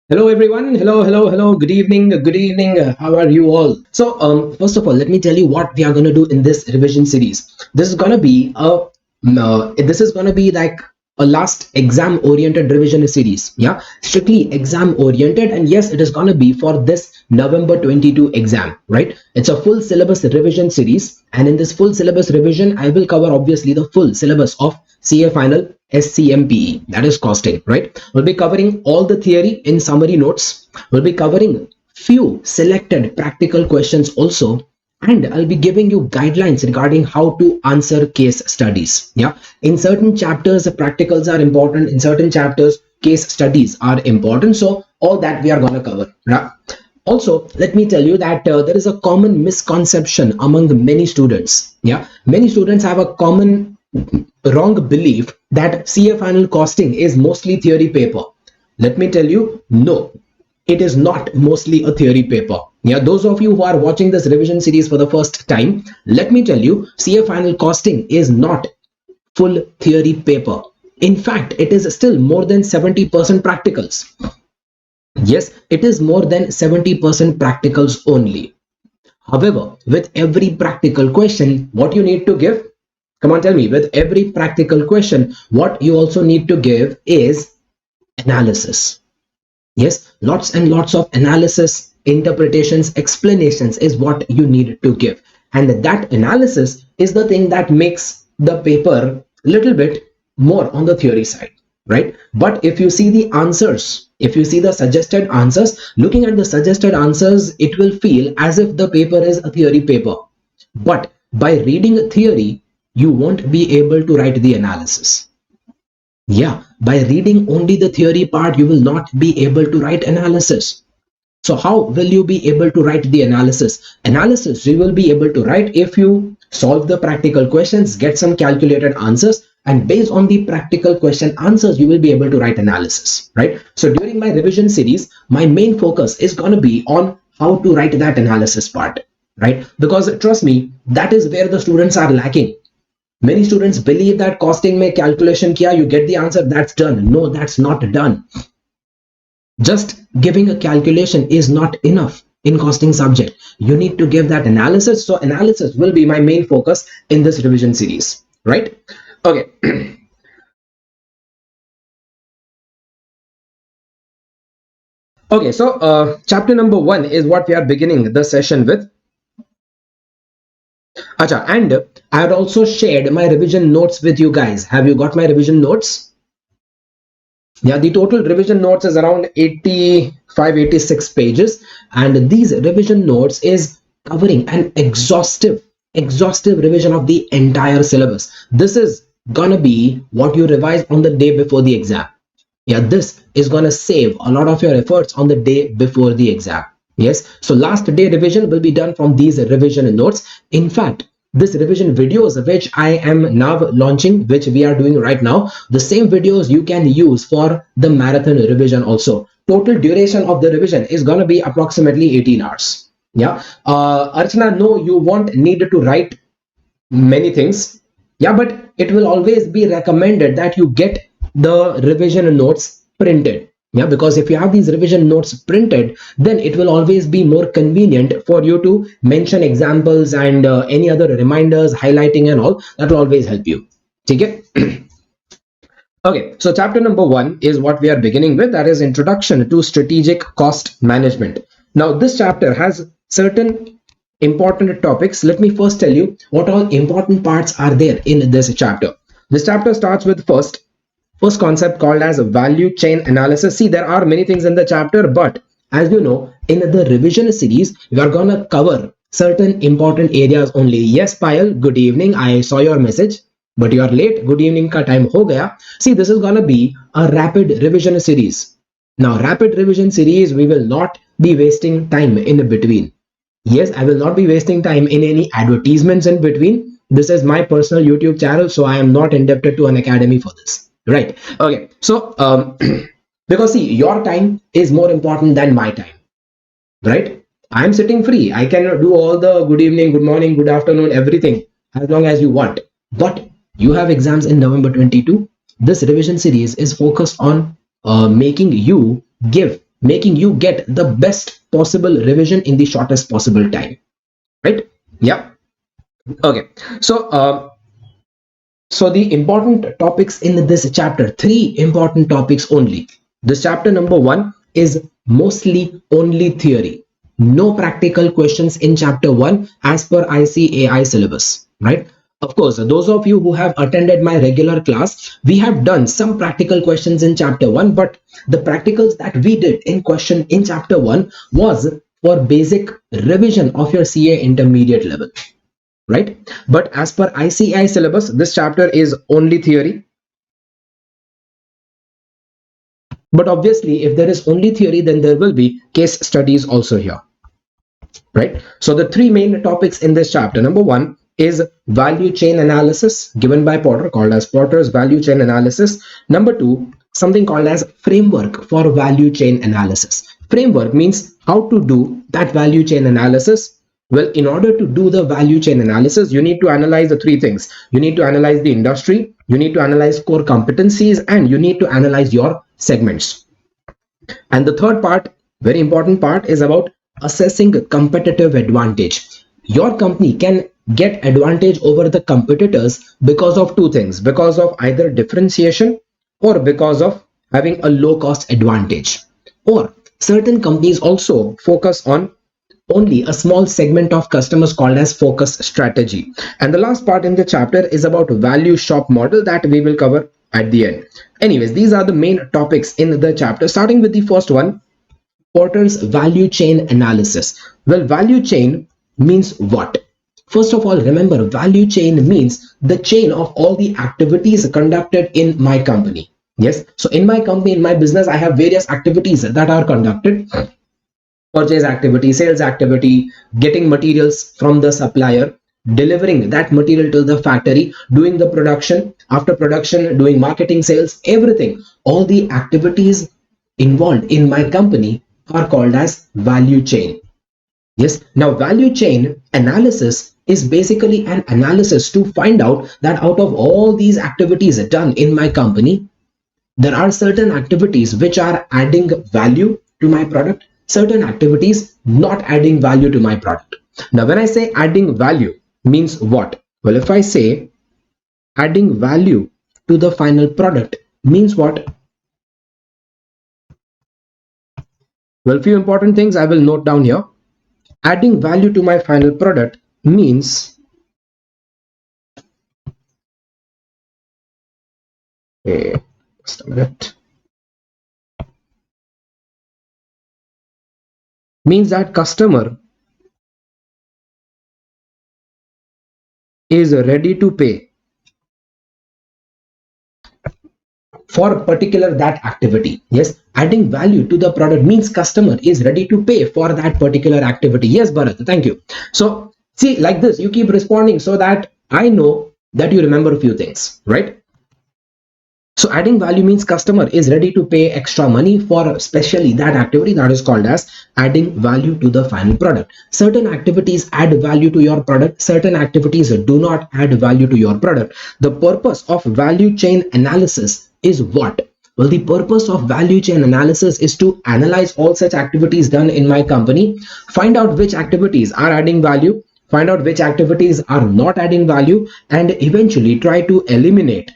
Hello everyone. Hello. Good evening. Good evening. How are you all? So, first of all, let me tell you what we are going to do in this revision series. This is going to be like a last exam oriented revision series. Yeah, strictly exam oriented, and yes, it is going to be for this November 22 exam. Right? It's a full syllabus revision series, and in this full syllabus revision, I will cover obviously the full syllabus of CA final SCMPE, that is costing, right? We'll be covering all the theory in summary notes. We'll be covering few selected practical questions also, and I'll be giving you guidelines regarding how to answer case studies. Yeah, in certain chapters, the practicals are important. In certain chapters, case studies are important. So all that we are going to cover. Yeah. Also, let me tell you that there is a common misconception among many students. Yeah, many students have a common wrong belief that CA final costing is mostly theory paper. Let me tell you, no, it is not mostly a theory paper. Yeah, those of you who are watching this revision series for the first time, let me tell you, CA final costing is not full theory paper. In fact, it is still more than 70% practicals. Yes, it is more than 70% practicals only. However, with every practical question, what you need to give? Come on, tell me. With every practical question, what you also need to give is analysis. Yes, lots and lots of analysis, interpretations, explanations is what you need to give. And that analysis is the thing that makes the paper a little bit more on the theory side, right? But if you see the answers, if you see the suggested answers, looking at the suggested answers, it will feel as if the paper is a theory paper. But by reading theory, you won't be able to write the analysis. Yeah, by reading only the theory part, you will not be able to write analysis. So how will you be able to write the analysis? Analysis you will be able to write if you solve the practical questions, get some calculated answers, and based on the practical question answers, you will be able to write analysis, right? So during my revision series, my main focus is going to be on how to write that analysis part, right? Because trust me, that is where the students are lacking. Many students believe that costing mein calculation kiya, you get the answer, that's done. No, that's not done. Just giving a calculation is not enough in costing subject. You need to give that analysis. So analysis will be my main focus in this revision series, right? Okay. Okay, so chapter number 1 is what we are beginning the session with. Acha, and I had also shared my revision notes with you guys. Have you got my revision notes? Yeah, the total revision notes is around 85, 86 pages, and these revision notes is covering an exhaustive revision of the entire syllabus. This is gonna be what you revise on the day before the exam. Yeah, this is gonna save a lot of your efforts on the day before the exam. Yes, so last day revision will be done from these revision notes. In fact, this revision videos which I am now launching, which we are doing right now, the same videos you can use for the marathon revision also. Total duration of the revision is going to be approximately 18 hours. Yeah, Archana, no, you won't need to write many things. Yeah, but it will always be recommended that you get the revision notes printed. Yeah, because if you have these revision notes printed, then it will always be more convenient for you to mention examples and any other reminders, highlighting and all. That will always help you. Okay. Okay, so chapter number 1 is what we are beginning with, that is Introduction to Strategic Cost Management. Now this chapter has certain important topics. Let me first tell you what all important parts are there in this chapter. This chapter starts with first concept called as value chain analysis. See, there are many things in the chapter, but as you know, in the revision series, we are going to cover certain important areas only. Yes, Payal, good evening. I saw your message, but you are late. Good evening ka time ho gaya. See, this is going to be a rapid revision series. Now, rapid revision series, we will not be wasting time in between. Yes, I will not be wasting time in any advertisements in between. This is my personal YouTube channel, so I am not indebted to an academy for this. Right. Okay. So, because see, your time is more important than my time. Right. I'm sitting free. I can do all the good evening, good morning, good afternoon, everything as long as you want. But you have exams in November 22. This revision series is focused on making you give making you get the best possible revision in the shortest possible time, right? Yeah. Okay. So the important topics in this chapter, three important topics only. This chapter number one is mostly only theory. No practical questions in chapter one as per ICAI syllabus, right? Of course, those of you who have attended my regular class, we have done some practical questions in chapter one, but the practicals that we did in chapter one was for basic revision of your CA intermediate level, right? But as per ICI syllabus, this chapter is only theory. But obviously, if there is only theory, then there will be case studies also here, right? So the three main topics in this chapter, number one is value chain analysis given by Porter, called as Porter's value chain analysis. Number two, something called as framework for value chain analysis. Framework means how to do that value chain analysis. Well, in order to do the value chain analysis, you need to analyze the three things. You need to analyze the industry, you need to analyze core competencies, and you need to analyze your segments. And the third part, very important part, is about assessing competitive advantage. Your company can get advantage over the competitors because of two things, because of either differentiation or because of having a low cost advantage. Or certain companies also focus on only a small segment of customers, called as focus strategy. And the last part in the chapter is about value shop model that we will cover at the end. Anyways, these are the main topics in the chapter, starting with the first one, Porter's value chain analysis. Well, value chain means what? First of all, remember, value chain means the chain of all the activities conducted in my company. Yes, so in my company, in my business, I have various activities that are conducted: purchase activity, sales activity, getting materials from the supplier, delivering that material to the factory, doing the production, after production, doing marketing, sales, everything. All the activities involved in my company are called as value chain. Yes, now value chain analysis is basically an analysis to find out that out of all these activities done in my company, there are certain activities which are adding value to my product, certain activities not adding value to my product. Now when I say adding value, means what? Well, if I say adding value to the final product, means what? Well, few important things I will note down here. Adding value to my final product means, just a minute, means that customer is ready to pay for particular that activity. Yes, adding value to the product means customer is ready to pay for that particular activity. Yes, Bharat, thank you. So see, like this, you keep responding so that I know that you remember a few things, right? So adding value means customer is ready to pay extra money for especially that activity, that is called as adding value to the final product. Certain activities add value to your product, certain activities do not add value to your product. The purpose of value chain analysis is what? Well, the purpose of value chain analysis is to analyze all such activities done in my company, find out which activities are adding value, find out which activities are not adding value, and eventually try to eliminate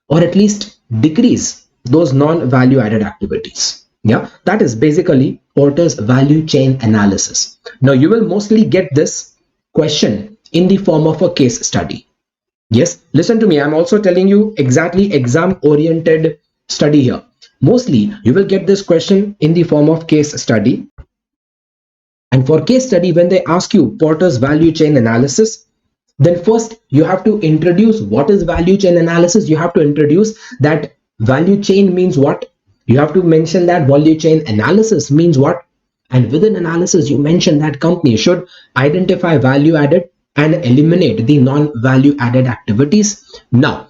or at least decrease those non-value added activities. Yeah, that is basically Porter's value chain analysis. Now you will mostly get this question in the form of a case study. Yes, listen to me, I'm also telling you exactly exam oriented study here. Mostly you will get this question in the form of case study. And for case study, when they ask you Porter's value chain analysis, then first you have to introduce what is value chain analysis. You have to introduce that value chain means what. You have to mention that value chain analysis means what. And within analysis, you mention that company should identify value added and eliminate the non-value added activities. Now,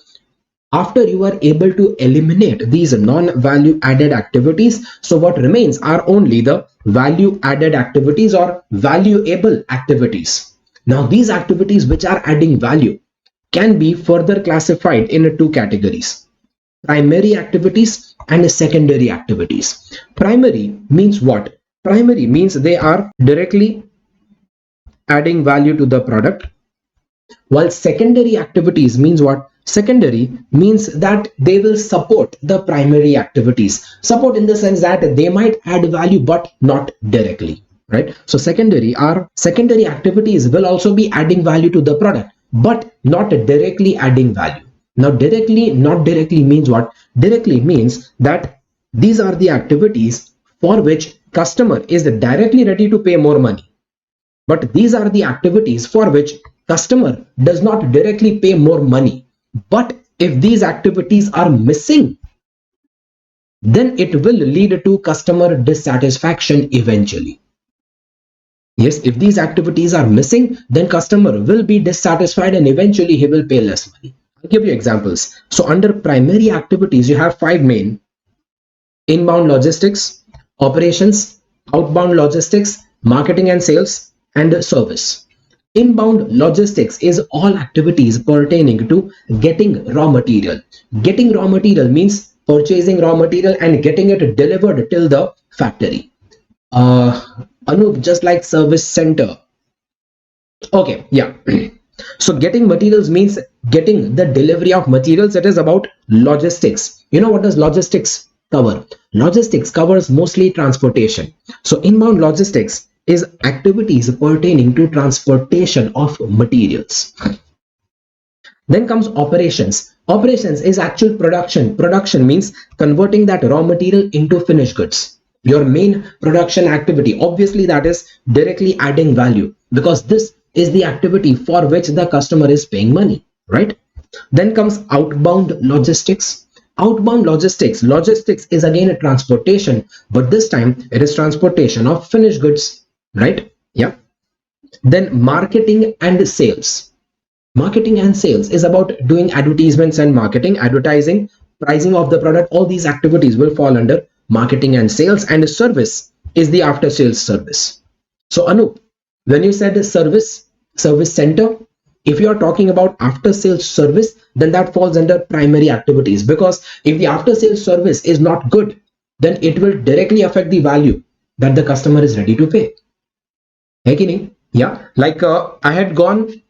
after you are able to eliminate these non-value added activities, so what remains are only the value added activities or valuable activities. Now these activities which are adding value can be further classified in two categories. primary activities and secondary activities. Primary means what? Primary means they are directly adding value to the product, while secondary activities means what? Secondary means that they will support the primary activities. Support in the sense that they might add value but not directly, right? So secondary activities will also be adding value to the product but not directly adding value. Now not directly means what? Directly means that these are the activities for which customer is directly ready to pay more money, but these are the activities for which customer does not directly pay more money. But if these activities are missing, then it will lead to customer dissatisfaction eventually. Yes, if these activities are missing, then customer will be dissatisfied and eventually he will pay less money. I'll give you examples. So under primary activities, you have five main: inbound logistics, operations, outbound logistics, marketing and sales, and service. Inbound logistics is all activities pertaining to getting raw material. Getting raw material means purchasing raw material and getting it delivered till the factory. Anup, just like service center. Okay, yeah. So getting materials means getting the delivery of materials. It is about logistics. You know what does logistics cover? Logistics covers mostly transportation. So inbound logistics is activities pertaining to transportation of materials. Then comes operations. Operations is actual production. Production means converting that raw material into finished goods. Your main production activity, obviously, that is directly adding value because this is the activity for which the customer is paying money, right? Then comes outbound logistics. Outbound logistics. Logistics is again a transportation, but this time it is transportation of finished goods, right? Yeah. Then marketing and sales. Marketing and sales is about doing advertisements and marketing, advertising, pricing of the product. All these activities will fall under marketing and sales, and service is the after sales service. So Anup, when you said service center, if you are talking about after sales service, then that falls under primary activities, because if the after sales service is not good, then it will directly affect the value that the customer is ready to pay. Hai ki nahi? Yeah, like I had gone,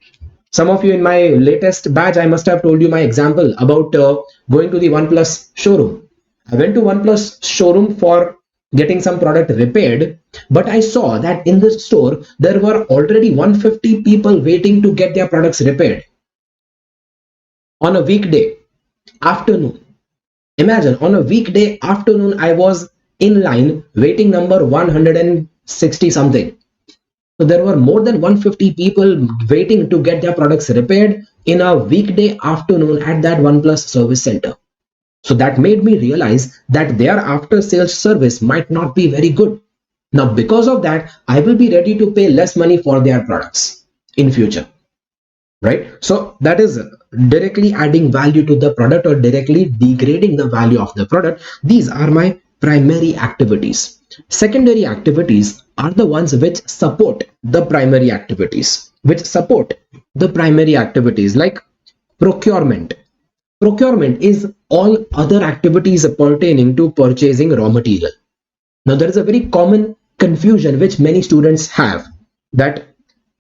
some of you in my latest batch, I must have told you my example about going to the OnePlus showroom. I went to OnePlus showroom for getting some product repaired, but I saw that in the store there were already 150 people waiting to get their products repaired on a weekday afternoon. Imagine, on a weekday afternoon, I was in line waiting number 160 something. So there were more than 150 people waiting to get their products repaired in a weekday afternoon at that OnePlus service center. So that made me realize that their after sales service might not be very good. Now, because of that, I will be ready to pay less money for their products in future, right? So that is directly adding value to the product or directly degrading the value of the product. These are my primary activities. Secondary activities are the ones which support the primary activities, like procurement. Procurement is all other activities pertaining to purchasing raw material. Now, there is a very common confusion which many students have, that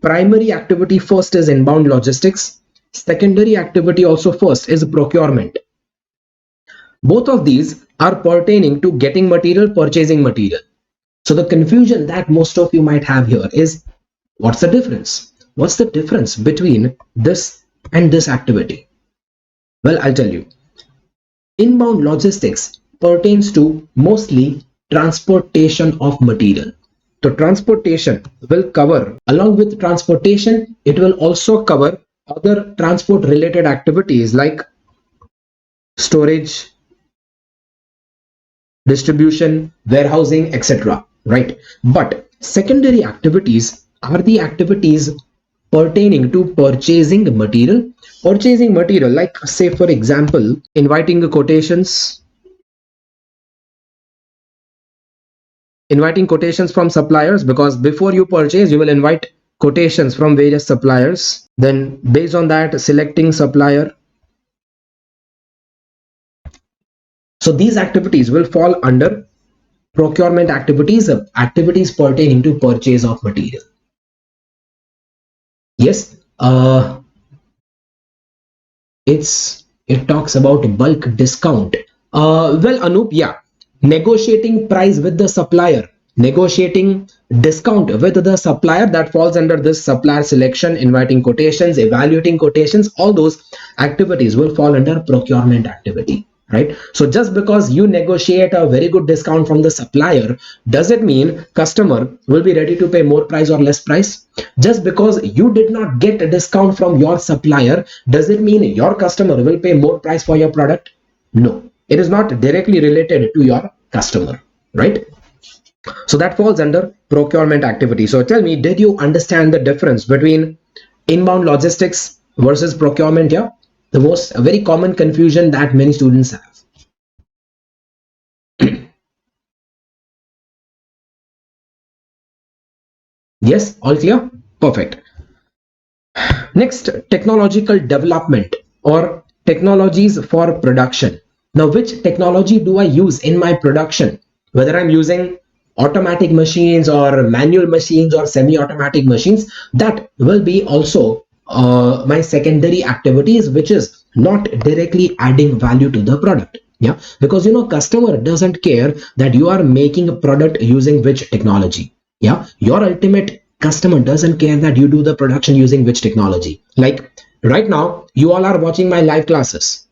primary activity first is inbound logistics, secondary activity also first is procurement. Both of these are pertaining to getting material, purchasing material. So the confusion that most of you might have here is, what's the difference? What's the difference between this and this activity? Well, I'll tell you. Inbound logistics pertains to mostly transportation of material. So transportation will cover, along with transportation, it will also cover other transport related activities like storage, distribution, warehousing, etc. Right? But secondary activities are the activities pertaining to purchasing material. Purchasing material, like say for example, inviting quotations from suppliers, because before you purchase you will invite quotations from various suppliers, then based on that selecting supplier, So these activities will fall under procurement activities, activities pertaining to purchase of material. Yes, it talks about bulk discount. Well, Anup, yeah, negotiating price with the supplier, negotiating discount with the supplier, that falls under this supplier selection, inviting quotations, evaluating quotations. All those activities will fall under procurement activity, right? So just because you negotiate a very good discount from the supplier, does it mean customer will be ready to pay more price or less price? Just because you did not get a discount from your supplier, does it mean your customer will pay more price for your product? No, it is not directly related to your customer, right? So that falls under procurement activity. So tell me, did you understand the difference between inbound logistics versus procurement here? The most, a very common confusion that many students have. Yes, all clear? Perfect. Next, technological development or technologies for production. Now, which technology do I use in my production? Whether I'm using automatic machines or manual machines or semi-automatic machines, that will be also my secondary activities, which is not directly adding value to the product. Yeah, because customer doesn't care that you are making a product using which technology. Yeah, your ultimate customer doesn't care that you do the production using which technology. Like right now, you all are watching my live classes.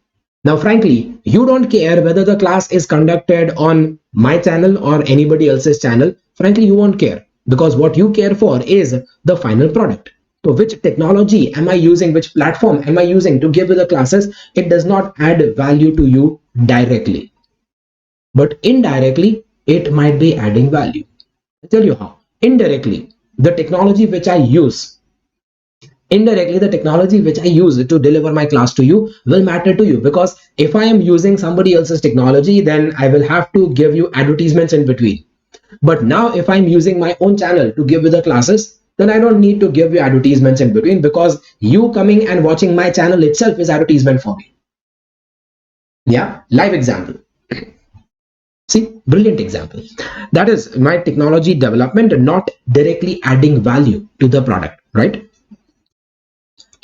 Now, frankly, you don't care whether the class is conducted on my channel or anybody else's channel. Frankly, you won't care, because what you care for is the final product. So which technology am I using, which platform am I using to give you the classes? It does not add value to you directly, but indirectly, it might be adding value. I'll tell you how. Indirectly, the technology which I use indirectly the technology which I use to deliver my class to you will matter to you, because if I am using somebody else's technology, then I will have to give you advertisements in between. But now if I'm using my own channel to give you the classes, then I don't need to give you advertisements in between, because you coming and watching my channel itself is advertisement for me. Yeah, live example. See, brilliant example. That is my technology development, not directly adding value to the product, right?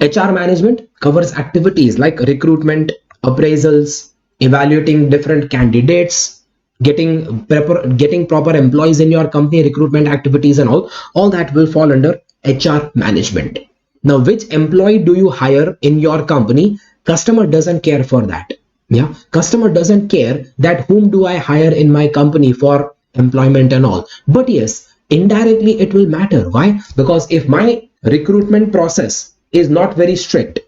HR management covers activities like recruitment, appraisals, evaluating different candidates, getting proper employees in your company, recruitment activities and all that will fall under HR management. Now, which employee do you hire in your company? Customer doesn't care for that. Yeah, customer doesn't care that whom do I hire in my company for employment and all. But yes, indirectly it will matter. Why? Because if my recruitment process is not very strict,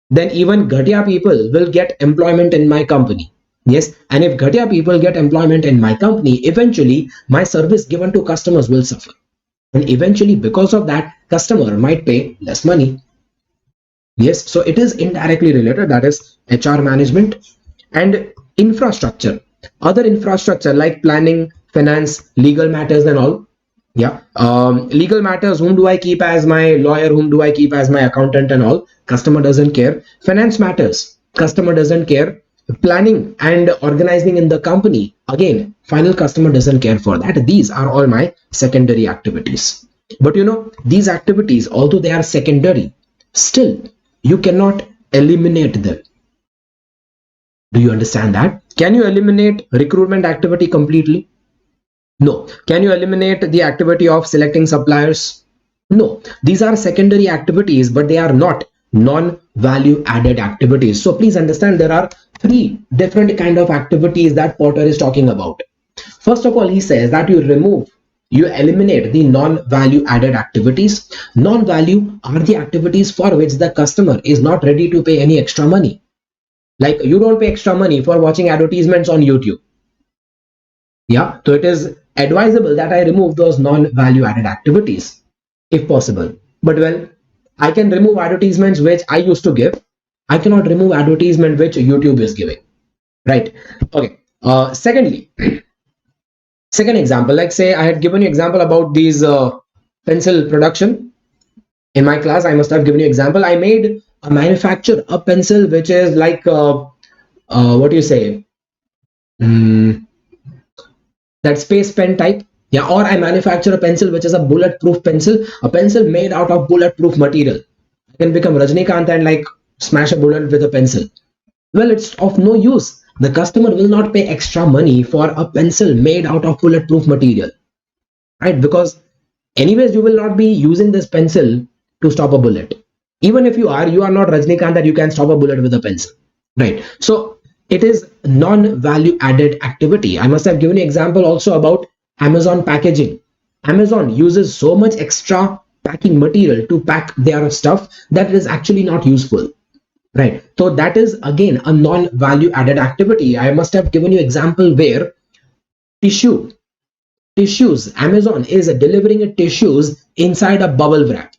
then even ghatia people will get employment in my company. Yes, and if ghatia people get employment in my company, eventually my service given to customers will suffer. And eventually, because of that, customer might pay less money. Yes, so it is indirectly related. That is HR management and infrastructure. Other infrastructure like planning, finance, legal matters, and all. Yeah, legal matters. Whom do I keep as my lawyer? Whom do I keep as my accountant and all? Customer doesn't care. Finance matters. Customer doesn't care. Planning and organizing in the company. Again, final customer doesn't care for that. These are all my secondary activities. But these activities, although they are secondary, still you cannot eliminate them. Do you understand that? Can you eliminate recruitment activity completely? No. Can you eliminate the activity of selecting suppliers? No. These are secondary activities, but they are not non-value added activities. So please understand there are three different kind of activities that Porter is talking about. First of all, he says that you eliminate the non-value added activities. Non-value are the activities for which the customer is not ready to pay any extra money. Like you don't pay extra money for watching advertisements on YouTube. Yeah, so it is advisable that I remove those non-value added activities if possible. But well, I can remove advertisements which I used to give. I cannot remove advertisement which YouTube is giving. Right. Okay. Secondly, second example, like say I had given you example about these pencil production in my class. I must have given you example. I made a manufacture a pencil which is like what do you say? that space pen type. Yeah, or I manufacture a pencil which is a bulletproof pencil, a pencil made out of bulletproof material. I can become Rajnikant and like smash a bullet with a pencil. Well, it's of no use. The customer will not pay extra money for a pencil made out of bulletproof material, right? Because anyways, you will not be using this pencil to stop a bullet. Even if you are not Rajnikant that you can stop a bullet with a pencil, right? So it is non-value added activity. I must have given you example also about Amazon packaging. Amazon uses so much extra packing material to pack their stuff that it is actually not useful, right? So that is again a non-value added activity. I must have given you example where tissue tissues, Amazon is delivering tissues inside a bubble wrap.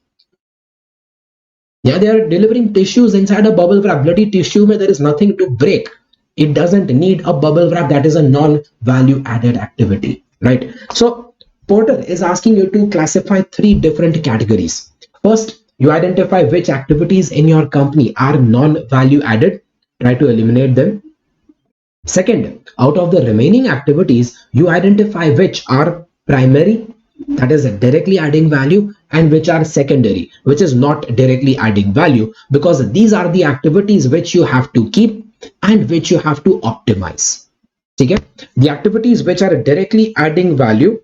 Yeah, they are delivering tissues inside a bubble wrap. Bloody tissue mein there is nothing to break. It doesn't need a bubble wrap. That is a non-value added activity, right? So Porter is asking you to classify three different categories. First, you identify which activities in your company are non-value added. Try to eliminate them. Second, out of the remaining activities, you identify which are primary, that is directly adding value, and which are secondary, which is not directly adding value, because these are the activities which you have to keep and which you have to optimize. Okay? The activities which are directly adding value,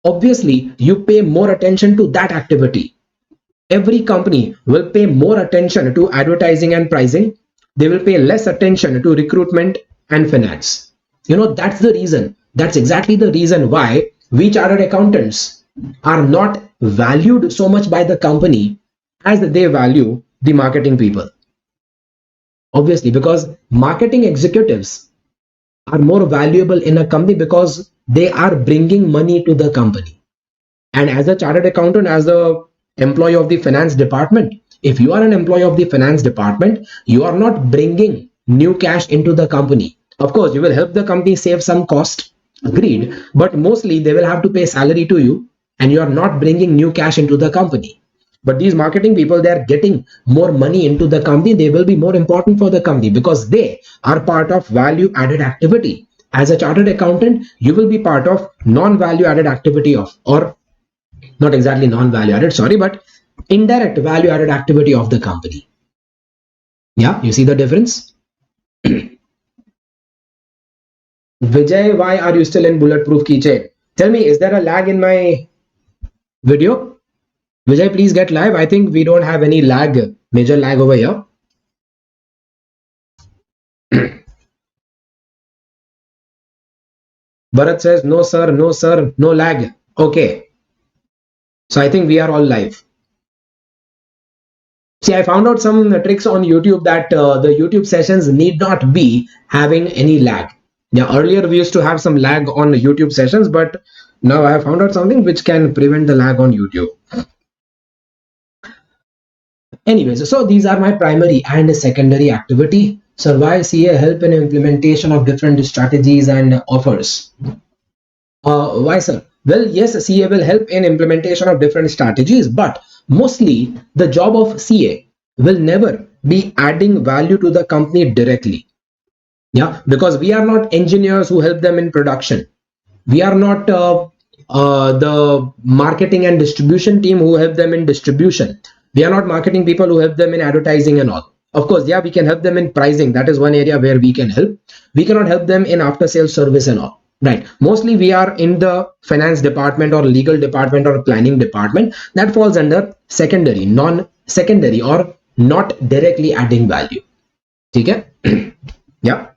obviously you pay more attention to that activity. Every company will pay more attention to advertising and pricing. They will pay less attention to recruitment and finance. That's the reason. That's exactly the reason why we chartered accountants are not valued so much by the company as they value the marketing people. Obviously, because marketing executives are more valuable in a company because they are bringing money to the company. And as a chartered accountant, as a employee of the finance department, if you are an employee of the finance department, you are not bringing new cash into the company. Of course, you will help the company save some cost, agreed, but mostly they will have to pay salary to you and you are not bringing new cash into the company. But these marketing people, they are getting more money into the company. They will be more important for the company because they are part of value added activity. As a chartered accountant, you will be part of non-value added activity of, or not exactly non-value added, sorry, but indirect value added activity of the company. Yeah, you see the difference? Vijay, why are you still in bulletproof keychain? Tell me, is there a lag in my video? Vijay, please get live. I think we don't have any lag, major lag over here. Bharat says, no sir, no lag. Okay. So I think we are all live. See, I found out some tricks on YouTube that the YouTube sessions need not be having any lag. Yeah, earlier we used to have some lag on YouTube sessions, but now I have found out something which can prevent the lag on YouTube. Anyways, so these are my primary and secondary activity. So why CA help in implementation of different strategies and offers? Why, sir? Well, yes, CA will help in implementation of different strategies, but mostly the job of CA will never be adding value to the company directly. Yeah, because we are not engineers who help them in production. We are not the marketing and distribution team who help them in distribution. We are not marketing people who help them in advertising and all. Of course, yeah, we can help them in pricing. That is one area where we can help. We cannot help them in after sales service and all. Right. Mostly we are in the finance department or legal department or planning department. That falls under secondary, non-secondary, or not directly adding value. Okay? Yeah.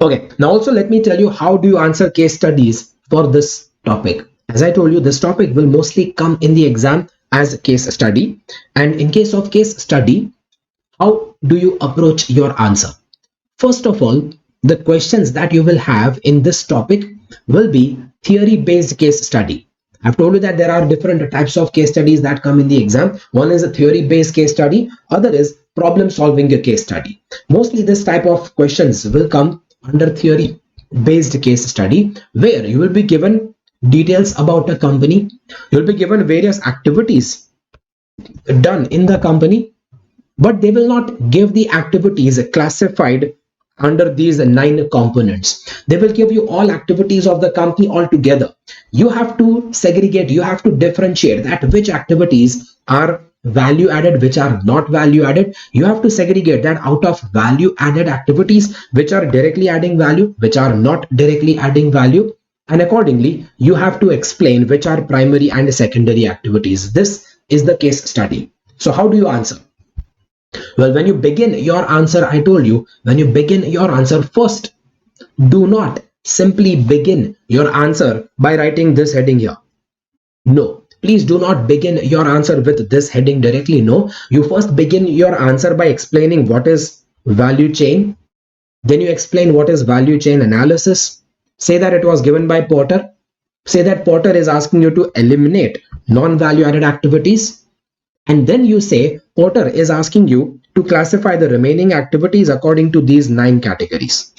Okay, now also let me tell you how do you answer case studies for this topic. As I told you, this topic will mostly come in the exam as a case study. And in case of case study, how do you approach your answer? First of all, the questions that you will have in this topic will be theory-based case study. I've told you that there are different types of case studies that come in the exam. One is a theory-based case study, other is problem-solving a case study. Mostly this type of questions will come under theory-based case study, where you will be given details about a company, you'll be given various activities done in the company, but they will not give the activities classified under these 9 components. They will give you all activities of the company all together. You have to segregate, you have to differentiate that which activities are value added, which are not value added. You have to segregate that out of value added activities, which are directly adding value, which are not directly adding value. And accordingly, you have to explain which are primary and secondary activities. This is the case study. So how do you answer? Well, when you begin your answer, I told you, when you begin your answer, first, do not simply begin your answer by writing this heading here. No, please do not begin your answer with this heading directly. No, you first begin your answer by explaining what is value chain. Then you explain what is value chain analysis. Say that it was given by Porter. Say that Porter is asking you to eliminate non-value added activities. And then you say Porter is asking you to classify the remaining activities according to these 9 categories.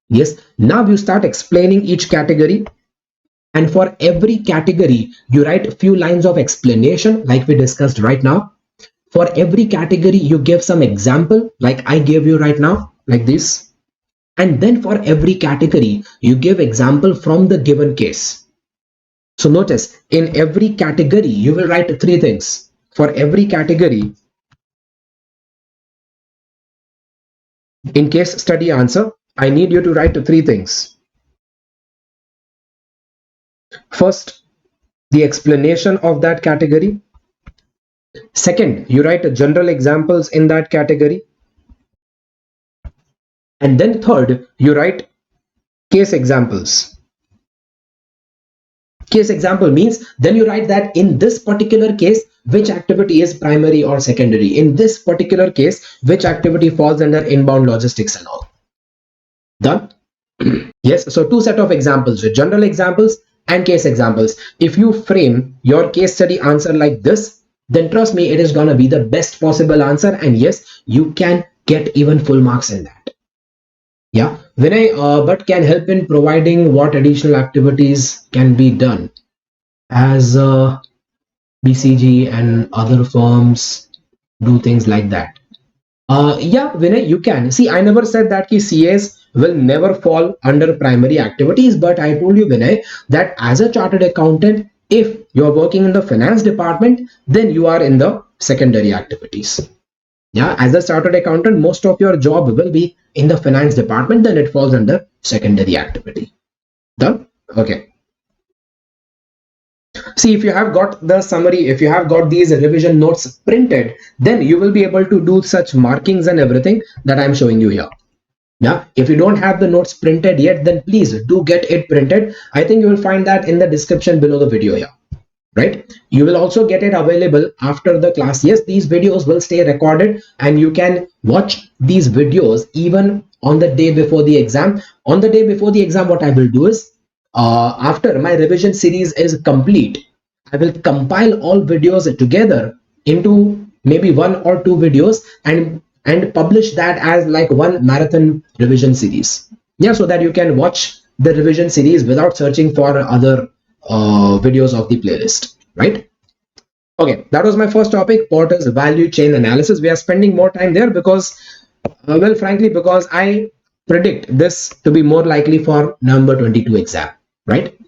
Yes, now you start explaining each category, and for every category you write a few lines of explanation like we discussed right now. For every category you give some example like I gave you right now, like this. And then for every category you give example from the given case. So notice, in every category you will write 3 things. For every category, in case study answer, I need you to write 3 things. First, the explanation of that category. Second, you write general examples in that category. And then third, you write case examples. Case example means then you write that in this particular case, which activity is primary or secondary. In this particular case, which activity falls under inbound logistics and all. Done? Yes, so 2 set of examples, with general examples and case examples. If you frame your case study answer like this, then trust me, it is gonna be the best possible answer, and yes, you can get even full marks in that. Yeah, Vinay, but can help in providing what additional activities can be done as BCG and other firms do things like that. Yeah, Vinay, you can. See, I never said that CAs will never fall under primary activities, but I told you, Vinay, that as a chartered accountant, if you're working in the finance department, then you are in the secondary activities. Yeah, as a chartered accountant, most of your job will be in the finance department, then it falls under secondary activity. Done? Okay. See, if you have got the summary, if you have got these revision notes printed, then you will be able to do such markings and everything that I'm showing you here. Yeah, if you don't have the notes printed yet, then please do get it printed. I think you will find that in the description below the video here. Right, you will also get it available after the class. Yes, these videos will stay recorded and you can watch these videos even on the day before the exam. On the day before the exam, what I will do is after my revision series is complete, I will compile all videos together into maybe 1 or 2 videos and publish that as like one marathon revision series. Yeah, so that you can watch the revision series without searching for other videos of the playlist, right? Okay, that was my first topic, Porter's value chain analysis. We are spending more time there because well, frankly, because I predict this to be more likely for November 22 exam, right?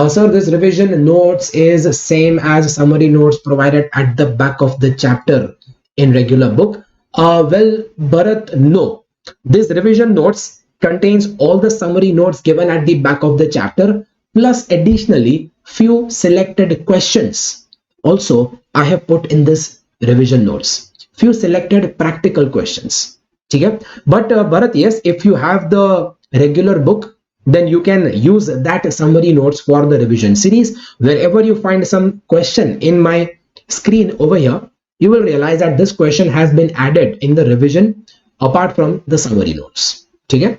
Sir, this revision notes is same as summary notes provided at the back of the chapter in regular book. Well, Bharat, no. This revision notes contains all the summary notes given at the back of the chapter, plus additionally few selected questions. Also, I have put in this revision notes few selected practical questions. Okay? But Bharat, yes, if you have the regular book, then you can use that summary notes for the revision series. Wherever you find some question in my screen over here, you will realize that this question has been added in the revision apart from the summary notes. Okay?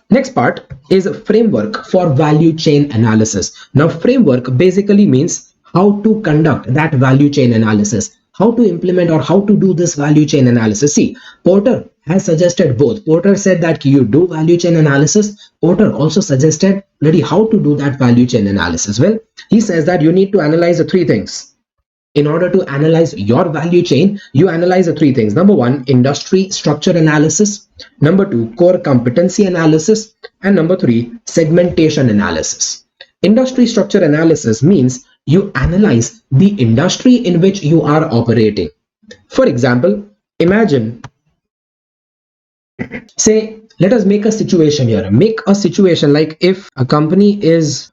Next part is framework for value chain analysis. Now, framework basically means how to conduct that value chain analysis, how to implement or how to do this value chain analysis. See, Porter has suggested both. Porter said that you do value chain analysis. Porter also suggested really how to do that value chain analysis. Well, he says that you need to analyze the 3 things. In order to analyze your value chain, you analyze the three things. Number one, industry structure analysis. Number two, core competency analysis. And number three, segmentation analysis. Industry structure analysis means you analyze the industry in which you are operating. For example, imagine, say, let us make a situation here. Make a situation like if a company is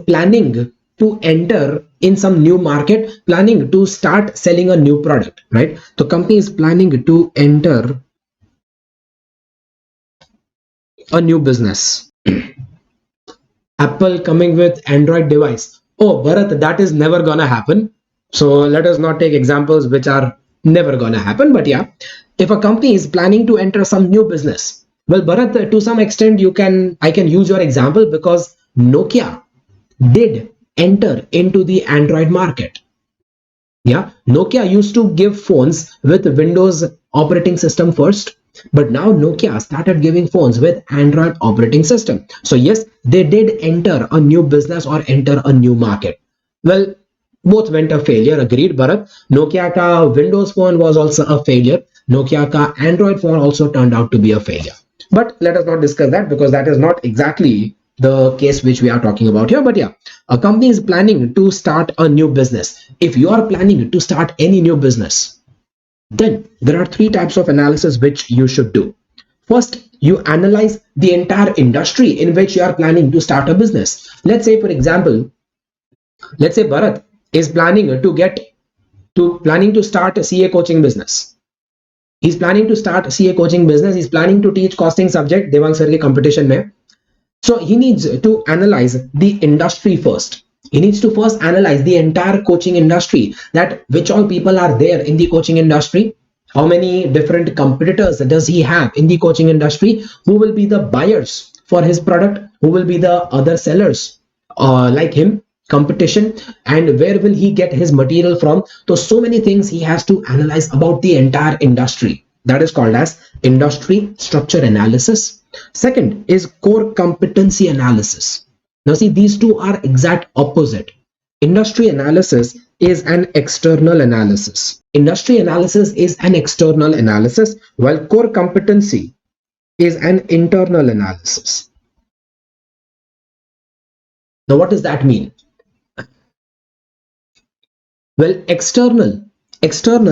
planning to enter in some new market, planning to start selling a new product, right? The company is planning to enter a new business. Apple coming with Android device. Oh, Bharat, that is never gonna happen. So let us not take examples which are never gonna happen. But yeah, if a company is planning to enter some new business, well, Bharat, to some extent, I can use your example because Nokia did enter into the Android market. Yeah, Nokia used to give phones with Windows operating system first, but now Nokia started giving phones with Android operating system. So yes, they did enter a new business or enter a new market. Well, both went a failure, agreed, Bharat. Nokia ka Windows phone was also a failure. Nokia ka Android phone also turned out to be a failure. But let us not discuss that because that is not exactly the case which we are talking about here. But yeah, a company is planning to start a new business. If you are planning to start any new business, then there are three types of analysis which you should do. First, you analyze the entire industry in which you are planning to start a business. Let's say, for example, let's say Bharat is planning to start a CA coaching business. He's planning to start CA coaching business. He's planning to teach costing subject Devang sir ke competition mein. So he needs to analyze the industry first. He needs to first analyze the entire coaching industry, that which all people are there in the coaching industry, how many different competitors does he have in the coaching industry, who will be the buyers for his product, who will be the other sellers like him, competition, and where will he get his material from. So many things he has to analyze about the entire industry. That is called as industry structure analysis. Second is core competency analysis. Now see, these two are exact opposite. Industry analysis is an external analysis. Industry analysis is an external analysis, while core competency is an internal analysis. Now what does that mean? Well, external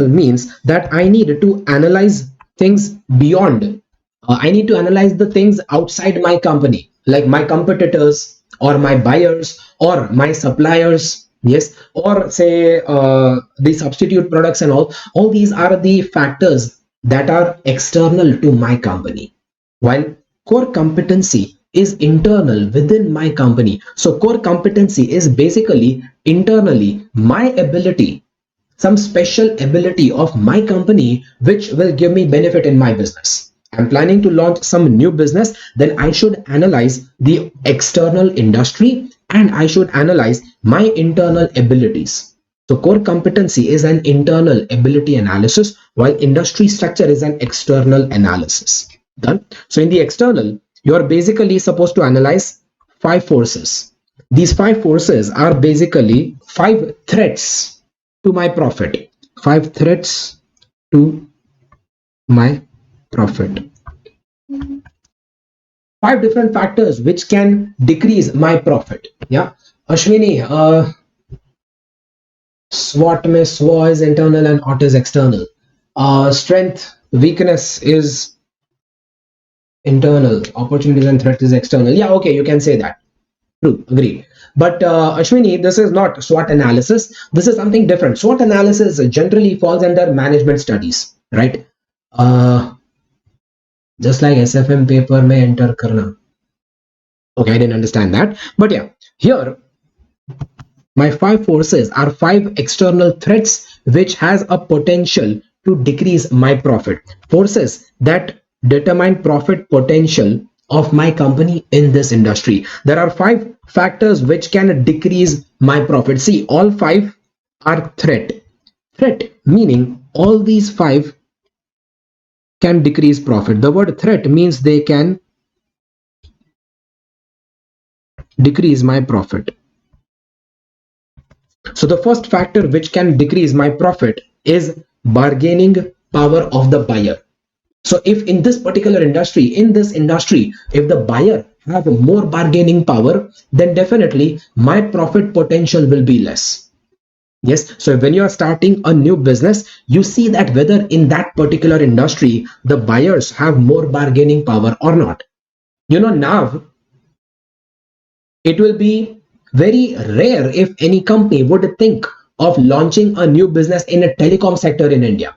means that I need to analyze things beyond. I need to analyze the things outside my company, like my competitors or my buyers or my suppliers. Yes, or say the substitute products and all. All these are the factors that are external to my company. While core competency is internal within my company. So core competency is basically internally my ability, some special ability of my company which will give me benefit in my business. I'm planning to launch some new business, then I should analyze the external industry and I should analyze my internal abilities. So core competency is an internal ability analysis, while industry structure is an external analysis. Done. So in the external, you are basically supposed to analyze five forces. These five forces are basically five threats to my profit. Five threats to my profit. Five different factors which can decrease my profit. Yeah. Ashwini, SWOT में SWO is internal and OT is external. Strength, weakness is internal. Opportunities and threat is external. Yeah, okay, you can say that. True, agreed. But Ashwini, this is not SWOT analysis. This is something different. SWOT analysis generally falls under management studies, right? Just like SFM paper may enter karna. Okay, I didn't understand that. But yeah, here my five forces are five external threats which has a potential to decrease my profit. Forces that determine profit potential of my company in this industry. There are five factors which can decrease my profit. See, all five are threat. Threat meaning all these five can decrease profit. The word threat means they can decrease my profit. So the first factor which can decrease my profit is bargaining power of the buyer. So if in this particular industry, if the buyer have more bargaining power, then definitely my profit potential will be less. Yes, so when you are starting a new business, you see that whether in that particular industry the buyers have more bargaining power or not. Now it will be very rare if any company would think of launching a new business in a telecom sector in India.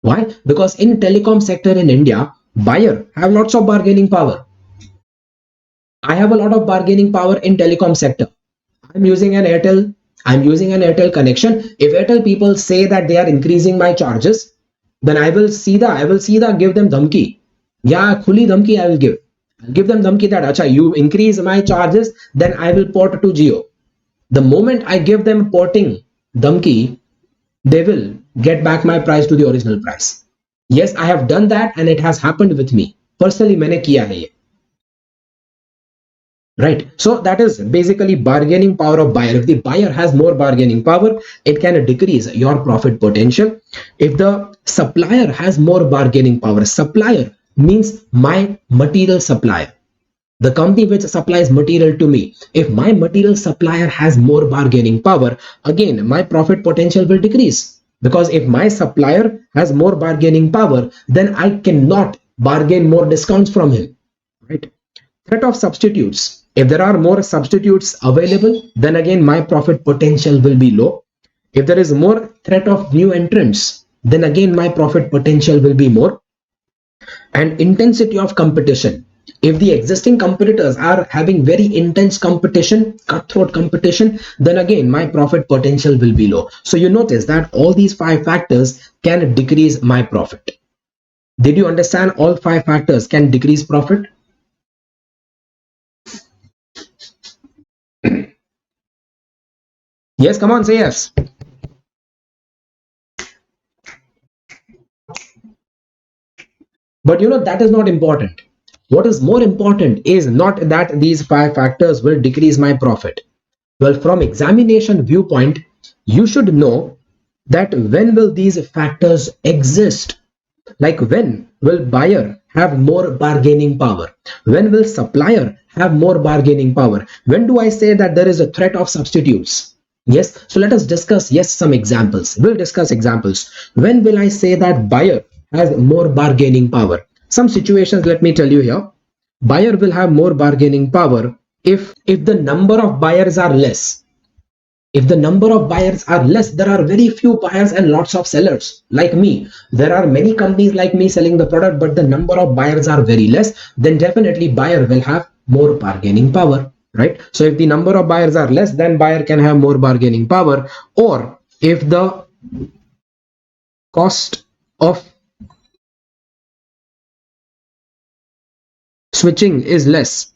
Why? Because in telecom sector in India, buyer have lots of bargaining power. I have a lot of bargaining power in telecom sector. I'm using an Airtel. I'm using an Airtel connection. If Airtel people say that they are increasing my charges, then I will see the give them dhamki. Yeah, khuli dhamki I will give. I'll give them dhamki that acha you increase my charges, then I will port to Jio. The moment I give them porting dhamki, they will get back my price to the original price. Yes, I have done that and it has happened with me. Personally, मैंने किया है ये. Right. So that is basically bargaining power of buyer. If the buyer has more bargaining power, it can decrease your profit potential. If the supplier has more bargaining power, supplier means my material supplier. The company which supplies material to me. If my material supplier has more bargaining power, again, my profit potential will decrease. Because if my supplier has more bargaining power, then I cannot bargain more discounts from him. Right. Threat of substitutes. If there are more substitutes available, then again my profit potential will be low. If there is more threat of new entrants, then again my profit potential will be more. And intensity of competition. If the existing competitors are having very intense competition, cutthroat competition, then again my profit potential will be low. So you notice that all these 5 factors can decrease my profit. Did you understand all 5 factors can decrease profit? Yes, come on, say yes. But that is not important. What is more important is not that these 5 factors will decrease my profit. Well, from examination viewpoint, you should know that when will these factors exist? Like when will buyer have more bargaining power? When will supplier have more bargaining power? When do I say that there is a threat of substitutes? Yes, so let us discuss, some examples. We'll discuss examples. When will I say that buyer has more bargaining power? Some situations, let me tell you here. Buyer will have more bargaining power if the number of buyers are less. If the number of buyers are less, there are very few buyers and lots of sellers like me. There are many companies like me selling the product, but the number of buyers are very less, then definitely buyer will have more bargaining power, right? So if the number of buyers are less, then buyer can have more bargaining power. Or if the cost of switching is less,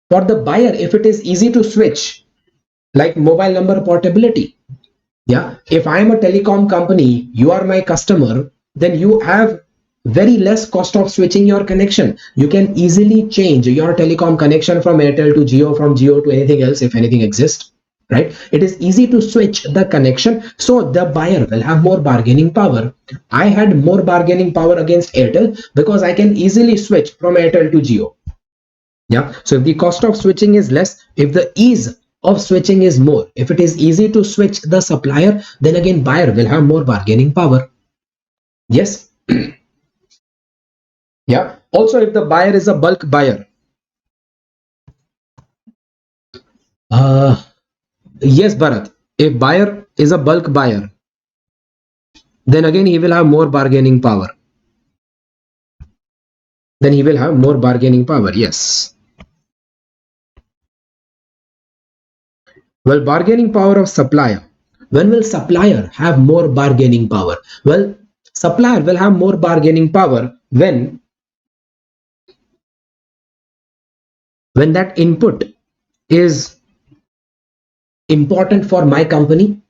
for the buyer, if it is easy to switch, like mobile number portability, yeah, if I am a telecom company, you are my customer, then you have very less cost of switching your connection. You can easily change your telecom connection from Airtel to Jio, from Jio to anything else if anything exists, right? It is easy to switch the connection, so the buyer will have more bargaining power. I had more bargaining power against Airtel because I can easily switch from Airtel to Jio. Yeah, so if the cost of switching is less, if the ease of switching is more, if it is easy to switch the supplier, then again buyer will have more bargaining power. Yes. Yeah, also if the buyer is a bulk buyer, yes, Bharat, if buyer is a bulk buyer, then again he will have more bargaining power. Yes. Well, bargaining power of supplier. When will supplier have more bargaining power? Well, supplier will have more bargaining power when that input is important for my company.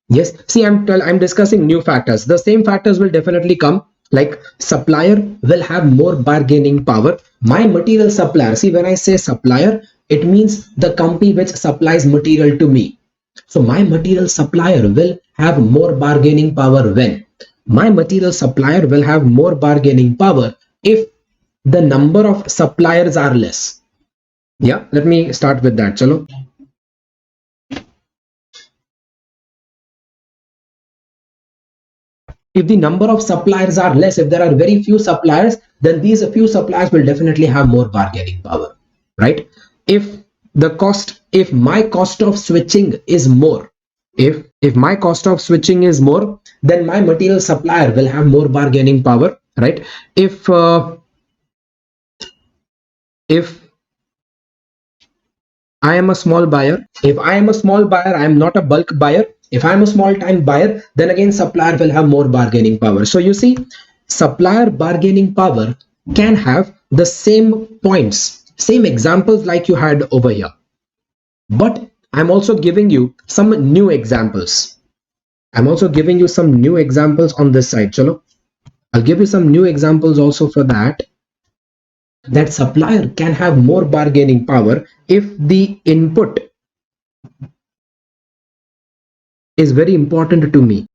Yes, see, I'm discussing new factors. The same factors will definitely come, like supplier will have more bargaining power. My material supplier, see, when I say supplier, it means the company which supplies material to me. So my material supplier will have more bargaining power when? My material supplier will have more bargaining power if the number of suppliers are less. Yeah, let me start with that. Chalo. If the number of suppliers are less, if there are very few suppliers, then these few suppliers will definitely have more bargaining power, right? If the cost, if my cost of switching is more, if my cost of switching is more, then my material supplier will have more bargaining power, right? If I am a small buyer. If I am a small buyer, I am not a bulk buyer. If I am a small time buyer, then again supplier will have more bargaining power. So you see, supplier bargaining power can have the same points, same examples like you had over here. But I'm also giving you some new examples. I'm also giving you some new examples on this side. Chalo. I'll give you some new examples also for that. That supplier can have more bargaining power if the input is very important to me.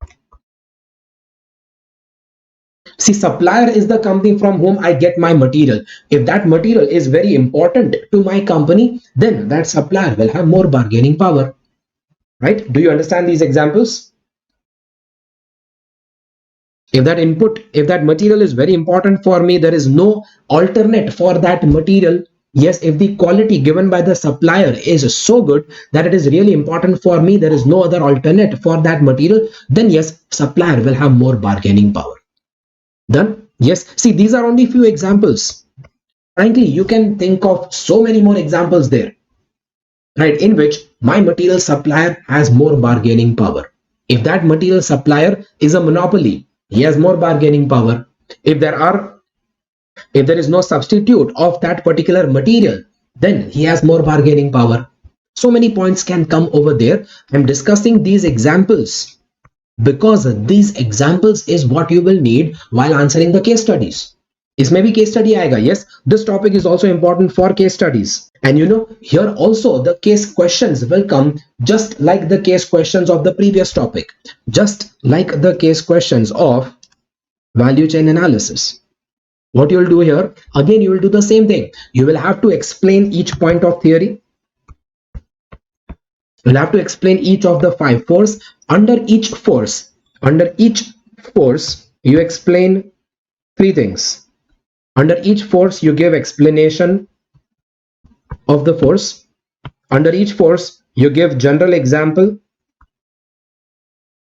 See, supplier is the company from whom I get my material. If that material is very important to my company, then that supplier will have more bargaining power, right? Do you understand these examples? If that input, if that material is very important for me, there is no alternate for that material. Yes, if the quality given by the supplier is so good that it is really important for me, there is no other alternate for that material, then yes, supplier will have more bargaining power. Done? Yes. See, these are only few examples. Frankly, you can think of so many more examples there, right? In which my material supplier has more bargaining power. If that material supplier is a monopoly, he has more bargaining power. If there are, if there is no substitute of that particular material, then he has more bargaining power. So many points can come over there. I'm discussing these examples because these examples is what you will need while answering the case studies. इसमें भी case study आएगा. Yes, this topic is also important for case studies. And you know, here also the case questions will come just like the case questions of the previous topic, just like the case questions of value chain analysis. What you will do here, again you will do the same thing. You will have to explain each point of theory. You'll have to explain each of the 5 force. Under each force you explain 3 things. Under each force you give explanation of the force. Under each force you give general example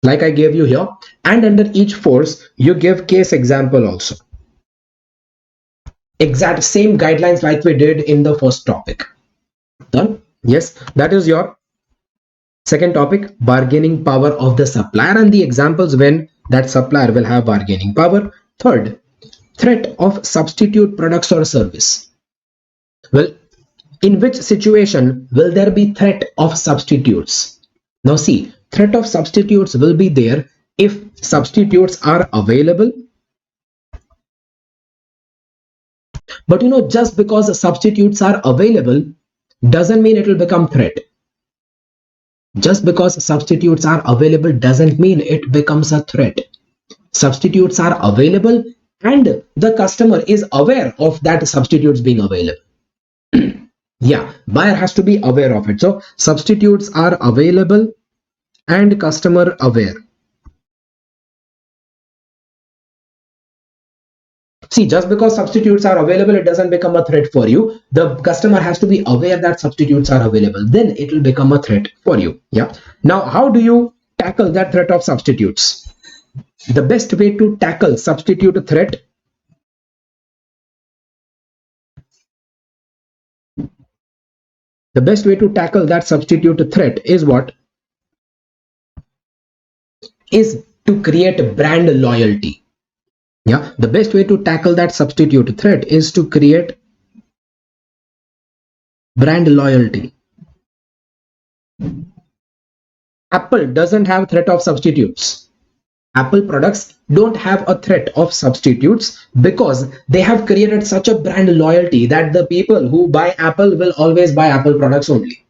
like I gave you here, and under each force you give case example also. Exact same guidelines like we did in the first topic. Done? Yes, that is your second topic, bargaining power of the supplier and the examples when that supplier will have bargaining power. Third, threat of substitute products or service. Well, in which situation will there be threat of substitutes? Now see, threat of substitutes will be there if substitutes are available. But you know, just because substitutes are available doesn't mean it will become threat. Just because substitutes are available doesn't mean it becomes a threat. Substitutes are available and the customer is aware of that substitutes being available. Yeah, buyer has to be aware of it. So substitutes are available and customer aware. See, just because substitutes are available, it doesn't become a threat for you. The customer has to be aware that substitutes are available. Then it will become a threat for you. Yeah. Now, how do you tackle that threat of substitutes? The best way to tackle substitute threat, the best way to tackle that substitute threat is what? Is to create brand loyalty. Yeah, the best way to tackle that substitute threat is to create brand loyalty. Apple doesn't have threat of substitutes. Apple products don't have a threat of substitutes because they have created such a brand loyalty that the people who buy Apple will always buy Apple products only.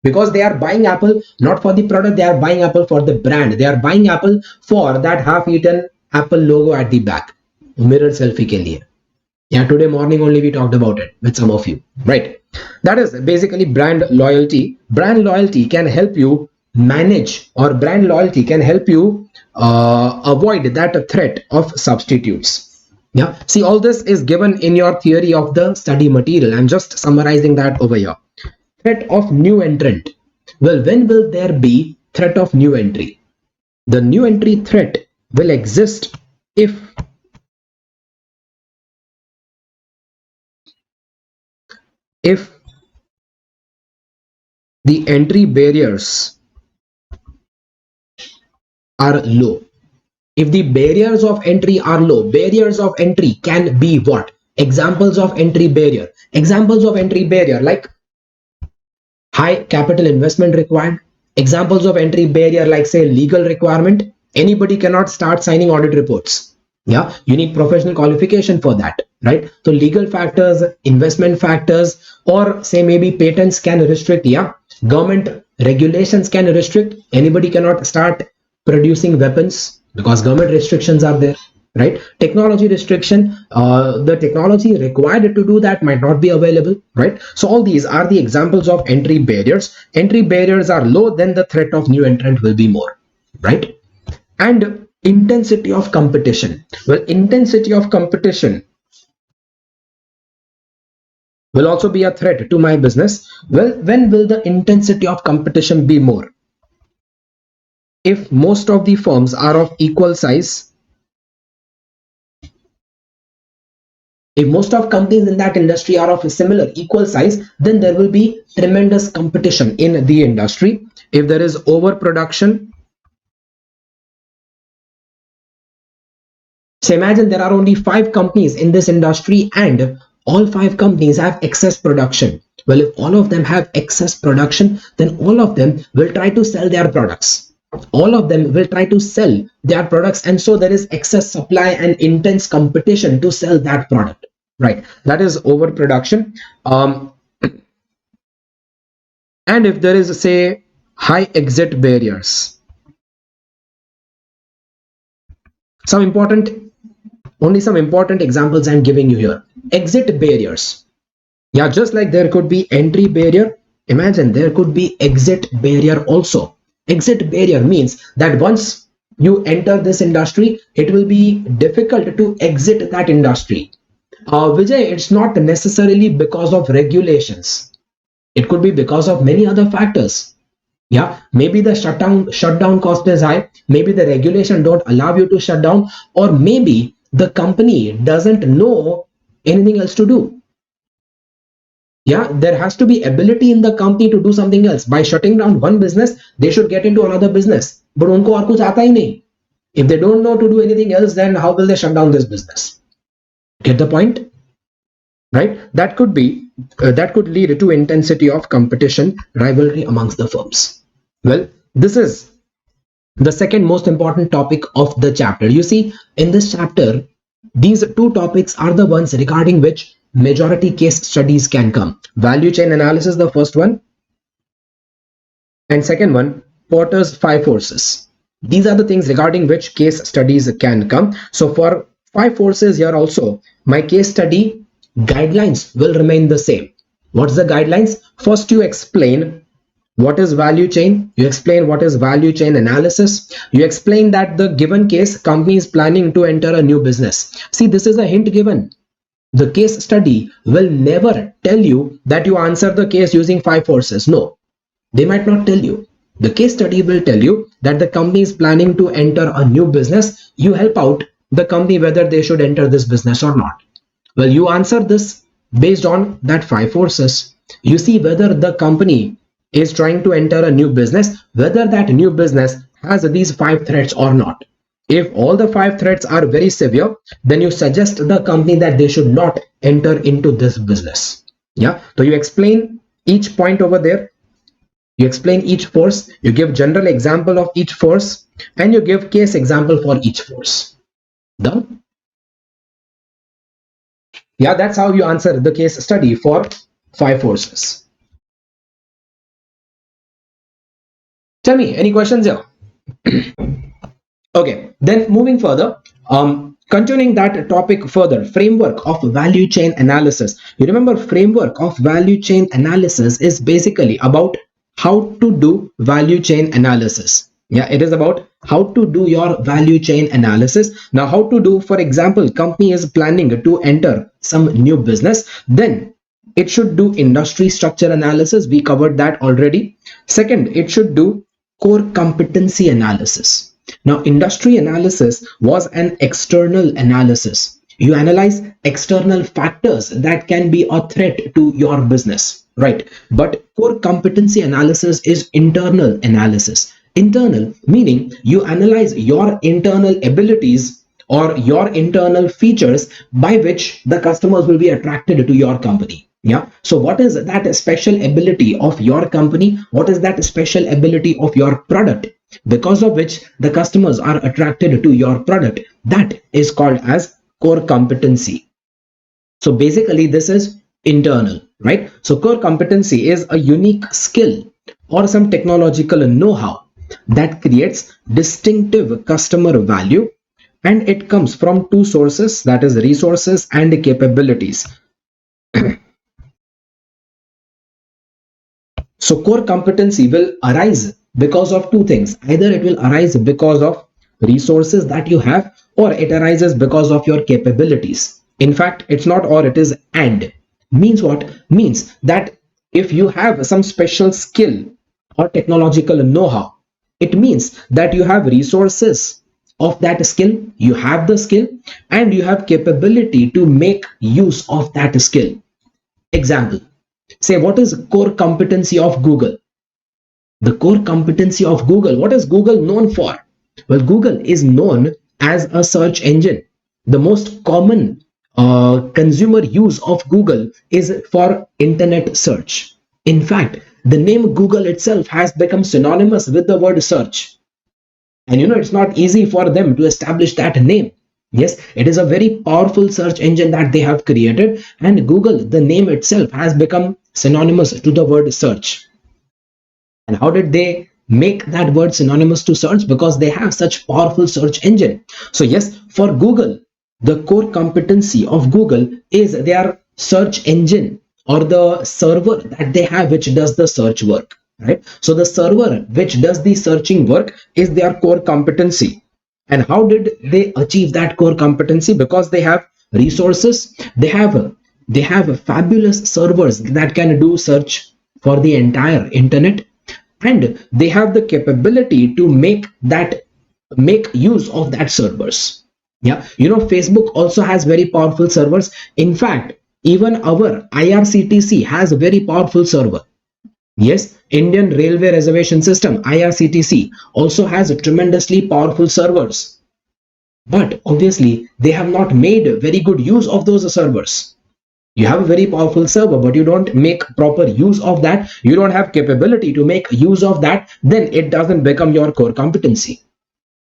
because they are buying Apple not for the product, they are buying Apple for the brand. They are buying Apple for that half-eaten Apple logo at the back. Mirror selfie ke liye. Yeah, today morning only we talked about it with some of you, right? That is basically brand loyalty. Brand loyalty can help you manage, or brand loyalty can help you avoid that threat of substitutes. Yeah, see, all this is given in your theory of the study material. I'm just summarizing that over here. Threat of new entrant. Well, when will there be threat of new entry? The new entry threat will exist if the entry barriers are low. If the barriers of entry are low, barriers of entry can be what? Examples of entry barrier. Examples of entry barrier like high capital investment required. Examples of entry barrier like say legal requirement. Anybody cannot start signing audit reports. Yeah, you need professional qualification for that, right? So legal factors, investment factors, or say maybe patents can restrict. Yeah, government regulations can restrict. Anybody cannot start producing weapons because government restrictions are there, right? Technology restriction, the technology required to do that might not be available, right? So all these are the examples of entry barriers. Entry barriers are low, then the threat of new entrant will be more, right? And intensity of competition. Well, intensity of competition will also be a threat to my business. Well, when will the intensity of competition be more? If most of the firms are of equal size, if most of companies in that industry are of a similar equal size, then there will be tremendous competition in the industry. If there is overproduction, so imagine there are only 5 companies in this industry and all 5 companies have excess production. Well, if all of them have excess production, then all of them will try to sell their products. All of them will try to sell their products, and so there is excess supply and intense competition to sell that product. Right, that is overproduction. And if there is, say, high exit barriers, some important, only some important examples I'm giving you here. Exit barriers. Yeah, just like there could be entry barrier, imagine there could be exit barrier also. Exit barrier means that once you enter this industry, it will be difficult to exit that industry. Vijay, it's not necessarily because of regulations. It could be because of many other factors. Yeah, maybe the shutdown cost is high, maybe the regulation don't allow you to shut down, or maybe the company doesn't know anything else to do. Yeah, there has to be ability in the company to do something else. By shutting down one business, they should get into another business, but unko aur kuch aata hi nahi. If they don't know to do anything else, then how will they shut down this business? Get the point? Right, that could be that could lead to intensity of competition, rivalry amongst the firms. Well, this is the second most important topic of the chapter. You see, in this chapter, these 2 topics are the ones regarding which majority case studies can come. Value chain analysis, the first one, and second one, Porter's 5 forces. These are the things regarding which case studies can come. So for 5 forces here also, my case study guidelines will remain the same. What's the guidelines? First, you explain what is value chain, you explain what is value chain analysis, you explain that the given case company is planning to enter a new business. See, this is a hint given. The case study will never tell you that you answer the case using 5 forces. No, they might not tell you. The case study will tell you that the company is planning to enter a new business. You help out the company whether they should enter this business or not. Well, you answer this based on that 5 forces. You see whether the company is trying to enter a new business, whether that new business has these 5 threats or not. If all the 5 threats are very severe, then you suggest the company that they should not enter into this business. Yeah, so you explain each point over there. You explain each force, you give general example of each force, and you give case example for each force. Done? Yeah, that's how you answer the case study for 5 forces. Tell me, any questions here? Okay, then moving further, continuing that topic further, framework of value chain analysis. You remember, framework of value chain analysis is basically about how to do value chain analysis. Yeah, it is about how to do your value chain analysis. Now, how to do, for example, company is planning to enter some new business, then it should do industry structure analysis. We covered that already. Second, it should do core competency analysis. Now, industry analysis was an external analysis. You analyze external factors that can be a threat to your business, right? But core competency analysis is internal analysis. Internal meaning you analyze your internal abilities or your internal features by which the customers will be attracted to your company. Yeah, so what is that special ability of your company? What is that special ability of your product because of which the customers are attracted to your product? That is called as core competency. So basically this is internal, right? So core competency is a unique skill or some technological know-how that creates distinctive customer value, and it comes from two sources, that is resources and capabilities. So core competency will arise because of two things. Either it will arise because of resources that you have, or it arises because of your capabilities. In fact, it's not or, it is and. Means what? Means that if you have some special skill or technological know-how, it means that you have resources of that skill, you have the skill, and you have capability to make use of that skill. Example, say, what is core competency of Google? The core competency of Google, what is Google known for? Well, Google is known as a search engine. The most common consumer use of Google is for internet search. In fact, the name Google itself has become synonymous with the word search. And it's not easy for them to establish that name. Yes, it is a very powerful search engine that they have created, and Google, the name itself, has become synonymous to the word search. And how did they make that word synonymous to search? Because they have such powerful search engine. So yes, for Google, the core competency of Google is their search engine, or the server that they have which does the search work, right? So the server which does the searching work is their core competency. And how did they achieve that core competency? Because they have resources, they have fabulous servers that can do search for the entire internet, and they have the capability to make use of that servers. Yeah, Facebook also has very powerful servers. In fact, even our IRCTC has a very powerful server. Yes, Indian Railway Reservation System, IRCTC, also has tremendously powerful servers. But obviously, they have not made very good use of those servers. You have a very powerful server, but you don't make proper use of that. You don't have capability to make use of that. Then it doesn't become your core competency,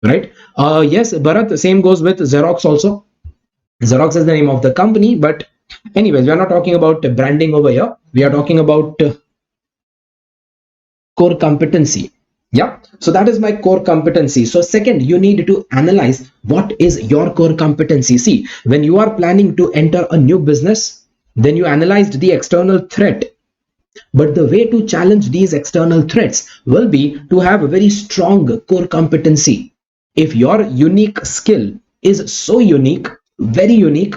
right? Yes, Bharat, the same goes with Xerox also. Xerox is the name of the company, but anyways, we are not talking about branding over here. We are talking about core competency. Yeah, so that is my core competency. So second, you need to analyze what is your core competency. See, when you are planning to enter a new business, then you analyzed the external threat. But the way to challenge these external threats will be to have a very strong core competency. If your unique skill is so unique, very unique,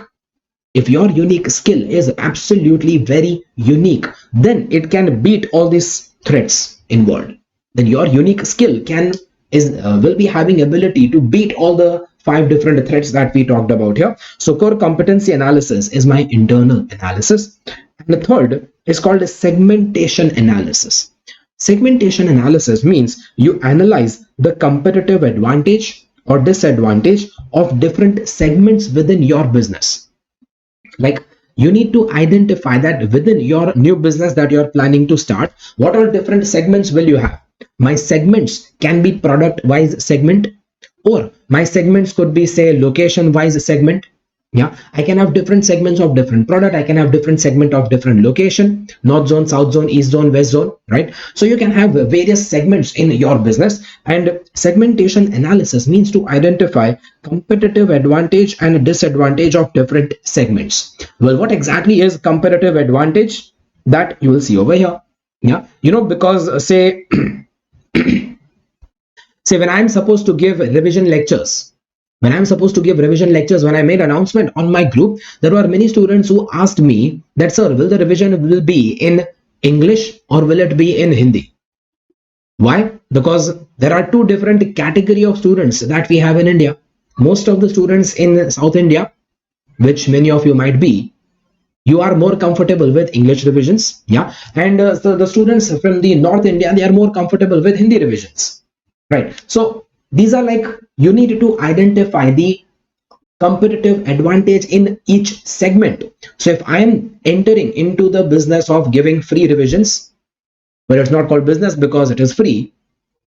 if your unique skill is absolutely very unique, then it can beat all these threats involved. Then your unique skill will be having ability to beat all the 5 different threats that we talked about here. So core competency analysis is my internal analysis. And the third is called a segmentation analysis. Segmentation analysis means you analyze the competitive advantage or disadvantage of different segments within your business. Like, you need to identify that within your new business that you're planning to start, what all different segments will you have? My segments can be product wise segment, or my segments could be, say, location wise segment. Yeah, I can have different segments of different product. I can have different segment of different location, north zone, south zone, east zone, west zone, right? So you can have various segments in your business, and segmentation analysis means to identify competitive advantage and disadvantage of different segments. Well, what exactly is competitive advantage? That you will see over here. Yeah, because say when I'm supposed to give revision lectures, when I made announcement on my group, there were many students who asked me that, sir, will the revision will be in English or will it be in Hindi? Why? Because there are two different category of students that we have in India. Most of the students in South India, which many of you might be, you are more comfortable with English revisions, yeah, and so the students from the North India, they are more comfortable with Hindi revisions, right? So these are like, you need to identify the competitive advantage in each segment. So if I am entering into the business of giving free revisions, well, it's not called business because it is free,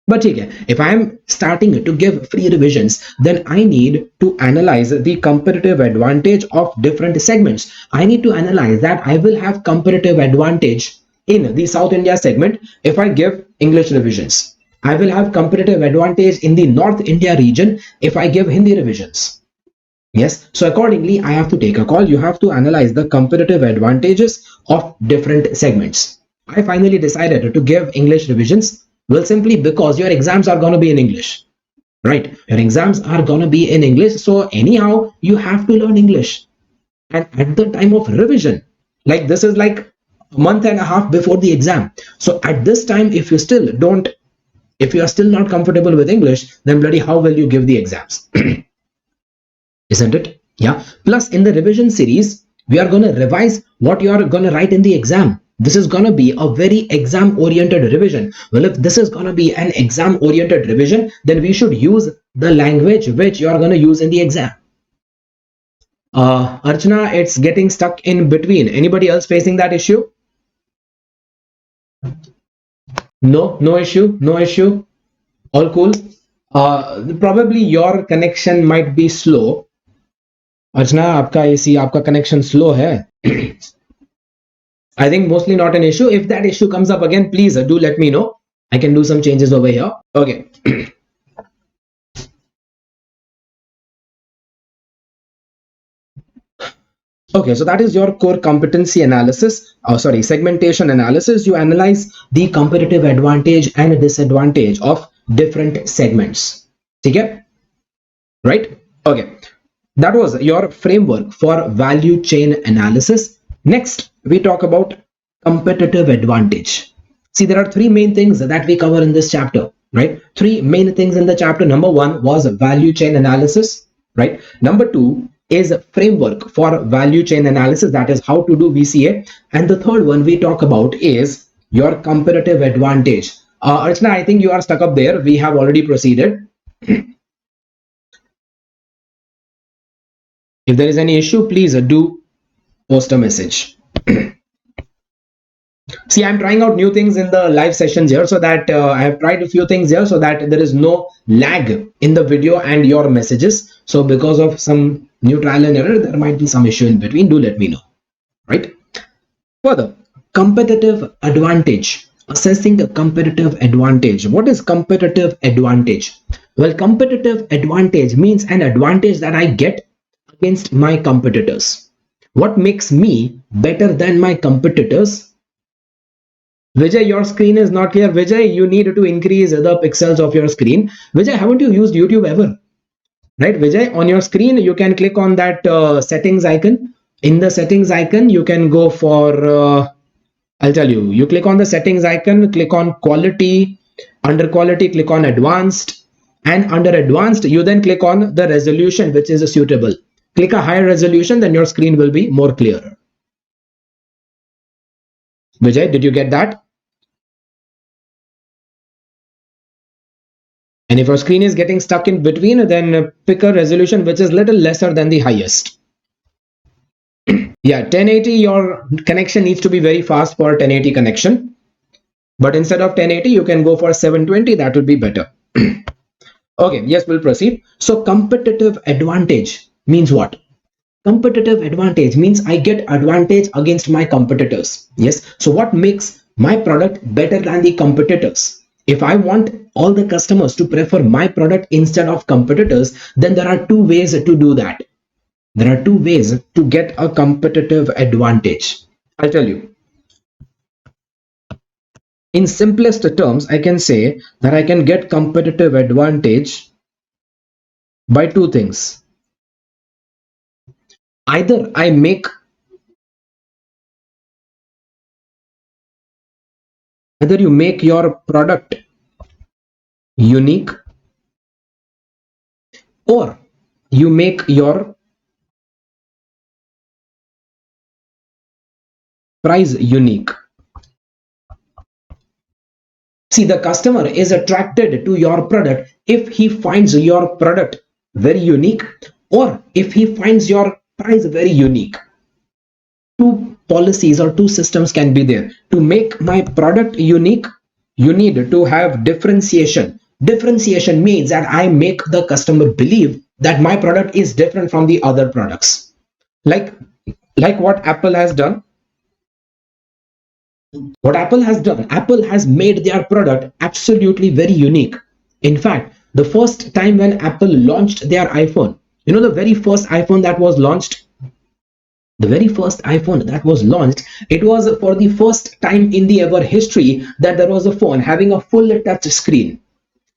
but okay, if I am starting to give free revisions, then I need to analyze the competitive advantage of different segments. I need to analyze that I will have competitive advantage in the South India segment if I give English revisions. I will have competitive advantage in the North India region if I give Hindi revisions. Yes, so accordingly, I have to take a call. You have to analyze the competitive advantages of different segments. I finally decided to give English revisions. Well, simply because your exams are going to be in English, right? Your exams are going to be in English. So, anyhow, you have to learn English. And at the time of revision, like this is like a month and a half before the exam. So, at this time, if you are still not comfortable with English, then bloody how will you give the exams? Isn't it? Yeah. Plus, in the revision series, we are going to revise what you are going to write in the exam. This is going to be a very exam oriented revision. Well, if this is going to be an exam oriented revision, then we should use the language which you are going to use in the exam. Archana, it's getting stuck in between. Anybody else facing that issue? No, no issue, no issue. All cool. Probably your connection might be slow. अर्चना आपका AC आपका connection slow है. I think mostly not an issue. If that issue comes up again, please do let me know. I can do some changes over here. Okay. Okay, so that is your core competency analysis. Sorry, segmentation analysis. You analyze the competitive advantage and disadvantage of different segments. Okay? Right? Okay. That was your framework for value chain analysis. Next, we talk about competitive advantage. See, there are three main things that we cover in this chapter, right? Three main things in the chapter. Number one was value chain analysis, right? Number two is framework for value chain analysis, that is how to do VCA. And the third one we talk about is your competitive advantage. Archana, I think you are stuck up there. We have already proceeded. If there is any issue, please do post a message. See, I'm trying out new things in the live sessions here, so that I have tried a few things here so that there is no lag in the video and your messages. So because of some new trial and error, there might be some issue in between. Do let me know, right? Further, competitive advantage. Assessing the competitive advantage. What is competitive advantage? Well, competitive advantage means an advantage that I get against my competitors. What makes me better than my competitors? Vijay, your screen is not clear. Vijay, you need to increase the pixels of your screen. Vijay, haven't you used YouTube ever? Right, Vijay, on your screen, you can click on that settings icon. In the settings icon, you can go for, I'll tell you, you click on the settings icon, click on quality. Under quality, click on advanced. And under advanced, you then click on the resolution, which is suitable. Click a higher resolution, then your screen will be more clearer. Vijay, did you get that? And if your screen is getting stuck in between, then pick a resolution which is little lesser than the highest. Yeah, 1080, your connection needs to be very fast for 1080 connection. But instead of 1080, you can go for 720. That would be better. Okay, yes, we'll proceed. So competitive advantage means what? Competitive advantage means I get advantage against my competitors. Yes. So what makes my product better than the competitors? If I want all the customers to prefer my product instead of competitors, then there are two ways to do that. There are two ways to get a competitive advantage. I'll tell you. In simplest terms, I can say that I can get competitive advantage by two things. Either you make your product unique, or you make your price unique. See, the customer is attracted to your product if he finds your product very unique, or if he finds your price very unique. Two policies or two systems can be there. To make my product unique, you need to have differentiation. Differentiation means that I make the customer believe that my product is different from the other products. Like what Apple has done. What Apple has done, Apple has made their product absolutely very unique. In fact, the first time when Apple launched their iPhone, the very first iPhone that was launched, it was for the first time in the ever history that there was a phone having a full touch screen.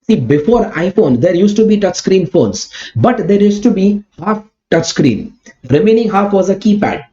See, before iPhone, there used to be touch screen phones, but there used to be half touch screen. Remaining half was a keypad.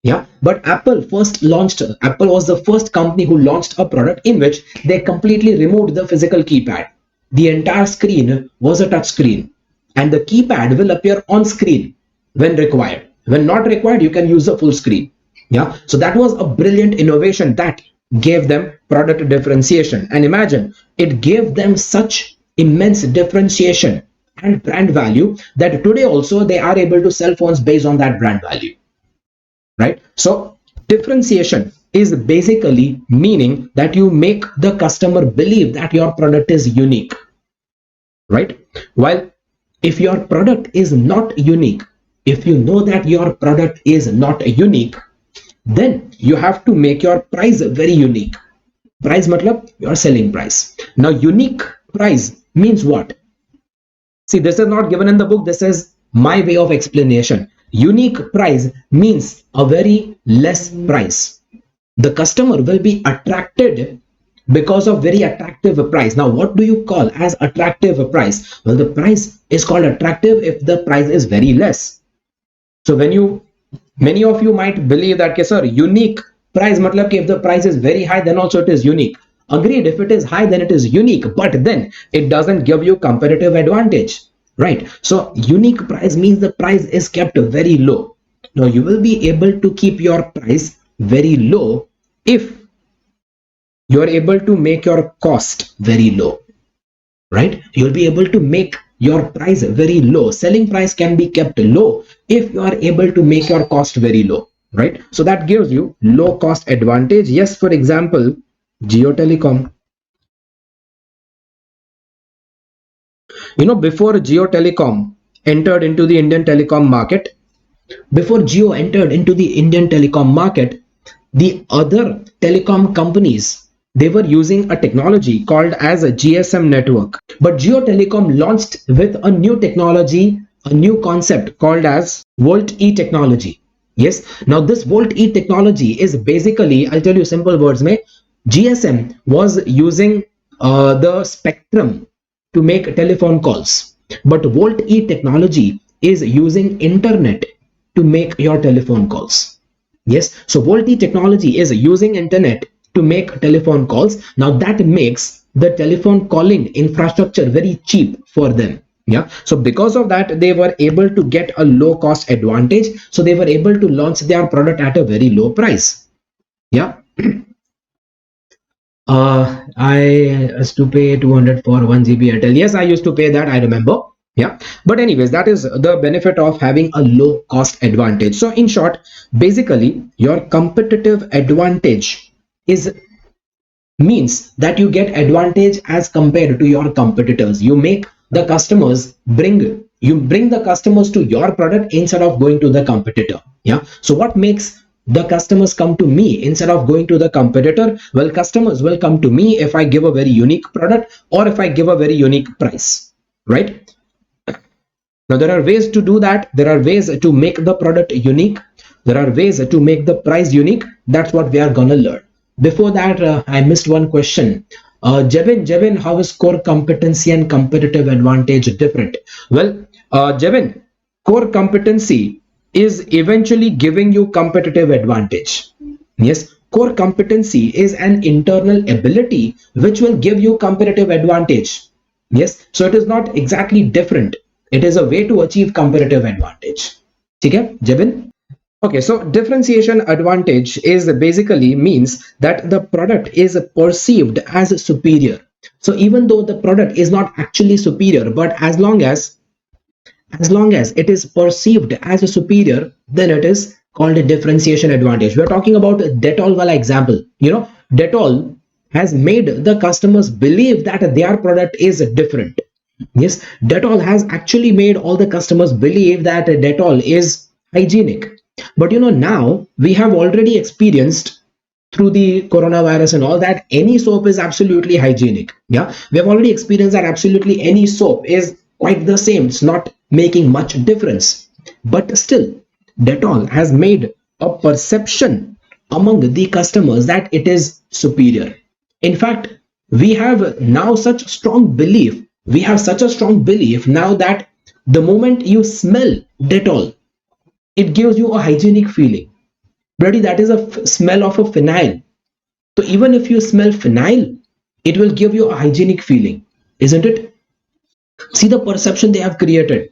Yeah, but Apple was the first company who launched a product in which they completely removed the physical keypad. The entire screen was a touch screen, and the keypad will appear on screen when required. When not required, you can use the full screen. Yeah, so that was a brilliant innovation that gave them product differentiation. And imagine, it gave them such immense differentiation and brand value that today also they are able to sell phones based on that brand value. Right? So differentiation is basically meaning that you make the customer believe that your product is unique, right? While if your product is not unique, if you know that your product is not unique, then you have to make your price very unique. Price matlab your selling price. Now unique price means what? See, this is not given in the book. This is my way of explanation. Unique price means a very less price. The customer will be attracted because of very attractive price. Now, what do you call as attractive price? Well, the price is called attractive if the price is very less. So many of you might believe that, okay, sir, unique price matlab if the price is very high, then also it is unique. Agreed, if it is high, then it is unique, but then it doesn't give you competitive advantage, right? So unique price means the price is kept very low. Now you will be able to keep your price very low if you are able to make your cost very low, right? You'll be able to make your price very low. Selling price can be kept low if you are able to make your cost very low, right? So that gives you low cost advantage. Yes, for example, Jio Telecom. Before Jio Telecom entered into the Indian telecom market, the other telecom companies, they were using a technology called as a GSM network. But Jio Telecom launched with a new technology, a new concept called as Volt-E technology. Yes, now this Volt-E technology is basically, I'll tell you simple words, GSM was using the spectrum to make telephone calls, but Volt-E technology is using internet to make your telephone calls. Yes, so Volt-E technology is using internet to make telephone calls. Now that makes the telephone calling infrastructure very cheap for them. Yeah, so because of that, they were able to get a low cost advantage. So they were able to launch their product at a very low price. Yeah. I used to pay 200 for 1 GB Airtel. Yes, I used to pay that, I remember. Yeah, but anyways, that is the benefit of having a low cost advantage. So in short, basically your competitive advantage is means that you get advantage as compared to your competitors. You make the customers bring You bring the customers to your product instead of going to the competitor. Yeah. So what makes the customers come to me instead of going to the competitor? Well, customers will come to me if I give a very unique product or if I give a very unique price, right? Now, there are ways to do that. There are ways to make the product unique. There are ways to make the price unique. That's what we are gonna learn. Before that, I missed one question. Jevin, how is core competency and competitive advantage different? Well, Jevin, core competency is eventually giving you competitive advantage. Yes, core competency is an internal ability which will give you competitive advantage. Yes, so it is not exactly different. It is a way to achieve competitive advantage. Okay, Jebin? Okay, so differentiation advantage is basically means that the product is perceived as superior. So even though the product is not actually superior, but as long as it is perceived as a superior, then it is called a differentiation advantage. We are talking about Dettol wala example. Dettol has made the customers believe that their product is different. Yes, Dettol has actually made all the customers believe that Dettol is hygienic. But now we have already experienced through the coronavirus and all that any soap is absolutely hygienic. Yeah, we have already experienced that absolutely any soap is quite the same. It's not making much difference. But still, Dettol has made a perception among the customers that it is superior. In fact, we have now such strong belief. We have such a strong belief now that the moment you smell Dettol, it gives you a hygienic feeling. Bloody, that is a smell of a phenyl. So even if you smell phenyl, it will give you a hygienic feeling, isn't it? See the perception they have created.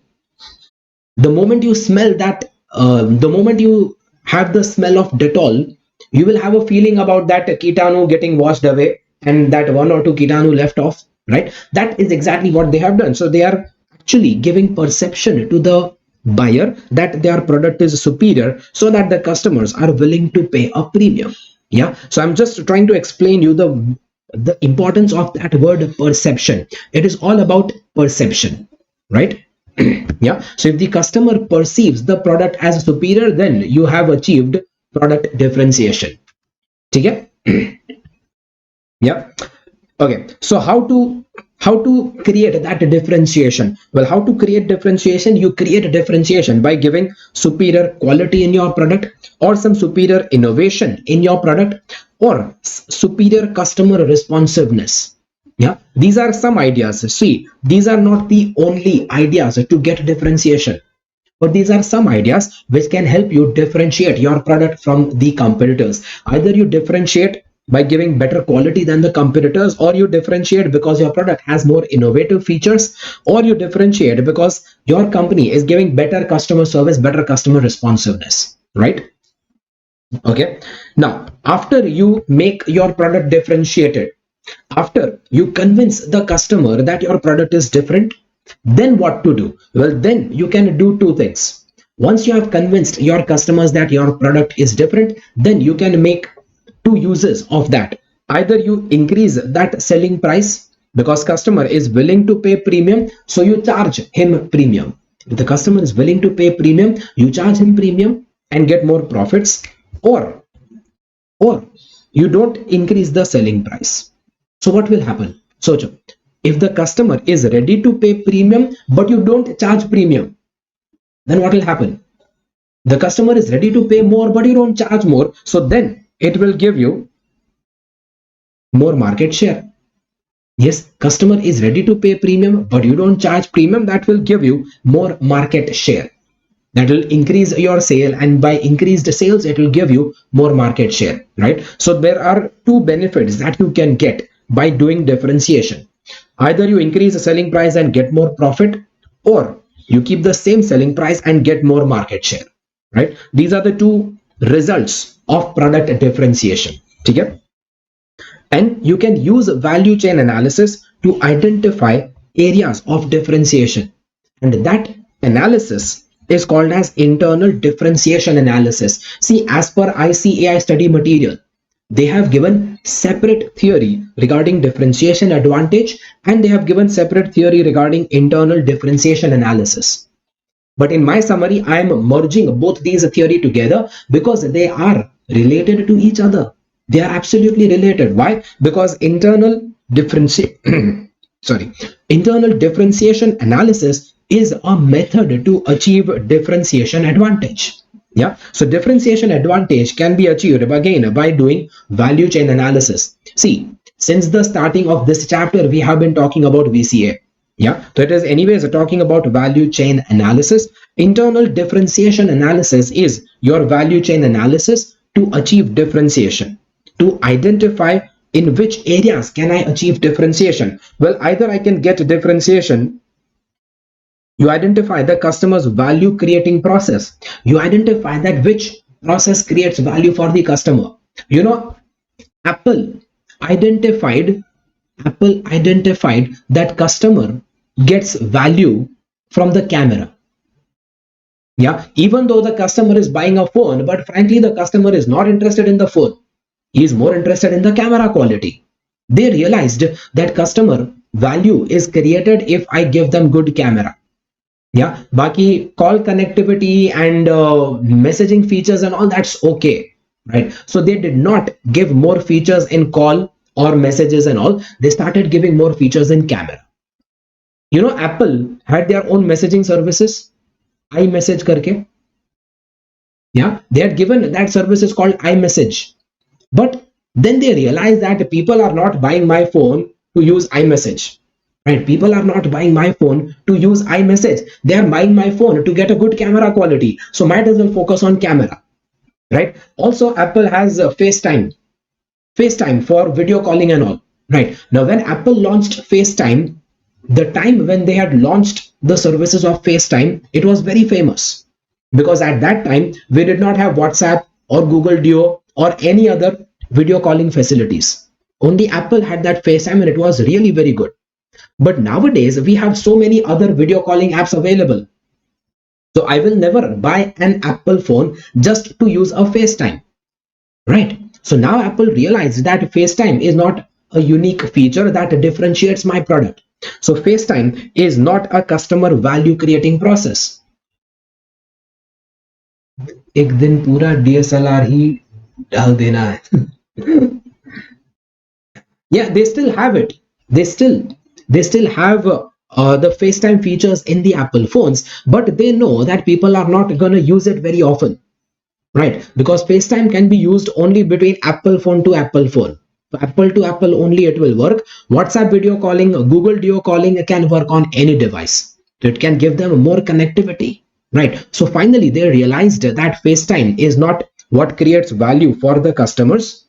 The moment you smell that, the moment you have the smell of Dettol, you will have a feeling about that ketanu getting washed away and that one or two ketanu left off, right? That is exactly what they have done. So they are actually giving perception to the buyer that their product is superior so that the customers are willing to pay a premium. Yeah. So I'm just trying to explain you the importance of that word perception. It is all about perception, right? Yeah, so if the customer perceives the product as superior, then you have achieved product differentiation. Okay. Yeah. Okay, so how to create that differentiation? Well, how to create differentiation? You create differentiation by giving superior quality in your product, or some superior innovation in your product, or superior customer responsiveness. Yeah, these are some ideas. See, these are not the only ideas to get differentiation, but these are some ideas which can help you differentiate your product from the competitors. Either you differentiate by giving better quality than the competitors, or you differentiate because your product has more innovative features, or you differentiate because your company is giving better customer service, better customer responsiveness, right? Okay, now after you make your product differentiated, after you convince the customer that your product is different, then what to do? Well, then you can do two things. Once you have convinced your customers that your product is different, then you can make two uses of that. Either you increase that selling price because customer is willing to pay premium, so you charge him premium. If the customer is willing to pay premium, you charge him premium and get more profits, or or you don't increase the selling price. So what will happen? So if the customer is ready to pay premium but you don't charge premium, then what will happen? The customer is ready to pay more but you don't charge more, so then it will give you more market share. Yes, customer is ready to pay premium but you don't charge premium, that will give you more market share. That will increase your sale, and by increased sales it will give you more market share, right? So there are two benefits that you can get by doing differentiation. Either you increase the selling price and get more profit, or you keep the same selling price and get more market share, right? These are the two results of product differentiation. Okay? And you can use value chain analysis to identify areas of differentiation, and that analysis is called as internal differentiation analysis. See, as per ICAI study material, they have given separate theory regarding differentiation advantage, and they have given separate theory regarding internal differentiation analysis. But in my summary, I am merging both these theory together because they are related to each other. They are absolutely related. Why? Because internal differentiation analysis is a method to achieve differentiation advantage. Yeah, so differentiation advantage can be achieved again by doing value chain analysis. See, since the starting of this chapter, we have been talking about VCA. Yeah, so it is anyways talking about value chain analysis. Internal differentiation analysis is your value chain analysis to achieve differentiation, to identify in which areas can I achieve differentiation. Well, either I can get differentiation, you identify the customer's value creating process, you identify that which process creates value for the customer. You know, apple identified Apple identified that customer gets value from the camera. Yeah, even though the customer is buying a phone, but frankly the customer is not interested in the phone, he is more interested in the camera quality. They realized that customer value is created if I give them good camera. Yeah, baki call connectivity and messaging features and all, that's okay, right? So they did not give more features in call or messages and all, they started giving more features in camera. You know, Apple had their own messaging services, iMessage karke. Yeah, they had given that service is called iMessage. But then they realized that people are not buying my phone to use iMessage. Right? People are not buying my phone to use iMessage. They are buying my phone to get a good camera quality. So might as well focus on camera. Right? Also, Apple has FaceTime for video calling and all. Right? Now, when Apple launched FaceTime, the time when they had launched the services of FaceTime, it was very famous because at that time we did not have WhatsApp or Google Duo or any other video calling facilities. Only Apple had that FaceTime and it was really very good. But nowadays we have so many other video calling apps available. So I will never buy an Apple phone just to use a FaceTime. Right? So now Apple realized that FaceTime is not a unique feature that differentiates my product. So FaceTime is not a customer value creating process. एक दिन पूरा DSLR ही डाल देना है. Yeah, they still have it. They still have the FaceTime features in the Apple phones, but they know that people are not going to use it very often, right? Because FaceTime can be used only between Apple phone to Apple phone. Apple to Apple only it will work. WhatsApp video calling, Google Duo calling can work on any device. It can give them more connectivity, right? So finally, they realized that FaceTime is not what creates value for the customers.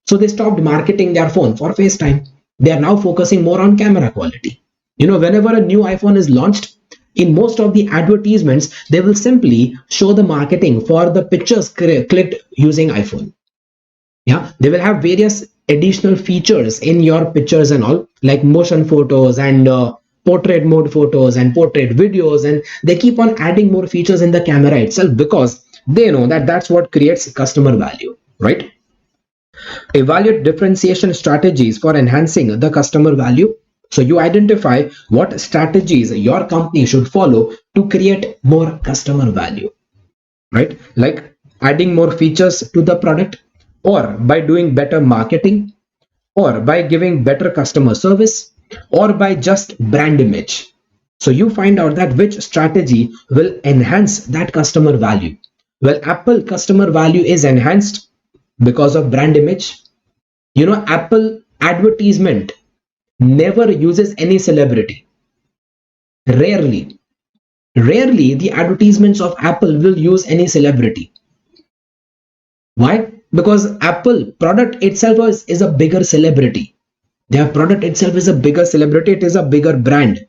So they stopped marketing their phone for FaceTime. They are now focusing more on camera quality. You know, whenever a new iPhone is launched, in most of the advertisements, they will simply show the marketing for the pictures clicked using iPhone. Yeah, they will have various additional features in your pictures and all, like motion photos and portrait mode photos and portrait videos, and they keep on adding more features in the camera itself because they know that that's what creates customer value, right? Evaluate differentiation strategies for enhancing the customer value. So you identify what strategies your company should follow to create more customer value, right? Like adding more features to the product, or by doing better marketing, or by giving better customer service, or by just brand image. So you find out that which strategy will enhance that customer value. Well, Apple customer value is enhanced because of brand image. You know, Apple advertisement never uses any celebrity. Rarely the advertisements of Apple will use any celebrity. Why? Because Apple product itself is a bigger celebrity. Their product itself is a bigger celebrity. It is a bigger brand.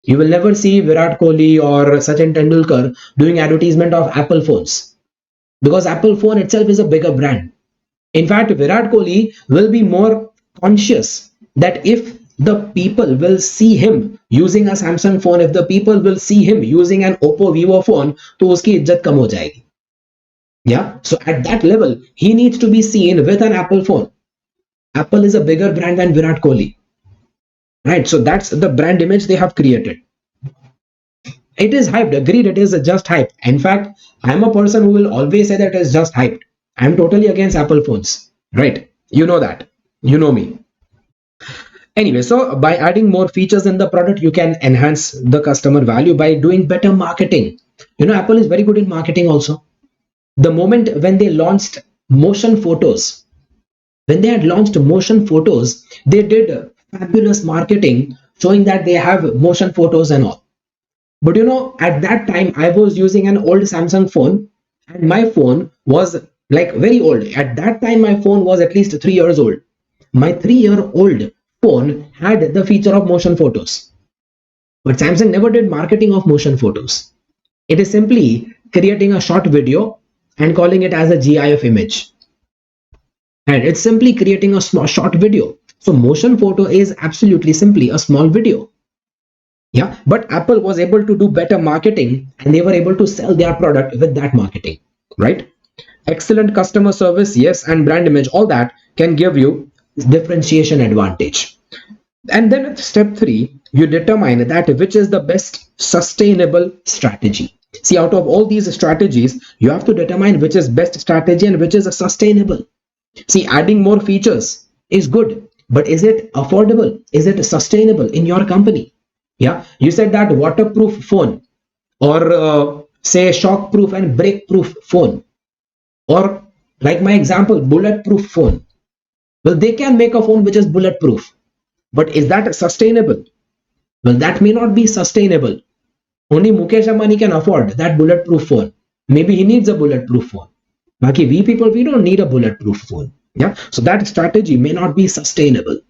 You will never see Virat Kohli or Sachin Tendulkar doing advertisement of Apple phones because Apple phone itself is a bigger brand. In fact, Virat Kohli will be more conscious that if the people will see him using a Samsung phone, if the people will see him using an Oppo Vivo phone, तो उसकी इज्जत कम हो जाएगी. Yeah, so at that level he needs to be seen with an Apple phone. Apple is a bigger brand than Virat Kohli, right? So that's the brand image they have created. It is hyped, agreed, it is just hype. In fact, I'm a person who will always say that it's just hyped. I'm totally against Apple phones, right? You know that, you know me. Anyway, so by adding more features in the product, you can enhance the customer value by doing better marketing. You know, Apple is very good in marketing also. The moment when they launched motion photos, when they had launched motion photos, they did fabulous marketing showing that they have motion photos and all. But you know, at that time, I was using an old Samsung phone, and my phone was like very old. At that time, my phone was at least 3 years old. My 3-year-old phone had the feature of motion photos. But Samsung never did marketing of motion photos. It is simply creating a short video and calling it as a GIF image. And it's simply creating a small short video. So motion photo is absolutely simply a small video. Yeah, but Apple was able to do better marketing and they were able to sell their product with that marketing, right? Excellent customer service, yes, and brand image, all that can give you differentiation advantage. And then at step 3, you determine that which is the best sustainable strategy. See, out of all these strategies, you have to determine which is best strategy and which is sustainable. See, adding more features is good, but is it affordable? Is it sustainable in your company? Yeah, you said that waterproof phone or say shockproof and breakproof phone, or like my example, bulletproof phone. Well, they can make a phone which is bulletproof, but is that sustainable? Well, that may not be sustainable. Only Mukesh Ambani can afford that bulletproof phone. Maybe he needs a bulletproof phone. Baki, we people, we don't need a bulletproof phone. Yeah, so that strategy may not be sustainable.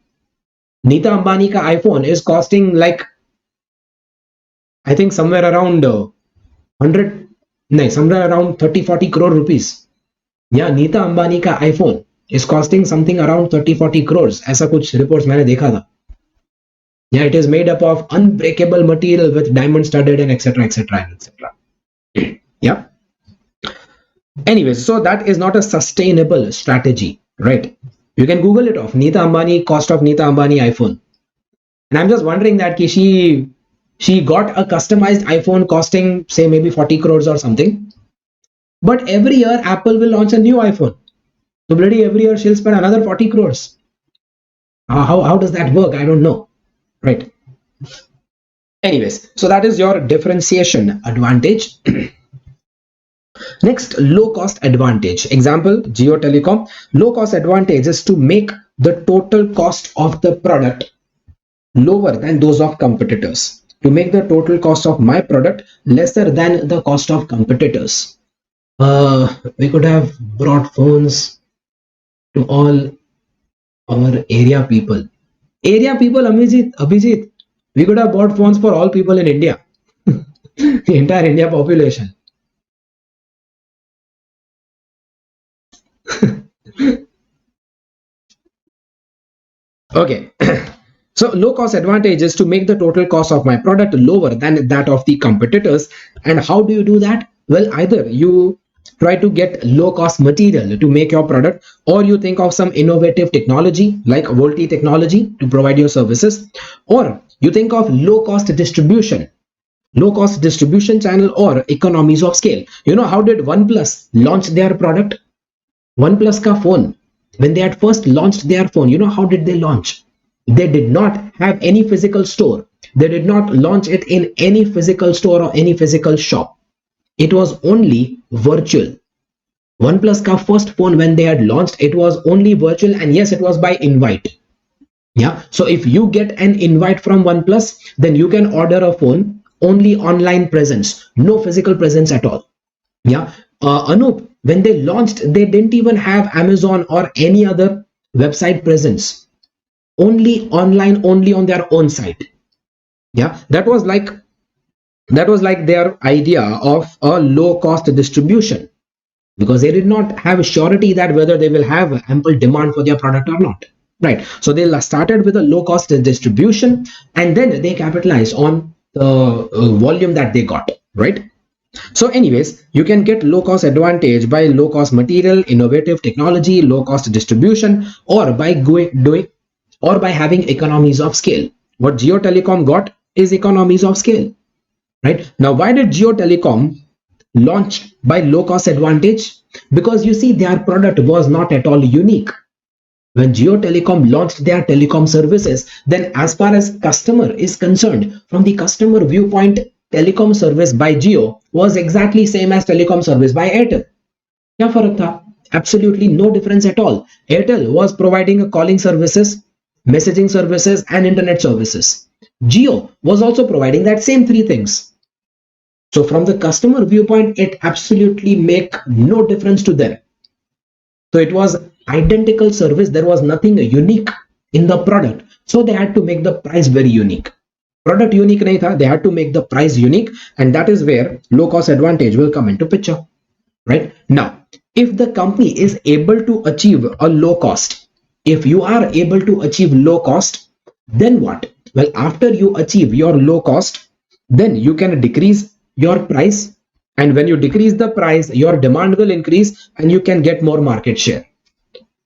Nita Ambani ka iPhone is costing like, I think somewhere around 100, no, somewhere around 30-40 crore rupees. Yeah, Nita Ambani ka iPhone is costing something around 30-40 crores. ऐसा कुछ reports मैंने देखा था. Yeah, it is made up of unbreakable material with diamond studded and etc etc etc. Yeah. Anyways, so that is not a sustainable strategy, right? You can Google it off. Nita Ambani, cost of Nita Ambani iPhone. And I'm just wondering that she got a customized iPhone costing say maybe 40 crores or something. But every year Apple will launch a new iPhone. So bloody every year she'll spend another 40 crores. How does that work? I don't know. Right. Anyways, so that is your differentiation advantage. Next, low cost advantage. Example, Geo Telecom. Low cost advantage is to make the total cost of the product lower than those of competitors. To make the total cost of my product lesser than the cost of competitors. We could have brought phones to all our area people. Area people, Abhijit, we could have bought phones for all people in India. The entire India population. Okay. So low cost advantage is to make the total cost of my product lower than that of the competitors. And how do you do that? Well, either you try to get low cost material to make your product, or you think of some innovative technology like Volti technology to provide your services, or you think of low cost distribution channel or economies of scale. You know, how did OnePlus launch their product? OnePlus ka phone, when they had first launched their phone, you know how did they launch? They did not have any physical store. They did not launch it in any physical store or any physical shop. It was only virtual. OnePlus ka first phone, when they had launched, it was only virtual, and yes, it was by invite. Yeah, so if you get an invite from OnePlus, then you can order a phone, only online presence, no physical presence at all. Yeah, Anup, when they launched, they didn't even have Amazon or any other website presence, only online, only on their own site. Yeah, that was like their idea of a low cost distribution, because they did not have surety that whether they will have ample demand for their product or not, right? So they started with a low cost distribution, and then they capitalized on the volume that they got, right? So anyways, you can get low cost advantage by low cost material, innovative technology, low cost distribution, or by having economies of scale. What Jio Telecom got is economies of scale, right? Now, why did Jio Telecom launch by low cost advantage? Because you see, their product was not at all unique. When Jio Telecom launched their telecom services, then as far as customer is concerned, from the customer viewpoint, telecom service by Jio was exactly same as telecom service by Airtel. क्या फर्क था? Absolutely no difference at all. Airtel was providing calling services, messaging services, and internet services. Jio was also providing that same three things. So from the customer viewpoint, it absolutely make no difference to them. So it was identical service. There was nothing unique in the product. So they had to make the price very unique. Product unique nahi tha, they had to make the price unique, and that is where low cost advantage will come into picture. Right now, if the company is able to achieve a low cost, if you are able to achieve low cost, then what? Well, after you achieve your low cost, then you can decrease your price, and when you decrease the price, your demand will increase and you can get more market share.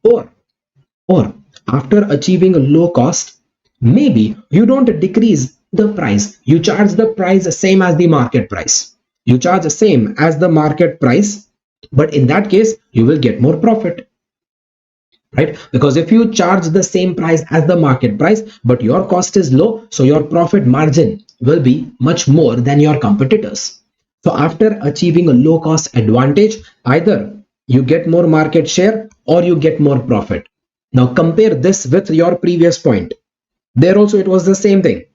Or after achieving a low cost, maybe you don't decrease the price, you charge the price the same as the market price. You charge the same as the market price, but in that case, you will get more profit, right? Because if you charge the same price as the market price, but your cost is low, so your profit margin will be much more than your competitors. So after achieving a low cost advantage, either you get more market share or you get more profit. Now compare this with your previous point. There also it was the same thing.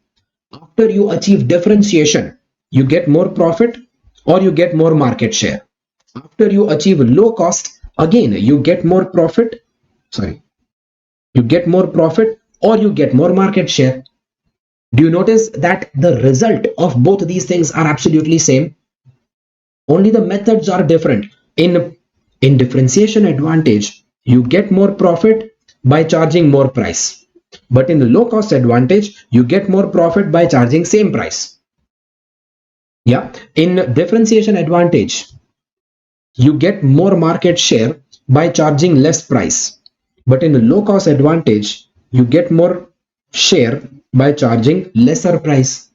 After you achieve differentiation, you get more profit or you get more market share. After you achieve low cost, again you get more profit. You get more profit or you get more market share. Do you notice that the result of both these things are absolutely same? Only the methods are different. In differentiation advantage, you get more profit by charging more price. But in the low cost advantage, you get more profit by charging same price. Yeah. In differentiation advantage, you get more market share by charging less price. But in the low cost advantage, you get more share by charging lesser price.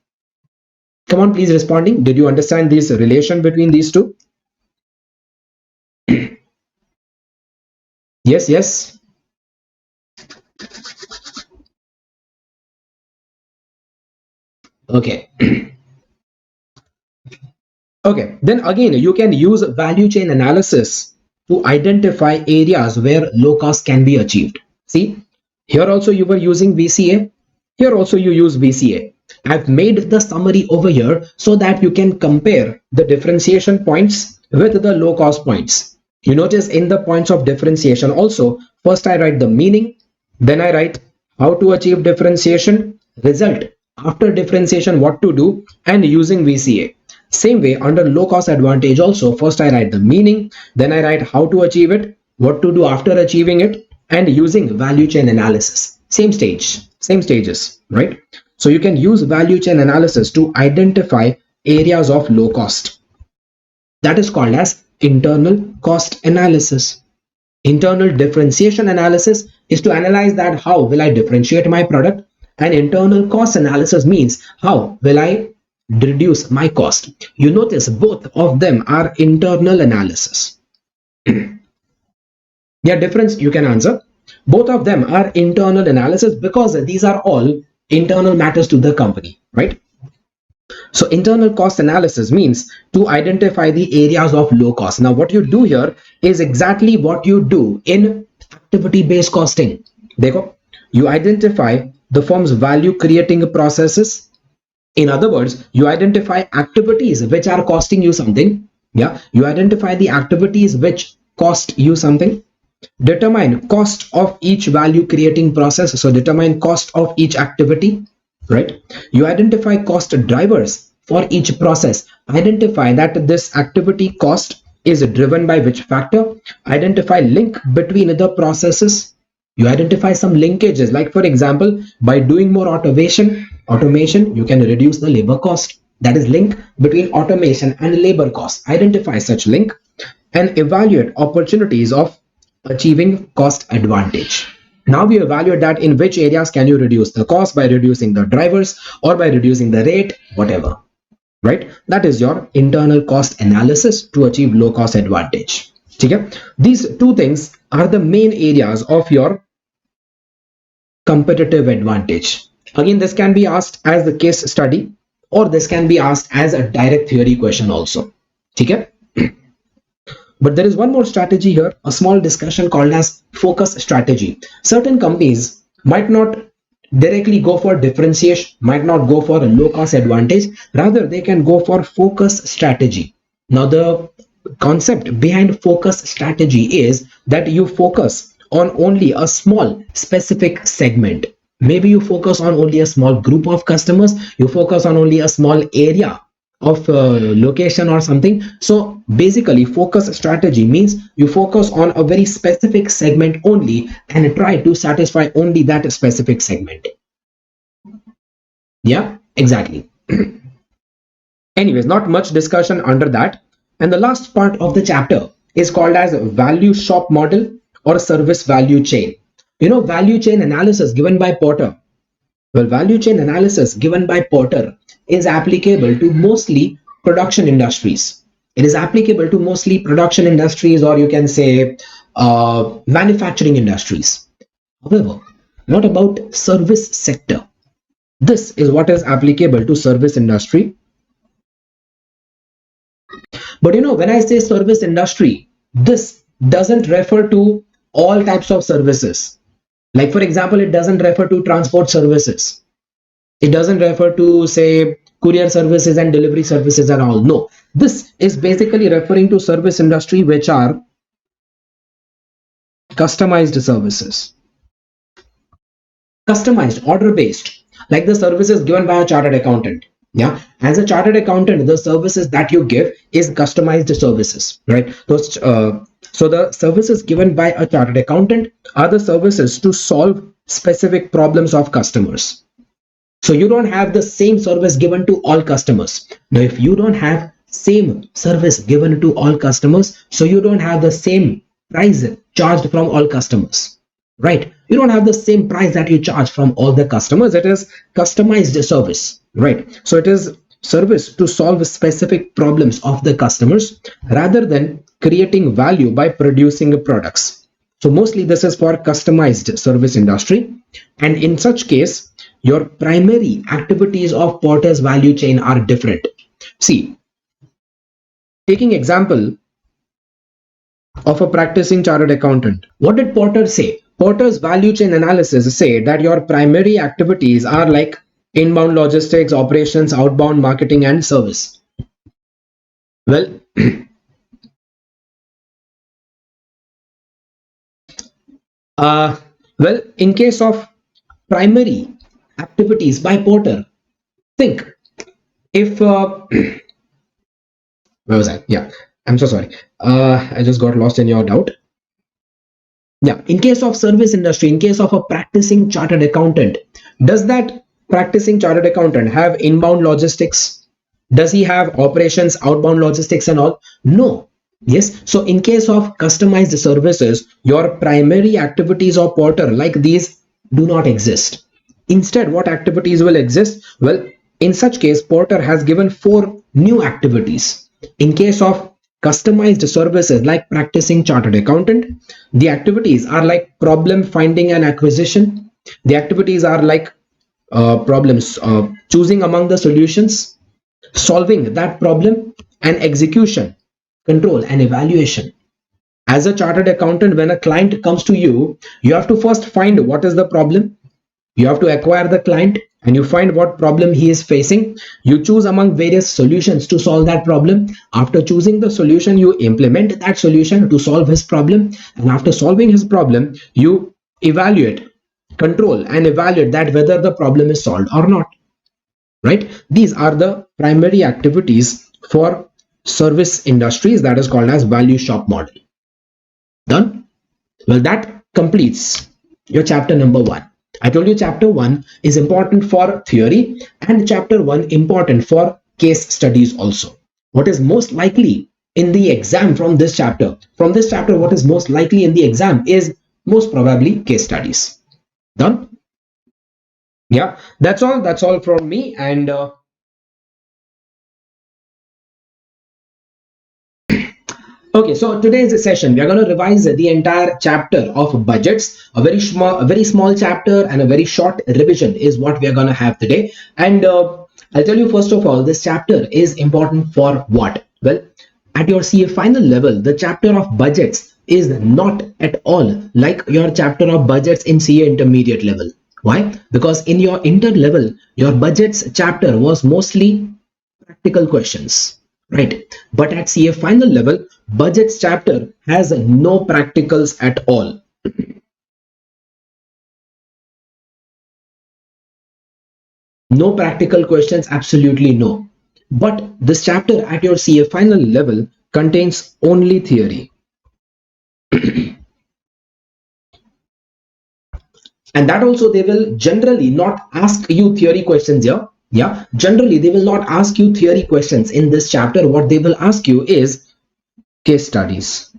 Come on, please responding. Did you understand this relation between these two? Yes, yes. Okay. Okay, then again, you can use value chain analysis to identify areas where low cost can be achieved. See, here also you were using VCA. Here also you use VCA. I've made the summary over here so that you can compare the differentiation points with the low cost points. You notice in the points of differentiation also, first I write the meaning, then I write how to achieve differentiation, result, after differentiation what to do, and using VCA. Same way under low cost advantage also, first I write the meaning, then I write how to achieve it, what to do after achieving it, and using value chain analysis. Same stages, right? So you can use value chain analysis to identify areas of low cost. That is called as internal cost analysis. Internal differentiation analysis is to analyze that how will I differentiate my product, and internal cost analysis means how will I reduce my cost. You notice both of them are internal analysis. Their difference you can answer. Both of them are internal analysis because these are all internal matters to the company, right? So internal cost analysis means to identify the areas of low cost. Now what you do here is exactly what you do in activity based costing. Dekho, you identify the firm's value creating processes. In other words, you identify activities which are costing you something. Yeah, you identify the activities which cost you something. Determine cost of each value creating process. So determine cost of each activity, right? You identify cost drivers for each process. Identify that this activity cost is driven by which factor. Identify link between the processes. You identify some linkages, like for example, by doing more automation, you can reduce the labor cost. that is link between automation and labor cost. Identify such link and evaluate opportunities of achieving cost advantage. Now we evaluate that in which areas can you reduce the cost by reducing the drivers or by reducing the rate, whatever, right? That is your internal cost analysis to achieve low cost advantage. Okay? These two things are the main areas of your competitive advantage. Again, this can be asked as the case study or this can be asked as a direct theory question also. Okay? But there is one more strategy here, a small discussion called as focus strategy. Certain companies might not directly go for differentiation, might not go for a low cost advantage, rather they can go for focus strategy. Now the concept behind focus strategy is that you focus on only a small specific segment. Maybe you focus on only a small group of customers, you focus on only a small area of location or something. So basically focus strategy means you focus on a very specific segment only and try to satisfy only that specific segment. Yeah, exactly. Anyways, not much discussion under that. And the last part of the chapter is called as value shop model or service value chain. You know, value chain analysis given by Porter. Well, value chain analysis given by Porter is applicable to mostly production industries. It is applicable to mostly production industries, or you can say manufacturing industries. However, what about service sector? This is what is applicable to service industry. But you know, when I say service industry, this doesn't refer to all types of services. Like for example, it doesn't refer to transport services. It doesn't refer to say courier services and delivery services and all. No, this is basically referring to service industry which are customized services. Customized, order based, like the services given by a chartered accountant. Yeah, as a chartered accountant, the services that you give is customized services, right? So the services given by a chartered accountant are the services to solve specific problems of customers. So you don't have the same service given to all customers. Now, if you don't have same service given to all customers, so you don't have the same price charged from all customers, right? You don't have the same price that you charge from all the customers. It is customized service, right? So it is service to solve specific problems of the customers rather than creating value by producing products. So mostly this is for customized service industry. And in such case, your primary activities of Porter's value chain are different. See, taking example of a practicing chartered accountant. What did Porter say? Porter's value chain analysis say that your primary activities are like inbound logistics, operations, outbound marketing, and service. Well, well, in case of primary activities by Porter, think if where was I? Yeah, I'm so sorry. I just got lost in your doubt. Yeah, in case of service industry, in case of a practicing chartered accountant, does that practicing chartered accountant have inbound logistics? Does he have operations, outbound logistics and all? No. Yes. So in case of customized services, your primary activities of Porter like these do not exist. Instead, what activities will exist? Well, in such case, Porter has given 4 new activities. In case of customized services like practicing chartered accountant, the activities are like problem finding and acquisition. The activities are like problems choosing among the solutions, solving that problem, and execution, control, and evaluation. As a chartered accountant, when a client comes to you, you have to first find what is the problem. You have to acquire the client and you find what problem he is facing. You choose among various solutions to solve that problem. After choosing the solution, you implement that solution to solve his problem. And after solving his problem, you evaluate, control, and evaluate that whether the problem is solved or not. Right? These are the primary activities for service industries, that is called as value shop model. Done? Well, that completes your chapter number 1. I told you chapter 1 is important for theory and chapter 1 important for case studies also. What is most likely in the exam from this chapter? From this chapter, what is most likely in the exam is most probably case studies. Done? Yeah, that's all. That's all from me. And okay, so today's session, we are going to revise the entire chapter of budgets. A very small chapter and a very short revision is what we are going to have today. And I'll tell you first of all, this chapter is important for what? Well, at your CA final level, the chapter of budgets is not at all like your chapter of budgets in CA intermediate level. Why? Because in your inter level, your budgets chapter was mostly practical questions, right? But at CA final level, budgets chapter has no practicals at all. No practical questions, absolutely no. But this chapter at your CA final level contains only theory. And that also they will generally not ask you theory questions here. Yeah, generally they will not ask you theory questions in this chapter. What they will ask you is case studies.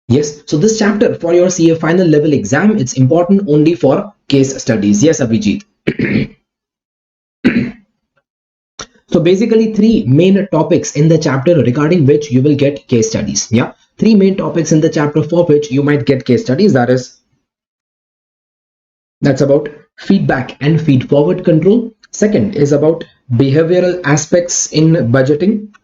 Yes, so this chapter for your CA final level exam, it's important only for case studies. Yes, Abhijit. So basically three main topics in the chapter regarding which you will get case studies. Yeah, three main topics in the chapter for which you might get case studies. That's about feedback and feed forward control. Second is about behavioral aspects in budgeting.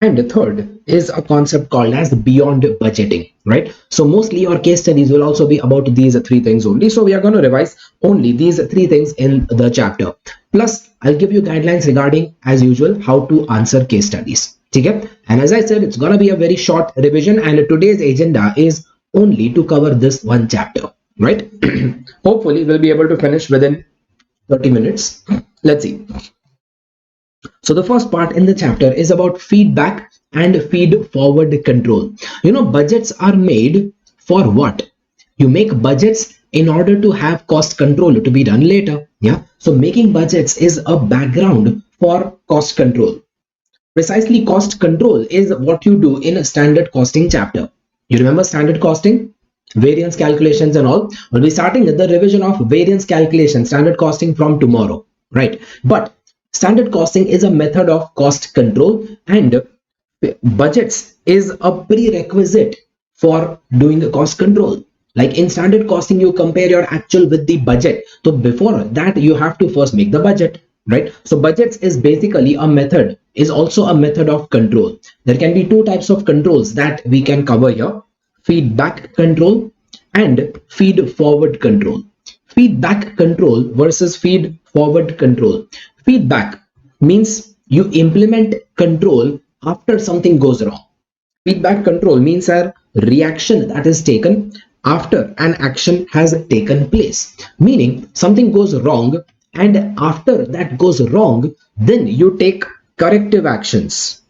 And the third is a concept called as beyond budgeting, right? So mostly your case studies will also be about these three things only. So we are going to revise only these three things in the chapter. Plus, I'll give you guidelines regarding, as usual, how to answer case studies. Okay? And as I said, it's going to be a very short revision, and today's agenda is only to cover this one chapter, right? Hopefully, we'll be able to finish within 30 minutes. Let's see. So the first part in the chapter is about feedback and feed forward control. You know, budgets are made for what? You make budgets in order to have cost control to be done later. Yeah. So making budgets is a background for cost control. Precisely, cost control is what you do in a standard costing chapter. You remember standard costing? Variance calculations and all. We'll be starting with the revision of variance calculation, standard costing from tomorrow, right? But standard costing is a method of cost control, and budgets is a prerequisite for doing the cost control. Like in standard costing, you compare your actual with the budget. So before that, you have to first make the budget, right? So budgets is basically a method, is also a method of control. There can be two types of controls that we can cover here: feedback control and feed forward control. Feedback control versus feed forward control. Feedback means you implement control after something goes wrong. Feedback control means a reaction that is taken after an action has taken place. Meaning something goes wrong, and after that goes wrong, then you take corrective actions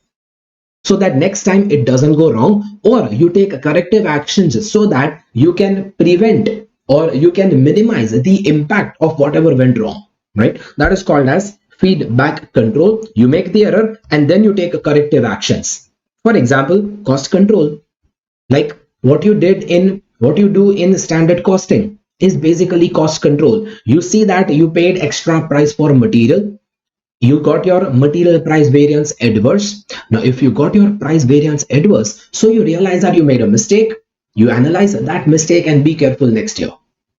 so that next time it doesn't go wrong, or you take corrective actions so that you can prevent or you can minimize the impact of whatever went wrong, right? That is called as feedback control. You make the error and then you take corrective actions. For example, cost control, like what you do in standard costing is basically cost control. You see that you paid extra price for material, you got your material price variance adverse. Now if you got your price variance adverse, so you realize that you made a mistake, you analyze that mistake and be careful next year.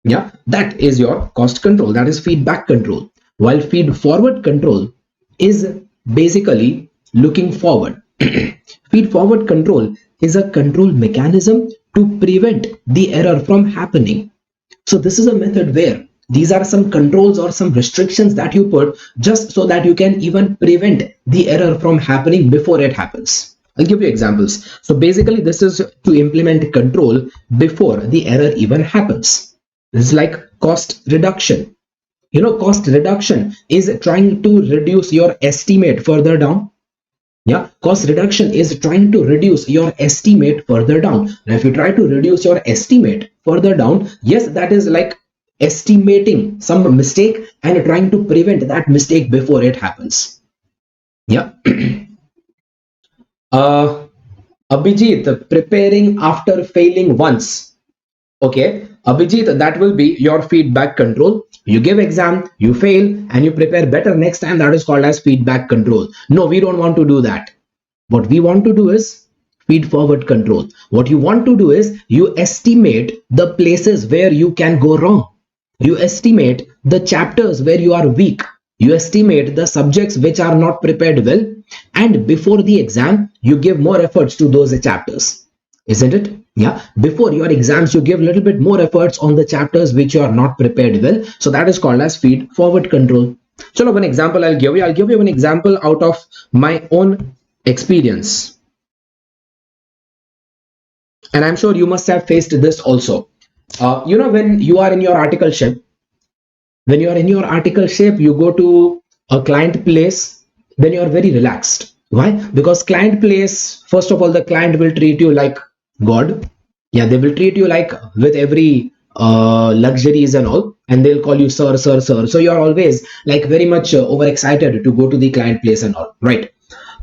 Yeah, that is your cost control, that is feedback control. While feed forward control is basically looking forward. Feed forward control is a control mechanism to prevent the error from happening. So this is a method where these are some controls or some restrictions that you put just so that you can even prevent the error from happening before it happens. I'll give you examples. So basically this is to implement control before the error even happens. This is like cost reduction. You know, cost reduction is trying to reduce your estimate further down. Yeah, cost reduction is trying to reduce your estimate further down. Now if you try to reduce your estimate further down, yes, that is like estimating some mistake and trying to prevent that mistake before it happens. Yeah. Abhijit, preparing after failing once. Okay, Abhijit, that will be your feedback control. You give exam, you fail, and you prepare better next time. That is called as feedback control. No, we don't want to do that. What we want to do is feed forward control. What you want to do is you estimate the places where you can go wrong. You estimate the chapters where you are weak. You estimate the subjects which are not prepared well, and before the exam you give more efforts to those chapters, isn't it? Yeah, before your exams you give a little bit more efforts on the chapters which you are not prepared well. So that is called as feed forward control. So one example I'll give you an example out of my own experience, and I'm sure you must have faced this also. When you are in your articleship, you go to a client place, then you are very relaxed. Why? Because client place, first of all, the client will treat you like god. Yeah, they will treat you like with every luxuries and all, and they'll call you sir, sir, sir. So you are always like very much overexcited to go to the client place and all, right?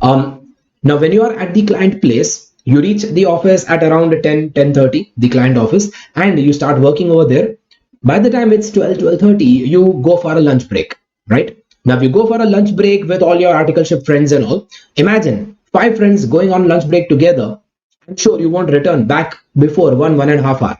Now when you are at the client place, you reach the office at around 10:30, the client office, and you start working over there. By the time it's 12:30, you go for a lunch break, right? Now if you go for a lunch break with all your articleship friends and all, imagine 5 friends going on lunch break together. I'm sure you won't return back before 1.5 hour,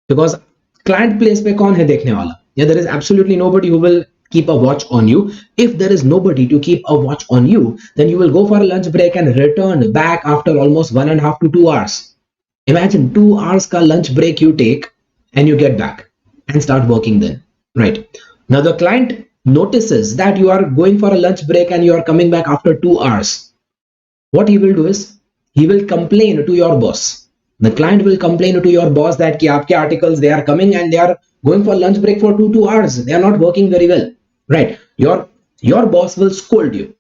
because client place पे कौन है देखने वाला? Yeah, there is absolutely nobody who will keep a watch on you. If there is nobody to keep a watch on you, then you will go for a lunch break and return back after almost 1.5 to 2 hours. Imagine 2 hours ka lunch break you take and you get back and start working then, right? Now the client notices that you are going for a lunch break and you are coming back after 2 hours. What he will do is he will complain to your boss. The client will complain to your boss that ki aapke articles, they are coming and they are going for lunch break for 2 hours. They are not working very well, right? Your boss will scold you.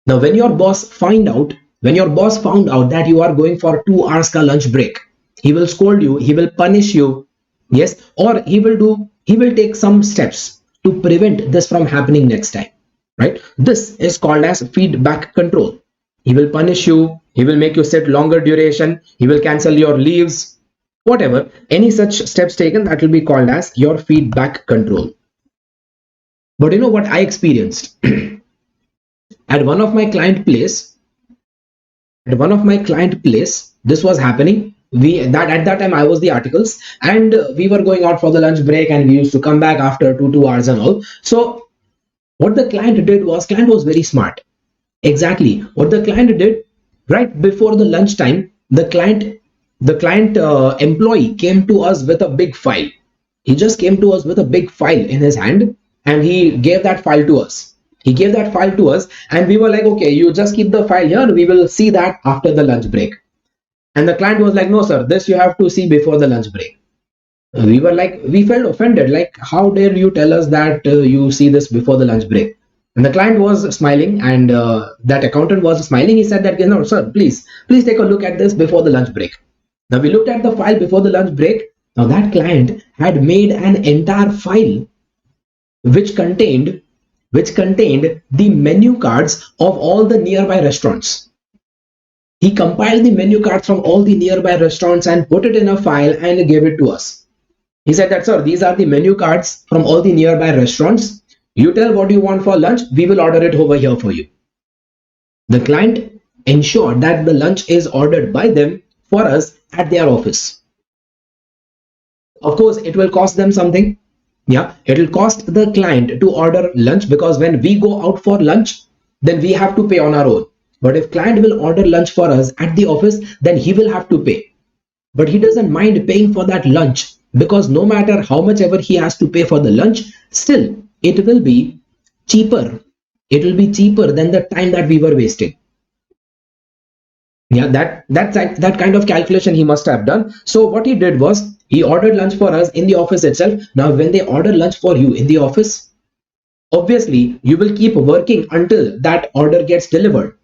Now when your boss found out that you are going for 2 hours ka lunch break, he will scold you, he will punish you, yes, or he will take some steps to prevent this from happening next time, right? This is called as feedback control. He will punish you, he will make you sit longer duration, he will cancel your leaves, whatever, any such steps taken, that will be called as your feedback control. But you know what I experienced? At one of my client place, this was happening. At that time I was the articles, and we were going out for the lunch break, and we used to come back after 2 hours and all. So what the client did was, client was very smart. Exactly what the client did, right before the lunchtime, the client employee came to us with a big file. He just came to us with a big file in his hand, and he gave that file to us. And we were like, okay, you just keep the file here, we will see that after the lunch break. And the client was like, no sir, this you have to see before the lunch break. We were like, we felt offended, like, how dare you tell us that you see this before the lunch break? And the client was smiling, and that accountant was smiling. He said that, no sir, please take a look at this before the lunch break. Now we looked at the file before the lunch break. Now that client had made an entire file which contained the menu cards of all the nearby restaurants. He compiled the menu cards from all the nearby restaurants and put it in a file and gave it to us. He said that, sir, these are the menu cards from all the nearby restaurants. You tell what you want for lunch, we will order it over here for you. The client ensured that the lunch is ordered by them for us at their office. Of course, it will cost them something. Yeah, it will cost the client to order lunch, because when we go out for lunch, then we have to pay on our own. But if client will order lunch for us at the office, then he will have to pay. But he doesn't mind paying for that lunch, because no matter how much ever he has to pay for the lunch, still it will be cheaper. It will be cheaper than the time that we were wasting. Yeah, that kind of calculation he must have done. So what he did was, he ordered lunch for us in the office itself. Now when they order lunch for you in the office, obviously you will keep working until that order gets delivered.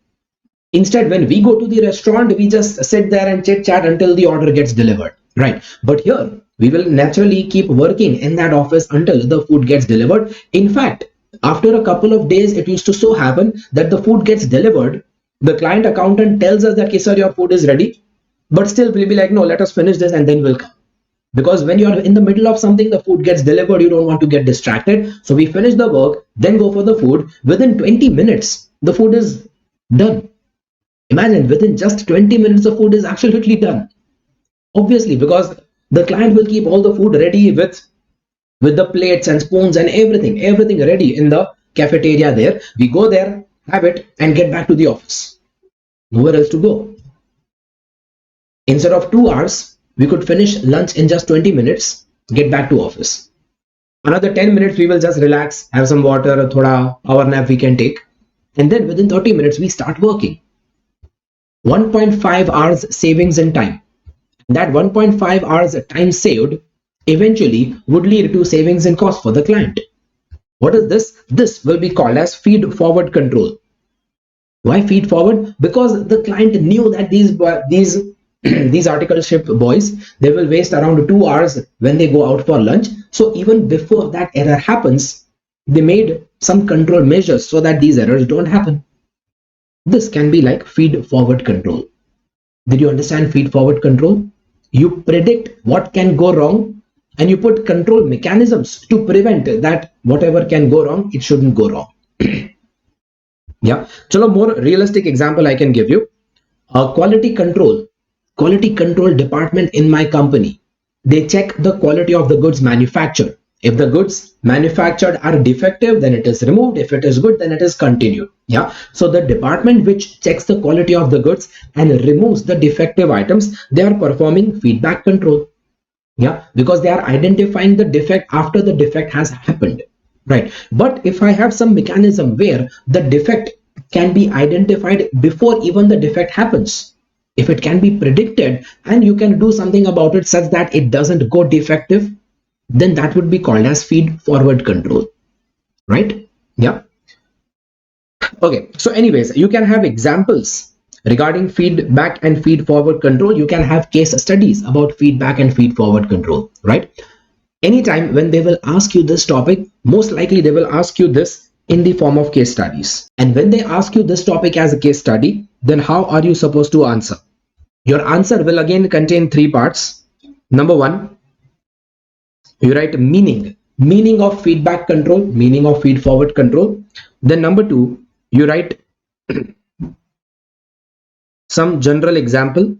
Instead, when we go to the restaurant, we just sit there and chit chat until the order gets delivered. right? But here we will naturally keep working in that office until the food gets delivered. In fact, after a couple of days, it used to so happen that the food gets delivered, the client accountant tells us that, "Okay, sir, your food is ready," but still we'll be like, "No, let us finish this and then we'll come." Because when you're in the middle of something, the food gets delivered, you don't want to get distracted, so we finish the work, then go for the food. Within 20 minutes the food is done. Imagine, within just 20 minutes the food is absolutely done. Obviously, because the client will keep all the food ready with the plates and spoons and everything ready in the cafeteria there. We go there, have it, and get back to the office. Nowhere else to go. Instead of 2 hours, we could finish lunch in just 20 minutes, get back to office. Another 10 minutes, we will just relax, have some water, thoda hour nap we can take. And then within 30 minutes, we start working. 1.5 hours savings in time. That 1.5 hours time saved eventually would lead to savings in cost for the client. What is this? This will be called as feed forward control. Why feed forward? Because the client knew that these article ship boys, they will waste around 2 hours when they go out for lunch. So even before that error happens, they made some control measures so that these errors don't happen. This can be like feed forward control. Did you understand feed forward control? You predict what can go wrong and you put control mechanisms to prevent that whatever can go wrong, it shouldn't go wrong. Yeah, chalo, more realistic example I can give you. Quality control department in my company, they check the quality of the goods manufactured. If the goods manufactured are defective, then it is removed. If it is good, then it is continued. Yeah, so the department which checks the quality of the goods and removes the defective items, they are performing feedback control. Yeah, because they are identifying the defect after the defect has happened, right? But if I have some mechanism where the defect can be identified before even the defect happens, if it can be predicted and you can do something about it such that it doesn't go defective, then that would be called as feed forward control, right? Yeah. Okay, so anyways, you can have examples regarding feedback and feed forward control. You can have case studies about feedback and feed forward control, right? Anytime when they will ask you this topic, most likely they will ask you this in the form of case studies. And when they ask you this topic as a case study, then how are you supposed to answer? Your answer will again contain three parts. Number one, you write meaning of feedback control, meaning of feed forward control. Then number two, you write some general example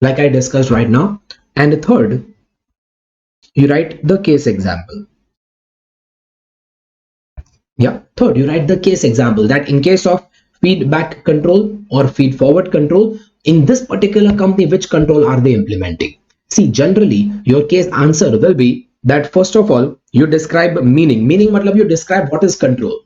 like I discussed right now. And third, you write the case example. Yeah, third, you write the case example that in case of feedback control or feed forward control, in this particular company, which control are they implementing? See, generally, your case answer will be that first of all, you describe meaning. Meaning, matlab you describe what is control,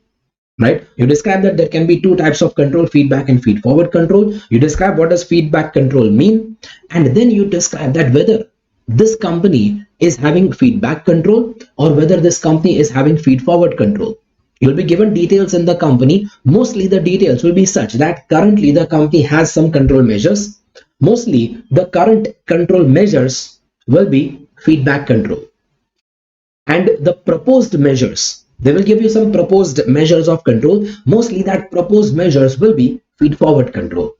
right? You describe that there can be two types of control, feedback and feed forward control. You describe what does feedback control mean, and then you describe that whether this company is having feedback control or whether this company is having feed forward control. You'll be given details in the company. Mostly the details will be such that currently the company has some control measures. Mostly the current control measures will be feedback control. And the proposed measures, they will give you some proposed measures of control. Mostly that proposed measures will be feed forward control,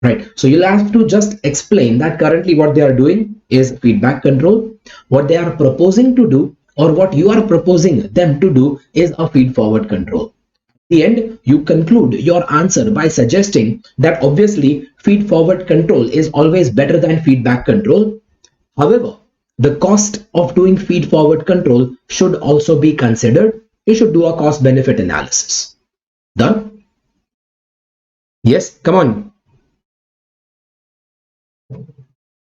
right? So you'll have to just explain that currently what they are doing is feedback control. What they are proposing to do or what you are proposing them to do is a feed forward control. At the end, you conclude your answer by suggesting that obviously feed forward control is always better than feedback control. However, the cost of doing feed forward control should also be considered. You should do a cost benefit analysis. Done? Yes, come on.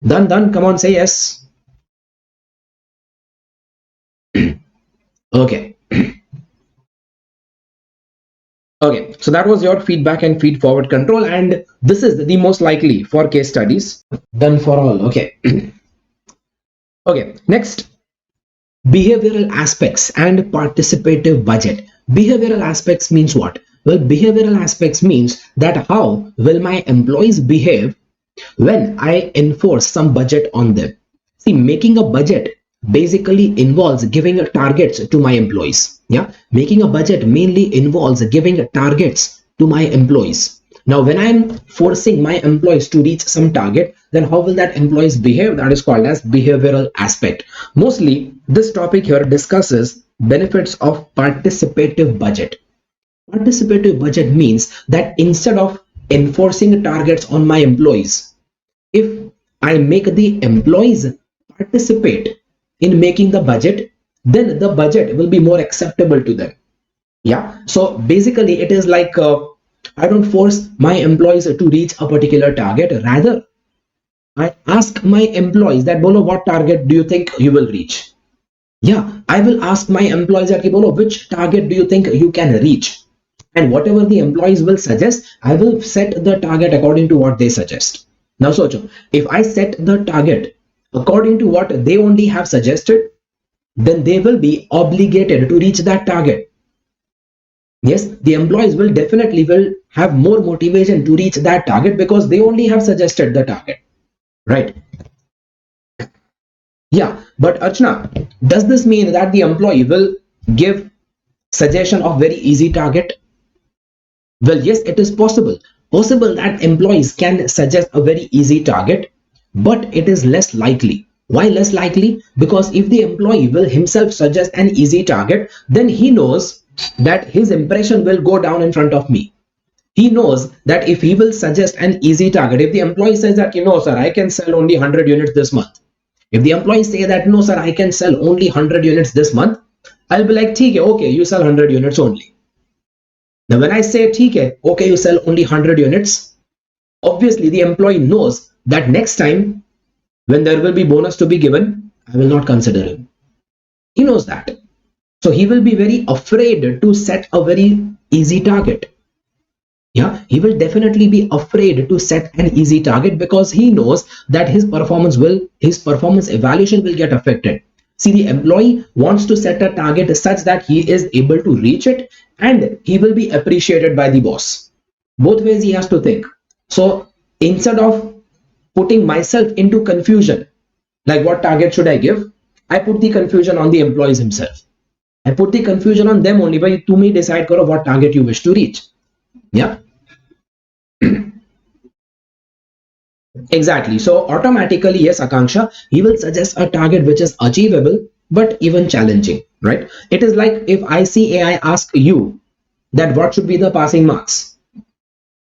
Done. Come on, say yes. Okay. Okay, so that was your feedback and feed forward control, and this is the most likely for case studies. Done for all. Okay. Okay, next, behavioral aspects and participative budget. Behavioral aspects means what? Well, behavioral aspects means that how will my employees behave when I enforce some budget on them. See, making a budget basically involves giving targets to my employees. Yeah, making a budget mainly involves giving targets to my employees. Now, when I'm forcing my employees to reach some target, then how will that employees behave? That is called as behavioral aspect. Mostly, this topic here discusses benefits of participative budget. Participative budget means that instead of enforcing targets on my employees, if I make the employees participate in making the budget, then the budget will be more acceptable to them. Yeah. So basically, it is like I don't force my employees to reach a particular target. Rather, I ask my employees that, Bolo, what target do you think you will reach? Yeah, I will ask my employees that, Bolo, which target do you think you can reach? And whatever the employees will suggest, I will set the target according to what they suggest. Now, Socho, if I set the target according to what they only have suggested, then they will be obligated to reach that target. Yes, the employees will definitely will have more motivation to reach that target because they only have suggested the target, right? Yeah, but Archana, does this mean that the employee will give suggestion of very easy target? Well, yes, it is possible. Possible that employees can suggest a very easy target, but it is less likely. Why less likely? Because if the employee will himself suggest an easy target, then he knows that his impression will go down in front of me. He knows that if he will suggest an easy target, if the employee says that, sir, I can sell only 100 units this month. If the employees say that, no, sir, I can sell only 100 units this month, I'll be like, okay, you sell 100 units only. Now, when I say, okay, you sell only 100 units, obviously the employee knows that next time when there will be bonus to be given, I will not consider him. He knows that. So he will be very afraid to set a very easy target. Yeah, he will definitely be afraid to set an easy target because he knows that his performance evaluation will get affected. See, the employee wants to set a target such that he is able to reach it and he will be appreciated by the boss. Both ways he has to think. So instead of putting myself into confusion, like what target should I give, I put the confusion on the employees himself. I put the confusion on them only by to me decide karo what target you wish to reach. Yeah. Exactly. So automatically, yes, Akanksha, he will suggest a target which is achievable, but even challenging, right? It is like if I see AI ask you that what should be the passing marks.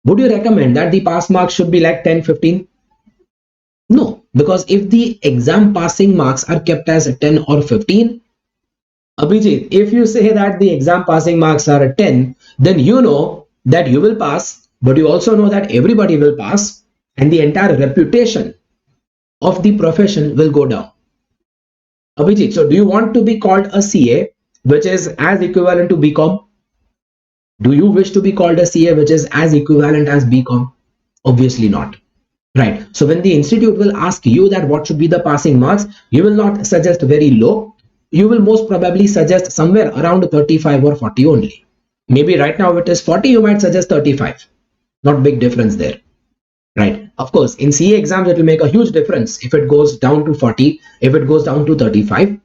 Would you recommend that the pass marks should be like 10, 15? No, because if the exam passing marks are kept as 10 or 15, Abhijit, if you say that the exam passing marks are 10, then you know that you will pass, but you also know that everybody will pass, and the entire reputation of the profession will go down. Abhijit, so do you want to be called a CA, which is as equivalent to BCom? Do you wish to be called a CA, which is as equivalent as BCom? Obviously not. Right. So when the institute will ask you that what should be the passing marks, you will not suggest very low. You will most probably suggest somewhere around 35 or 40 only. Maybe right now it is 40, you might suggest 35. Not big difference there. Right. Of course, in CA exams, it will make a huge difference if it goes down to 40, if it goes down to 35.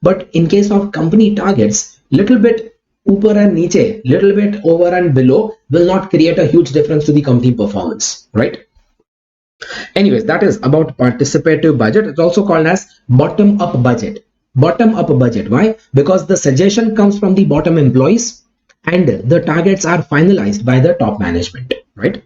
But in case of company targets, little bit upper and niche, little bit over and below will not create a huge difference to the company performance, right? Anyways, that is about participative budget. It's also called as bottom up budget. Bottom up budget. Why? Because the suggestion comes from the bottom employees and the targets are finalized by the top management, right?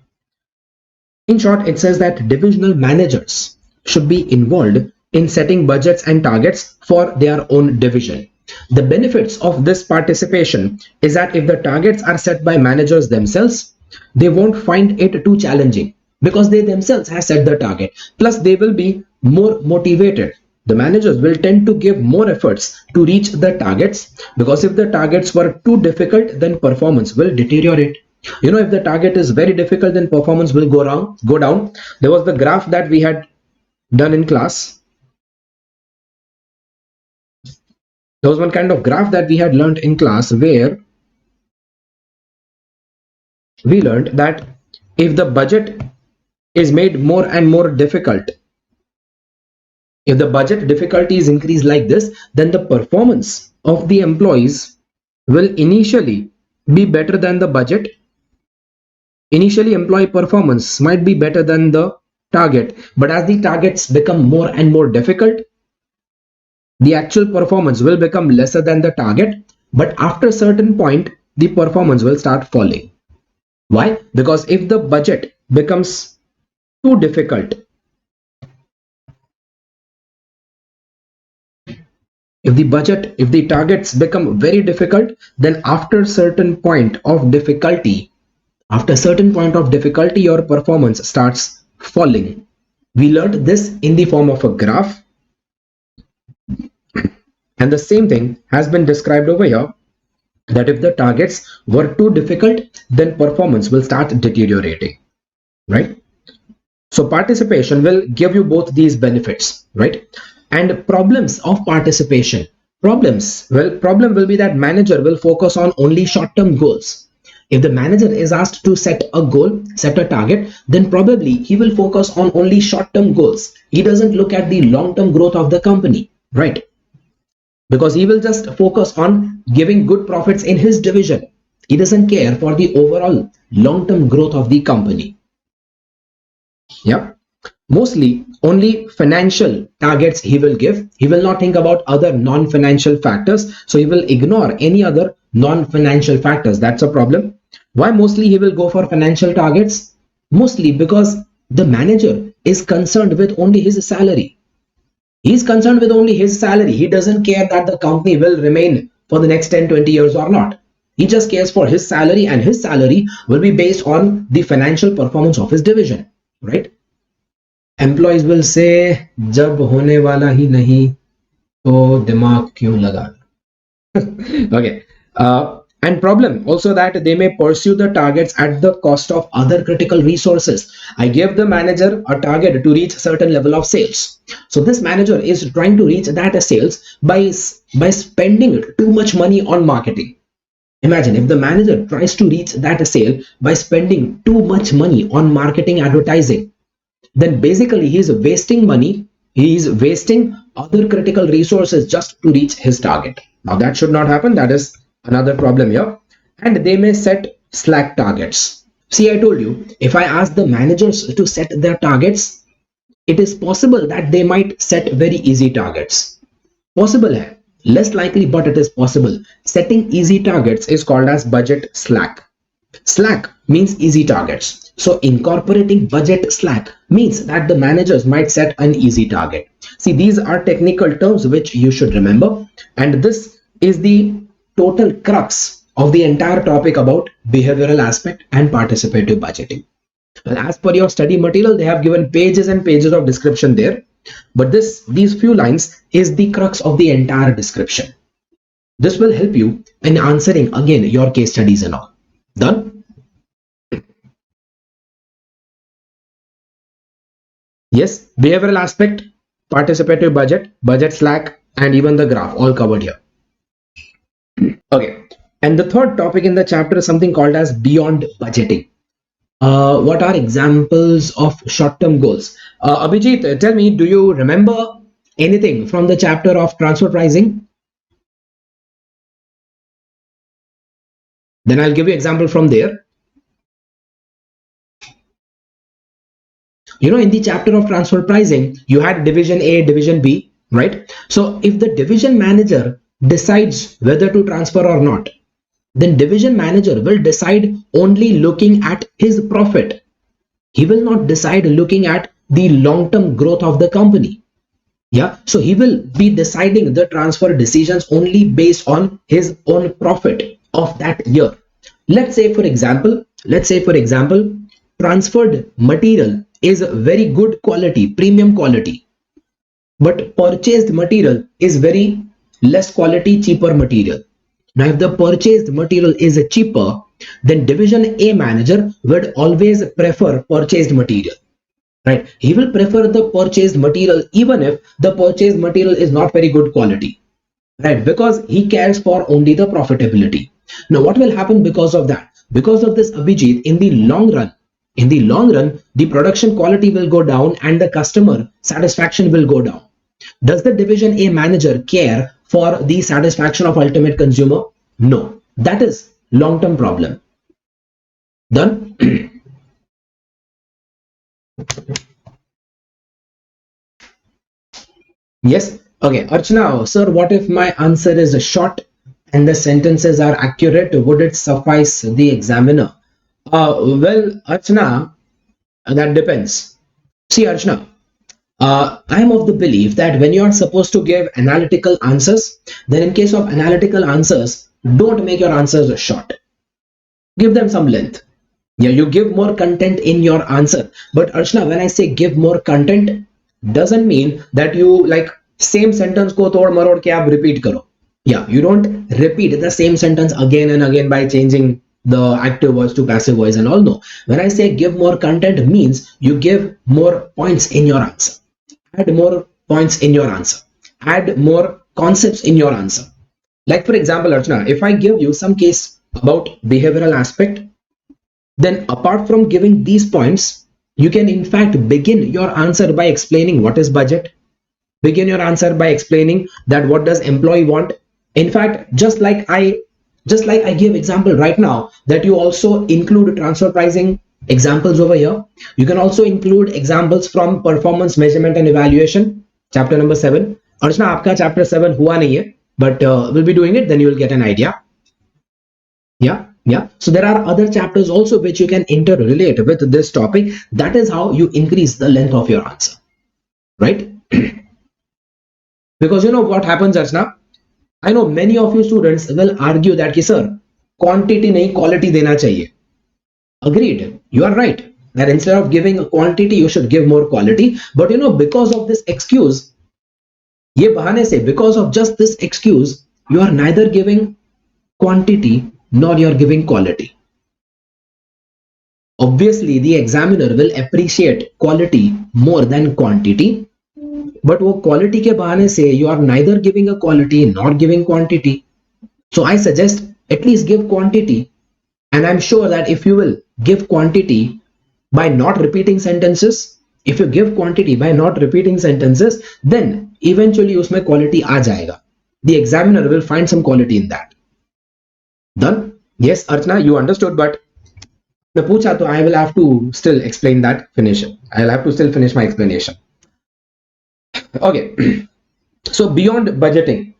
In short, it says that divisional managers should be involved in setting budgets and targets for their own division. The benefits of this participation is that if the targets are set by managers themselves, they won't find it too challenging because they themselves have set the target. Plus, they will be more motivated. The managers will tend to give more efforts to reach the targets because if the targets were too difficult, then performance will deteriorate. If the target is very difficult, then performance will go down. There was the graph that we had done in class. There was one kind of graph that we had learned in class where we learned that if the budget is made more and more difficult. If the budget difficulty is increased like this, then the performance of the employees will initially be better than the budget. Initially, employee performance might be better than the target, but as the targets become more and more difficult, the actual performance will become lesser than the target. But after a certain point, the performance will start falling. Why? Because if the budget becomes too difficult, if the targets become very difficult, then after a certain point of difficulty, your performance starts falling. We learned this in the form of a graph, and the same thing has been described over here, that if the targets were too difficult, then performance will start deteriorating, right? So participation will give you both these benefits, right? And problems of participation. Problem will be that manager will focus on only short-term goals. If the manager is asked to set a goal, set a target, then probably he will focus on only short-term goals. He doesn't look at the long-term growth of the company, right? Because he will just focus on giving good profits in his division. He doesn't care for the overall long-term growth of the company. Yeah. Mostly only financial targets he will give. He will not think about other non-financial factors. So he will ignore any other non-financial factors. That's a problem. Why mostly he will go for financial targets? Mostly because the manager is concerned with only his salary. He's concerned with only his salary. He doesn't care that the company will remain for the next 10-20 years or not. He just cares for his salary, and his salary will be based on the financial performance of his division, right? Employees will say, जब होने वाला ही नहीं तो दिमाग क्यों लगा? Okay. And problem also that they may pursue the targets at the cost of other critical resources. I gave the manager a target to reach certain level of sales. So this manager is trying to reach that sales by spending too much money on marketing. Imagine if the manager tries to reach that sale by spending too much money on marketing advertising, then basically he is wasting money. He is wasting other critical resources just to reach his target. Now that should not happen. That is another problem here. And they may set slack targets. See, I told you, if I ask the managers to set their targets, it is possible that they might set very easy targets. Possible hai. Less likely, but it is possible. Setting easy targets is called as budget slack. Slack means easy targets. So incorporating budget slack means that the managers might set an easy target. See, these are technical terms which you should remember, and this is the total crux of the entire topic about behavioral aspect and participative budgeting. Well, as per your study material, they have given pages and pages of description there, but these few lines is the crux of the entire description. This will help you in answering again your case studies and all. Done? Yes, behavioral aspect, participative budget, budget slack, and even the graph all covered here. Okay, and the third topic in the chapter is something called as beyond budgeting. What are examples of short-term goals? Abhijit, tell me, do you remember anything from the chapter of transfer pricing? Then I'll give you example from there. You know, in the chapter of transfer pricing, you had division A, division B, right? So if the division manager decides whether to transfer or not, then division manager will decide only looking at his profit. He will not decide looking at the long-term growth of the company. Yeah, so he will be deciding the transfer decisions only based on his own profit of that year. Let's say for example, transferred material is very good quality, premium quality, but purchased material is very less quality, cheaper material. Now if the purchased material is cheaper, then division A manager would always prefer purchased material, right? He will prefer the purchased material even if the purchased material is not very good quality, right? Because he cares for only the profitability. Now what will happen because of that? Because of this, Abhijit, in the long run, In the long run, the production quality will go down and the customer satisfaction will go down. Does the division A manager care for the satisfaction of ultimate consumer? No. That is long-term problem. Done? Yes. Okay. Archana, sir, what if my answer is short and the sentences are accurate? Would it suffice the examiner? Well, Archana, that depends. See, Archana, I am of the belief that when you are supposed to give analytical answers, then in case of analytical answers, don't make your answers short. Give them some length. Yeah, you give more content in your answer. But Archana, when I say give more content, doesn't mean that you like same sentence ko tod marod ke aap repeat karo. Yeah, you don't repeat the same sentence again and again by changing the active voice to passive voice and all. No. When I say give more content means you give more points in your answer. Add more points in your answer. Add more concepts in your answer. Like for example, Archana, if I give you some case about behavioral aspect, then apart from giving these points, you can in fact begin your answer by explaining what is budget. Begin your answer by explaining that what does employee want. In fact, just like I give example right now, that you also include transfer pricing examples over here. You can also include examples from performance measurement and evaluation, chapter number 7. Archana, आपका chapter 7 हुआ नहीं है, but we'll be doing it, then you will get an idea. Yeah. So there are other chapters also which you can interrelate with this topic. That is how you increase the length of your answer, right? Because you know what happens, Archana? I know many of you students will argue that, sir, quantity nahi quality dena chahiye. Agreed. You are right. That instead of giving a quantity, you should give more quality. But you know, because of this excuse, ye bahane se, because of just this excuse, you are neither giving quantity nor you are giving quality. Obviously, the examiner will appreciate quality more than quantity. But वो quality के बहाने से you are neither giving a quality nor giving quantity. So I suggest at least give quantity. And I'm sure that if you will give quantity by not repeating sentences, if you give quantity by not repeating sentences, then eventually उसमें quality आ जाएगा. The examiner will find some quality in that. Done? Yes, Archana, you understood, but the pucha, so I will have to still explain that, finish it. I'll have to still finish my explanation. Okay. So beyond budgeting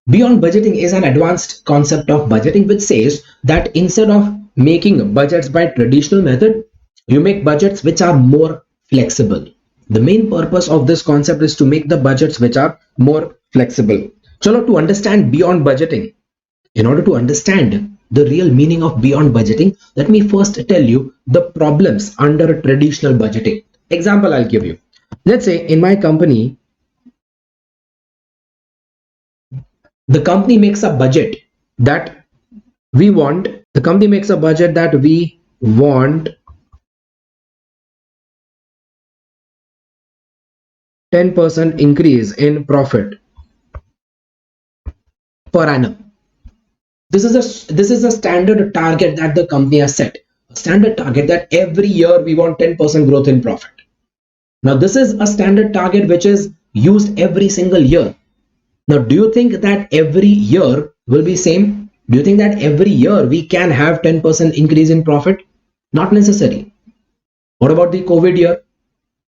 is an advanced concept of budgeting which says that instead of making budgets by traditional method, you make budgets which are more flexible. The main purpose of this concept is to make the budgets which are more flexible. So to understand beyond budgeting, in order to understand the real meaning of beyond budgeting, let me first tell you the problems under traditional budgeting. Example I'll give you. Let's say in my company, the company makes a budget that we want 10% increase in profit per annum. This is a standard target that the company has set. A standard target that every year we want 10% growth in profit. Now this is a standard target which is used every single year. Now do you think that every year will be same? Do you think that every year we can have 10% increase in profit? Not necessary. What about the COVID year?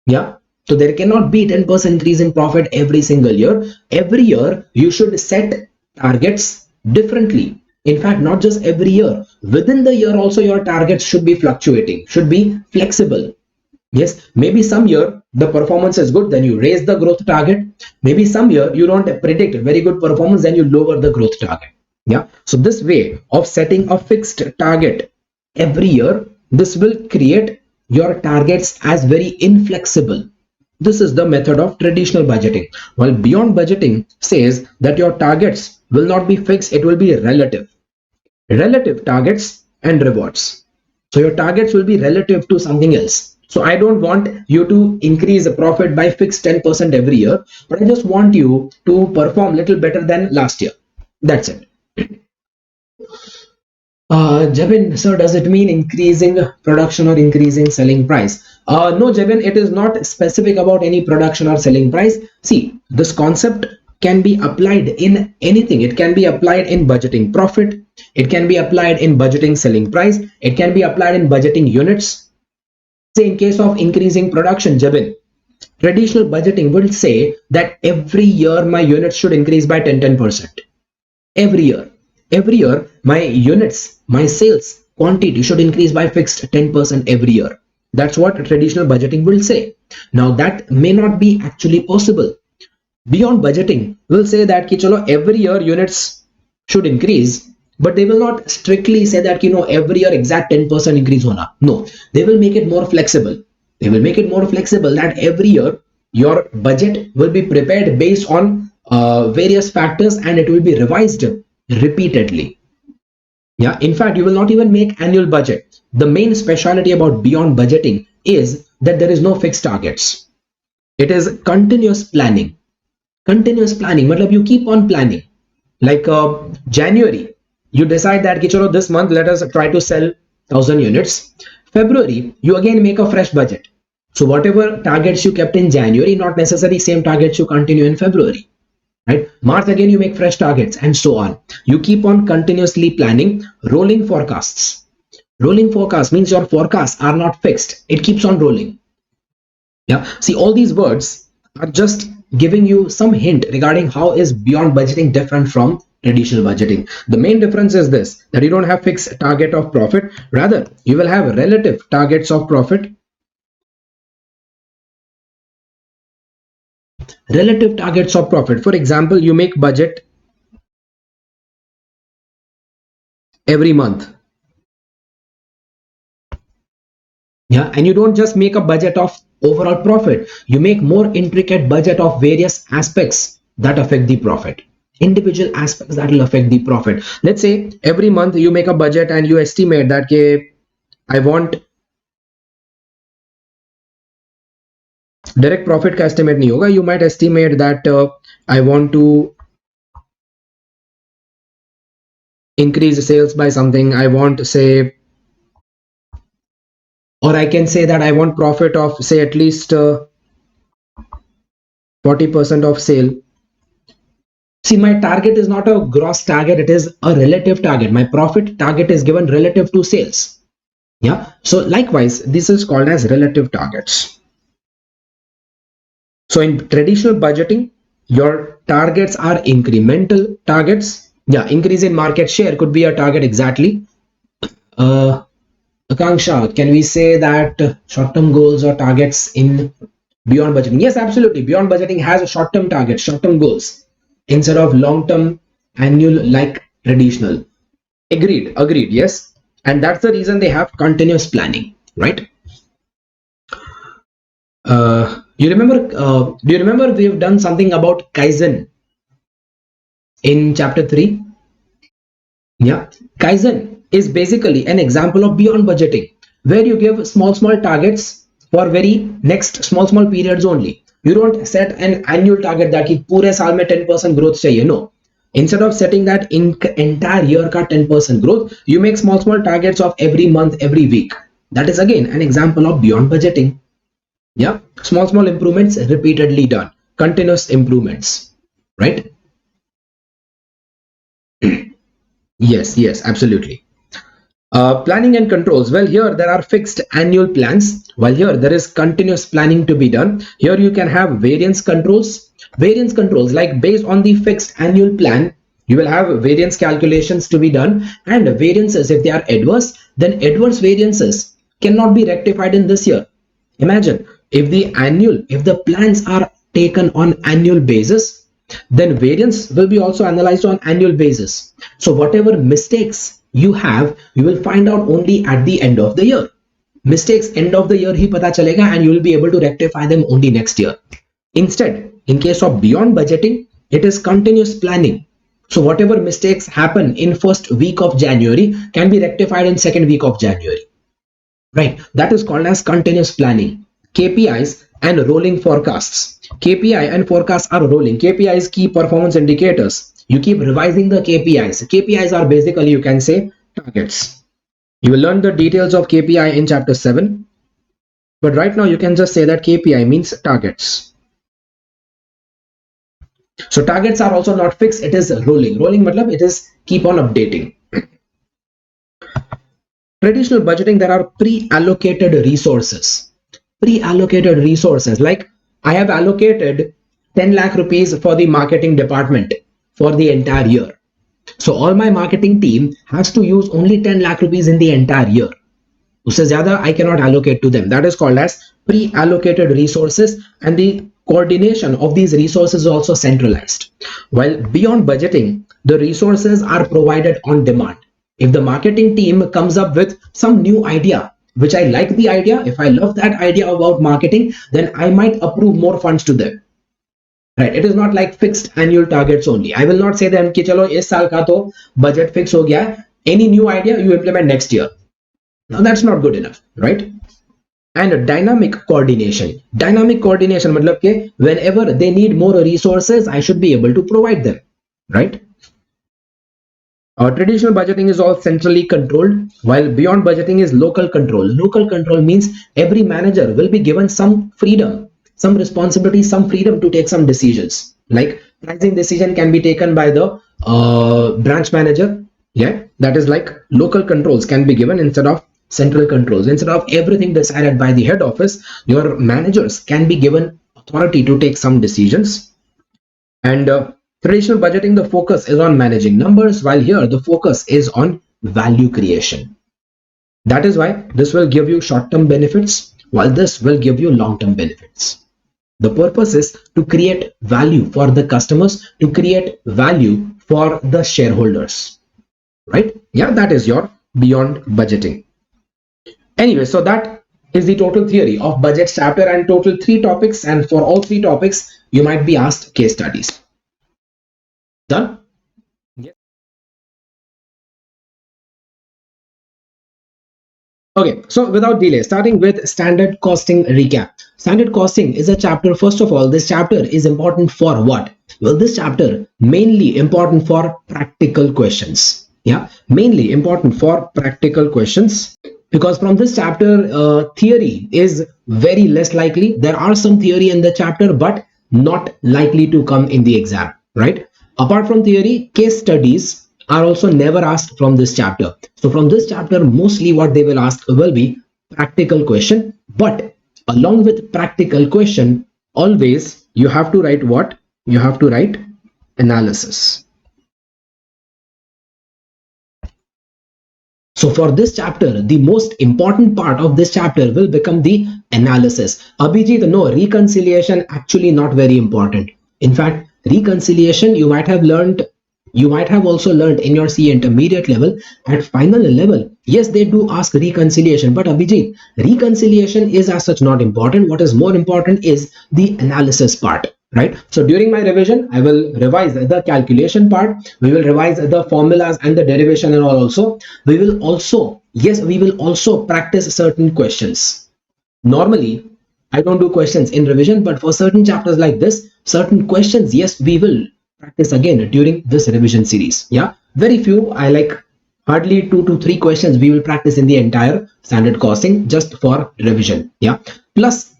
Yeah. So there cannot be 10% increase in profit every single year. Every year you should set targets differently. In fact, not just every year. Within the year also your targets should be fluctuating, should be flexible. Yes, maybe some year the performance is good, then you raise the growth target. Maybe some year you don't predict very good performance, then you lower the growth target. Yeah. So this way of setting a fixed target every year, this will create your targets as very inflexible. This is the method of traditional budgeting. While beyond budgeting says that your targets will not be fixed, it will be relative. Relative targets and rewards. So your targets will be relative to something else. So I don't want you to increase the profit by fixed 10% every year, but I just want you to perform little better than last year. That's it. Jabin, sir, does it mean increasing production or increasing selling price? No, Jabin, it is not specific about any production or selling price. See, this concept can be applied in anything. It can be applied in budgeting profit. It can be applied in budgeting selling price. It can be applied in budgeting units. Say in case of increasing production, Jabin, traditional budgeting will say that every year my units should increase by 10%. Every year. Every year, my units, my sales quantity should increase by fixed 10% every year. That's what traditional budgeting will say. Now that may not be actually possible. Beyond budgeting will say that ki chalo every year units should increase, but they will not strictly say that every year exact 10% increase hona. No, they will make it more flexible. They will make it more flexible that every year your budget will be prepared based on various factors and it will be revised repeatedly. Yeah, in fact, you will not even make annual budget. The main specialty about beyond budgeting is that there is no fixed targets. It is continuous planning. Continuous planning, matlab you keep on planning. Like January, you decide that ki chalo this month let us try to sell 1000 units. February, you again make a fresh budget. So whatever targets you kept in January, not necessarily same targets you continue in February. Right? March again you make fresh targets and so on. You keep on continuously planning. Rolling forecasts. Rolling forecast means your forecasts are not fixed. It keeps on rolling. Yeah. See, all these words are just giving you some hint regarding how is beyond budgeting different from traditional budgeting. The main difference is this, that you don't have fixed target of profit. Rather, you will have relative targets of profit. Relative targets of profit. For example, you make budget every month. Yeah, and you don't just make a budget of overall profit, you make more intricate budget of various aspects that affect the profit, individual aspects that will affect the profit. Let's say every month you make a budget and you estimate that I want direct profit का estimate नहीं होगा, you might estimate that I want to increase sales by something, I want say, or I can say that I want profit of say at least 40% of sale. See, my target is not a gross target, it is a relative target. My profit target is given relative to sales. Yeah. So likewise, this is called as relative targets. So in traditional budgeting, your targets are incremental targets. Yeah, increase in market share could be a target exactly. Akanksha, can we say that short-term goals or targets in beyond budgeting? Yes, absolutely. Beyond budgeting has a short-term target, short-term goals instead of long-term annual like traditional. Agreed, yes. And that's the reason they have continuous planning, right? Do you remember we've done something about Kaizen in chapter 3? Yeah, Kaizen is basically an example of beyond budgeting where you give small targets for very next small periods only. You don't set an annual target that कि पूरे साल में 10% growth चाहिए. No. Instead of setting that in entire year ka 10% growth, you make small targets of every month, every week. That is again an example of beyond budgeting. Yeah, small improvements repeatedly done, continuous improvements, right? Yes, absolutely. Planning and controls. Well, here there are fixed annual plans, while here there is continuous planning to be done. Here you can have variance controls. Variance controls, like based on the fixed annual plan, you will have variance calculations to be done, and variances, if they are adverse, then adverse variances cannot be rectified in this year. Imagine if the plans are taken on annual basis, then variance will be also analyzed on annual basis. So whatever mistakes you have, you will find out only at the end of the year. Mistakes end of the year hi pata chalega, and you will be able to rectify them only next year. Instead, in case of beyond budgeting, it is continuous planning. So whatever mistakes happen in first week of January can be rectified in second week of January. Right, that is called as continuous planning. KPIs and rolling forecasts. KPI and forecasts are rolling. KPIs, key performance indicators. You keep revising the KPIs. KPIs are basically, you can say, targets. You will learn the details of KPI in chapter 7, but right now you can just say that KPI means targets. So targets are also not fixed, it is rolling. Rolling matlab it is keep on updating. Traditional budgeting, there are pre-allocated resources. Pre-allocated resources, like I have allocated 10 lakh rupees for the marketing department for the entire year. So all my marketing team has to use only 10 lakh rupees in the entire year. Usse zyada I cannot allocate to them. That is called as pre-allocated resources, and the coordination of these resources is also centralized. While beyond budgeting, the resources are provided on demand. If the marketing team comes up with some new idea, which I like the idea, if I love that idea about marketing, then I might approve more funds to them. Right, it is not like fixed annual targets only. I will not say them कि चलो इस साल का तो budget fix हो गया है, any new idea you implement next year. Now that's not good enough, right? And dynamic coordination. Dynamic coordination matlab ke whenever they need more resources, I should be able to provide them, right? Traditional budgeting is all centrally controlled, while beyond budgeting is local control. Local control means every manager will be given some freedom, some responsibility, some freedom to take some decisions. Like pricing decision can be taken by the branch manager. Yeah, that is like local controls can be given instead of central controls. Instead of everything decided by the head office, your managers can be given authority to take some decisions. And traditional budgeting, the focus is on managing numbers, while here the focus is on value creation. That is why this will give you short-term benefits, while this will give you long-term benefits. The purpose is to create value for the customers, to create value for the shareholders, right? Yeah, that is your beyond budgeting. Anyway, so that is the total theory of budget chapter and total 3 topics, and for all 3 topics you might be asked case studies. Done? Yes. Okay, so without delay, starting with standard costing recap. Standard costing is a chapter. First of all, this chapter is important for what? Well, this chapter mainly important for practical questions. Yeah, mainly important for practical questions, because from this chapter theory is very less likely. There are some theory in the chapter, but not likely to come in the exam, right? Apart from theory, case studies are also never asked from this chapter. So from this chapter, mostly what they will ask will be practical question, but along with practical question, always you have to write what? You have to write analysis. So for this chapter, the most important part of this chapter will become the analysis. Abhijit, no, reconciliation actually not very important. In fact, reconciliation you might have learned, you might have also learned in your CA intermediate level. At final level, yes, they do ask reconciliation, but Abhijit, reconciliation is as such not important. What is more important is the analysis part. Right, so during my revision I will revise the calculation part, we will revise the formulas and the derivation and all. Also we will also, yes, we will also practice certain questions. Normally I don't do questions in revision, but for certain chapters like this, certain questions, yes, we will practice again during this revision series. Yeah, very few, I like hardly 2 to 3 questions we will practice in the entire standard costing just for revision. Yeah, plus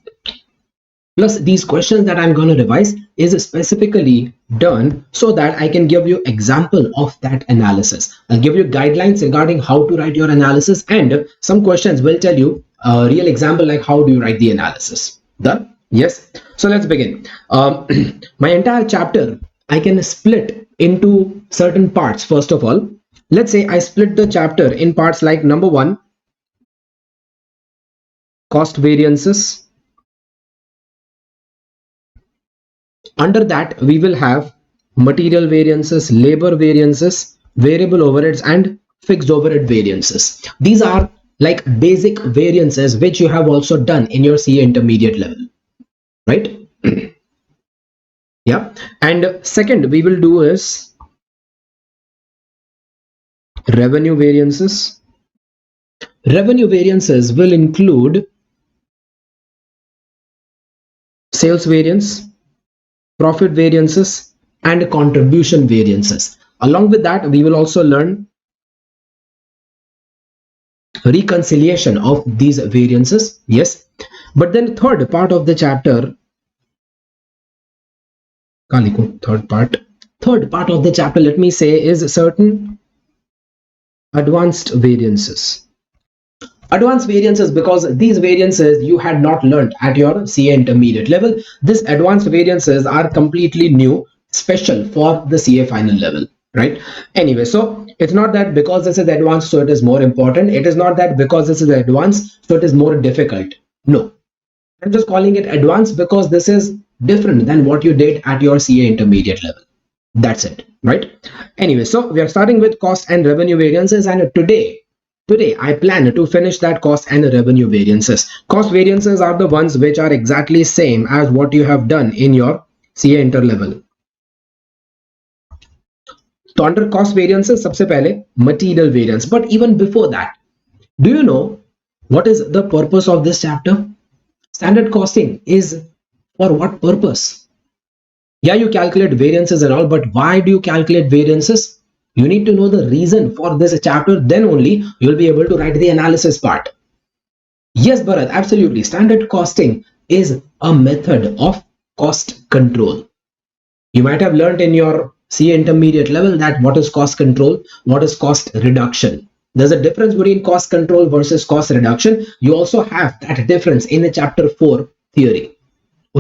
these questions that I'm going to revise is specifically done so that I can give you example of that analysis. I'll give you guidelines regarding how to write your analysis, and some questions will tell you a real example like how do you write the analysis. Done? Yes. So let's begin. My entire chapter I can split into certain parts. First of all, let's say I split the chapter in parts like number 1, cost variances. Under that, we will have material variances, labor variances, variable overheads, and fixed overhead variances. These are like basic variances which you have also done in your CA intermediate level, right? Yeah. And second, we will do is revenue variances. Revenue variances will include sales variance, profit variances, and contribution variances. Along with that, we will also learn reconciliation of these variances. Yes, but then third part of the chapter, third part of the chapter, let me say, is certain advanced variances. Advanced variances, because these variances you had not learned at your CA intermediate level. These advanced variances are completely new, special for the CA final level, right? Anyway, so it's not that because this is advanced so it is more important. It is not that because this is advanced so it is more difficult. No, I'm just calling it advanced because this is different than what you did at your CA intermediate level. That's it, right? Anyway, so we are starting with cost and revenue variances, and today I plan to finish that cost and revenue variances. Cost variances are the ones which are exactly same as what you have done in your CA inter level. So under cost variances, सबसे पहले material variance. But even before that, do you know what is the purpose of this chapter? Standard costing is for what purpose? Yeah, you calculate variances and all, but why do you calculate variances? You need to know the reason for this chapter, then only you'll be able to write the analysis part. Yes, Bharat, absolutely. Standard costing is a method of cost control. You might have learned in your CA intermediate level that what is cost control, what is cost reduction. There's a difference between cost control versus cost reduction. You also have that difference in the chapter 4 theory.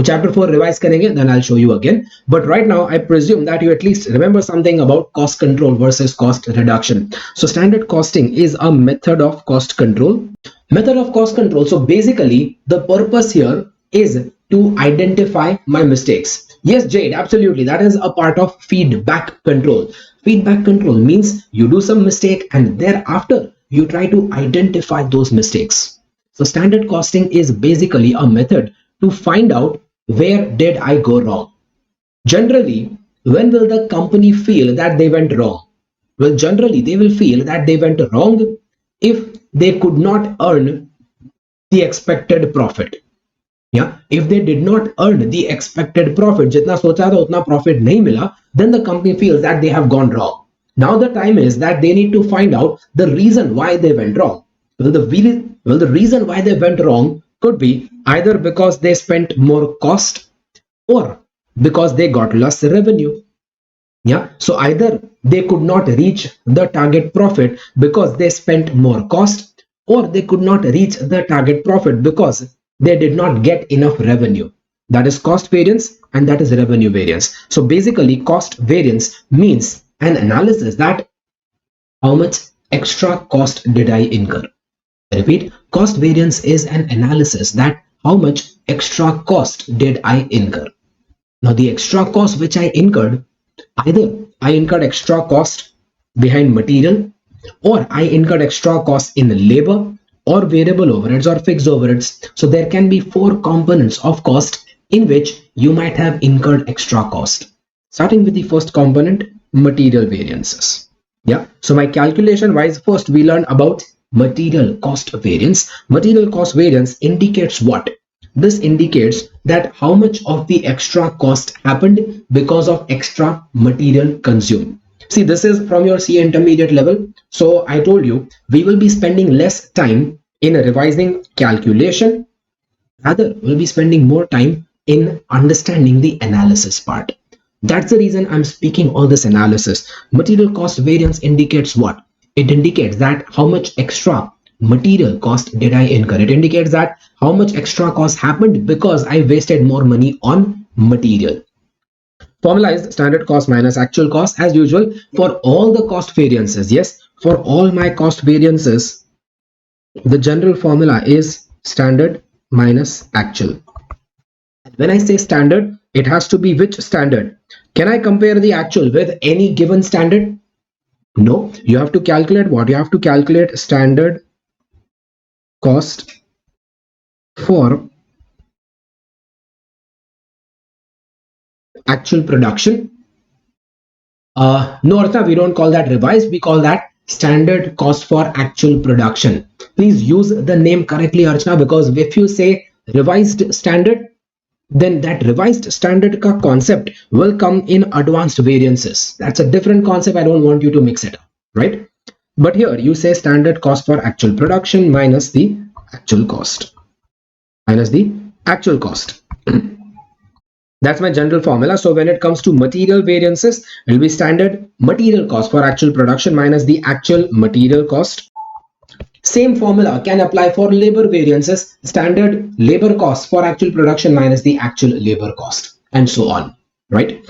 Chapter 4 revise karenge, then I'll show you again. But right now, I presume that you at least remember something about cost control versus cost reduction. So standard costing is a method of cost control. Method of cost control. So basically, the purpose here is to identify my mistakes. Yes, Jade, absolutely. That is a part of feedback control. Feedback control means you do some mistake and thereafter you try to identify those mistakes. So standard costing is basically a method to find out where did I go wrong. Generally, when will the company feel that they went wrong? Well, generally they will feel that they went wrong if they could not earn the expected profit. Yeah, if they did not earn the expected profit, jitna socha tha utna profit nahi mila, then the company feels that they have gone wrong. Now the time is that they need to find out the reason why they went wrong. Well, the reason why they went wrong could be either because they spent more cost or because they got less revenue. Yeah, so either they could not reach the target profit because they spent more cost, or they could not reach the target profit because they did not get enough revenue. That is cost variance and that is revenue variance. So basically cost variance means an analysis that how much extra cost did I incur. I repeat, cost variance is an analysis that how much extra cost did I incur. Now the extra cost which I incurred, either I incurred extra cost behind material, or I incurred extra cost in labor, or variable overheads or fixed overheads. So there can be 4 components of cost in which you might have incurred extra cost. Starting with the first component, material variances. Yeah, so my calculation wise, first we learn about material cost variance. Material cost variance indicates what? This indicates that how much of the extra cost happened because of extra material consumed. See, this is from your CA intermediate level. So I told you we will be spending less time in revising calculation. Rather, we'll be spending more time in understanding the analysis part. That's the reason I'm speaking all this analysis. Material cost variance indicates what? It indicates that how much extra material cost did I incur. It indicates that how much extra cost happened because I wasted more money on material. Formula is standard cost minus actual cost as usual for all the cost variances. Yes, for all my cost variances, the general formula is standard minus actual. When I say standard, it has to be which standard? Can I compare the actual with any given standard? No, you have to calculate what? You have to calculate standard cost for actual production. No, Artha, we don't call that revised. We call that standard cost for actual production. Please use the name correctly, Archana, because if you say revised standard, then that revised standard ka concept will come in advanced variances. That's a different concept. I don't want you to mix it up, right? But here you say standard cost for actual production minus the actual cost. Minus the actual cost. That's my general formula. So when it comes to material variances, it will be standard material cost for actual production minus the actual material cost. Same formula can apply for labor variances, standard labor cost for actual production minus the actual labor cost, and so on, right?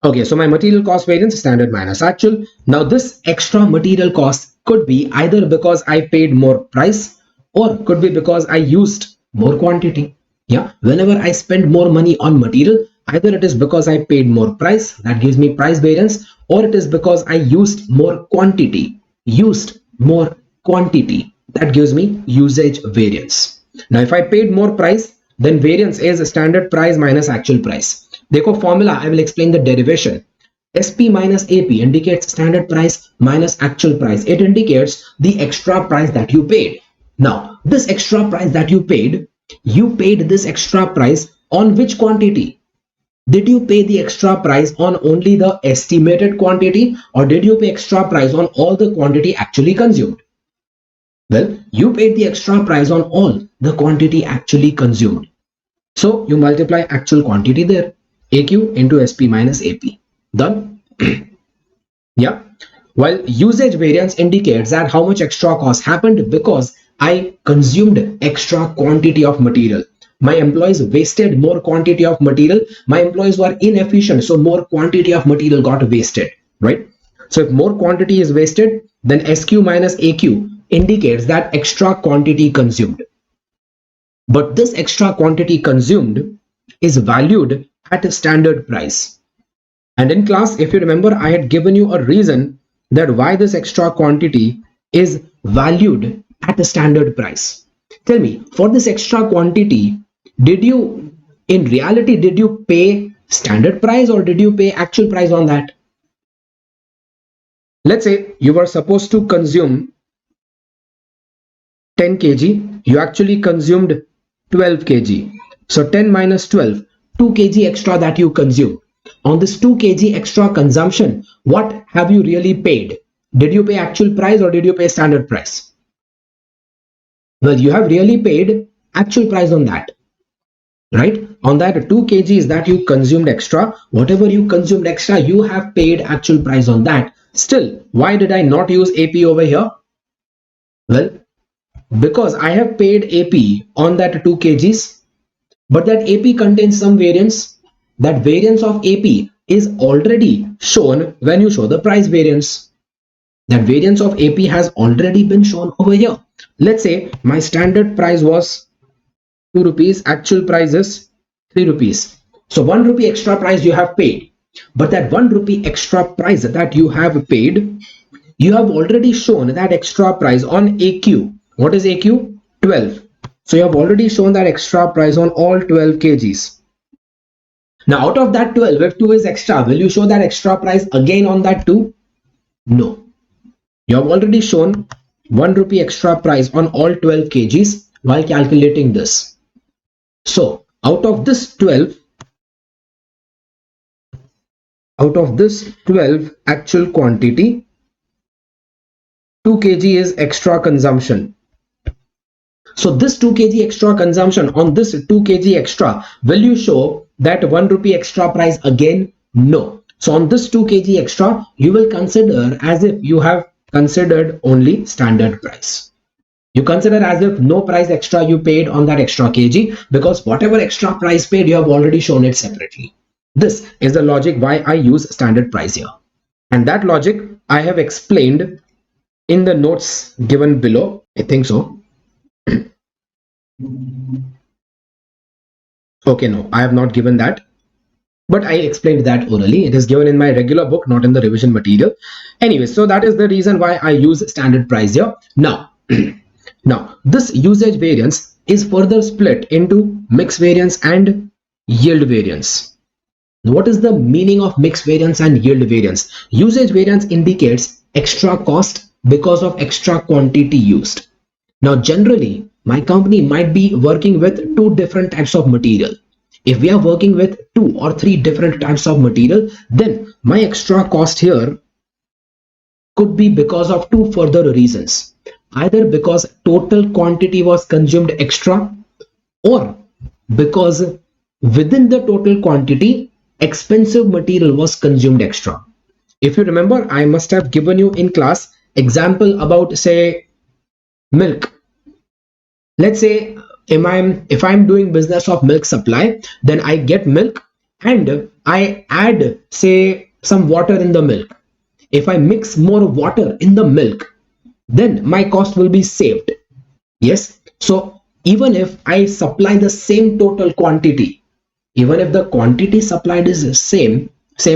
Okay, so my material cost variance is standard minus actual. Now this extra material cost could be either because I paid more price or could be because I used more quantity. Yeah, whenever I spend more money on material, either it is because I paid more price, that gives me price variance, or it is because I used more quantity, that gives me usage variance. Now if I paid more price, then variance is standard price minus actual price. देखो formula, I will explain the derivation. SP minus AP indicates standard price minus actual price. It indicates the extra price that you paid. Now, this extra price that you paid this extra price on which quantity? Did you pay the extra price on only the estimated quantity, or did you pay extra price on all the quantity actually consumed? Well, you paid the extra price on all the quantity actually consumed. So you multiply actual quantity there. AQ into SP minus AP. Done? Yeah. While usage variance indicates that how much extra cost happened because I consumed extra quantity of material. My employees wasted more quantity of material. My employees were inefficient, so more quantity of material got wasted, right? So if more quantity is wasted, then SQ minus AQ indicates that extra quantity consumed. But this extra quantity consumed is valued at a standard price. And in class, if you remember, I had given you a reason that why this extra quantity is valued at a standard price. Tell me, for this extra quantity, in reality, did you pay standard price or did you pay actual price on that? Let's say you were supposed to consume 10 kg, you actually consumed 12 kg. So 10 minus 12, 2 kg extra that you consume. On this 2 kg extra consumption, what have you really paid? Did you pay actual price or did you pay standard price? Well, you have really paid actual price on that, right? On that 2 kgs that you consumed extra, whatever you consumed extra, you have paid actual price on that. Still, why did I not use AP over here? Well, because I have paid AP on that 2 kgs, but that AP contains some variance. That variance of AP is already shown when you show the price variance. That variance of AP has already been shown over here. Let's say my standard price was 2 rupees, actual price is 3 rupees. So 1 rupee extra price you have paid. But that 1 rupee extra price that you have paid, you have already shown that extra price on AQ. What is AQ? 12. So you have already shown that extra price on all 12 kgs. Now out of that 12, if 2 is extra, will you show that extra price again on that 2? No. You have already shown 1 rupee extra price on all 12 kgs while calculating this. So out of this 12 actual quantity, 2 kg is extra consumption. So this 2 kg extra consumption on this 2 kg extra, will you show that 1 rupee extra price again? No. So on this 2 kg extra, you will consider as if you have considered only standard price. You consider as if no price extra you paid on that extra kg, because whatever extra price paid, you have already shown it separately. This is the logic why I use standard price here. And that logic I have explained in the notes given below. I think so. Okay, no, I have not given that. But I explained that orally. It is given in my regular book, not in the revision material. Anyway, so that is the reason why I use standard price here. Now, this usage variance is further split into mix variance and yield variance. What is the meaning of mix variance and yield variance? Usage variance indicates extra cost because of extra quantity used. Now, generally, my company might be working with 2 different types of material. If we are working with 2 or 3 different types of material, then my extra cost here could be because of two further reasons. Either because total quantity was consumed extra, or because within the total quantity, expensive material was consumed extra. If you remember, I must have given you in class example about, say, milk. Let's say if I'm doing business of milk supply, then I get milk and I add, say, some water in the milk. If I mix more water in the milk, then my cost will be saved. Yes. So even if I supply the same total quantity, even if the quantity supplied is the same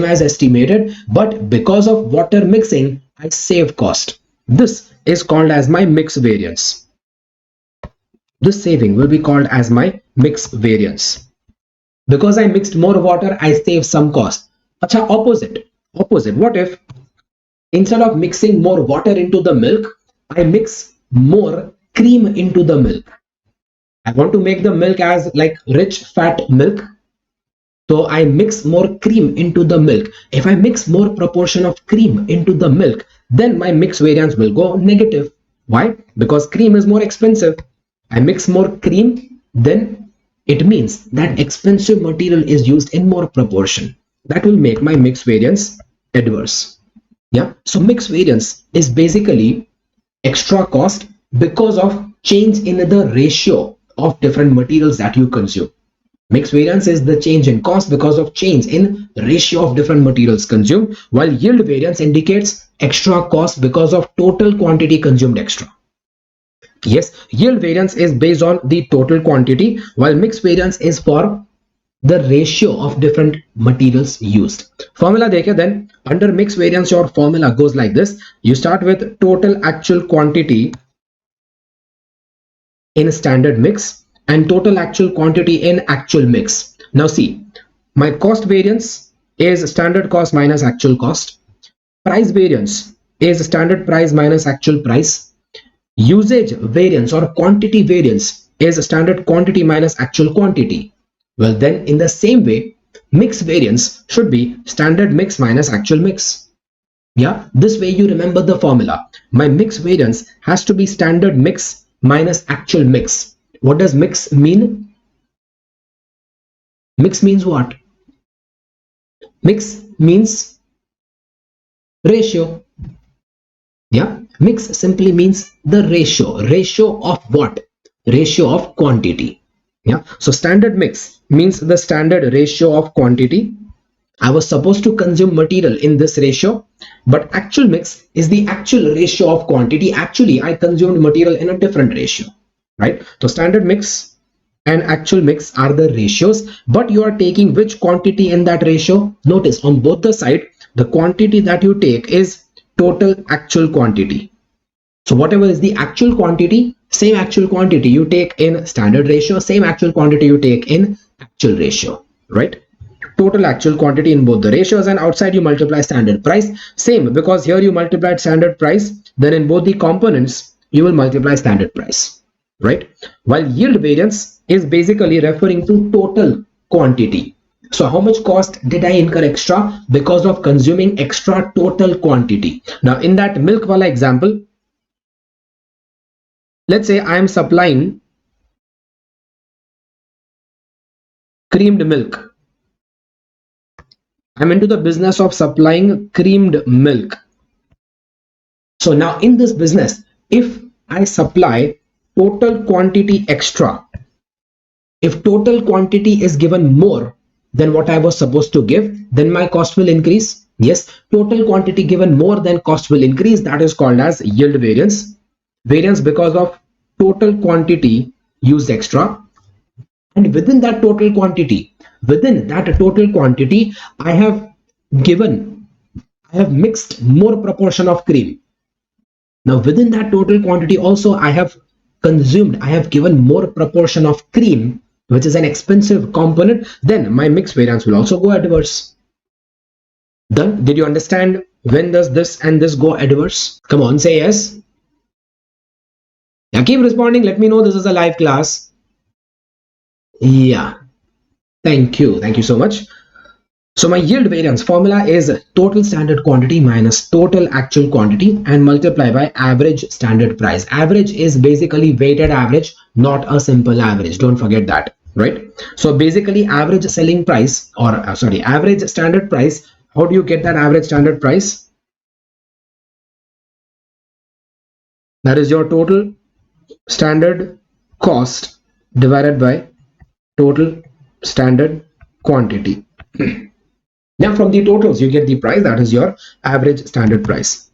as estimated, but because of water mixing, I save cost. This is called as my mix variance. This saving will be called as my mix variance. Because I mixed more water, I save some cost. Acha, opposite. What if instead of mixing more water into the milk, I mix more cream into the milk? I want to make the milk as like rich fat milk. So I mix more cream into the milk. If I mix more proportion of cream into the milk, then my mix variance will go negative. Why? Because cream is more expensive. I mix more cream, then it means that expensive material is used in more proportion. That will make my mix variance adverse. Yeah. So mix variance is basically extra cost because of change in the ratio of different materials that you consume. Mix variance is the change in cost because of change in ratio of different materials consumed, while yield variance indicates extra cost because of total quantity consumed extra. Yes, yield variance is based on the total quantity, while mix variance is for the ratio of different materials used. Formula dekhe then. Under mix variance, your formula goes like this. You start with total actual quantity in standard mix and total actual quantity in actual mix. Now see, my cost variance is standard cost minus actual cost. Price variance is standard price minus actual price. Usage variance or quantity variance is standard quantity minus actual quantity. Well, then in the same way, mix variance should be standard mix minus actual mix. Yeah, this way you remember the formula. My mix variance has to be standard mix minus actual mix. What does mix mean? Mix means what? Mix means ratio. Yeah, mix simply means the ratio. Ratio of what? Ratio of quantity. Yeah, so standard mix means the standard ratio of quantity. I was supposed to consume material in this ratio, but actual mix is the actual ratio of quantity. Actually, I consumed material in a different ratio, right? So standard mix and actual mix are the ratios, but you are taking which quantity in that ratio? Notice on both the side, the quantity that you take is total actual quantity. So whatever is the actual quantity, same actual quantity you take in standard ratio, same actual quantity you take in actual ratio, right? Total actual quantity in both the ratios, and outside you multiply standard price. Same, because here you multiplied standard price, then in both the components you will multiply standard price, right? While yield variance is basically referring to total quantity. So how much cost did I incur extra because of consuming extra total quantity? Now in that milk wala example, let's say I am supplying creamed milk. I'm into the business of supplying creamed milk. So now in this business, if I supply total quantity extra, if total quantity is given more than what I was supposed to give, then my cost will increase. Yes, total quantity given more than cost will increase. That is called as yield variance. Variance because of total quantity used extra. And within that total quantity, I have mixed more proportion of cream. Now within that total quantity also I have given more proportion of cream, which is an expensive component, then my mix variance will also go adverse. Done? Did you understand when does this and this go adverse? Come on, say yes. Yeah, keep responding. Let me know this is a live class. Yeah. Thank you. Thank you so much. So my yield variance formula is total standard quantity minus total actual quantity and multiply by average standard price. Average is basically weighted average, not a simple average. Don't forget that, right? So basically average selling price, or sorry, average standard price. How do you get that average standard price? That is your total standard cost divided by total standard quantity. Now from the totals you get the price, that is your average standard price.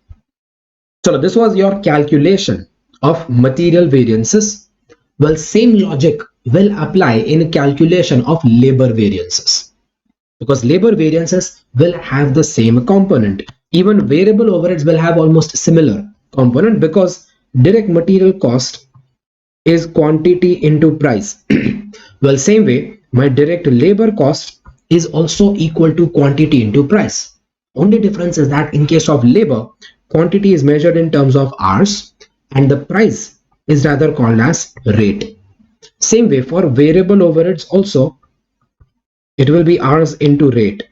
So this was your calculation of material variances. Well, same logic will apply in calculation of labor variances, because labor variances will have the same component. Even variable overheads will have almost similar component, because direct material cost is quantity into price. Well, same way, my direct labor cost is also equal to quantity into price. Only difference is that in case of labor, quantity is measured in terms of hours and the price is rather called as rate. Same way for variable overheads also, it will be hours into rate.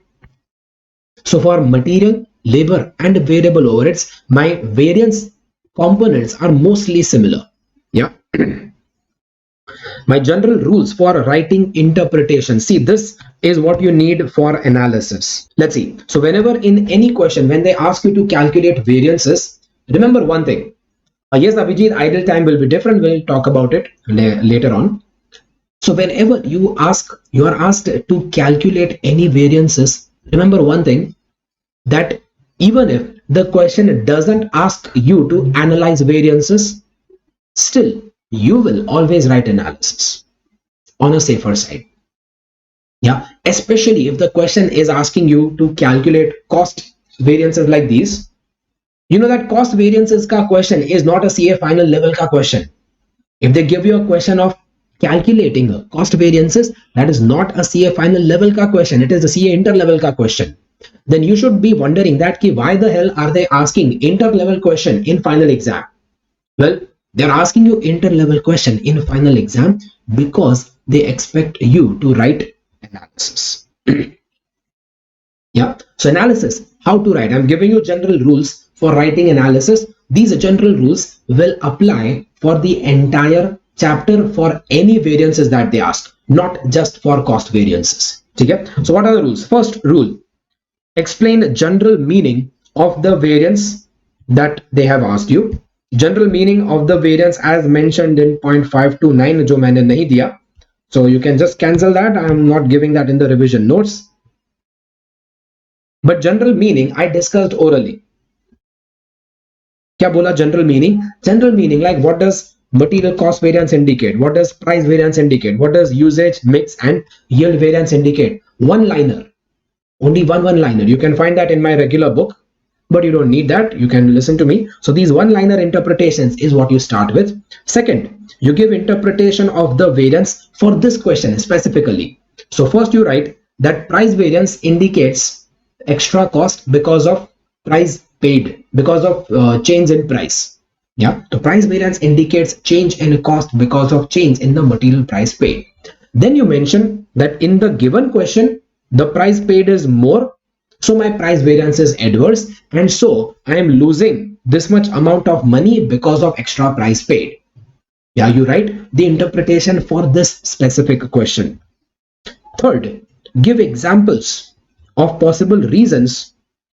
So for material, labor and variable overheads, my variance components are mostly similar. Yeah. My general rules for writing interpretation. See, this is what you need for analysis. Let's see. So whenever in any question, when they ask you to calculate variances, remember one thing. Yes, Abhijit, idle time will be different. We'll talk about it later on. So whenever you are asked to calculate any variances, remember one thing, that even if the question doesn't ask you to analyze variances, still you will always write analysis on a safer side. Yeah, especially if the question is asking you to calculate cost variances like these. You know that cost variances ka question is not a CA final level ka question. If they give you a question of calculating cost variances, that is not a CA final level ka question, it is a CA inter level ka question. Then you should be wondering that ki why the hell are they asking inter level question in final exam? Well, they're asking you inter level question in final exam because they expect you to write analysis. Yeah, so analysis, how to write. I'm giving you general rules for writing analysis. These general rules will apply for the entire chapter for any variances that they ask, not just for cost variances. Okay, so what are the rules? First rule, explain general meaning of the variance that they have asked you. General meaning of the variance as mentioned in point 529 जो मैंने नहीं दिया, so you can just cancel that. I am not giving that in the revision notes. But general meaning I discussed orally. क्या बोला general meaning? General meaning, like what does material cost variance indicate? What does price variance indicate? What does usage, mix and yield variance indicate? One liner. Only one liner. You can find that in my regular book, but you don't need that. You can listen to me. So these one liner interpretations is what you start with. Second, you give interpretation of the variance for this question specifically. So first you write that price variance indicates extra cost because of price paid, because of change in price. Yeah, the price variance indicates change in cost because of change in the material price paid. Then you mention that in the given question the price paid is more, so my price variance is adverse, and so I am losing this much amount of money because of extra price paid. Yeah, you write the interpretation for this specific question. Third, give examples of possible reasons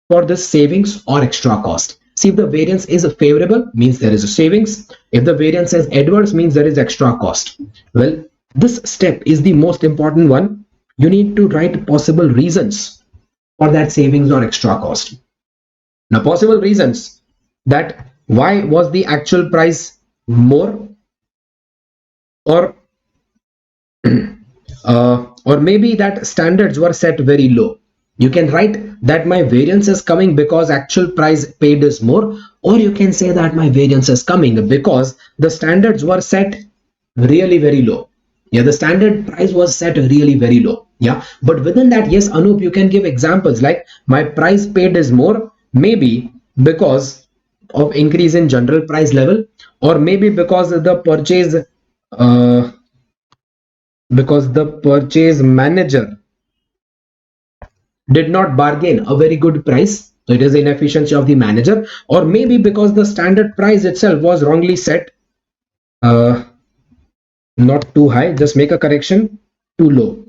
for this savings or extra cost. See, if the variance is favorable, means there is a savings. If the variance is adverse, means there is extra cost. Well, this step is the most important one. You need to write possible reasons for that savings or extra cost. Now, possible reasons that why was the actual price more, or or maybe that standards were set very low. You can write that my variance is coming because actual price paid is more, or you can say that my variance is coming because the standards were set really very low. Yeah, the standard price was set really very low. Yeah, but within that, yes, Anup, you can give examples like my price paid is more, maybe because of increase in general price level, or maybe uh, because the purchase manager did not bargain a very good price, so it is the inefficiency of the manager, or maybe because the standard price itself was wrongly set, not too high, just make a correction, too low.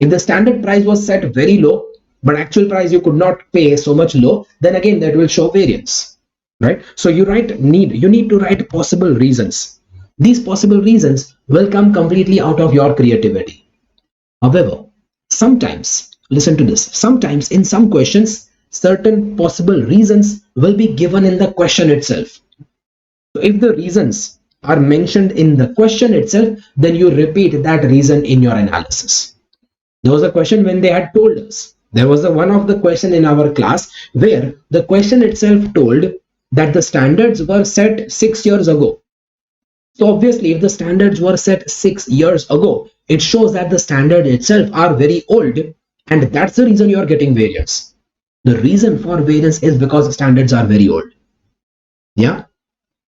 If the standard price was set very low, but actual price you could not pay so much low, then again that will show variance, right? So you need to write possible reasons. These possible reasons will come completely out of your creativity. However, sometimes, listen to this, sometimes in some questions, certain possible reasons will be given in the question itself. So if the reasons are mentioned in the question itself, then you repeat that reason in your analysis. There was a question when they had told us. There was one of the question in our class where the question itself told that the standards were set 6 years ago. So obviously, if the standards were set 6 years ago, it shows that the standard itself are very old, and that's the reason you are getting variance. The reason for variance is because the standards are very old. Yeah.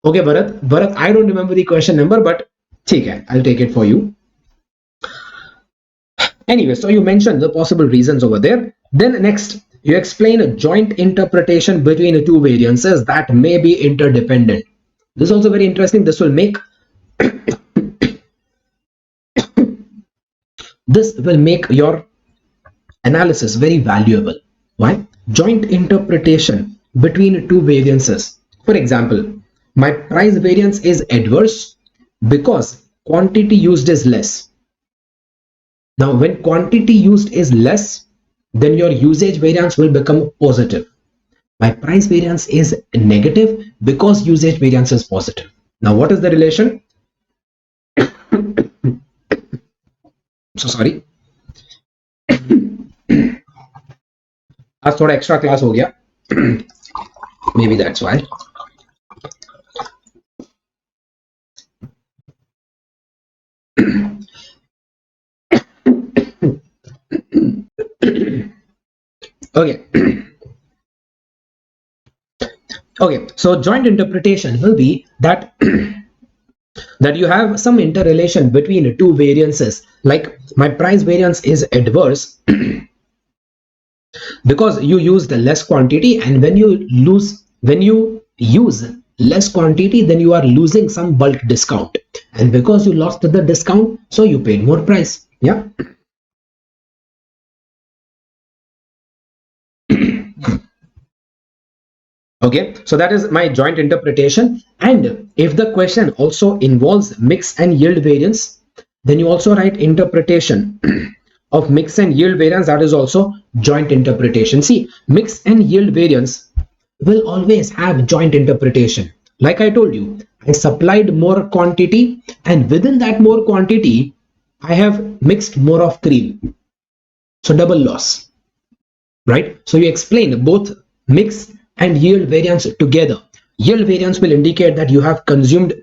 Okay, Bharat, I don't remember the question number, but okay, I'll take it for you. Anyway, so you mentioned the possible reasons over there. Then next, you explain a joint interpretation between the two variances that may be interdependent. This is also very interesting. This will make your analysis very valuable. Why? Joint interpretation between two variances. For example, my price variance is adverse because quantity used is less. Now, when quantity used is less, then your usage variance will become positive. My price variance is negative because usage variance is positive. Now, what is the relation? So sorry. आज थोड़ा extra class हो गया. Maybe that's why. Okay. Okay, so joint interpretation will be that that you have some interrelation between two variances, like my price variance is adverse because you used less quantity, and when you use less quantity, then you are losing some bulk discount, and because you lost the discount, so you paid more price. Yeah. Okay, so that is my joint interpretation. And if the question also involves mix and yield variance, then you also write interpretation of mix and yield variance. That is also joint interpretation. See, mix and yield variance will always have joint interpretation. Like I told you, I supplied more quantity, and within that more quantity, I have mixed more of cream. So double loss, right? So you explain both mix and yield variance together. Yield variance will indicate that you have consumed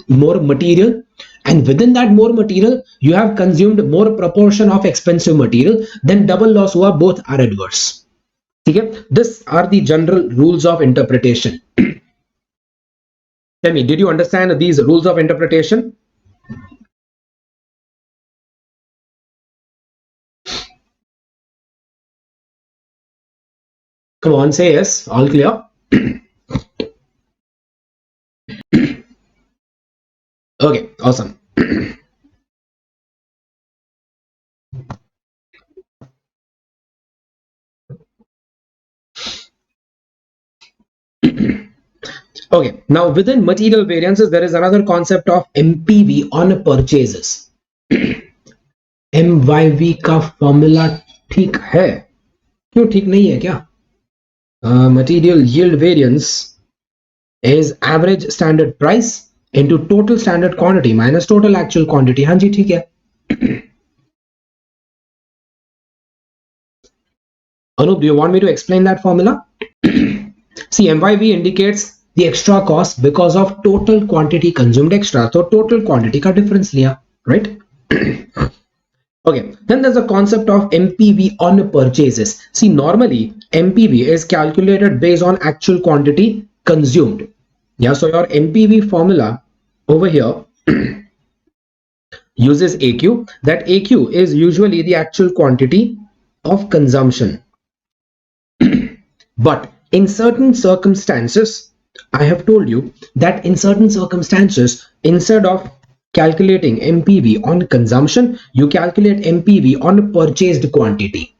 more material, and within that more material you have consumed more proportion of expensive material. Then double loss hua, both are adverse. Okay, these are the general rules of interpretation. Tell me, did you understand these rules of interpretation? Come on, say yes. All clear? Okay, awesome. Okay, now within material variances, there is another concept of MPV on purchases. MYV का formula ठीक है? क्यों ठीक नहीं है क्या? Material yield variance is average standard price into total standard quantity minus total actual quantity. हाँ जी, ठीक है. Anup, do you want me to explain that formula? See, MYV indicates the extra cost because of total quantity consumed extra. So total quantity का difference लिया, right? Okay, then there's a concept of MPV on purchases. See, normally MPV is calculated based on actual quantity consumed. Yeah, so your MPV formula over here uses AQ. That AQ is usually the actual quantity of consumption. But in certain circumstances, I have told you that in certain circumstances, instead of calculating MPV on consumption, you calculate MPV on purchased quantity.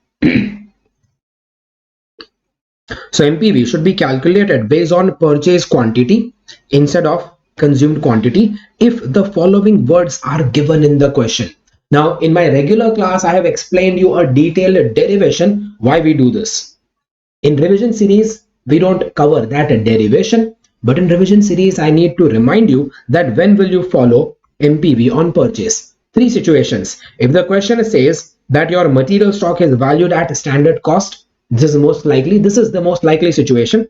So MPV should be calculated based on purchase quantity instead of consumed quantity if the following words are given in the question. Now, in my regular class, I have explained you a detailed derivation why we do this. In revision series, we don't cover that derivation, but in revision series, I need to remind you that when will you follow MPV on purchase? Three situations. If the question says that your material stock is valued at standard cost, this is the most likely situation.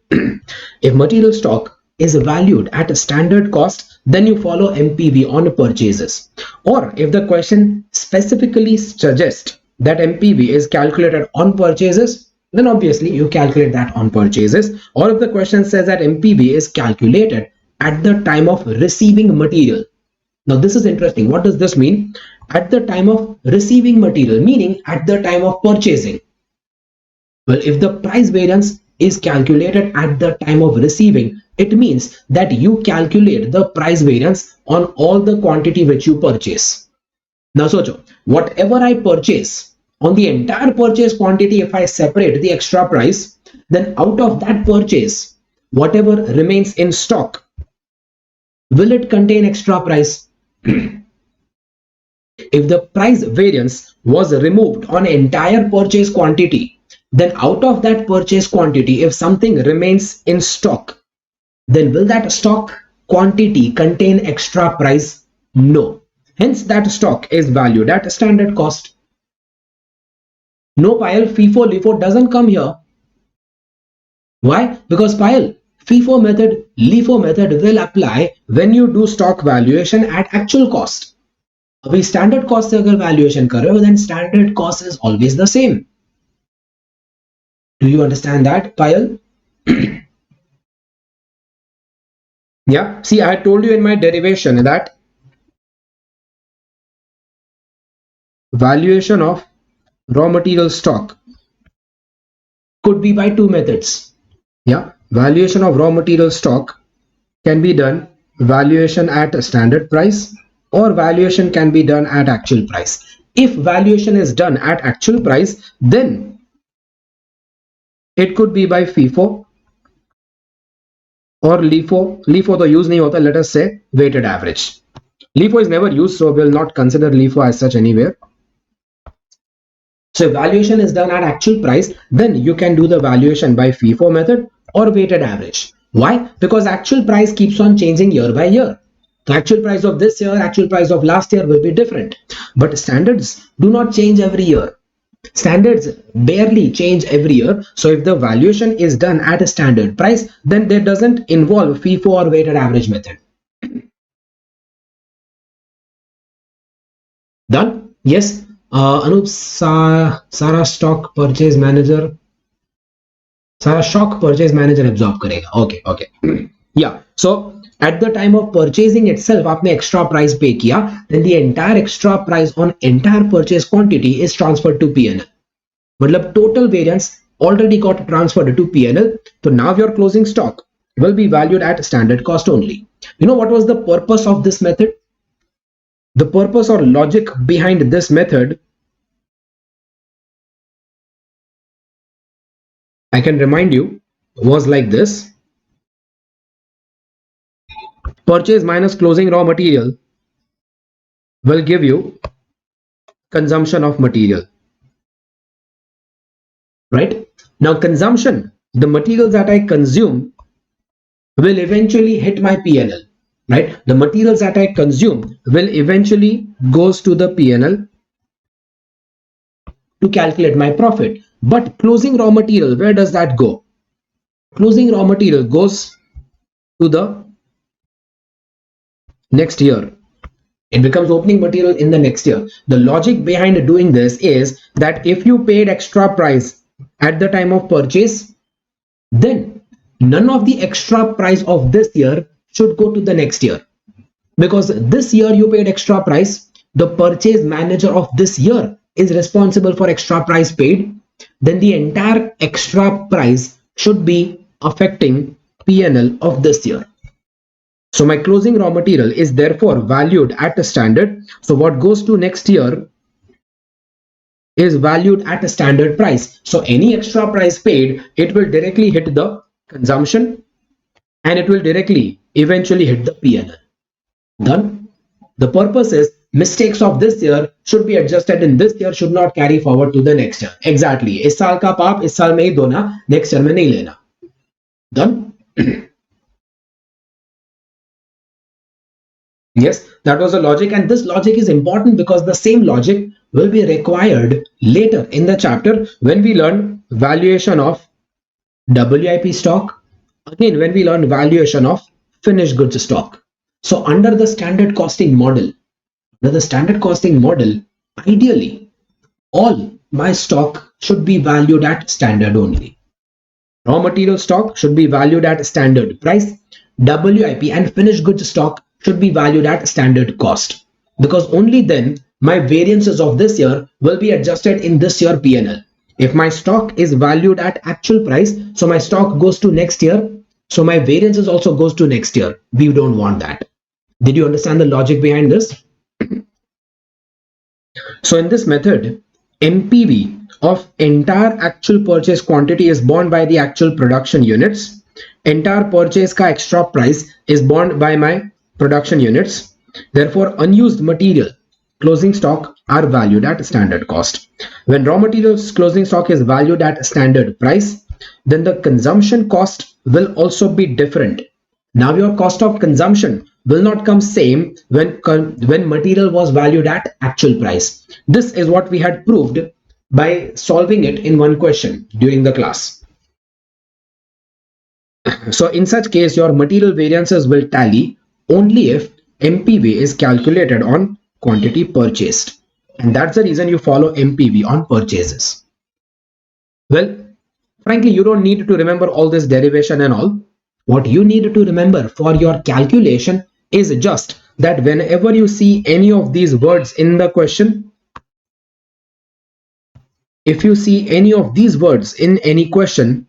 If material stock is valued at standard cost, then you follow MPV on purchases. Or if the question specifically suggests that MPV is calculated on purchases, then obviously you calculate that on purchases. Or if the question says that MPV is calculated at the time of receiving material. Now this is interesting. What does this mean? At the time of receiving material, meaning at the time of purchasing. Well, if the price variance is calculated at the time of receiving, it means that you calculate the price variance on all the quantity which you purchase. Now socho, whatever I purchase, on the entire purchase quantity, if I separate the extra price, then out of that purchase, whatever remains in stock, will it contain extra price? If the price variance was removed on entire purchase quantity, then out of that purchase quantity, if something remains in stock, then will that stock quantity contain extra price? No. Hence that stock is valued at standard cost. No, Payal, FIFO, LIFO doesn't come here. Why? Because Payal, FIFO method, LIFO method will apply when you do stock valuation at actual cost. अभी standard cost से अगर valuation कर रहे हो, then standard cost is always the same. Do you understand that, Payal? Yeah, see, I told you in my derivation that valuation of raw material stock could be by two methods. Yeah, valuation of raw material stock can be done valuation at a standard price, or valuation can be done at actual price. If valuation is done at actual price, then it could be by FIFO or LIFO. LIFO तो use नहीं होता, let us say weighted average. LIFO is never used, so we'll not consider LIFO as such anywhere. So if valuation is done at actual price, then you can do the valuation by FIFO method or weighted average. Why? Because actual price keeps on changing year by year. The actual price of this year, actual price of last year will be different. But standards do not change every year. Standards barely change every year. So if the valuation is done at a standard price, then that doesn't involve FIFO or weighted average method. Done? Yes. Anup, Sara stock purchase manager. Sara shock purchase manager absorb करेगा. Okay. Yeah. So at the time of purchasing itself, आपने extra price pay किया, then the entire extra price on entire purchase quantity is transferred to P&L. मतलब total variance already got transferred to P&L. So now your closing stock will be valued at standard cost only. You know what was the purpose of this method? The purpose or logic behind this method, I can remind you, was like this. Purchase minus closing raw material will give you consumption of material. Right? Now consumption, the materials that I consume will eventually hit my P&L. Right? The materials that I consume will eventually goes to the P&L to calculate my profit. But closing raw material, where does that go? Closing raw material goes to the next year. It becomes opening material in the next year. The logic behind doing this is that if you paid extra price at the time of purchase, then none of the extra price of this year should go to the next year. Because this year you paid extra price, the purchase manager of this year is responsible for extra price paid, then the entire extra price should be affecting P&L of this year. So my closing raw material is therefore valued at a standard. So what goes to next year is valued at a standard price. So any extra price paid, it will directly hit the consumption and it will directly eventually hit the P&L. Done. The purpose is mistakes of this year should be adjusted in this year, should not carry forward to the next year. Exactly. इस साल का पाप इस साल में ही धोना, next year में नहीं लेना. Done. Yes, that was the logic, and this logic is important because the same logic will be required later in the chapter when we learn valuation of WIP stock. Again, when we learn valuation of finished goods stock. So under the standard costing model, ideally, all my stock should be valued at standard only. Raw material stock should be valued at standard price. WIP and finished goods stock should be valued at standard cost, because only then my variances of this year will be adjusted in this year P&L. If my stock is valued at actual price, so my stock goes to next year, so my variances also goes to next year. We don't want that. Did you understand the logic behind this? So in this method, MPV of entire actual purchase quantity is borne by the actual production units. Entire purchase ka extra price is borne by my production units. Therefore, unused material closing stock are valued at standard cost. When raw materials closing stock is valued at standard price, then the consumption cost will also be different. Now your cost of consumption will not come same when material was valued at actual price. This is what we had proved by solving it in one question during the class. So in such case, your material variances will tally only if MPV is calculated on quantity purchased. And that's the reason you follow MPV on purchases. Well, frankly, you don't need to remember all this derivation and all. What you need to remember for your calculation is just that whenever you see any of these words in the question, if you see any of these words in any question,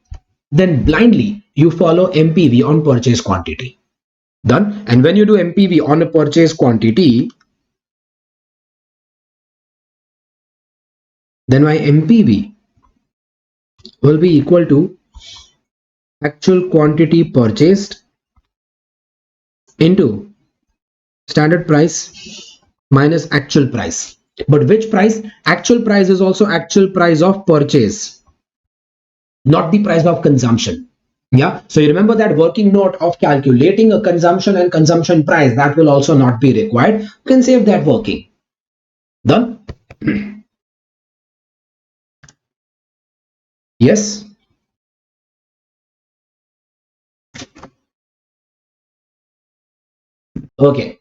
then blindly you follow MPV on purchase quantity. Done. And when you do MPV on a purchase quantity, then my MPV will be equal to actual quantity purchased into standard price minus actual price. But which price? Actual price is also actual price of purchase, not the price of consumption. Yeah, so you remember that working note of calculating a consumption and consumption price, that will also not be required. You can save that working. Done. Yes. Okay.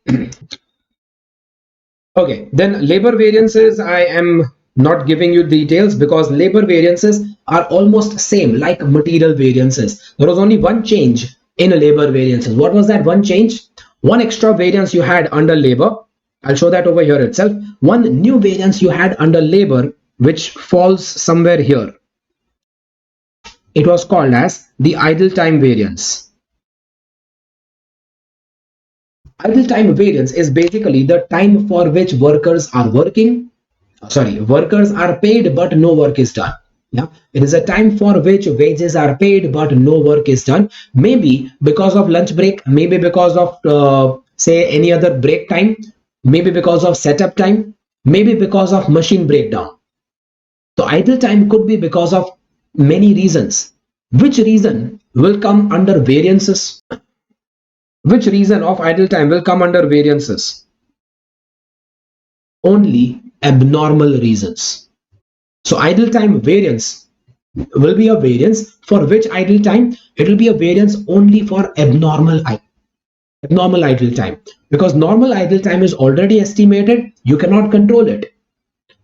Okay, then labor variances, I am not giving you details because labor variances are almost same like material variances. There was only one change in labor variances. What was that one change? One extra variance you had under labor. I'll show that over here itself. One new variance you had under labor, which falls somewhere here. It was called as the idle time variance. Idle time variance is basically the time for which workers are working. Workers are paid but no work is done. Yeah, it is a time for which wages are paid but no work is done. Maybe because of lunch break, maybe because of say any other break time, maybe because of setup time, maybe because of machine breakdown. So idle time could be because of many reasons. Which reason will come under variances? Which reason of idle time will come under variances? Only abnormal reasons. So idle time variance will be a variance for which idle time? It will be a variance only for abnormal idle time, because normal idle time is already estimated. You cannot control it.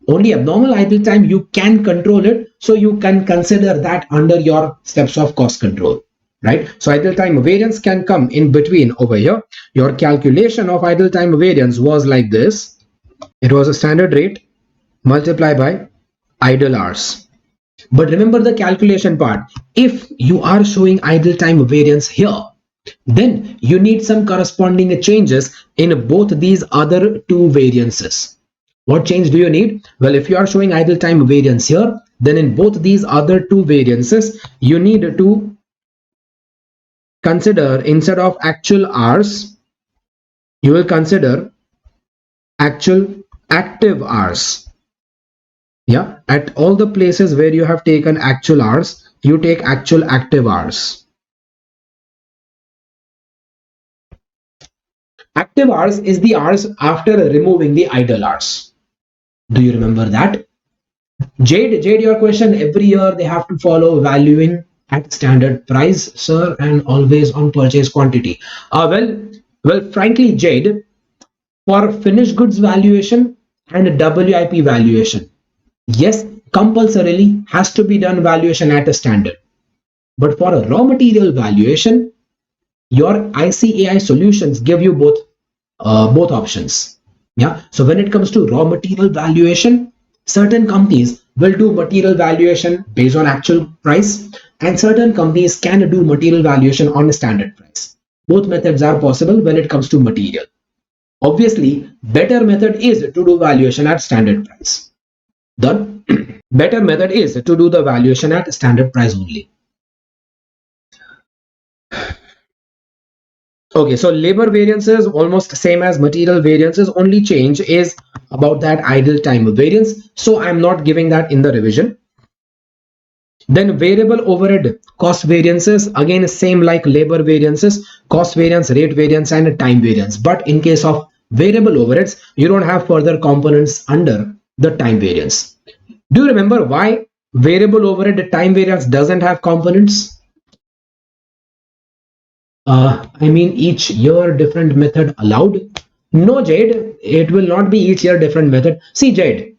Only abnormal idle time you can control it, so you can consider that under your steps of cost control. Right? So idle time variance can come in between over here. Your calculation of idle time variance was like this. It was a standard rate multiplied by idle hours. But remember the calculation part. If you are showing idle time variance here, then you need some corresponding changes in both these other two variances. What change do you need? Well, if you are showing idle time variance here, then in both these other two variances, you need to consider, instead of actual hours, you will consider actual active hours. Yeah, at all the places where you have taken actual hours, you take actual active hours. Active hours is the hours after removing the idle hours. Do you remember that? Jade, your question, every year they have to follow valuing at standard price, sir, and always on purchase quantity. Frankly, Jade, for finished goods valuation and WIP valuation, yes, compulsorily has to be done valuation at a standard. But for a raw material valuation, your ICAI solutions give you both options. Yeah. So when it comes to raw material valuation, certain companies will do material valuation based on actual price, and certain companies can do material valuation on a standard price. Both methods are possible when it comes to material. Obviously, better method is to do valuation at standard price. The better method is to do the valuation at standard price only. Okay, so labor variances almost same as material variances, only change is about that idle time variance. So I'm not giving that in the revision. Then variable overhead cost variances, again same like labor variances, cost variance, rate variance, and time variance. But in case of variable overheads, you don't have further components under the time variance. Do you remember why variable overhead time variance doesn't have components? I mean, each year different method allowed. No, Jade, it will not be each year different method. See, Jade,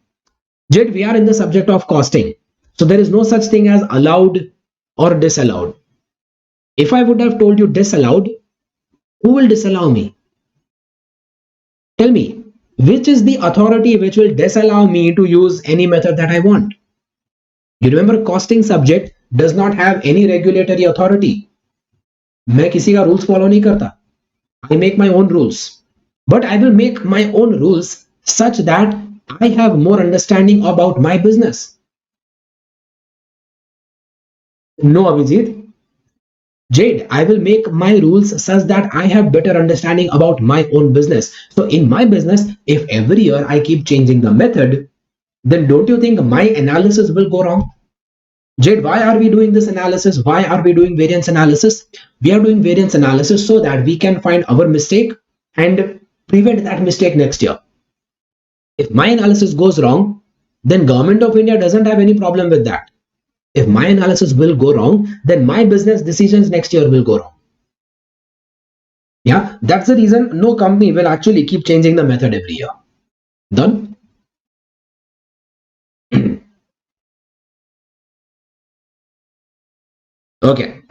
we are in the subject of costing. So there is no such thing as allowed or disallowed. If I would have told you disallowed, who will disallow me? Tell me, which is the authority which will disallow me to use any method that I want? You remember, costing subject does not have any regulatory authority. मैं किसी का rules follow नहीं करता. I make my own rules. But I will make my own rules such that I have more understanding about my business. No, Abhijit. Jade, I will make my rules such that I have better understanding about my own business. So in my business, if every year I keep changing the method, then don't you think my analysis will go wrong? Jade, why are we doing this analysis? Why are we doing variance analysis? We are doing variance analysis so that we can find our mistake and prevent that mistake next year. If my analysis goes wrong, then Government of India doesn't have any problem with that. If my analysis will go wrong, then my business decisions next year will go wrong. Yeah, that's the reason no company will actually keep changing the method every year. Done? Okay.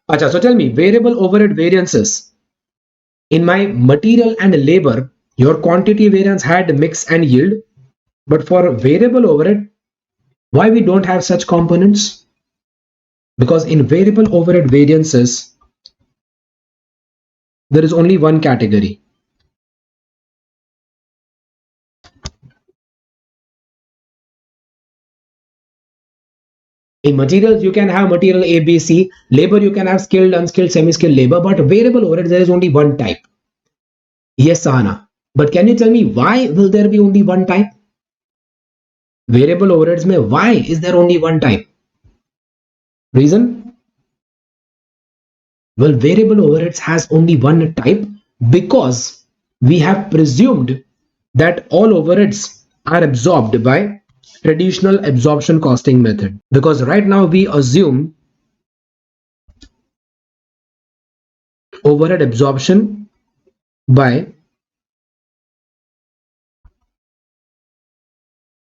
Acha, so tell me, variable overhead variances. In my material and labor, your quantity variance had mix and yield. But for variable overhead, why we don't have such components? Because in variable overhead variances, there is only one category. In materials, you can have material A, B, C. Labor, you can have skilled, unskilled, semi-skilled labor. But variable overhead, there is only one type. Yes, Sahana. But can you tell me why will there be only one type? Variable overheads mein why is there only one type? Reason? Well, variable overheads has only one type because we have presumed that all overheads are absorbed by traditional absorption costing method. Because right now we assume overhead absorption by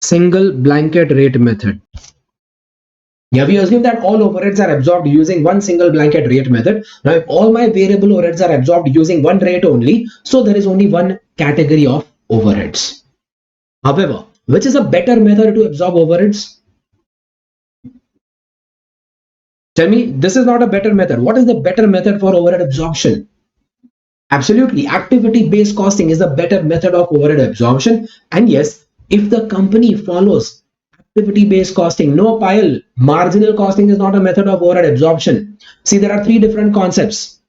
single blanket rate method. Yeah, we assume that all overheads are absorbed using one single blanket rate method. Now, if all my variable overheads are absorbed using one rate only, so there is only one category of overheads. However, which is a better method to absorb overheads? Tell me, this is not a better method. What is the better method for overhead absorption? Absolutely, activity-based costing is a better method of overhead absorption. And yes, if the company follows activity-based costing, no pile, marginal costing is not a method of overhead absorption. See, there are three different concepts: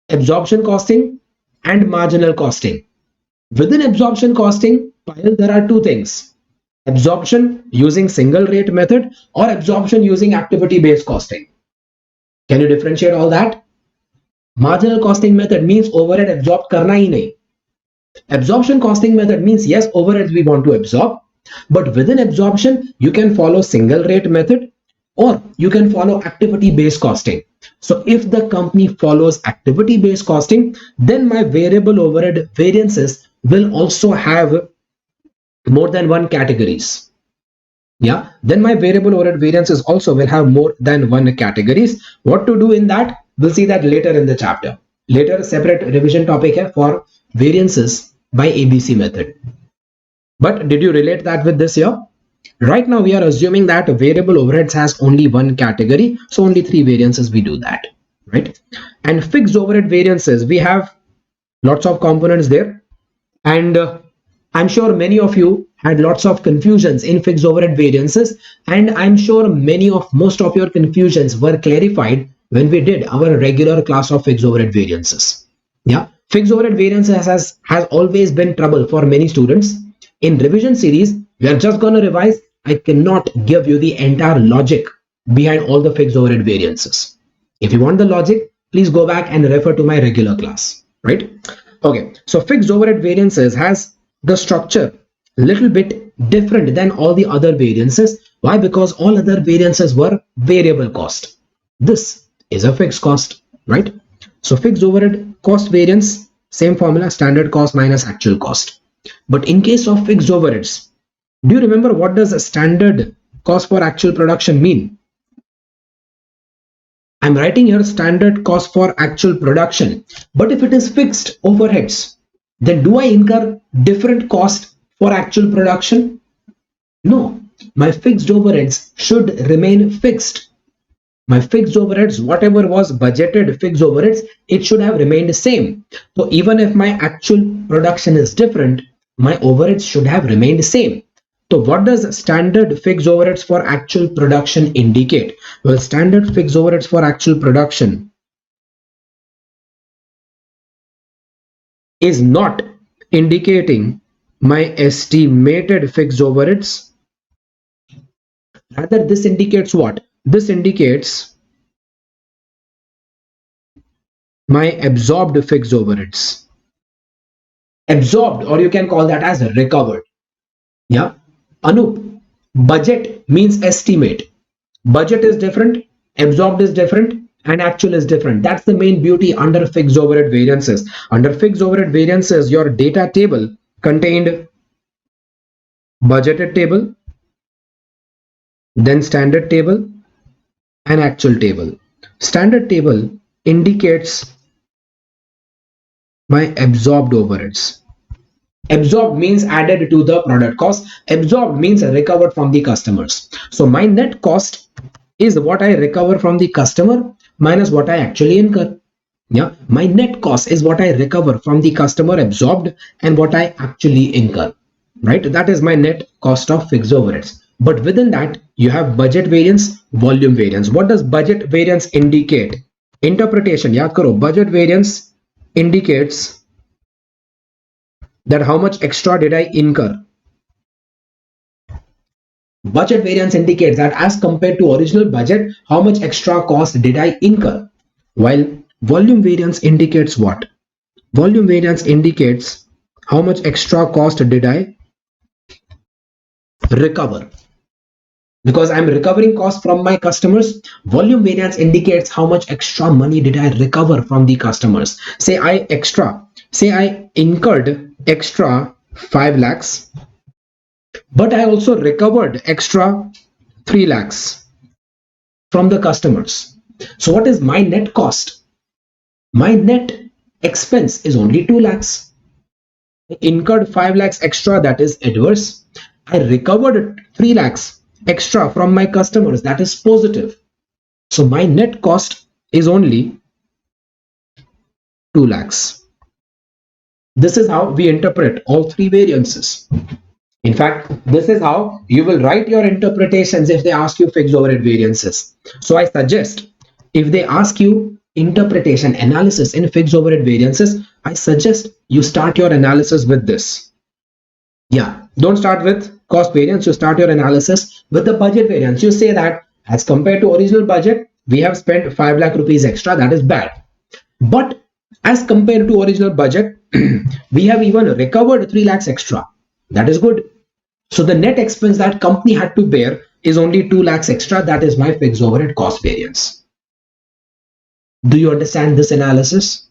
absorption costing and marginal costing. Within absorption costing, pile, there are two things: absorption using single rate method or absorption using activity-based costing. Can you differentiate all that? Marginal costing method means overhead absorbed karna hi nahi. Absorption costing method means yes, overheads we want to absorb, but within absorption, you can follow single rate method or you can follow activity based costing. So if the company follows activity based costing, then my variable overhead variances will also have more than one categories. Yeah, then my variable overhead variances also will have more than one categories. What to do in that? We'll see that later in the chapter. Later, separate revision topic hai for variances by ABC method. But did you relate that with this here? Right now we are assuming that variable overheads has only one category, so only three variances we do that, right? And fixed overhead variances, we have lots of components there, and I'm sure many of you had lots of confusions in fixed overhead variances, and I'm sure most of your confusions were clarified when we did our regular class of fixed overhead variances. Yeah, fixed overhead variances has always been trouble for many students. In revision series, we are just going to revise. I cannot give you the entire logic behind all the fixed overhead variances. If you want the logic, please go back and refer to my regular class, right? Okay, so fixed overhead variances has the structure little bit different than all the other variances. Why? Because all other variances were variable cost. This is a fixed cost, right? So fixed overhead cost variance, same formula, standard cost minus actual cost. But in case of fixed overheads, do you remember what does a standard cost for actual production mean? I'm writing here standard cost for actual production, but if it is fixed overheads, then do I incur different cost for actual production? No, my fixed overheads should remain fixed. My fixed overheads, whatever was budgeted fixed overheads, it should have remained the same. So even if my actual production is different, my overheads should have remained the same. So what does standard fixed overheads for actual production indicate? Well, standard fixed overheads for actual production is not indicating my estimated fixed overheads. Rather, this indicates what? This indicates my absorbed fixed overheads. Absorbed, or you can call that as recovered. Yeah. Anup, budget means estimate. Budget is different, absorbed is different, and actual is different. That's the main beauty under fixed overhead variances. Under fixed overhead variances, your data table contained budgeted table, then standard table, and actual table. Standard table indicates my absorbed overheads. Absorbed means added to the product cost. Absorbed means recovered from the customers. So my net cost is what I recover from the customer minus what I actually incur. Yeah, my net cost is what I recover from the customer absorbed and what I actually incur. Right, that is my net cost of fixed overheads. But within that, you have budget variance, volume variance. What does budget variance indicate? Interpretation, yaad karo, budget variance indicates that how much extra did I incur. Budget variance indicates that as compared to original budget, how much extra cost did I incur? While volume variance indicates what? Volume variance indicates how much extra cost did I recover. Because I'm recovering cost from my customers, volume variance indicates how much extra money did I recover from the customers. Say I incurred extra 5 lakhs, but I also recovered extra 3 lakhs from the customers. So what is my net cost? My net expense is only 2 lakhs. I incurred 5 lakhs extra, that is adverse. I recovered 3 lakhs extra from my customers, that is positive. So my net cost is only 2 lakhs. This is how we interpret all three variances. In fact, this is how you will write your interpretations if they ask you fixed overhead variances. So I suggest, if they ask you interpretation analysis in fixed overhead variances, I suggest you start your analysis with this. Yeah, don't start with cost variance, you start your analysis with the budget variance. You say that as compared to original budget, we have spent 5 lakh rupees extra, that is bad. But as compared to original budget, we have even recovered 3 lakhs extra, that is good. So the net expense that company had to bear is only 2 lakhs extra, that is my fixed overhead cost variance. Do you understand this analysis?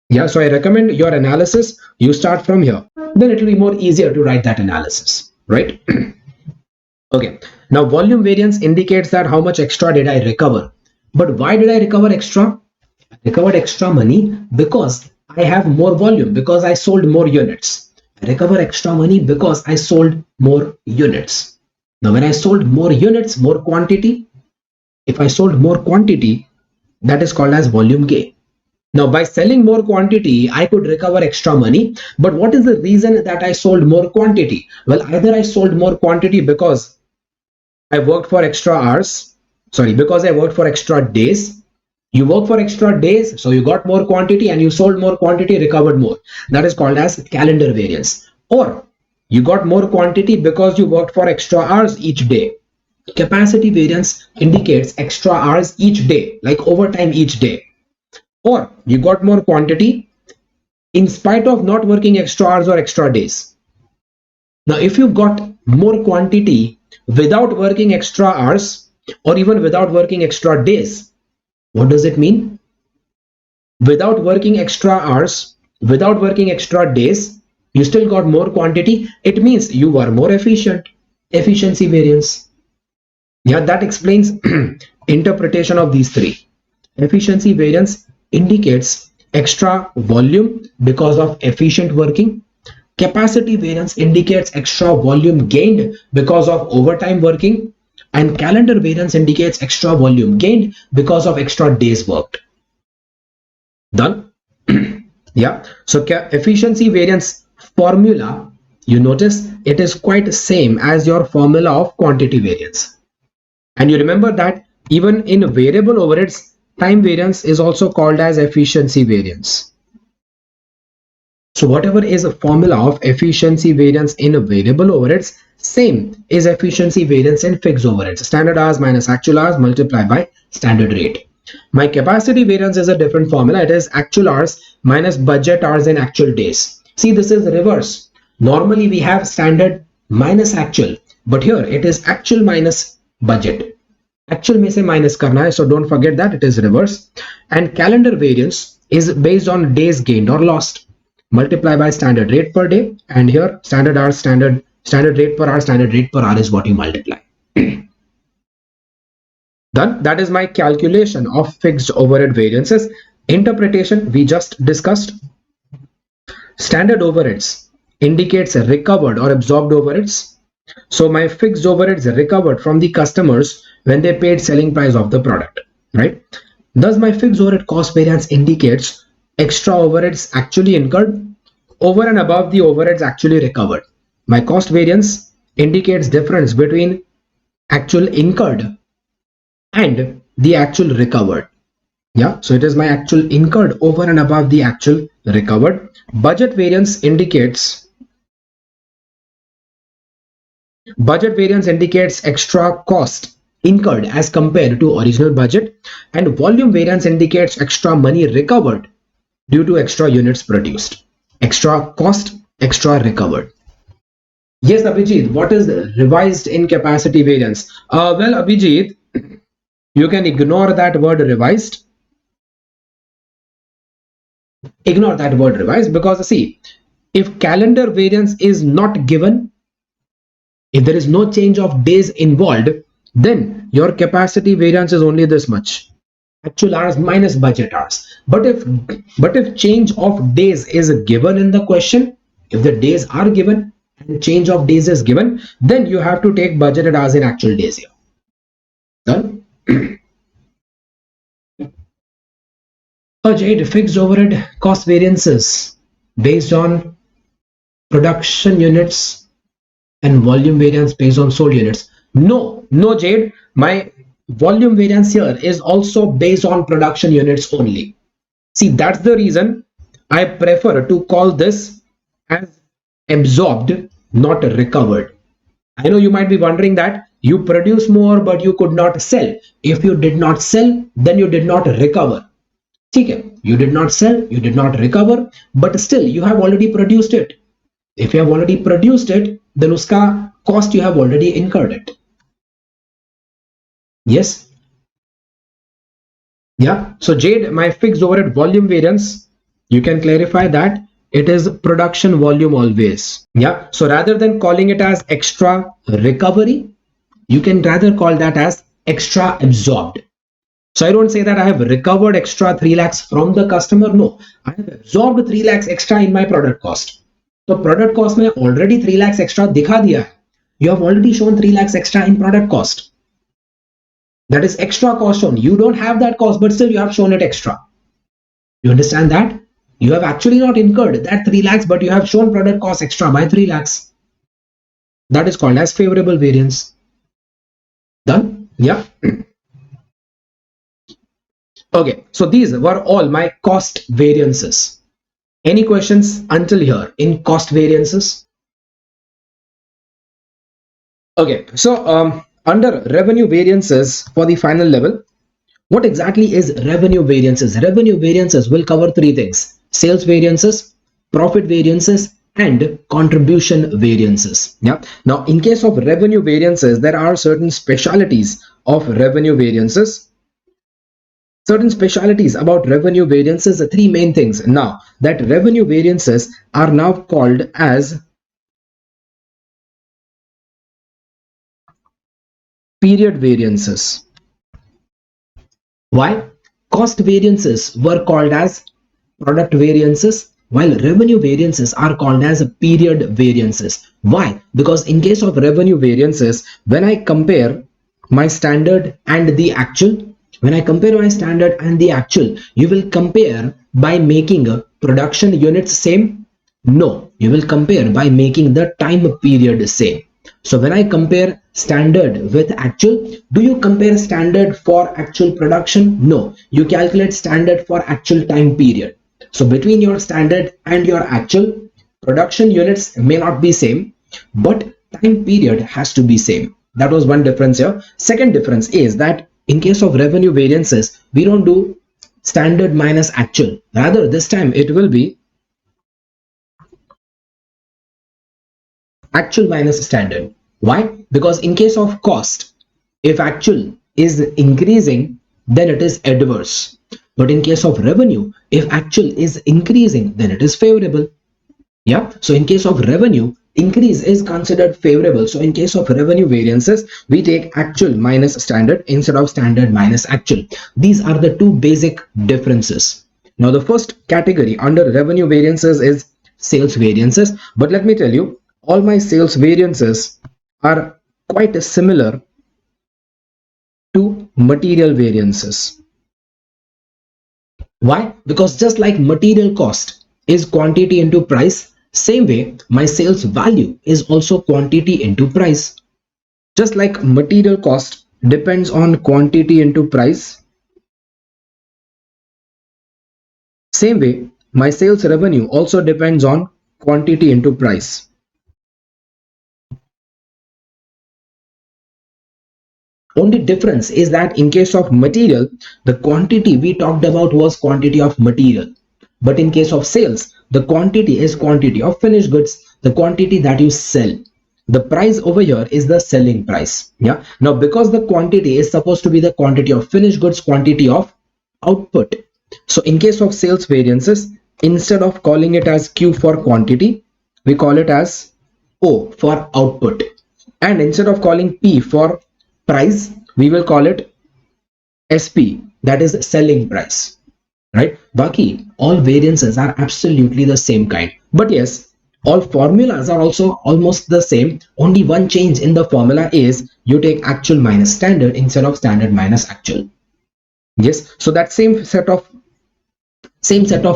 Yeah, so I recommend your analysis, you start from here. Then it will be more easier to write that analysis, right? Okay, now volume variance indicates that how much extra did I recover. But why did I recover extra? I recovered extra money because I have more volume, because I sold more units. I recover extra money because I sold more units. Now, when I sold more units, more quantity, if I sold more quantity, that is called as volume gain. Now, by selling more quantity, I could recover extra money. But what is the reason that I sold more quantity? Well, either I sold more quantity because I worked for extra hours, because I worked for extra days. You work for extra days, so you got more quantity and you sold more quantity, recovered more. That is called as calendar variance. Or you got more quantity because you worked for extra hours each day. Capacity variance indicates extra hours each day, like overtime each day. Or you got more quantity in spite of not working extra hours or extra days. Now, if you got more quantity without working extra hours or even without working extra days, what does it mean? Without working extra hours, without working extra days, you still got more quantity. It means you were more efficient. Efficiency variance. Yeah, that explains interpretation of these three. Efficiency variance indicates extra volume because of efficient working. Capacity variance indicates extra volume gained because of overtime working. And calendar variance indicates extra volume gained because of extra days worked. Done? Yeah. So efficiency variance formula, you notice it is quite same as your formula of quantity variance. And you remember that even in variable overheads, time variance is also called as efficiency variance. So whatever is a formula of efficiency variance in variable overheads, same is efficiency variance in fixed overheads. Standard hours minus actual hours multiplied by standard rate. My capacity variance is a different formula. It is actual hours minus budget hours in actual days. See, this is reverse. Normally we have standard minus actual, but here it is actual minus budget. Actual में से minus करना है, so don't forget that it is reverse. And calendar variance is based on days gained or lost. Multiply by standard rate per day, and here standard hour, standard rate per hour, standard rate per hour is what you multiply. Done. That is my calculation of fixed overhead variances. Interpretation we just discussed. Standard overheads indicates recovered or absorbed overheads. So my fixed overheads recovered from the customers when they paid selling price of the product, right? Thus my fixed overhead cost variance indicates extra overheads actually incurred over and above the overheads actually recovered. My cost variance indicates difference between actual incurred and the actual recovered. Yeah, so it is my actual incurred over and above the actual recovered. Budget variance indicates extra cost incurred as compared to original budget, and volume variance indicates extra money recovered due to extra units produced. Extra cost, extra recovered. Yes, Abhijit, what is revised in capacity variance? Well, Abhijit, you can ignore that word revised. Ignore that word revised because see, if calendar variance is not given, If there is no change of days involved, then your capacity variance is only this much, actual hours minus budget hours. But if change of days is given in the question, if the days are given and change of days is given, then you have to take budgeted hours in actual days here. Done. Jade, fixed overhead cost variances based on production units and volume variance based on sold units. No, Jade, my volume variance here is also based on production units only. See, that's the reason I prefer to call this as absorbed, not recovered. I know you might be wondering that you produce more but you could not sell. If you did not sell, then you did not recover. Okay, you did not sell, you did not recover, but still you have already produced it. If you have already produced it, then uska cost you have already incurred it. Yes. Yeah. So Jade, my fixed overhead volume variance, you can clarify that it is production volume always. Yeah. So rather than calling it as extra recovery, you can rather call that as extra absorbed. So I don't say that I have recovered extra 3 lakhs from the customer. No, I have absorbed 3 lakhs extra in my product cost. So product cost में already 3 lakhs extra दिखा दिया है. You have already shown 3 lakhs extra in product cost. That is extra cost shown. You don't have that cost, but still you have shown it extra. You understand that? You have actually not incurred that 3 lakhs, but you have shown product cost extra by 3 lakhs. That is called as favorable variance. Done? Yeah. Okay, so these were all my cost variances. Any questions until here in cost variances? Okay, so under revenue variances for the final level, what exactly is revenue variances? Revenue variances will cover three things: sales variances, profit variances, and contribution variances. Yeah. Now, in case of revenue variances, there are certain specialities of revenue variances. Certain specialities about revenue variances, the three main things. Now, that revenue variances are now called as period variances. Why? Cost variances were called as product variances, while revenue variances are called as period variances. Why? Because in case of revenue variances, when I compare my standard and the actual, you will compare by making production units same? No, you will compare by making the time period same. So when I compare standard with actual, do you compare standard for actual production? No, you calculate standard for actual time period. So between your standard and your actual, production units may not be same, but time period has to be same. That was one difference here. Second difference is that in case of revenue variances, we don't do standard minus actual. Rather, this time it will be actual minus standard. Why? Because in case of cost, if actual is increasing, then it is adverse. But in case of revenue, if actual is increasing, then it is favorable. Yeah. So in case of revenue, increase is considered favorable. So in case of revenue variances, we take actual minus standard instead of standard minus actual. These are the two basic differences. Now the first category under revenue variances is sales variances. But let me tell you, all my sales variances are quite similar to material variances. Why? Because just like material cost is quantity into price, same way my sales value is also quantity into price. Just like material cost depends on quantity into price, same way my sales revenue also depends on quantity into price. Only difference is that in case of material, the quantity we talked about was quantity of material. But in case of sales, the quantity is quantity of finished goods, the quantity that you sell. The price over here is the selling price. Yeah. Now, because the quantity is supposed to be the quantity of finished goods, quantity of output. So in case of sales variances, instead of calling it as Q for quantity, we call it as O for output. And instead of calling P for price, we will call it SP, that is selling price, right? Baki, all variances are absolutely the same kind. But yes, all formulas are also almost the same. Only one change in the formula is you take actual minus standard instead of standard minus actual. Yes, so that same set of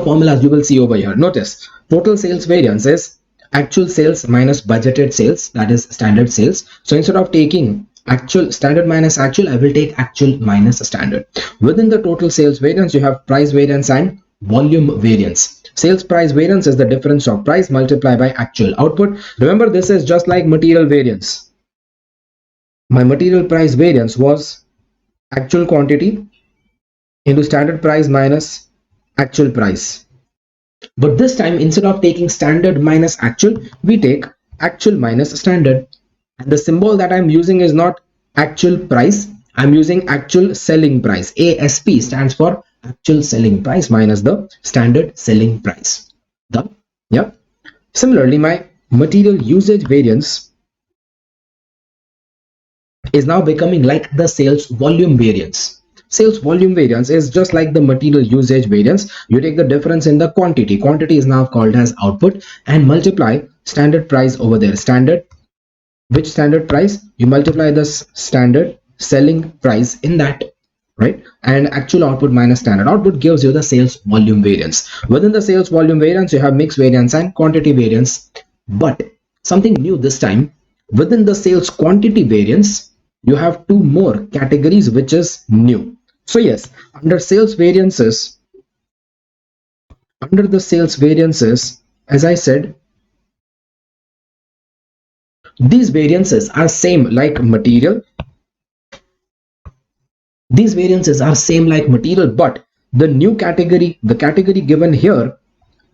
formulas you will see over here. Notice total sales variance is actual sales minus budgeted sales, that is standard sales. So instead of taking actual standard minus actual, I will take actual minus standard. Within the total sales variance, you have price variance and volume variance. Sales price variance is the difference of price multiplied by actual output. Remember, this is just like material variance. My material price variance was actual quantity into standard price minus actual price. But this time, instead of taking standard minus actual, we take actual minus standard. And the symbol that I'm using is not actual price. I'm using actual selling price. ASP stands for actual selling price minus the standard selling price. Done? Yeah. Similarly, my material usage variance is now becoming like the sales volume variance. Sales volume variance is just like the material usage variance. You take the difference in the quantity. Quantity is now called as output and multiply standard price over there. Standard, which standard price? You multiply the standard selling price in that, right? And actual output minus standard output gives you the sales volume variance. Within the sales volume variance, you have mix variance and quantity variance. But something new this time, within the sales quantity variance, you have two more categories which is new. So yes, under the sales variances, as I said, these variances are same like material. These variances are same like material, but the new category, the category given here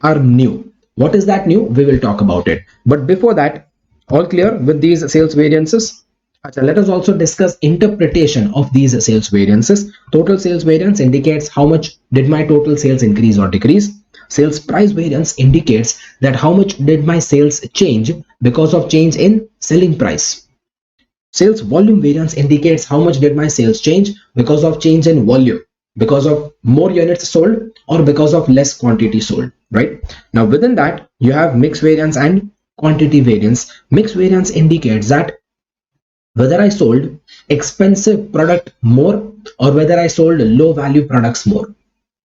are new. What is that new? We will talk about it. But before that, all clear with these sales variances? Achha, let us also discuss interpretation of these sales variances. Total sales variance indicates how much did my total sales increase or decrease. Sales price variance indicates that how much did my sales change because of change in selling price. Sales volume variance indicates how much did my sales change because of change in volume, because of more units sold or because of less quantity sold, right? Now within that, you have mix variance and quantity variance. Mix variance indicates that whether I sold expensive product more or whether I sold low value products more.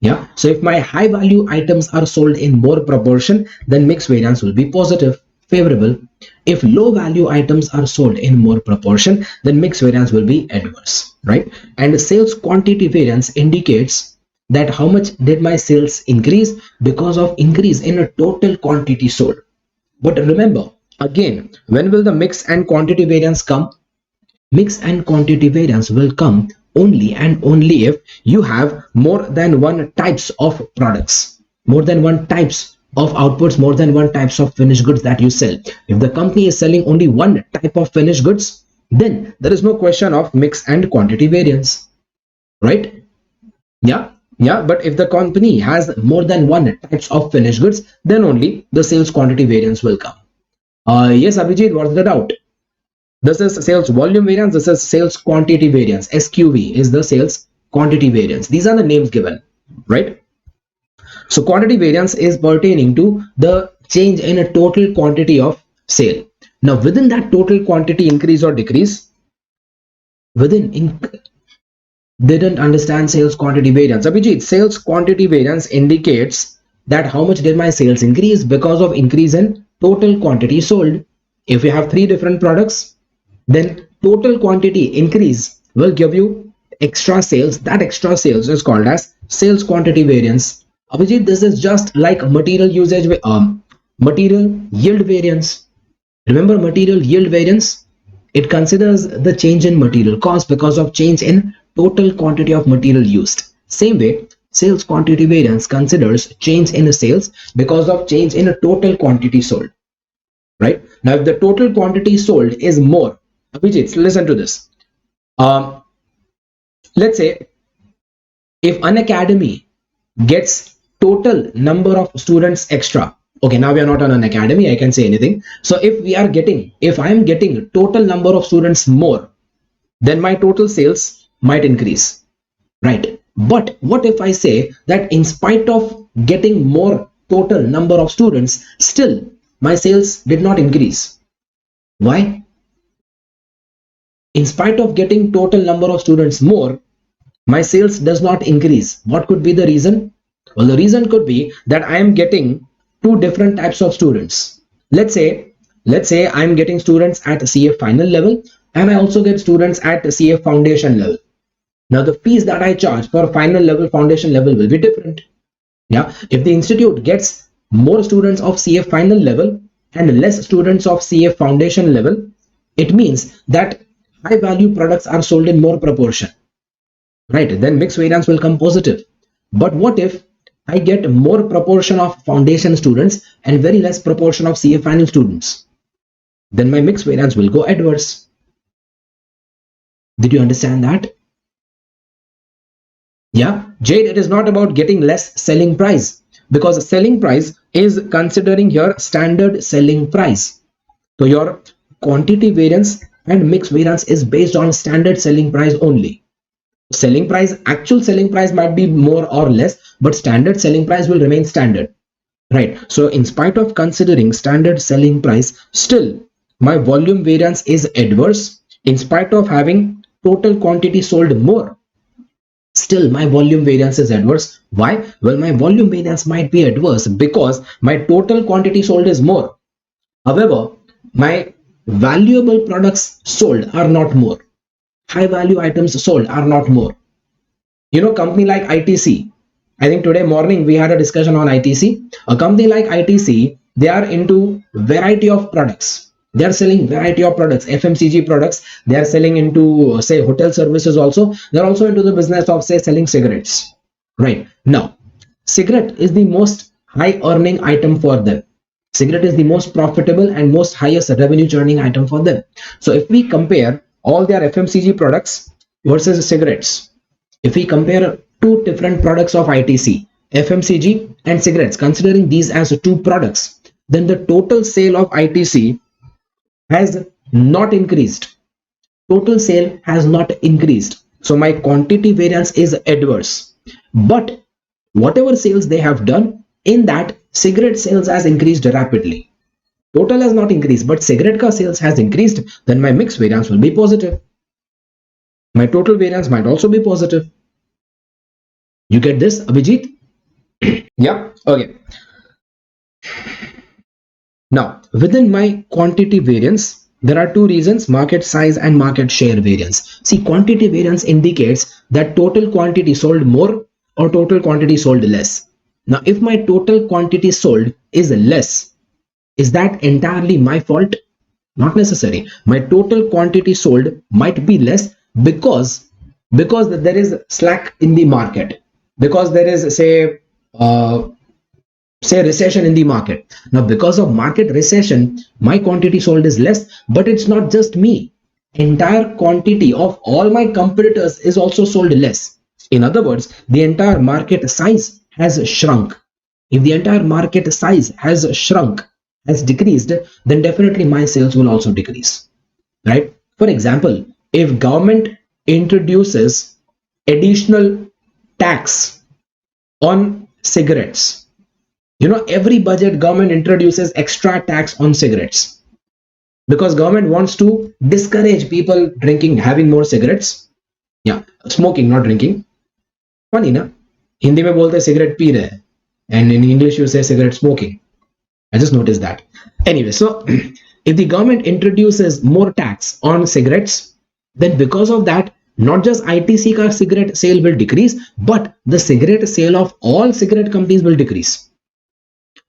Yeah. So if my high value items are sold in more proportion, then mix variance will be positive, favorable. If low value items are sold in more proportion, then mix variance will be adverse, right? And sales quantity variance indicates that how much did my sales increase because of increase in a total quantity sold. But remember, again, when will the mix and quantity variance come? Mix and quantity variance will come only and only if you have more than one types of products, more than one types of outputs, more than one types of finished goods that you sell. If the company is selling only one type of finished goods, then there is no question of mix and quantity variance, right? Yeah, but if the company has more than one types of finished goods, then only the sales quantity variance will come. Yes, Abhijit, what's the doubt? This is sales volume variance. This is sales quantity variance. SQV is the sales quantity variance. These are the names given, right? So quantity variance is pertaining to the change in a total quantity of sale. Now within that total quantity increase or decrease, didn't understand sales quantity variance. Abhijit, sales quantity variance indicates that how much did my sales increase because of increase in total quantity sold. If you have three different products, then total quantity increase will give you extra sales. That extra sales is called as sales quantity variance. Abhijit, this is just like material yield variance. Remember material yield variance? It considers the change in material cost because of change in total quantity of material used. Same way, sales quantity variance considers change in sales because of change in a total quantity sold. Right? Now, if the total quantity sold is more, Abhijit, listen to this. Um, let's say if an academy gets total number of students extra, Okay, now we are not on an academy, I can say anything. So if I am getting total number of students more, then my total sales might increase, right? But what if I say that in spite of getting more total number of students, still my sales did not increase? Why? In spite of getting total number of students more, my sales does not increase. What could be the reason? Well, the reason could be that I am getting two different types of students. Let's say I'm getting students at CA final level, and I also get students at CA foundation level. Now the fees that I charge for final level, foundation level will be different. Yeah, if the institute gets more students of CA final level and less students of CA foundation level, it means that high value products are sold in more proportion, right? Then mixed variance will come positive. But what if I get more proportion of foundation students and very less proportion of CA final students? Then my mixed variance will go adverse. Did you understand that? Yeah, Jade, it is not about getting less selling price, because selling price is considering your standard selling price. So your quantity variance and mixed variance is based on standard selling price only. Selling price, actual selling price might be more or less, but standard selling price will remain standard, right? So in spite of considering standard selling price, still my volume variance is adverse. In spite of having total quantity sold more, still my volume variance is adverse. Why? Well, my volume variance might be adverse because my total quantity sold is more. However, my valuable products sold are not more. High value items sold are not more. Company like ITC, I think today morning we had a discussion on ITC. A company like ITC, they are into variety of products. They are selling variety of products, FMCG products. They are selling into, say, hotel services also. They're also into the business of, say, selling cigarettes. Right. Now, cigarette is the most high earning item for them. Cigarette is the most profitable and most highest revenue churning item for them. So if we compare all their FMCG products versus cigarettes, if we compare two different products of ITC, FMCG and cigarettes, considering these as two products, then the total sale of ITC has not increased. Total sale has not increased. So my quantity variance is adverse. But whatever sales they have done, in that cigarette sales has increased rapidly. Total has not increased, but cigarette ka sales has increased, then my mix variance will be positive. My total variance might also be positive. You get this, Abhijit? Yeah, okay. Now, within my quantity variance, there are two reasons: market size and market share variance. See, quantity variance indicates that total quantity sold more or total quantity sold less. Now, if my total quantity sold is less, is that entirely my fault? Not necessary. My total quantity sold might be less because there is slack in the market, because there is, say recession in the market. Now because of market recession, my quantity sold is less, but it's not just me. Entire quantity of all my competitors is also sold less. In other words, the entire market size has shrunk. If the entire market size has shrunk, has decreased, then definitely my sales will also decrease, right? For example, if government introduces additional tax on cigarettes, every budget government introduces extra tax on cigarettes because government wants to discourage people drinking, having more cigarettes. Yeah, smoking, not drinking. Funny na? Hindi में बोलते cigarette P रहे हैं, and in English you say cigarette smoking. I just noticed that. Anyway, so if the government introduces more tax on cigarettes, then because of that, not just ITC ka cigarette sale will decrease, but the cigarette sale of all cigarette companies will decrease.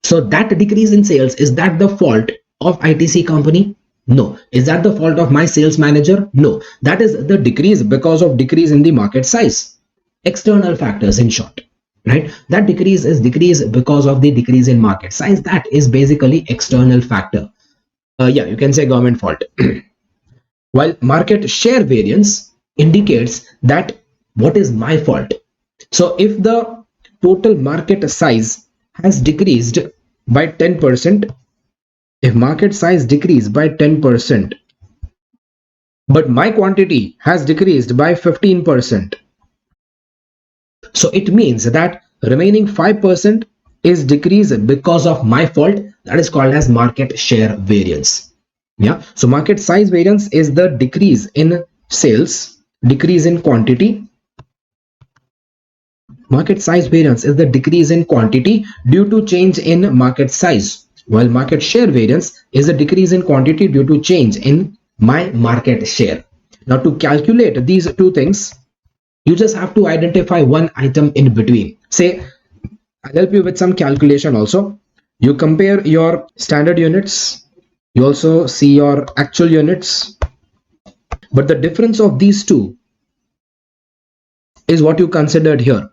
So that decrease in sales, is that the fault of ITC company? No. Is that the fault of my sales manager? No. That is the decrease because of decrease in the market size. External factors, in short, right? That decrease is decrease because of the decrease in market size. That is basically external factor. Yeah, you can say government fault. While market share variance indicates that what is my fault. So if the total market size has decreased, by 10%, if market size decreased by 10%, but my quantity has decreased by 15%, so it means that remaining 5% is decreased because of my fault. That is called as market share variance. Yeah, so market size variance is the decrease in sales, decrease in quantity. Market size variance is the decrease in quantity due to change in market size, while market share variance is a decrease in quantity due to change in my market share. Now, to calculate these two things, you just have to identify one item in between. Say, I'll help you with some calculation also. You compare your standard units, you also see your actual units, but the difference of these two is what you considered here,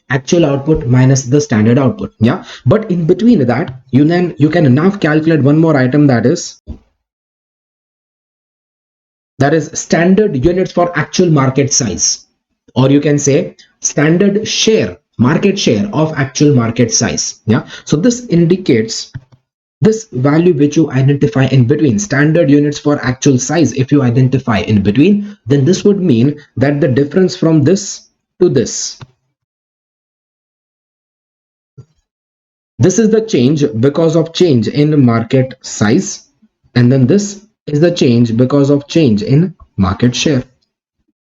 actual output minus the standard output. Yeah, but in between that, you can now calculate one more item, that is standard units for actual market size, or you can say standard share, market share of actual market size. Yeah, so this indicates this value which you identify in between, standard units for actual size. If you identify in between, then this would mean that the difference from this to this is the change because of change in market size, and then this is the change because of change in market share.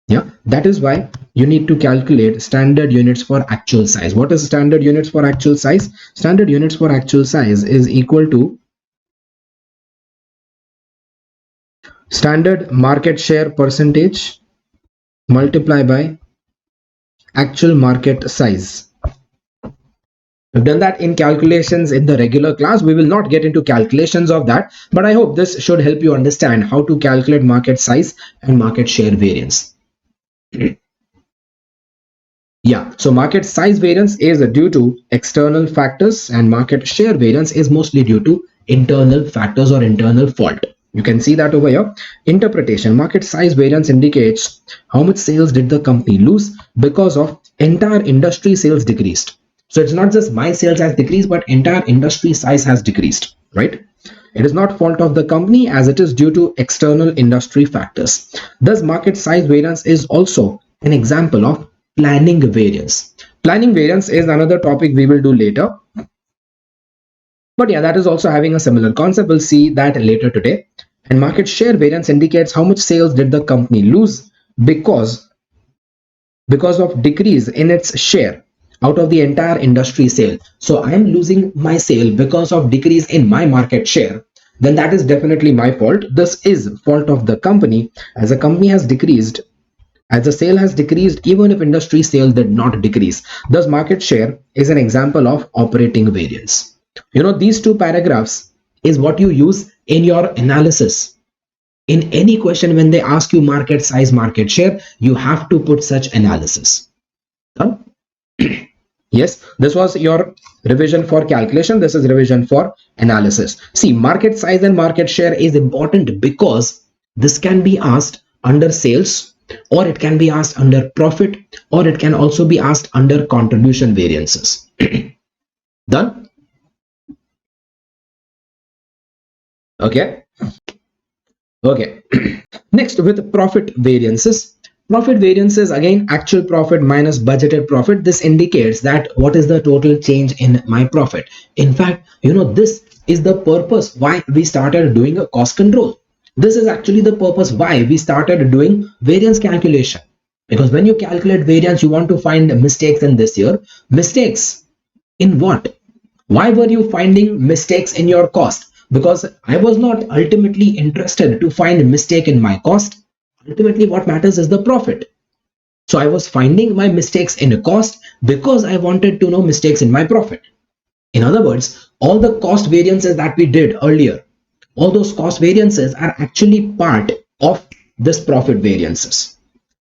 Yeah, that is why you need to calculate standard units for actual size. What is standard units for actual size? Standard units for actual size is equal to standard market share percentage multiply by actual market size. We've done that in calculations in the regular class. We will not get into calculations of that, but I hope this should help you understand how to calculate market size and market share variance. Yeah, so market size variance is due to external factors and market share variance is mostly due to internal factors or internal fault. You can see that over here. Interpretation: market size variance indicates how much sales did the company lose because of entire industry sales decreased. So it's not just my sales has decreased, but entire industry size has decreased, right? It is not fault of the company as it is due to external industry factors. Thus, market size variance is also an example of planning variance. Planning variance is another topic we will do later. But yeah, that is also having a similar concept. We'll see that later today. And market share variance indicates how much sales did the company lose because of decrease in its share out of the entire industry sale. So I am losing my sale because of decrease in my market share. Then that is definitely my fault. This is fault of the company, as a company has decreased, as the sale has decreased even if industry sales did not decrease. Thus, market share is an example of operating variance. You know, these two paragraphs is what you use in your analysis. In any question, when they ask you market size, market share, you have to put such analysis. Done? Yes, this was your revision for calculation. This is revision for analysis. See, market size and market share is important because this can be asked under sales, or it can be asked under profit, or it can also be asked under contribution variances. Done? Okay. Okay. Next, with profit variances. Profit variances, again, actual profit minus budgeted profit. This indicates that what is the total change in my profit. In fact, you know, this is the purpose why we started doing a cost control. This is actually the purpose why we started doing variance calculation. Because when you calculate variance, you want to find mistakes in this year. Mistakes in what? Why were you finding mistakes in your cost? Because I was not ultimately interested to find a mistake in my cost. Ultimately, what matters is the profit. So I was finding my mistakes in a cost because I wanted to know mistakes in my profit. In other words, all the cost variances that we did earlier, all those cost variances are actually part of this profit variances.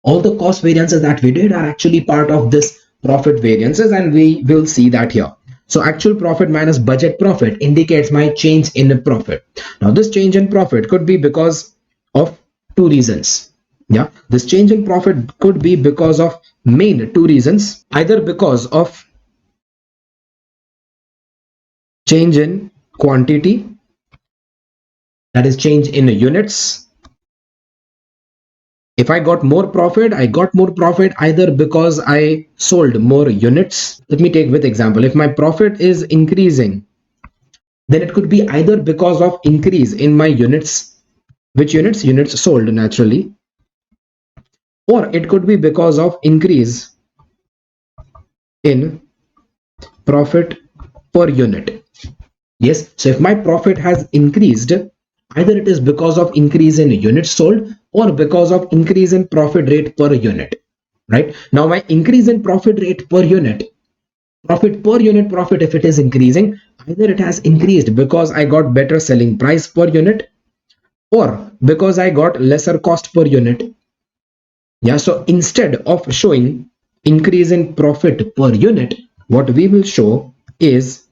All the cost variances that we did are actually part of this profit variances, and we will see that here. So actual profit minus budget profit indicates my change in profit. Now this change in profit could be because of two reasons. Yeah, this change in profit could be because of main two reasons, either because of change in quantity, that is change in units. If I got more profit, I got more profit either because I sold more units. Let me take with example. If my profit is increasing, then it could be either because of increase in my units. Which units? Units sold naturally. Or it could be because of increase in profit per unit. Yes, so if my profit has increased, either it is because of increase in units sold or because of increase in profit rate per unit. Right now, my increase in profit rate per unit, profit per unit profit, if it is increasing, either it has increased because I got better selling price per unit or because I got lesser cost per unit. Yeah, so instead of showing increase in profit per unit, what we will show is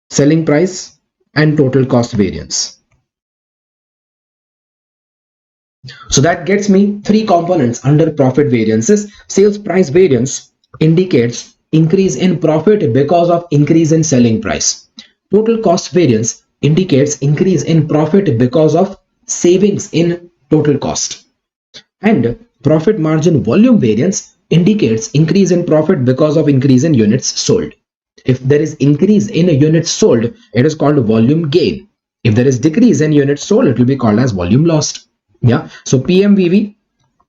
selling price and total cost variance. So that gets me three components under profit variances. Sales price variance indicates increase in profit because of increase in selling price. Total cost variance indicates increase in profit because of savings in total cost. And profit margin volume variance indicates increase in profit because of increase in units sold. If there is increase in a unit sold, it is called volume gain. If there is decrease in units sold, it will be called as volume lost. Yeah, so PMVV,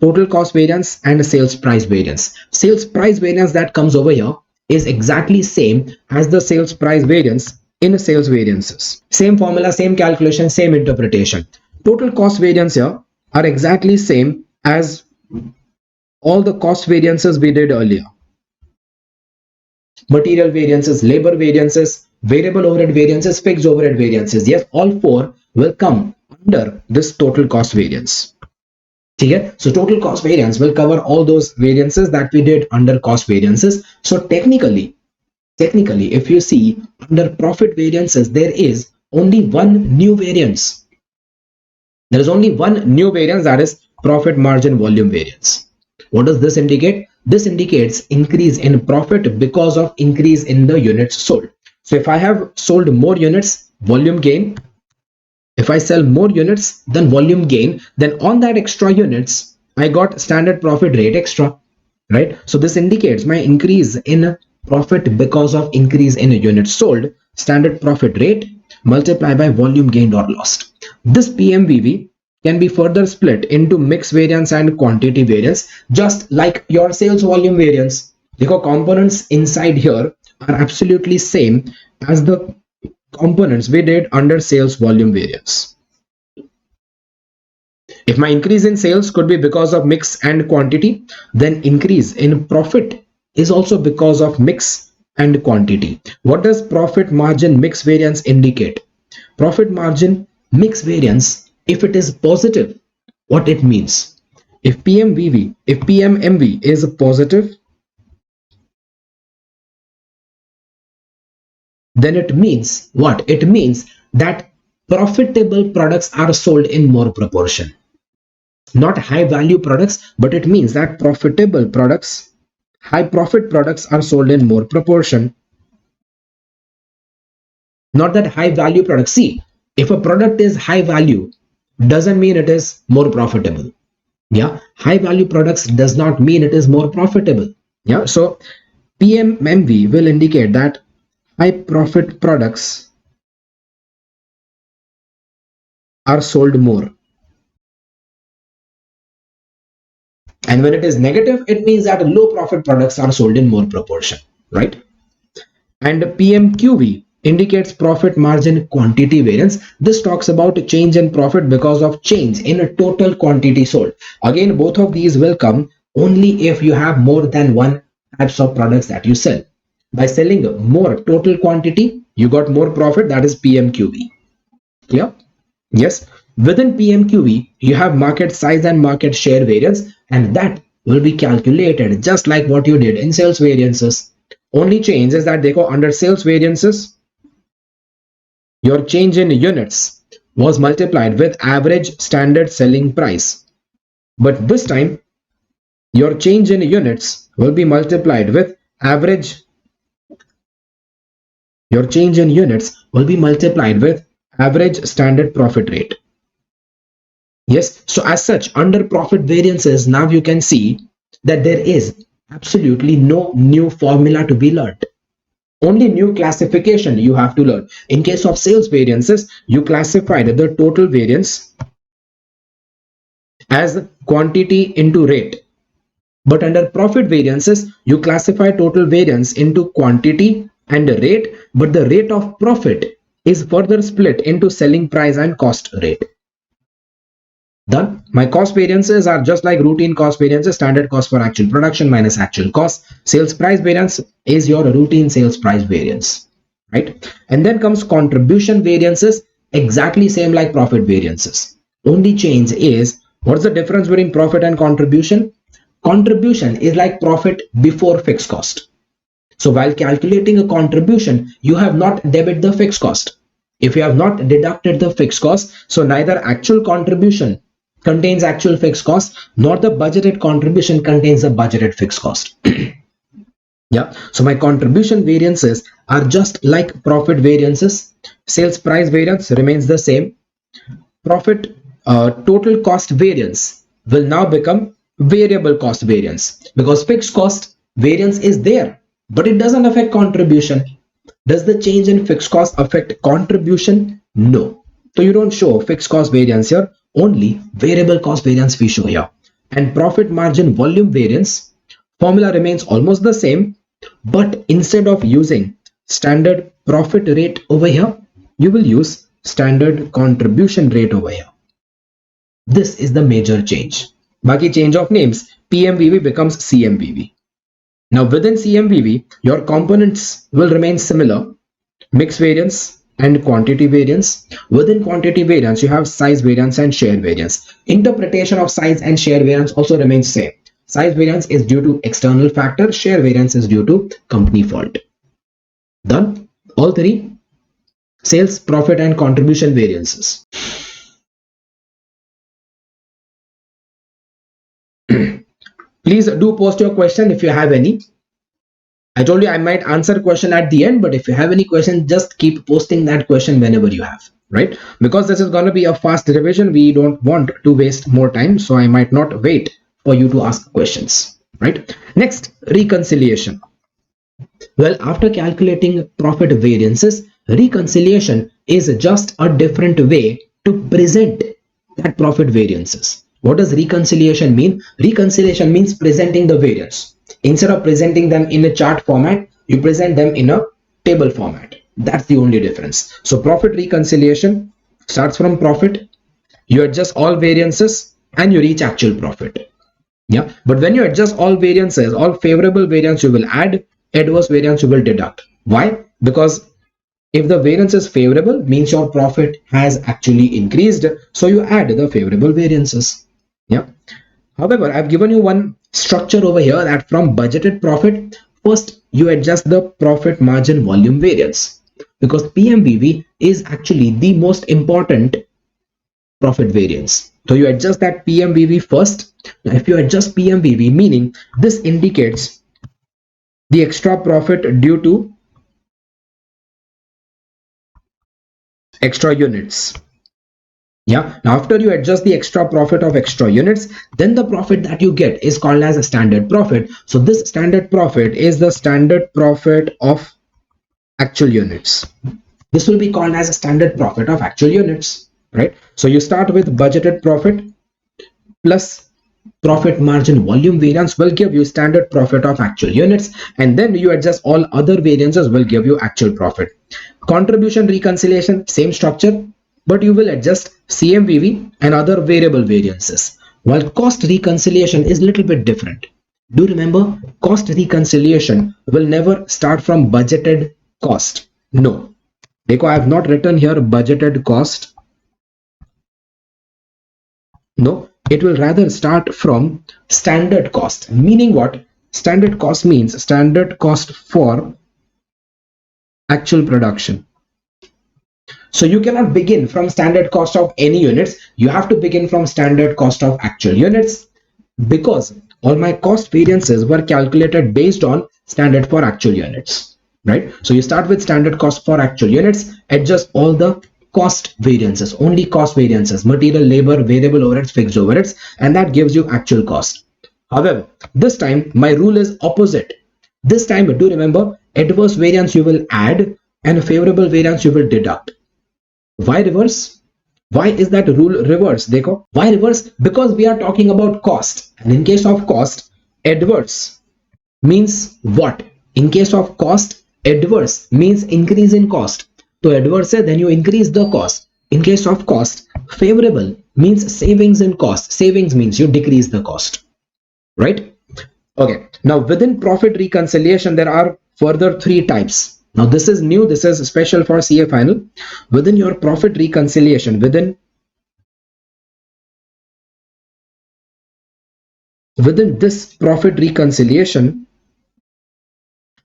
total cost variance, and sales price variance. Sales price variance that comes over here is exactly same as the sales price variance in sales variances. Same formula, same calculation, same interpretation. Total cost variance here are exactly same as all the cost variances we did earlier. Material variances, labor variances, variable overhead variances, fixed overhead variances. Yes, all four will come under this total cost variance. Okay, so total cost variance will cover all those variances that we did under cost variances. So technically, if you see under profit variances, there is only one new variance. There is only one new variance, that is profit margin volume variance. What does this indicate? This indicates increase in profit because of increase in the units sold. So if I have sold more units, volume gain. If I sell more units, then volume gain. Then on that extra units, I got standard profit rate extra, right? So this indicates my increase in profit because of increase in units sold, standard profit rate multiplied by volume gained or lost. This PMVV can be further split into mix variance and quantity variance, just like your sales volume variance. Because components inside here are absolutely same as the components we did under sales volume variance. If my increase in sales could be because of mix and quantity, then increase in profit is also because of mix and quantity. What does profit margin mix variance indicate? Profit margin mix variance, if it is positive, what it means? If PMMV is positive, then it means what? It means that profitable products are sold in more proportion. Not high value products, but it means that profitable products, high profit products are sold in more proportion. Not that high value products. See, if a product is high value, doesn't mean it is more profitable. Yeah, high value products does not mean it is more profitable. Yeah, so PMMV will indicate that high profit products are sold more. And when it is negative, it means that low profit products are sold in more proportion, right? And PMQV indicates profit margin quantity variance. This talks about a change in profit because of change in a total quantity sold. Again, both of these will come only if you have more than one types of products that you sell. By selling more total quantity, you got more profit, that is PMQV. Clear? Yes. Within PMQV, you have market size and market share variance, and that will be calculated just like what you did in sales variances. Only change is that they go under sales variances. Your change in units was multiplied with average standard selling price. But this time, your change in units will be multiplied with average Your change in units will be multiplied with average standard profit rate. Yes, so as such, under profit variances, now you can see that there is absolutely no new formula to be learned. Only new classification you have to learn. In case of sales variances, you classified the total variance as quantity into rate. But under profit variances, you classify total variance into quantity and rate, but the rate of profit is further split into selling price and cost rate. Done. My cost variances are just like routine cost variances, standard cost for actual production minus actual cost. Sales price variance is your routine sales price variance, right? And then comes contribution variances, exactly same like profit variances. Only change is, what's the difference between profit and contribution? Contribution is like profit before fixed cost. So while calculating a contribution, you have not debited the fixed cost. If you have not deducted the fixed cost, so neither actual contribution contains actual fixed cost, nor the budgeted contribution contains the budgeted fixed cost. Yeah, so my contribution variances are just like profit variances. Sales price variance remains the same. Profit total cost variance will now become variable cost variance, because fixed cost variance is there, but it doesn't affect contribution. Does the change in fixed cost affect contribution? No. So you don't show fixed cost variance here, only variable cost variance we show here. And profit margin volume variance formula remains almost the same, but instead of using standard profit rate over here, you will use standard contribution rate over here. This is the major change. Baki change of names, PMVV becomes CMVV. Now within CMVV, your components will remain similar, mix variance and quantity variance. Within quantity variance, you have size variance and share variance. Interpretation of size and share variance also remains same. Size variance is due to external factor, share variance is due to company fault. Done. All three, sales, profit and contribution variances. Please do post your question if you have any. I told you I might answer question at the end, but if you have any question, just keep posting that question whenever you have, right? Because this is going to be a fast revision, we don't want to waste more time, so I might not wait for you to ask questions, right? Next, reconciliation. Well, after calculating profit variances, reconciliation is just a different way to present that profit variances. What does reconciliation mean? Reconciliation means presenting the variance. Instead of presenting them in a chart format, you present them in a table format. That's the only difference. So profit reconciliation starts from profit, you adjust all variances and you reach actual profit. Yeah, but when you adjust all variances, all favorable variance you will add, adverse variance you will deduct. Why? Because if the variance is favorable, means your profit has actually increased, so you add the favorable variances. Yeah. However, I've given you one structure over here that from budgeted profit, first you adjust the profit margin volume variance, because PMVV is actually the most important profit variance. So you adjust that PMVV first. Now, if you adjust PMVV, meaning this indicates the extra profit due to extra units. Yeah, now after you adjust the extra profit of extra units, then the profit that you get is called as a standard profit. So this standard profit is the standard profit of actual units. This will be called as a standard profit of actual units, right? So you start with budgeted profit plus profit margin volume variance will give you standard profit of actual units, and then you adjust all other variances will give you actual profit. Contribution reconciliation, same structure, but you will adjust CMVV and other variable variances. While cost reconciliation is a little bit different. Do remember, cost reconciliation will never start from budgeted cost. No. I have not written here budgeted cost. No, it will rather start from standard cost. Meaning what? Standard cost means standard cost for actual production. So you cannot begin from standard cost of any units. You have to begin from standard cost of actual units, because all my cost variances were calculated based on standard for actual units. right? So you start with standard cost for actual units, adjust all the cost variances, only cost variances, material, labor, variable overheads, fixed overheads, and that gives you actual cost. However, this time my rule is opposite. This time, do remember, adverse variance you will add and favorable variance you will deduct. Why reverse? Why is that rule reverse? Dekho. Why reverse? Because we are talking about cost, and in case of cost, adverse means what? In case of cost, adverse means increase in cost. So adverse है, then you increase the cost. In case of cost, favorable means savings in cost. Savings means you decrease the cost, right? Okay. Now within profit reconciliation, there are further three types. Now this is new. This is special for CA final. Within your profit reconciliation, within this profit reconciliation,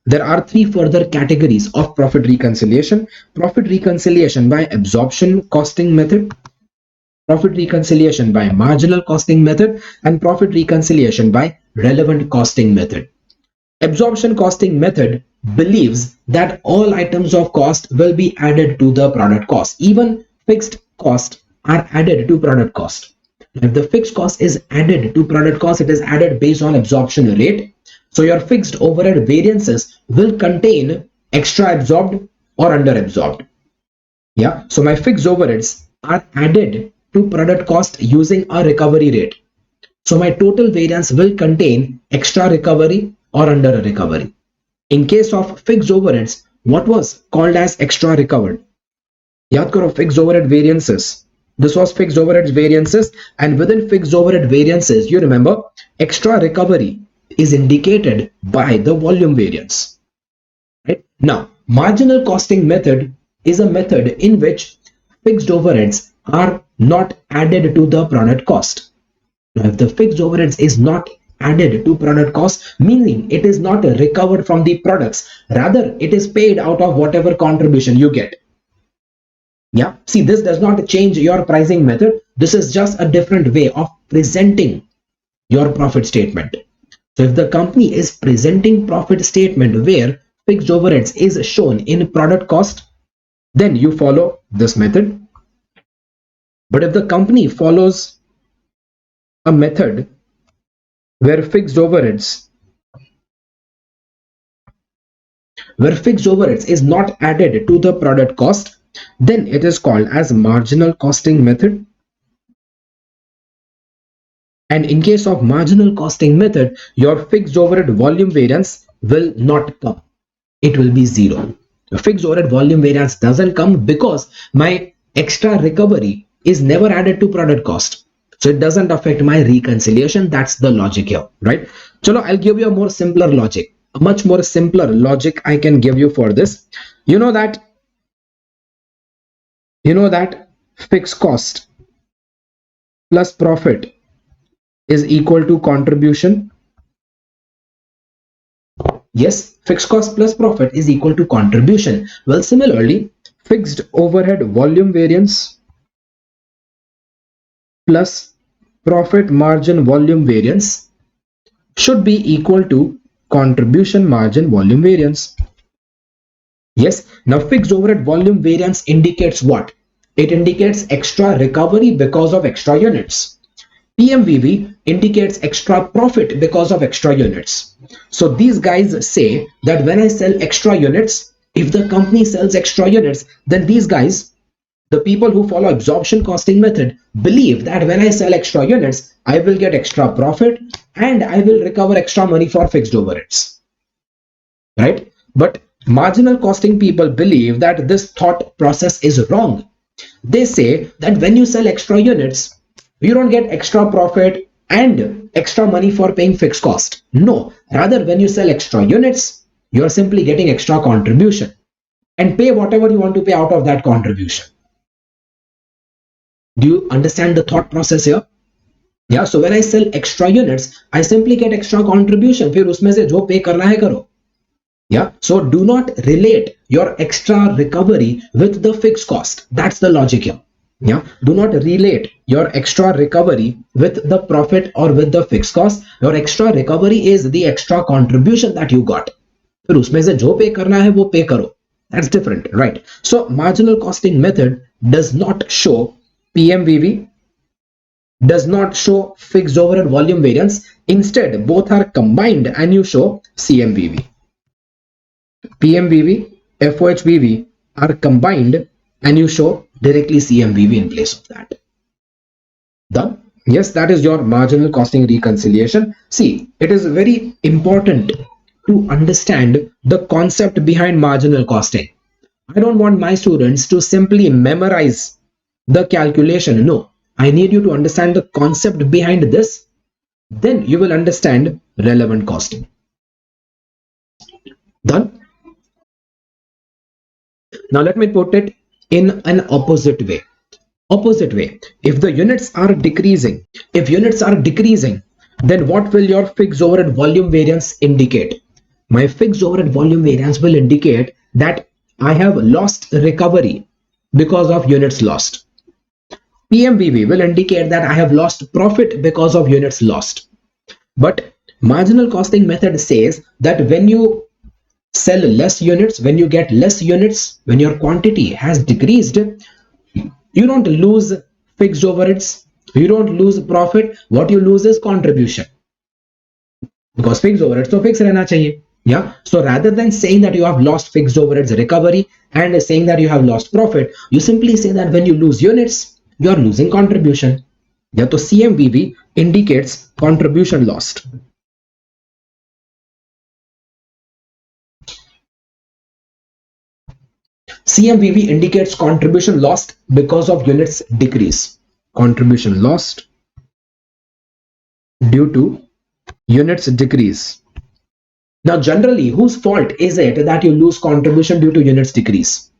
there are three further categories of profit reconciliation. Profit reconciliation by absorption costing method, profit reconciliation by marginal costing method, and profit reconciliation by relevant costing method. Absorption costing method believes that all items of cost will be added to the product cost. Even fixed costs are added to product cost. If the fixed cost is added to product cost, it is added based on absorption rate. So your fixed overhead variances will contain extra absorbed or under absorbed. Yeah. So my fixed overheads are added to product cost using a recovery rate. So my total variance will contain extra recovery or under a recovery. In case of fixed overheads, what was called as extra recovered? Yaad karo, fixed overhead variances. This was fixed overhead variances, and within fixed overhead variances, you remember, extra recovery is indicated by the volume variance. Right? Now, marginal costing method is a method in which fixed overheads are not added to the product cost. Now, if the fixed overheads is not added to product cost, meaning it is not recovered from the products, rather it is paid out of whatever contribution you get. Yeah, see, this does not change your pricing method. This is just a different way of presenting your profit statement. So if the company is presenting profit statement where fixed overheads is shown in product cost, then you follow this method. But if the company follows a method where fixed overheads is not added to the product cost, then it is called as marginal costing method. And in case of marginal costing method, your fixed overhead volume variance will not come. It will be zero. The fixed overhead volume variance doesn't come because my extra recovery is never added to product cost. So it doesn't affect my reconciliation. That's the logic here, right? Chalo, I'll give you a more simpler logic. A much more simpler logic I can give you for this. You know that fixed cost plus profit is equal to contribution. Yes, fixed cost plus profit is equal to contribution. Well, similarly, fixed overhead volume variance plus profit margin volume variance should be equal to contribution margin volume variance. Yes, now fixed overhead volume variance indicates what? It indicates extra recovery because of extra units. PMVV indicates extra profit because of extra units. So these guys say that when I sell extra units, if the company sells extra units, then these guys, the people who follow absorption costing method, believe that when I sell extra units, I will get extra profit and I will recover extra money for fixed overheads. Right? But marginal costing people believe that this thought process is wrong. They say that when you sell extra units, you don't get extra profit and extra money for paying fixed cost. No, rather when you sell extra units, you are simply getting extra contribution and pay whatever you want to pay out of that contribution. Do you understand the thought process here? Yeah, so when I sell extra units, I simply get extra contribution. फिर उसमें से जो pay करना है करो. Yeah, so do not relate your extra recovery with the fixed cost. That's the logic here. Yeah, do not relate your extra recovery with the profit or with the fixed cost. Your extra recovery is the extra contribution that you got. फिर उसमें से जो पे करना है वो पे करो. That's different, right? So marginal costing method does not show PMVV, does not show fixed overhead volume variance. Instead, both are combined and you show CMVV. PMVV, FOHVV are combined and you show directly CMVV in place of that. Done? Yes, that is your marginal costing reconciliation. See, it is very important to understand the concept behind marginal costing. I don't want my students to simply memorize the calculation. No, I need you to understand the concept behind this. Then you will understand relevant costing. Done? Now let me put it in an opposite way. Opposite way. If the units are decreasing, then what will your fixed overhead volume variance indicate? My fixed overhead volume variance will indicate that I have lost recovery because of units lost. PMVV will indicate that I have lost profit because of units lost. But marginal costing method says that when you sell less units, when you get less units, when your quantity has decreased, you don't lose fixed overheads, you don't lose profit. What you lose is contribution, because fixed overheads तो fixed रहना चाहिए. Yeah, so rather than saying that you have lost fixed overheads recovery and saying that you have lost profit, you simply say that when you lose units, you are losing contribution. Yeah, so CMVV indicates contribution lost. CMVV indicates contribution lost because of units decrease. Contribution lost due to units decrease. Now, generally, whose fault is it that you lose contribution due to units decrease?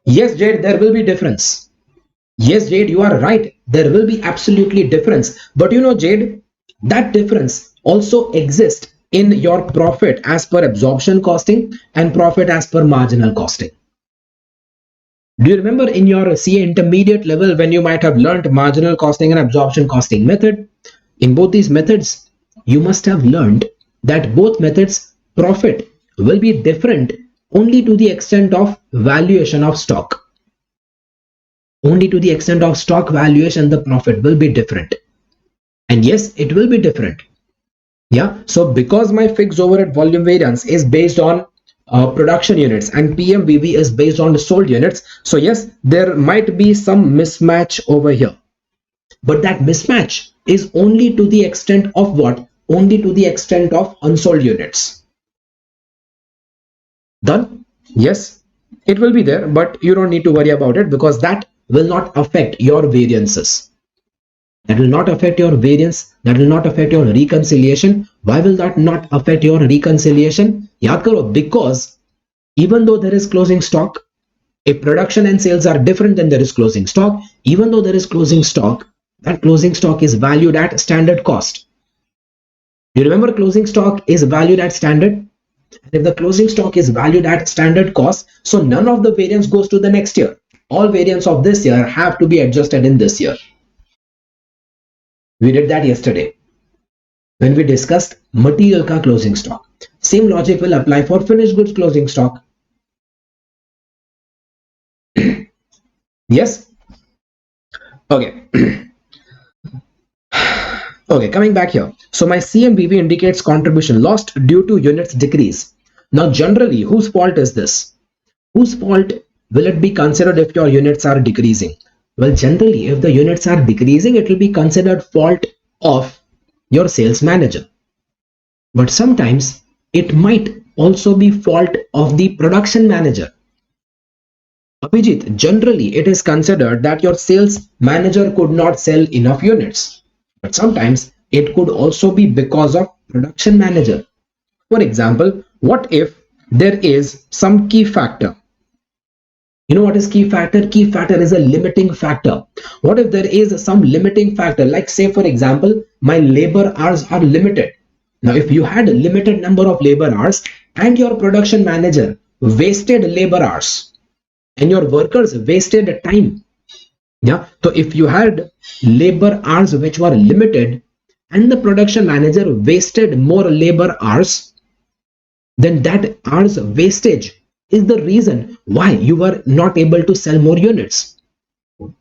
Yes, Jade, there will be difference. Yes, Jade, you are right. There will be absolutely difference. But you know, Jade, that difference also exists in your profit as per absorption costing and profit as per marginal costing. Do you remember in your CA intermediate level when you might have learned marginal costing and absorption costing method? In both these methods, you must have learned that both methods profit will be different only to the extent of valuation of stock. Only to the extent of stock valuation, the profit will be different. And yes, it will be different. Yeah, so because my fixed overhead volume variance is based on production units and PMVV is based on sold units, so yes, there might be some mismatch over here. But that mismatch is only to the extent of what? Only to the extent of unsold units. Done? Yes, it will be there, but you don't need to worry about it because that will not affect your variances. That will not affect your variance. That will not affect your reconciliation. Why will that not affect your reconciliation? Yaad karo, because even though there is closing stock, if production and sales are different, then there is closing stock. Even though there is closing stock, that closing stock is valued at standard cost. You remember closing stock is valued at standard? And if the closing stock is valued at standard cost, so none of the variance goes to the next year. All variance of this year have to be adjusted in this year. We did that yesterday when we discussed material ka closing stock. Same logic will apply for finished goods closing stock. Yes? Okay. Okay, coming back here. So my CMVV indicates contribution lost due to units decrease. Now generally, whose fault is this? Whose fault will it be considered if your units are decreasing? Well, generally, if the units are decreasing, it will be considered fault of your sales manager. But sometimes it might also be fault of the production manager. Abhijit, generally it is considered that your sales manager could not sell enough units. But sometimes it could also be because of production manager. For example, what if there is some key factor? You know what is key factor? Key factor is a limiting factor. What if there is some limiting factor? Like say for example, my labor hours are limited. Now if you had a limited number of labor hours and your production manager wasted labor hours and your workers wasted time. Yeah. So if you had labor hours which were limited and the production manager wasted more labor hours, then that hours wastage is the reason why you were not able to sell more units.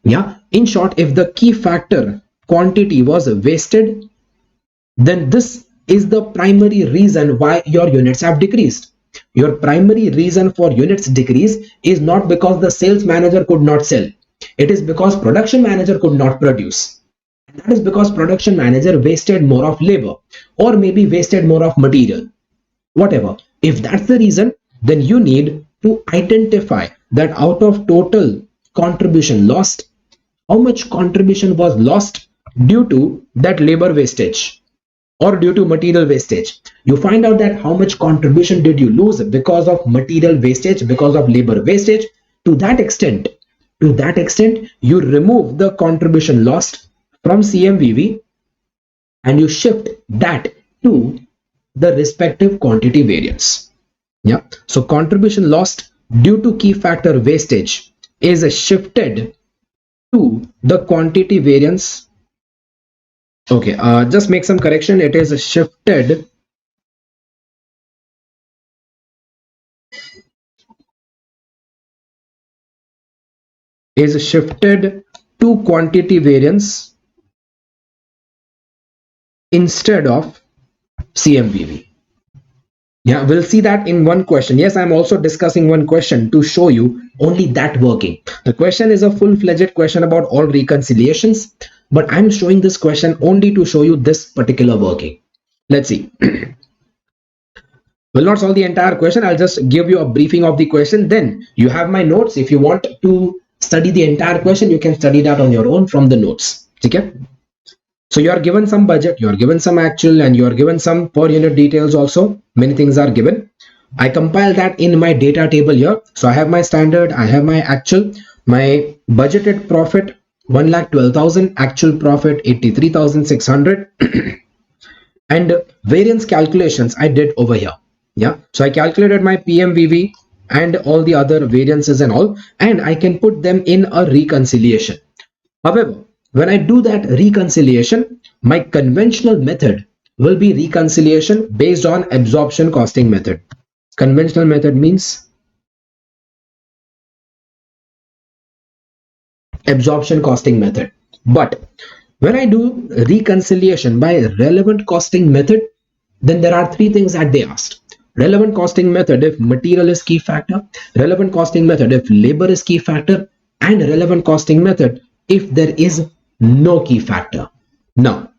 Yeah, in short, if the key factor quantity was wasted, then this is the primary reason why your units have decreased. Your primary reason for units decrease is not because the sales manager could not sell. It is because production manager could not produce. And that is because production manager wasted more of labor or maybe wasted more of material. Whatever. If that's the reason, then you need to identify that out of total contribution lost, how much contribution was lost due to that labor wastage or due to material wastage. You find out that how much contribution did you lose because of material wastage, because of labor wastage. To that extent, you remove the contribution lost from CMVV and you shift that to the respective quantity variance. Yeah, so contribution lost due to key factor wastage is shifted to the quantity variance. Okay, just make some correction. It is shifted to quantity variance instead of CMVV. Yeah, we'll see that in one question. Yes, I'm also discussing one question to show you only that working. The question is a full-fledged question about all reconciliations, but I'm showing this question only to show you this particular working. Let's see. Will not solve the entire question. I'll just give you a briefing of the question. Then you have my notes. If you want to study the entire question, you can study that on your own from the notes. Okay? So you are given some budget, you are given some actual, and you are given some per unit details also. Many things are given. I compile that in my data table here. So I have my standard, I have my actual, my budgeted profit 1,12,000, actual profit 83,600, and variance calculations I did over here. Yeah, so I calculated my PMVV and all the other variances and all, and I can put them in a reconciliation. However, when I do that reconciliation, my conventional method will be reconciliation based on absorption costing method. Conventional method means absorption costing method. But when I do reconciliation by relevant costing method, then there are three things that they asked. Relevant costing method if material is key factor, relevant costing method if labor is key factor, and relevant costing method if there is no key factor. Now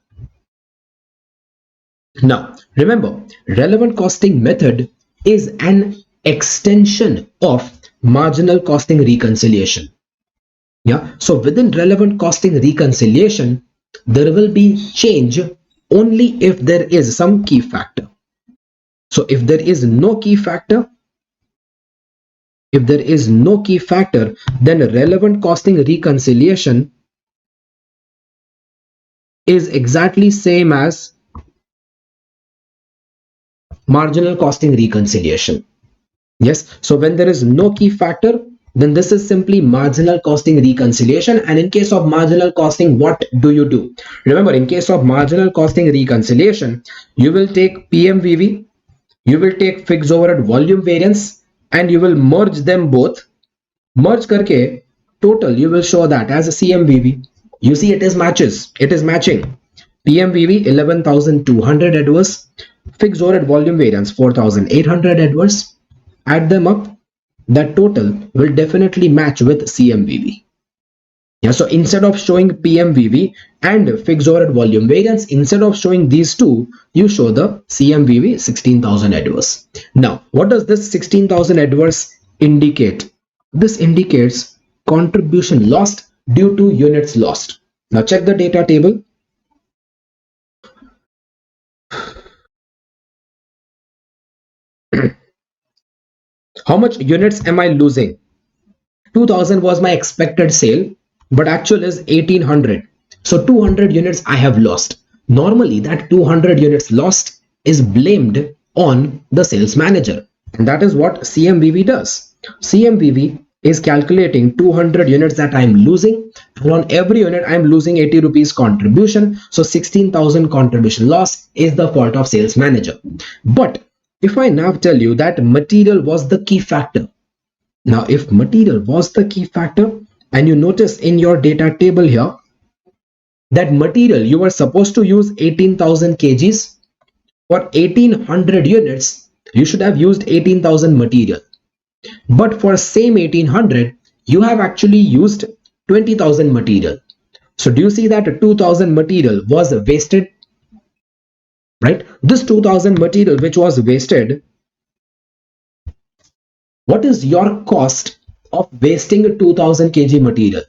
remember, relevant costing method is an extension of marginal costing reconciliation. Yeah, so within relevant costing reconciliation, there will be change only if there is some key factor. So if there is no key factor, then relevant costing reconciliation is exactly same as marginal costing reconciliation. Yes, so when there is no key factor, then this is simply marginal costing reconciliation. And in case of marginal costing, what do you do? Remember, in case of marginal costing reconciliation, you will take PMVV, you will take fixed overhead volume variance, and you will merge them both. Merge karke total, you will show that as a CMVV. You see, it is matching. PMVV 11,200 adverse, fixed overhead volume variance 4,800 adverse. Add them up, that total will definitely match with CMVV. Yeah, so instead of showing PMVV and fixed overhead volume variance, instead of showing these two, you show the CMVV 16,000 adverse. Now, what does this 16,000 adverse indicate? This indicates contribution lost due to units lost. Now check the data table. How much units am I losing? 2000 was my expected sale, but actual is 1800. So 200 units I have lost. Normally that 200 units lost is blamed on the sales manager. And that is what CMVV does. CMVV is calculating 200 units that I'm losing, and on every unit I'm losing 80 rupees contribution, so 16,000 contribution loss is the fault of sales manager. But if I now tell you that material was the key factor, now if material was the key factor, and you notice in your data table here that material you were supposed to use 18,000 kgs, for 1800 units you should have used 18,000 material, but for same 1800 you have actually used 20,000 material. So do you see that 2,000 material was wasted, right? This 2,000 material which was wasted, what is your cost of wasting 2,000 kg material?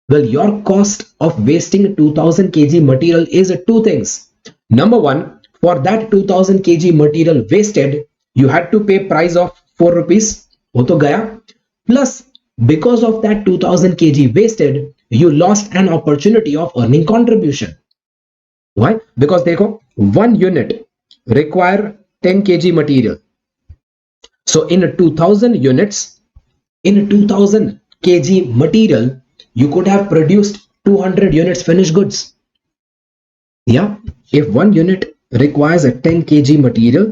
Well, your cost of wasting 2,000 kg material is two things. Number one, for that 2,000 kg material wasted, you had to pay price of 4 rupees. वो तो गया. Plus, because of that 2,000 kg wasted, you lost an opportunity of earning contribution. Why? Because देखो, one unit require 10 kg material. So in 2,000 units, in 2,000 kg material, you could have produced 200 units finished goods. Yeah, if one unit requires a 10 kg material,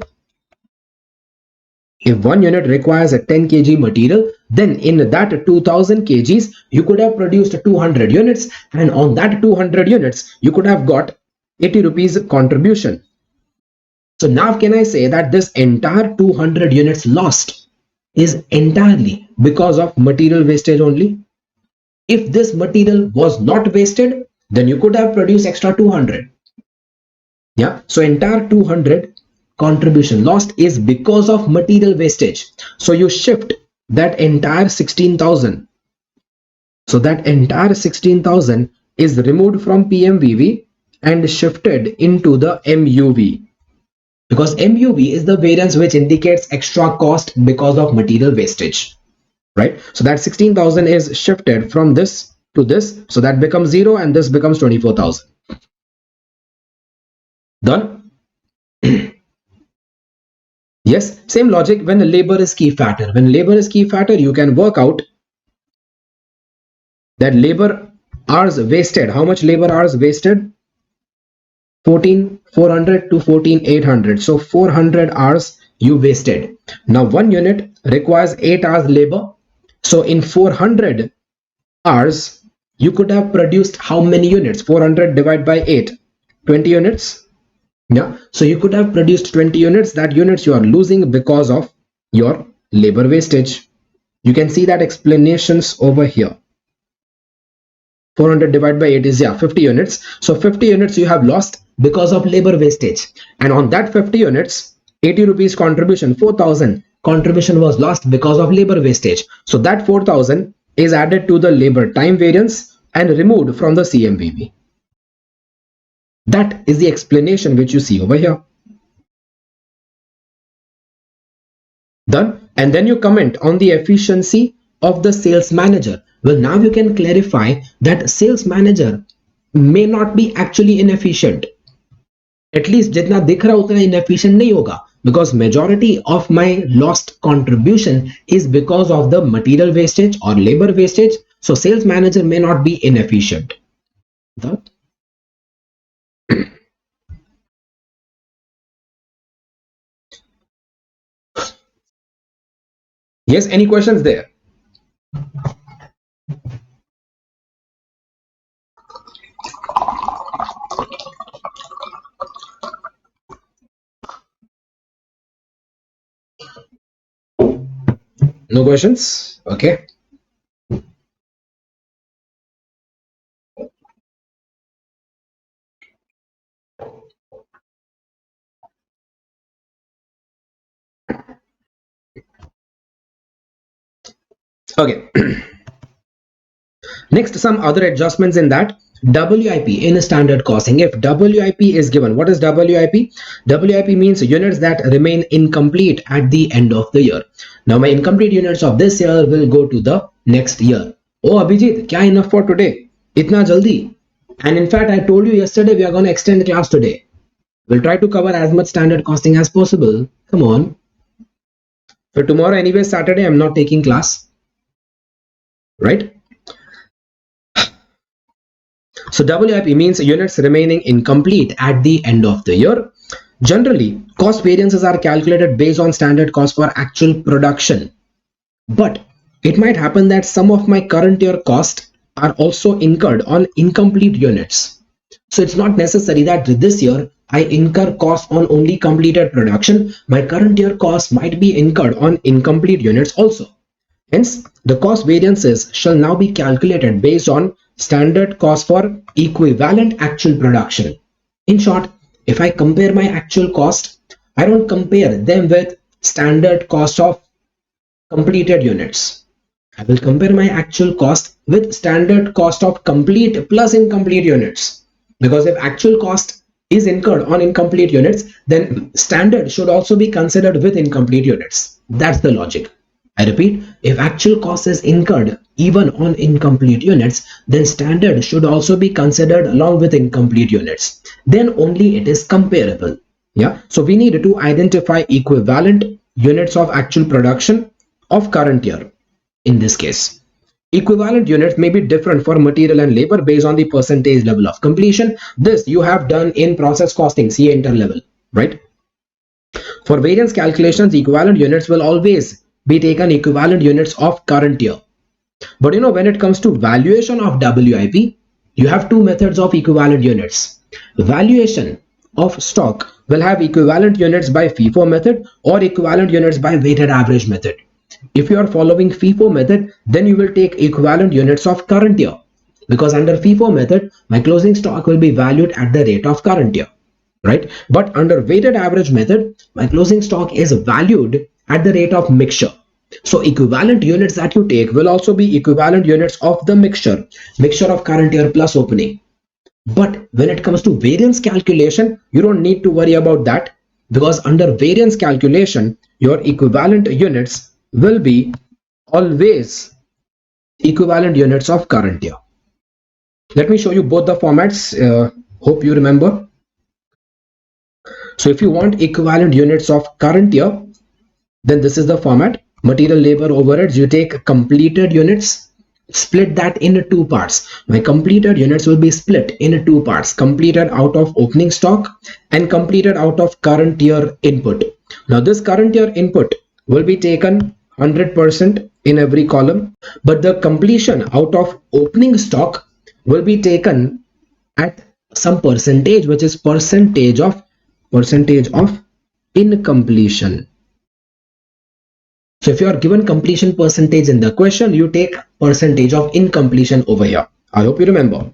if one unit requires a 10 kg material, then in that 2000 kgs, you could have produced 200 units, and on that 200 units, you could have got 80 rupees contribution. So now can I say that this entire 200 units lost is entirely because of material wastage only? If this material was not wasted, then you could have produced extra 200. Yeah, so entire 200 contribution lost is because of material wastage. So you shift that entire 16,000. So that entire 16,000 is removed from PMVV and shifted into the MUV, because MUV is the variance which indicates extra cost because of material wastage, right? So that 16,000 is shifted from this to this, so that becomes 0 and this becomes 24,000. Done? Yes, same logic when labor is key factor. When labor is key factor, you can work out that labor hours wasted. How much labor hours wasted? 14,400 to 14,800. So 400 hours you wasted. Now one unit requires 8 hours labor. So in 400 hours, you could have produced how many units? 400 divided by 8, 20 units. Yeah, so you could have produced 20 units. That units you are losing because of your labor wastage. You can see that explanations over here. 400 divided by 8 is 50 units. So 50 units you have lost because of labor wastage, and on that 50 units, 80 rupees contribution, 4,000 contribution was lost because of labor wastage. So that 4,000 is added to the labor time variance and removed from the CMPE. That is the explanation which you see over here. Done. And then you comment on the efficiency of the sales manager. Well, now you can clarify that sales manager may not be actually inefficient. At least जितना दिख रहा उतना inefficient नहीं होगा, because majority of my lost contribution is because of the material wastage or labor wastage. So sales manager may not be inefficient. That? Yes, any questions there? No questions? Okay. Okay. Next, some other adjustments in that. WIP in standard costing. If WIP is given, what is WIP? WIP means units that remain incomplete at the end of the year. Now my incomplete units of this year will go to the next year. Oh Abhijit, kya enough for today? Itna jaldi? And in fact, I told you yesterday we are going to extend class today. We'll try to cover as much standard costing as possible. Come on. For tomorrow, anyway, Saturday, I'm not taking class. right? So WIP means units remaining incomplete at the end of the year. Generally, cost variances are calculated based on standard cost for actual production. But it might happen that some of my current year costs are also incurred on incomplete units. So it's not necessary that this year I incur costs on only completed production. My current year costs might be incurred on incomplete units also. Hence, the cost variances shall now be calculated based on standard cost for equivalent actual production. In short, if I compare my actual cost, I don't compare them with standard cost of completed units. I will compare my actual cost with standard cost of complete plus incomplete units. Because if actual cost is incurred on incomplete units, then standard should also be considered with incomplete units. That's the logic. I repeat, if actual cost is incurred even on incomplete units, then standard should also be considered along with incomplete units. Then only it is comparable. Yeah. So we need to identify equivalent units of actual production of current year. In this case, equivalent units may be different for material and labor based on the percentage level of completion. This you have done in process costing, CA inter level, right? For variance calculations, equivalent units will always be taken equivalent units of current year. But when it comes to valuation of WIP, you have two methods of equivalent units. Valuation of stock will have equivalent units by FIFO method or equivalent units by weighted average method. If you are following FIFO method, then you will take equivalent units of current year, because under FIFO method, my closing stock will be valued at the rate of current year, right? But under weighted average method, my closing stock is valued at the rate of mixture. So equivalent units that you take will also be equivalent units of the mixture of current year plus opening. But when it comes to variance calculation, you don't need to worry about that, because under variance calculation, your equivalent units will be always equivalent units of current year. Let me show you both the formats. Hope you remember. So if you want equivalent units of current year, then this is the format. Material, labor, overheads, you take completed units, split that into two parts. My completed units will be split into two parts: completed out of opening stock and completed out of current year input. Now this current year input will be taken 100% in every column, but the completion out of opening stock will be taken at some percentage, which is percentage of incompletion. So if you are given completion percentage in the question, you take percentage of incompletion over here. I hope you remember.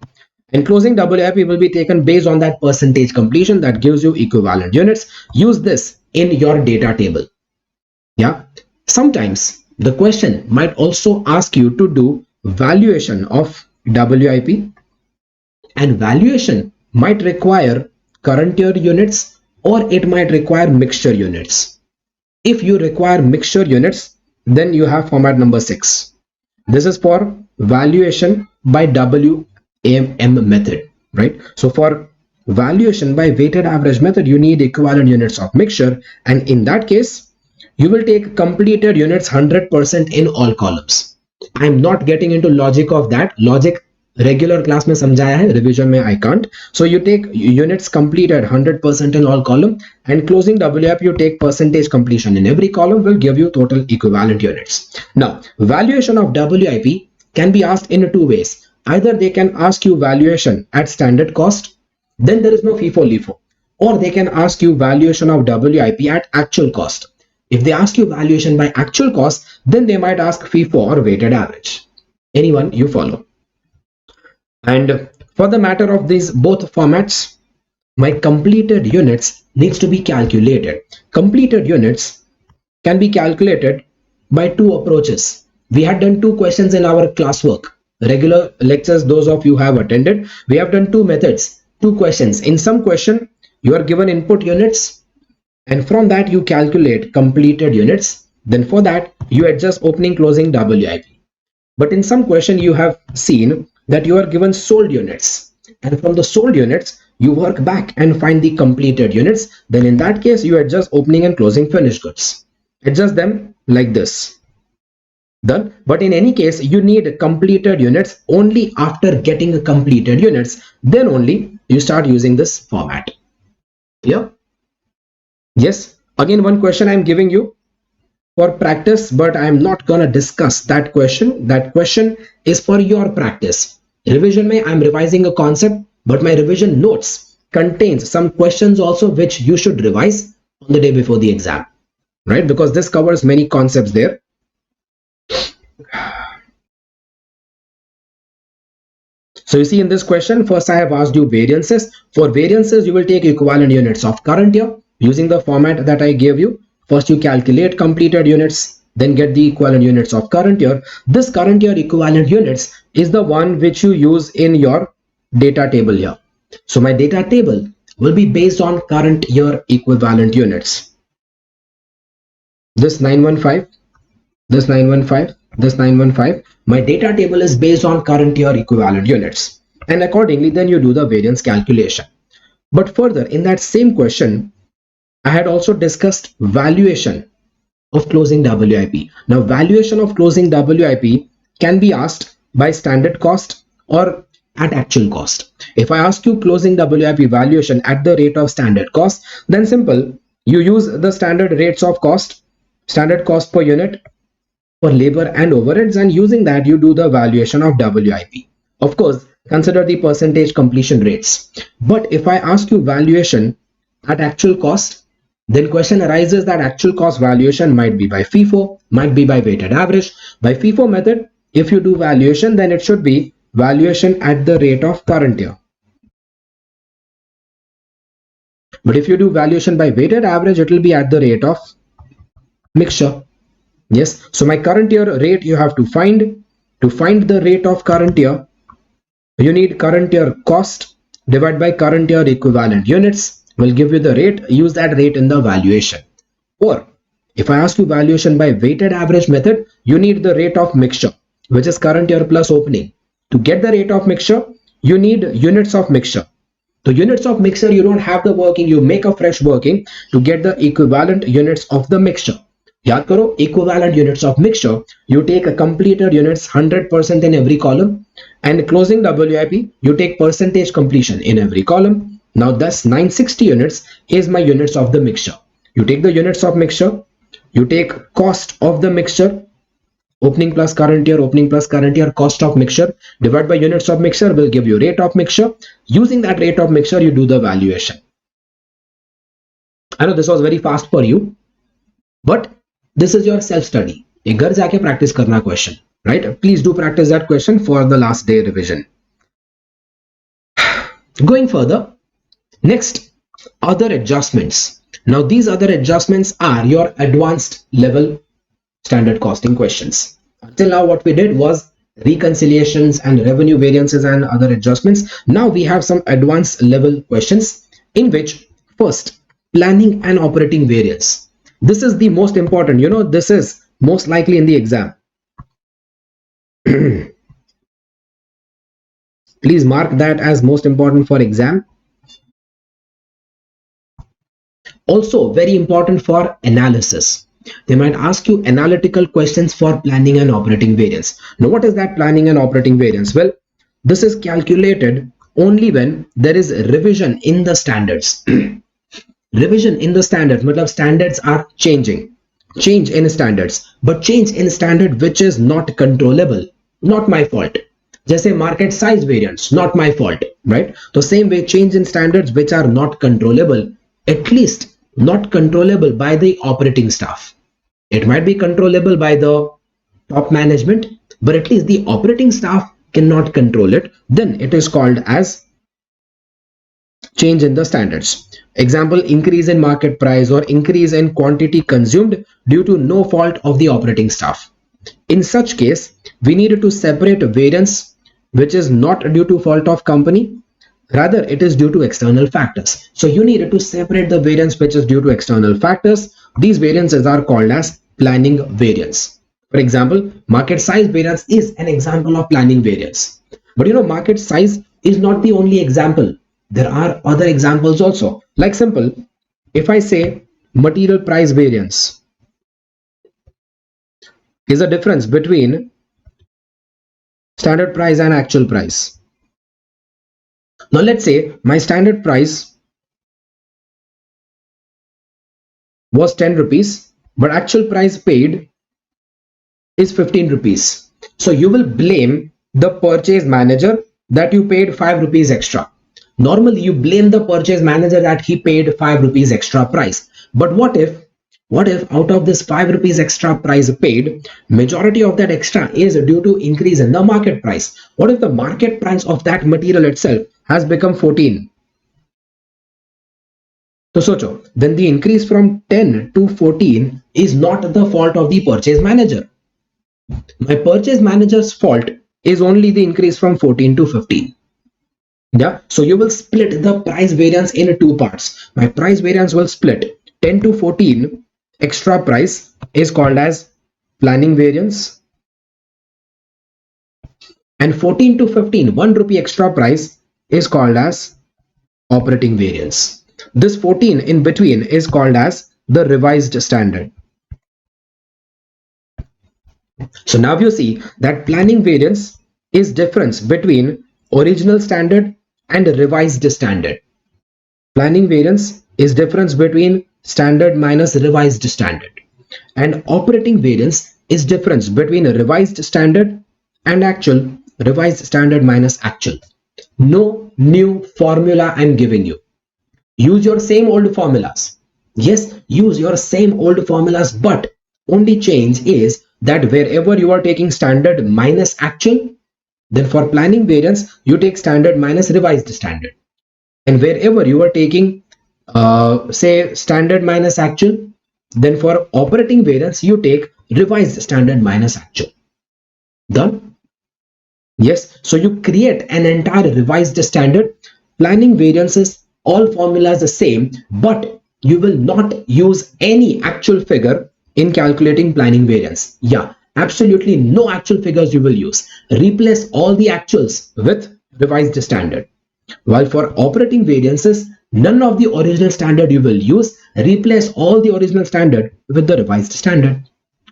And closing WIP will be taken based on that percentage completion. That gives you equivalent units. Use this in your data table. Yeah. Sometimes the question might also ask you to do valuation of WIP, and valuation might require current year units or it might require mixture units. If you require mixture units, then you have format number 6. This is for valuation by WAM method, right? So for valuation by weighted average method, you need equivalent units of mixture, and in that case, you will take completed units 100% in all columns. I am not getting into logic of that. Logic regular class में समझाया है, revision में I can't. So you take units completed 100% in all column, and closing WIP you take percentage completion in every column will give you total equivalent units. Now valuation of WIP can be asked in two ways. Either they can ask you valuation at standard cost, then there is no FIFO-LIFO, or they can ask you valuation of WIP at actual cost. If they ask you valuation by actual cost, then they might ask FIFO or weighted average. Anyone you follow. And for the matter of these both formats, my completed units needs to be calculated. Completed units can be calculated by two approaches. We had done two questions in our classwork. Regular lectures, those of you have attended, we have done two methods, two questions. In some question, you are given input units, and from that you calculate completed units. Then for that, you adjust opening closing WIP. But in some question, you have seen that you are given sold units, and from the sold units, you work back and find the completed units. Then in that case, you adjust opening and closing finished goods. Adjust them like this. Done. But in any case, you need completed units. Only after getting completed units, then only you start using this format. Yeah. Yes. Again, one question I'm giving you for practice, but I'm not gonna discuss that question. That question is for your practice. Revision may I'm revising a concept, but my revision notes contains some questions also which you should revise on the day before the exam, right? Because this covers many concepts there. So you see in this question, first I have asked you variances. For variances, you will take equivalent units of current year using the format that I gave you. First you calculate completed units, then get the equivalent units of current year. This current year equivalent units is the one which you use in your data table here. So my data table will be based on current year equivalent units. This 915, this 915, this 915. My data table is based on current year equivalent units. And accordingly, then you do the variance calculation. But further, in that same question, I had also discussed valuation of closing WIP. Now, valuation of closing WIP can be asked by standard cost or at actual cost. If I ask you closing WIP valuation at the rate of standard cost, then simple, you use the standard rates of cost, standard cost per unit for labor and overheads, and using that you do the valuation of WIP. Of course, consider the percentage completion rates. But if I ask you valuation at actual cost, then question arises that actual cost valuation might be by FIFO, might be by weighted average. By FIFO method, if you do valuation, then it should be valuation at the rate of current year. But if you do valuation by weighted average, it will be at the rate of mixture. Yes, so my current year rate you have to find. To find the rate of current year, you need current year cost divided by current year equivalent units will give you the rate. Use that rate in the valuation. Or if I ask you valuation by weighted average method, you need the rate of mixture, which is current year plus opening. To get the rate of mixture, you need units of mixture. So units of mixture, you don't have the working, you make a fresh working to get the equivalent units of the mixture. Yaad karo, equivalent units of mixture, you take a completed units 100% in every column, and closing WIP, you take percentage completion in every column. Now thus 960 units is my units of the mixture. You take the units of mixture, you take cost of the mixture, opening plus current year, cost of mixture, divide by units of mixture will give you rate of mixture. Using that rate of mixture, you do the valuation. I know this was very fast for you, but this is your self-study. एक घर जाके practice करना question, right? Please do practice that question for the last day revision. Going further, next, other adjustments. Now these other adjustments are your advanced level standard costing questions. Until now what we did was reconciliations and revenue variances and other adjustments. Now we have some advanced level questions in which first, planning and operating variance. This is the most important, this is most likely in the exam. Please mark that as most important for exam. Also very important for analysis. They might ask you analytical questions for planning and operating variance. Now what is that planning and operating variance? Well, this is calculated only when there is revision in the standards. Revision in the standards, matlab standards are changing. Change in standards, but change in standard which is not controllable, not my fault. जैसे market size variance, not my fault, right? So same way, change in standards which are not controllable, at least not controllable by the operating staff. It might be controllable by the top management, but at least the operating staff cannot control it. Then it is called as change in the standards. Example, increase in market price or increase in quantity consumed due to no fault of the operating staff. In such case, we needed to separate variance which is not due to fault of company, rather it is due to external factors. So you needed to separate the variance which is due to external factors. These variances are called as planning variance. For example, market size variance is an example of planning variance. But market size is not the only example. There are other examples also. Like simple, if I say material price variance, is a difference between standard price and actual price. Now let's say my standard price was 10 rupees, but actual price paid is 15 rupees. So you will blame the purchase manager that you paid 5 rupees extra. Normally you blame the purchase manager that he paid 5 rupees extra price. But what if out of this 5 rupees extra price paid, majority of that extra is due to increase in the market price? What if the market price of that material itself has become 14? So socho, then the increase from 10 to 14 is not the fault of the purchase manager. My purchase manager's fault is only the increase from 14 to 15. Yeah, so you will split the price variance in two parts. My price variance will split 10 to 14 extra price is called as planning variance, and 14 to 15 1 rupee extra price is called as operating variance. This 14 in between is called as the revised standard. So now you see that planning variance is difference between original standard and revised standard. Planning variance is difference between standard minus revised standard, and operating variance is difference between a revised standard and actual, revised standard minus actual. No new formula I'm giving you. Use your same old formulas. Yes, use your same old formulas, but only change is that wherever you are taking standard minus actual, then for planning variance you take standard minus revised standard, and wherever you are taking say standard minus actual, then for operating variance you take revised standard minus actual. Done? Yes, so you create an entire revised standard. Planning variances, all formulas the same, but you will not use any actual figure in calculating planning variance. Yeah, absolutely no actual figures you will use. Replace all the actuals with revised standard. While for operating variances, none of the original standard you will use. Replace all the original standard with the revised standard.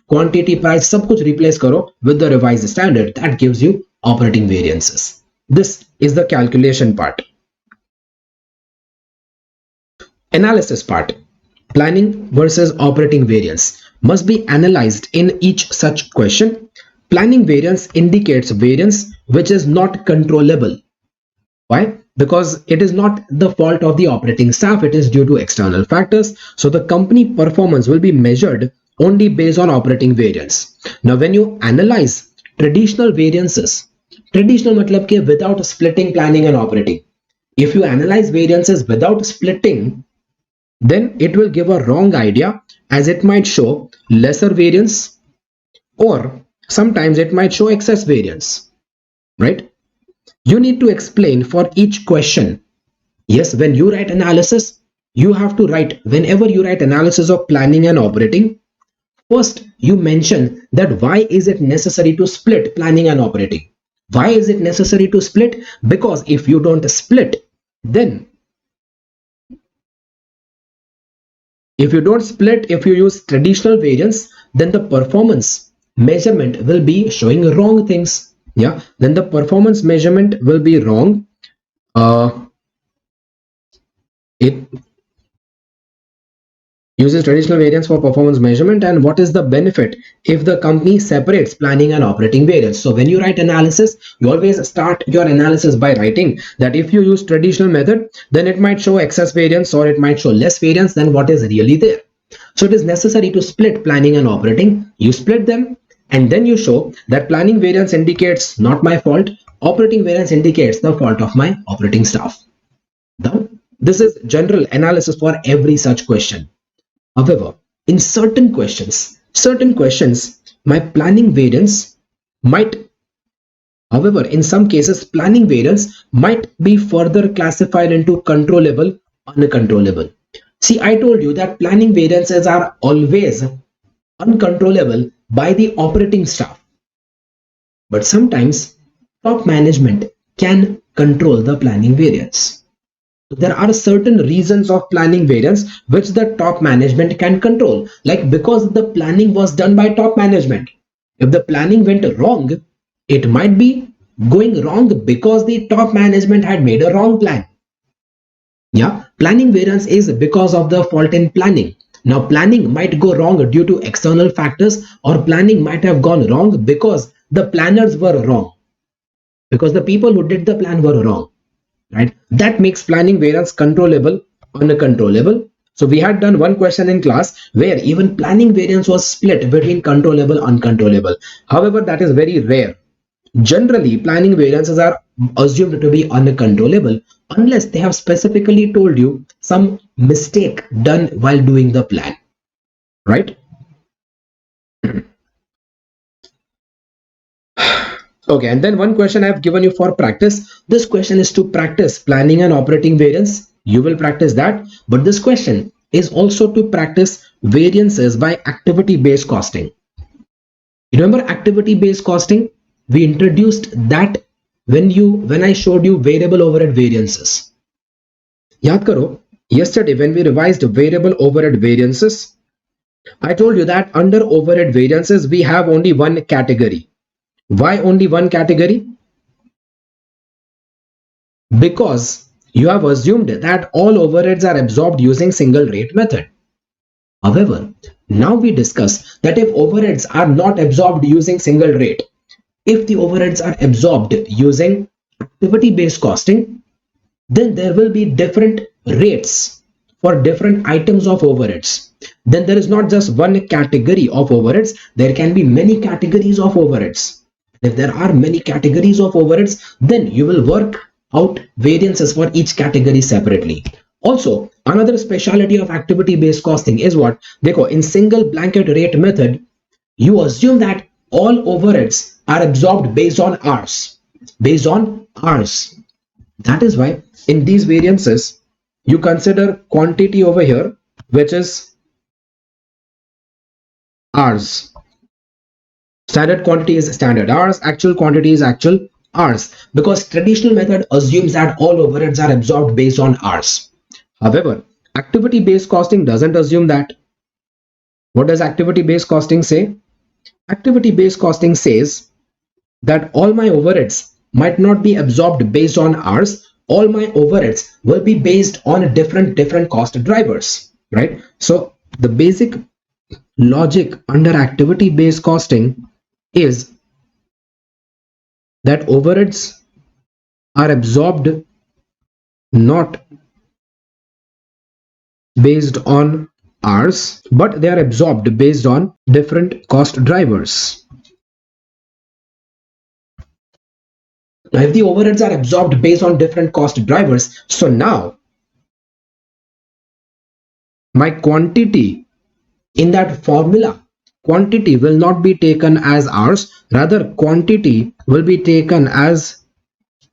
Quantity, price, सब कुछ replace करो with the revised standard. That gives you operating variances. This is the calculation part. Analysis part. Planning versus operating variance must be analyzed in each such question. Planning variance indicates variance which is not controllable. Why? Because it is not the fault of the operating staff, it is due to external factors. So the company performance will be measured only based on operating variance. Now when you analyze traditional variances, traditional matlab ke without splitting planning and operating, if you analyze variances without splitting, then it will give a wrong idea, as it might show lesser variance or sometimes it might show excess variance, right? You need to explain for each question. Yes, when you write analysis, you have to write, whenever you write analysis of planning and operating, first you mention that why is it necessary to split planning and operating. Why is it necessary to split? Because if you don't split, then if you use traditional variance, then the performance measurement will be showing wrong things. Yeah, then the performance measurement will be wrong. It uses traditional variance for performance measurement. And what is the benefit if the company separates planning and operating variance? So when you write analysis, you always start your analysis by writing that if you use traditional method, then it might show excess variance or it might show less variance than what is really there. So it is necessary to split planning and operating. You split them and then you show that planning variance indicates not my fault, operating variance indicates the fault of my operating staff. Now, this is general analysis for every such question. However, in certain questions, my planning variance might, however, in some cases, planning variance might be further classified into controllable, uncontrollable. See, I told you that planning variances are always uncontrollable by the operating staff. But sometimes top management can control the planning variance. There are certain reasons of planning variance which the top management can control, like because the planning was done by top management, If the planning went wrong, it might be going wrong because the top management had made a wrong plan. Yeah, planning variance is because of the fault in planning. Now, planning might go wrong due to external factors, or planning might have gone wrong because the planners were wrong, because the people who did the plan were wrong, right? That makes planning variance controllable, uncontrollable. So we had done one question in class where even planning variance was split between controllable, uncontrollable. However, that is very rare. Generally, planning variances are assumed to be uncontrollable unless they have specifically told you some mistake done while doing the plan, right? Okay, and then one question I have given you for practice. This question is to practice planning and operating variance. You will practice that, but this question is also to practice variances by activity-based costing. You remember activity-based costing? We introduced that when I showed you variable overhead variances. Yaad karo, yesterday when we revised variable overhead variances, I told you that under overhead variances we have only one category. Why only one category? Because you have assumed that all overheads are absorbed using single rate method. However, now we discuss that if overheads are not absorbed using single rate, if the overheads are absorbed using activity based costing, then there will be different rates for different items of overheads. Then there is not just one category of overheads, there can be many categories of overheads. If there are many categories of overheads, then you will work out variances for each category separately. Also, another specialty of activity based costing is what? Dekho, in single blanket rate method, you assume that all overheads are absorbed based on hours. Based on hours. That is why in these variances, you consider quantity over here, which is hours. Standard quantity is standard hours, actual quantity is actual hours, because traditional method assumes that all overheads are absorbed based on hours. However, activity based costing doesn't assume that. What does activity based costing say? Activity based costing says that all my overheads might not be absorbed based on hours. All my overheads will be based on different cost drivers, right? So the basic logic under activity based costing is that overheads are absorbed not based on hours, but they are absorbed based on different cost drivers. Now, if the overheads are absorbed based on different cost drivers, so now my quantity in that formula, quantity will not be taken as hours, rather quantity will be taken as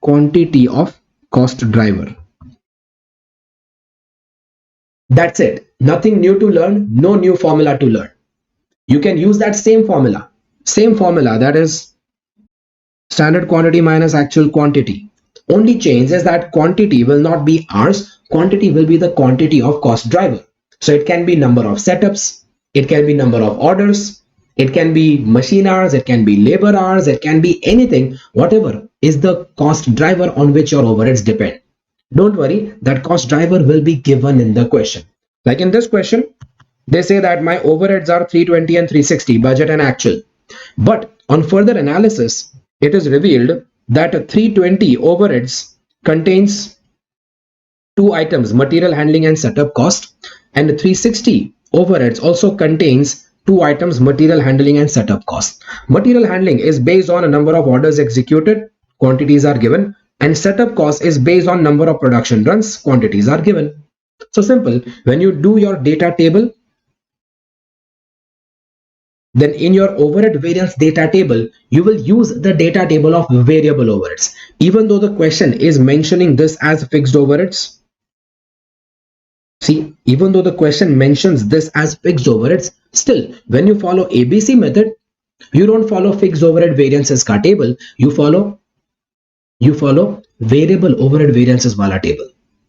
quantity of cost driver. That's it. Nothing new to learn, no new formula to learn. You can use that same formula, that is standard quantity minus actual quantity. Only change is that quantity will not be hours, quantity will be the quantity of cost driver. So it can be number of setups, it can be number of orders, it can be machine hours, it can be labor hours, it can be anything, whatever is the cost driver on which your overheads depend. Don't worry, that cost driver will be given in the question. Like in this question, they say that my overheads are 320 and 360, budget and actual. But on further analysis, it is revealed that 320 overheads contains two items, material handling and setup cost, and 360 overheads also contains two items, material handling and setup cost. Material handling is based on a number of orders executed, quantities are given, and setup cost is based on number of production runs, quantities are given. So simple. When you do your data table, then in your overhead variance data table, you will use the data table of variable overheads. Even though the question is mentioning this as fixed overheads, see, even though the question mentions this as fixed overheads, still, when you follow ABC method, you don't follow fixed overhead variances ka table, you follow variable overhead variances wala table,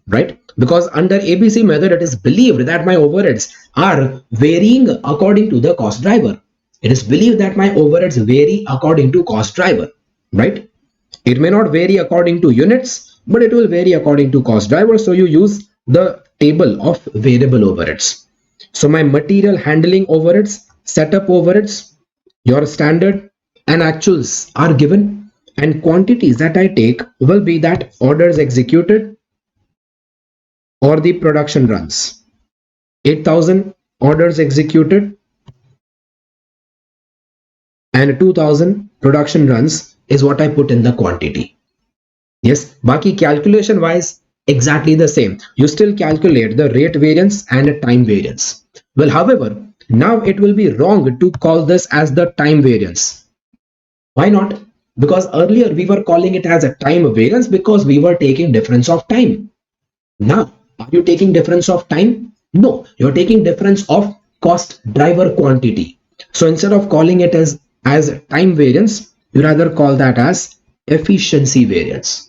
right? Because under ABC method, it is believed that my overheads are varying according to the cost driver. It is believed that my overheads vary according to cost driver, right? It may not vary according to units, but it will vary according to cost driver. So you use the table of variable overheads. So my material handling overheads, setup overheads, your standard and actuals are given, and quantities that I take will be that orders executed or the production runs. 8,000 orders executed and 2,000 production runs is what I put in the quantity. Yes, baki calculation wise exactly the same. You still calculate the rate variance and time variance. Well, however, now it will be wrong to call this as the time variance. Why not? Because earlier we were calling it as a time variance because we were taking difference of time. Now, are you taking difference of time? No, you're taking difference of cost driver quantity. So instead of calling it as time variance, you rather call that as efficiency variance.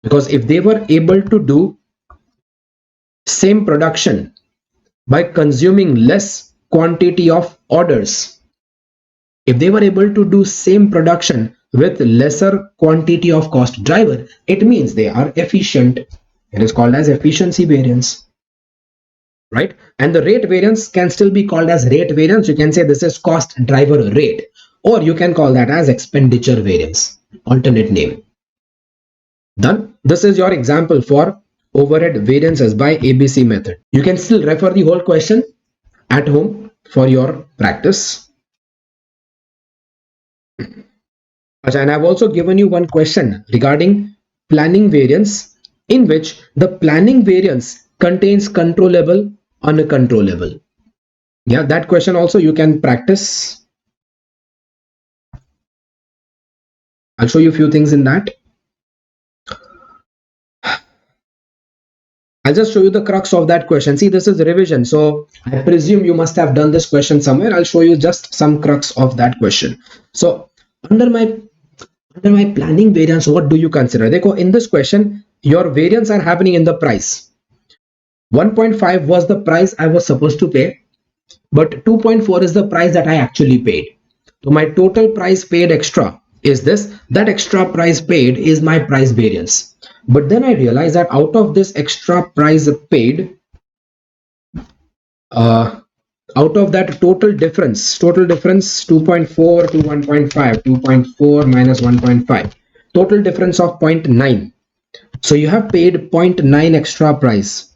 Because if they were able to do same production by consuming less quantity of orders, if they were able to do same production with lesser quantity of cost driver, it means they are efficient. It is called as efficiency variance, right? And the rate variance can still be called as rate variance. You can say this is cost driver rate, or you can call that as expenditure variance, alternate name. Done. This is your example for overhead variances by ABC method. You can still refer the whole question at home for your practice. And I've also given you one question regarding planning variance, in which the planning variance contains controllable, uncontrollable. Yeah, that question also you can practice. I'll show you a few things in that. I'll just show you the crux of that question. See, this is revision, so I presume you must have done this question somewhere. I'll show you just some crux of that question. So under my planning variance, what do you consider? Dekho, in this question, your variance are happening in the price. 1.5 was the price I was supposed to pay, but 2.4 is the price that I actually paid. So my total price paid extra is this. That extra price paid is my price variance. But then I realized that out of this extra price paid, out of that total difference 2.4 to 1.5, 2.4 minus 1.5, total difference of 0.9. So you have paid 0.9 extra price.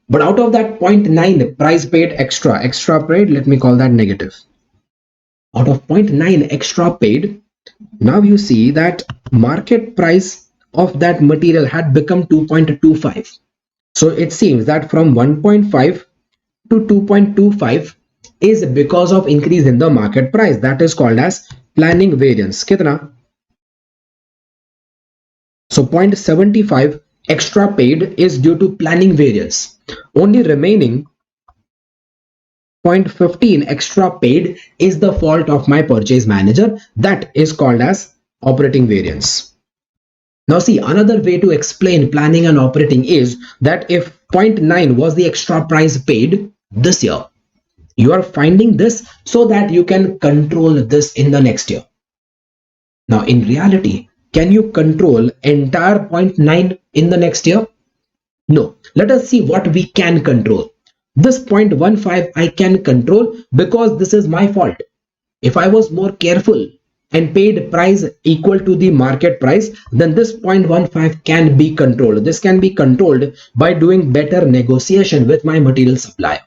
But out of that 0.9 price paid extra paid, let me call that negative. Out of 0.9 extra paid, now you see that market price of that material had become 2.25. So it seems that from 1.5 to 2.25 is because of increase in the market price. That is called as planning variance. Kitna? So 0.75 extra paid is due to planning variance. Only remaining 0.15 extra paid is the fault of my purchase manager. That is called as operating variance. Now see, another way to explain planning and operating is that if 0.9 was the extra price paid this year, you are finding this so that you can control this in the next year. Now in reality, can you control entire 0.9 in the next year? No. Let us see what we can control. This 0.15 I can control because this is my fault. If I was more careful and paid price equal to the market price, then this 0.15 can be controlled. This can be controlled by doing better negotiation with my material supplier,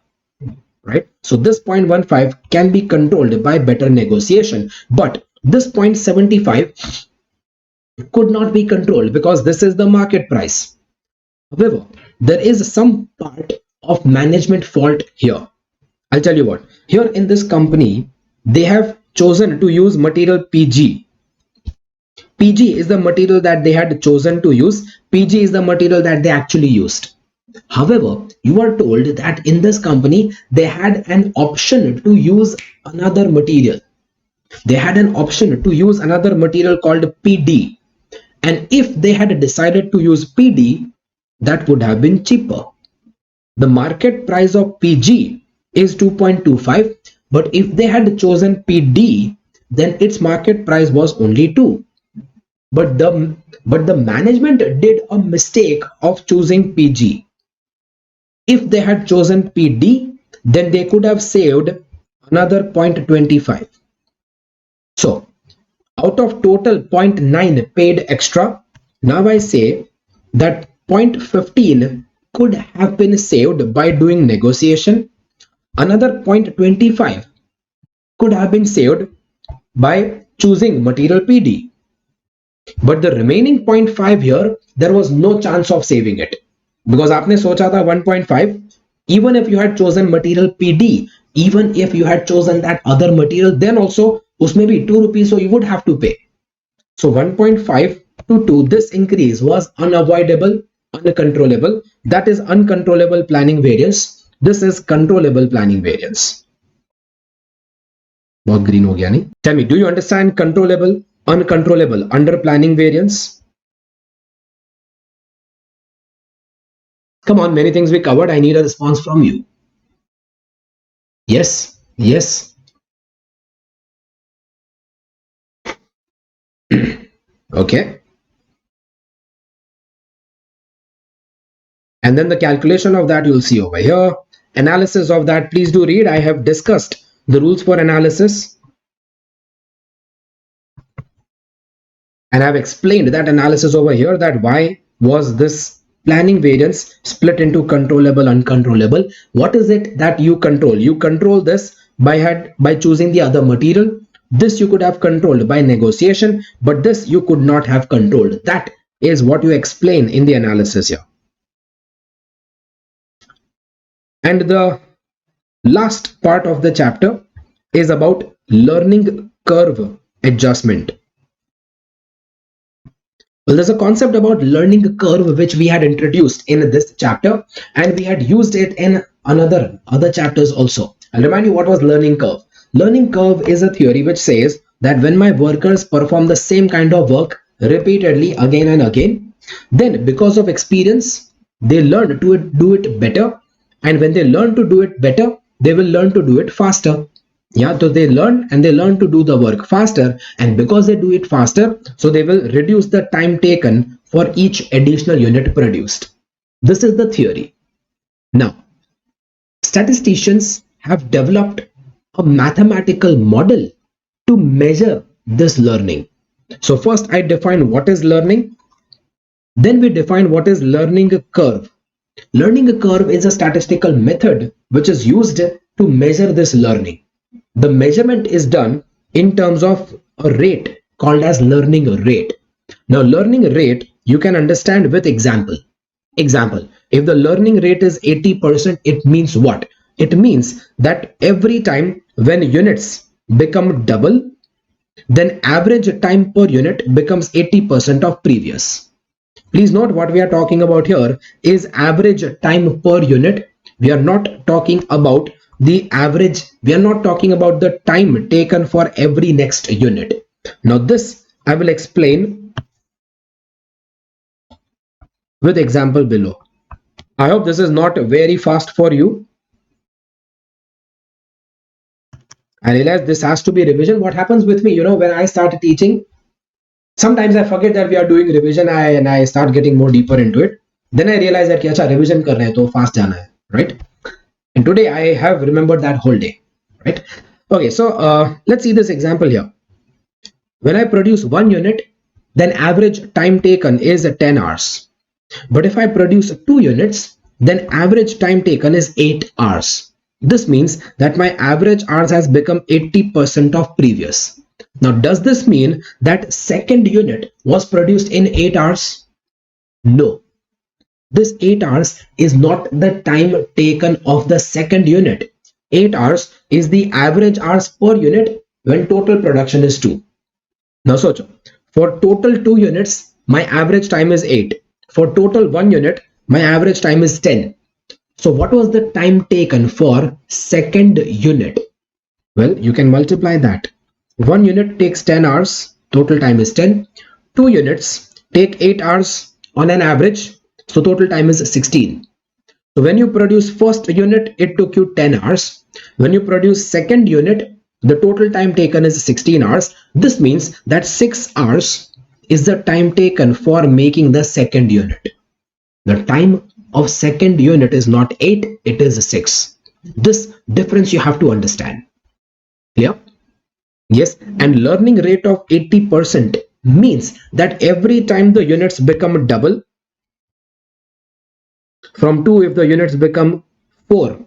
right? So this 0.15 can be controlled by better negotiation, but this 0.75 could not be controlled because this is the market price. However, there is some part of management fault here. I'll tell you what. Here in this company, they have chosen to use material PG. PG is the material that they had chosen to use. PG is the material that they actually used. However, you are told that in this company, they had an option to use another material. They had an option to use another material called PD. And if they had decided to use PD, that would have been cheaper. The market price of PG is 2.25, but if they had chosen PD, then its market price was only 2. But the management did a mistake of choosing PG. If they had chosen PD, then they could have saved another 0.25. So out of total 0.9 paid extra, now I say that 0.15 could have been saved by doing negotiation. Another 0.25 could have been saved by choosing material PD. But the remaining 0.5 here, there was no chance of saving it. Because आपने सोचा था 1.5, even if you had chosen material PD, even if you had chosen that other material, then also उसमें भी 2 rupees, so you would have to pay. So 1.5 to 2, this increase was unavoidable, uncontrollable. That is uncontrollable planning variance. This is controllable planning variance. बहुत green हो गया नहीं? Tell me, do you understand controllable, uncontrollable, under planning variance? Come on, many things we covered. I need a response from you. Yes, yes. Okay. And then the calculation of that you'll see over here. Analysis of that, please do read. I have discussed the rules for analysis. And I've explained that analysis over here, that why was this planning variance split into controllable, uncontrollable. What is it that you control? You control this by choosing the other material. This you could have controlled by negotiation, but this you could not have controlled. That is what you explain in the analysis here. And the last part of the chapter is about learning curve adjustment. Well, there's a concept about learning curve which we had introduced in this chapter, and we had used it in other chapters also. I'll remind you what was learning curve. Learning curve is a theory which says that when my workers perform the same kind of work repeatedly again and again, then because of experience, they learn to do it better. And when they learn to do it better, they will learn to do it faster. Yeah, so they learn to do the work faster, and because they do it faster, so they will reduce the time taken for each additional unit produced. This is the theory. Now, statisticians have developed a mathematical model to measure this learning. So first I define what is learning, then we define what is learning curve. Learning curve is a statistical method which is used to measure this learning. The measurement is done in terms of a rate called as learning rate. Now, learning rate you can understand with example. Example, if the learning rate is 80%, it means what? It means that every time when units become double, then average time per unit becomes 80% of previous. Please note, what we are talking about here is average time per unit. We are not talking about the average, we are not talking about the time taken for every next unit. Now this I will explain with example below. I hope this is not very fast for you. I realize this has to be revision. What happens with me, when I start teaching, sometimes I forget that we are doing revision and I start getting more deeper into it. Then I realize that acha, revision kar rahe hain, to fast jana hai, right? And today I have remembered that whole day, right? Okay, so let's see this example here. When I produce 1 unit, then average time taken is 10 hours. But if I produce 2 units, then average time taken is 8 hours. This means that my average hours has become 80% of previous. Now, does this mean that second unit was produced in 8 hours? No. This 8 hours is not the time taken of the second unit. 8 hours is the average hours per unit when total production is 2. Now socho, for total 2 units, my average time is 8. For total 1 unit, my average time is 10. So what was the time taken for second unit? Well, you can multiply that. 1 unit takes 10 hours, total time is 10. 2 units take 8 hours on an average, so total time is 16. So when you produce first unit, it took you 10 hours. When you produce second unit, the total time taken is 16 hours. This means that 6 hours is the time taken for making the second unit. The time of second unit is not 8, it is 6. This difference you have to understand. Clear? Yes, and learning rate of 80% means that every time the units become double, from 2 if the units become 4,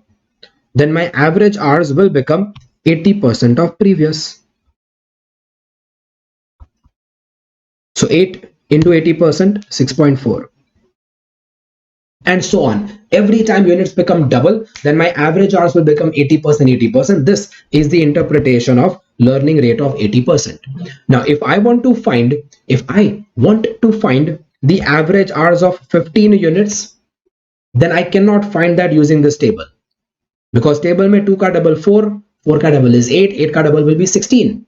then my average hours will become 80% of previous. So 8 into 80%, 6.4. And so on. Every time units become double, then my average hours will become 80%, 80%. This is the interpretation of learning rate of 80%. Now, if I want to find the average hours of 15 units, then I cannot find that using this table. Because table mein 2 ka double 4, 4 ka double is 8, 8 ka double will be 16.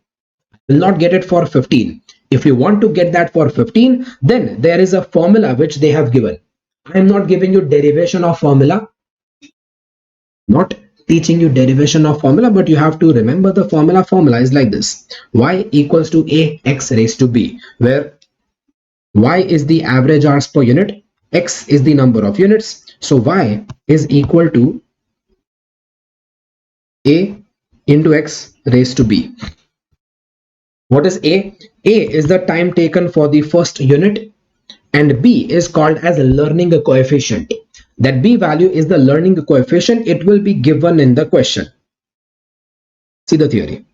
Will not get it for 15. If you want to get that for 15, then there is a formula which they have given. I am not giving you derivation of formula, not teaching you derivation of formula, but you have to remember the formula. Formula is like this: y equals to ax raised to b, where y is the average hours per unit, x is the number of units, so y is equal to a into x raised to b. What is a? A is the time taken for the first unit, and b is called as a learning coefficient. That b value is the learning coefficient. It will be given in the question. See the theory.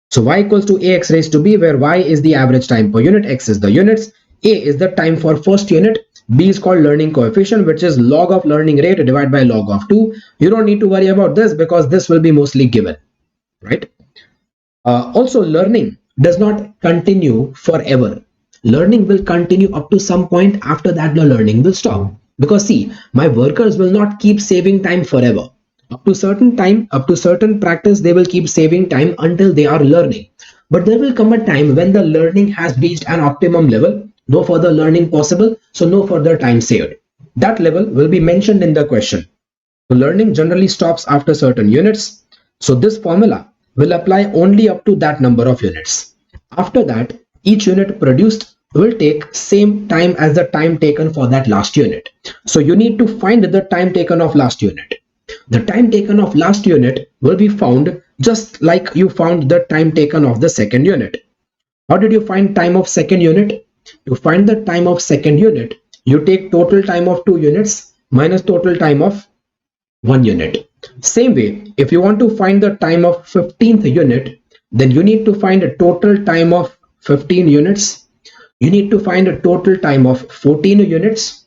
So y equals to ax raised to b, where y is the average time per unit, x is the units, a is the time for first unit, b is called learning coefficient, which is log of learning rate divided by log of 2. You don't need to worry about this because this will be mostly given, right? Also, learning does not continue forever. Learning will continue up to some point. After that, the learning will stop. Because see, my workers will not keep saving time forever. Up to certain time, up to certain practice, they will keep saving time until they are learning. But there will come a time when the learning has reached an optimum level, no further learning possible, so no further time saved. That level will be mentioned in the question. So learning generally stops after certain units. So this formula will apply only up to that number of units. After that, each unit produced will take same time as the time taken for that last unit. So you need to find the time taken of last unit. The time taken of last unit will be found just like you found the time taken of the second unit. How did you find time of second unit? To find the time of second unit, you take total time of 2 units minus total time of 1 unit. Same way, if you want to find the time of 15th unit, then you need to find a total time of 15 units. You need to find a total time of 14 units,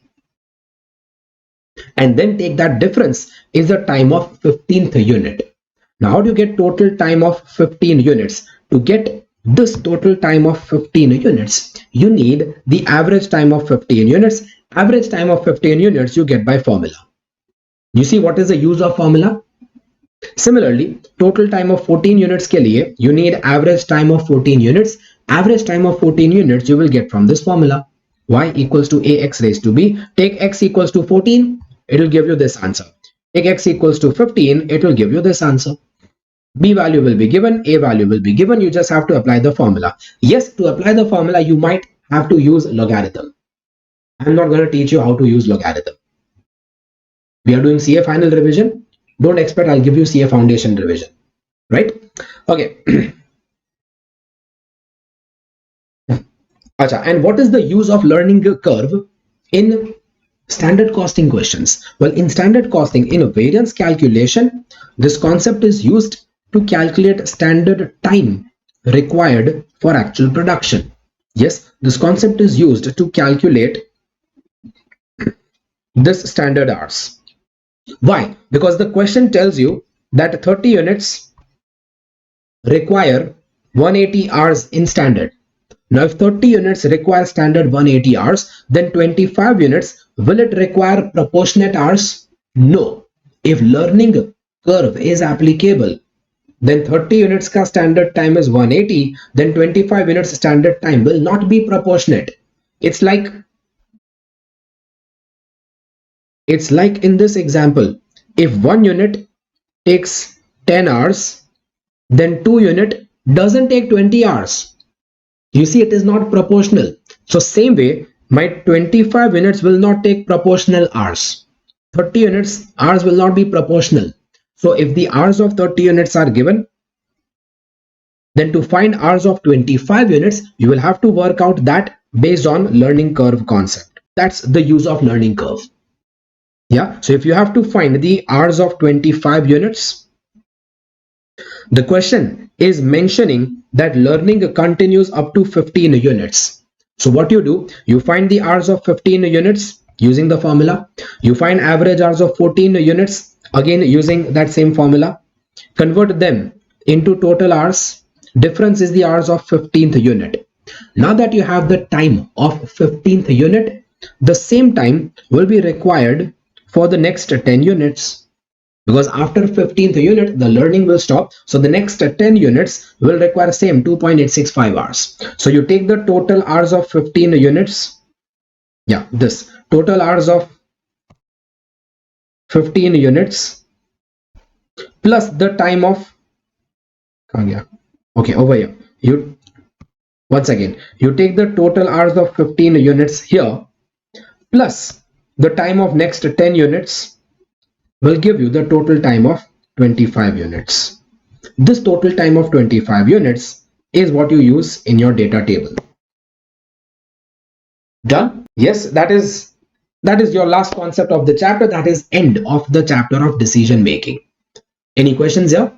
and then take that difference is the time of 15th unit. Now, how do you get total time of 15 units? To get this total time of 15 units, you need the average time of 15 units. Average time of 15 units you get by formula. You see what is the use of formula? Similarly, total time of 14 units के लिए you need average time of 14 units. Average time of 14 units you will get from this formula. Y equals to ax raised to b. Take x equals to 14, it will give you this answer. Take x equals to 15, it will give you this answer. B value will be given, A value will be given. You just have to apply the formula. Yes, to apply the formula, you might have to use logarithm. I'm not going to teach you how to use logarithm. We are doing CA final revision. Don't expect I'll give you CA foundation revision, right? Okay. And what is the use of learning curve in standard costing questions? Well, in standard costing, in a variance calculation, this concept is used to calculate standard time required for actual production. Yes, this concept is used to calculate this standard hours. Why? Because the question tells you that 30 units require 180 hours in standard. Now, if 30 units require standard 180 hours, then 25 units, will it require proportionate hours? No. If learning curve is applicable, then 30 units ka standard time is 180, then 25 units standard time will not be proportionate. It's like It's like in this example, if one unit takes 10 hours, then 2 unit doesn't take 20 hours. You see, it is not proportional. So same way, my 25 units will not take proportional hours. 30 units hours will not be proportional. So if the hours of 30 units are given, then to find hours of 25 units, you will have to work out that based on learning curve concept. That's the use of learning curve. Yeah. So if you have to find the hours of 25 units, the question is mentioning that learning continues up to 15 units. So what you do, you find the hours of 15 units using the formula. You find average hours of 14 units again using that same formula. Convert them into total hours. Difference is the hours of 15th unit. Now that you have the time of 15th unit, the same time will be required for the next 10 units, because after 15th unit the learning will stop. So the next 10 units will require same 2.865 hours. So you take the total hours of 15 units. Yeah, this total hours of 15 units plus the time of, yeah, okay, over here you, once again you take the total hours of 15 units here plus the time of next 10 units will give you the total time of 25 units. This total time of 25 units is what you use in your data table. Done? Yes, that is your last concept of the chapter. That is end of the chapter of decision making. Any questions here?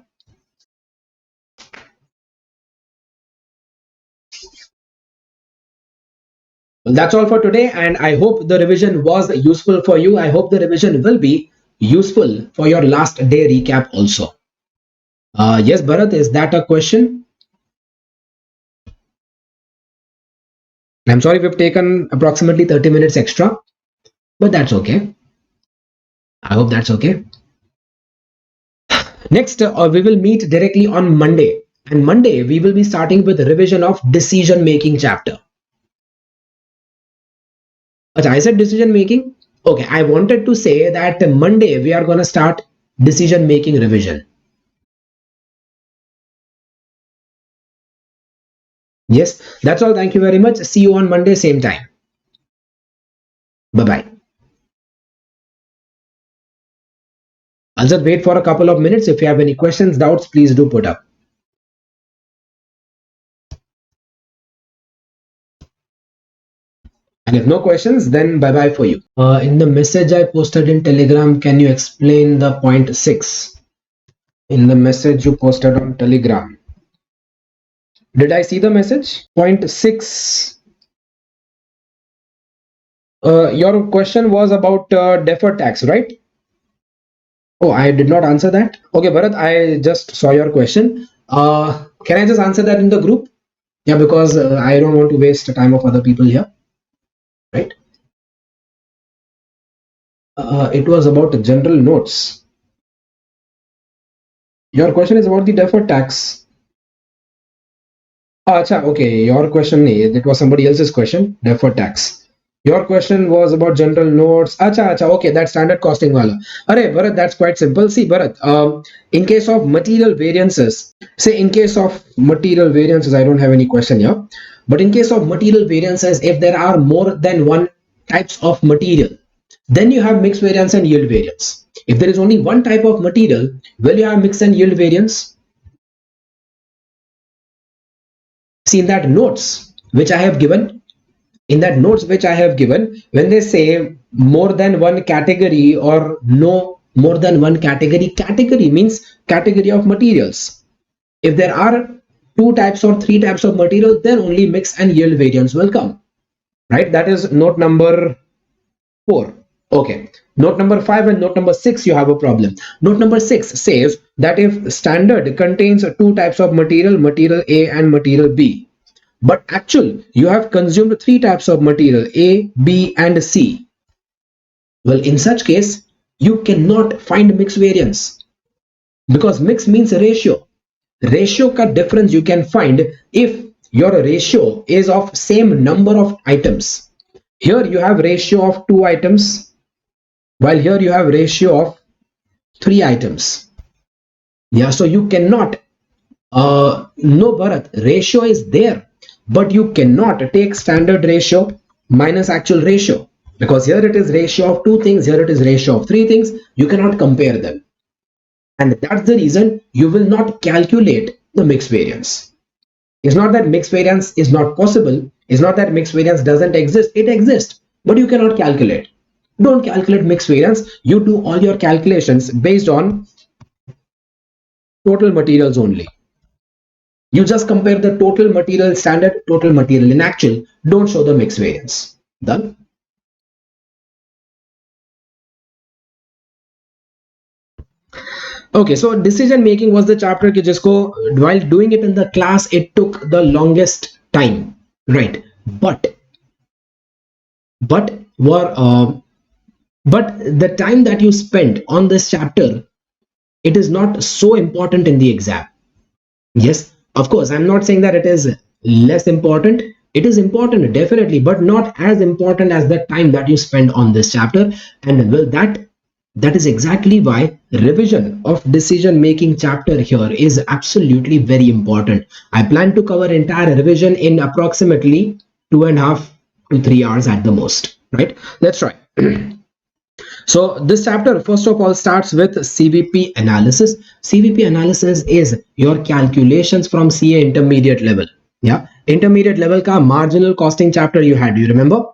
Well, that's all for today, and I hope the revision was useful for you. I hope the revision will be useful for your last day recap also. Yes, Bharat, is that a question? I'm sorry if we've taken approximately 30 minutes extra, but that's okay. I hope that's okay. Next, we will meet directly on Monday. And Monday, we will be starting with revision of decision making chapter. I said decision making. Okay, I wanted to say that Monday we are going to start decision making revision. Yes, that's all. Thank you very much. See you on Monday, same time. Bye bye. I'll just wait for a couple of minutes. If you have any questions, doubts, please do put up. And if no questions, then bye bye for you. In the message I posted in Telegram, can you explain the point 6? In the message you posted on Telegram. Did I see the message? Point 6. Your question was about deferred tax, right? Oh, I did not answer that. Okay, Bharat, I just saw your question. Can I just answer that in the group? Yeah, because I don't want to waste the time of other people here, right? It was about general notes. Your question is about the deferred tax. Acha, okay, your question, it was somebody else's question, deferred tax. Your question was about general notes. Acha, okay, that's standard costing wala. Arey, Bharat, that's quite simple. See, Bharat, in case of material variances, say in case of material variances, I don't have any question here. But in case of material variances, if there are more than one types of material, then you have mixed variance and yield variance. If there is only one type of material, will you have mixed and yield variance? See, in that notes which I have given, when they say more than one category or no more than one category, category means category of materials. If there are two types or three types of material, then only mix and yield variance will come, right? That is note number 4. Okay, note number 5 and note number 6, you have a problem. Note number 6 says that if standard contains two types of material, material A and material B, but actual you have consumed three types of material A, B and C, well, in such case you cannot find mix variance, because mix means ratio ka difference you can find if your ratio is of same number of items. Here you have ratio of two items, while here you have ratio of 3 items. Yeah, so you cannot no, Bharat, ratio is there, but you cannot take standard ratio minus actual ratio, because here it is ratio of 2 things, here it is ratio of 3 things. You cannot compare them, and that's the reason you will not calculate the mixed variance. It's not that mixed variance is not possible, it's not that mixed variance doesn't exist, it exists, but you cannot calculate. Don't calculate mixed variance. You do all your calculations based on total materials only. You just compare the total material standard, total material in actual. Don't show the mixed variance. Done. Okay, so decision making was the chapter कि जिसको while doing it in the class it took the longest time, right? But were but the time that you spent on this chapter, it is not so important in the exam. Yes, of course, I'm not saying that it is less important. It is important, definitely, but not as important as the time that you spend on this chapter. And well, that is exactly why revision of decision making chapter here is absolutely very important. I plan to cover entire revision in approximately 2.5 to 3 hours at the most, right? Let's try. So this chapter first of all starts with CVP analysis. CVP analysis is your calculations from CA intermediate level. Yeah, intermediate level ka marginal costing chapter you had. Do you remember?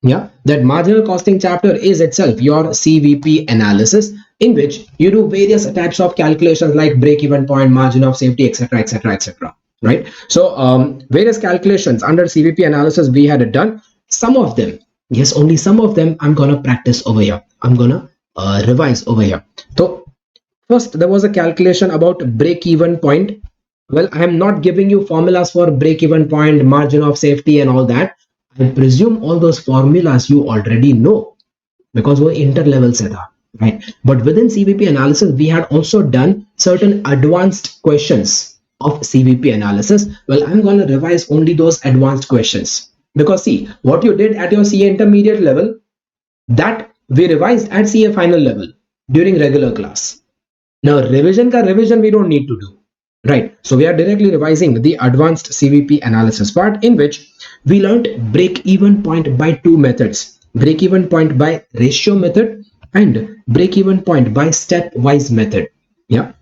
Yeah, that marginal costing chapter is itself your CVP analysis, in which you do various types of calculations like break-even point, margin of safety, etc., etc., etc. Right? So various calculations under CVP analysis we had done. Some of them, yes, only some of them I'm gonna practice over here. I'm gonna revise over here. So first there was a calculation about break-even point. Well, I am not giving you formulas for break-even point, margin of safety and all that. I presume all those formulas you already know because वो inter-level से था, right? But within CVP analysis, we had also done certain advanced questions of CVP analysis. Well, I'm going to revise only those advanced questions because see, what you did at your CA intermediate level, that we revised at CA final level during regular class. Now, revision we don't need to do. Right, so we are directly revising the advanced CVP analysis part, in which we learned break-even point by 2 methods: break-even point by ratio method and break-even point by stepwise method. Yeah,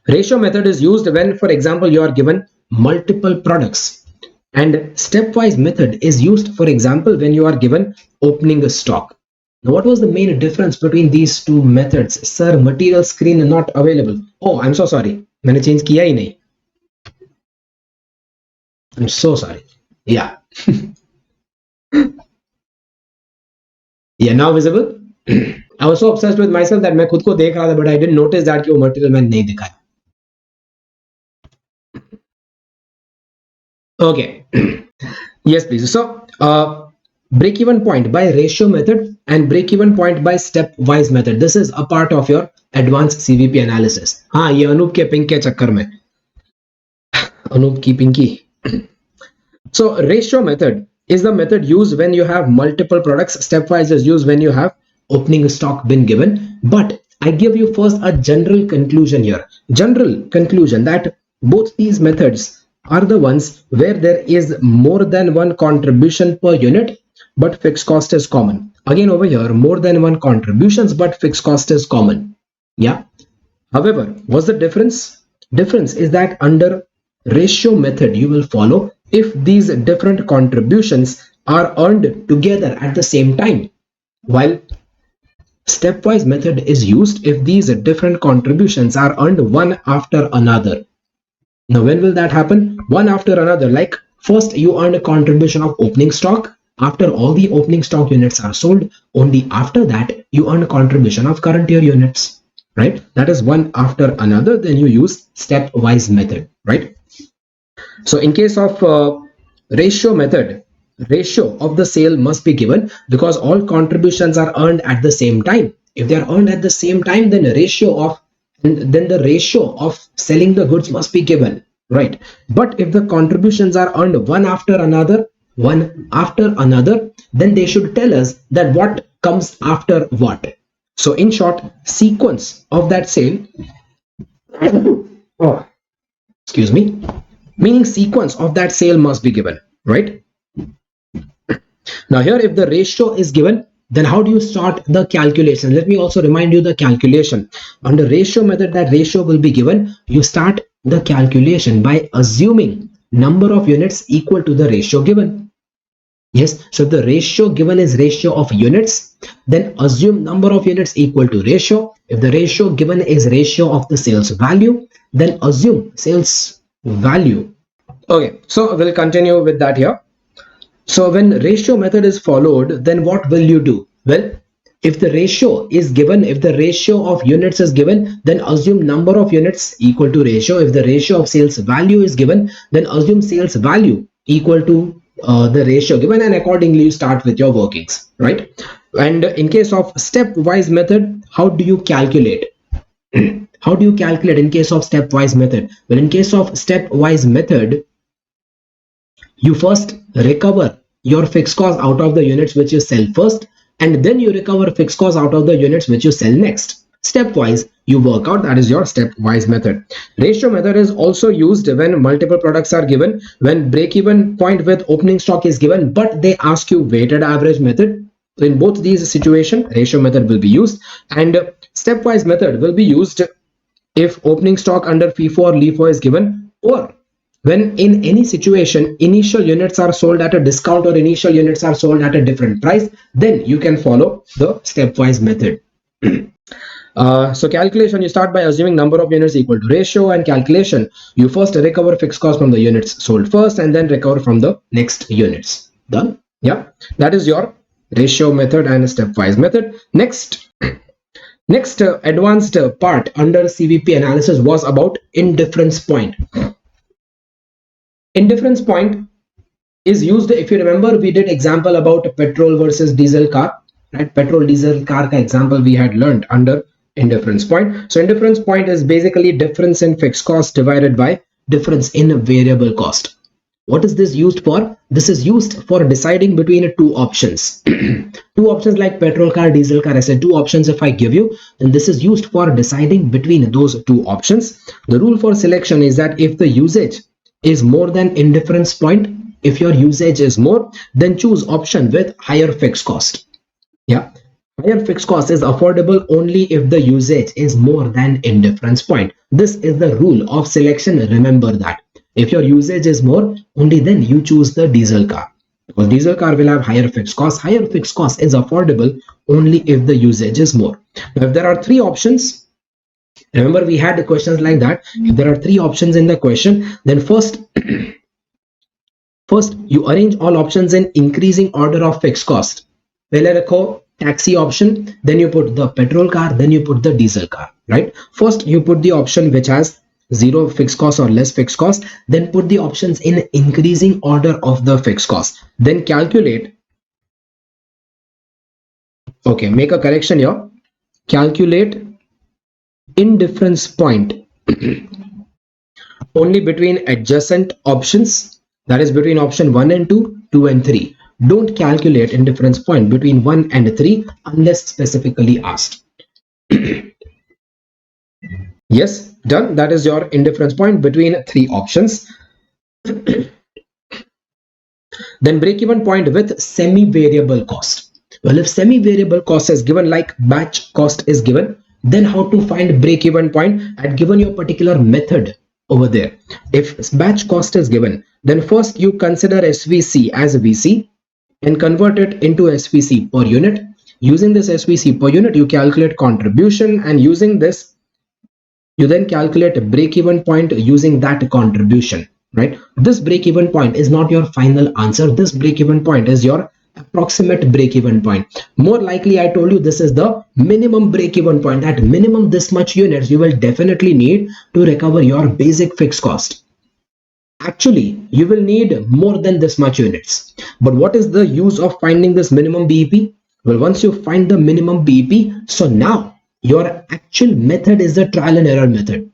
ratio method is used when, for example, you are given multiple products, and stepwise method is used, for example, when you are given opening stock. Now, what was the main difference between these two methods? Sir, material screen not available. Oh, I'm so sorry. मैंने change किया ही नहीं. I'm so sorry. Yeah. Yeah, now visible. I was so obsessed with myself that मैं खुद को देख रहा था, but I didn't notice that कि वो material मैंने नहीं दिखाया. Okay. Yes, please. So, break-even point by ratio method and break-even point by stepwise method. This is a part of your advanced CVP analysis. हाँ, ये अनूप के पिंक के चक्कर में. अनूप की Pinky. So ratio method is the method used when you have multiple products. Stepwise is used when you have opening stock been given. But I give you first a general conclusion here. General conclusion that both these methods are the ones where there is more than one contribution per unit, but fixed cost is common. Again over here, more than one contributions, but fixed cost is common. Yeah. However, what's the difference? Difference is that under ratio method you will follow if these different contributions are earned together at the same time, while stepwise method is used if these different contributions are earned one after another. Now, when will that happen? One after another. Like first you earn a contribution of opening stock. After all the opening stock units are sold, only after that you earn a contribution of current year units, right? That is one after another. Then you use stepwise method, right? So in case of ratio method, ratio of the sale must be given because all contributions are earned at the same time. If they are earned at the same time, then the ratio of selling the goods must be given, right? But if the contributions are earned one after another, then they should tell us that what comes after what. So in short, sequence of that sale, oh, excuse me, meaning sequence of that sale must be given, right? Now here, if the ratio is given, then how do you start the calculation? Let me also remind you the calculation. Under ratio method, that ratio will be given. You start the calculation by assuming number of units equal to the ratio given. Yes, so if the ratio given is ratio of units, then assume number of units equal to ratio. If the ratio given is ratio of the sales value, then assume sales value. Okay, so we'll continue with that here. So when ratio method is followed, then what will you do? Well, if the ratio is given, if the ratio of units is given, then assume number of units equal to ratio. If the ratio of sales value is given, then assume sales value equal to the ratio given, and accordingly you start with your workings, right? And in case of stepwise method, how do you calculate? How do you calculate in case of stepwise method? Well, in case of stepwise method, you first recover your fixed cost out of the units which you sell first, and then you recover fixed cost out of the units which you sell next. Stepwise you work out. That is your stepwise method. Ratio method is also used when multiple products are given, when break-even point with opening stock is given, but they ask you weighted average method. In both these situations, ratio method will be used, and stepwise method will be used if opening stock under FIFO or LIFO is given, or when in any situation initial units are sold at a discount or initial units are sold at a different price, then you can follow the stepwise method. So calculation, you start by assuming number of units equal to ratio, and calculation, you first recover fixed cost from the units sold first and then recover from the next units. Done? Yeah, that is your ratio method and stepwise method. Next advanced part under CVP analysis was about indifference point. Indifference point is used, if you remember, we did example about petrol versus diesel car, right? Petrol diesel car ka example we had learned under indifference point. So indifference point is basically difference in fixed cost divided by difference in variable cost. What is this used for? This is used for deciding between two options. Two options like petrol car, diesel car. I said two options if I give you, then this is used for deciding between those two options. The rule for selection is that if the usage is more than indifference point, if your usage is more, then choose option with higher fixed cost. Yeah, higher fixed cost is affordable only if the usage is more than indifference point. This is the rule of selection. Remember that. If your usage is more, only then you choose the diesel car, because diesel car will have higher fixed cost. Higher fixed cost is affordable only if the usage is more. Now, if there are three options, remember we had questions like that. If there are three options in the question, then first you arrange all options in increasing order of fixed cost. Pehle rakho taxi option, then you put the petrol car, then you put the diesel car, right? First you put the option which has zero fixed cost or less fixed cost, then put the options in increasing order of the fixed cost, then calculate. Okay, make a correction here. Calculate indifference point only between adjacent options, that is between option 1 and 2, 2 and 3. Don't calculate indifference point between 1 and 3 unless specifically asked. Yes, done. That is your indifference point between three options. Then break-even point with semi-variable cost. Well, if semi-variable cost is given, like batch cost is given, then how to find break-even point? I'd given you a particular method over there. If batch cost is given, then first you consider SVC as VC and convert it into SVC per unit. Using this SVC per unit, you calculate contribution, and using this, you then calculate a break-even point using that contribution, right? This break-even point is not your final answer. This break-even point is your approximate break-even point. More likely, I told you this is the minimum break-even point. At minimum this much units you will definitely need to recover your basic fixed cost. Actually, you will need more than this much units. But what is the use of finding this minimum BEP? Well, once you find the minimum BEP, so now your actual method is the trial and error method.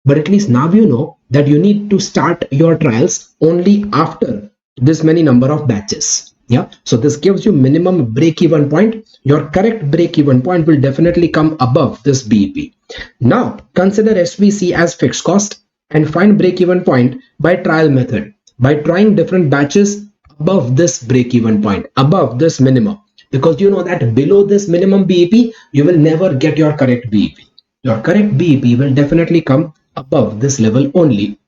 But at least now you know that you need to start your trials only after this many number of batches. Yeah, so this gives you minimum break-even point. Your correct break-even point will definitely come above this BEP. Now consider SVC as fixed cost and find break-even point by trial method, by trying different batches above this break-even point, above this minimum, because you know that below this minimum BEP you will never get your correct BEP. Your correct BEP will definitely come above this level only.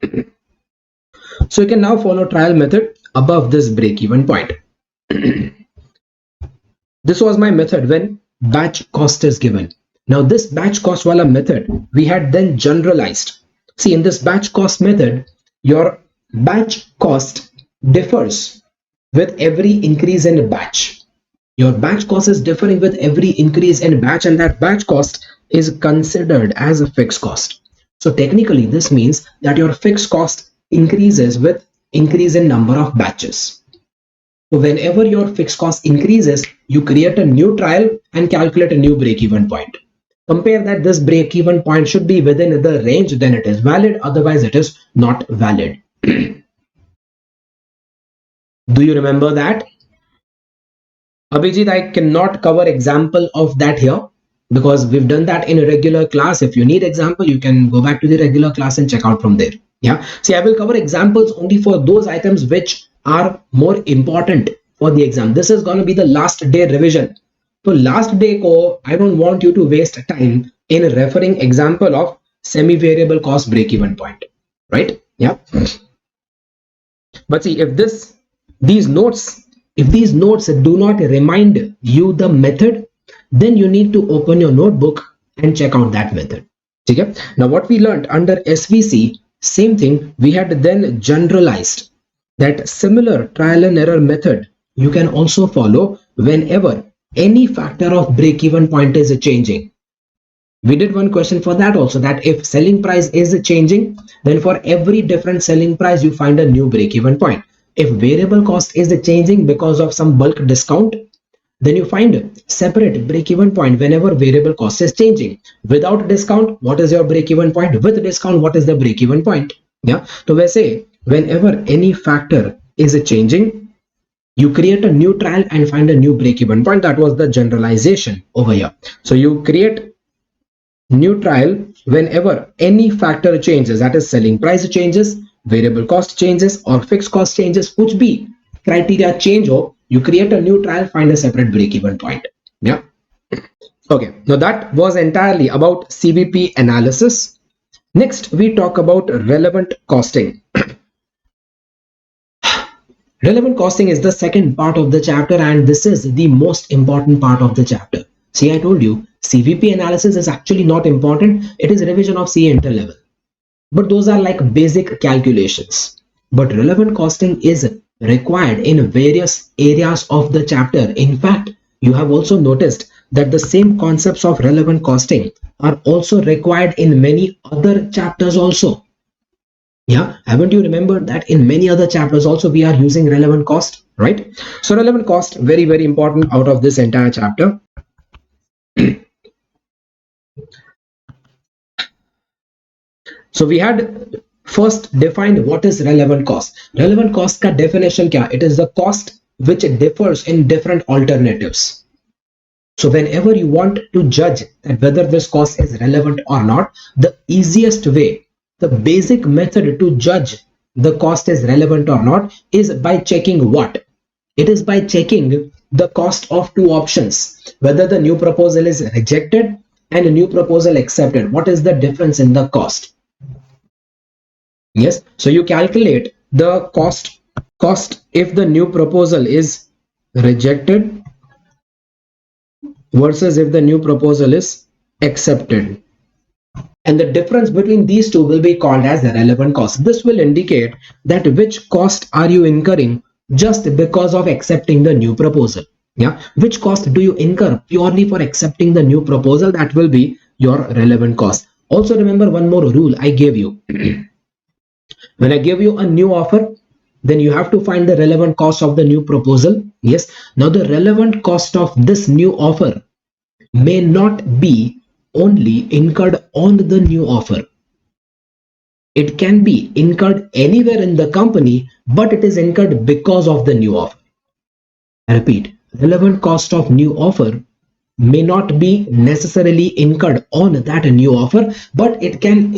So you can now follow trial method above this break-even point. This was my method when batch cost is given. Now this batch cost wala method we had then generalized. See, in this batch cost method, your batch cost differs with every increase in batch. Your batch cost is differing with every increase in batch, and that batch cost is considered as a fixed cost. So technically this means that your fixed cost increases with increase in number of batches. So whenever your fixed cost increases, you create a new trial and calculate a new break-even point. Compare that this break-even point should be within the range, then it is valid, otherwise it is not valid. Do you remember that? Abhijit, I cannot cover example of that here because we've done that in a regular class. If you need example, you can go back to the regular class and check out from there. Yeah. See, I will cover examples only for those items which are more important for the exam. This is going to be the last day revision. So last day ko, I don't want you to waste time in referring example of semi-variable cost break-even point. Right? Yeah. But see, if these notes do not remind you the method, then you need to open your notebook and check out that method. Okay? Now what we learned under SVC, same thing, we had then generalized that similar trial and error method you can also follow whenever any factor of break-even point is changing. We did one question for that also, that if selling price is changing, then for every different selling price you find a new break-even point. If variable cost is changing because of some bulk discount, then you find a separate break-even point whenever variable cost is changing. Without discount, what is your break-even point? With discount, what is the break-even point? Yeah, so we say whenever any factor is changing, you create a new trial and find a new break-even point. That was the generalization over here. So you create new trial whenever any factor changes, that is selling price changes, variable cost changes, or fixed cost changes, which be criteria change ho, you create a new trial, find a separate break-even point. Yeah. Okay, now that was entirely about CBP analysis. Next we talk about relevant costing. Relevant costing is the second part of the chapter, and this is the most important part of the chapter. See, I told you CVP analysis is actually not important. It is revision of CA inter level, but those are like basic calculations. But relevant costing is required in various areas of the chapter. In fact, you have also noticed that the same concepts of relevant costing are also required in many other chapters also. Yeah, haven't you remembered that in many other chapters also we are using relevant cost, right? So relevant cost, very, very important out of this entire chapter. So we had first defined what is relevant cost. Relevant cost ka definition kya? It is the cost which differs in different alternatives. So whenever you want to judge that whether this cost is relevant or not, the easiest way, the basic method to judge the cost is relevant or not is by checking what? It is by checking the cost of two options, whether the new proposal is rejected and a new proposal accepted. What is the difference in the cost? Yes, so you calculate the cost if the new proposal is rejected versus if the new proposal is accepted, and the difference between these two will be called as the relevant cost. This will indicate that which cost are you incurring just because of accepting the new proposal. Yeah, which cost do you incur purely for accepting the new proposal? That will be your relevant cost. Also remember one more rule I gave you. When I give you a new offer, then you have to find the relevant cost of the new proposal. Yes, now the relevant cost of this new offer may not be only incurred on the new offer. It can be incurred anywhere in the company, but it is incurred because of the new offer. I repeat, relevant cost of new offer may not be necessarily incurred on that new offer, but it can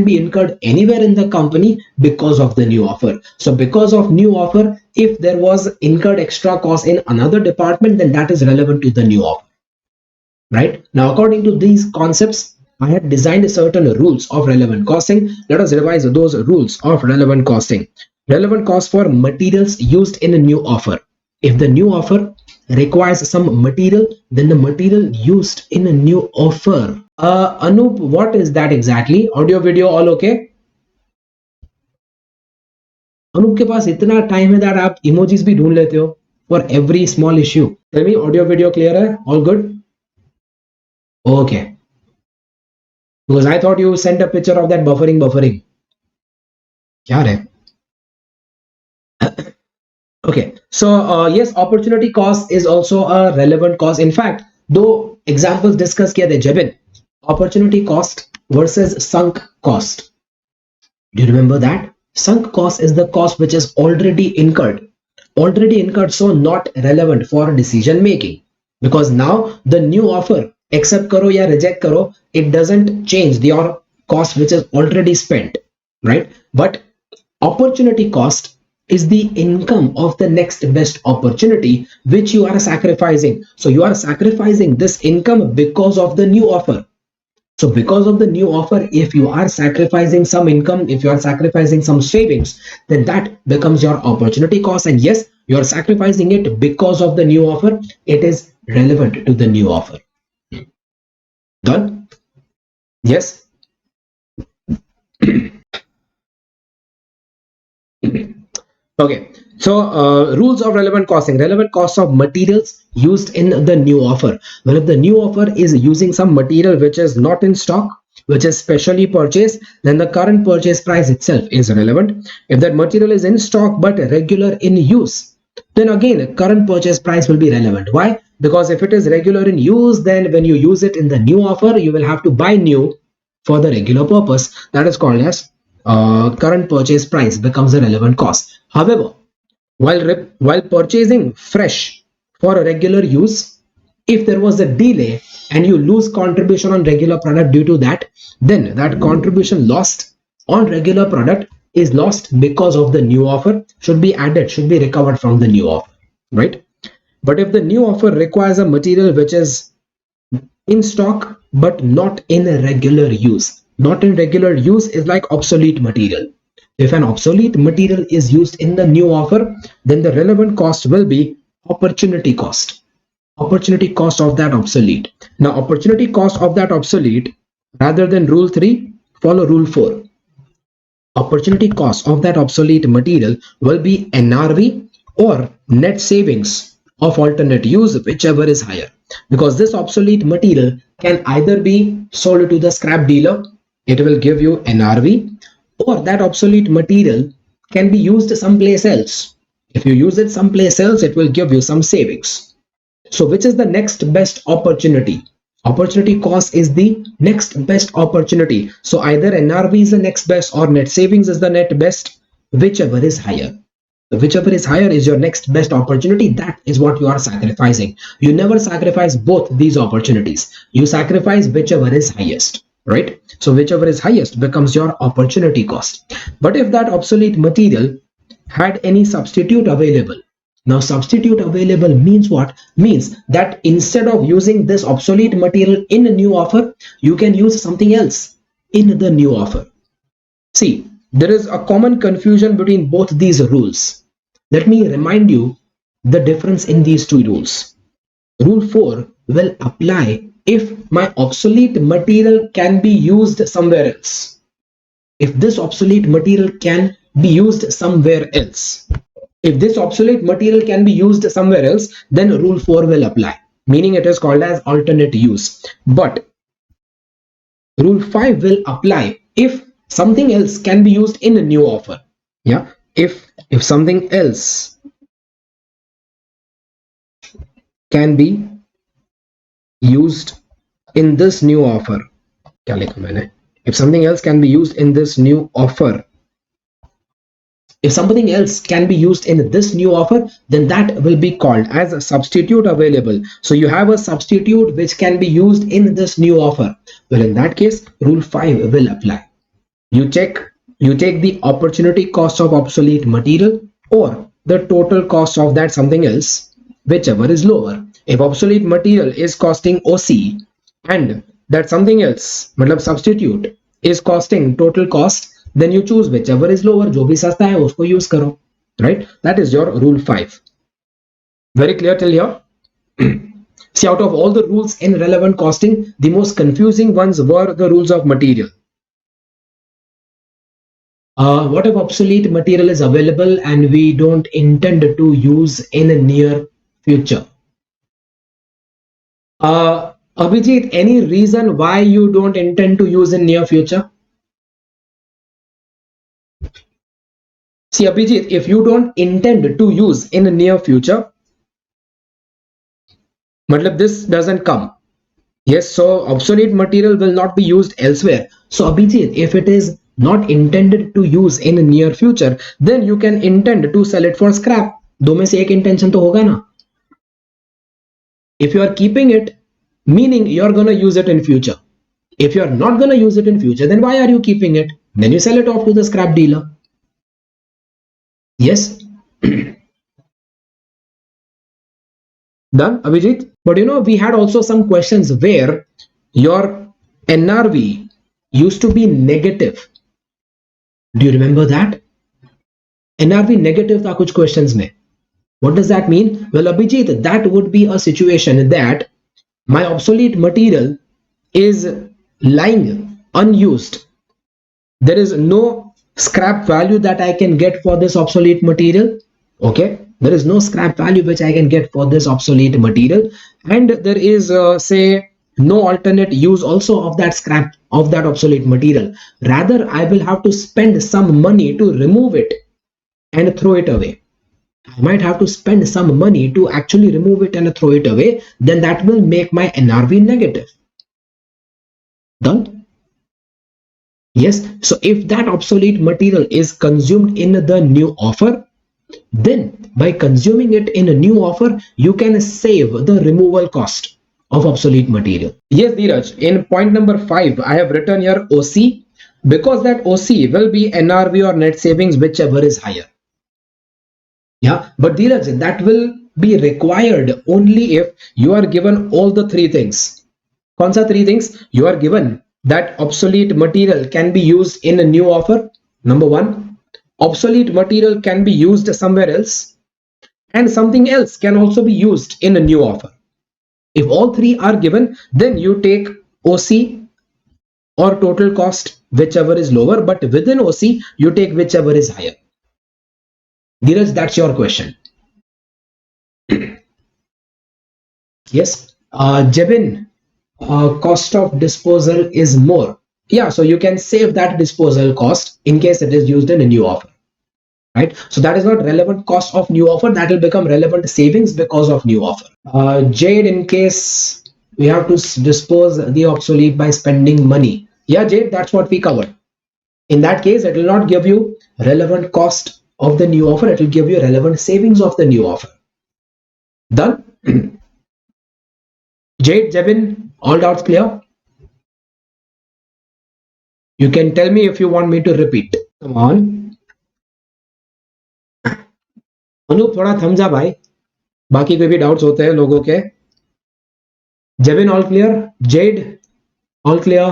be incurred anywhere in the company because of the new offer. So because of new offer, if there was incurred extra cost in another department, then that is relevant to the new offer, right? Now, according to these concepts, I had designed certain rules of relevant costing. Let us revise those rules of relevant costing. Relevant cost for materials used in a new offer. If the new offer requires some material, then the material used in a new offer. Anup, what is that exactly? Audio, video, all okay? Anoop के पास इतना time है that आप emojis भी ढूंढ लेते हो for every small issue. Tell me, audio video clear है? All good? Okay. Because I thought you sent a picture of that buffering. क्या है? Okay, so yes, opportunity cost is also a relevant cost. In fact, though examples discussed किए थे Jebin, opportunity cost versus sunk cost. Do you remember that? Sunk cost is the cost which is already incurred, so not relevant for decision making, because now the new offer, accept karo ya reject karo, it doesn't change your cost which is already spent, right? But opportunity cost is the income of the next best opportunity which you are sacrificing. So you are sacrificing this income because of the new offer. So because of the new offer, if you are sacrificing some income, if you are sacrificing some savings, then that becomes your opportunity cost. And yes, you are sacrificing it because of the new offer. It is relevant to the new offer. Done? Yes. Okay. So rules of relevant costing. Relevant cost of materials used in the new offer. Well, if the new offer is using some material which is not in stock, which is specially purchased, then the current purchase price itself is relevant. If that material is in stock but regular in use, then again current purchase price will be relevant. Why? Because if it is regular in use, then when you use it in the new offer, you will have to buy new for the regular purpose. That is called as current purchase price becomes a relevant cost. However, while purchasing fresh for a regular use, if there was a delay and you lose contribution on regular product due to that, then that contribution lost on regular product is lost because of the new offer, should be added, should be recovered from the new offer, right? But if the new offer requires a material which is in stock but not in regular use, not in regular use is like obsolete material. If an obsolete material is used in the new offer, then the relevant cost will be opportunity cost. Opportunity cost of that obsolete. Now, opportunity cost of that obsolete, rather than rule 3, follow rule 4. Opportunity cost of that obsolete material will be NRV or net savings of alternate use, whichever is higher. Because this obsolete material can either be sold to the scrap dealer, it will give you NRV, or that obsolete material can be used someplace else. If you use it someplace else, it will give you some savings. So which is the next best opportunity? Opportunity cost is the next best opportunity. So either NRV is the next best or net savings is the net best, whichever is higher. Whichever is higher is your next best opportunity. That is what you are sacrificing. You never sacrifice both these opportunities. You sacrifice whichever is highest, right? So whichever is highest becomes your opportunity cost. But if that obsolete material had any substitute available, now substitute available means what? Means that instead of using this obsolete material in a new offer, you can use something else in the new offer. See, there is a common confusion between both these rules. Let me remind you the difference in these two rules. Rule 4 will apply if my obsolete material can be used somewhere else. If this obsolete material can be used somewhere else. If this obsolete material can be used somewhere else, then rule 4 will apply, meaning it is called as alternate use. But rule 5 will apply if something else can be used in a new offer. Yeah, if something else can be used in this new offer. क्या लिखा मैंने? If something else can be used in this new offer, If something else can be used in this new offer, then that will be called as a substitute available. So you have a substitute which can be used in this new offer. Well, in that case, rule 5 will apply. You take the opportunity cost of obsolete material or the total cost of that something else, whichever is lower. If obsolete material is costing OC and that something else, मतलब substitute, is costing total cost, then you choose whichever is lower. जो भी सस्ता है उसको use करो, right? That is your rule 5. Very clear till here? See, out of all the rules in relevant costing, the most confusing ones were the rules of material. What if obsolete material is available and we don't intend to use in a near future? Abhijit, any reason why you don't intend to use in near future? See, Abhijit, if you don't intend to use in a near future, matlab this doesn't come. Yes, so obsolete material will not be used elsewhere. So Abhijit, if it is not intended to use in a near future, then you can intend to sell it for scrap. दो में से एक intention तो होगा ना. If you are keeping it, meaning you are gonna use it in future. If you are not gonna use it in future, then why are you keeping it? Then you sell it off to the scrap dealer. Yes. Done, Abhijit? But you know, we had also some questions where your NRV used to be negative. Do you remember that? NRV negative tha kuch questions mein. What does that mean? Well, Abhijit, that would be a situation that my obsolete material is lying unused. There is no scrap value that I can get for this obsolete material. Okay, there is no scrap value which I can get for this obsolete material, and there is say no alternate use also of that scrap, of that obsolete material. Rather, I will have to spend some money to remove it and throw it away. I might have to spend some money to actually remove it and throw it away. Then that will make my NRV negative. Done? Yes. So if that obsolete material is consumed in the new offer, then by consuming it in a new offer, you can save the removal cost of obsolete material. Yes, Dheeraj, in point number 5, I have written here OC because that OC will be NRV or net savings, whichever is higher. Yeah, but Dheeraj, that will be required only if you are given all the three things. Kaun sa three things? You are given that obsolete material can be used in a new offer. Number 1, obsolete material can be used somewhere else, and something else can also be used in a new offer. If all three are given, then you take OC or total cost, whichever is lower, but within OC, you take whichever is higher. Dheeraj, that's your question. Yes, Jebin, cost of disposal is more. Yeah, so you can save that disposal cost in case it is used in a new offer. Right, so that is not relevant cost of new offer, that will become relevant savings because of new offer. Jade, in case we have to dispose the obsolete by spending money. Yeah, Jade, that's what we covered. In that case, it will not give you relevant cost of the new offer, it will give you relevant savings of the new offer. Done? Jade, Jebin, all doubts clear? You can tell me if you want me to repeat. Come on. Anoop थोड़ा थम जा भाई, बाकी कोई भी doubts होते हैं लोगों के. Jebin all clear? जेड all clear?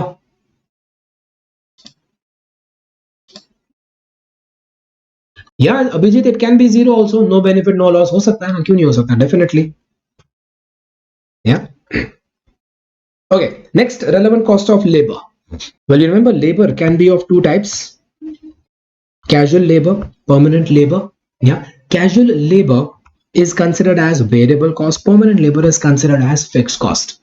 Yeah, Abhijit, it can be zero also. No benefit, no loss. हो सकता है ना, क्यों नहीं हो सकता? Definitely. Yeah. Okay. Next, relevant cost of labor. Well, you remember labor can be of two types: casual labor, permanent labor. Yeah. Casual labor is considered as variable cost. Permanent labor is considered as fixed cost.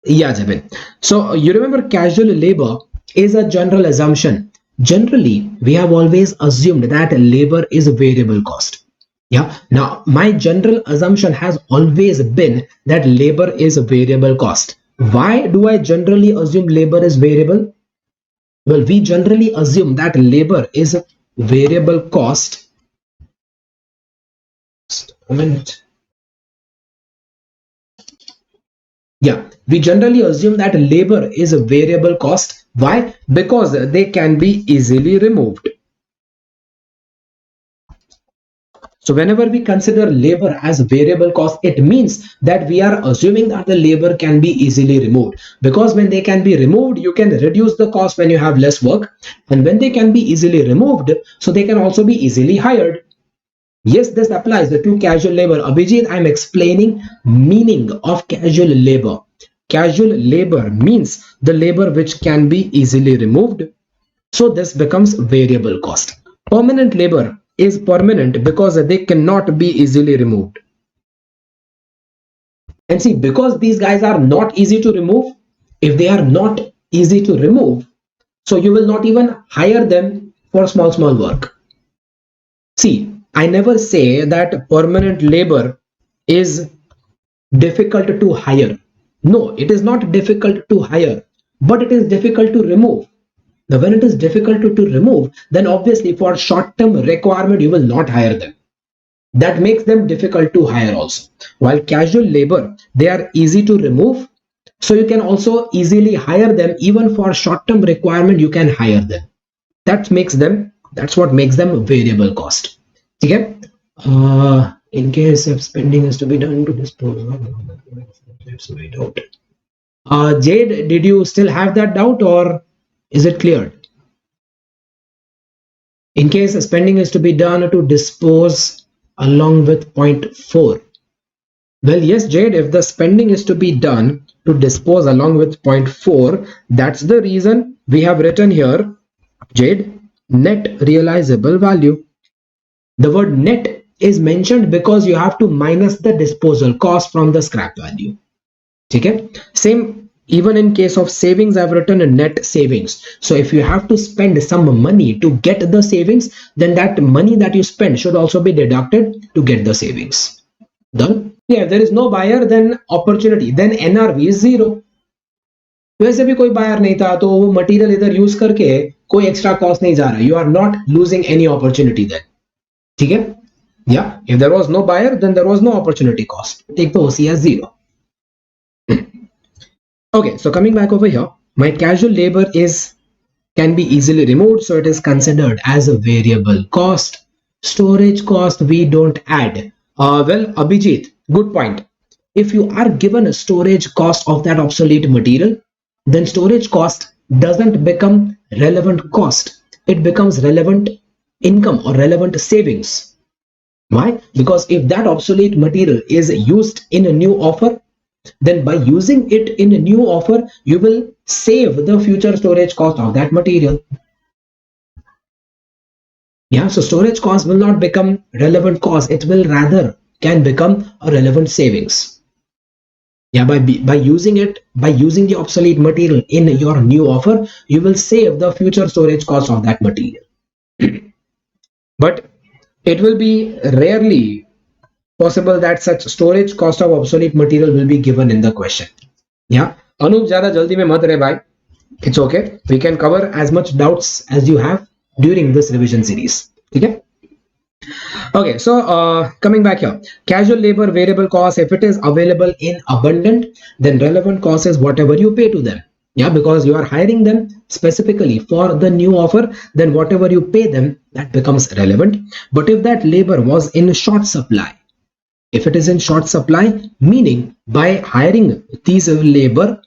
Yeah, Jabin. So you remember casual labor is a general assumption. Generally, we have always assumed that labor is a variable cost. Yeah. Now, my general assumption has always been that labor is a variable cost. Why do I generally assume labor is variable? Well, we generally assume that labor is variable cost. Just a minute. Yeah, we generally assume that labor is a variable cost. Why? Because they can be easily removed. So whenever we consider labor as variable cost, it means that we are assuming that the labor can be easily removed, because when they can be removed, you can reduce the cost when you have less work, and when they can be easily removed, so they can also be easily hired. Yes, this applies to casual labor. Abhijit, I'm explaining meaning of casual labor. Casual labor means the labor which can be easily removed. So this becomes variable cost. Permanent labor is permanent because they cannot be easily removed. And see, because these guys are not easy to remove, if they are not easy to remove, so you will not even hire them for small work. See, I never say that permanent labor is difficult to hire. No, it is not difficult to hire, but it is difficult to remove. Now, when it is difficult to remove, then obviously for short-term requirement, you will not hire them. That makes them difficult to hire also. While casual labor, they are easy to remove. So you can also easily hire them. Even for short-term requirement, you can hire them. That's what makes them variable cost. Okay? In case if spending is to be done to dispose of, let's wait out. Jade, did you still have that doubt, or is it cleared? In case spending is to be done to dispose along with point 4. Well, yes, Jade, if the spending is to be done to dispose along with point 4, that's the reason we have written here, Jade, net realizable value. The word net is mentioned because you have to minus the disposal cost from the scrap value. Okay? Same even in case of savings, I've written a net savings. So if you have to spend some money to get the savings, then that money that you spend should also be deducted to get the savings. Done? Yeah, if there is no buyer, then opportunity, then NRV is 0. वैसे भी कोई buyer नहीं था तो वो material इधर use करके कोई एक्स्ट्रा कॉस्ट नहीं जा रहा. You are not losing any opportunity then. ठीक है? Yeah, if there was no buyer, then there was no opportunity cost. Take the OC as 0. Okay, so coming back over here, my casual labor can be easily removed, so it is considered as a variable cost. Storage cost we don't add. Well, Abhijit, good point. If you are given a storage cost of that obsolete material, then storage cost doesn't become relevant cost. It becomes relevant income or relevant savings. Why? Because if that obsolete material is used in a new offer, then by using it in a new offer, you will save the future storage cost of that material. Yeah, so storage cost will not become relevant cost. It will rather can become a relevant savings. Yeah, by using the obsolete material in your new offer, you will save the future storage cost of that material. But it will be rarely possible that such storage cost of obsolete material will be given in the question. Yeah, Anup, ज़्यादा जल्दी में मत रहे भाई. It's okay. We can cover as much doubts as you have during this revision series. Okay. Okay. So coming back here, casual labor variable cost. If it is available in abundant, then relevant cost is whatever you pay to them. Yeah, because you are hiring them specifically for the new offer, then whatever you pay them, that becomes relevant. But if that labor was in short supply, if it is in short supply, meaning by hiring these labor,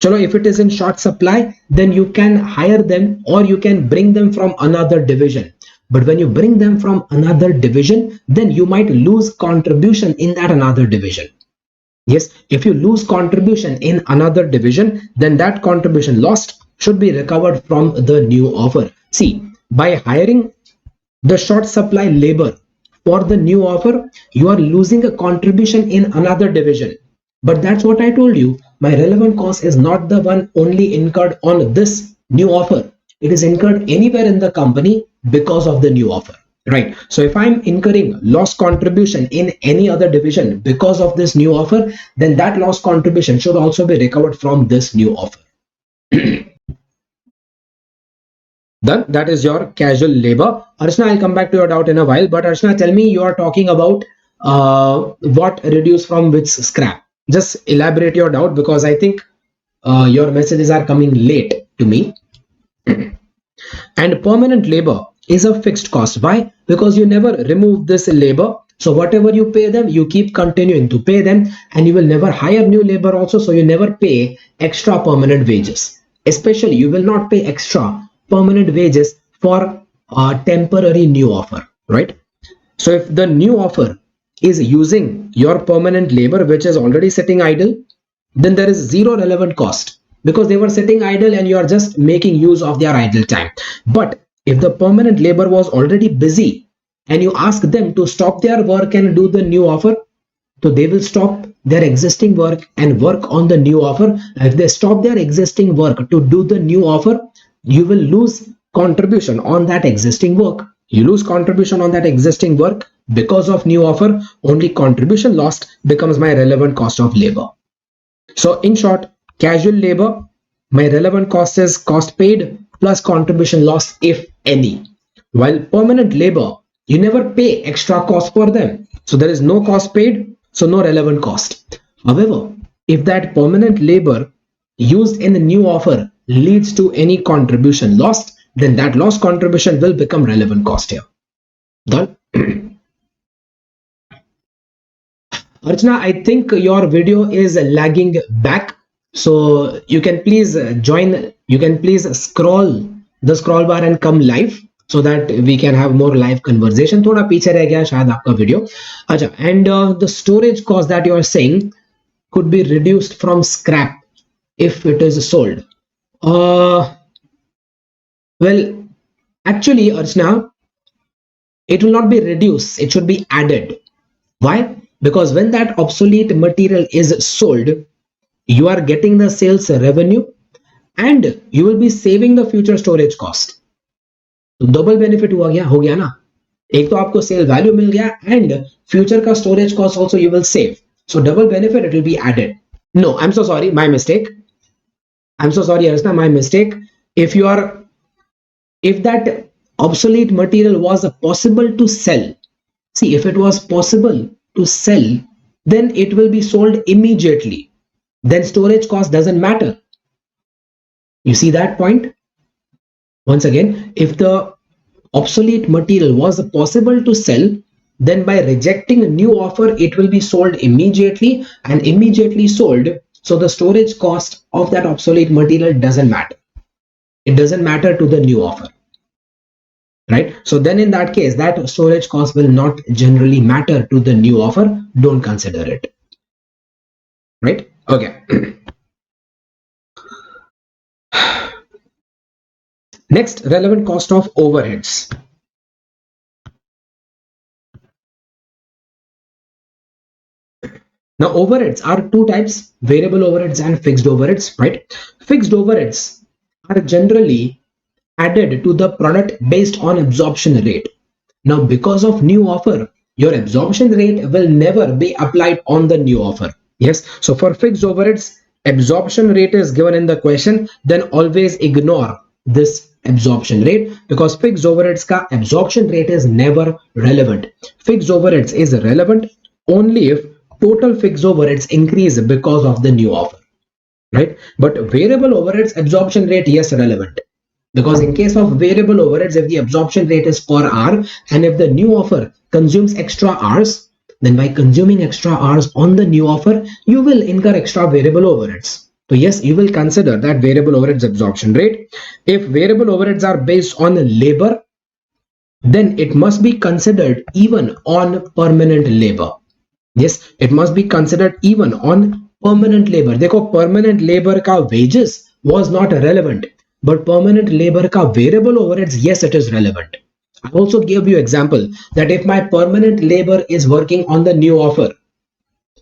if it is in short supply, then you can hire them or you can bring them from another division. But when you bring them from another division, then you might lose contribution in that another division. Yes, if you lose contribution in another division, then that contribution lost should be recovered from the new offer. See, by hiring the short supply labor for the new offer, you are losing a contribution in another division. But that's what I told you. My relevant cost is not the one only incurred on this new offer. It is incurred anywhere in the company because of the new offer. Right. So if I'm incurring loss contribution in any other division because of this new offer, then that loss contribution should also be recovered from this new offer. Done. That is your casual labor. Archana, I'll come back to your doubt in a while. But Archana, tell me, you are talking about what reduce from which scrap. Just elaborate your doubt, because I think your messages are coming late to me. And permanent labor is a fixed cost. Why? Because you never remove this labor. So whatever you pay them, you keep continuing to pay them, and you will never hire new labor also. So you never pay extra permanent wages. Especially, you will not pay extra permanent wages for a temporary new offer, right? So if the new offer is using your permanent labor, which is already sitting idle, then there is zero relevant cost, because they were sitting idle and you are just making use of their idle time. But if the permanent labor was already busy and you ask them to stop their work and do the new offer, so they will stop their existing work and work on the new offer. If they stop their existing work to do the new offer, you will lose contribution on that existing work. You lose contribution on that existing work because of new offer. Only contribution lost becomes my relevant cost of labor. So in short, casual labor, my relevant cost is cost paid plus contribution lost, if any. While permanent labor, you never pay extra cost for them. So there is no cost paid, so no relevant cost. However, if that permanent labor used in the new offer leads to any contribution lost, then that lost contribution will become relevant cost here. Done. Archana, I think your video is lagging back. So you can please join, you can please scroll the scroll bar and come live, so that we can have more live conversation. थोड़ा पीछे रह गया शायद आपका video. अच्छा, and the storage cost that you are saying could be reduced from scrap if it is sold. Well, actually, Archana, it will not be reduced, it should be added. Why? Because when that obsolete material is sold, you are getting the sales revenue and you will be saving the future storage cost. तो double benefit हो गया ना. एक तो आपको cell value मिल गया and future का storage cost also you will save. So double benefit, it will be added. No, I'm so sorry, my mistake. I'm so sorry, Archana, my mistake. If that obsolete material was possible to sell, see, if it was possible to sell, then it will be sold immediately. Then storage cost doesn't matter. You see that point? Once again, if the obsolete material was possible to sell, then by rejecting a new offer, it will be sold immediately, and immediately sold. So the storage cost of that obsolete material doesn't matter. It doesn't matter to the new offer. Right? So then in that case, that storage cost will not generally matter to the new offer. Don't consider it. Right? Okay. Next, relevant cost of overheads. Now, overheads are two types: variable overheads and fixed overheads, right? Fixed overheads are generally added to the product based on absorption rate. Now, because of new offer, your absorption rate will never be applied on the new offer. Yes, so for fixed overheads, absorption rate is given in the question, then always ignore this absorption rate, because fixed overheads ka absorption rate is never relevant. Fixed overheads is relevant only if total fixed overheads increase because of the new offer, right? But variable overheads absorption rate, yes, relevant, because in case of variable overheads, if the absorption rate is per hour and if the new offer consumes extra hours, then by consuming extra hours on the new offer, you will incur extra variable overheads. So yes, you will consider that variable overheads absorption rate. If variable overheads are based on labor, then it must be considered even on permanent labor. Yes, it must be considered even on permanent labor. देखो, permanent labor का wages was not relevant, but permanent labor ka variable overheads, yes, it is relevant. I also gave you example that if my permanent labor is working on the new offer,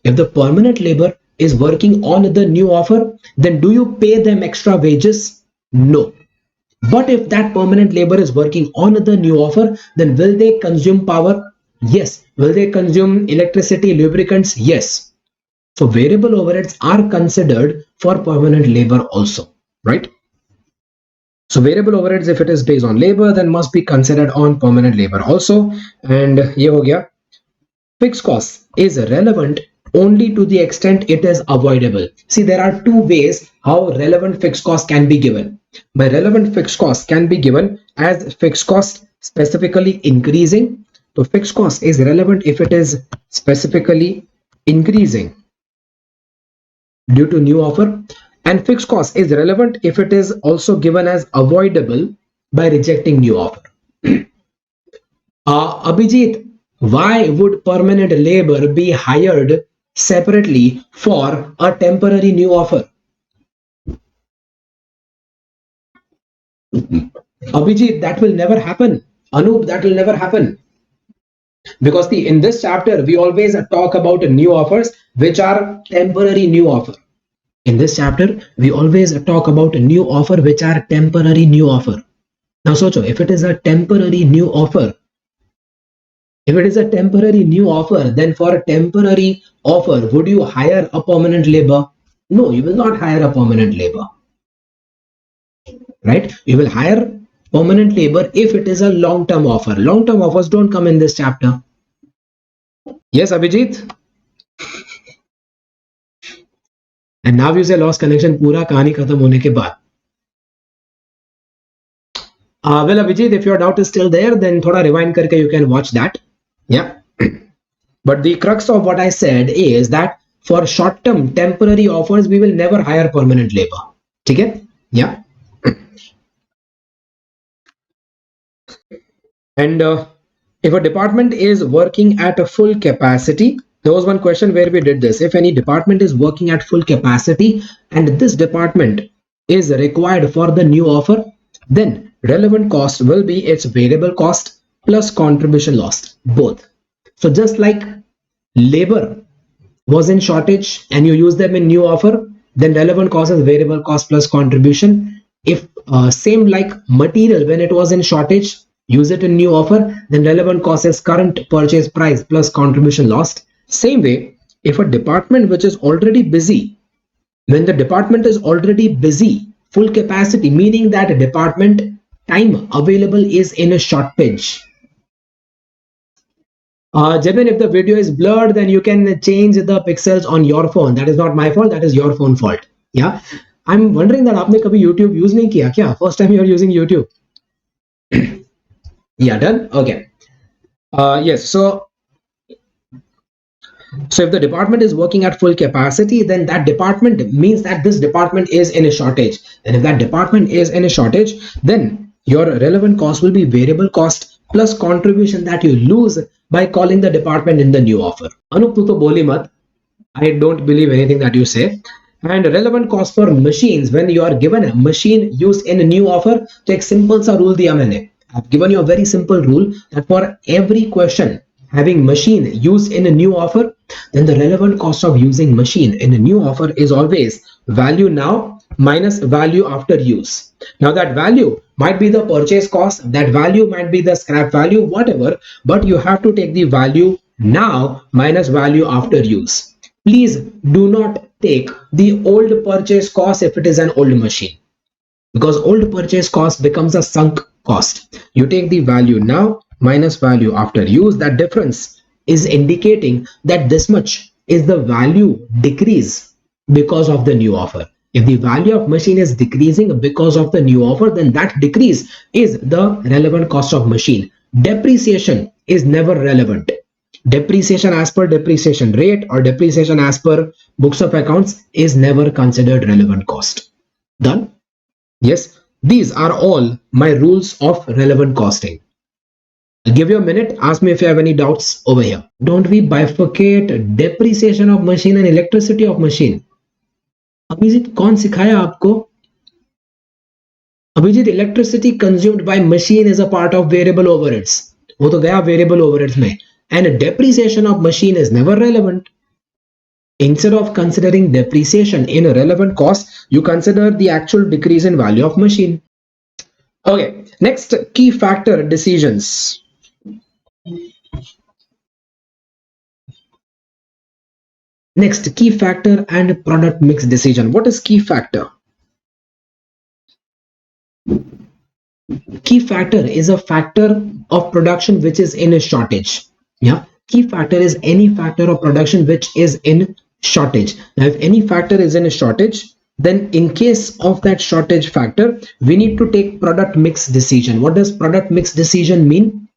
if the permanent labor is working on the new offer, then do you pay them extra wages? No. But if that permanent labor is working on the new offer, then will they consume power? Yes. Will they consume electricity, lubricants? Yes. So variable overheads are considered for permanent labor also, right? So variable overheads, if it is based on labor, then must be considered on permanent labor also. And ये हो गया. Fixed cost is relevant only to the extent it is avoidable. See, there are two ways how relevant fixed cost can be given. By relevant fixed cost can be given as fixed cost specifically increasing. So fixed cost is relevant if it is specifically increasing due to new offer, and fixed cost is relevant if it is also given as avoidable by rejecting new offer. Abhijit, why would permanent labor be hired separately for a temporary new offer? Abhijit, that will never happen. Anup, that will never happen. Because see, in this chapter, we always talk about new offers which are temporary new offer. In this chapter, we always talk about a new offer which are temporary new offer. Now, socho, if it is a temporary new offer, then for a temporary offer, would you hire a permanent labor? No, you will not hire a permanent labor, right? You will hire permanent labor if it is a long-term offer. Long-term offers don't come in this chapter. Yes, Abhijit? And now you say lost connection, पूरा कहानी खत्म होने के बाद. Well, Abhijit, if your doubt is still there, then thoda rewind karke you can watch that. Yeah. But the crux of what I said is that for short-term temporary offers, we will never hire permanent labor. Okay? Yeah. And if a department is working at a full capacity, there was one question where we did this. If any department is working at full capacity and this department is required for the new offer, then relevant cost will be its variable cost plus contribution lost, both. So just like labor was in shortage and you use them in new offer, then relevant cost is variable cost plus contribution. If same like material, when it was in shortage, use it in new offer, then relevant cost is current purchase price plus contribution lost. Same way, if a department which is already busy, when the department is already busy, full capacity, meaning that a department time available is in a shortage. Jebin, if the video is blurred, then you can change the pixels on your phone. That is not my fault. That is your phone fault. Yeah. I'm wondering that आपने कभी YouTube use नहीं किया क्या? First time you are using YouTube. Yeah, done. Okay. Yes. So if the department is working at full capacity, then that department means that this department is in a shortage. And if that department is in a shortage, then your relevant cost will be variable cost plus contribution that you lose by calling the department in the new offer. Anup, tu to boli mat. I don't believe anything that you say. And relevant cost for machines, when you are given a machine used in a new offer, take simple sa rule diya maine. I've given you a very simple rule that for every question having machine used in a new offer, then the relevant cost of using machine in a new offer is always value now minus value after use. Now that value might be the purchase cost, that value might be the scrap value, whatever, but you have to take the value now minus value after use. Please do not take the old purchase cost if it is an old machine, because old purchase cost becomes a sunk cost. You take the value now minus value after use. That difference is indicating that this much is the value decrease because of the new offer. If the value of machine is decreasing because of the new offer, then that decrease is the relevant cost of machine. Depreciation is never relevant. Depreciation as per depreciation rate or depreciation as per books of accounts is never considered relevant cost. Done? Yes, these are all my rules of relevant costing. I'll give you a minute. Ask me if you have any doubts over here. Don't we bifurcate depreciation of machine and electricity of machine? Abhijit कौन सिखाया आपको? Abhijit, electricity consumed by machine is a part of variable overheads. वो तो गया variable overheads में. And depreciation of machine is never relevant. Instead of considering depreciation in a relevant cost, you consider the actual decrease in value of machine. Okay, next key factor decisions. Next, key factor and product mix decision. What is key factor? Key factor is a factor of production which is in a shortage. Yeah, key factor is any factor of production which is in shortage. Now if any factor is in a shortage, then in case of that shortage factor, we need to take product mix decision. What does product mix decision mean?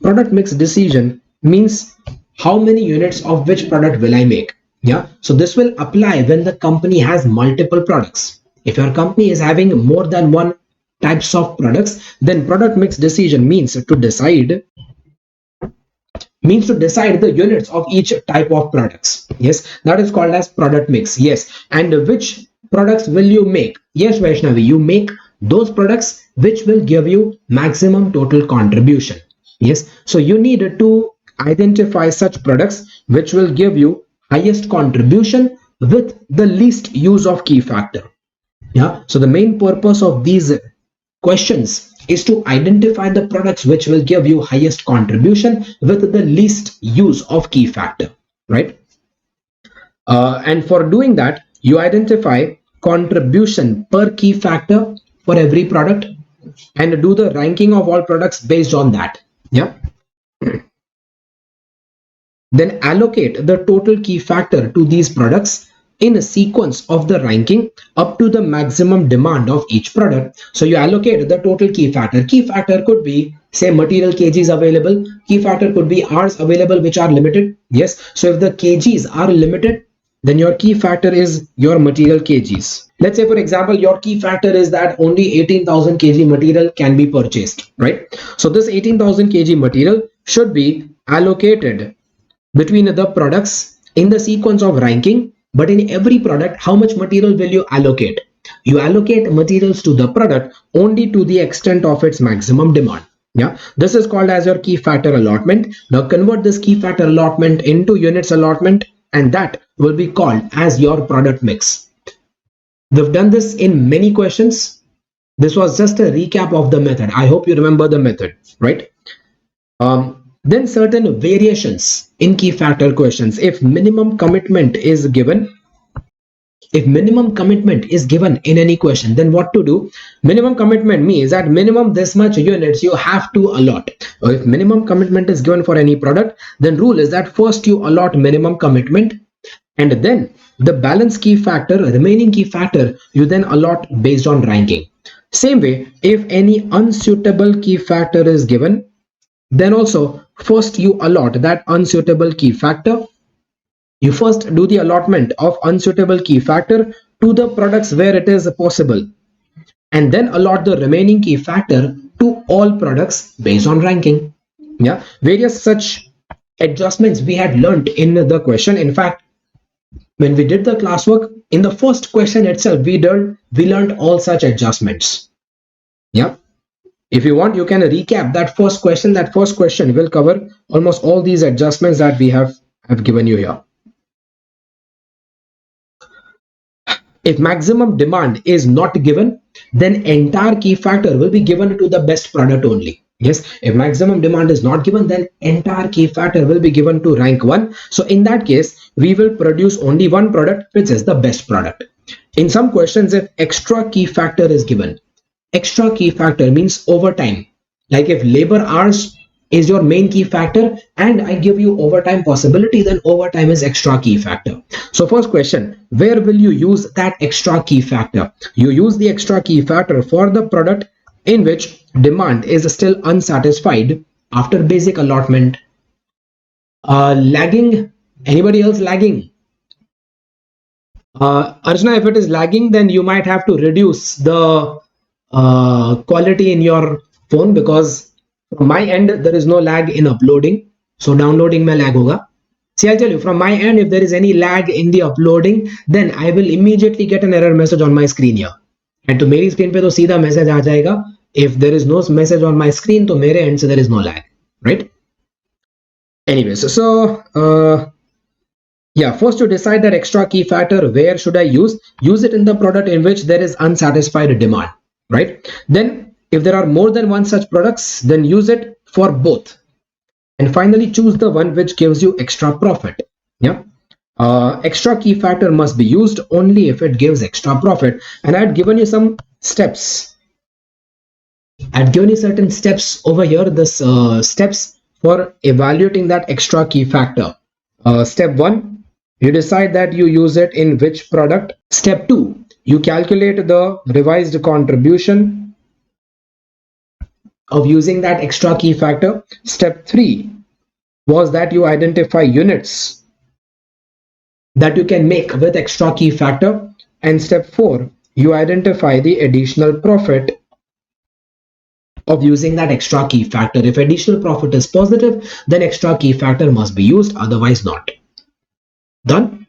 Product mix decision means how many units of which product will I make. Yeah, so this will apply when the company has multiple products. If your company is having more than one types of products, then product mix decision means to decide the units of each type of products. Yes, that is called as product mix. Yes, and which products will you make? Yes, Vaishnavi, you make those products which will give you maximum total contribution. Yes, so you need to identify such products which will give you highest contribution with the least use of key factor. Yeah, so the main purpose of these questions is to identify the products which will give you highest contribution with the least use of key factor, right? And for doing that, you identify contribution per key factor for every product and do the ranking of all products based on that. Yeah. Then allocate the total key factor to these products in a sequence of the ranking up to the maximum demand of each product. So you allocate the total key factor. Key factor could be, say, material kgs available. Key factor could be hours available which are limited. Yes, so if the kgs are limited, then your key factor is your material kgs. Let's say, for example, your key factor is that only 18,000 kg material can be purchased, right? So this 18,000 kg material should be allocated between the products in the sequence of ranking, but in every product, how much material will you allocate? You allocate materials to the product only to the extent of its maximum demand. Yeah, this is called as your key factor allotment. Now convert this key factor allotment into units allotment, and that will be called as your product mix. We've done this in many questions. This was just a recap of the method. I hope you remember the method, right? Then certain variations in key factor questions. If minimum commitment is given, in any question, then what to do? Minimum commitment means that minimum this much units you have to allot. Or if minimum commitment is given for any product, then rule is that first you allot minimum commitment, and then the balance key factor, remaining key factor, you then allot based on ranking. Same way, if any unsuitable key factor is given, then also first you allot that unsuitable key factor. You first do the allotment of unsuitable key factor to the products where it is possible, and then allot the remaining key factor to all products based on ranking. Yeah, various such adjustments we had learned in the question. In fact, when we did the classwork in the first question itself, we learned all such adjustments. Yeah. If you want, you can recap that first question. That first question will cover almost all these adjustments that we have given you here. If maximum demand is not given, then entire key factor will be given to the best product only. Yes, if maximum demand is not given, then entire key factor will be given to rank 1. So in that case, we will produce only one product, which is the best product. In some questions, if extra key factor is given, extra key factor means overtime. Like if labor hours is your main key factor and I give you overtime possibility, then overtime is extra key factor. So first question, where will you use that extra key factor? You use the extra key factor for the product in which demand is still unsatisfied after basic allotment. Lagging, anybody else lagging? Arjuna, if it is lagging, then you might have to reduce the quality in your phone, because from my end there is no lag in uploading. So downloading mein lag hoga. See, I'll tell you, from my end, if there is any lag in the uploading, then I will immediately get an error message on my screen here. And to मेरी screen पे तो सीधा message आ जाएगा. If there is no message on my screen, तो मेरे end से there is no lag, right? Anyways, yeah, first to decide that extra key factor, where should I use? Use it in the product in which there is unsatisfied demand, right? Then if there are more than one such products, then use it for both. And finally, choose the one which gives you extra profit. Yeah. Extra key factor must be used only if it gives extra profit. And I had given you some steps I've given you certain steps over here. This steps for evaluating that extra key factor. Step 1, you decide that you use it in which product. Step 2, you calculate the revised contribution of using that extra key factor. Step 3 was that you identify units that you can make with extra key factor. And step 4, you identify the additional profit of using that extra key factor. If additional profit is positive, then extra key factor must be used, otherwise not. Done?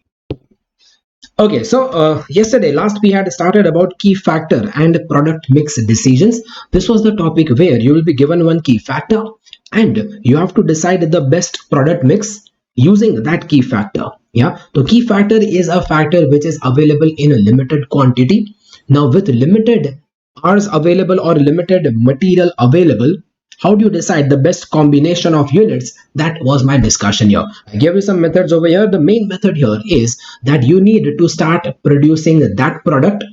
Okay, so yesterday last we had started about key factor and product mix decisions. This was the topic where you will be given one key factor and you have to decide the best product mix using that key factor. Yeah, so key factor is a factor which is available in a limited quantity. Now with limited hours available or limited material available, how do you decide the best combination of units? That was my discussion here. I gave you some methods over here. The main method here is that you need to start producing that product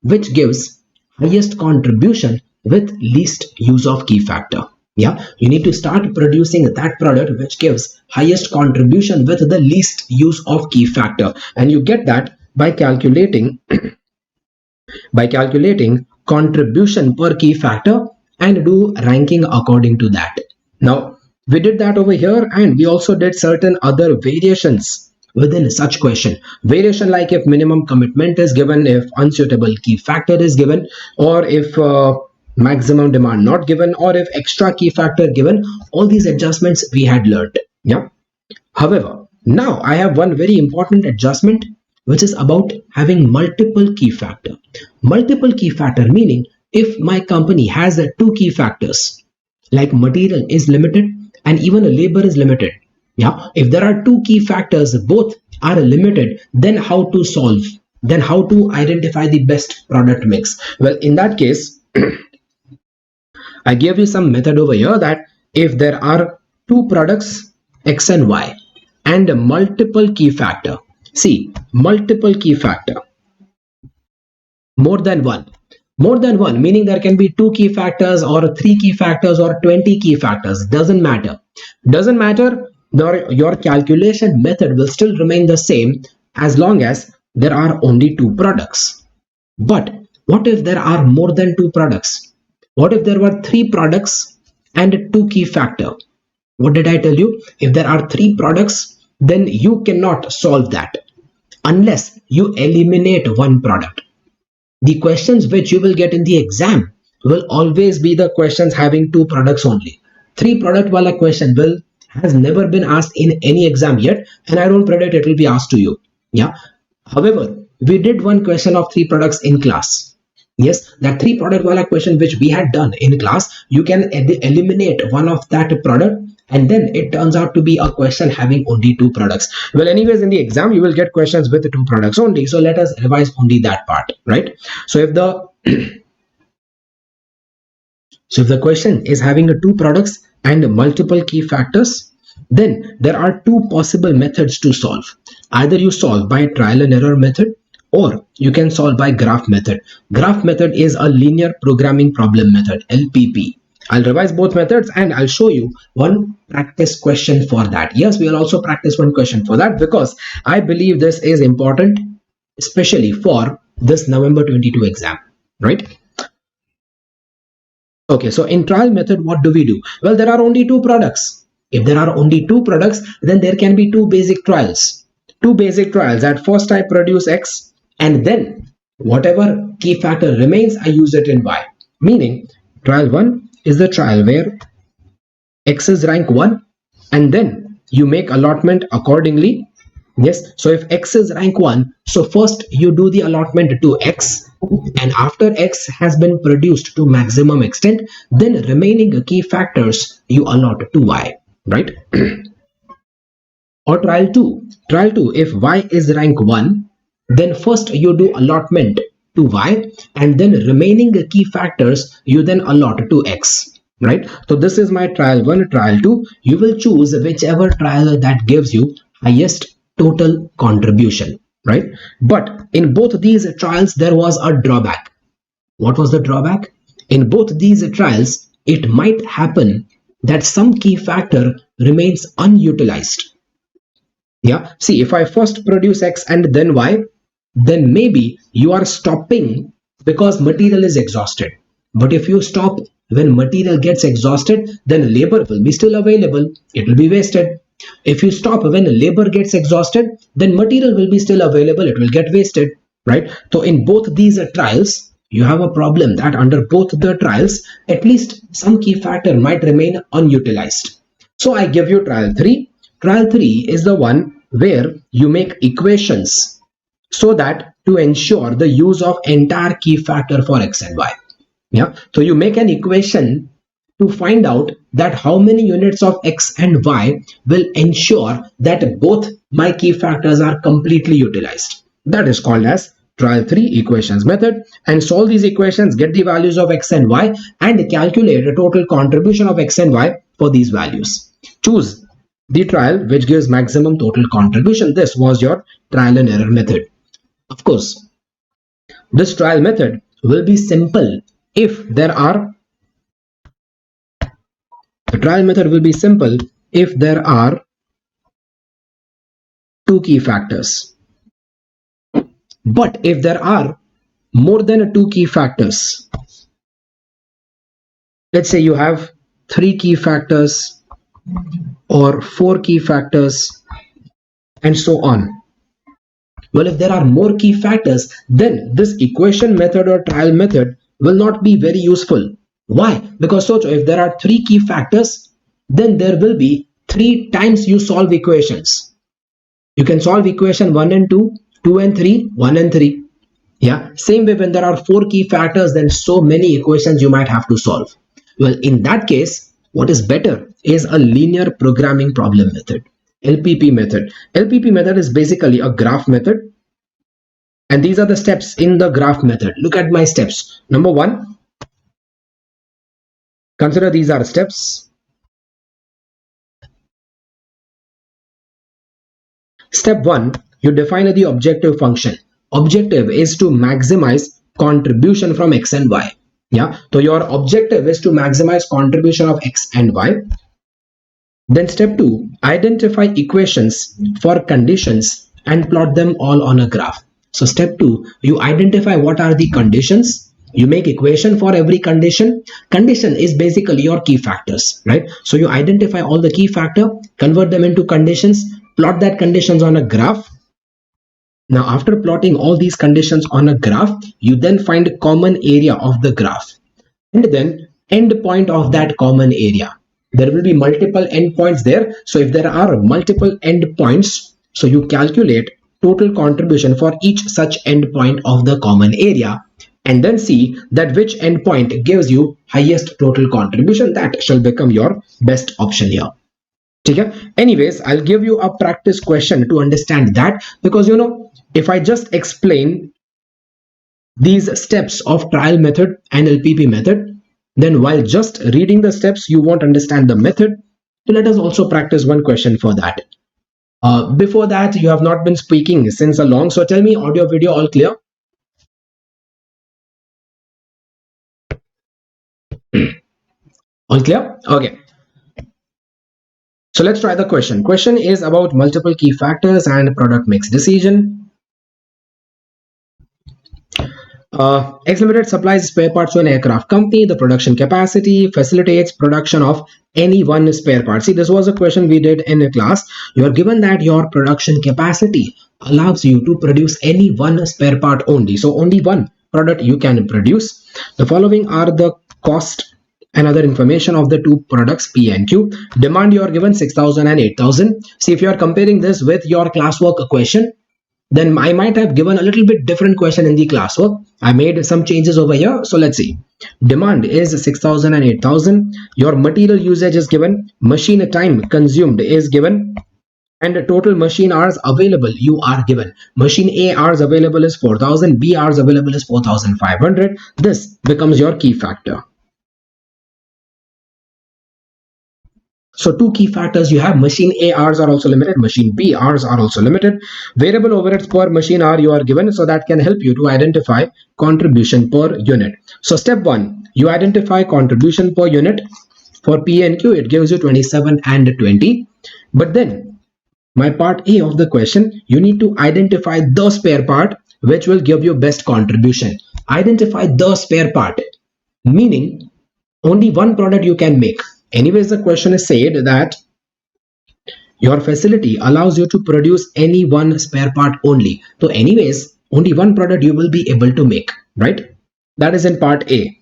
which gives highest contribution with least use of key factor. Yeah, you need to start producing that product which gives highest contribution with the least use of key factor, and you get that by calculating contribution per key factor and do ranking according to that. Now, we did that over here, and we also did certain other variations within such question. Variation like if minimum commitment is given, if unsuitable key factor is given, or if maximum demand not given, or if extra key factor given. All these adjustments we had learned. Yeah. However, now I have one very important adjustment which is about having multiple key factor. Multiple key factor meaning if my company has two key factors like material is limited and even labor is limited. Yeah, if there are two key factors, both are limited, then how to solve? Then how to identify the best product mix? Well, in that case, I gave you some method over here that if there are two products X and Y and multiple key factor, see multiple key factor, more than one meaning there can be two key factors or three key factors or 20 key factors, doesn't matter. Your calculation method will still remain the same as long as there are only two products. But what if there are more than two products? What if there were three products and two key factor? What did I tell you? If there are three products, then you cannot solve that unless you eliminate one product. The questions which you will get in the exam will always be the questions having two products only. Three product wala question will has never been asked in any exam yet, and I don't predict it will be asked to you. Yeah. However, we did one question of three products in class. Yes, that three product wala question which we had done in class, you can eliminate one of that product and then it turns out to be a question having only two products. Well, anyways, in the exam you will get questions with two products only, so let us revise only that part, right? So if the so if the question is having two products and multiple key factors, then there are two possible methods to solve. Either you solve by trial and error method, or you can solve by graph method. Graph method is a linear programming problem method, LPP. I'll revise both methods and I'll show you one practice question for that. Yes, we'll also practice one question for that because I believe this is important, especially for this November 22 exam, right? Okay, so in trial method, what do we do? Well, there are only two products. If there are only two products, then there can be two basic trials. Two basic trials. At first, I produce X, and then whatever key factor remains, I use it in Y. Meaning, trial 1 is the trial where X is rank 1, and then you make allotment accordingly. Yes, so if X is rank 1, so first you do the allotment to X, and after X has been produced to maximum extent, then remaining key factors you allot to Y, right? Or trial 2, if Y is rank 1, then first you do allotment to Y, and then remaining key factors you then allot to X, right? So this is my trial 1, trial 2. You will choose whichever trial that gives you highest total contribution, right? But in both these trials there was a drawback. What was the drawback? In both these trials, it might happen that some key factor remains unutilized. Yeah, see, if I first produce X and then Y, then maybe you are stopping because material is exhausted. But if you stop when material gets exhausted, then labor will be still available, it will be wasted. If you stop when labor gets exhausted, then material will be still available, it will get wasted, right? So in both these trials, you have a problem that under both the trials, at least some key factor might remain unutilized. So I give you trial 3. Trial 3 is the one where you make equations so that to ensure the use of entire key factor for X and Y. Yeah, so you make an equation to find out that how many units of X and Y will ensure that both my key factors are completely utilized. That is called as trial 3 equations method, and solve these equations, get the values of X and Y, and calculate the total contribution of X and Y for these values. Choose the trial which gives maximum total contribution. This was your trial and error method. Of course, this trial method will be simple if there are two key factors. But if there are more than two key factors, let's say you have 3 key factors or 4 key factors and so on. Well, if there are more key factors, then this equation method or trial method will not be very useful. Why? Because so if there are 3 key factors, then there will be 3 times you solve equations. You can solve equation 1 and 2, 2 and 3, 1 and 3. Yeah, same way when there are 4 key factors, then so many equations you might have to solve. Well, in that case, what is better is a linear programming problem method, LPP method. LPP method is basically a graph method, and these are the steps in the graph method. Look at my steps. Number 1, consider these are steps. Step 1, you define the objective function. Objective is to maximize contribution from X and Y. Yeah, so your objective is to maximize contribution of X and Y. Then step 2, identify equations for conditions and plot them all on a graph. So step 2, you identify what are the conditions. You make equation for every condition. Condition is basically your key factors, right? So you identify all the key factor, convert them into conditions, plot that conditions on a graph. Now, after plotting all these conditions on a graph, you then find a common area of the graph and then end point of that common area. There will be multiple endpoints there. So if there are multiple endpoints, so you calculate total contribution for each such endpoint of the common area and then see that which endpoint gives you highest total contribution. That shall become your best option here. Okay? Anyways, I'll give you a practice question to understand that, because if I just explain these steps of trial method and LPP method, then while just reading the steps you won't understand the method. So let us also practice one question for that. Before that, you have not been speaking since a long, so tell me, audio video all clear? All clear? Okay. So let's try the question. Question is about multiple key factors and product mix decision. X Limited supplies spare parts to an aircraft company. The production capacity facilitates production of any one spare part. See, this was a question we did in a class. You are given that your production capacity allows you to produce any one spare part only. So only one product you can produce. The following are the cost and other information of the two products P and Q. Demand you are given 6,000 and 8,000. See, if you are comparing this with your classwork question, then I might have given a little bit different question in the classwork. I made some changes over here. So let's see. Demand is 6,000 and 8,000. Your material usage is given. Machine time consumed is given. And the total machine hours available you are given. Machine A hours available is 4,000. B hours available is 4,500. This becomes your key factor. So two key factors you have: machine A hours are also limited, machine B hours are also limited. Variable overheads per machine hour you are given, so that can help you to identify contribution per unit. So step one, you identify contribution per unit. For P and Q, it gives you 27 and 20. But then my part A of the question, you need to identify the spare part which will give you best contribution. Identify the spare part, meaning only one product you can make. Anyways, the question is said that your facility allows you to produce any one spare part only. So anyways, only one product you will be able to make, right? That is in part A.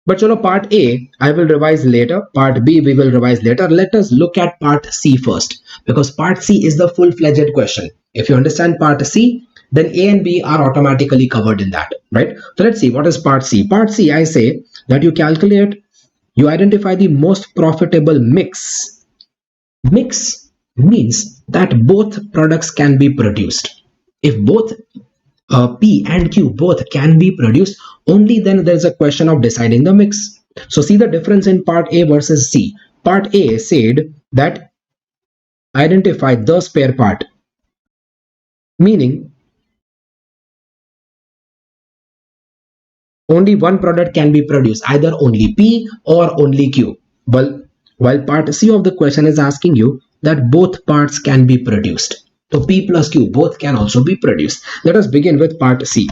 But chalo, part A, I will revise later. Part B, we will revise later. Let us look at part C first, because part C is the full-fledged question. If you understand part C, then A and B are automatically covered in that, right? So let's see, what is part C? Part C, I say that you identify the most profitable mix. Mix means that both products can be produced. If both P and Q both can be produced, only then there's a question of deciding the mix. So see the difference in part A versus C. Part A said that identify the spare part, meaning only one product can be produced, either only P or only Q. Well, while part C of the question is asking you that both parts can be produced. So P plus Q both can also be produced. Let us begin with part C.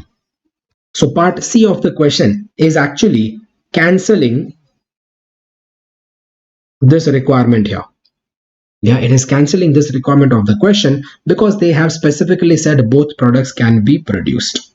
So part C of the question is actually cancelling this requirement here. Yeah, it is cancelling this requirement of the question because they have specifically said both products can be produced.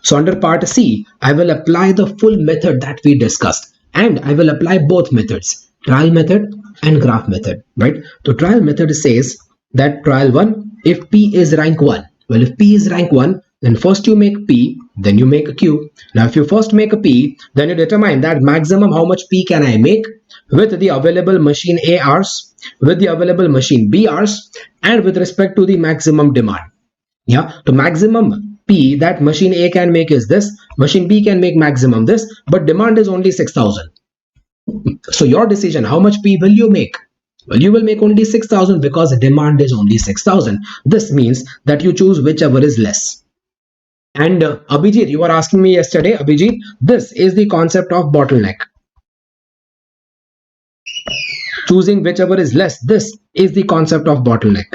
So under part C, I will apply the full method that we discussed, and I will apply both methods, trial method and graph method, right? So trial method says that trial 1, if P is rank 1, well, if P is rank 1, then first you make P, then you make a Q. Now if you first make a P, then you determine that maximum how much P can I make with the available machine A hours, with the available machine B hours, and with respect to the maximum demand. Yeah, the maximum P that machine A can make is this, machine B can make maximum this, but demand is only 6,000. So your decision, how much P will you make? Well, you will make only 6,000 because demand is only 6,000. This means that you choose whichever is less. And Abhijit, you were asking me yesterday, Abhijit, this is the concept of bottleneck. Choosing whichever is less, this is the concept of bottleneck.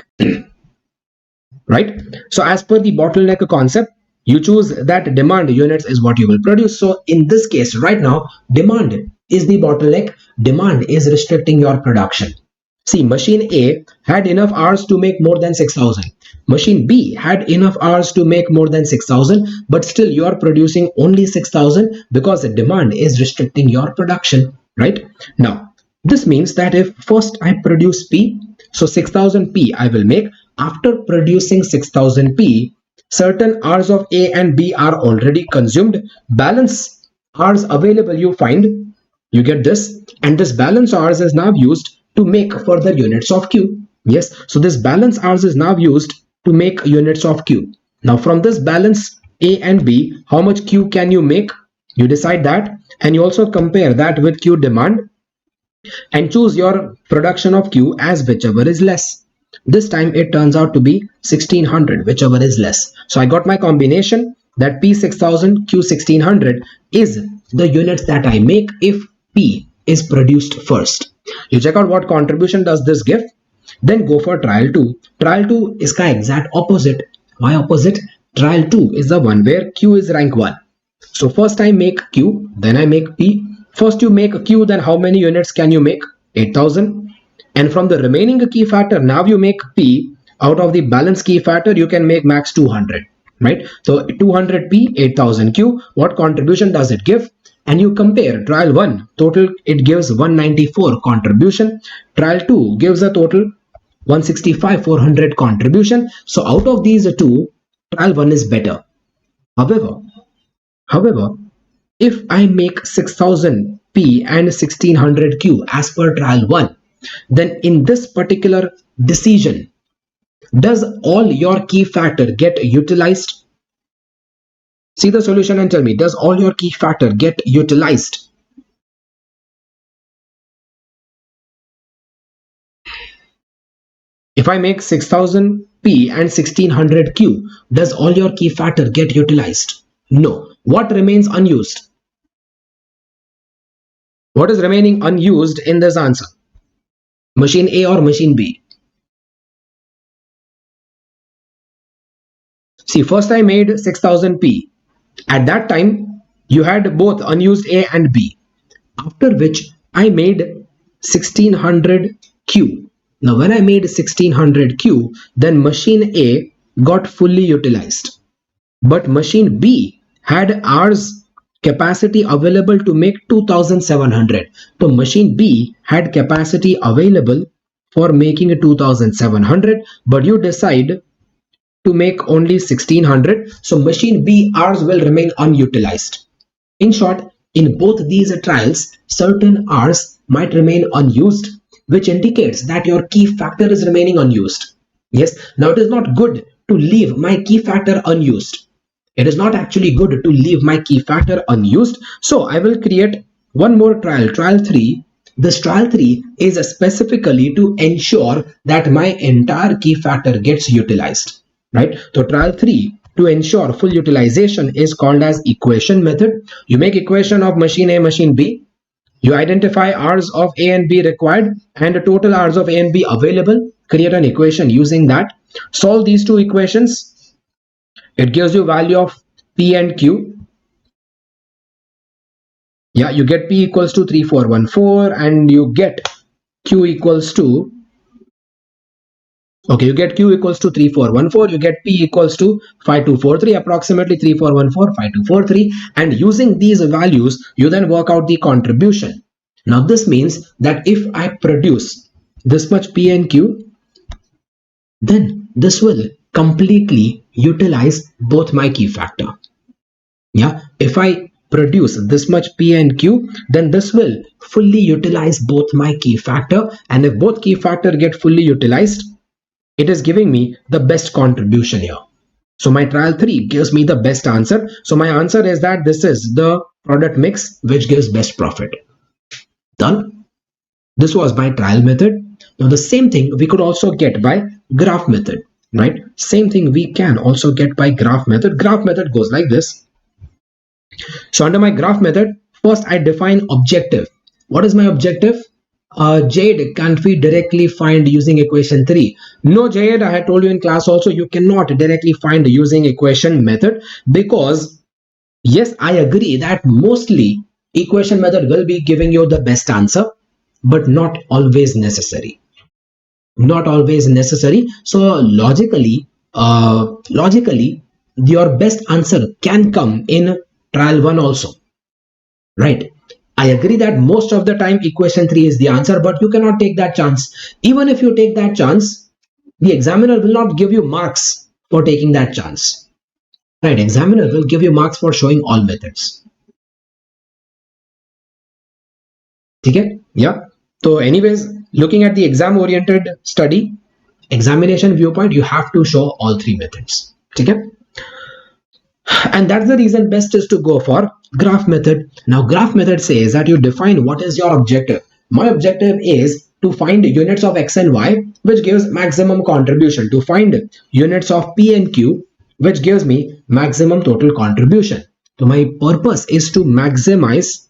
Right? So as per the bottleneck concept, you choose that demand units is what you will produce. So in this case, right now, demand is the bottleneck. Demand is restricting your production. See, machine A had enough hours to make more than 6,000. Machine B had enough hours to make more than 6,000, but still you are producing only 6,000 because the demand is restricting your production, right? Now, this means that if first I produce P, so 6,000 P I will make. After producing 6,000 P, certain hours of A and B are already consumed. Balance hours available you find, you get this, and this balance hours is now used to make further units of Q. Yes, so this balance hours is now used to make units of Q. Now from this balance A and B, how much Q can you make? You decide that, and you also compare that with Q demand and choose your production of Q as whichever is less. This time it turns out to be 1600, whichever is less. So I got my combination that P 6000, Q 1600 is the units that I make if P is produced first. You check out what contribution does this give. Then go for trial 2. Trial 2 is the exact opposite. Why opposite? Trial 2 is the one where Q is rank 1. So first I make Q, then I make P. First you make Q, then how many units can you make? 8,000. And from the remaining key factor, now you make P. Out of the balance key factor, you can make max 200, right? So 200 P, 8,000 Q. What contribution does it give? And you compare trial 1, total it gives 194 contribution. Trial 2 gives a total 165, 400 contribution. So out of these two, trial 1 is better. However, if I make 6,000 P and 1600 Q as per trial 1, then in this particular decision, does all your key factor get utilized? See the solution and tell me, does all your key factor get utilized? If I make 6000P and 1600Q, does all your key factor get utilized? No. What remains unused? What is remaining unused in this answer? Machine A or machine B? See, first I made 6000P. At that time, you had both unused A and B. After which I made 1600Q. Now when I made 1600Q, then machine A got fully utilized. But machine B had hours capacity available to make 2700. So machine B had capacity available for making 2700, but you decide to make only 1600. So machine B hours will remain unutilized. In short, in both these trials, certain hours might remain unused, which indicates that your key factor is remaining unused. Yes, now it is not good to leave my key factor unused. It is not actually good to leave my key factor unused. So I will create one more trial, trial 3. This trial 3 is specifically to ensure that my entire key factor gets utilized. Right? So trial 3 to ensure full utilization is called as equation method. You make equation of machine A, machine B. You identify hours of A and B required and the total hours of A and B available. Create an equation using that. Solve these two equations. It gives you value of P and Q. Yeah, you get P equals to 3414 and you get Q equals to, okay, you get Q equals to 3414, you get P equals to 5243, approximately 3414, 5243, and using these values, you then work out the contribution. Now this means that if I produce this much P and Q, then this will completely utilize both my key factor. Yeah, if I produce this much P and Q, then this will fully utilize both my key factor, and if both key factor get fully utilized, it is giving me the best contribution here. So my trial 3 gives me the best answer. So my answer is that this is the product mix which gives best profit. Done. This was by trial method. Now the same thing we could also get by graph method, right? Same thing we can also get by graph method. Graph method goes like this. So under my graph method, first I define objective. What is my objective? Jade, can't we directly find using equation 3? No, Jade, I had told you in class also, you cannot directly find using equation method, because yes, I agree that mostly equation method will be giving you the best answer, but not always necessary. Not always necessary. So logically, your best answer can come in trial 1 also, right? I agree that most of the time equation 3 is the answer, but you cannot take that chance. Even if you take that chance, the examiner will not give you marks for taking that chance, right? Examiner will give you marks for showing all methods. Okay? Yeah. So anyways, looking at the exam oriented study, examination viewpoint, you have to show all 3 methods. Okay? And that's the reason best is to go for graph method. Now graph method says that you define what is your objective. My objective is to find units of x and y which gives maximum contribution, to find units of p and q which gives me maximum total contribution. So my purpose is to maximize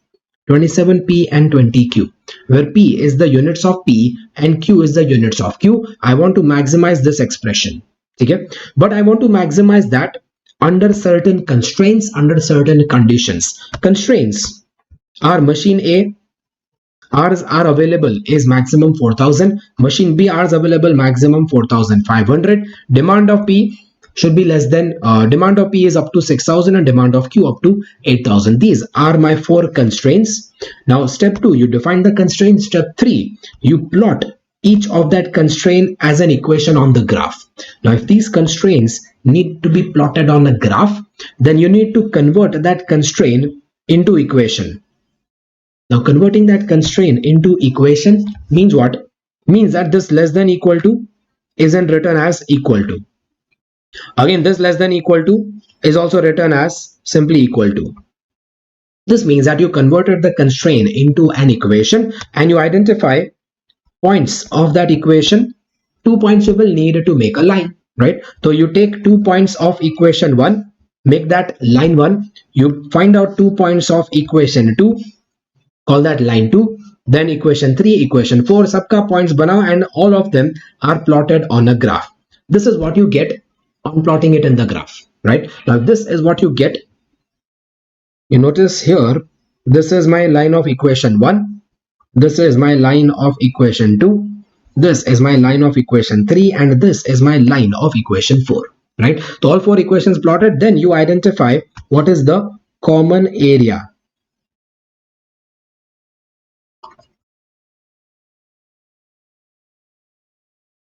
27p and 20q, where p is the units of p and q is the units of q. I want to maximize this expression. Okay? But I want to maximize that under certain constraints, under certain conditions. Constraints are machine A, hours are available is maximum 4000, machine B hours available maximum 4500, demand of P should be less than, demand of P is up to 6000 and demand of Q up to 8000. These are my 4 constraints. Now step 2, you define the constraint. Step 3, you plot each of that constraint as an equation on the graph. Now if these constraints need to be plotted on a graph, then you need to convert that constraint into equation. Now converting that constraint into equation means what? Means that this less than equal to isn't written as equal to. Again, this less than equal to is also written as simply equal to. This means that you converted the constraint into an equation and you identify points of that equation 2 points you will need to make a line, right? So you take 2 points of equation 1, make that line 1, you find out 2 points of equation 2, call that line 2, then equation 3, equation 4, sabka points banao and all of them are plotted on a graph. This is what you get on plotting it in the graph, right? Now this is what you get. You notice here, this is my line of equation 1, this is my line of equation 2, this is my line of equation 3, and this is my line of equation 4, right? So all 4 equations plotted, then you identify what is the common area.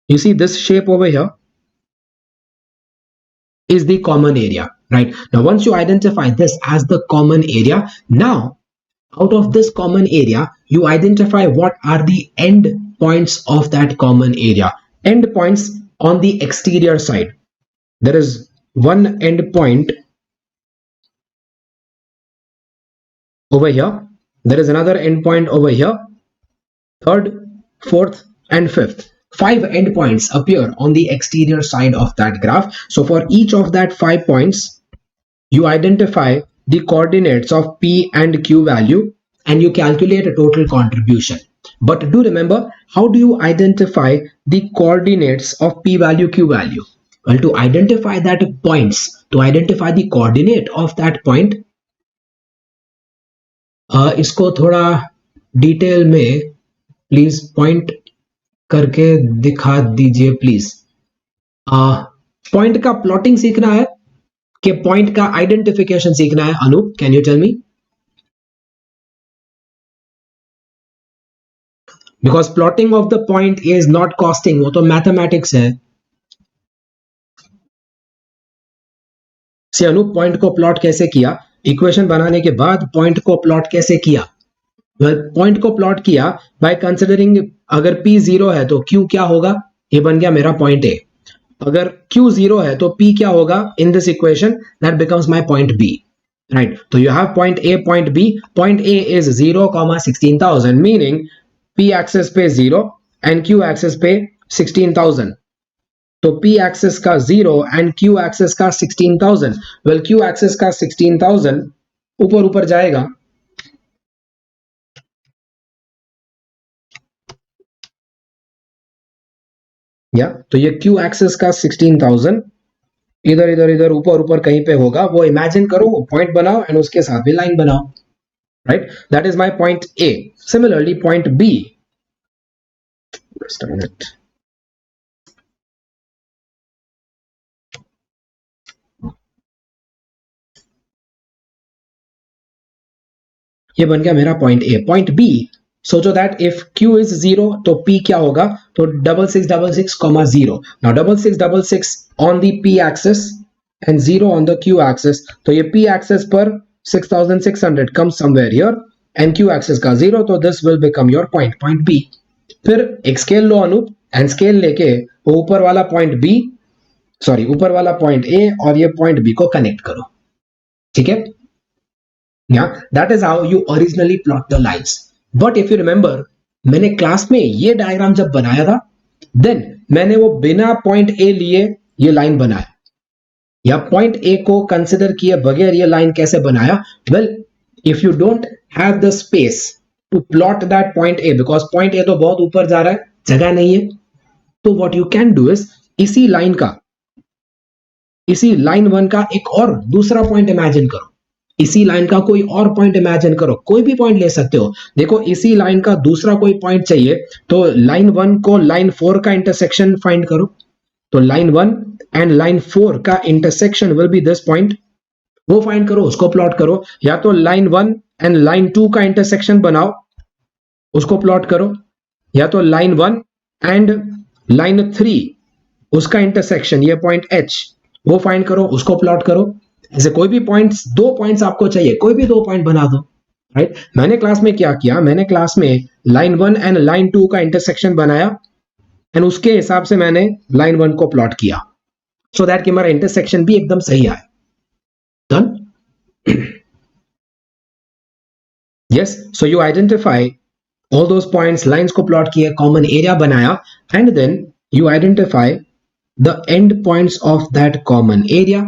You see this shape over here is the common area, right? Now once you identify this as the common area, now out of this common area you identify what are the end points of that common area. End points on the exterior side, there is one end point over here, there is another endpoint over here, third, fourth, and fifth. 5 endpoints appear on the exterior side of that graph. So for each of that 5 points, you identify the coordinates of P and Q value and you calculate a total contribution. But do remember, how do you identify the coordinates of P value, Q value? Well, to identify that points, to identify the coordinate of that point, इसको थोड़ा detail में please point करके दिखा दीजिए please. Point का plotting सीखना है कि पॉइंट का आइडेंटिफिकेशन सीखना है? Anup, can you tell me? Because plotting of the point is not costing, वो तो मैथमेटिक्स है. से अनूप, पॉइंट को प्लॉट कैसे किया? इक्वेशन बनाने के बाद पॉइंट को प्लॉट कैसे किया? पॉइंट को प्लॉट किया बाय कंसिडरिंग, अगर P 0 है तो Q क्या होगा? ये बन गया मेरा पॉइंट A. अगर Q 0 है तो P क्या होगा? In this equation that becomes my point B, right? तो you have point A, point B. Point A is 0, 16,000, meaning P axis पे 0 एंड Q एक्सिस पे 16,000. तो P एक्सिस का 0 एंड Q एक्सिस का 16,000. वेल, Q एक्सिस का 16,000 ऊपर ऊपर जाएगा, या तो ये Q एक्सिस का 16,000 इधर इधर इधर ऊपर ऊपर कहीं पे होगा, वो इमेजिन करो, पॉइंट बनाओ एंड उसके साथ भी लाइन बनाओ, right? That is my point A. Similarly point B, just a minute. ये बन गया मेरा पॉइंट A. पॉइंट B, सोचो दैट इफ Q इज 0 तो P क्या होगा? तो 6666,0. Now 6666 on the P axis and 0 on the Q axis. तो ये P axis पर 6600 comes somewhere here and Q axis का 0, तो this will become your point, point B. फिर एक स्केल लो अनूप, एंड स्केल लेके ऊपर वाला पॉइंट B, सॉरी ऊपर वाला पॉइंट A और ये पॉइंट B को कनेक्ट करो, ठीक है? Yeah, that is how you originally plot the lines. But if you remember, मैंने क्लास में ये डायग्राम जब बनाया था, देन मैंने वो बिना पॉइंट A लिए ये लाइन बनाया, या पॉइंट ए को कंसिडर किए बगैर ये लाइन कैसे बनाया? Well, if you don't have the space to plot that point A, because point A तो बहुत ऊपर जा रहा है, जगह नहीं है, तो what you can do is इसी लाइन का, इसी लाइन 1 का एक और दूसरा पॉइंट इमेजिन करो, इसी लाइन का कोई और पॉइंट इमेजिन करो, कोई भी पॉइंट ले सकते हो. देखो, इसी लाइन का दूसरा कोई पॉइंट चाहिए तो लाइन 1 को लाइन 4 का इंटरसेक्शन फाइंड करो. तो लाइन 1 एंड लाइन 4 का intersection will be this point, वो फाइंड करो, उसको प्लॉट करो. या तो लाइन 1 एंड लाइन 2 का इंटरसेक्शन बनाओ, उसको प्लॉट करो. या तो लाइन 1 एंड लाइन 3 उसका इंटरसेक्शन, ये पॉइंट H, वो फाइंड करो, उसको प्लॉट करो. ऐसे कोई भी पॉइंट्स, 2 पॉइंट्स आपको चाहिए, कोई भी 2 पॉइंट बना दो, राइट? मैंने क्लास में क्या किया, मैंने क्लास में लाइन 1 एंड लाइन 2 का इंटरसेक्शन बनाया एंड उसके हिसाब से मैंने लाइन 1 को प्लॉट किया, सो दैट कि हमारा इंटरसेक्शन भी एकदम सही आए. Done? Yes, so you identify all those points, lines को प्लॉट किया, कॉमन एरिया बनाया, and then you identify the end points of that common area.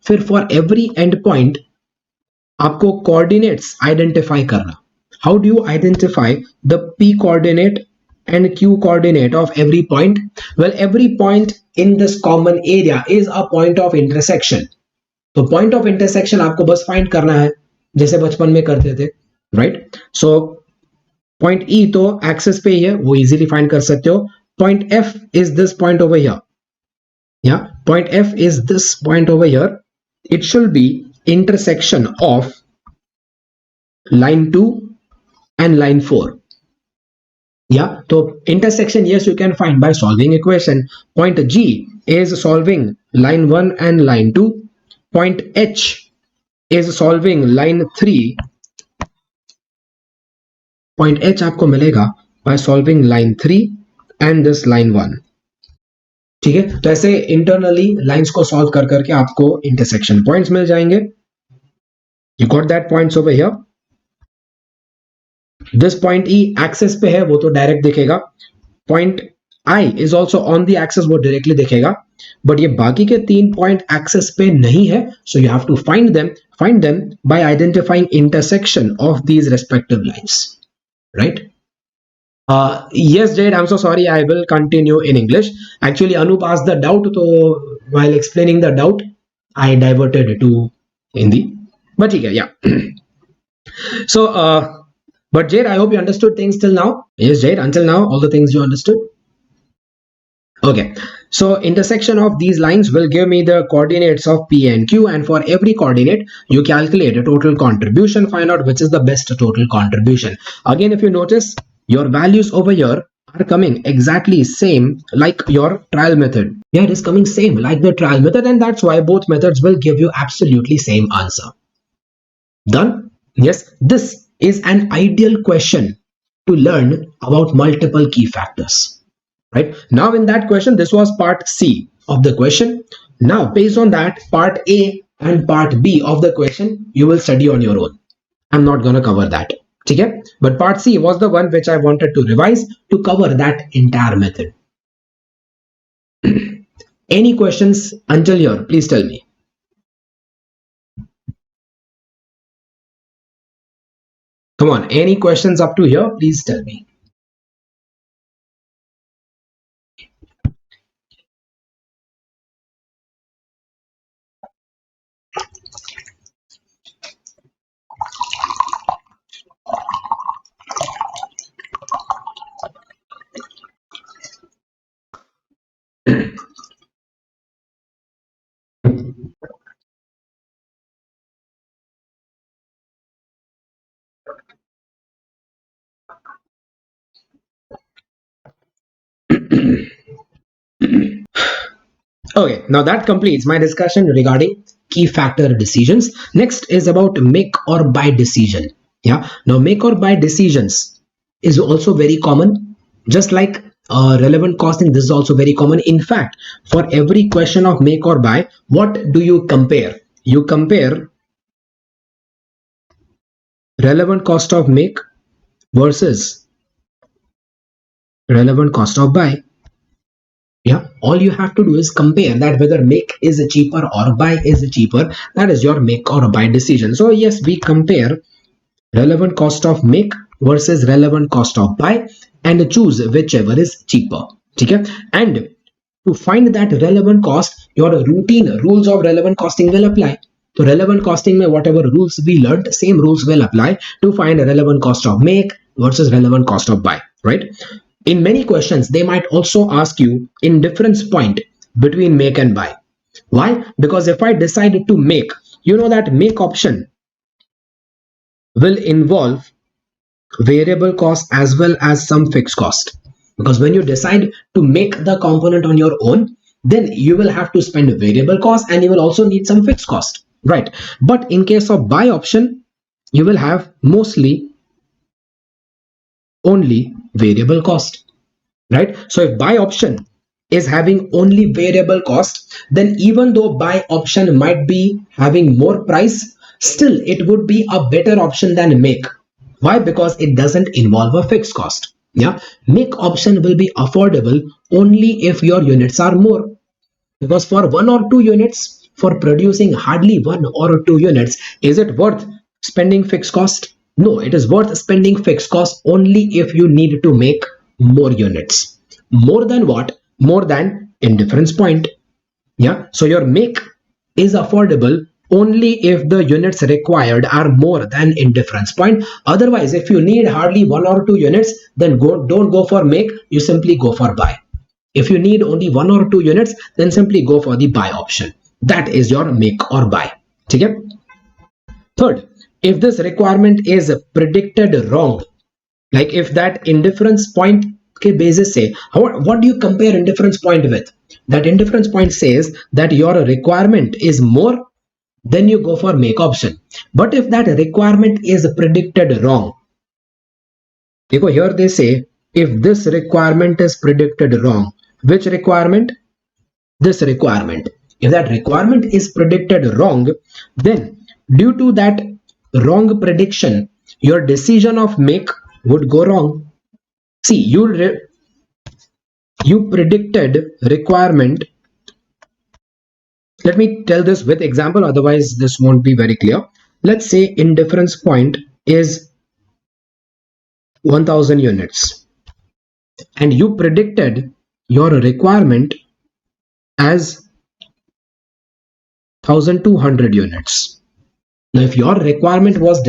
फिर for every end point आपको coordinates identify करना. How do you identify the p coordinate and q coordinate of every point? Well, every point in this common area is a point of intersection. तो point of intersection आपको बस find करना है जैसे बचपन में करते थे, right? So point E तो axis पे ही है, वो easily find कर सकते हो. Point F is this point over here. Yeah, point F is this point over here. It should be intersection of line 2 and line 4. Yeah, so intersection, yes, you can find by solving equation. Point G is solving line 1 and line 2. Point H is solving line 3. Point H आपको मिलेगा by solving line 3 and this line 1. ठीक है, तो ऐसे internally lines को solve कर करके आपको इंटरसेक्शन पॉइंट्स मिल जाएंगे. You got that points over here. This point E axis पे है, वो तो डायरेक्ट दिखेगा. Point I is also on the axis, वो डायरेक्टली दिखेगा. बट ये बाकी के 3 पॉइंट एक्सेस पे नहीं है, so you have to find them by identifying intersection of these respective lines, right? Yes, Jade, I'm so sorry. I will continue in English. Actually, Anup asked the doubt, so while explaining the doubt, I diverted to Hindi. But yeah. So, but Jade, I hope you understood things till now. Yes, Jade, until now, all the things you understood. Okay. So, intersection of these lines will give me the coordinates of P and Q, and for every coordinate, you calculate a total contribution. Find out which is the best total contribution. Again, if you notice, your values over here are coming exactly same like your trial method. Yeah, it is coming same like the trial method, and that's why both methods will give you absolutely same answer. Done? Yes, this is an ideal question to learn about multiple key factors. Right? Now in that question, this was part C of the question. Now based on that, part A and part B of the question, you will study on your own. I'm not gonna cover that. Okay? But part C was the one which I wanted to revise to cover that entire method. Any questions until here? Please tell me. Come on, any questions up to here? Please tell me. Okay, now that completes my discussion regarding key factor decisions. Next is about make or buy decision. Yeah, now make or buy decisions is also very common. Just like relevant costing, this is also very common. In fact, for every question of make or buy, what do you compare? You compare relevant cost of make versus relevant cost of buy. Yeah, all you have to do is compare that whether make is cheaper or buy is cheaper. That is your make or buy decision. So yes, we compare relevant cost of make versus relevant cost of buy and choose whichever is cheaper. Okay? And to find that relevant cost, your routine rules of relevant costing will apply. So relevant costing mein whatever rules we learned, same rules will apply to find a relevant cost of make versus relevant cost of buy, right? In many questions, they might also ask you indifference point between make and buy. Why? Because if I decide to make, you know that make option will involve variable cost as well as some fixed cost. Because when you decide to make the component on your own, then you will have to spend variable cost and you will also need some fixed cost, right? But in case of buy option, you will have mostly only variable cost, right? So if buy option is having only variable cost, then even though buy option might be having more price, still it would be a better option than make. Why? Because it doesn't involve a fixed cost, Yeah, make option will be affordable only if your units are more. Because for 1 or 2 units, for producing hardly 1 or 2 units, is it worth spending fixed cost? No, it is worth spending fixed cost only if you need to make more units. More than what? More than indifference point. Yeah, so your make is affordable only if the units required are more than indifference point. Otherwise, if you need hardly 1 or 2 units, then don't go for make, you simply go for buy. If you need only 1 or 2 units, then simply go for the buy option. That is your make or buy. Okay? Third, if this requirement is predicted wrong, like if that indifference point के basis say, what do you compare indifference point with? That indifference point says that your requirement is more, then you go for make option. But if that requirement is predicted wrong, here they say if this requirement is predicted wrong, which requirement? This requirement. If that requirement is predicted wrong, then due to that wrong prediction, your decision of make would go wrong. See, you predicted requirement. Let me tell this with example, otherwise this won't be very clear. Let's say indifference point is 1000 units and you predicted your requirement as 1200 units. Now, if your requirement was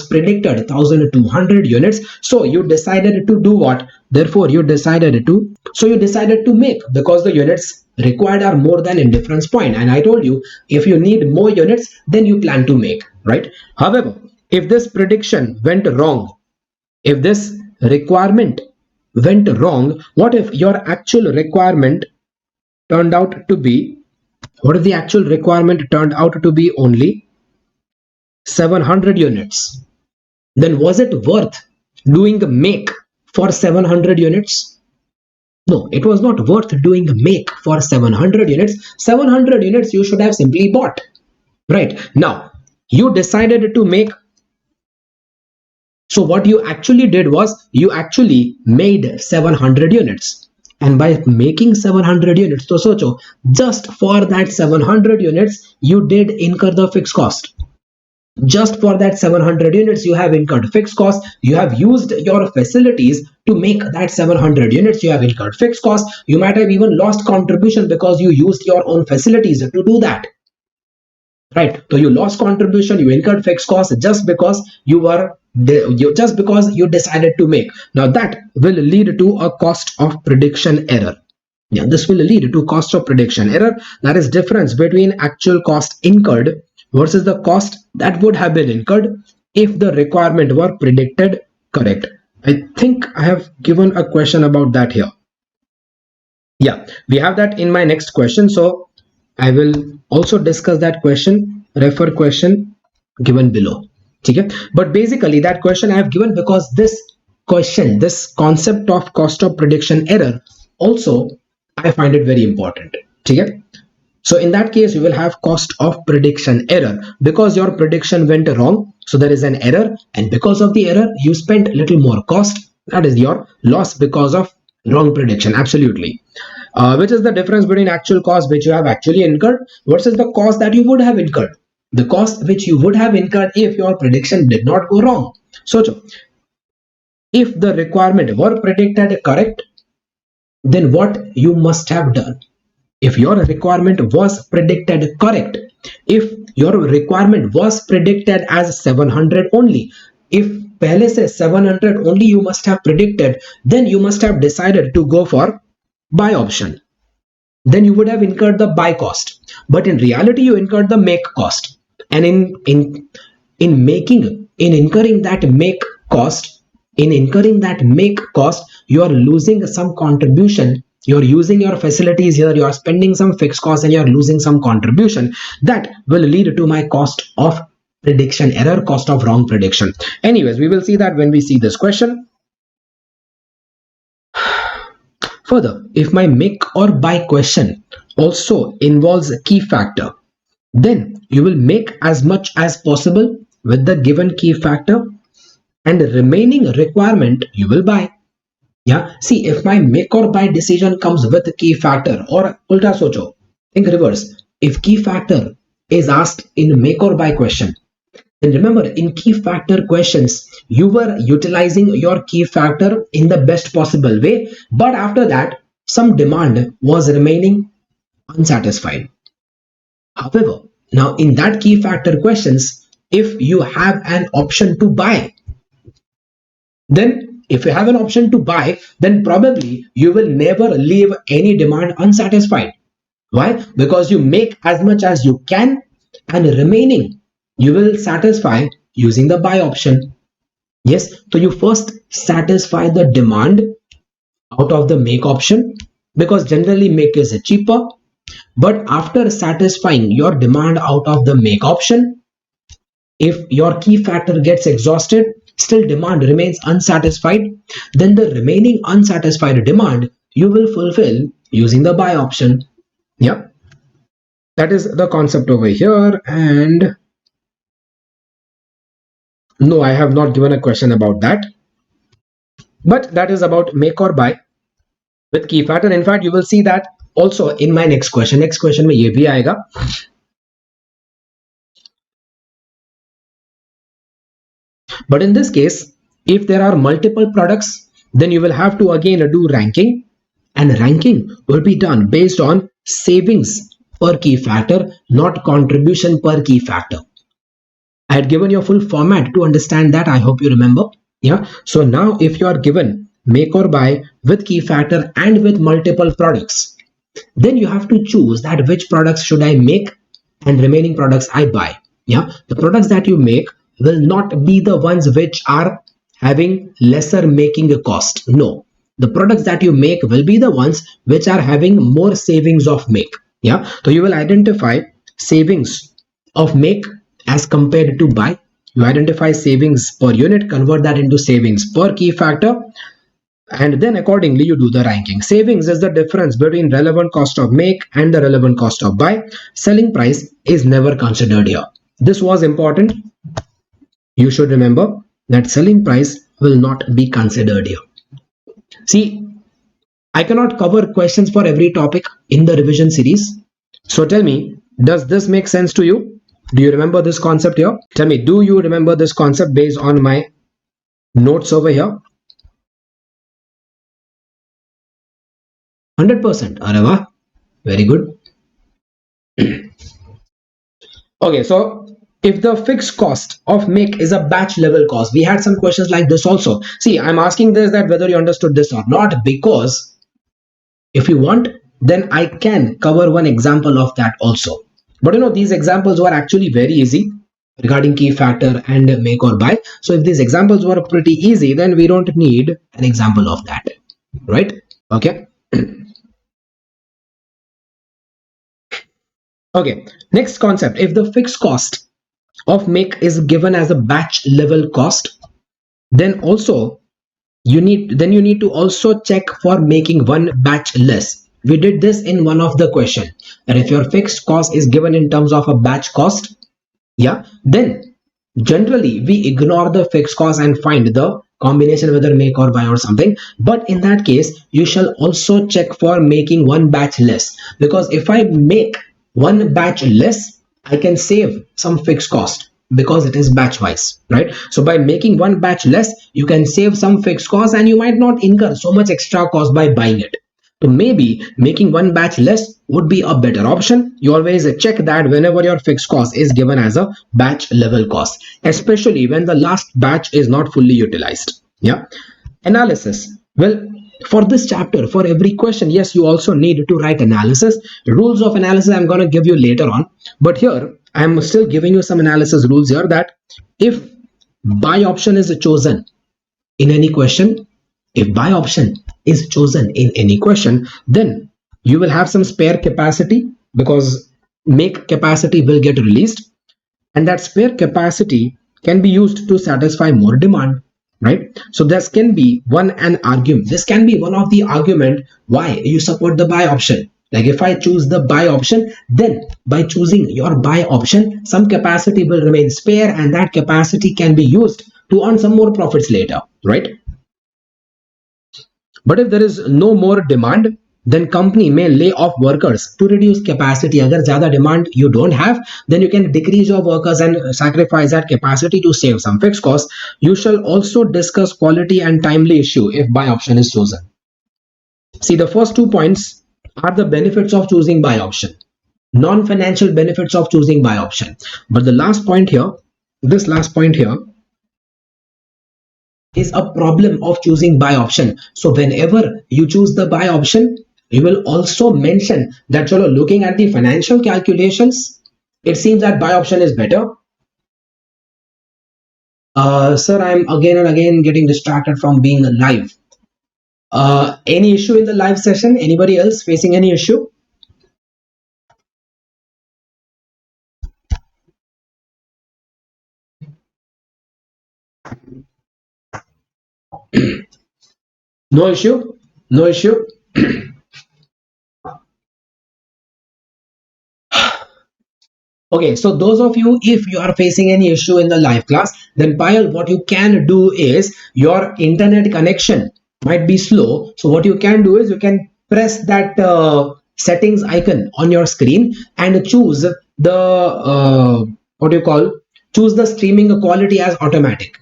predicted 1200 units, so you decided to do what? Therefore, you decided to make, because the units required are more than indifference point. And I told you, if you need more units, then you plan to make, right? However, if this prediction went wrong, if this requirement went wrong, what if your actual requirement turned out to be, what if the actual requirement turned out to be only 700 units? Then was it worth doing a make for 700 units? No, it was not worth doing a make for 700 units. 700 units you should have simply bought. Right, now you decided to make. So what you actually did was you actually made 700 units. And by making 700 units, so socho, just for that 700 units, you did incur the fixed cost. Just for that 700 units, you have incurred fixed cost. You have used your facilities to make that 700 units. You have incurred fixed cost. You might have even lost contribution because you used your own facilities to do that. Right, so you lost contribution, you incurred fixed cost just because you decided to make. Now that will lead to a cost of prediction error. Yeah, this will lead to cost of prediction error. That is difference between actual cost incurred versus the cost that would have been incurred if the requirement were predicted correct. I think I have given a question about that here. Yeah, we have that in my next question, so I will also discuss that question. Refer question given below. Okay? But basically that question I have given because this concept of cost of prediction error, also I find it very important. Okay? So in that case, you will have cost of prediction error because your prediction went wrong. So there is an error, and because of the error, you spent a little more cost. That is your loss because of wrong prediction. Absolutely. Which is the difference between actual cost which you have actually incurred versus the cost that you would have incurred. The cost which you would have incurred if your prediction did not go wrong. So if the requirement were predicted correct, then what you must have done? If your requirement was predicted correct, if your requirement was predicted as 700 only, if pehle se 700 only you must have predicted, then you must have decided to go for buy option. Then you would have incurred the buy cost, but in reality you incurred the make cost. And in incurring that make cost, you are losing some contribution. You're using your facilities here, you are spending some fixed cost and you're losing some contribution. That will lead to my cost of prediction error, cost of wrong prediction. Anyways, we will see that when we see this question. Further, if my make or buy question also involves a key factor, then you will make as much as possible with the given key factor. and the remaining requirement you will buy. Yeah, see, if my make or buy decision comes with a key factor, or ulta socho, think reverse. If key factor is asked in make or buy question, then remember, in key factor questions, you were utilizing your key factor in the best possible way, but after that, some demand was remaining unsatisfied. However, now in that key factor questions, if you have an option to buy, then if you have an option to buy, then probably you will never leave any demand unsatisfied. Why? Because you make as much as you can, and remaining you will satisfy using the buy option. Yes, so you first satisfy the demand out of the make option, because generally make is cheaper. But after satisfying your demand out of the make option, if your key factor gets exhausted, still demand remains unsatisfied, then the remaining unsatisfied demand you will fulfill using the buy option. Yeah, that is the concept over here. And no, I have not given a question about that, but that is about make or buy with key factor. In fact, you will see that also in my next question. Next question में ये भी आएगा. But in this case, if there are multiple products, then you will have to again do ranking, and ranking will be done based on savings per key factor, not contribution per key factor. I had given you a full format to understand that. I hope you remember. Yeah. So now if you are given make or buy with key factor and with multiple products, then you have to choose that which products should I make and remaining products I buy. Yeah, the products that you make will not be the ones which are having lesser making cost. No, the products that you make will be the ones which are having more savings of make. Yeah, so you will identify savings of make as compared to buy. You identify savings per unit, convert that into savings per key factor, and then accordingly you do the ranking. Savings is the difference between relevant cost of make and the relevant cost of buy. Selling price is never considered here. This was important. You should remember that selling price will not be considered here. See, I cannot cover questions for every topic in the revision series. So tell me, does this make sense to you? Do you remember this concept here? Tell me, do you remember this concept based on my notes over here? 100%. Areva, very good. Okay, so if the fixed cost of make is a batch level cost, we had some questions like this also. See, I'm asking this that whether you understood this or not, because if you want, then I can cover one example of that also. But you know, these examples were actually very easy regarding key factor and make or buy. So if these examples were pretty easy, then we don't need an example of that, right? Okay. Okay, next concept. If the fixed cost of make is given as a batch level cost, then you need to also check for making one batch less. We did this in one of the question, that if your fixed cost is given in terms of a batch cost, yeah, then generally we ignore the fixed cost and find the combination whether make or buy or something. But in that case, you shall also check for making one batch less, because if I make one batch less, I can save some fixed cost because it is batch wise, right? So by making one batch less, you can save some fixed cost and you might not incur so much extra cost by buying it. So maybe making one batch less would be a better option. You always check that whenever your fixed cost is given as a batch level cost, especially when the last batch is not fully utilized. Yeah. Analysis. Well, for this chapter, for every question, yes, you also need to write analysis. Rules of analysis I'm going to give you later on, but here I'm still giving you some analysis rules here, that if buy option is chosen in any question, if buy option is chosen in any question, then you will have some spare capacity, because make capacity will get released, and that spare capacity can be used to satisfy more demand, right? So this can be one of the argument why you support the buy option. Like if I choose the buy option, then by choosing your buy option, some capacity will remain spare, and that capacity can be used to earn some more profits later, right? But if there is no more demand, then company may lay off workers to reduce capacity. Agar zyada demand you don't have, then you can decrease your workers and sacrifice that capacity to save some fixed costs. You shall also discuss quality and timely issue if buy option is chosen. See, the first 2 points are the benefits of choosing buy option, non-financial benefits of choosing buy option. But the last point here, this last point here, is a problem of choosing buy option. So whenever you choose the buy option, you will also mention that, chalo, looking at the financial calculations, it seems that buy option is better. Sir, I'm again and again getting distracted from being live. Any issue in the live session? Anybody else facing any issue? No issue? No issue? Okay, so those of you, if you are facing any issue in the live class, then Payal, what you can do is, your internet connection might be slow. So what you can do is, you can press that settings icon on your screen and choose the what do you call? Choose the streaming quality as automatic.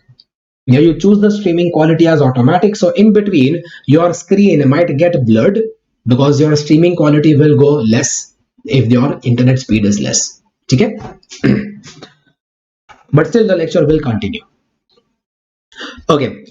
Yeah, you choose the streaming quality as automatic. So in between, your screen might get blurred because your streaming quality will go less if your internet speed is less. Okay? But still the lecture will continue. Okay.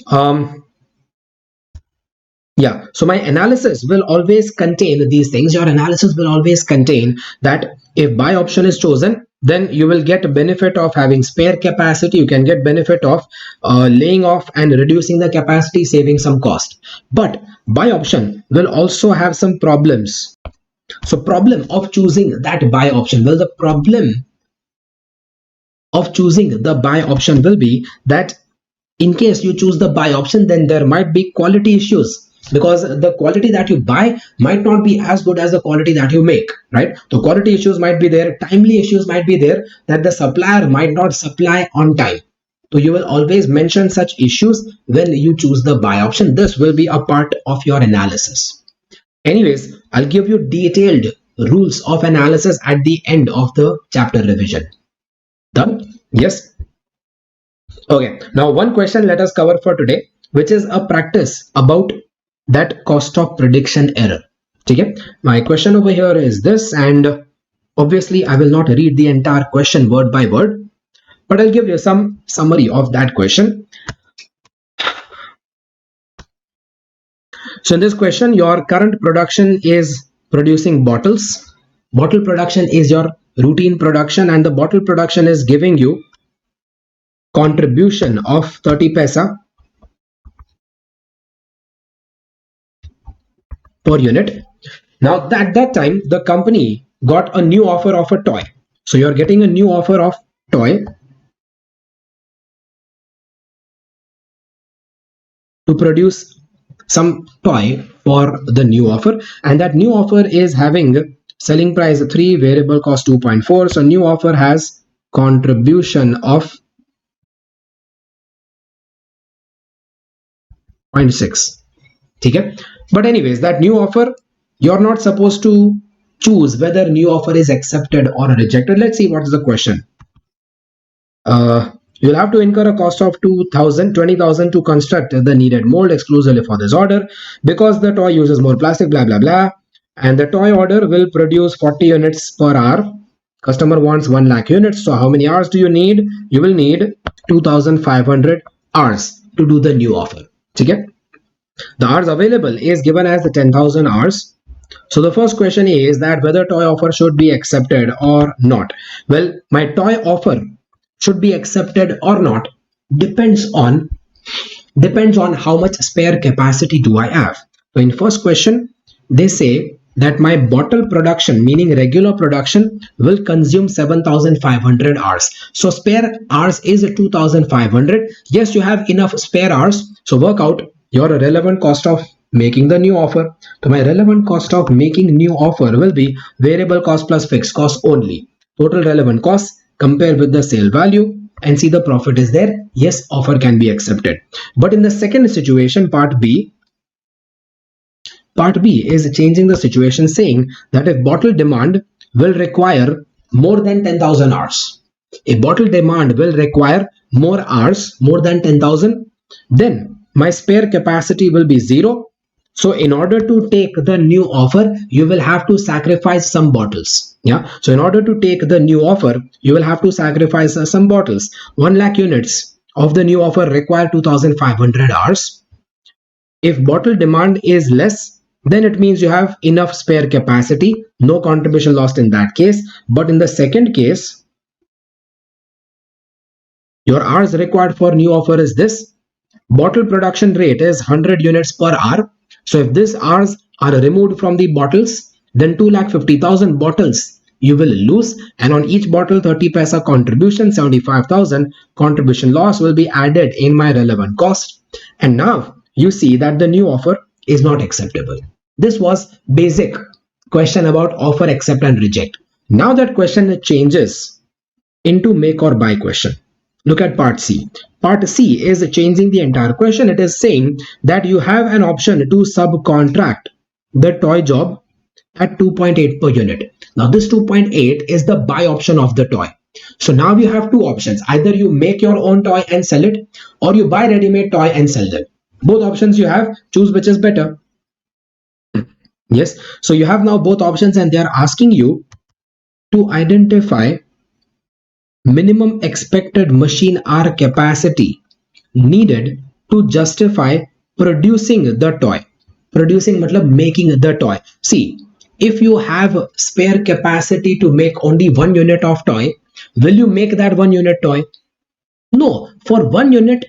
Yeah, so my analysis will always contain these things. Your analysis will always contain that if buy option is chosen, then you will get benefit of having spare capacity. You can get benefit of laying off and reducing the capacity, saving some cost. But buy option will also have some problems. So problem of choosing that buy option, well, the problem of choosing the buy option will be that in case you choose the buy option, then there might be quality issues, because the quality that you buy might not be as good as the quality that you make, right? So quality issues might be there, timely issues might be there, that the supplier might not supply on time. So you will always mention such issues when you choose the buy option. This will be a part of your analysis. Anyways, I'll give you detailed rules of analysis at the end of the chapter revision. Done? Yes. Okay, now one question let us cover for today, which is a practice about that cost of prediction error. Okay, my question over here is this, and obviously I will not read the entire question word by word, but I'll give you some summary of that question. So in this question, your current production is producing bottles. Bottle production is your routine production, and the bottle production is giving you contribution of 30 paisa per unit. Now at that time, the company got a new offer of a toy. So you're getting a new offer of toy to produce some toy for the new offer, and that new offer is having selling price 3, variable cost 2.4. So new offer has contribution of 0.6. Okay? But anyways, that new offer, you're not supposed to choose whether new offer is accepted or rejected. Let's see what is the question. You'll have to incur a cost of 20,000 to construct the needed mold exclusively for this order, because the toy uses more plastic, blah blah blah, and the toy order will produce 40 units per hour. Customer wants 1 lakh units. So how many hours do you need? You will need 2,500 hours to do the new offer. Okay? The hours available is given as the 10,000 hours. So the first question is that whether toy offer should be accepted or not. Well, my toy offer should be accepted or not depends on how much spare capacity do I have. So in first question, they say that my bottle production, meaning regular production, will consume 7,500 hours. So spare hours is 2,500. Yes, you have enough spare hours. So work out your relevant cost of making the new offer. So my relevant cost of making new offer will be variable cost plus fixed cost only. Total relevant cost, compare with the sale value. and see the profit is there, yes, offer can be accepted. But in the second situation, part B is changing the situation, saying that if bottle demand will require more than 10,000 hours, if bottle demand will require more hours, more than 10,000, then my spare capacity will be 0. So in order to take the new offer, you will have to sacrifice some bottles. Yeah. So in order to take the new offer, you will have to sacrifice some bottles. 1 lakh units of the new offer require 2,500 hours. If bottle demand is less, then it means you have enough spare capacity, no contribution lost in that case. But in the second case, your hours required for new offer is this. Bottle production rate is 100 units per hour. So if these hours are removed from the bottles, then 2,50,000 bottles you will lose, and on each bottle 30 paisa contribution, 75,000 contribution loss will be added in my relevant cost. And now you see that the new offer is not acceptable. This was basic question about offer accept and reject. Now that question changes into make or buy question. Look at part C. Part C is changing the entire question. It is saying that you have an option to subcontract the toy job at 2.8 per unit. Now this 2.8 is the buy option of the toy. So now you have two options. Either you make your own toy and sell it, or you buy ready-made toy and sell them. Both options you have. Choose which is better. Yes. So you have now both options, and they are asking you to identify minimum expected machine hour capacity needed to justify producing the toy. Producing matlab making the toy. See, if you have spare capacity to make only 1 unit of toy, will you make that 1 unit toy? No. For 1 unit,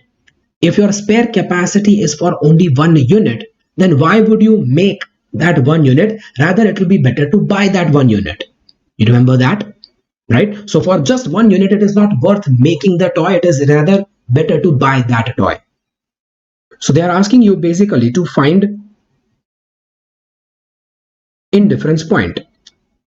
if your spare capacity is for only 1 unit, then why would you make that 1 unit? Rather, it will be better to buy that 1 unit. You remember that? Right? So for just 1 unit, it is not worth making the toy. It is rather better to buy that toy. So they are asking you basically to find indifference point.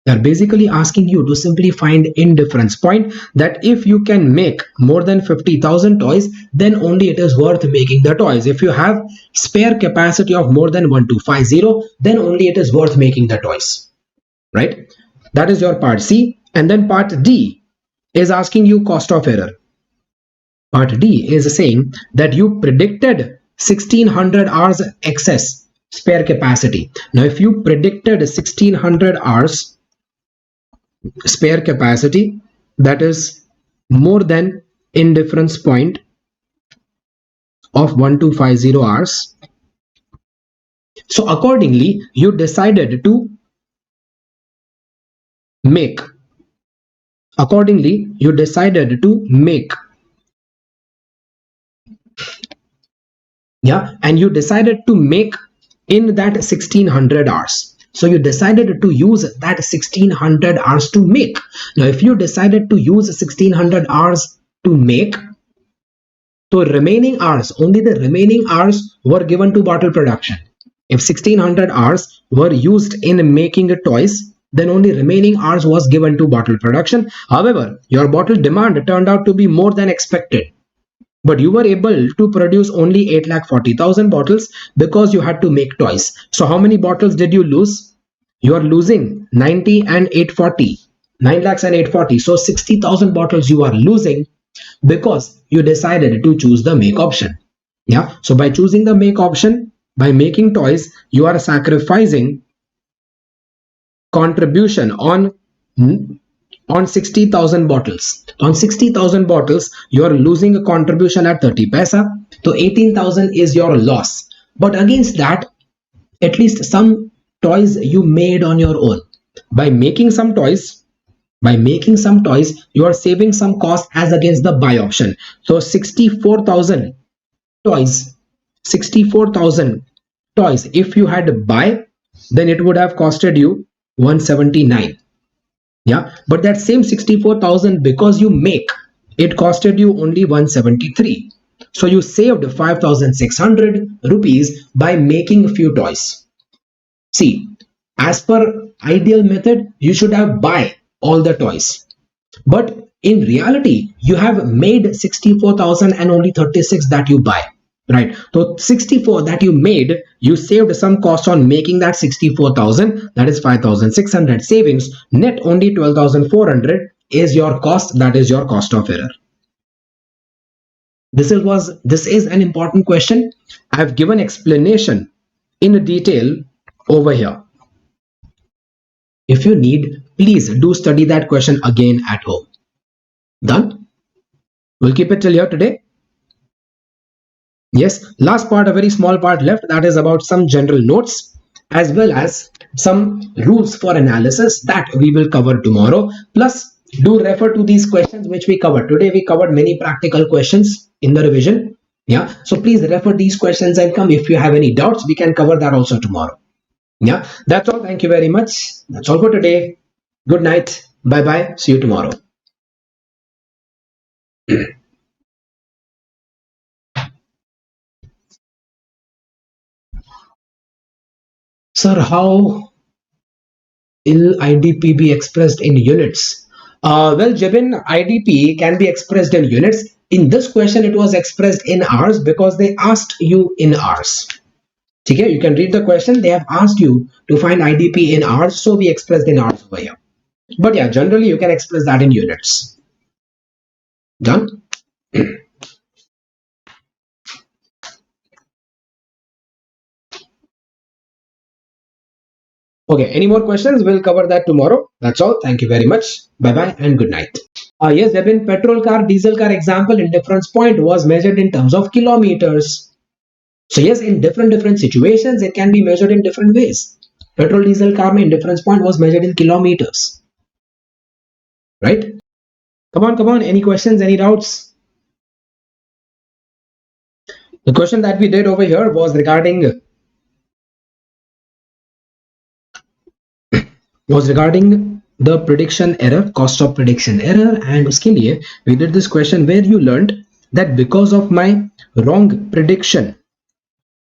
They are basically asking you to simply find indifference point, that if you can make more than 50,000 toys, then only it is worth making the toys. If you have spare capacity of more than 1250, then only it is worth making the toys. Right? That is your part C. And then part D is asking you cost of error. Part D is saying that you predicted 1600 hours excess spare capacity. Now, if you predicted 1600 hours spare capacity, that is more than indifference point of 1250 hours. So accordingly, you decided to make. Accordingly, you decided to make. Yeah, and you decided to make in that 1600 hours. So you decided to use that 1600 hours to make. Now, if you decided to use 1600 hours to make, so remaining hours, only the remaining hours were given to bottle production. If 1600 hours were used in making toys, then only remaining hours was given to bottle production. However, your bottle demand turned out to be more than expected, but you were able to produce only 8,40,000 bottles because you had to make toys. So how many bottles did you lose? You are losing 90 and 840, 9 lakhs and 840. So 60,000 bottles you are losing because you decided to choose the make option. Yeah. So by choosing the make option, by making toys, you are sacrificing contribution on 60,000 bottles. On 60,000 bottles, you are losing a contribution at 30 paisa. So 18,000 is your loss. But against that, at least some toys you made on your own. By making some toys, you are saving some cost as against the buy option. So 64,000 toys, 64,000 toys. If you had to buy, then it would have costed you 179. Yeah, but that same 64,000, because you make, it costed you only 173. So you saved 5,600 rupees by making a few toys. See, as per ideal method, you should have buy all the toys. But in reality you have made 64,000 and only 36 that you buy, right? So 64 that you made, you saved some cost on making that 64,000, that is 5,600 savings. Net only 12,400 is your cost, that is your cost of error. This is an important question. I have given explanation in detail over here. If you need, please do study that question again at home. Done? We'll keep it till here today. Yes, last part, a very small part left, that is about some general notes as well as some rules for analysis that we will cover tomorrow. Plus, do refer to these questions which we covered. Today we covered many practical questions in the revision. Yeah, so please refer these questions and come. If you have any doubts, we can cover that also tomorrow. Yeah, that's all. Thank you very much. That's all for today. Good night. Bye bye. See you tomorrow. Sir, how will IDP be expressed in units? Well, Jebin, IDP can be expressed in units. In this question, it was expressed in hours because they asked you in hours. Okay, you can read the question. They have asked you to find IDP in hours, so we expressed in hours over here. But yeah, generally you can express that in units. Done? Okay, any more questions? We'll cover that tomorrow. That's all. Thank you very much. Bye bye and good night. Yes, there have been petrol car, diesel car example in difference point was measured in terms of kilometers. So yes, in different situations, it can be measured in different ways. Petrol diesel car in difference point was measured in kilometers. Right? Come on. Any questions, any doubts? The question that we did over here was regarding the prediction error, cost of prediction error, and uske liye we did this question where you learned that because of my wrong prediction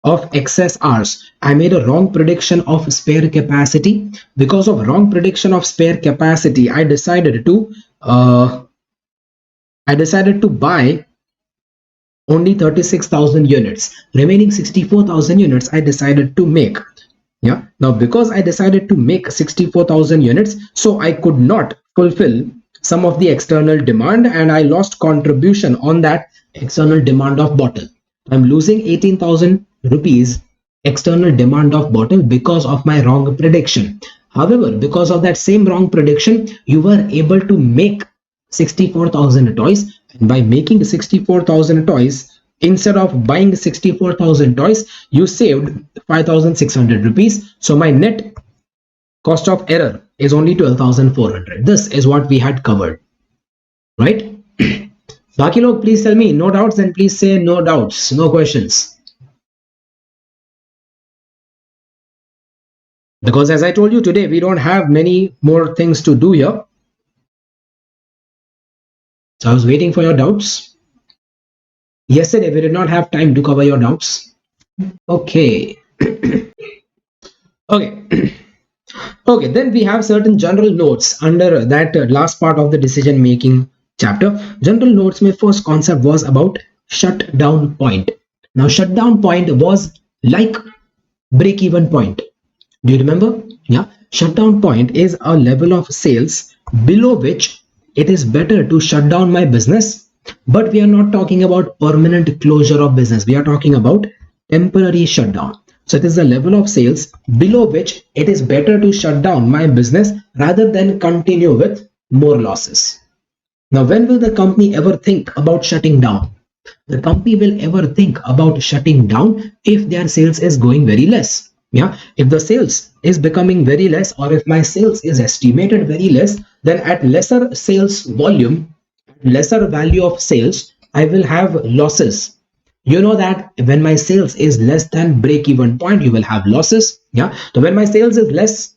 of excess hours, I made a wrong prediction of spare capacity. Because of wrong prediction of spare capacity, I decided to buy only 36,000 units. Remaining 64,000 units I decided to make. Yeah, now because I decided to make 64,000 units, so I could not fulfill some of the external demand and I lost contribution on that external demand of bottle. I'm losing 18,000 rupees external demand of bottle because of my wrong prediction. However, because of that same wrong prediction, you were able to make 64,000 toys, and by making 64,000 toys, instead of buying 64,000 toys, you saved 5,600 rupees. So my net cost of error is only 12,400. This is what we had covered, right? Baki log, please tell me no doubts, and please say no doubts, no questions. Because as I told you today, we don't have many more things to do here. So I was waiting for your doubts. Yesterday, we did not have time to cover your doubts. Okay. Okay. Okay, then we have certain general notes under that last part of the decision making chapter. General notes, my first concept was about shutdown point. Now, shutdown point was like break even point. Do you remember? Yeah. Shutdown point is a level of sales below which it is better to shut down my business. But we are not talking about permanent closure of business. We are talking about temporary shutdown. So it is the level of sales below which it is better to shut down my business rather than continue with more losses. Now, when will the company ever think about shutting down? The company will ever think about shutting down if their sales is going very less. Yeah, if the sales is becoming very less, or if my sales is estimated very less, then at lesser sales volume, lesser value of sales, I will have losses. You know that when my sales is less than break even point, you will have losses. Yeah, so when my sales is less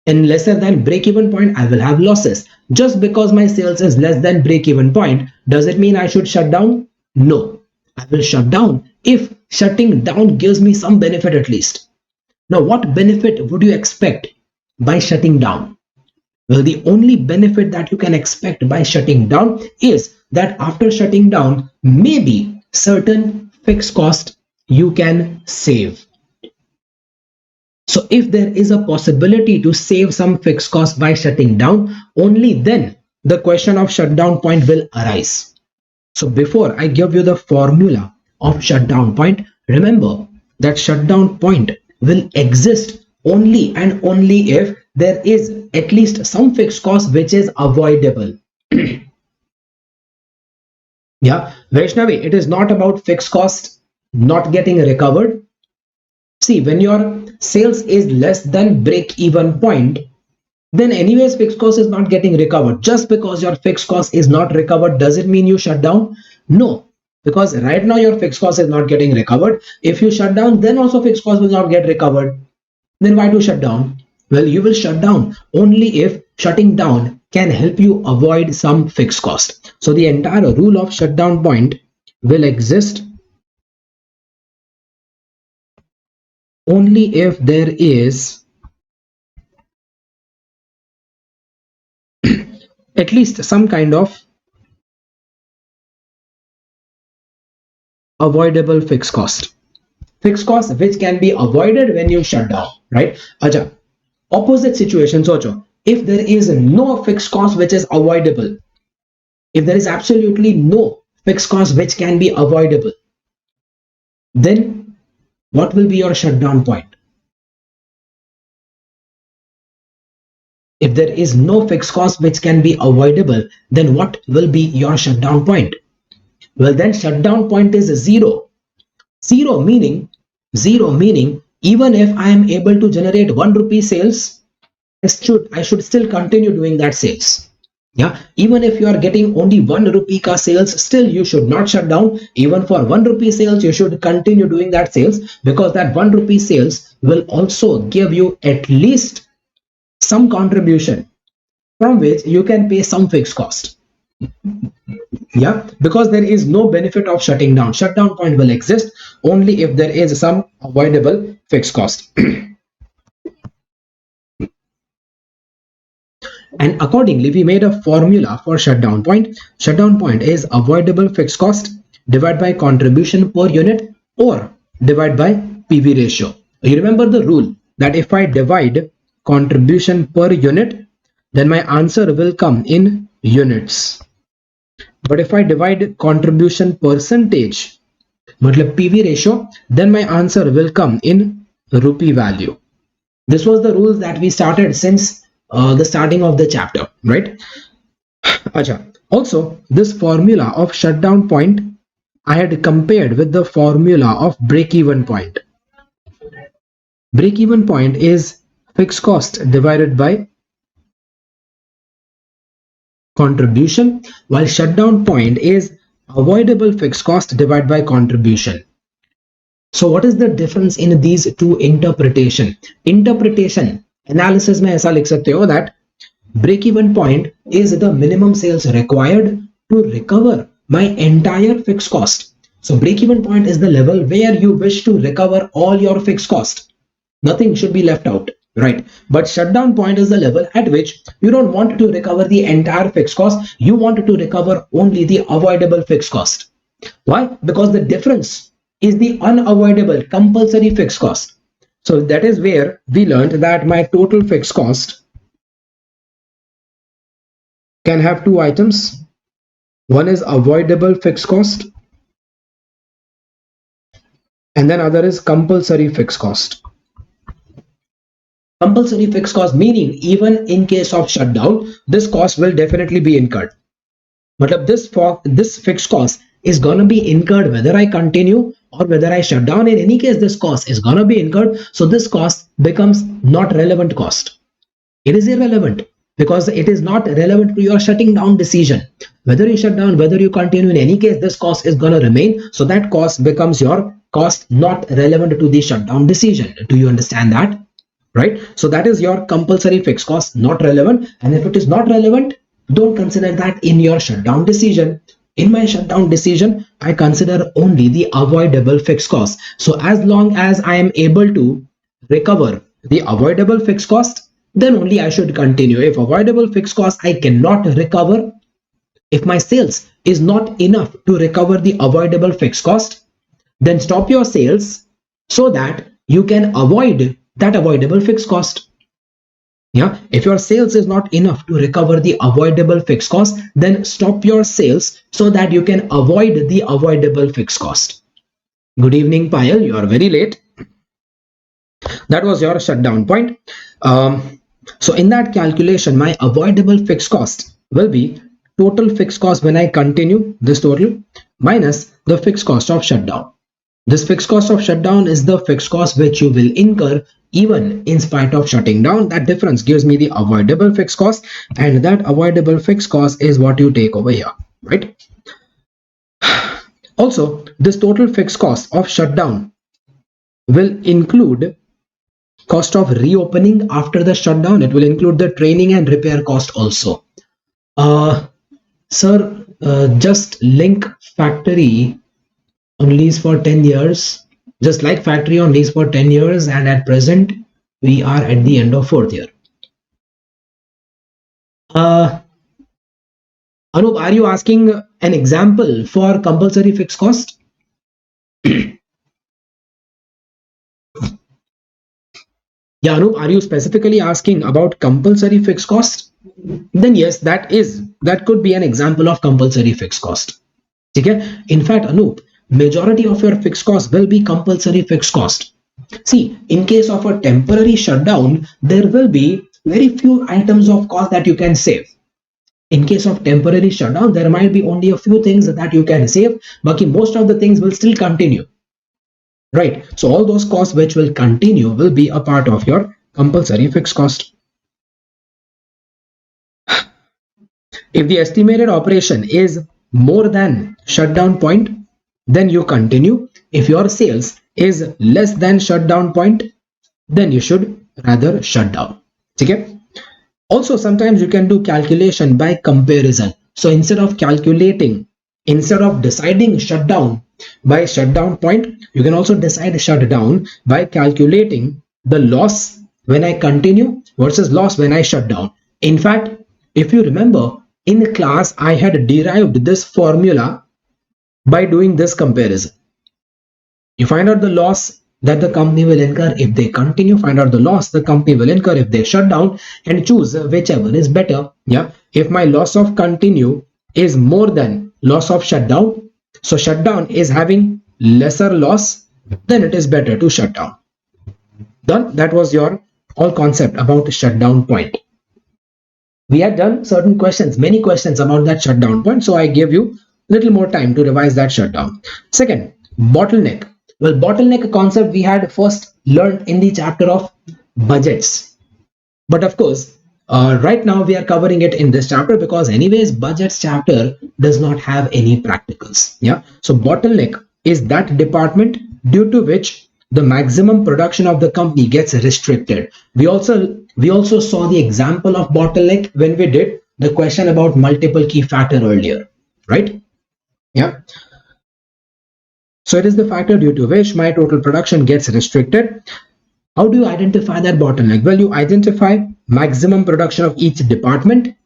and lesser than break even point, I will have losses. Just because my sales is less than break even point, does it mean I should shut down? No, I will shut down if shutting down gives me some benefit at least. Now, what benefit would you expect by shutting down? Well, the only benefit that you can expect by shutting down is that after shutting down, maybe certain fixed cost you can save. So if there is a possibility to save some fixed cost by shutting down, only then the question of shutdown point will arise. So before I give you the formula of shutdown point, remember that shutdown point will exist only and only if there is at least some fixed cost which is avoidable. Yeah, Vaishnavi, it is not about fixed cost not getting recovered. See, when your sales is less than break even point, then anyways fixed cost is not getting recovered. Just because your fixed cost is not recovered, does it mean you shut down? No, because right now your fixed cost is not getting recovered. If you shut down, then also fixed cost will not get recovered. Then why to shut down? Well, you will shut down only if shutting down can help you avoid some fixed cost. So the entire rule of shutdown point will exist only if there is at least some kind of avoidable fixed cost. Fixed cost which can be avoided when you shut down, right? Acha, opposite situation, socho. If there is no fixed cost which is avoidable, if there is absolutely no fixed cost which can be avoidable, then what will be your shutdown point? If there is no fixed cost which can be avoidable, then what will be your shutdown point? Well, then shutdown point is zero. Zero meaning even if I am able to generate 1 rupee sales, I should still continue doing that sales. Yeah, even if you are getting only 1 rupee ka sales, still you should not shut down. Even for 1 rupee sales, you should continue doing that sales, because that 1 rupee sales will also give you at least some contribution from which you can pay some fixed cost. Yeah, because there is no benefit of shutting down. Shutdown point will exist only if there is some avoidable fixed cost. And accordingly, we made a formula for shutdown point. Shutdown point is avoidable fixed cost divided by contribution per unit or divided by PV ratio. You remember the rule that if I divide contribution per unit, then my answer will come in units. But if I divide contribution percentage, matlab PV ratio, then my answer will come in rupee value. This was the rules that we started since the starting of the chapter, right? Acha. Also, this formula of shutdown point I had compared with the formula of break-even point. Break-even point is fixed cost divided by contribution, while shutdown point is avoidable fixed cost divided by contribution. So what is the difference in these two interpretation? Interpretation analysis में ऐसा लिख सकते हो that break-even point is the minimum sales required to recover my entire fixed cost. So break-even point is the level where you wish to recover all your fixed cost. Nothing should be left out, right? But shutdown point is the level at which you don't want to recover the entire fixed cost. You want to recover only the avoidable fixed cost. Why? Because the difference is the unavoidable compulsory fixed cost. So that is where we learned that my total fixed cost can have two items. One is avoidable fixed cost and then other is compulsory fixed cost. Compulsory fixed cost meaning even in case of shutdown, this cost will definitely be incurred. But this fixed cost is gonna be incurred whether I continue or whether I shut down. In any case, this cost is gonna be incurred. So this cost becomes not relevant cost. It is irrelevant because it is not relevant to your shutting down decision. Whether you shut down, whether you continue, in any case, this cost is gonna remain. So that cost becomes your cost not relevant to the shutdown decision. Do you understand that? Right? So that is your compulsory fixed cost, not relevant. And if it is not relevant, don't consider that in your shutdown decision. In my shutdown decision, I consider only the avoidable fixed cost. So as long as I am able to recover the avoidable fixed cost, then only I should continue. If avoidable fixed cost I cannot recover, if my sales is not enough to recover the avoidable fixed cost, then stop your sales so that you can avoid that avoidable fixed cost. Yeah, if your sales is not enough to recover the avoidable fixed cost, then stop your sales so that you can avoid the avoidable fixed cost. Good evening, Payal. You are very late. That was your shutdown point. So in that calculation, my avoidable fixed cost will be total fixed cost when I continue, this total, minus the fixed cost of shutdown. This fixed cost of shutdown is the fixed cost which you will incur even in spite of shutting down. That difference gives me the avoidable fixed cost, and that avoidable fixed cost is what you take over here, right? Also, this total fixed cost of shutdown will include cost of reopening after the shutdown. It will include the training and repair cost also. Sir, just link factory on lease for 10 years, just like factory on lease for 10 years, and at present we are at the end of 4th year. Anup, are you asking an example for compulsory fixed cost? Yeah, Anup, are you specifically asking about compulsory fixed cost? Then yes, that could be an example of compulsory fixed cost. Okay? In fact, Anup, majority of your fixed cost will be compulsory fixed cost. See, in case of a temporary shutdown, there will be very few items of cost that you can save. In case of temporary shutdown, there might be only a few things that you can save, but most of the things will still continue. Right? So all those costs which will continue will be a part of your compulsory fixed cost. If the estimated operation is more than shutdown point, then you continue. If your sales is less than shutdown point, then you should rather shut down. Okay? Also, sometimes you can do calculation by comparison. So instead of deciding shutdown by shutdown point, you can also decide shutdown by calculating the loss when I continue versus loss when I shut down. In fact, if you remember, in class I had derived this formula by doing this comparison. You find out the loss that the company will incur if they continue, find out the loss the company will incur if they shut down, and choose whichever is better. Yeah, if my loss of continue is more than loss of shutdown, so shutdown is having lesser loss, then it is better to shut down. Done. That was your whole concept about shutdown point. We had done certain questions, many questions about that shutdown point, so I gave you little more time to revise that shutdown. Second, bottleneck. Well, bottleneck concept we had first learned in the chapter of budgets, but of course right now we are covering it in this chapter because anyways budgets chapter does not have any practicals. Yeah, so bottleneck is that department due to which the maximum production of the company gets restricted. We also saw the example of bottleneck when we did the question about multiple key factor earlier, right? Yeah. So it is the factor due to which my total production gets restricted. How do you identify that bottleneck? Well, you identify maximum production of each department,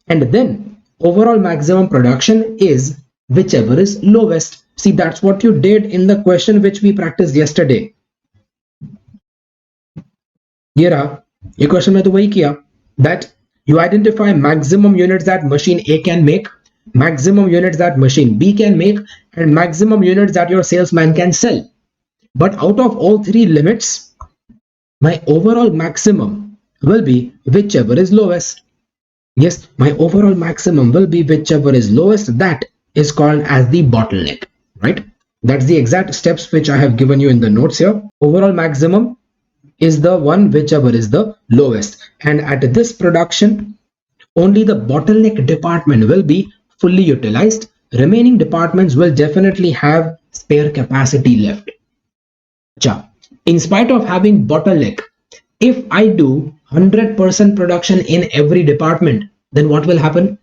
and then overall maximum production is whichever is lowest. See, that's what you did in the question which we practiced yesterday. ये रहा, ये question में तो वही किया, that you identify maximum units that machine A can make, maximum units that machine B can make, and maximum units that your salesman can sell. But out of all three limits, my overall maximum will be whichever is lowest. Yes, my overall maximum will be whichever is lowest. That is called as the bottleneck, right? That's the exact steps which I have given you in the notes here. Overall maximum is the one whichever is the lowest, and at this production only the bottleneck department will be fully utilized. Remaining departments will definitely have spare capacity left. In spite of having bottleneck, if I do 100% production in every department, then what will happen?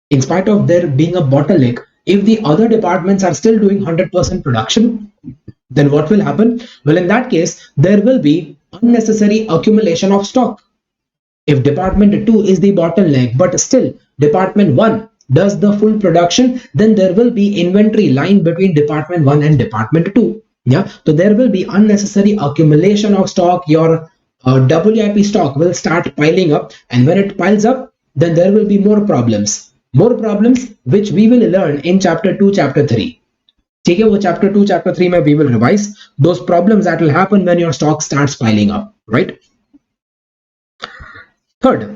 In spite of there being a bottleneck, if the other departments are still doing 100% production, then what will happen? Well, in that case, there will be unnecessary accumulation of stock. If department 2 is the bottleneck, but still department 1 does the full production, then there will be inventory lying between department 1 and department 2. Yeah, so there will be unnecessary accumulation of stock. Your WIP stock will start piling up, and when it piles up, then there will be more problems. More problems which we will learn in chapter 2, chapter 3. ठीक है, वो chapter 2, chapter 3 में we will revise those problems that will happen when your stock starts piling up, right? Third,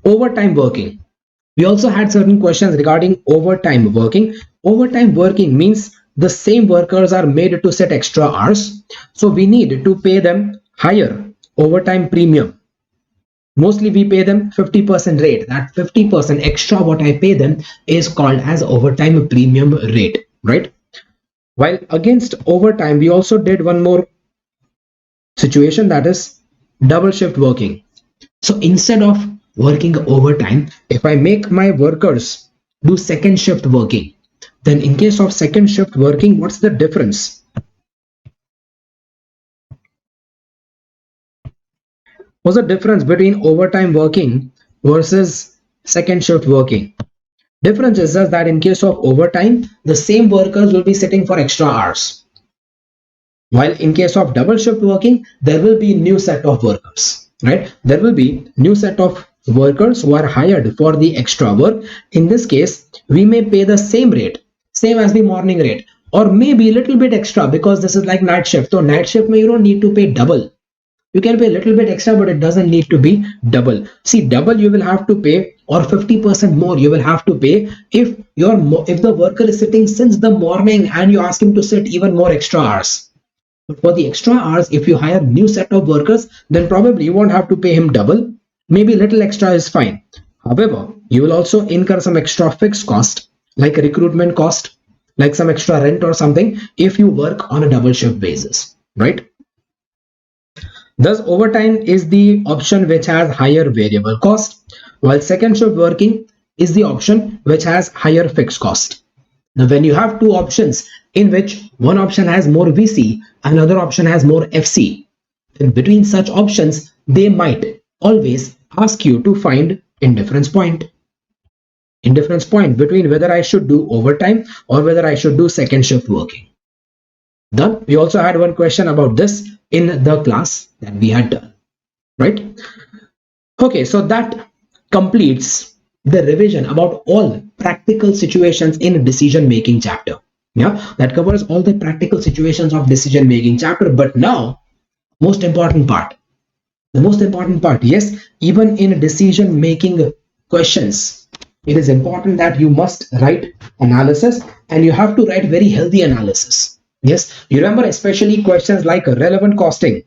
overtime working. We also had certain questions regarding overtime working. Overtime working means the same workers are made to set extra hours, so we need to pay them higher overtime premium. Mostly we pay them 50% rate. That 50% extra what I pay them is called as overtime premium rate, right? While against overtime, we also did one more situation, that is double shift working. So instead of working overtime, if I make my workers do second shift working, then in case of second shift working, what's the difference? What's the difference between overtime working versus second shift working? Difference is just that in case of overtime, the same workers will be sitting for extra hours. While in case of double shift working, there will be new set of workers, right? There will be new set of workers who are hired for the extra work. In this case, we may pay the same rate, same as the morning rate, or maybe a little bit extra because this is like night shift. So night shift, you don't need to pay double. You can pay a little bit extra, but it doesn't need to be double. See, double you will have to pay, or 50% more you will have to pay if the worker is sitting since the morning and you ask him to sit even more extra hours. But for the extra hours, if you hire new set of workers, then probably you won't have to pay him double. Maybe little extra is fine. However, you will also incur some extra fixed cost, like a recruitment cost, like some extra rent or something, if you work on a double shift basis, right? Thus, overtime is the option which has higher variable cost, while second shift working is the option which has higher fixed cost. Now, when you have two options in which one option has more VC, another option has more FC, then between such options, they might always ask you to find indifference point. Indifference point between whether I should do overtime or whether I should do second shift working. Done. We also had one question about this in the class that we had done, right? Okay, so that completes the revision about all practical situations in decision making chapter. Yeah, that covers all the practical situations of decision making chapter. But now, most important part, the most important part, yes, even in decision making questions, it is important that you must write analysis, and you have to write very healthy analysis. Yes, you remember especially questions like relevant costing.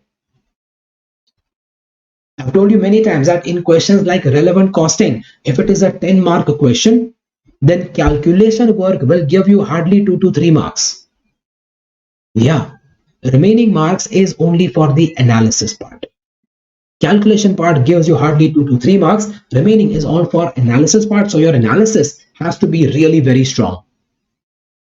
I've told you many times that in questions like relevant costing, if it is a 10-mark question, then calculation work will give you hardly 2 to 3 marks. Yeah, remaining marks is only for the analysis part. Calculation part gives you hardly 2 to 3 marks. Remaining is all for analysis part. So your analysis has to be really very strong.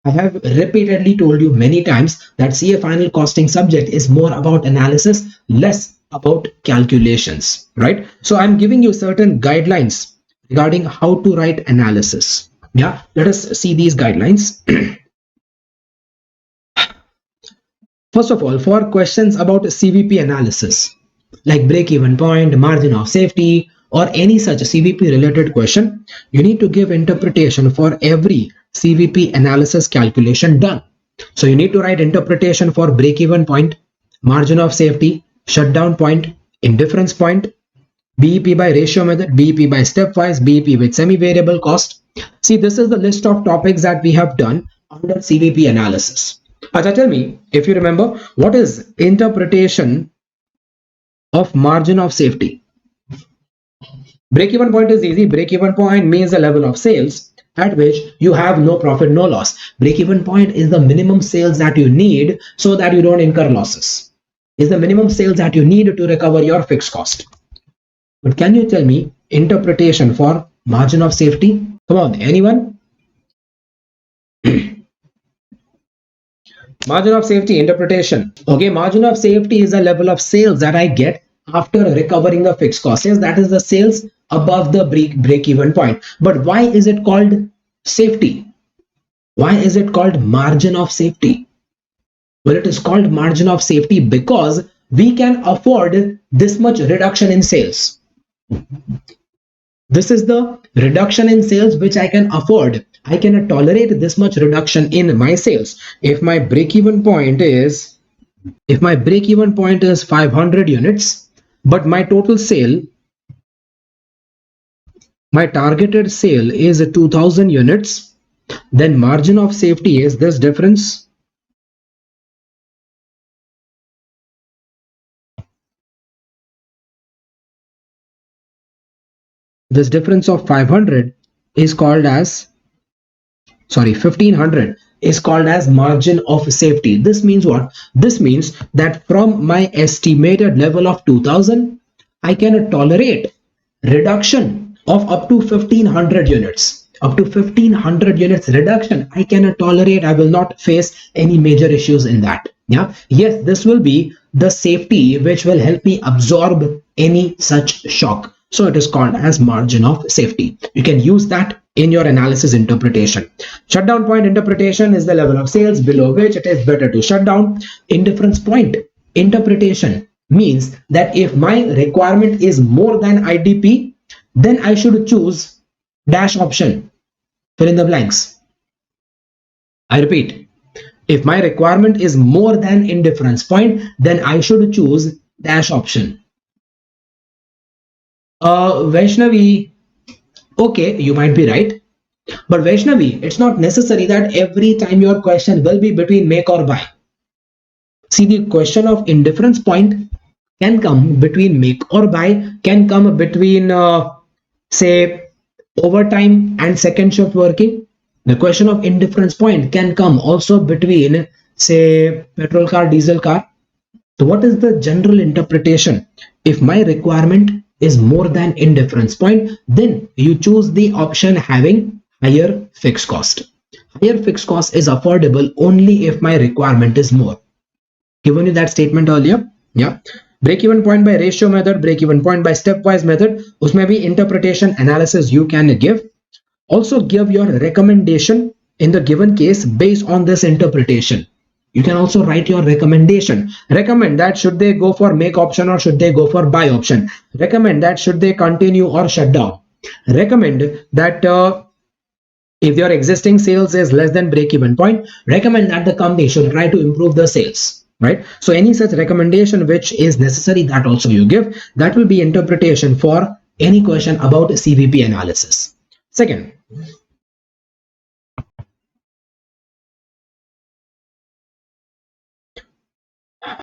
I have repeatedly told you many times that CA final costing subject is more about analysis, less about calculations, right? So I'm giving you certain guidelines regarding how to write analysis. Yeah, let us see these guidelines. First of all, for questions about CVP analysis, like break-even point, margin of safety, or any such CVP related question, you need to give interpretation for every CVP analysis calculation done. So you need to write interpretation for break-even point, margin of safety, shutdown point, indifference point, BEP by ratio method, BEP by stepwise, BEP with semi-variable cost. See, this is the list of topics that we have done under CVP analysis. Acha, tell me, if you remember, what is interpretation of margin of safety? Break-even point is easy. Break-even point means the level of sales at which you have no profit, no loss. Break-even point is the minimum sales that you need so that you don't incur losses. Is the minimum sales that you need to recover your fixed cost. But can you tell me interpretation for margin of safety? Come on, anyone? Margin of safety interpretation. Okay, margin of safety is a level of sales that I get after recovering the fixed cost. Yes, that is the sales above the break-even point. But why is it called safety? Why is it called margin of safety? Well, it is called margin of safety because we can afford this much reduction in sales. This is the reduction in sales which I can afford. I can tolerate this much reduction in my sales. If my break-even point is 500 units, but my total sale, my targeted sale is 2000 units, then margin of safety is this difference. This difference of 500 is called as, 1500 is called as margin of safety. This means what? This means that from my estimated level of 2000, I can tolerate reduction of up to 1500 units. Up to 1500 units reduction, I can tolerate. I will not face any major issues in that. Yeah. Yes, this will be the safety which will help me absorb any such shock. So it is called as margin of safety. You can use that in your analysis interpretation. Shutdown point interpretation is the level of sales below which it is better to shut down. Indifference point interpretation means that if my requirement is more than IDP, then I should choose dash option. Fill in the blanks. I repeat, if my requirement is more than indifference point, then I should choose dash option. Vaishnavi, okay, you might be right. But Vaishnavi, it's not necessary that every time your question will be between make or buy. See, the question of indifference point can come between make or buy, can come between, say, overtime and second shift working. The question of indifference point can come also between, say, petrol car, diesel car. So what is the general interpretation? If my requirement is more than indifference point, then you choose the option having higher fixed cost. Higher fixed cost is affordable only if my requirement is more. Given you that statement earlier. Yeah. Break-even point by ratio method, break-even point by stepwise method. Usme bhi interpretation analysis you can give. Also give your recommendation in the given case based on this interpretation. You can also write your recommendation. Recommend that should they go for make option or should they go for buy option. Recommend that should they continue or shut down. Recommend that if your existing sales is less than break-even point, recommend that the company should try to improve the sales. Right? So any such recommendation which is necessary, that also you give. That will be interpretation for any question about CVP analysis. Second,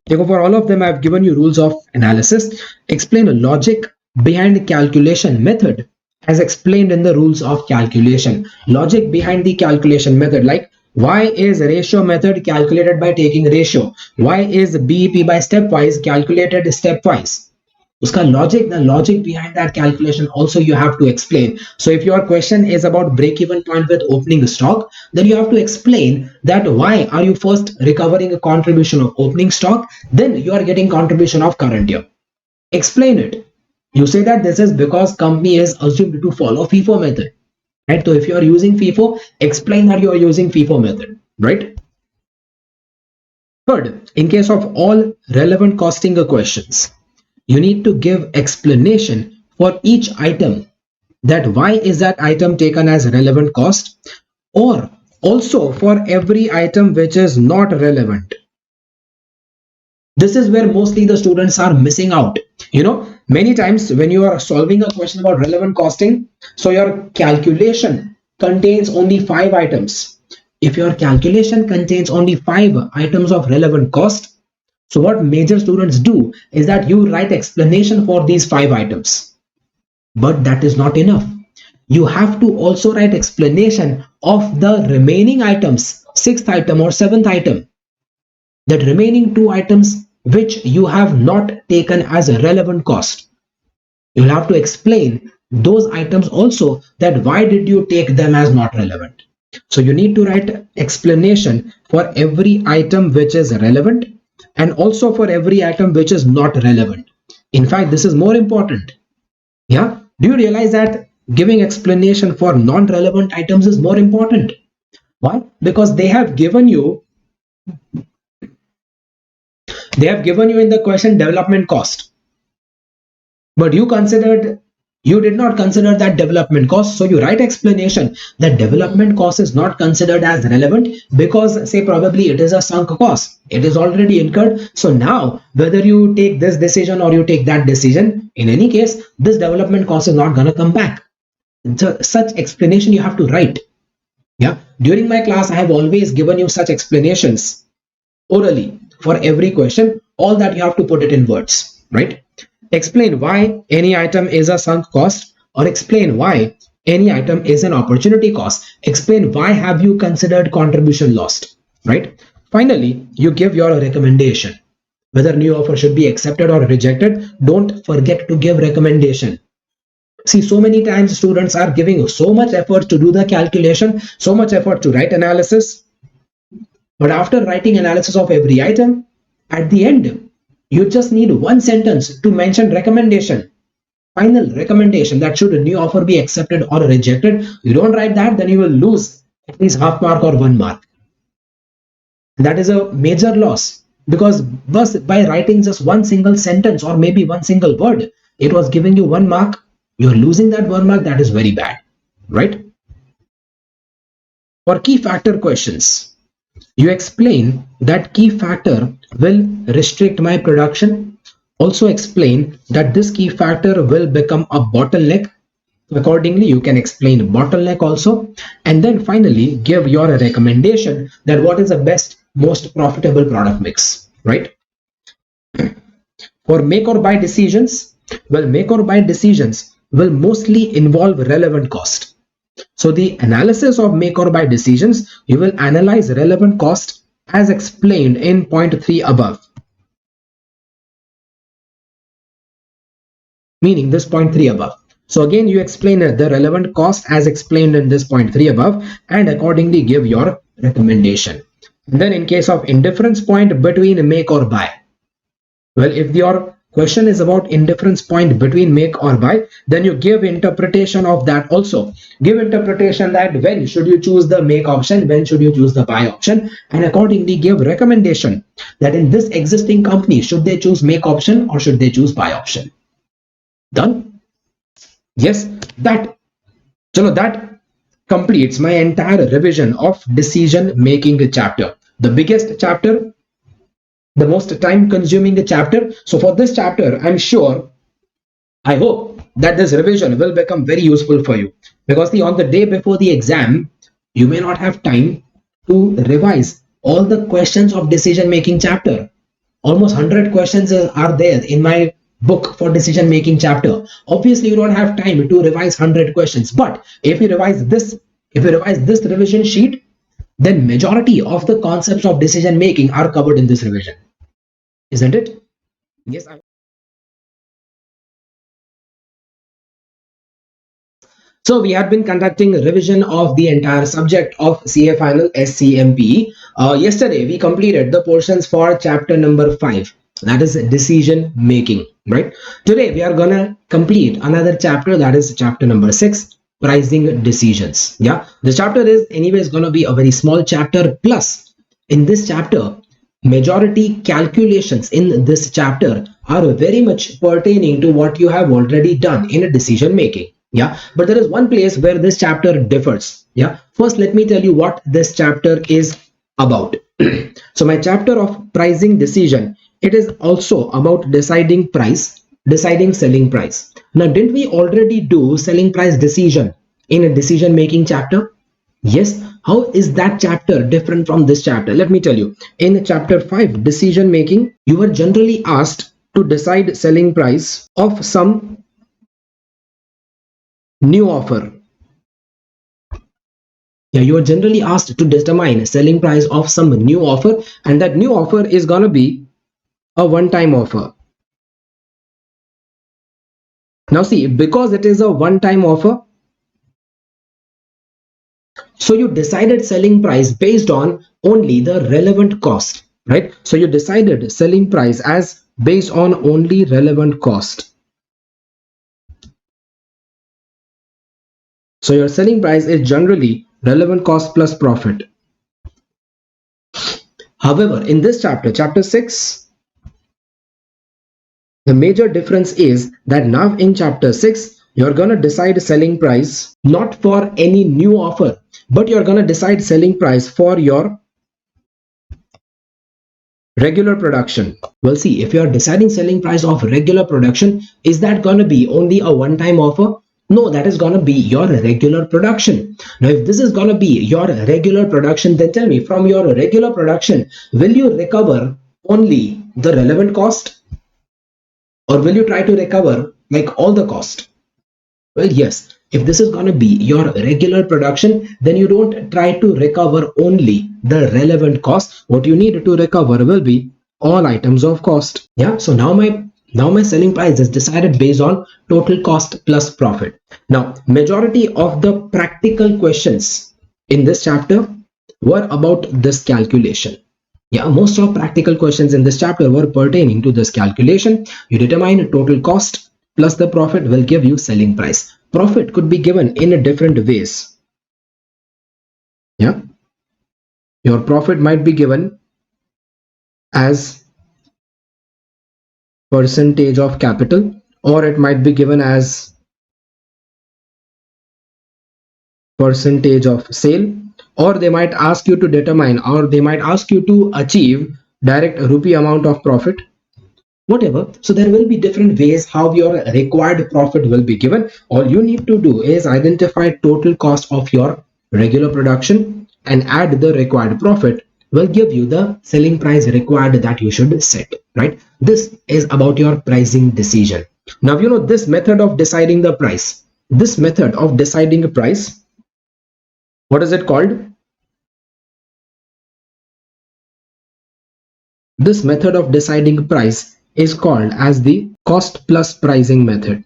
for all of them, I've given you rules of analysis. Explain the logic behind the calculation method as explained in the rules of calculation. Logic behind the calculation method, like why is ratio method calculated by taking ratio? Why is BEP by stepwise calculated stepwise? Uska logic, the logic behind that calculation also you have to explain. So if your question is about break-even point with opening stock, then you have to explain that why are you first recovering a contribution of opening stock, then you are getting contribution of current year. Explain it. You say that this is because company is assumed to follow FIFO method. Right? So if you are using FIFO, explain that you are using FIFO method. Right? Third, in case of all relevant costing questions, you need to give explanation for each item, that why is that item taken as relevant cost, or also for every item which is not relevant. This is where mostly the students are missing out. Many times when you are solving a question about relevant costing, so your calculation contains only 5 items. If your calculation contains only 5 items of relevant cost, so what major students do is that you write explanation for these 5 items. But that is not enough. You have to also write explanation of the remaining items, 6th item or 7th item. That remaining 2 items which you have not taken as a relevant cost. You'll have to explain those items also, that why did you take them as not relevant. So you need to write explanation for every item which is relevant and also for every item which is not relevant. In fact, this is more important. Yeah. Do you realize that giving explanation for non-relevant items is more important? Why? Because they have given you in the question development cost, but you did not consider that development cost. So you write explanation that development cost is not considered as relevant because say probably it is a sunk cost, it is already incurred. So now whether you take this decision or you take that decision, in any case this development cost is not going to come back. So such explanation you have to write. Yeah, during my class I have always given you such explanations orally for every question. All that you have to put it in words, right? Explain why any item is a sunk cost, or explain why any item is an opportunity cost. Explain why have you considered contribution lost, right? Finally, you give your recommendation whether new offer should be accepted or rejected. Don't forget to give recommendation. See, so many times students are giving so much effort to do the calculation, so much effort to write analysis, but after writing analysis of every item, at the end, you just need one sentence to mention recommendation. Final recommendation that should a new offer be accepted or rejected. You don't write that, then you will lose at least half mark or 1 mark. That is a major loss because by writing just one single sentence or maybe one single word, it was giving you 1 mark. You're losing that 1 mark. That is very bad, right? For key factor questions, you explain that key factor will restrict my production. Also explain that this key factor will become a bottleneck. Accordingly, you can explain bottleneck also. And then finally, give your recommendation that what is the best, most profitable product mix, right? For make or buy decisions, well, make or buy decisions will mostly involve relevant cost. So the analysis of make or buy decisions, you will analyze relevant cost as explained in point 3 above. Meaning this point 3 above. So again, you explain the relevant cost as explained in this point 3 above and accordingly give your recommendation. And then in case of indifference point between make or buy, well, if your question is about indifference point between make or buy, then you give interpretation of that also. Give interpretation that when should you choose the make option, when should you choose the buy option, and accordingly give recommendation that in this existing company, should they choose make option or should they choose buy option. Done? Yes, that completes my entire revision of decision making chapter. The biggest chapter, the most time consuming chapter. So for this chapter, I hope that this revision will become very useful for you, because on the day before the exam, you may not have time to revise all the questions of decision making chapter. Almost 100 questions are there in my book for decision making chapter. Obviously, you don't have time to revise 100 questions, but if you revise this revision sheet, then majority of the concepts of decision making are covered in this revision, isn't it? Yes. So we had been conducting a revision of the entire subject of CA Final SCMPE. Yesterday we completed the portions for chapter number 5, that is decision making, right? Today we are gonna complete another chapter, that is chapter number 6, pricing decisions. Yeah, the chapter is anyways gonna be a very small chapter, plus in this chapter majority calculations in this chapter are very much pertaining to what you have already done in a decision making. Yeah, but there is one place where this chapter differs. Yeah, first let me tell you what this chapter is about. So my chapter of pricing decision, it is also about deciding selling price. Now, didn't we already do selling price decision in a decision making chapter? Yes. How is that chapter different from this chapter? Let me tell you. In chapter 5, decision making, you were generally asked to decide selling price of some new offer. Yeah, you are generally asked to determine selling price of some new offer, and that new offer is gonna be a one-time offer. Now see, because it is a one-time offer, So you decided selling price based on only the relevant cost, right? So you decided selling price as based on only relevant cost. So your selling price is generally relevant cost plus profit. However, in this chapter, chapter 6, the major difference is that now in chapter 6, you're going to decide selling price not for any new offer, but you're going to decide selling price for your regular production. Well, see, if you're deciding selling price of regular production, is that going to be only a one-time offer? No, that is going to be your regular production. Now, if this is going to be your regular production, then tell me, from your regular production, will you recover only the relevant cost, or will you try to recover like all the cost? Well, yes, if this is going to be your regular production, then you don't try to recover only the relevant cost. What you need to recover will be all items of cost. Yeah, so now my selling price is decided based on total cost plus profit. Now, majority of the practical questions in this chapter were about this calculation. Yeah, most of practical questions in this chapter were pertaining to this calculation. You determine total cost plus the profit will give you selling price. Profit could be given in different ways. Yeah, your profit might be given as percentage of capital, or it might be given as percentage of sale, or they might ask you to determine, or they might ask you to achieve direct rupee amount of profit, whatever. So there will be different ways how your required profit will be given. All you need to do is identify total cost of your regular production and add the required profit will give you the selling price required that you should set, right? This is about your pricing decision. Now, you know, this method of deciding the price, this method of deciding a price, what is it called? This method of deciding price is called as the cost plus pricing method.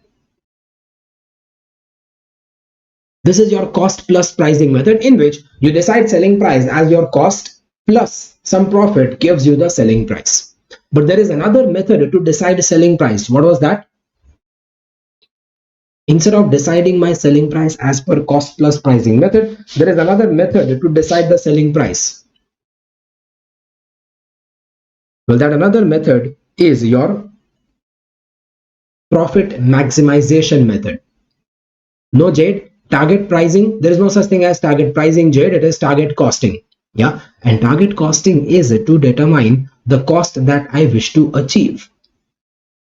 This is your cost plus pricing method, in which you decide selling price as your cost plus some profit gives you the selling price. But there is another method to decide selling price. What was that? Instead of deciding my selling price as per cost plus pricing method, there is another method to decide the selling price. Well, that another method is your profit maximization method. No, Jade, target pricing, there is no such thing as target pricing, Jade, it is target costing. Yeah, and target costing is to determine the cost that I wish to achieve.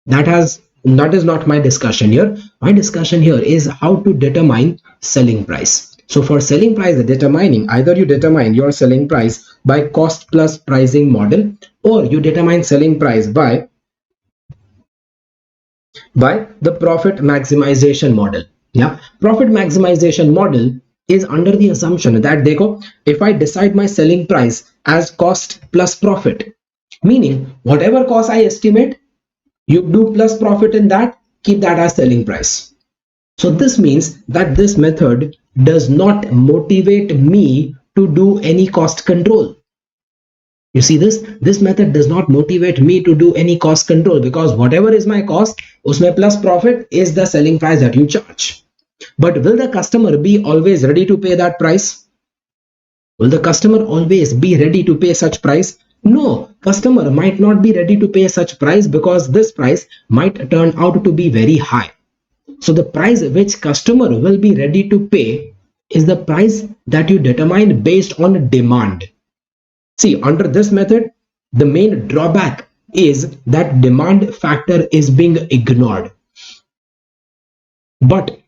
That is not my discussion here. My discussion here is how to determine selling price. So for selling price determining, either you determine your selling price by cost plus pricing model, or you determine selling price by the profit maximization model. Yeah, profit maximization model is under the assumption that dekho, if I decide my selling price as cost plus profit, meaning whatever cost I estimate, you do plus profit in that, keep that as selling price. So this means that this method does not motivate me to do any cost control. You see this? This method does not motivate me to do any cost control, because whatever is my cost, usme plus profit is the selling price that you charge. But will the customer be always ready to pay that price? Will the customer always be ready to pay such price? No, customer might not be ready to pay such price, because this price might turn out to be very high. So the price which customer will be ready to pay is the price that you determine based on demand. See, under this method, the main drawback is that demand factor is being ignored. But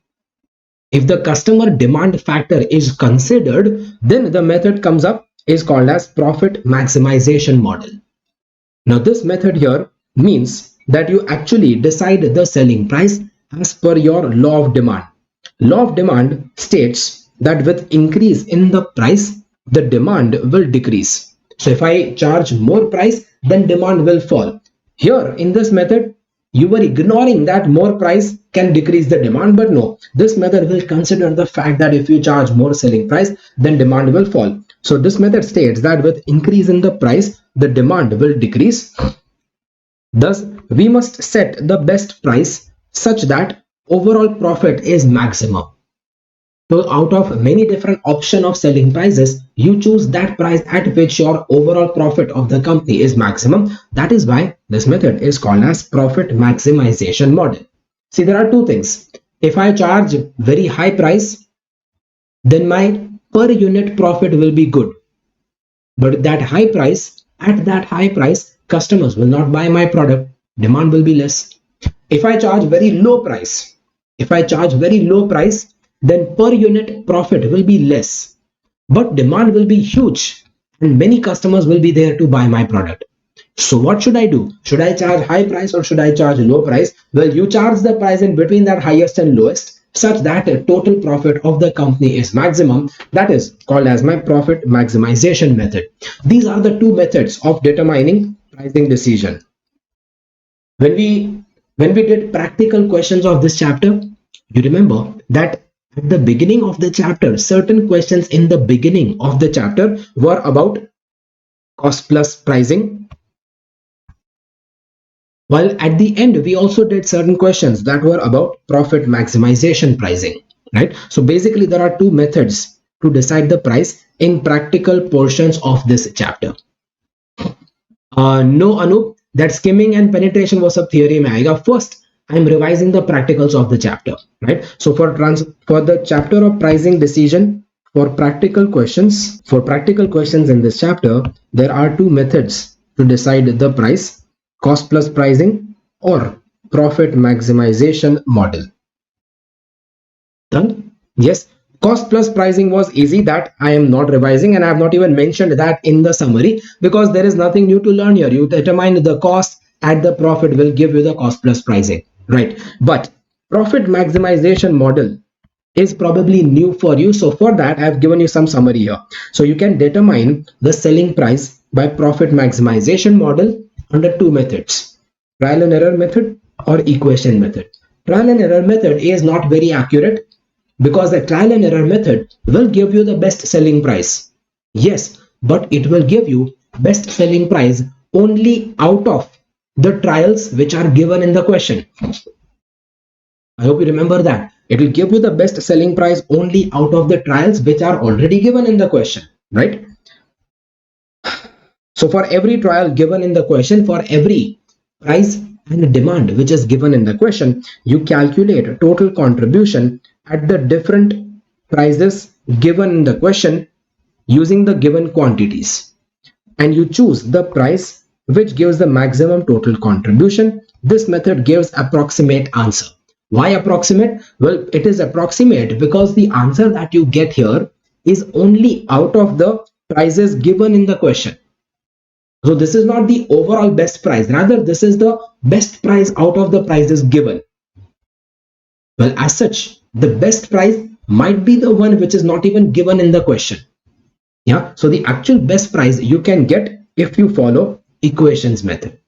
if the customer demand factor is considered, then the method comes up is called as profit maximization model. Now this method here means that you actually decide the selling price as per your law of demand. Law of demand states that with increase in the price, the demand will decrease. So if I charge more price, then demand will fall. Here in this method, you were ignoring that more price can decrease the demand, but no, this method will consider the fact that if you charge more selling price, then demand will fall. So this method states that with increase in the price, the demand will decrease. Thus, we must set the best price such that overall profit is maximum. So out of many different option of selling prices, you choose that price at which your overall profit of the company is maximum. That is why this method is called as profit maximization model. See, there are two things. If I charge very high price, then my per unit profit will be good. But at that high price, customers will not buy my product. Demand will be less. If I charge very low price, then per unit profit will be less, but demand will be huge and many customers will be there to buy my product. So what should I do? Should I charge high price or should I charge low price? Well, you charge the price in between that highest and lowest such that the total profit of the company is maximum. That is called as my profit maximization method. These are the two methods of determining pricing decision. When we did practical questions of this chapter, you remember that at the beginning of the chapter, certain questions in the beginning of the chapter were about cost plus pricing, while at the end we also did certain questions that were about profit maximization pricing, right? So basically there are two methods to decide the price in practical portions of this chapter. No Anup, that skimming and penetration was a theory mein aayega. First I'm revising the practicals of the chapter, right? So for the chapter of pricing decision, for practical questions in this chapter, there are two methods to decide the price: cost plus pricing or profit maximization model. Done? Yes. Cost plus pricing was easy, that I am not revising, and I have not even mentioned that in the summary because there is nothing new to learn here. You determine the cost and the profit will give you the cost plus pricing, right? But profit maximization model is probably new for you, so for that I have given you some summary here. So you can determine the selling price by profit maximization model under two methods: trial and error method or equation method. Trial and error method is not very accurate because the trial and error method will give you the best selling price. Yes, but it will give you best selling price only out of the trials which are given in the question. I hope you remember that. It will give you the best selling price only out of the trials which are already given in the question, right? So for every trial given in the question, for every price and demand which is given in the question, you calculate total contribution at the different prices given in the question using the given quantities, and you choose the price which gives the maximum total contribution. This method gives approximate answer. Why approximate? Well, it is approximate because the answer that you get here is only out of the prices given in the question. So this is not the overall best price, rather this is the best price out of the prices given. Well, as such, the best price might be the one which is not even given in the question. Yeah, so the actual best price you can get if you follow equations method.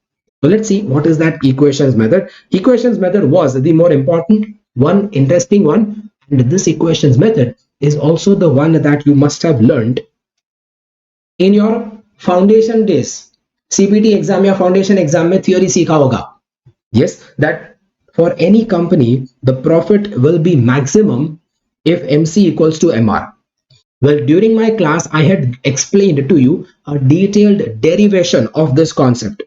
So let's see what is that equations method. Equations method was the more important one, interesting one, and this equations method is also the one that you must have learned in your foundation days. CPT exam या foundation exam में theory सीखा होगा. Yes, that for any company the profit will be maximum if MC equals to MR. Well, during my class I had explained to you a detailed derivation of this concept.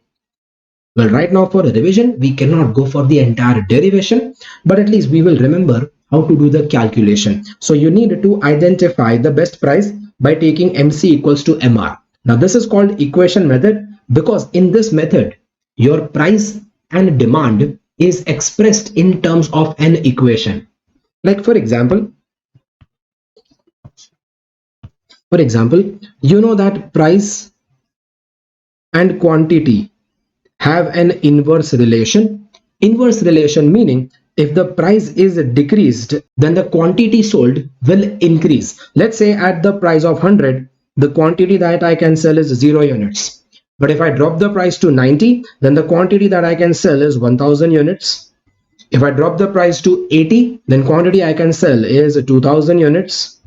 Well, right now for a revision we cannot go for the entire derivation, but at least we will remember how to do the calculation. So you need to identify the best price by taking MC equals to MR. Now this is called equation method because in this method your price and demand is expressed in terms of an equation. Like for example, you know that price and quantity have an inverse relation. Inverse relation meaning if the price is decreased, then the quantity sold will increase. Let's say at the price of 100, the quantity that I can sell is 0 units. But if I drop the price to 90, then the quantity that I can sell is 1000 units. If I drop the price to 80, then quantity I can sell is 2000 units,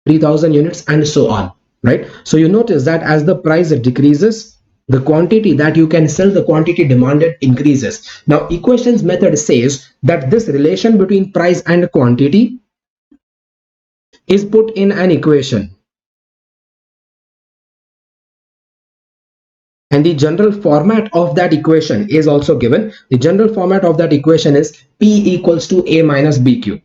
3000 units, and so on, right? So you notice that as the price decreases, the quantity that you can sell, the quantity demanded increases. Now equations method says that this relation between price and quantity is put in an equation, and the general format of that equation is also given. The general format of that equation is P equals to A minus BQ.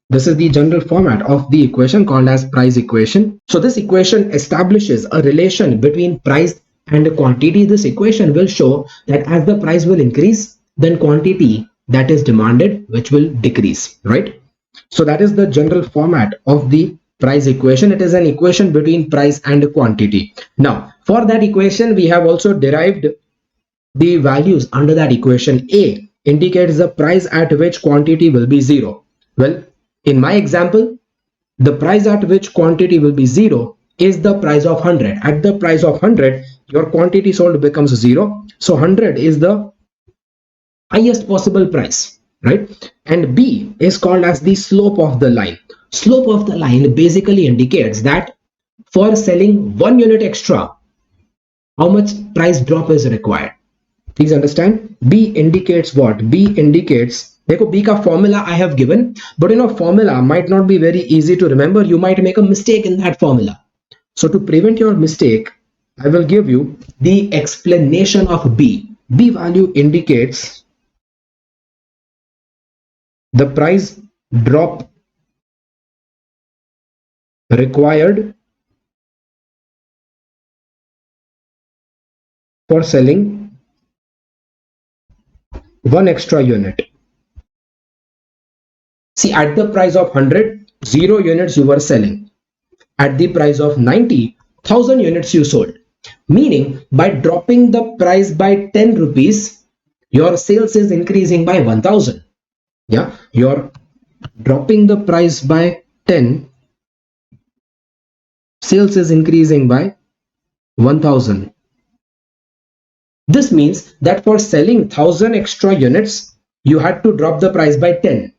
This is the general format of the equation called as price equation. So this equation establishes a relation between price and quantity. This equation will show that as the price will increase, then quantity that is demanded which will decrease, right? So that is the general format of the price equation. It is an equation between price and quantity. Now for that equation we have also derived the values under that equation. A indicates the price at which quantity will be 0. Well, in my example, the price at which quantity will be 0 is the price of 100. At the price of 100, your quantity sold becomes 0. So 100 is the highest possible price, right? And B is called as the slope of the line. Slope of the line basically indicates that for selling 1 unit extra, how much price drop is required. Please understand, B indicates what? B indicates, देखो B का formula I have given, but formula might not be very easy to remember. You might make a mistake in that formula. So to prevent your mistake, I will give you the explanation of B. B value indicates the price drop required for selling 1 extra unit. See, at the price of 100, 0 units you were selling. At the price of 90, 1000 units you sold. Meaning, by dropping the price by 10 rupees, your sales is increasing by 1000. Yeah, you're dropping the price by 10, sales is increasing by 1000. This means that for selling 1000 extra units, you had to drop the price by 10.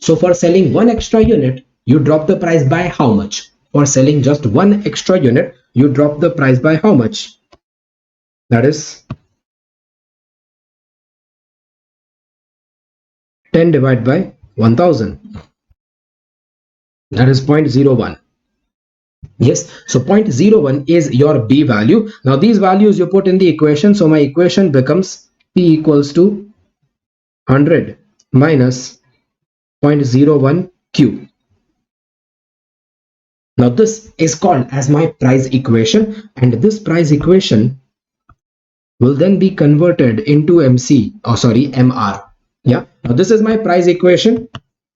So for selling 1 extra unit, you drop the price by how much? For selling just 1 extra unit, you drop the price by how much? That is 10 divided by 1000. That is 0.01. Yes, so 0.01 is your B value. Now these values you put in the equation. So my equation becomes P equals to 100 minus 0.01 Q. Now this is called as my price equation, and this price equation will then be converted into MR. Yeah, now this is my price equation,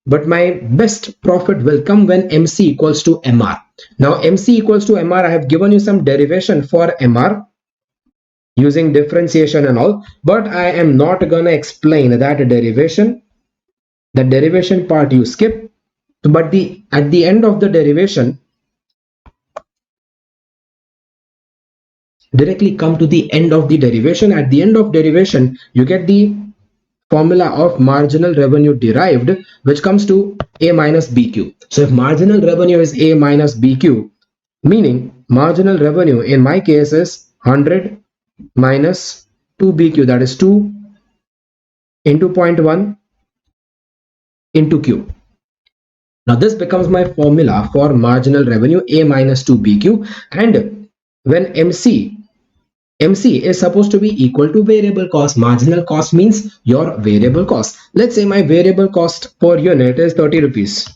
but my best profit will come when MC equals to MR. Now MC equals to MR, I have given you some derivation for MR using differentiation and all, but I am not gonna explain that derivation. The derivation part you skip, but at the end of the derivation, directly come to the end of the derivation. At the end of derivation, you get the formula of marginal revenue derived, which comes to A minus BQ. So if marginal revenue is A minus BQ, meaning marginal revenue in my case is 100 minus 2BQ, that is 2 into 0.1 into Q. Now this becomes my formula for marginal revenue, A minus 2BQ, and when MC is supposed to be equal to variable cost. Marginal cost means your variable cost. Let's say my variable cost per unit is 30 rupees.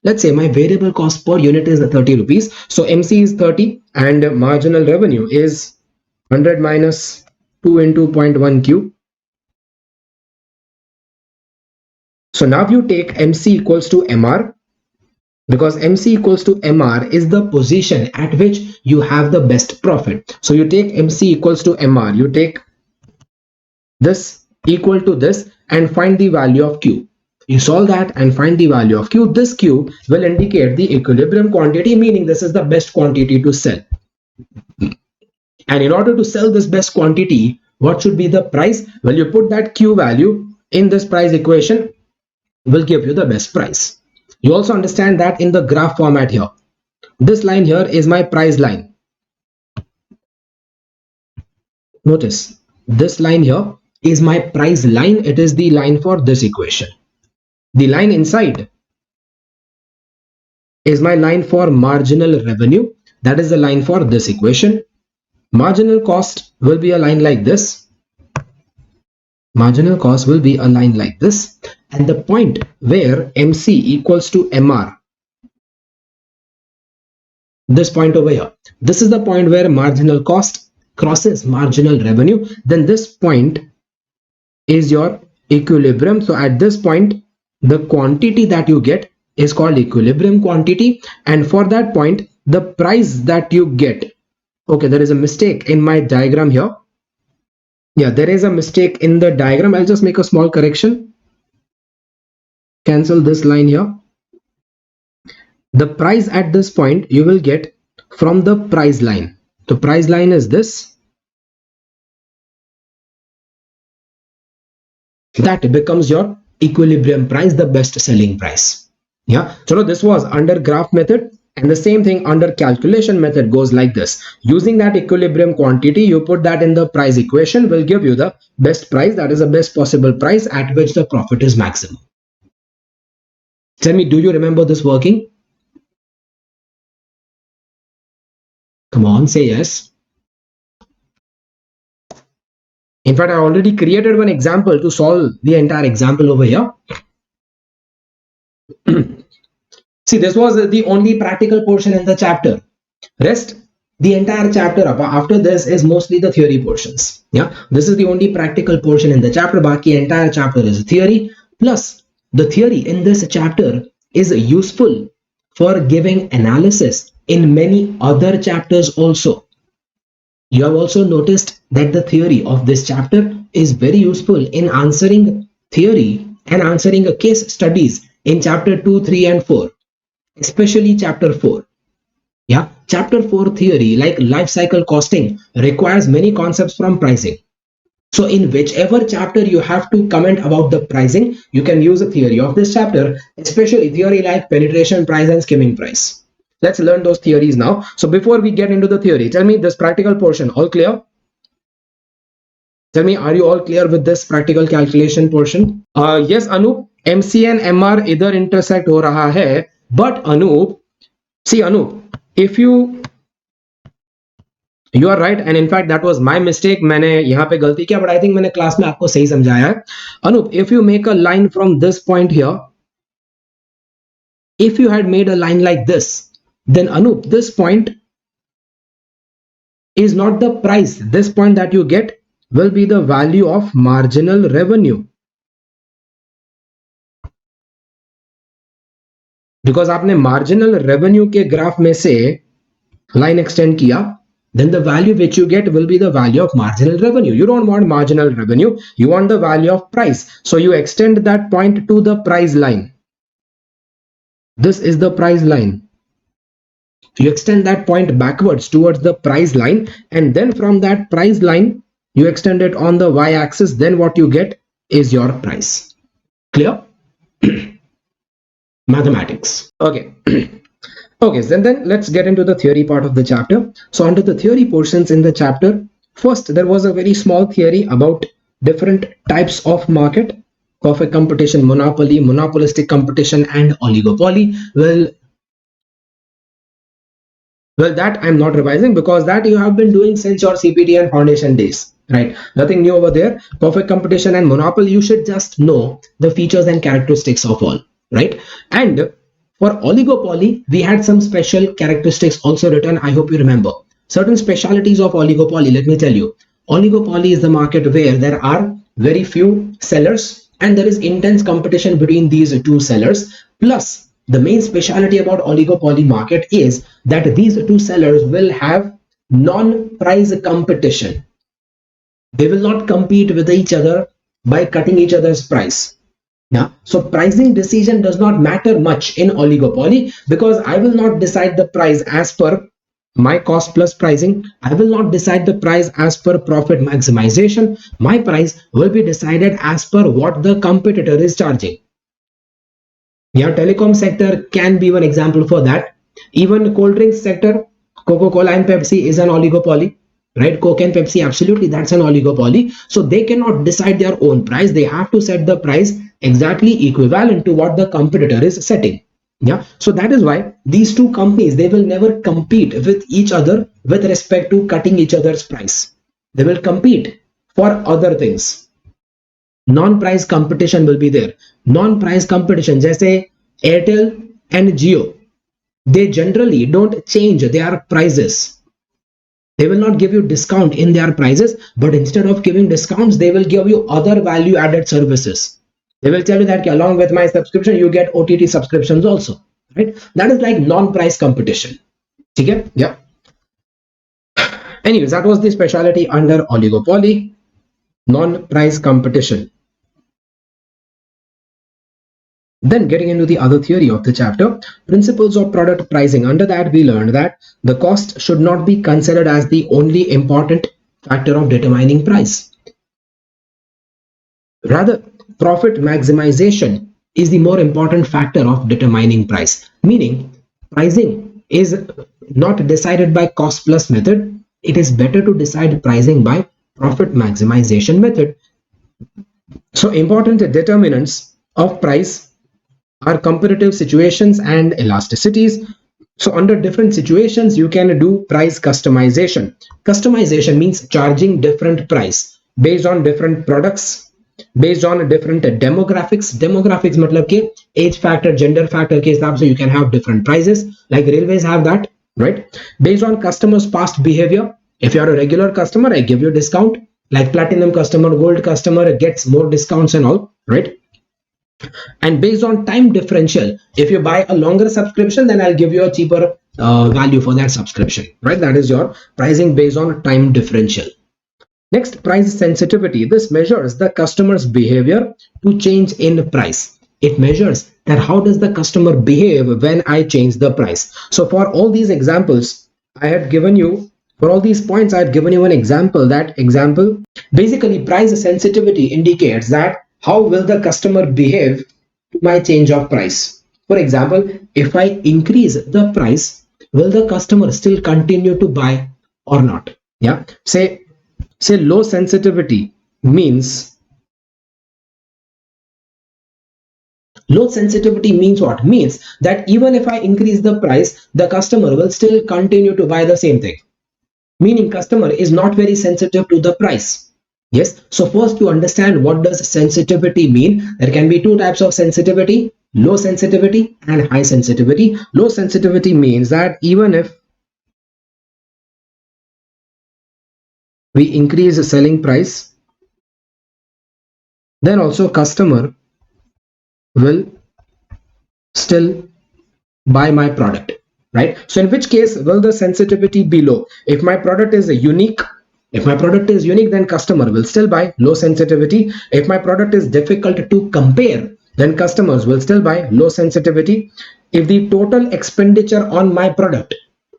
Let's say my variable cost per unit is 30 rupees. So MC is 30 and marginal revenue is 100 minus 2 into 0.1 Q. So now you take MC equals to MR, because MC equals to MR is the position at which you have the best profit. So you take MC equals to MR, you take this equal to this and find the value of Q. You solve that and find the value of Q. This Q will indicate the equilibrium quantity, meaning this is the best quantity to sell. And in order to sell this best quantity, what should be the price? Well, you put that Q value in this price equation, will give you the best price. You also understand that in the graph format here, this line here is my price line. Notice this line here is my price line. It is the line for this equation. The line inside is my line for marginal revenue. That is the line for this equation. Marginal cost will be a line like this. Marginal cost will be a line like this. And the point where MC equals to MR, this point over here, this is the point where marginal cost crosses marginal revenue. Then this point is your equilibrium. So at this point, the quantity that you get is called equilibrium quantity. And for that point, the price that you get, okay, there is a mistake in my diagram here. Yeah, there is a mistake in the diagram. I'll just make a small correction. Cancel this line here. The price at this point you will get from the price line. The price line is this. That becomes your equilibrium price, the best selling price. Yeah, so this was under graph method, and the same thing under calculation method goes like this. Using that equilibrium quantity, you put that in the price equation, will give you the best price, that is the best possible price at which the profit is maximum. Tell me, do you remember this working? Come on, say yes. In fact, I already created one example to solve the entire example over here. See, this was the only practical portion in the chapter. Rest, the entire chapter after this is mostly the theory portions. Yeah, this is the only practical portion in the chapter. Baki entire chapter is theory. Plus, the theory in this chapter is useful for giving analysis in many other chapters also. You have also noticed that the theory of this chapter is very useful in answering theory and answering a case studies in chapter 2, 3 and 4, especially chapter 4. Yeah, chapter 4 theory like life cycle costing requires many concepts from pricing. So in whichever chapter you have to comment about the pricing, you can use the theory of this chapter, especially theory like penetration price and skimming price. Let's learn those theories now. So before we get into the theory, tell me this practical portion, all clear? Tell me, are you all clear with this practical calculation portion? Yes, Anup, MC and MR either intersect ho raha hai, but Anup, see Anup, if you are right, and in fact that was my mistake, मैंने यहाँ पे गलती किया, but I think मैंने class में आपको सही समझाया है. Anup, if you make a line from this point here, if you had made a line like this, then Anup, this point is not the price. This point that you get will be the value of marginal revenue. Because आपने marginal revenue के graph में से line extend किया, then the value which you get will be the value of marginal revenue. You don't want marginal revenue, you want the value of price. So you extend that point to the price line. This is the price line. You extend that point backwards towards the price line, and then from that price line you extend it on the y-axis. Then what you get is your price. Clear? Mathematics. Okay. Okay, so then let's get into the theory part of the chapter. So under the theory portions in the chapter, first there was a very small theory about different types of market: perfect competition, monopoly, monopolistic competition, and oligopoly. Well, that I'm not revising because that you have been doing since your CPT and foundation days, right? Nothing new over there. Perfect competition and monopoly, you should just know the features and characteristics of all, right? And for oligopoly, we had some special characteristics also written. I hope you remember. Certain specialities of oligopoly, let me tell you. Oligopoly is the market where there are very few sellers and there is intense competition between these two sellers. Plus, the main speciality about oligopoly market is that these two sellers will have non-price competition. They will not compete with each other by cutting each other's price. Yeah, so pricing decision does not matter much in oligopoly because I will not decide the price as per my cost plus pricing. I will not decide the price as per profit maximization. My price will be decided as per what the competitor is charging. Yeah, telecom sector can be one example for that. Even cold drinks sector, Coca-Cola and Pepsi is an oligopoly, right? Coke and Pepsi, absolutely, that's an oligopoly. So they cannot decide their own price. They have to set the price exactly equivalent to what the competitor is setting. Yeah, so that is why these two companies, they will never compete with each other with respect to cutting each other's price. They will compete for other things. Non-price competition will be there. Non-price competition, जैसे Airtel and Jio, they generally don't change their prices. They will not give you discount in their prices, but instead of giving discounts, they will give you other value added services. They will tell you that along with my subscription you get OTT subscriptions also, right? That is like non-price competition. Okay, yeah. Anyways, that was the specialty under oligopoly, non-price competition. Then getting into the other theory of the chapter, principles of product pricing. Under that, we learned that the cost should not be considered as the only important factor of determining price. Rather, profit maximization is the more important factor of determining price. Meaning, pricing is not decided by cost plus method. It is better to decide pricing by profit maximization method. So, important determinants of price are comparative situations and elasticities. So under different situations, you can do price customization. Customization means charging different price based on different products, based on different demographics. Demographics matlab ke age factor, gender factor ke hisab se you can have different prices, like railways have that, right? Based on customers' past behavior. If you are a regular customer, I give you a discount. Like platinum customer, gold customer gets more discounts and all, right? And based on time differential, if you buy a longer subscription, then I'll give you a cheaper value for that subscription, right? That is your pricing based on time differential. Next, price sensitivity. This measures the customer's behavior to change in price. It measures that how does the customer behave when I change the price. So for all these examples I had given you, for all these points I had given you an example. That example, basically price sensitivity indicates that how will the customer behave to my change of price. For example, if I increase the price, will the customer still continue to buy or not? Yeah, say low sensitivity means what? Means that even if I increase the price, the customer will still continue to buy the same thing. Meaning customer is not very sensitive to the price. Yes, so first to understand what does sensitivity mean, there can be two types of sensitivity: low sensitivity and high sensitivity. Low sensitivity means that even if we increase the selling price, then also customer will still buy my product, right? So in which case will the sensitivity be low? If my product is unique, then customer will still buy. Low sensitivity. If my product is difficult to compare, then customers will still buy. Low sensitivity. If the total expenditure on my product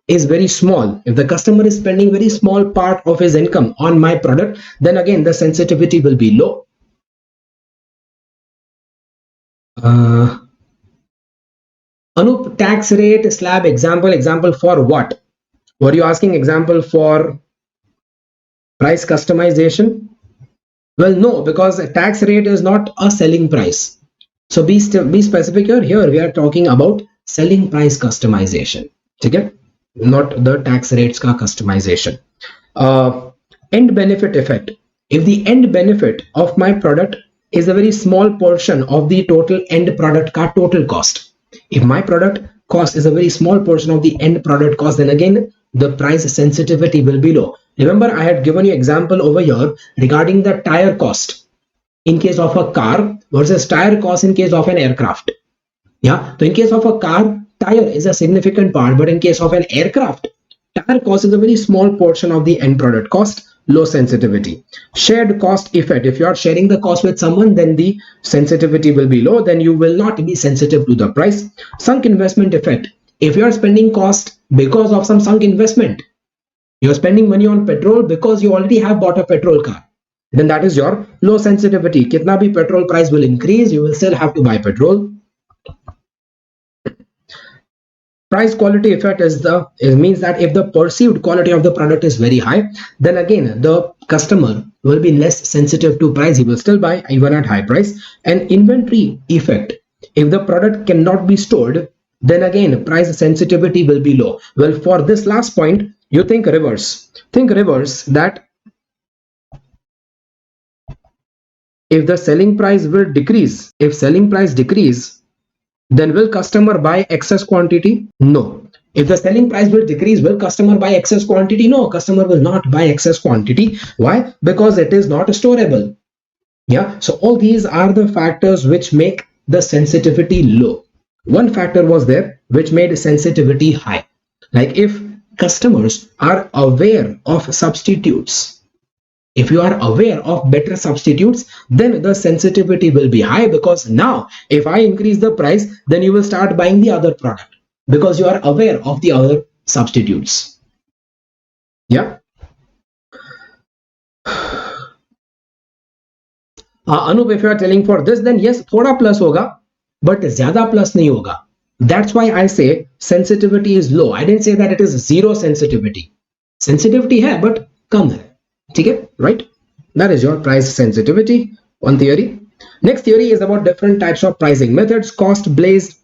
is very small, if the customer is spending very small part of his income on my product, then again the sensitivity will be low. Anup, tax rate slab example for what? Were you asking example for price customization? Well, no, because tax rate is not a selling price. So be specific here. Here we are talking about selling price customization. Okay? Not the tax rates ka customization. End benefit effect. If the end benefit of my product is a very small portion of the total end product ka total cost. If my product cost is a very small portion of the end product cost, then again the price sensitivity will be low. Remember, I had given you example over here regarding the tire cost in case of a car versus tire cost in case of an aircraft. Yeah, so in case of a car, tire is a significant part, but in case of an aircraft, tire cost is a very small portion of the end product cost. Low sensitivity. Shared cost effect. If you are sharing the cost with someone, then the sensitivity will be low. Then you will not be sensitive to the price. Sunk investment effect. If you are spending cost because of some sunk investment, you're spending money on petrol because you already have bought a petrol car, then that is your low sensitivity. Kitna bhi petrol price will increase, you will still have to buy petrol. Price quality effect it means that if the perceived quality of the product is very high, then again the customer will be less sensitive to price. He will still buy even at high price. And inventory effect, if the product cannot be stored, then again price sensitivity will be low. Well, for this last point, you think reverse. Think reverse, that if the selling price will decrease, if selling price decrease, then will customer buy excess quantity? No. If the selling price will decrease, will customer buy excess quantity? No, customer will not buy excess quantity. Why? Because it is not storable. Yeah. So all these are the factors which make the sensitivity low. One factor was there which made sensitivity high. Like if customers are aware of substitutes, if you are aware of better substitutes, then the sensitivity will be high, because now if I increase the price, then you will start buying the other product because you are aware of the other substitutes. Yeah. Anup, if you are telling for this, then yes, thoda plus hoga, but zyada plus nahi hoga. That's why I say sensitivity is low. I didn't say that it is zero sensitivity. Sensitivity hai, but kam hai. Okay, right? That is your price sensitivity, one theory. Next theory is about different types of pricing methods. Cost-based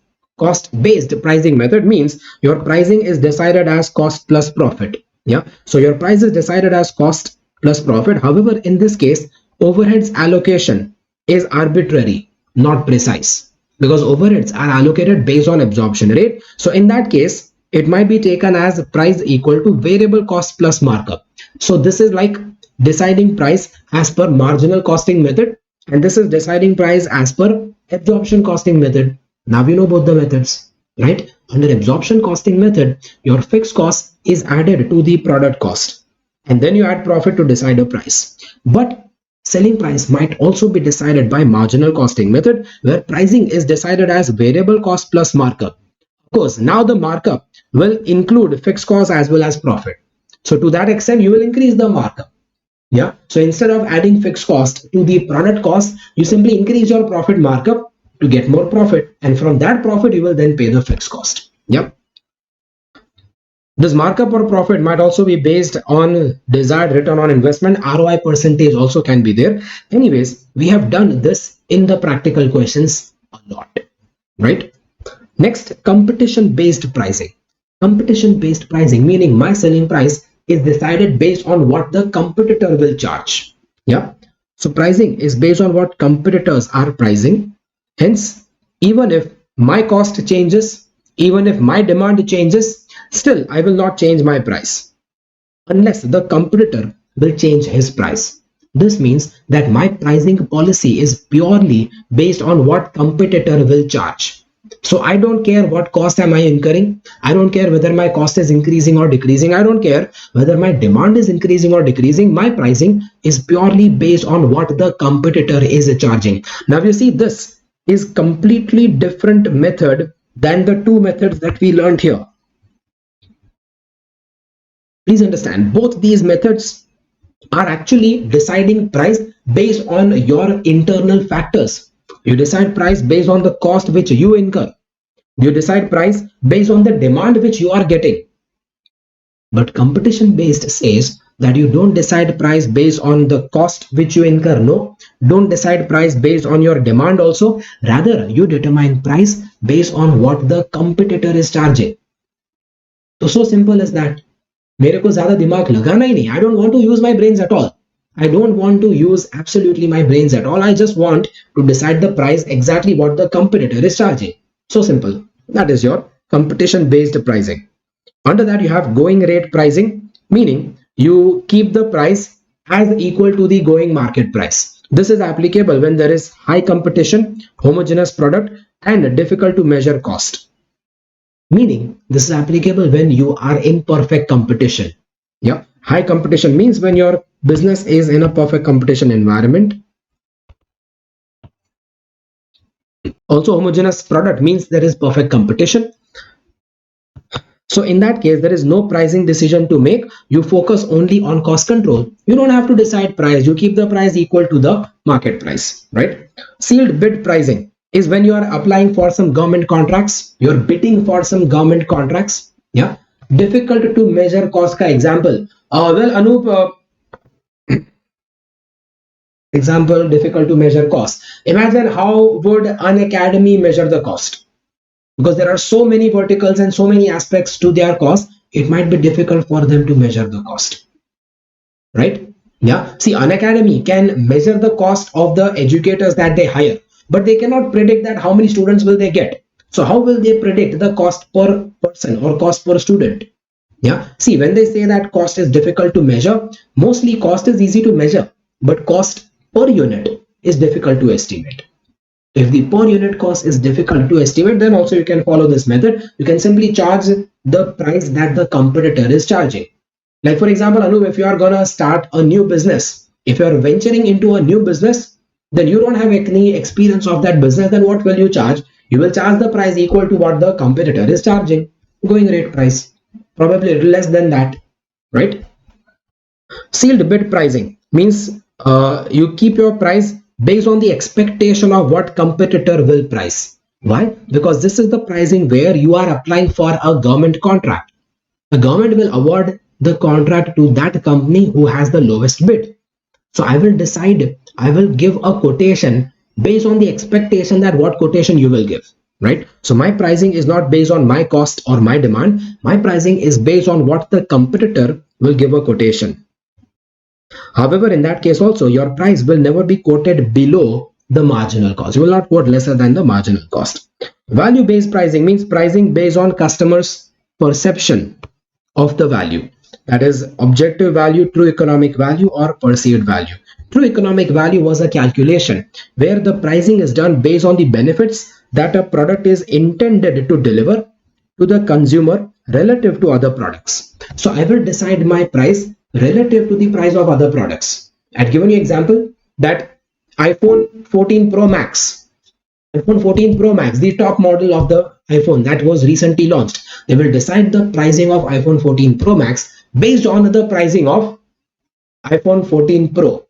pricing method means your pricing is decided as cost plus profit. Yeah, so your price is decided as cost plus profit. However, in this case, overheads allocation is arbitrary, not precise, because overheads are allocated based on absorption rate. So in that case, it might be taken as price equal to variable cost plus markup. So this is like deciding price as per marginal costing method, and this is deciding price as per absorption costing method. Now we know both the methods, right? Under absorption costing method, your fixed cost is added to the product cost, and then you add profit to decide a price. But selling price might also be decided by marginal costing method, where pricing is decided as variable cost plus markup. Of course, now the markup will include fixed cost as well as profit. So to that extent, you will increase the markup. Yeah. So instead of adding fixed cost to the product cost, you simply increase your profit markup to get more profit. And from that profit, you will then pay the fixed cost. Yep. This markup or profit might also be based on desired return on investment. ROI percentage also can be there. Anyways, we have done this in the practical questions a lot, right? Next, competition-based pricing. Competition-based pricing, meaning my selling price is decided based on what the competitor will charge. Yeah. So pricing is based on what competitors are pricing. Hence, even if my cost changes, even if my demand changes, still I will not change my price unless the competitor will change his price. This means that my pricing policy is purely based on what competitor will charge. So I don't care what cost am I incurring. I don't care whether my cost is increasing or decreasing. I don't care whether my demand is increasing or decreasing. My pricing is purely based on what the competitor is charging. Now you see, this is completely different method than the two methods that we learned here. Please understand, both these methods are actually deciding price based on your internal factors. You decide price based on the cost which you incur. You decide price based on the demand which you are getting. But competition based says that you don't decide price based on the cost which you incur. No, don't decide price based on your demand also. Rather, you determine price based on what the competitor is charging. So simple as that. मेरे को ज्यादा दिमाग लगाना ही नहीं. I don't want to use my brains at all. I don't want to use absolutely my brains at all. I just want to decide the price exactly what the competitor is charging. So simple. That is your competition based pricing. Under that, you have going rate pricing, meaning you keep the price as equal to the going market price. This is applicable when there is high competition, homogeneous product, and difficult to measure cost. Meaning this is applicable when you are in perfect competition. Yeah, high competition means when your business is in a perfect competition environment. Also, homogeneous product means there is perfect competition. So in that case, there is no pricing decision to make. You focus only on cost control. You don't have to decide price. You keep the price equal to the market price, right? Sealed bid pricing is when you are applying for some government contracts. You're bidding for some government contracts. Yeah. Difficult to measure cost ka example. Well, Anup, example, difficult to measure cost. Imagine how would an academy measure the cost? Because there are so many verticals and so many aspects to their cost, it might be difficult for them to measure the cost, right? Yeah, see, an academy can measure the cost of the educators that they hire, but they cannot predict that how many students will they get. So how will they predict the cost per person or cost per student? Yeah, see, when they say that cost is difficult to measure, mostly cost is easy to measure, but cost per unit is difficult to estimate. If the per unit cost is difficult to estimate, then also you can follow this method. You can simply charge the price that the competitor is charging. Like for example, Anup, if you are gonna start a new business, if you are venturing into a new business, then you don't have any experience of that business, then what will you charge? You will charge the price equal to what the competitor is charging, going rate price, probably a little less than that, right? Sealed bid pricing means you keep your price based on the expectation of what competitor will price. Why? Because this is the pricing where you are applying for a government contract. The government will award the contract to that company who has the lowest bid. So I will decide, I will give a quotation based on the expectation that what quotation you will give, right? So my pricing is not based on my cost or my demand. My pricing is based on what the competitor will give a quotation. However, in that case also, your price will never be quoted below the marginal cost. You will not quote lesser than the marginal cost. Value-based pricing means pricing based on customers' perception of the value. That is objective value, true economic value, or perceived value. True economic value was a calculation where the pricing is done based on the benefits that a product is intended to deliver to the consumer relative to other products. So I will decide my price relative to the price of other products. I've given you example that iPhone 14 Pro Max, iPhone 14 Pro Max, the top model of the iPhone that was recently launched. They will decide the pricing of iPhone 14 Pro Max based on the pricing of iPhone 14 Pro.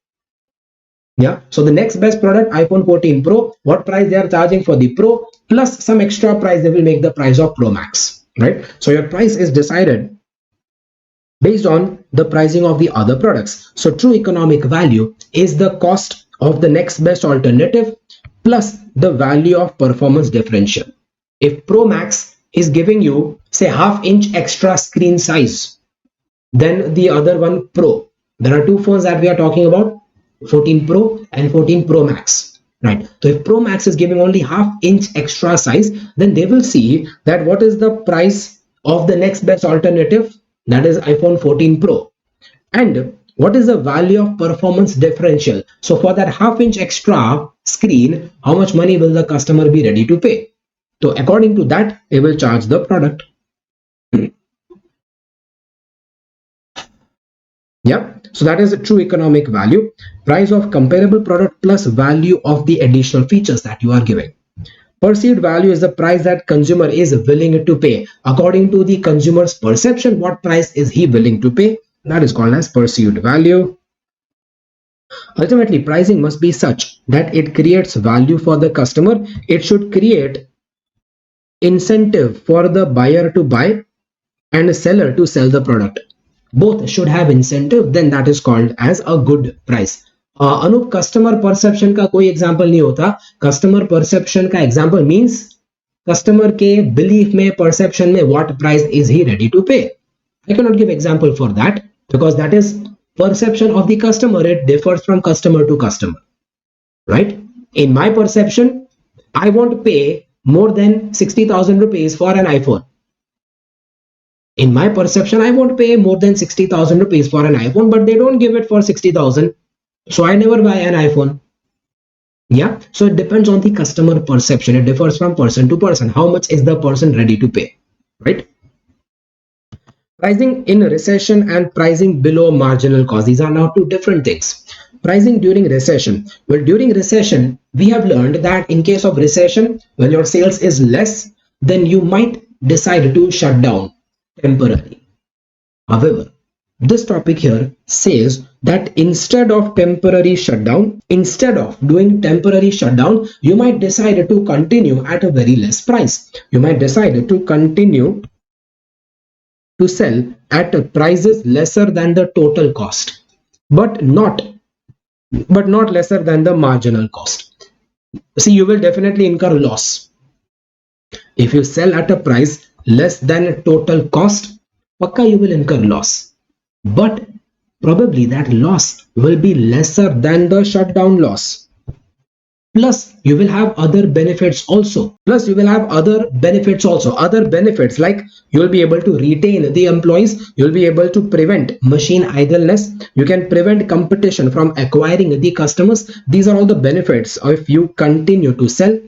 Yeah, so the next best product, iPhone 14 Pro, what price they are charging for the Pro plus some extra price they will make the price of Pro Max, right? So your price is decided based on the pricing of the other products. So true economic value is the cost of the next best alternative plus the value of performance differential. If Pro Max is giving you say half-inch extra screen size than the other one Pro, there are two phones that we are talking about, 14 Pro and 14 Pro Max, right? So if Pro Max is giving only half-inch extra size, then they will see that what is the price of the next best alternative, that is iPhone 14 Pro, and what is the value of performance differential. So for that half-inch extra screen, how much money will the customer be ready to pay? So according to that, they will charge the product. Yeah, so that is a true economic value, price of comparable product plus value of the additional features that you are giving. Perceived value is the price that consumer is willing to pay. According to the consumer's perception, what price is he willing to pay? That is called as perceived value. Ultimately, pricing must be such that it creates value for the customer. It should create incentive for the buyer to buy and a seller to sell the product. Both should have incentive, then that is called as a good price. Anup, customer perception का कोई example नहीं होता. Customer perception का example means customer के belief में, perception में, what price is he ready to pay. I cannot give example for that because that is perception of the customer. It differs from customer to customer, right? In my perception, I won't pay more than 60,000 rupees for an iPhone. In my perception, I won't pay more than 60,000 rupees for an iPhone, but they don't give it for 60,000. So I never buy an iPhone. Yeah. So it depends on the customer perception. It differs from person to person. How much is the person ready to pay, right? Pricing in recession and pricing below marginal cost. These are now two different things. Pricing during recession. Well, during recession, we have learned that in case of recession, when your sales is less, then you might decide to shut down. temporary. However, this topic here says that instead of doing temporary shutdown, you might decide to continue at a very less price. You might decide to continue to sell at prices lesser than the total cost, but not lesser than the marginal cost. See, you will definitely incur loss if you sell at a price less than total cost. Pakka you will incur loss, but probably that loss will be lesser than the shutdown loss. Plus you will have other benefits also. Other benefits like you will be able to retain the employees, you will be able to prevent machine idleness, you can prevent competition from acquiring the customers. These are all the benefits if you continue to sell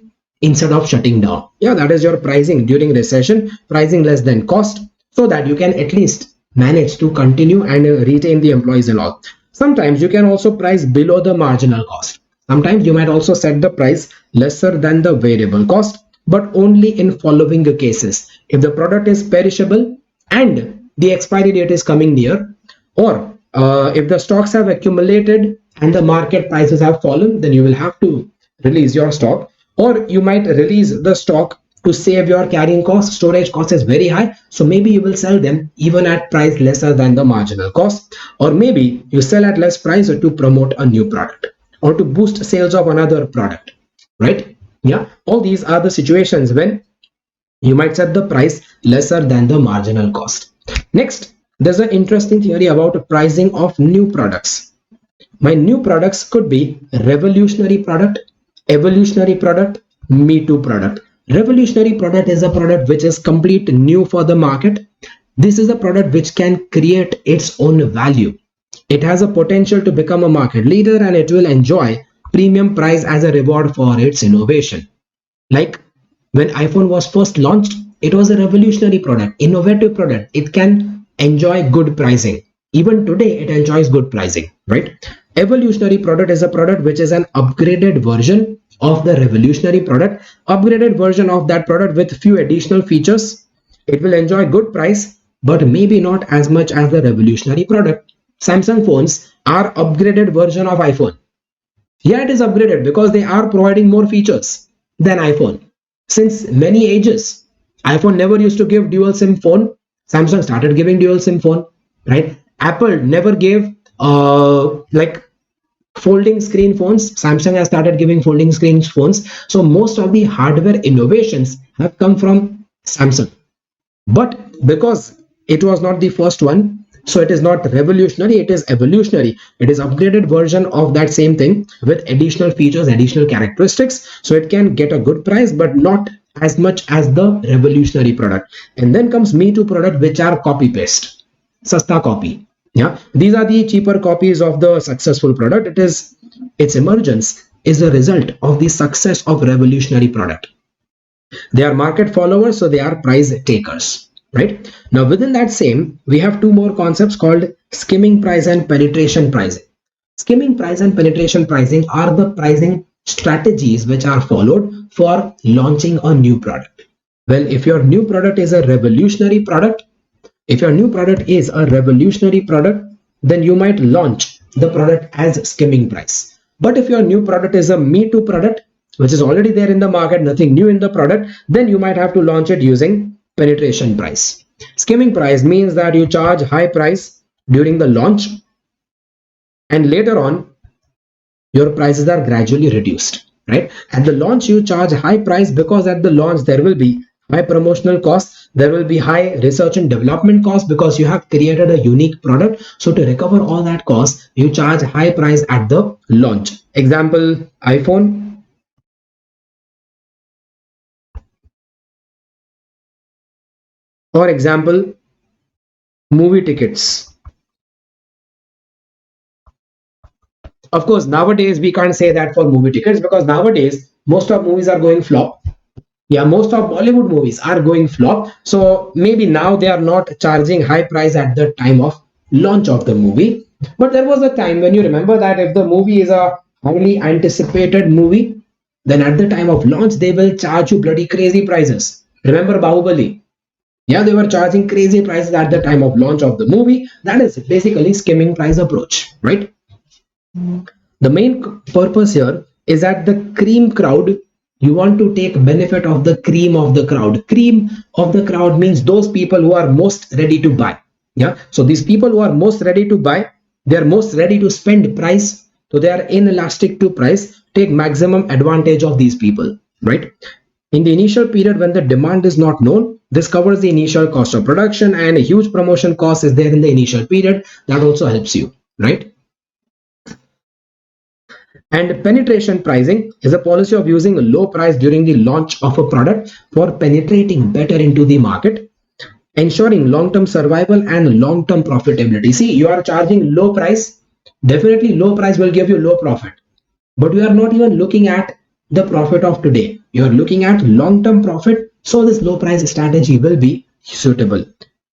instead of shutting down. Yeah, that is your pricing during recession, pricing less than cost, so that you can at least manage to continue and retain the employees and all. Sometimes you can also price below the marginal cost. Sometimes you might also set the price lesser than the variable cost, but only in following cases: if the product is perishable and the expiry date is coming near, or if the stocks have accumulated and the market prices have fallen, then you will have to release your stock, or you might release the stock to save your carrying cost. Storage cost is very high, so maybe you will sell them even at price lesser than the marginal cost, or maybe you sell at less price to promote a new product or to boost sales of another product, right? Yeah, all these are the situations when you might set the price lesser than the marginal cost. Next, there's an interesting theory about pricing of new products. My new products could be revolutionary product, evolutionary product, me too product. Revolutionary product is a product which is complete new for the market. This is a product which can create its own value. It has a potential to become a market leader, and it will enjoy premium price as a reward for its innovation. Like when iPhone was first launched, it was a revolutionary product, innovative product. It can enjoy good pricing. Even today, it enjoys good pricing, right? Evolutionary product is a product which is an upgraded version of the revolutionary product, upgraded version of that product with few additional features. It will enjoy good price, but maybe not as much as the revolutionary product. Samsung phones are upgraded version of iPhone. Yeah, it is upgraded because they are providing more features than iPhone. Since many ages, iPhone never used to give dual SIM phone. Samsung started giving dual SIM phone, right? Apple never gave like folding screen phones. Samsung has started giving folding screen phones. So most of the hardware innovations have come from Samsung. But because it was not the first one, so it is not revolutionary, it is evolutionary. It is upgraded version of that same thing with additional features, additional characteristics, so it can get a good price but not as much as the revolutionary product. And then comes me too product, which are copy paste, sasta copy. Yeah, these are the cheaper copies of the successful product. Its emergence is a result of the success of revolutionary product. They are market followers, so they are price takers, right? Now within that same, we have two more concepts called skimming price and penetration pricing. Skimming price and penetration pricing are the pricing strategies which are followed for launching a new product. Well, if your new product is a revolutionary product, then you might launch the product as skimming price. But if your new product is a me too product, which is already there in the market, nothing new in the product, then you might have to launch it using penetration price. Skimming price means that you charge high price during the launch, and later on your prices are gradually reduced, right? At the launch you charge high price because at the launch there will be high promotional costs, there will be high research and development costs because you have created a unique product. So to recover all that cost, you charge high price at the launch. Example, iPhone. For example, movie tickets. Of course, nowadays we can't say that for movie tickets because nowadays most of movies are going flop. Yeah, most of Bollywood movies are going flop. So maybe now they are not charging high price at the time of launch of the movie. But there was a time when you remember that if the movie is a highly anticipated movie, then at the time of launch they will charge you bloody crazy prices. Remember Bahubali? Yeah, they were charging crazy prices at the time of launch of the movie. That is basically skimming price approach, right? The main purpose here is that the cream crowd, you want to take benefit of the cream of the crowd. Cream of the crowd means those people who are most ready to buy. Yeah, so these people who are most ready to buy, they are most ready to spend price, so they are inelastic to price, take maximum advantage of these people, right? In the initial period when the demand is not known, this covers the initial cost of production, and a huge promotion cost is there in the initial period. That also helps you, right? And penetration pricing is a policy of using a low price during the launch of a product for penetrating better into the market, ensuring long-term survival and long-term profitability. See, you are charging low price. Definitely low price will give you low profit. But you are not even looking at the profit of today. You are looking at long-term profit. So this low price strategy will be suitable.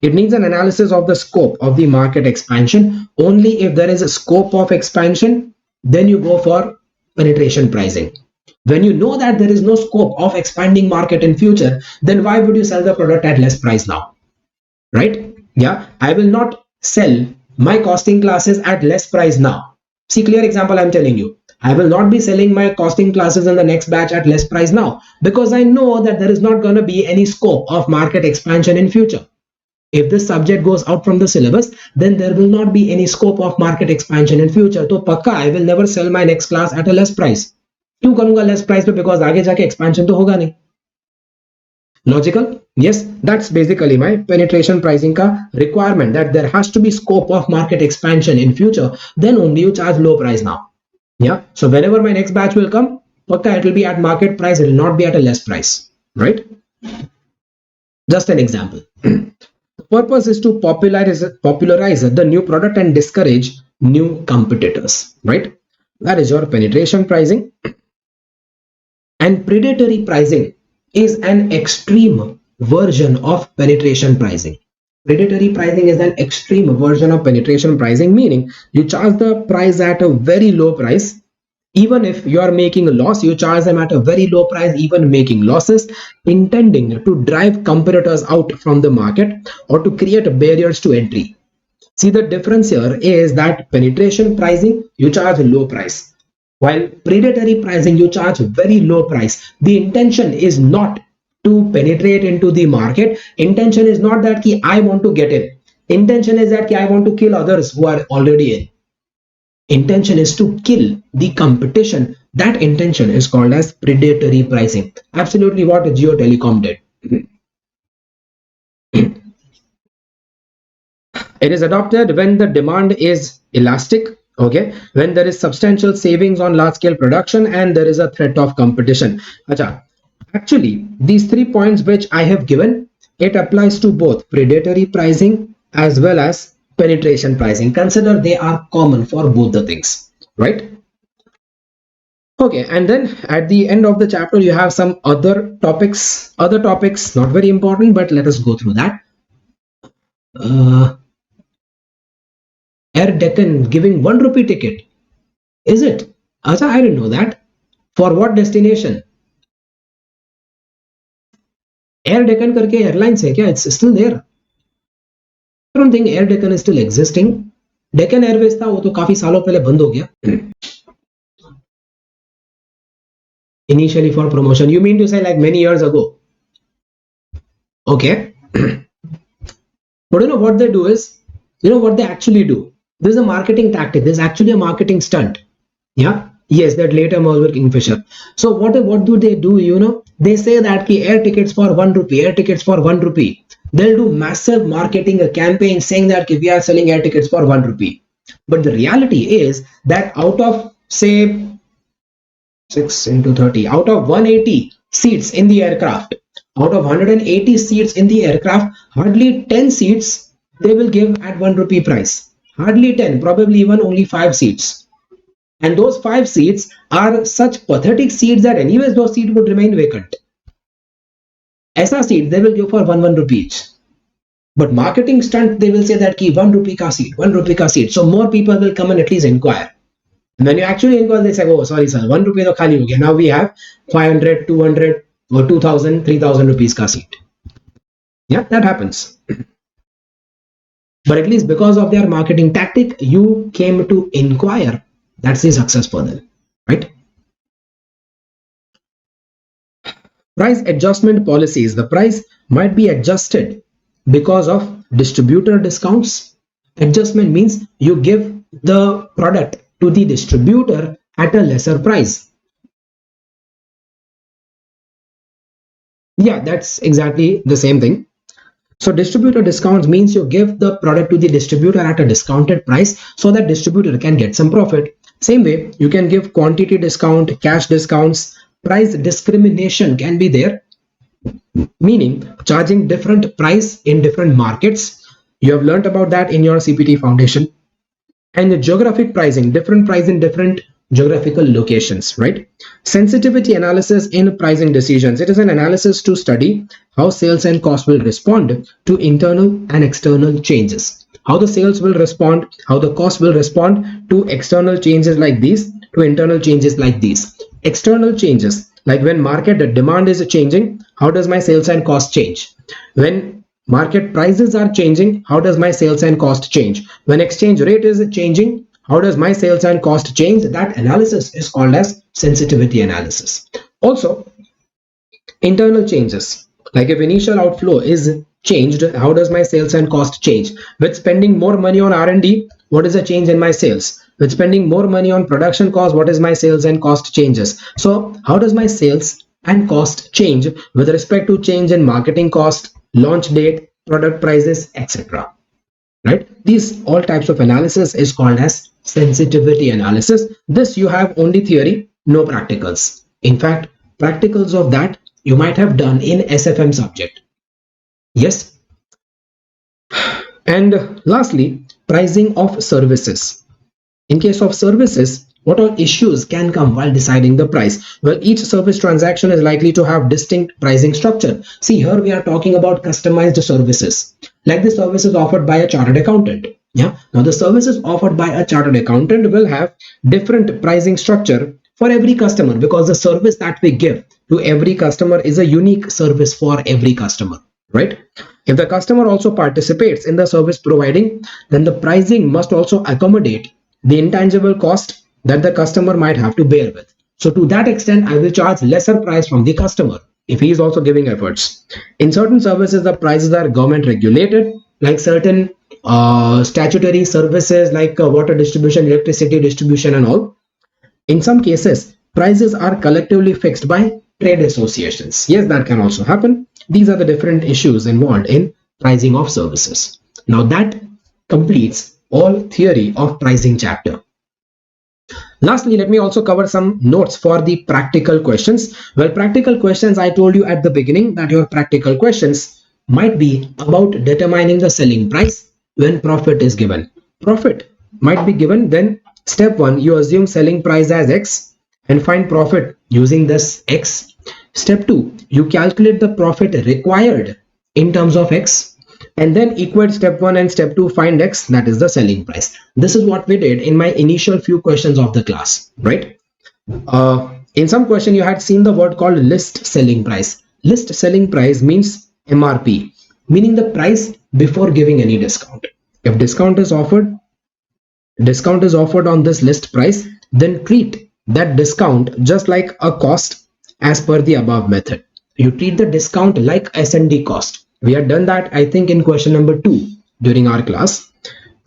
It needs an analysis of the scope of the market expansion. Only if there is a scope of expansion, then you go for penetration pricing. When you know that there is no scope of expanding market in future, then why would you sell the product at less price now? Right? Yeah, I will not sell my costing classes at less price now. See, clear example I'm telling you. I will not be selling my costing classes in the next batch at less price now, because I know that there is not going to be any scope of market expansion in future. If this subject goes out from the syllabus, then there will not be any scope of market expansion in future. So pakka I will never sell my next class at a less price. क्यों करूंगा less price पे? Because आगे जाके expansion तो होगा नहीं. Logical? Yes, that's basically my penetration pricing ka requirement, that there has to be scope of market expansion in future. Then only you charge low price now. Yeah. So whenever my next batch will come, okay, it will be at market price. It will not be at a less price. Right? Just an example. The purpose is to popularize the new product and discourage new competitors. Right? That is your penetration pricing. And predatory pricing is an extreme version of penetration pricing. Predatory pricing is an extreme version of penetration pricing, meaning you charge the price at a very low price. Even if you are making a loss, you charge them at a very low price, even making losses, intending to drive competitors out from the market or to create barriers to entry. See, the difference here is that penetration pricing, you charge a low price, while predatory pricing, you charge very low price. The intention is not to penetrate into the market. Intention is not that ki I want to get in. Intention is that ki I want to kill others who are already in. Intention is to kill the competition. That intention is called as predatory pricing. Absolutely what Jio Telecom did. It is adopted when the demand is elastic, okay, when there is substantial savings on large scale production and there is a threat of competition. Acha. Actually, these 3 points which I have given, it applies to both predatory pricing as well as penetration pricing. Consider they are common for both the things, right? Okay, and then at the end of the chapter, you have some other topics, not very important, but let us go through that. Air Deccan giving 1 rupee ticket. Is it? Acha, I didn't know that. For what destination? Air Deccan करके airlines है क्या? It's still there. I don't think Air Deccan is still existing. Deccan Airways था, वो तो काफी सालों पहले बंद हो गया. Initially for promotion. You mean to say like many years ago? Okay. But you know what they do is, you know what they actually do? This is a marketing tactic. This is actually a marketing stunt. Yeah. Yes, that later merged with Kingfisher. So what do they do? You know, they say that ki air tickets for 1 rupee, air tickets for 1 rupee. They'll do massive marketing campaign saying that ki we are selling air tickets for 1 rupee. But the reality is that out of say 6 into 30, out of 180 seats in the aircraft, out of 180 seats in the aircraft, hardly 10 seats they will give at 1 rupee price. Hardly 10, probably even only 5 seats. And those 5 seats are such pathetic seats that anyways those seats would remain vacant. Aisa seat they will give for 1 rupee each. But marketing stunt, they will say that ki 1 rupee ka seat, 1 rupee ka seat. So more people will come and at least inquire. And when you actually inquire, they say, oh, sorry sir, 1 rupee to khali ho gaya. Now we have 500, 200 or 2000, 3000 rupees ka seat. Yeah, that happens. But at least because of their marketing tactic, you came to inquire. That's the success for them, right? Price adjustment policies. The price might be adjusted because of distributor discounts. Adjustment means you give the product to the distributor at a lesser price. Yeah, that's exactly the same thing. So distributor discounts means you give the product to the distributor at a discounted price so that distributor can get some profit. Same way, you can give quantity discount, cash discounts, price discrimination can be there, meaning charging different price in different markets. You have learned about that in your CPT foundation. And the geographic pricing, different price in different geographical locations, right? Sensitivity analysis in pricing decisions. It is an analysis to study how sales and cost will respond to internal and external changes. How the sales will respond, how the cost will respond to external changes like these, to internal changes like these. External changes, like when market demand is changing, how does my sales and cost change? When market prices are changing, how does my sales and cost change? When exchange rate is changing, how does my sales and cost change? That analysis is called as sensitivity analysis. Also, internal changes, like if initial outflow is changed, how does my sales and cost change? With spending more money on R&D, what is the change in my sales? With spending more money on production cost, what is my sales and cost changes? So how does my sales and cost change with respect to change in marketing cost, launch date, product prices, etc.? Right, these all types of analysis is called as sensitivity analysis. This you have only theory, no practicals. In fact, practicals of that you might have done in SFM subject. Yes. And lastly, pricing of services. In case of services, what all issues can come while deciding the price? Well, each service transaction is likely to have distinct pricing structure. See, here we are talking about customized services, like the services offered by a chartered accountant. Yeah. Now, the services offered by a chartered accountant will have different pricing structure for every customer because the service that we give to every customer is a unique service for every customer, right? If the customer also participates in the service providing, then the pricing must also accommodate the intangible cost that the customer might have to bear with. So to that extent, I will charge lesser price from the customer if he is also giving efforts. In certain services, the prices are government regulated, like certain statutory services like water distribution, electricity distribution and all. In some cases, prices are collectively fixed by trade associations. Yes, that can also happen. These are the different issues involved in pricing of services. Now that completes all theory of pricing chapter. Lastly, let me also cover some notes for the practical questions. Well, practical questions, I told you at the beginning that your practical questions might be about determining the selling price when profit is given. Profit might be given when step 1, you assume selling price as X and find profit using this X. Step 2, you calculate the profit required in terms of X and then equate step 1 and step 2, find X, that is the selling price. This is what we did in my initial few questions of the class, right? In some question you had seen the word called list selling price. List selling price means MRP, meaning the price before giving any discount. If discount is offered on this list price, then treat that discount just like a cost as per the above method. You treat the discount like S&D cost. We had done that, I think, in question number 2 during our class.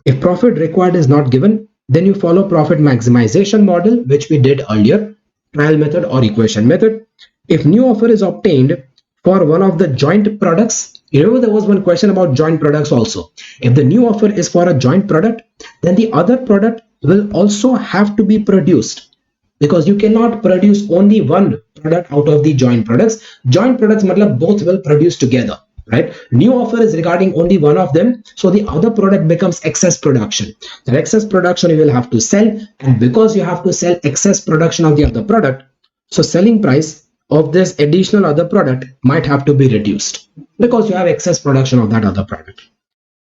If profit required is not given, then you follow profit maximization model, which we did earlier, trial method or equation method. If new offer is obtained for one of the joint products, you remember there was one question about joint products also. If the new offer is for a joint product, then the other product will also have to be produced, because you cannot produce only one product out of the joint products. Joint products matlab both will produce together, right? New offer is regarding only one of them, so the other product becomes excess production. That excess production you will have to sell, and because you have to sell excess production of the other product, so selling price of this additional other product might have to be reduced because you have excess production of that other product.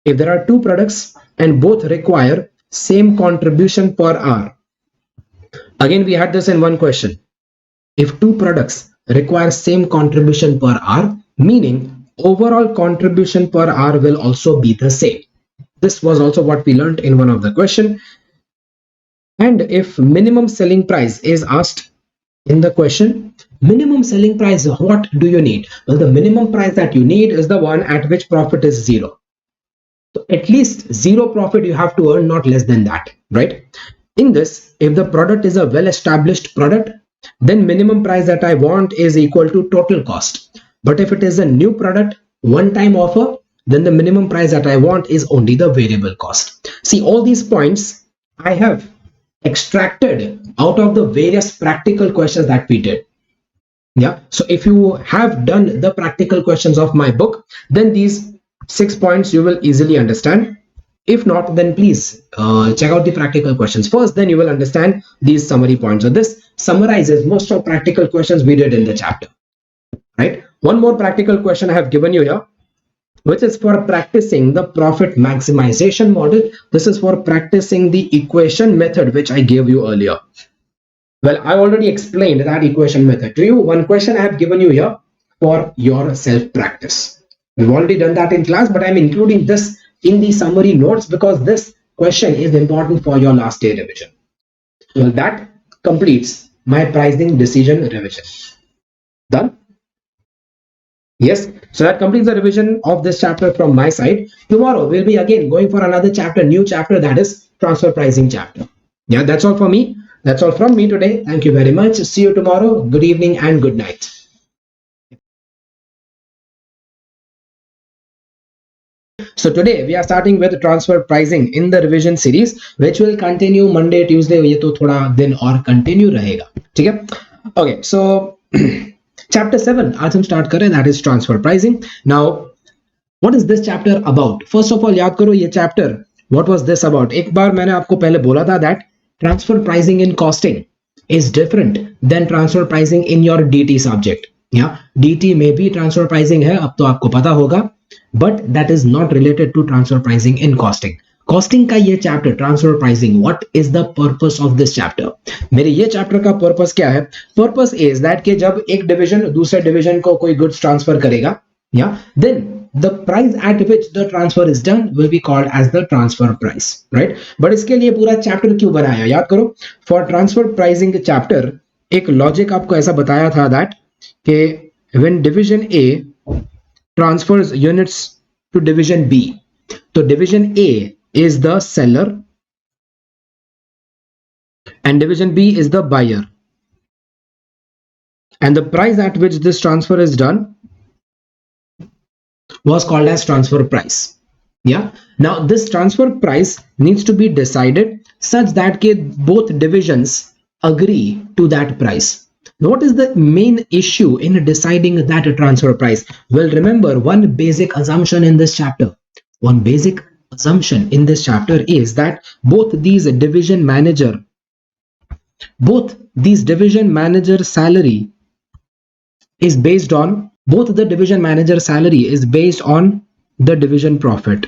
If there are two products and both require same contribution per hour, again we had this in one question. If two products require same contribution per hour, meaning overall contribution per hour will also be the same. This was also what we learned in one of the question. And if minimum selling price is asked in the question, minimum selling price, what do you need? Well, the minimum price that you need is the one at which profit is zero. So at least zero profit you have to earn, not less than that, right? In this, if the product is a well-established product, then minimum price that I want is equal to total cost. But if it is a new product, one-time offer, then the minimum price that I want is only the variable cost. See, all these points I have extracted out of the various practical questions that we did. Yeah, so if you have done the practical questions of my book, then these 6 points you will easily understand. If not, then please check out the practical questions first, then you will understand these summary points. So this summarizes most of practical questions we did in the chapter, right? One more practical question I have given you here, which is for practicing the profit maximization model. This is for practicing the equation method which I gave you earlier. Well, I already explained that equation method to you. One question I have given you here for your self-practice. We've already done that in class, but I'm including this in the summary notes because this question is important for your last day revision. Well, that completes my pricing decision revision. Done? Yes, so that completes the revision of this chapter from my side. Tomorrow we'll be again going for another chapter, new chapter, that is transfer pricing chapter. Yeah, that's all for me. That's all from me today. Thank you very much. See you tomorrow. Good evening and good night. So today we are starting with transfer pricing in the revision series, which will continue Monday, Tuesday. ये तो थोड़ा दिन और continue रहेगा, ठीक है? Okay, so chapter 7 आज हम start करें, that is transfer pricing. Now, what is this chapter about? First of all, याद करो ये chapter. What was this about? एक बार मैंने आपको पहले बोला था that transfer pricing in costing is different than transfer pricing in your DT subject. Yeah, DT में भी transfer pricing है, अब तो आपको पता होगा, but that is not related to transfer pricing in costing. Costing का ये chapter transfer pricing, what is the purpose of this chapter? मेरे ये चैप्टर का पर्पस क्या है? पर्पस इज दैट कि जब एक डिवीजन दूसरे डिवीजन को कोई गुड्स ट्रांसफर करेगा, या then the price at which the transfer is done will be called as the transfer price, right? but इसके लिए पूरा चैप्टर क्यों बनाया? याद करो, फॉर ट्रांसफर प्राइसिंग चैप्टर एक लॉजिक आपको ऐसा बताया था दैट कि when division A transfers units to division B, तो division A is the seller and division B is the buyer, and the price at which this transfer is done was called as transfer price. Yeah, now this transfer price needs to be decided such that both divisions agree to that price. Now, what is the main issue in deciding that transfer price? Well, remember one basic assumption in this chapter. One basic assumption in this chapter is that both these division manager salary is based on the division profit.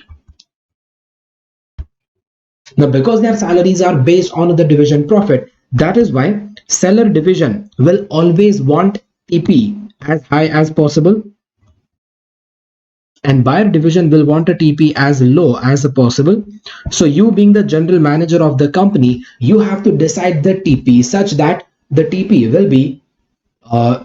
Now, because their salaries are based on the division profit, that is why seller division will always want TP as high as possible and buyer division will want a TP as low as possible. So you being the general manager of the company, you have to decide the TP such that the TP will be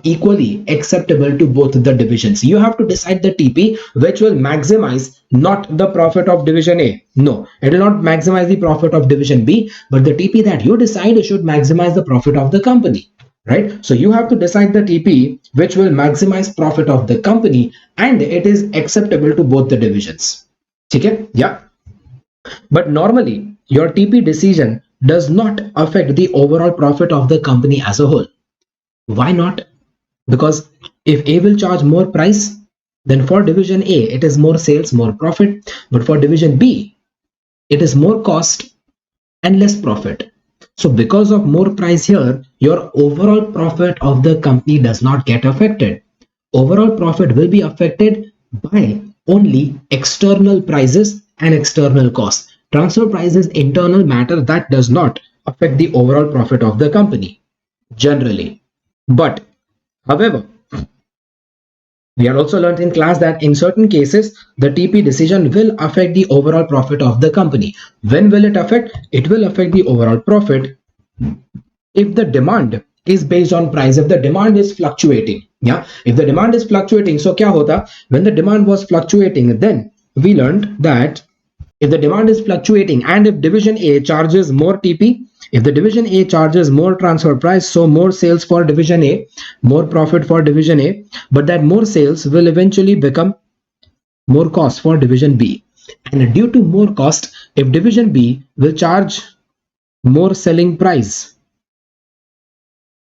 equally acceptable to both the divisions. You have to decide the TP which will maximize not the profit of division A. No, it will not maximize the profit of division B, but the TP that you decide should maximize the profit of the company, right? So you have to decide the TP which will maximize profit of the company and it is acceptable to both the divisions. Okay? Yeah. But normally your TP decision does not affect the overall profit of the company as a whole. Why not? Because if A will charge more price, then for division A it is more sales, more profit, but for division B it is more cost and less profit. So because of more price here, your overall profit of the company does not get affected. Overall profit will be affected by only external prices and external costs. Transfer price is internal matter that does not affect the overall profit of the company generally. But however, We are also learned in class that in certain cases, the TP decision will affect the overall profit of the company. When will it affect? It will affect the overall profit if the demand is based on price, if the demand is fluctuating. Yeah, if the demand is fluctuating, so kya hota? When the demand was fluctuating, then we learned that if the demand is fluctuating and if division A charges more TP, if the division A charges more transfer price, so more sales for division A, more profit for division A, but that more sales will eventually become more cost for division B. And due to more cost, if division B will charge more selling price,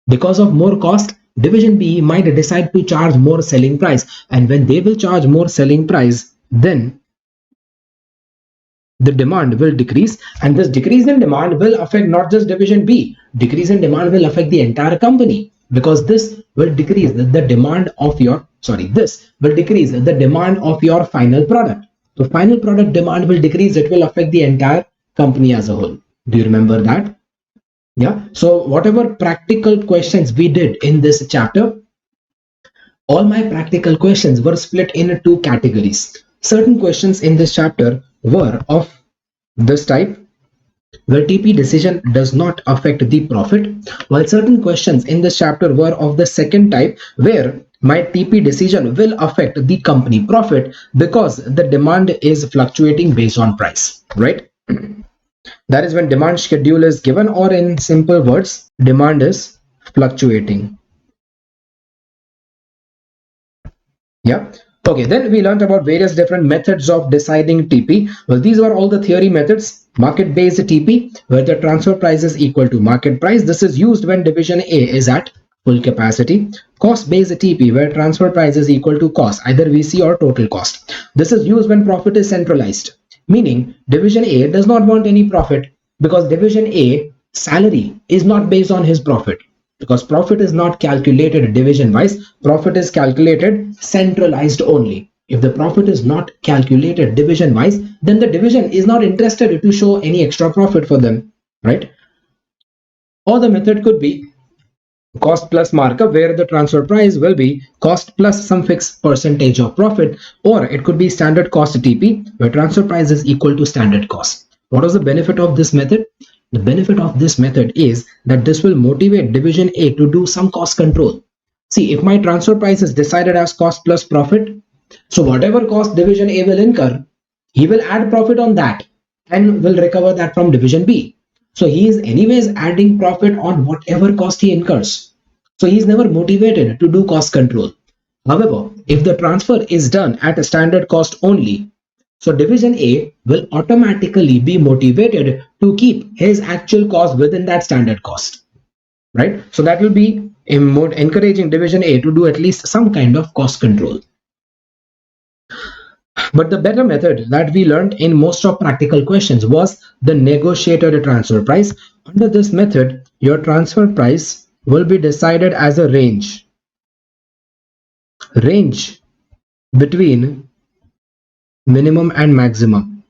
because of more cost, division B might decide to charge more selling price. And when they will charge more selling price, then the demand will decrease, and this decrease in demand will affect not just division B. Decrease in demand will affect the entire company, because this will decrease the demand of your, this will decrease the demand of your final product. So final product demand will decrease, it will affect the entire company as a whole. Do you remember that? Yeah. So whatever practical questions we did in this chapter, all my practical questions were split in two categories. Certain questions in this chapter were of this type, where TP decision does not affect the profit, while certain questions in this chapter were of the second type, where my TP decision will affect the company profit because the demand is fluctuating based on price, right? That is when demand schedule is given, or in simple words, demand is fluctuating. Yeah. Okay, then we learned about various different methods of deciding TP. Well, these were all the theory methods. Market-based TP, where the transfer price is equal to market price. This is used when division A is at full capacity. Cost-based TP, where transfer price is equal to cost, either VC or total cost. This is used when profit is centralized, meaning division A does not want any profit because division A salary is not based on his profit, because profit is not calculated division wise, profit is calculated centralized only. If the profit is not calculated division wise, then the division is not interested to show any extra profit for them, right? Or the method could be cost plus markup, where the transfer price will be cost plus some fixed percentage of profit, or it could be standard cost TP, where transfer price is equal to standard cost. What is the benefit of this method? The benefit of this method is that this will motivate division A to do some cost control. See, if my transfer price is decided as cost plus profit, so whatever cost division A will incur, he will add profit on that and will recover that from division B. So he is anyways adding profit on whatever cost he incurs. So he is never motivated to do cost control. However, if the transfer is done at a standard cost only, so division A will automatically be motivated to keep his actual cost within that standard cost, right? So that will be encouraging division A to do at least some kind of cost control. But the better method that we learned in most of practical questions was the negotiated transfer price. Under this method, your transfer price will be decided as a range between minimum and maximum.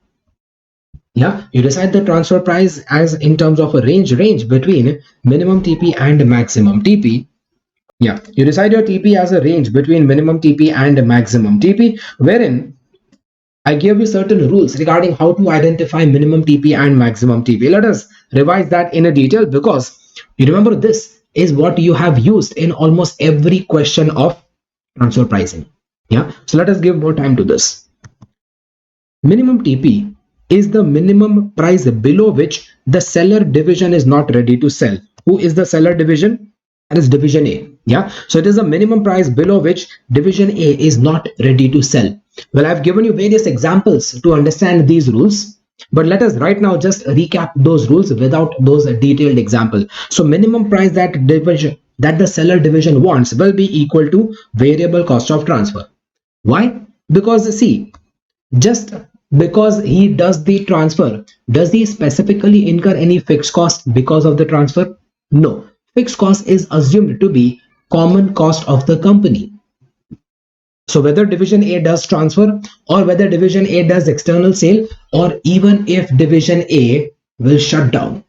Yeah, you decide the transfer price as in terms of a range between minimum TP and maximum TP. Yeah, you decide your TP as a range between minimum TP and maximum TP, wherein I gave you certain rules regarding how to identify minimum TP and maximum TP. Let us revise that in a detail, because you remember this is what you have used in almost every question of transfer pricing. Yeah, so let us give more time to this. Minimum TP is the minimum price below which the seller division is not ready to sell. Who is the seller division? That is division A. Yeah, so it is a minimum price below which division A is not ready to sell. Well, I've given you various examples to understand these rules, but let us right now just recap those rules without those detailed examples. So minimum price that the seller division wants will be equal to variable cost of transfer. Why? Because see, just because he does the transfer, does he specifically incur any fixed cost because of the transfer? No. Fixed cost is assumed to be common cost of the company. So whether division A does transfer, or whether division A does external sale, or even if division A will shut down,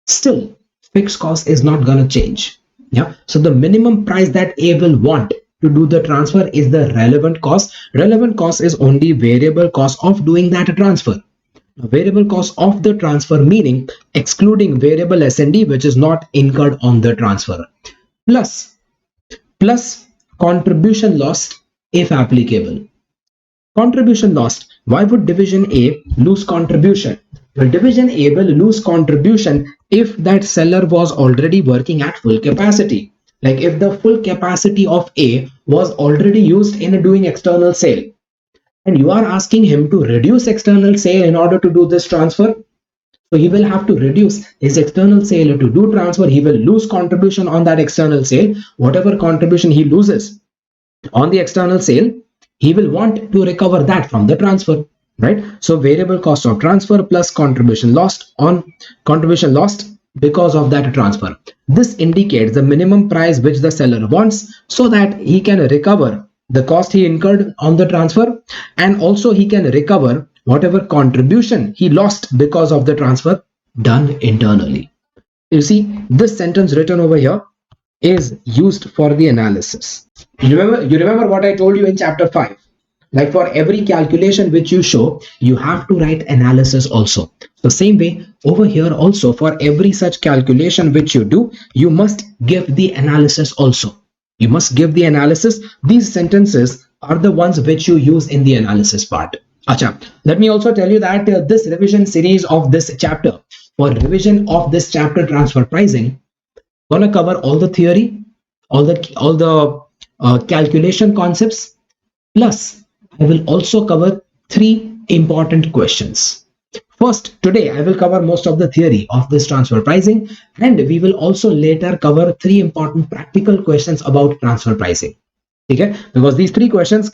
still fixed cost is not going to change. Yeah. So the minimum price that A will want to do the transfer is the relevant cost. Relevant cost is only variable cost of doing that transfer. Variable cost of the transfer meaning excluding variable S&D which is not incurred on the transfer, plus contribution lost if applicable. Contribution lost. Why would division A lose contribution? Well, division A will lose contribution if that seller was already working at full capacity. Like if the full capacity of A was already used in doing external sale, and you are asking him to reduce external sale in order to do this transfer, so he will have to reduce his external sale to do transfer. He will lose contribution on that external sale. Whatever contribution he loses on the external sale, he will want to recover that from the transfer, right? So variable cost of transfer plus contribution lost because of that transfer. This indicates the minimum price which the seller wants so that he can recover the cost he incurred on the transfer, and also he can recover whatever contribution he lost because of the transfer done internally. You see, this sentence written over here is used for the analysis. You remember what I told you in chapter 5? Like for every calculation which you show, you have to write analysis also. The same way over here also, for every such calculation which you do, you must give the analysis also. You must give the analysis. These sentences are the ones which you use in the analysis part. Acha, let me also tell you that this revision series of this chapter, for revision of this chapter transfer pricing, gonna cover all the theory, all the calculation concepts, plus I will also cover 3 important questions. First, today I will cover most of the theory of this transfer pricing, and we will also later cover 3 important practical questions about transfer pricing. Okay? Because these 3 questions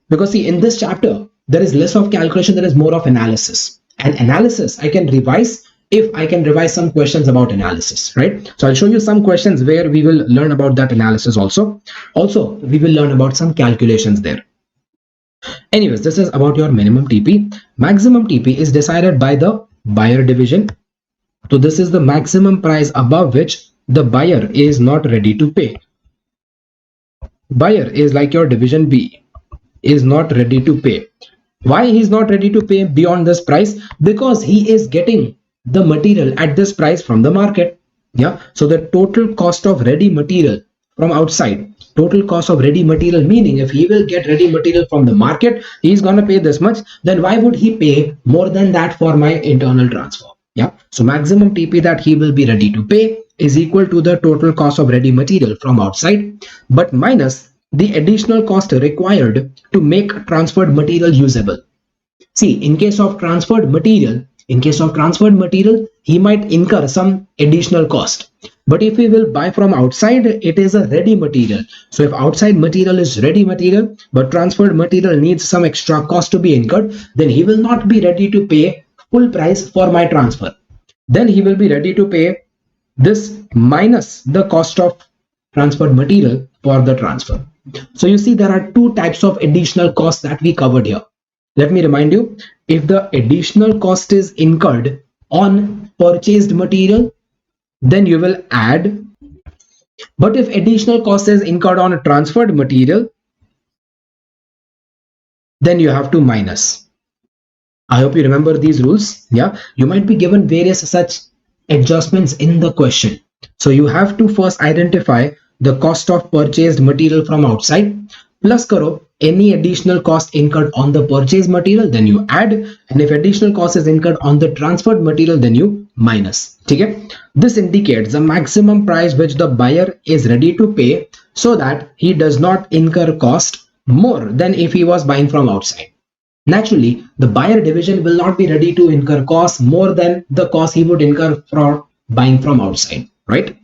because see, in this chapter there is less of calculation, there is more of analysis. And analysis I can revise if I can revise some questions about analysis, right? So I'll show you some questions where we will learn about that analysis also. Also, we will learn about some calculations there. Anyways, this is about your minimum TP. Maximum TP is decided by the buyer division. So this is the maximum price above which the buyer is not ready to pay. Buyer is like your division B, is not ready to pay. Why he is not ready to pay beyond this price? Because he is getting the material at this price from the market. Yeah, so the total cost of ready material from outside, total cost of ready material, meaning if he will get ready material from the market, he is gonna pay this much, then why would he pay more than that for my internal transfer? Yeah, so maximum TP that he will be ready to pay is equal to the total cost of ready material from outside, but minus the additional cost required to make transferred material usable. See, in case of transferred material, he might incur some additional cost. But if he will buy from outside, it is a ready material. So if outside material is ready material, but transferred material needs some extra cost to be incurred, then he will not be ready to pay full price for my transfer. Then he will be ready to pay this minus the cost of transferred material for the transfer. So you see, there are 2 types of additional costs that we covered here. Let me remind you, if the additional cost is incurred on purchased material, then you will add. But if additional cost is incurred on transferred material, then you have to minus. I hope you remember these rules. Yeah, you might be given various such adjustments in the question. So you have to first identify the cost of purchased material from outside, plus karo any additional cost incurred on the purchased material, then you add, and if additional cost is incurred on the transferred material, then you minus. Okay? This indicates the maximum price which the buyer is ready to pay so that he does not incur cost more than if he was buying from outside. Naturally, the buyer division will not be ready to incur costs more than the cost he would incur for buying from outside, right?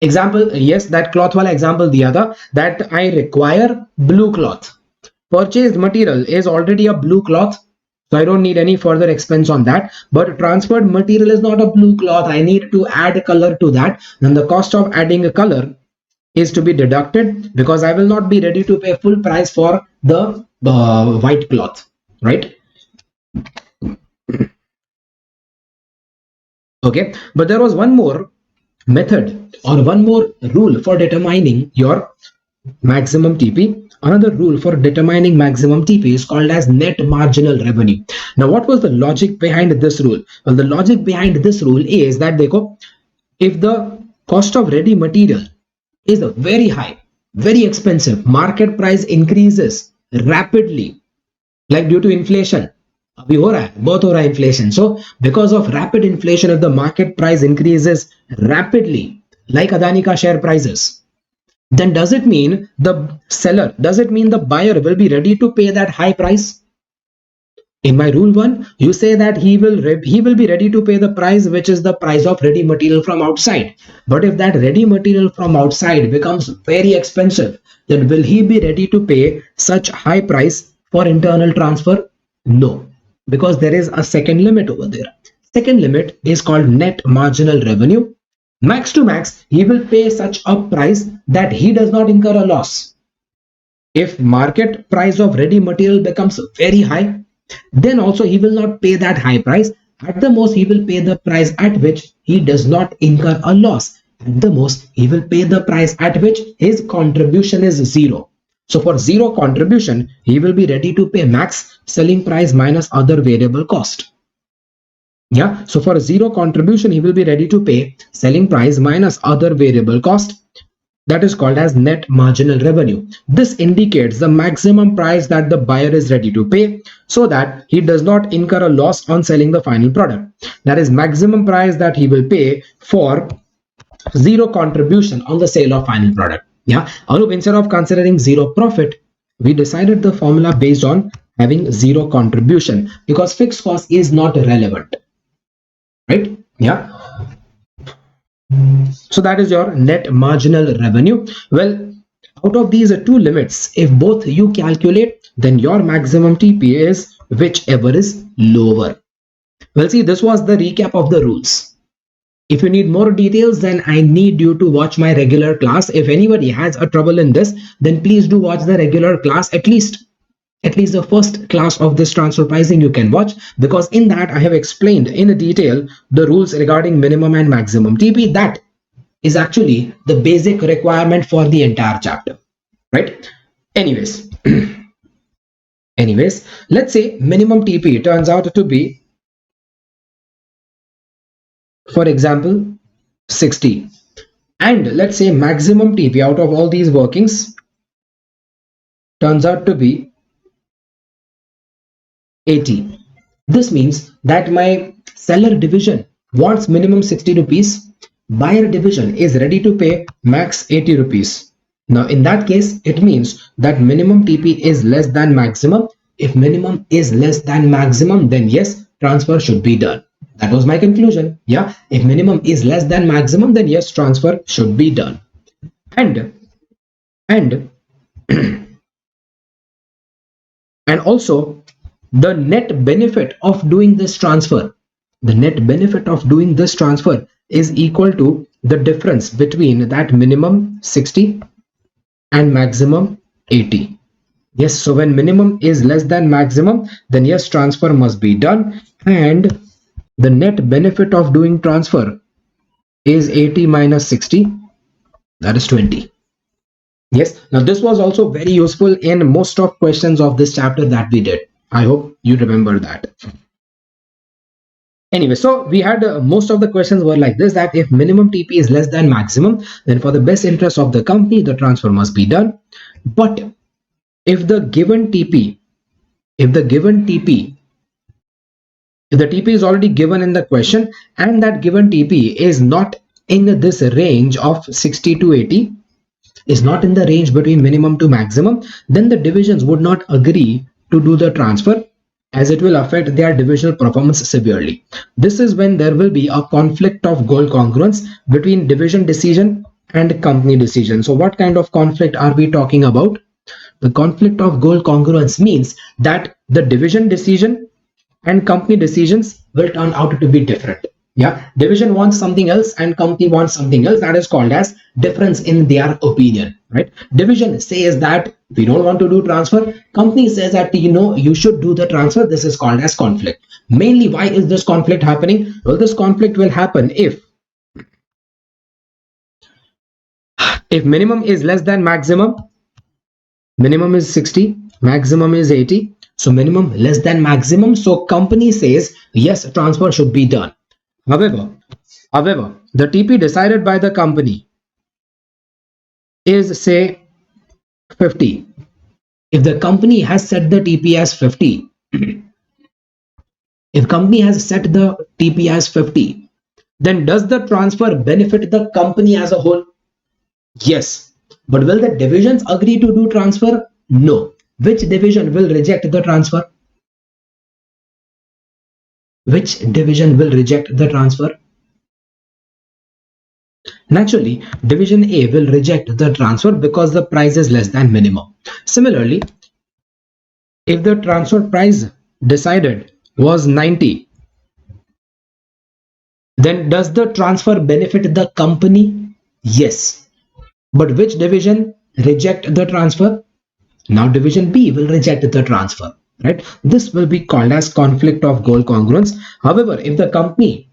Example, yes, that cloth wala example diya tha, that I require blue cloth. Purchased material is already a blue cloth, so I don't need any further expense on that. But transferred material is not a blue cloth. I need to add color to that. Then the cost of adding a color is to be deducted because I will not be ready to pay full price for the white cloth, right? Okay, but there was one more method or one more rule for determining your maximum TP. Another rule for determining maximum TP is called as net marginal revenue. Now, what was the logic behind this rule? Well, the logic behind this rule is that if the cost of ready material is very high, very expensive, market price increases rapidly, like due to inflation, अभी हो रहा है, बहुत हो रहा है inflation. So because of rapid inflation, if the market price increases rapidly, like Adani ka share prices, then does it mean the buyer will be ready to pay that high price? In my rule 1, you say that he will be ready to pay the price which is the price of ready material from outside. But if that ready material from outside becomes very expensive, then will he be ready to pay such high price for internal transfer? No, because there is a second limit over there. Second limit is called net marginal revenue. Max to max, he will pay such a price that he does not incur a loss. If market price of ready material becomes very high, then also he will not pay that high price. At the most, he will pay the price at which he does not incur a loss. At the most, he will pay the price at which his contribution is zero. So for zero contribution, he will be ready to pay max selling price minus other variable cost. Yeah, so for zero contribution, he will be ready to pay selling price minus other variable cost. That is called as net marginal revenue. This indicates the maximum price that the buyer is ready to pay so that he does not incur a loss on selling the final product. That is maximum price that he will pay for zero contribution on the sale of final product. Yeah, Anup, instead of considering zero profit, we decided the formula based on having zero contribution because fixed cost is not relevant, right? Yeah. So that is your net marginal revenue. Well, out of these two limits, if both you calculate, then your maximum TP is whichever is lower. Well, see, this was the recap of the rules. If you need more details, then I need you to watch my regular class. If anybody has a trouble in this, then please do watch the regular class, at least the first class of this transfer pricing you can watch, because in that I have explained in detail the rules regarding minimum and maximum TP. That is actually the basic requirement for the entire chapter, right? Anyways, let's say minimum TP turns out to be, for example, 60, and let's say maximum TP out of all these workings turns out to be 80. This means that my seller division wants minimum 60 rupees, buyer division is ready to pay max 80 rupees. Now in that case, it means that minimum TP is less than maximum. If minimum is less than maximum, then yes, transfer should be done. That was my conclusion. Yeah, if minimum is less than maximum, then yes, transfer should be done. And also, the net benefit of doing this transfer, is equal to the difference between that minimum 60 and maximum 80. Yes, so when minimum is less than maximum, then yes, transfer must be done, and the net benefit of doing transfer is 80 minus 60, that is 20. Yes, now this was also very useful in most of questions of this chapter that we did. I hope you remember that. Anyway, so we had most of the questions were like this, that if minimum TP is less than maximum, then for the best interest of the company, the transfer must be done. But if the TP is already given in the question, and that given TP is not in this range of 60 to 80, is not in the range between minimum to maximum, then the divisions would not agree to do the transfer, as it will affect their divisional performance severely. This is when there will be a conflict of goal congruence between division decision and company decision. So what kind of conflict are we talking about? The conflict of goal congruence means that the division decision and company decisions will turn out to be different. Yeah, division wants something else and company wants something else. That is called as difference in their opinion, right? Division says that we don't want to do transfer. Company says that you should do the transfer. This is called as conflict. Mainly, why is this conflict happening? Well, this conflict will happen if If minimum is less than maximum, minimum is 60, maximum is 80. So minimum less than maximum. So company says yes, transfer should be done. However, the TP decided by the company is say 50. If the company has set the TP as 50, if company has set the TP as 50, then does the transfer benefit the company as a whole? Yes. But will the divisions agree to do transfer? No. Which division will reject the transfer? Which division will reject the transfer? Naturally, division A will reject the transfer because the price is less than minimum. Similarly, if the transfer price decided was 90, then does the transfer benefit the company? Yes. But which division reject the transfer? Now division B will reject the transfer, right? This will be called as conflict of goal congruence. However, if the company,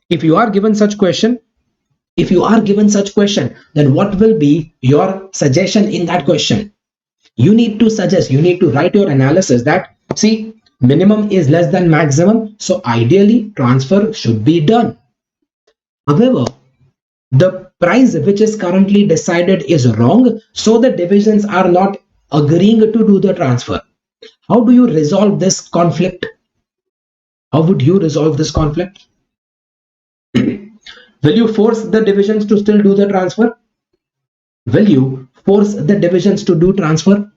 if you are given such question, then what will be your suggestion in that question? You need to suggest, you need to write your analysis that, see, minimum is less than maximum, so ideally transfer should be done. However, the price which is currently decided is wrong, so the divisions are not agreeing to do the transfer. How do you resolve this conflict? How would you resolve this conflict? Will you force the divisions to still do the transfer? Will you force the divisions to do transfer?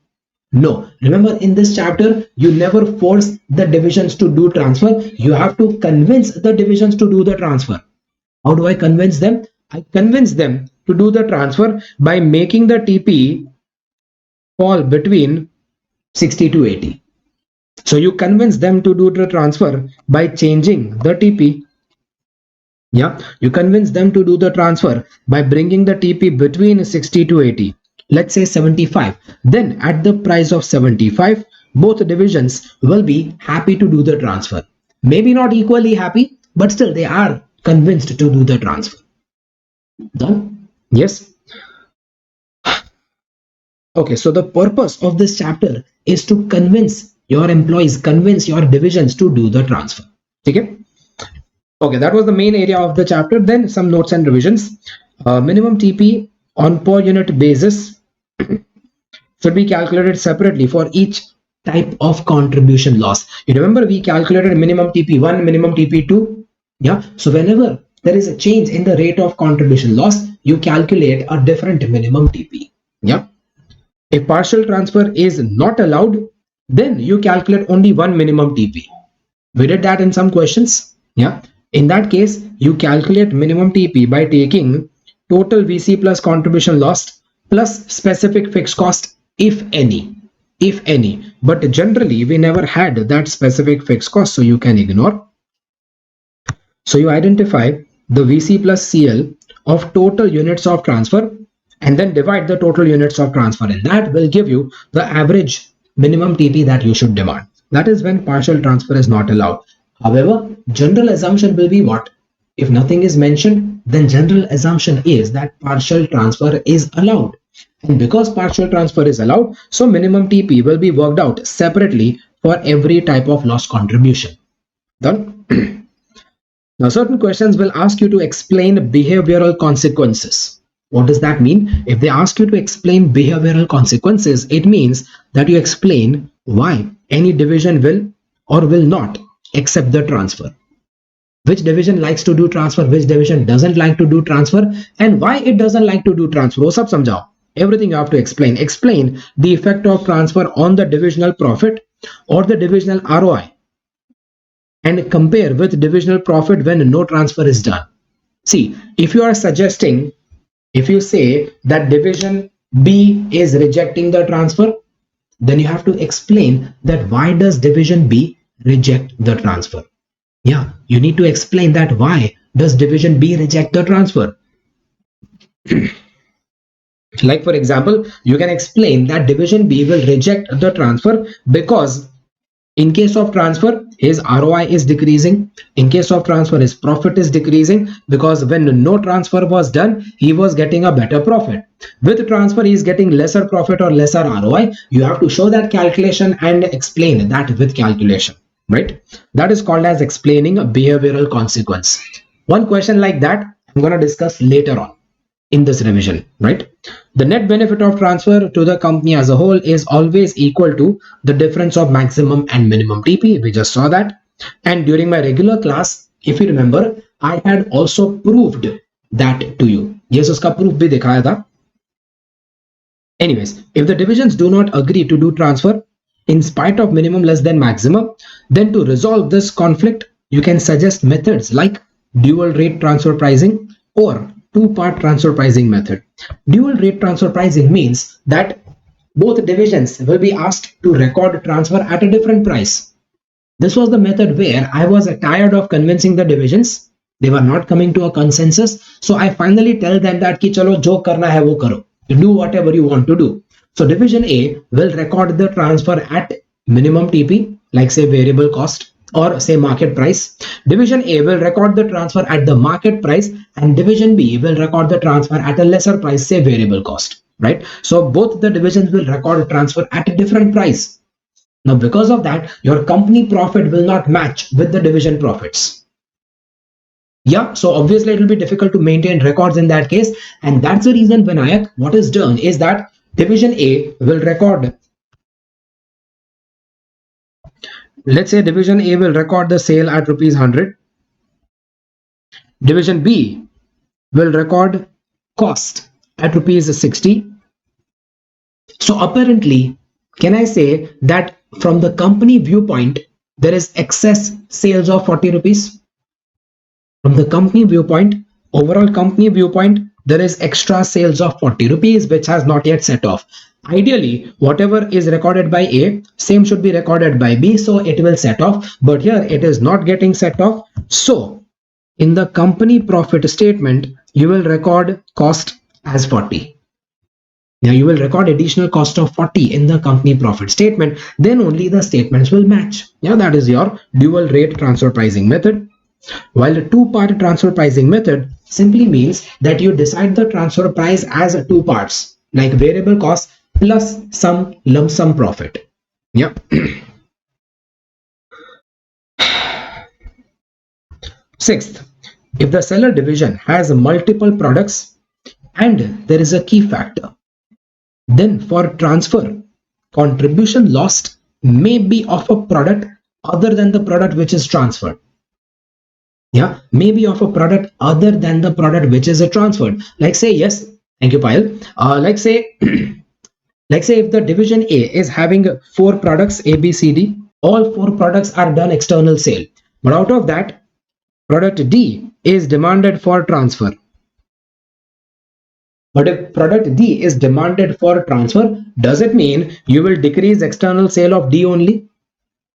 No. Remember, in this chapter, you never force the divisions to do transfer. You have to convince the divisions to do the transfer. How do I convince them? I convince them to do the transfer by making the TP fall between 60 to 80. So you convince them to do the transfer by changing the TP. Yeah, you convince them to do the transfer by bringing the TP between 60 to 80. Let's say 75. Then at the price of 75, both divisions will be happy to do the transfer. Maybe not equally happy, but still they are convinced to do the transfer. Done? Yes. Okay, so the purpose of this chapter is to convince your employees, convince your divisions to do the transfer. Okay. Okay, that was the main area of the chapter. Then some notes and revisions. Minimum TP on per unit basis should be calculated separately for each type of contribution loss. You remember we calculated minimum TP1, minimum TP2. Yeah. So whenever there is a change in the rate of contribution loss, you calculate a different minimum TP. Yeah. If partial transfer is not allowed, then you calculate only one minimum TP. We did that in some questions. Yeah. In that case, you calculate minimum TP by taking total VC plus contribution lost plus specific fixed cost, if any. But generally, we never had that specific fixed cost, so you can ignore. So you identify the VC plus CL of total units of transfer and then divide the total units of transfer, and that will give you the average minimum TP that you should demand. That is when partial transfer is not allowed. However, general assumption will be what? If nothing is mentioned, then general assumption is that partial transfer is allowed. And because partial transfer is allowed, so minimum TP will be worked out separately for every type of loss contribution. Done? Now, certain questions will ask you to explain behavioral consequences. What does that mean? If they ask you to explain behavioral consequences, it means that you explain why any division will or will not accept the transfer. Which division likes to do transfer, which division doesn't like to do transfer, and why it doesn't like to do transfer. वो सब समझाओ. Everything you have to explain. Explain the effect of transfer on the divisional profit or the divisional ROI, and compare with divisional profit when no transfer is done. See, if you are suggesting, if you say that division B is rejecting the transfer, then you have to explain that why does division B reject the transfer. Yeah, you need to explain that why does division B reject the transfer. Like for example, you can explain that division B will reject the transfer because In case of transfer, his ROI is decreasing. In case of transfer, his profit is decreasing because when no transfer was done, he was getting a better profit. With transfer, he is getting lesser profit or lesser ROI. You have to show that calculation and explain that with calculation, right? That is called as explaining a behavioral consequence. One question like that I'm going to discuss later on in this revision, right? The net benefit of transfer to the company as a whole is always equal to the difference of maximum and minimum TP. We just saw that. And during my regular class, if you remember, I had also proved that to you. Yes, uska proof bhi dikhaya tha. Anyways, if the divisions do not agree to do transfer in spite of minimum less than maximum, then to resolve this conflict, you can suggest methods like dual rate transfer pricing or two-part transfer pricing method. Dual rate transfer pricing means that both divisions will be asked to record transfer at a different price. This was the method where I was tired of convincing the divisions. They were not coming to a consensus. So I finally tell them that ki chalo jo karna hai wo karo. You do whatever you want to do. So division A will record the transfer at minimum TP, like say variable cost, or say market price. Division A will record the transfer at the market price, and division B will record the transfer at a lesser price, say variable cost, right? So both the divisions will record transfer at a different price. Now because of that, your company profit will not match with the division profits. Yeah, so obviously it will be difficult to maintain records in that case, and that's the reason Vinayak, what is done is that division A will record, let's say division A will record the sale at rupees 100. Division B will record cost at rupees 60. So apparently, can I say that from the company viewpoint, there is excess sales of 40 rupees? From the company viewpoint, overall company viewpoint, there is extra sales of 40 rupees, which has not yet set off. Ideally, whatever is recorded by A, same should be recorded by B, so it will set off. But here it is not getting set off. So in the company profit statement, you will record cost as 40. Now you will record additional cost of 40 in the company profit statement. Then only the statements will match. Yeah, that is your dual rate transfer pricing method. While the two-part transfer pricing method simply means that you decide the transfer price as two parts, like variable cost plus some lump sum profit. Yeah. Sixth, if the seller division has multiple products and there is a key factor, then for transfer, contribution lost may be of a product other than the product which is transferred. Yeah, maybe of a product other than the product which is transferred. Like say, yes, thank you, Payal. Like say, like say if the division A is having 4 products A, B, C, D, all 4 products are done external sale. But out of that, product D is demanded for transfer. But if product D is demanded for transfer, does it mean you will decrease external sale of D only?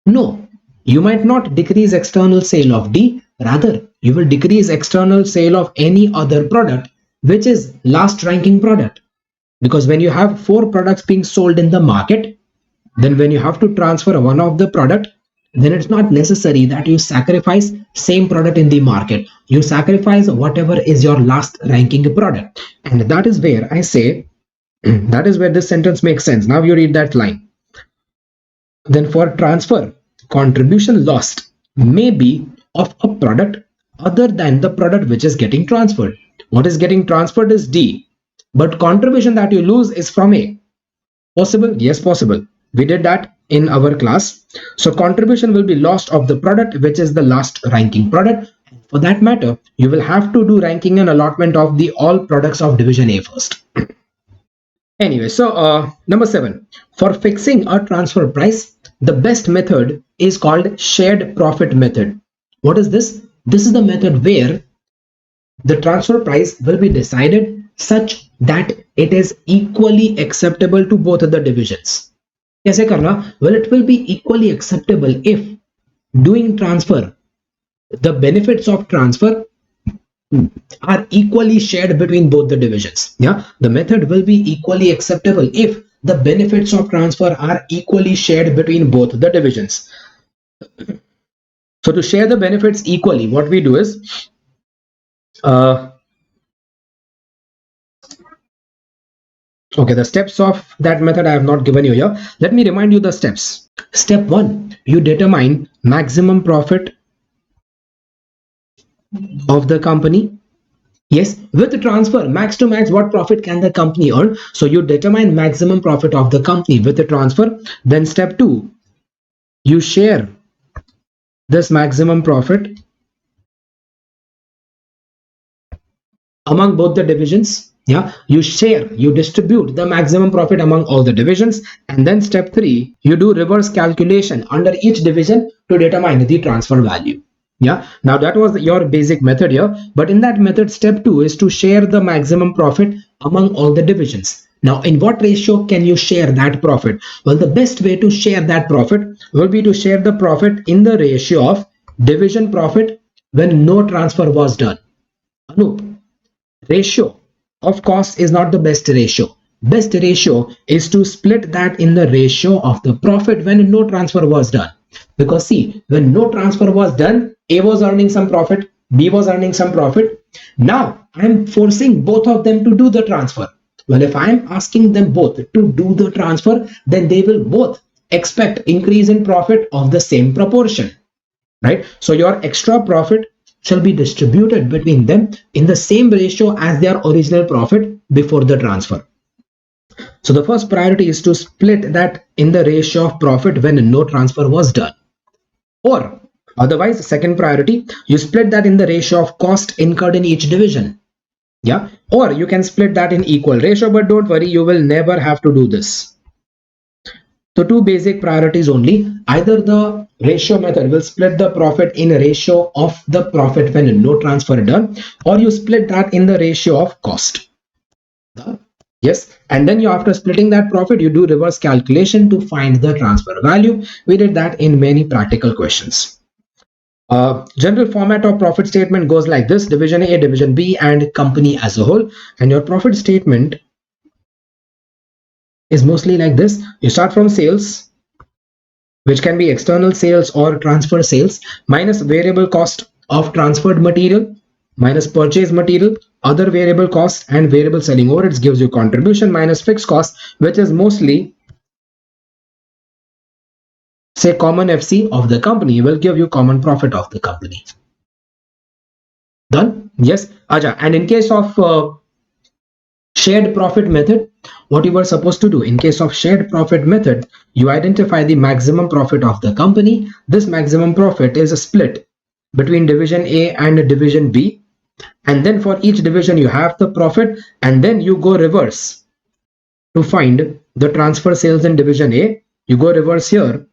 No, you might not decrease external sale of D. Rather, you will decrease external sale of any other product which is last ranking product. Because when you have 4 products being sold in the market, then when you have to transfer one of the product, then it's not necessary that you sacrifice same product in the market. You sacrifice whatever is your last ranking product. And that is where I say, that is where this sentence makes sense. Now you read that line. Then for transfer, contribution lost may be of a product other than the product which is getting transferred. What is getting transferred is D, but contribution that you lose is from A. Possible? Yes, possible. We did that in our class. So contribution will be lost of the product which is the last ranking product. For that matter, you will have to do ranking and allotment of the all products of division A first. Anyway, so number 7, for fixing a transfer price, the best method is called shared profit method. What is this? This is the method where the transfer price will be decided such that it is equally acceptable to both of the divisions. Kaise karna? Well, it will be equally acceptable if doing transfer, the benefits of transfer are equally shared between both the divisions. Yeah, the method will be equally acceptable if the benefits of transfer are equally shared between both the divisions. So to share the benefits equally, what we do is, okay, the steps of that method I have not given you here. Let me remind you the steps. Step 1, you determine maximum profit of the company. Yes, with the transfer, max to max, what profit can the company earn? So you determine maximum profit of the company with the transfer. Then step 2, you share this maximum profit among both the divisions. Yeah, you distribute the maximum profit among all the divisions. And then step 3, you do reverse calculation under each division to determine the transfer value. Yeah, now that was your basic method here, but in that method, step 2 is to share the maximum profit among all the divisions. Now, in what ratio can you share that profit? Well, the best way to share that profit will be to share the profit in the ratio of division profit when no transfer was done. Anup, ratio of cost is not the best ratio. Best ratio is to split that in the ratio of the profit when no transfer was done. Because see, when no transfer was done, A was earning some profit, B was earning some profit. Now I am forcing both of them to do the transfer. Well, if I am asking them both to do the transfer, then they will both expect increase in profit of the same proportion, right? So your extra profit shall be distributed between them in the same ratio as their original profit before the transfer. So the first priority is to split that in the ratio of profit when no transfer was done. Or otherwise, second priority, you split that in the ratio of cost incurred in each division. Yeah, or you can split that in equal ratio, but don't worry, you will never have to do this. So two basic priorities only. Either the ratio method will split the profit in a ratio of the profit when no transfer done, or you split that in the ratio of cost. Yes, and then you, after splitting that profit, you do reverse calculation to find the transfer value. We did that in many practical questions. General format of profit statement goes like this: division A, division B, and company as a whole. And your profit statement is mostly like this. You start from sales, which can be external sales or transfer sales, minus variable cost of transferred material, minus purchase material, other variable costs, and variable selling overheads gives you contribution, minus fixed cost, which is mostly, say, common FC of the company, will give you common profit of the company. Done? Yes, Aja. And in case of shared profit method, what you were supposed to do in case of shared profit method, you identify the maximum profit of the company. This maximum profit is a split between division A and division B, and then for each division you have the profit, and then you go reverse to find the transfer sales in division A. You go reverse here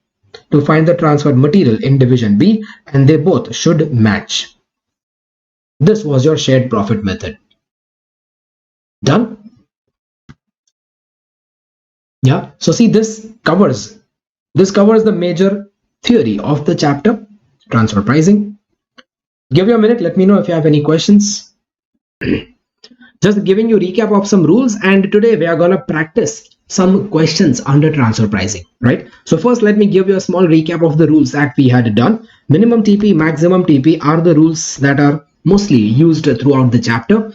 to find the transfer material in division B, and they both should match. This was your shared profit method. Done? Yeah, so see, this covers the major theory of the chapter, transfer pricing. Give you a minute, let me know if you have any questions. Just giving you recap of some rules, and today we are going to practice some questions under transfer pricing, right? So first, let me give you a small recap of the rules that we had done. Minimum TP, maximum TP are the rules that are mostly used throughout the chapter.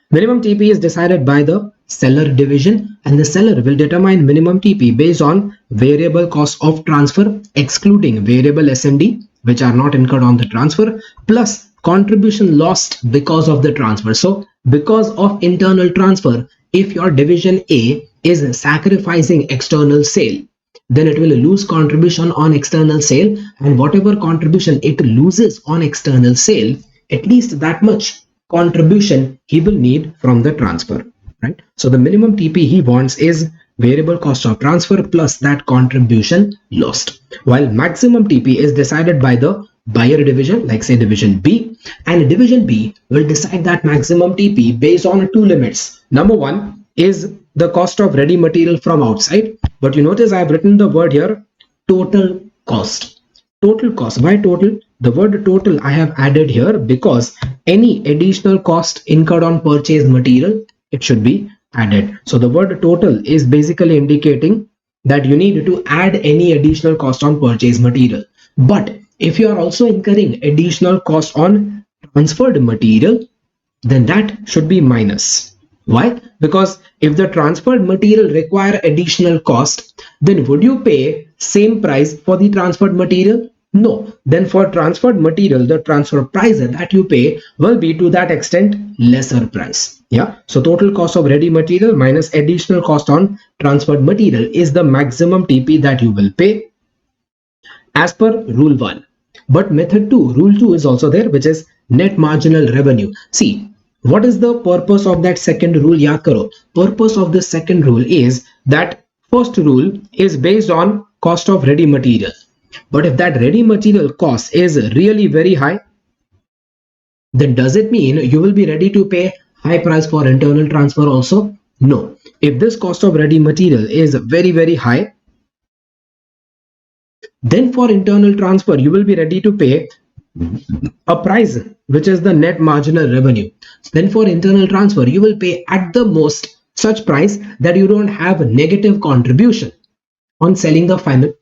Minimum TP is decided by the seller division, and the seller will determine minimum TP based on variable cost of transfer excluding variable S&D, which are not incurred on the transfer, plus contribution lost because of the transfer. So because of internal transfer, if your division A is sacrificing external sale, then it will lose contribution on external sale, and whatever contribution it loses on external sale, at least that much contribution he will need from the transfer, right? So the minimum TP he wants is variable cost of transfer plus that contribution lost, while maximum TP is decided by the buyer division, like say division B, and division B will decide that maximum TP based on two limits. Number one is the cost of ready material from outside, but you notice I have written the word here, total cost. Total cost. Why total? The word total I have added here because any additional cost incurred on purchased material, it should be added. So the word total is basically indicating that you need to add any additional cost on purchase material. But if you are also incurring additional cost on transferred material, then that should be minus. Why? Because if the transferred material require additional cost, then would you pay same price for the transferred material? No. Then for transferred material, the transfer price that you pay will be to that extent lesser price. Yeah. So total cost of ready material minus additional cost on transferred material is the maximum TP that you will pay as per rule 1. But method 2, rule 2 is also there, which is net marginal revenue. See, what is the purpose of that second rule? Yaad karo. Purpose of the second rule is that first rule is based on cost of ready material. But if that ready material cost is really very high, then does it mean you will be ready to pay high price for internal transfer also? No. If this cost of ready material is very, very high, then for internal transfer, you will be ready to pay a price which is the net marginal revenue. Then for internal transfer, you will pay at the most such price that you don't have negative contribution on selling the final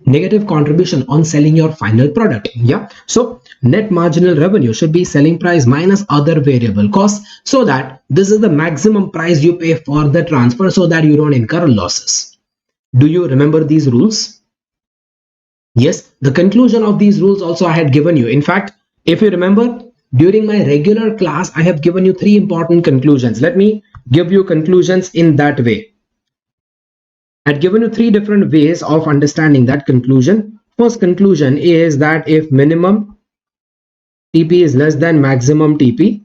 negative contribution on selling your final product. Yeah. So net marginal revenue should be selling price minus other variable costs, so that this is the maximum price you pay for the transfer so that you don't incur losses. Do you remember these rules? Yes, the conclusion of these rules also I had given you. In fact, if you remember, during my regular class, I have given you 3 important conclusions. Let me give you conclusions in that way. I had given you 3 different ways of understanding that conclusion. First conclusion is that if minimum TP is less than maximum TP,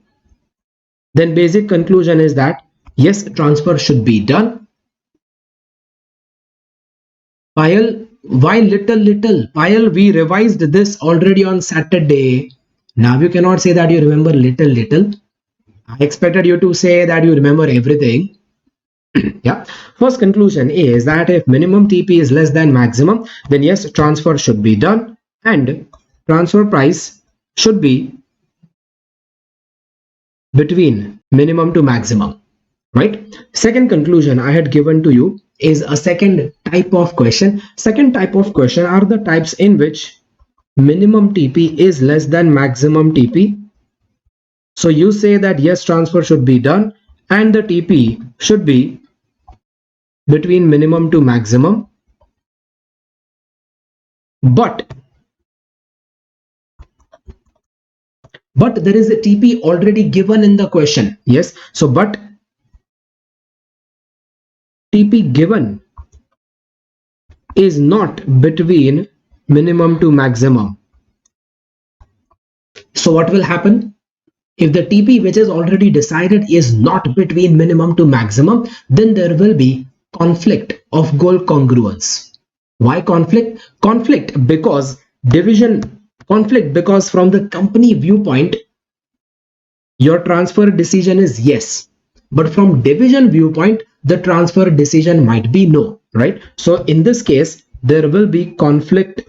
then basic conclusion is that yes, transfer should be done. Payal, why little? Payal, we revised this already on Saturday. Now you cannot say that you remember little. I expected you to say that you remember everything. Yeah. First conclusion is that if minimum TP is less than maximum, then yes, transfer should be done and transfer price should be between minimum to maximum, right? Second conclusion I had given to you is a second type of question. Second type of question are the types in which minimum TP is less than maximum TP. So you say that yes, transfer should be done and the TP should be between minimum to maximum, but there is a TP already given in the question. Yes, so but TP given is not between minimum to maximum. So what will happen? If the TP which is already decided is not between minimum to maximum, then there will be conflict of goal congruence. Why conflict? Conflict because from the company viewpoint, your transfer decision is yes, but from division viewpoint, the transfer decision might be no, right? So in this case, there will be conflict.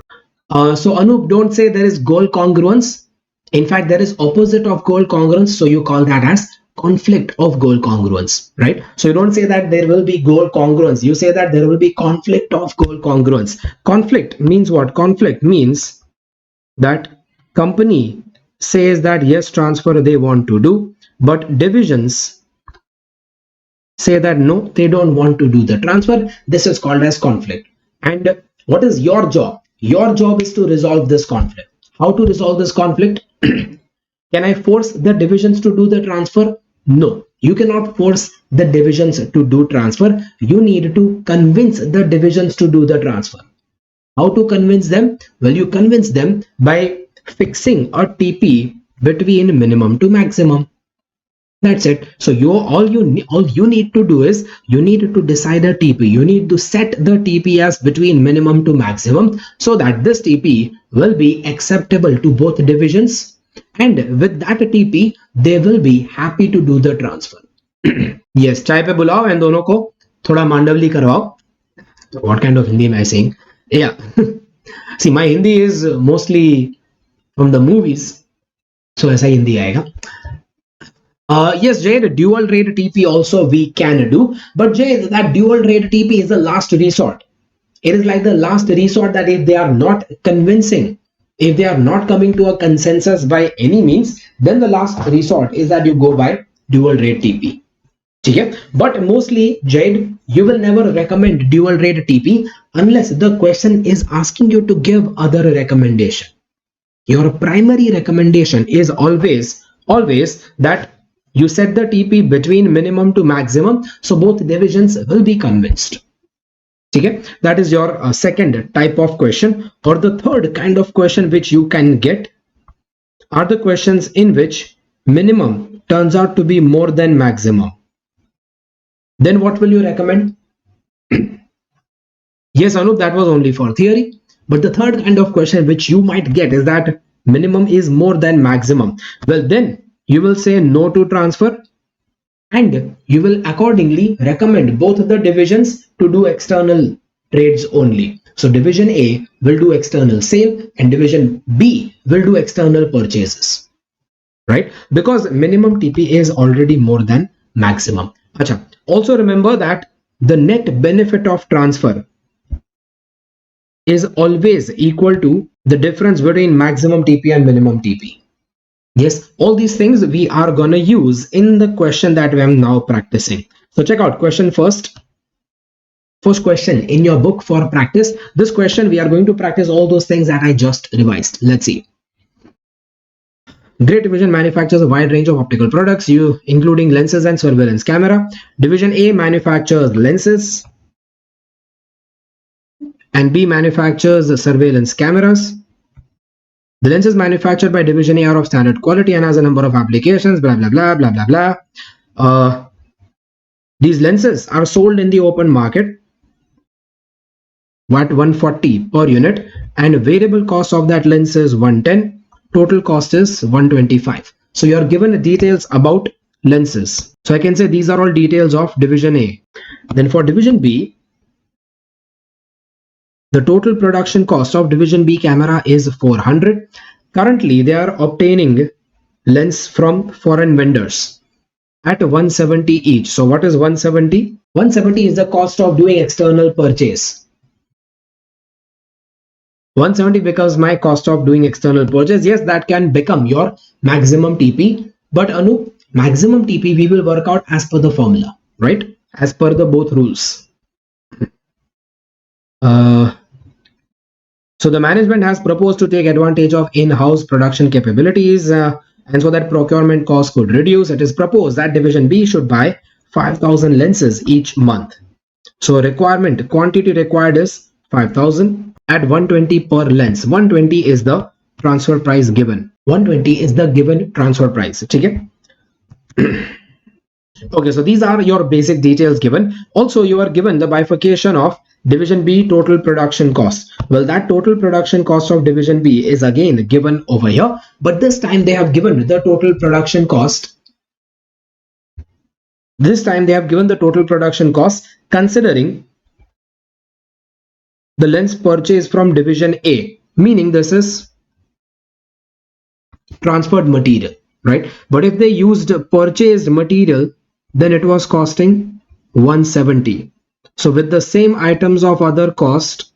So Anup, don't say there is goal congruence. In fact, there is opposite of goal congruence, so you call that as conflict of goal congruence, right? So you don't say that there will be goal congruence, you say that there will be conflict of goal congruence. Conflict means what? Conflict means that company says that yes, transfer they want to do, but divisions say that no, they don't want to do the transfer. This is called as conflict. And what is your job? Your job is to resolve this conflict. How to resolve this conflict? Can I force the divisions to do the transfer? No, you cannot force the divisions to do transfer. You need to convince the divisions to do the transfer. How to convince them? Well, you convince them by fixing a TP between minimum to maximum. That's it. So all you need to do is you need to decide a TP. You need to set the TP as between minimum to maximum so that this TP will be acceptable to both divisions, and with that TP they will be happy to do the transfer. Yes, चाय पे बुलाओ and दोनों को थोड़ा मांडवली करवाओ. What kind of Hindi am I saying? Yeah. See, my Hindi is mostly from the movies, so ऐसा ही हिंदी आएगा. Yes, Jay, the dual rate TP also we can do, but Jay, that dual rate TP is the last resort. It is like the last resort that if they are not convincing, if they are not coming to a consensus by any means, then the last resort is that you go by dual rate TP. Okay? But mostly, Jade, you will never recommend dual rate TP unless the question is asking you to give other recommendation. Your primary recommendation is always that you set the TP between minimum to maximum, so both divisions will be convinced. Okay, that is your second type of question. Or the third kind of question which you can get are the questions in which minimum turns out to be more than maximum. Then what will you recommend? Yes, Anup, that was only for theory. But the third kind of question which you might get is that minimum is more than maximum. Well, then you will say no to transfer, and you will accordingly recommend both the divisions to do external trades only. So division A will do external sale and division B will do external purchases, right? Because minimum TP is already more than maximum. Achha. Also remember that the net benefit of transfer is always equal to the difference between maximum TP and minimum TP. Yes, all these things we are going to use in the question that we are now practicing. So check out question first. First question in your book for practice. This question we are going to practice all those things that I just revised. Let's see. Great Division manufactures a wide range of optical products, including lenses and surveillance camera. Division A manufactures lenses and B manufactures the surveillance cameras. The lenses manufactured by Division A are of standard quality and has a number of applications, blah, blah, blah, blah, blah, blah. These lenses are sold in the open market at 140 per unit, and variable cost of that lens is 110. Total cost is 125. So you are given details about lenses. So I can say these are all details of Division A. Then for Division B, the total production cost of Division B camera is 400. Currently, they are obtaining lens from foreign vendors at 170 each. So what is 170? 170 is the cost of doing external purchase. 170 becomes my cost of doing external purchase. Yes, that can become your maximum TP. But Anu, maximum TP we will work out as per the formula, right? As per the both rules. So the management has proposed to take advantage of in-house production capabilities, and so that procurement costs could reduce. It is proposed that Division B should buy 5,000 lenses each month. So quantity required is 5,000 at 120 per lens. 120 is the transfer price given. 120 is the given transfer price. Okay. Okay, so these are your basic details given. Also, you are given the bifurcation of Division B total production cost. Well, that total production cost of Division B is again given over here, but this time they have given the total production cost. This time they have given the total production cost considering the lens purchase from Division A, meaning this is transferred material, right? But if they used purchased material, then it was costing 170. So with the same items of other cost,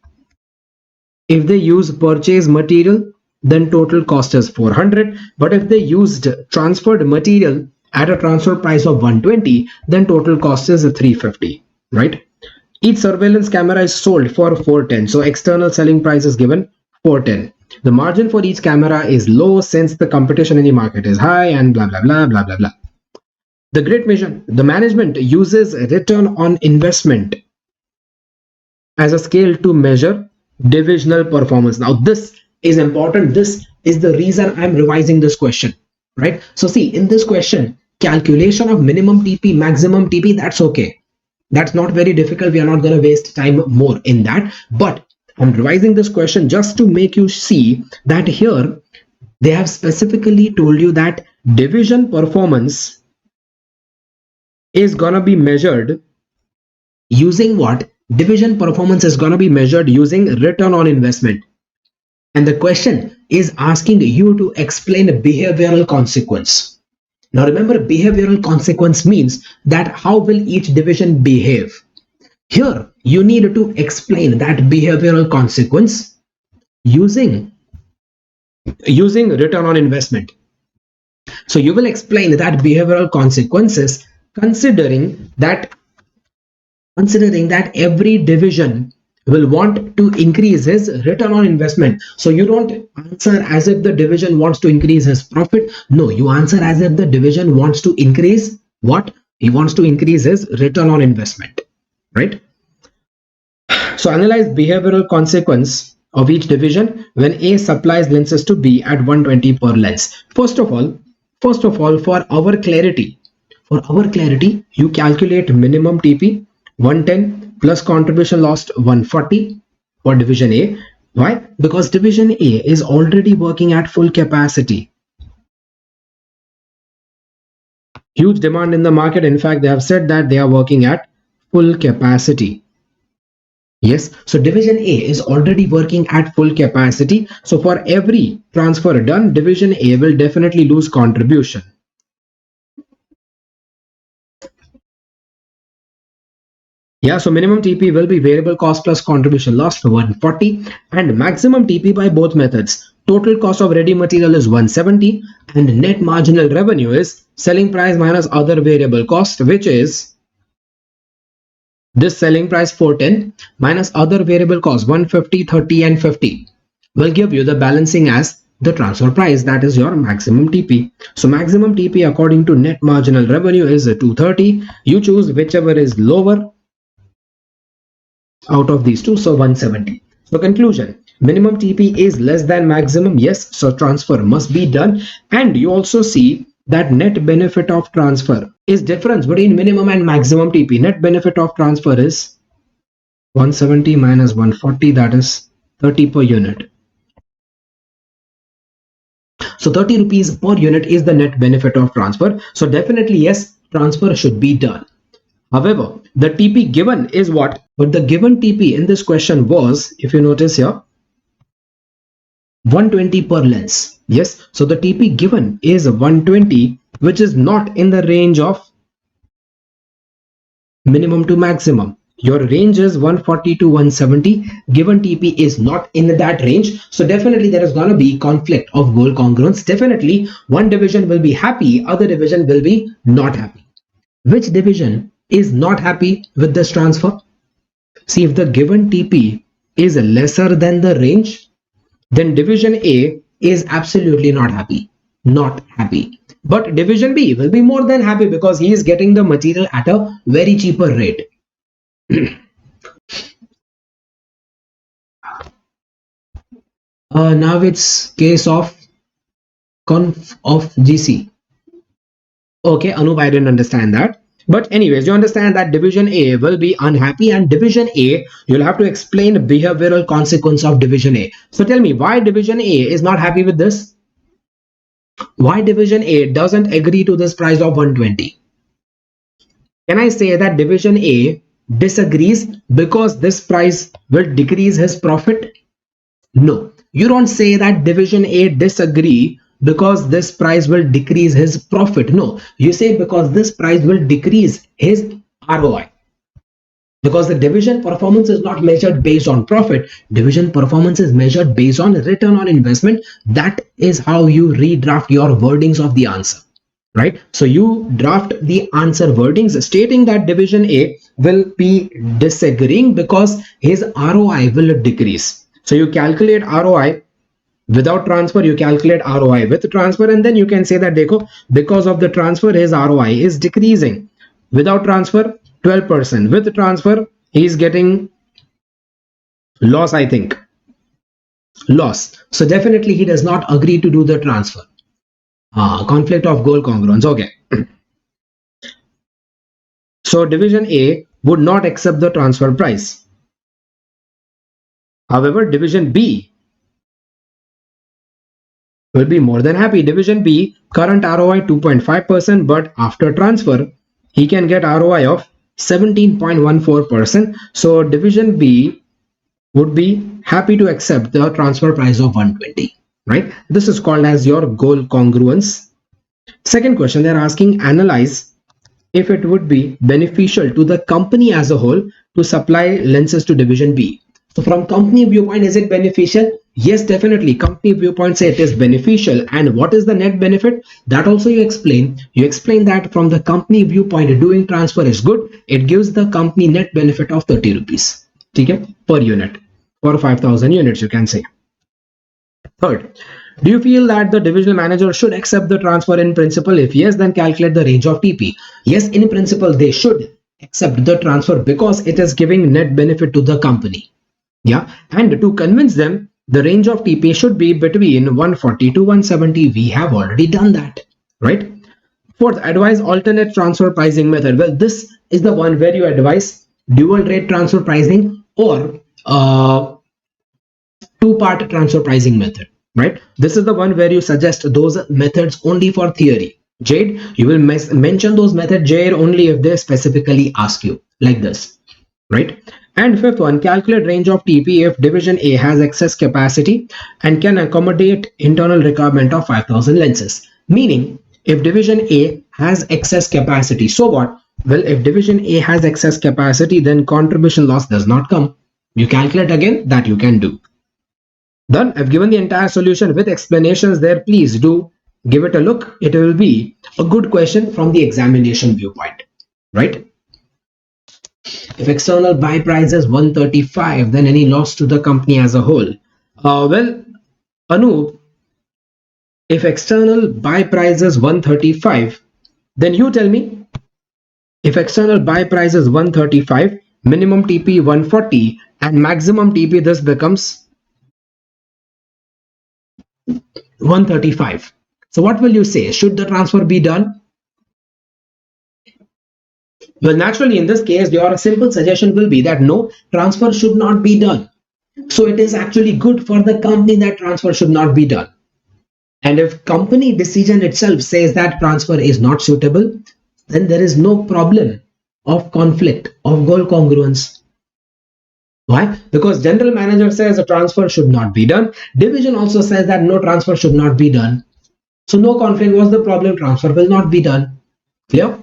if they use purchased material, then total cost is 400. But if they used transferred material at a transfer price of 120, then total cost is 350, right? Each surveillance camera is sold for 410. So external selling price is given 410. The margin for each camera is low since the competition in the market is high and blah, blah, blah, blah, blah, blah. The management uses return on investment as a scale to measure divisional performance. Now, this is important. This is the reason I'm revising this question, right? So see, in this question, calculation of minimum TP, maximum TP, that's okay. That's not very difficult. We are not going to waste time more in that. But I'm revising this question just to make you see that here they have specifically told you that division performance is going to be measured using what? Division performance is going to be measured using return on investment. And the question is asking you to explain a behavioral consequence. Now remember, behavioral consequence means that how will each division behave. Here you need to explain that behavioral consequence using return on investment. So you will explain that behavioral consequences considering that every division will want to increase his return on investment. So you don't answer as if the division wants to increase his profit. No, you answer as if the division wants to increase what? He wants to increase his return on investment, right? So analyze behavioral consequence of each division when A supplies lenses to B at 120 per lens. First of all, for our clarity, you calculate minimum TP 110 plus contribution lost 140 for division A. Why? Because division A is already working at full capacity. Huge demand in the market. In fact, they have said that they are working at full capacity. Yes, so division A is already working at full capacity. So for every transfer done, division A will definitely lose contribution. Yeah, so minimum TP will be variable cost plus contribution lost 140 and maximum TP by both methods. Total cost of ready material is 170 and net marginal revenue is selling price minus other variable cost, which is this selling price 410 minus other variable cost 150, 30 and 50 will give you the balancing as the transfer price, that is your maximum TP. So maximum TP according to net marginal revenue is 230. You choose whichever is lower out of these two, so 170. So conclusion, minimum TP is less than maximum, yes, so transfer must be done. And you also see that net benefit of transfer is difference between minimum and maximum TP. Net benefit of transfer is 170 minus 140, that is 30 per unit. So 30 rupees per unit is the net benefit of transfer. So definitely yes, transfer should be done. However, the TP given is what? But the given TP in this question was, if you notice here, 120 per lens. Yes, so the TP given is 120, which is not in the range of minimum to maximum. Your range is 140 to 170. Given TP is not in that range. So definitely there is going to be conflict of goal congruence. Definitely one division will be happy, other division will be not happy. Which division is not happy with this transfer? See, if the given TP is lesser than the range, then division A is absolutely not happy. Not happy. But division B will be more than happy because he is getting the material at a very cheaper rate. Now it's case of conf of GC. Okay, Anup, I didn't understand that. But anyways, you understand that division A will be unhappy, and division A, you'll have to explain the behavioral consequence of division A. So tell me, why division A is not happy with this? Why division A doesn't agree to this price of 120? Can I say that division A disagrees because this price will decrease his profit? No, you don't say that division A disagree because this price will decrease his profit. No, you say because this price will decrease his ROI. Because the division performance is not measured based on profit, division performance is measured based on return on investment. That is how you redraft your wordings of the answer, right? So you draft the answer wordings stating that division A will be disagreeing because his ROI will decrease. So you calculate ROI without transfer, you calculate ROI with transfer, and then you can say that because of the transfer his ROI is decreasing. Without transfer 12%, with transfer he is getting loss, I think, loss. So definitely he does not agree to do the transfer. Conflict of goal congruence. Okay. So division A would not accept the transfer price. However, division B will be more than happy. Division B, current ROI 2.5%, but after transfer he can get ROI of 17.14%. So division B would be happy to accept the transfer price of 120, right? This is called as your goal congruence. Second question, they're asking analyze if it would be beneficial to the company as a whole to supply lenses to division B. So from company viewpoint, is it beneficial? Yes, definitely. Company viewpoint say it is beneficial. And what is the net benefit? That also you explain. You explain that from the company viewpoint, doing transfer is good. It gives the company net benefit of 30 rupees. Okay? Per unit. For 5,000 units, you can say. Third, do you feel that the divisional manager should accept the transfer in principle? If yes, then calculate the range of TP. Yes, in principle, they should accept the transfer because it is giving net benefit to the company. Yeah, and to convince them, the range of TP should be between 140 to 170. We have already done that, right? Fourth, advise alternate transfer pricing method. Well, this is the one where you advise dual rate transfer pricing or two-part transfer pricing method, right? This is the one where you suggest those methods only for theory. Jade, you will mention those methods, Jade, only if they specifically ask you, like this, right? And fifth one, calculate range of TP if division A has excess capacity and can accommodate internal requirement of 5,000 lenses. Meaning, if division A has excess capacity, so what? Well, if division A has excess capacity, then contribution loss does not come. You calculate again, that you can do. Done. I've given the entire solution with explanations there. Please do give it a look. It will be a good question from the examination viewpoint, right? If external buy price is 135, then any loss to the company as a whole? Well, Anup, if external buy price is 135, then you tell me, if external buy price is 135, minimum TP 140 and maximum TP, this becomes 135. So what will you say? Should the transfer be done? Well, naturally, in this case, your simple suggestion will be that no, transfer should not be done. So it is actually good for the company that transfer should not be done. And if company decision itself says that transfer is not suitable, then there is no problem of conflict, of goal congruence. Why? Because general manager says a transfer should not be done. Division also says that no transfer should not be done. So no conflict was the problem. Transfer will not be done. Clear?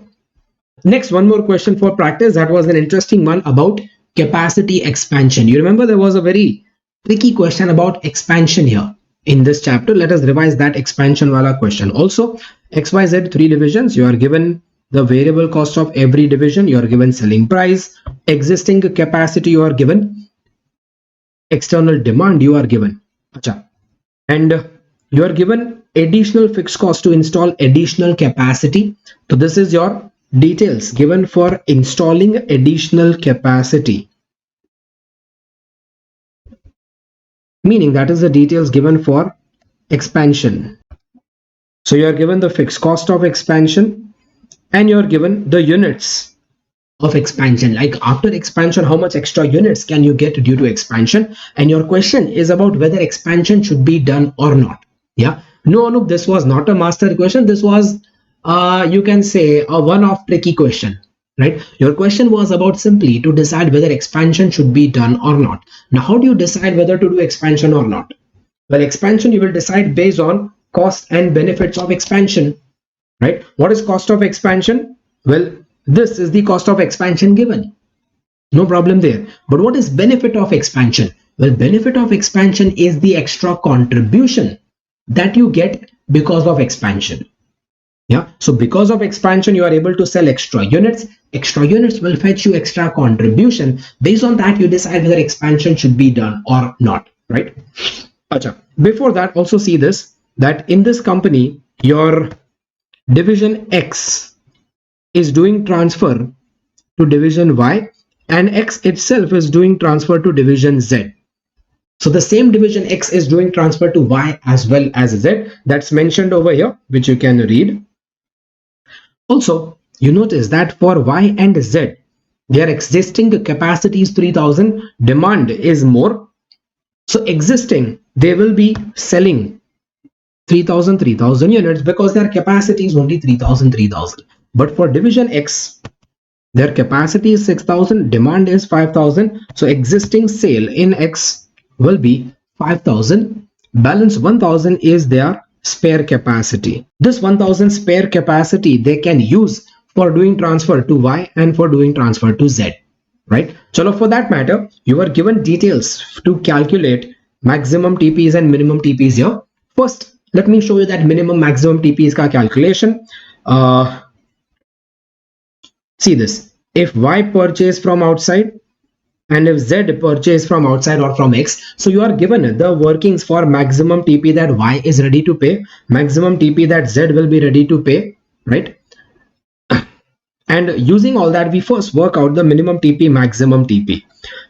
Next, one more question for practice. That was an interesting one about capacity expansion. You remember there was a very tricky question about expansion here in this chapter. Let us revise that expansion wala question. Also, XYZ 3 divisions. You are given the variable cost of every division. You are given selling price, existing capacity. You are given external demand. You are given. Achha. And you are given additional fixed cost to install additional capacity. So this is your details given for installing additional capacity, meaning that is the details given for expansion. So you are given the fixed cost of expansion and you are given the units of expansion, like after expansion how much extra units can you get due to expansion, and your question is about whether expansion should be done or not. Yeah, no Anup, this was not a master question. This was you can say a one-off tricky question, right? Your question was about simply to decide whether expansion should be done or not. Now how do you decide whether to do expansion or not? Well, expansion you will decide based on cost and benefits of expansion, right? What is cost of expansion? Well, this is the cost of expansion given, no problem there. But what is benefit of expansion? Well, benefit of expansion is the extra contribution that you get because of expansion. Yeah, so because of expansion you are able to sell extra units. Extra units will fetch you extra contribution. Based on that you decide whether expansion should be done or not, right? Achha. Before that, also see this, that in this company your division X is doing transfer to division Y and X itself is doing transfer to division Z. So the same division X is doing transfer to Y as well as Z. That's mentioned over here, which you can read. Also, you notice that for Y and Z, their existing capacity is 3000, demand is more. So existing, they will be selling 3000 units because their capacity is only 3000. But for division X, their capacity is 6000, demand is 5000. So existing sale in X will be 5000. Balance 1000 is their spare capacity. This 1000 spare capacity they can use for doing transfer to Y and for doing transfer to Z, right? So for that matter, you are given details to calculate maximum TPs and minimum TPs here. First, let me show you that minimum maximum TPs ka calculation. See this, if Y purchase from outside and if Z purchase from outside or from X, so you are given the workings for maximum TP that Y is ready to pay, maximum TP that Z will be ready to pay, right? And using all that, we first work out the minimum TP, maximum TP.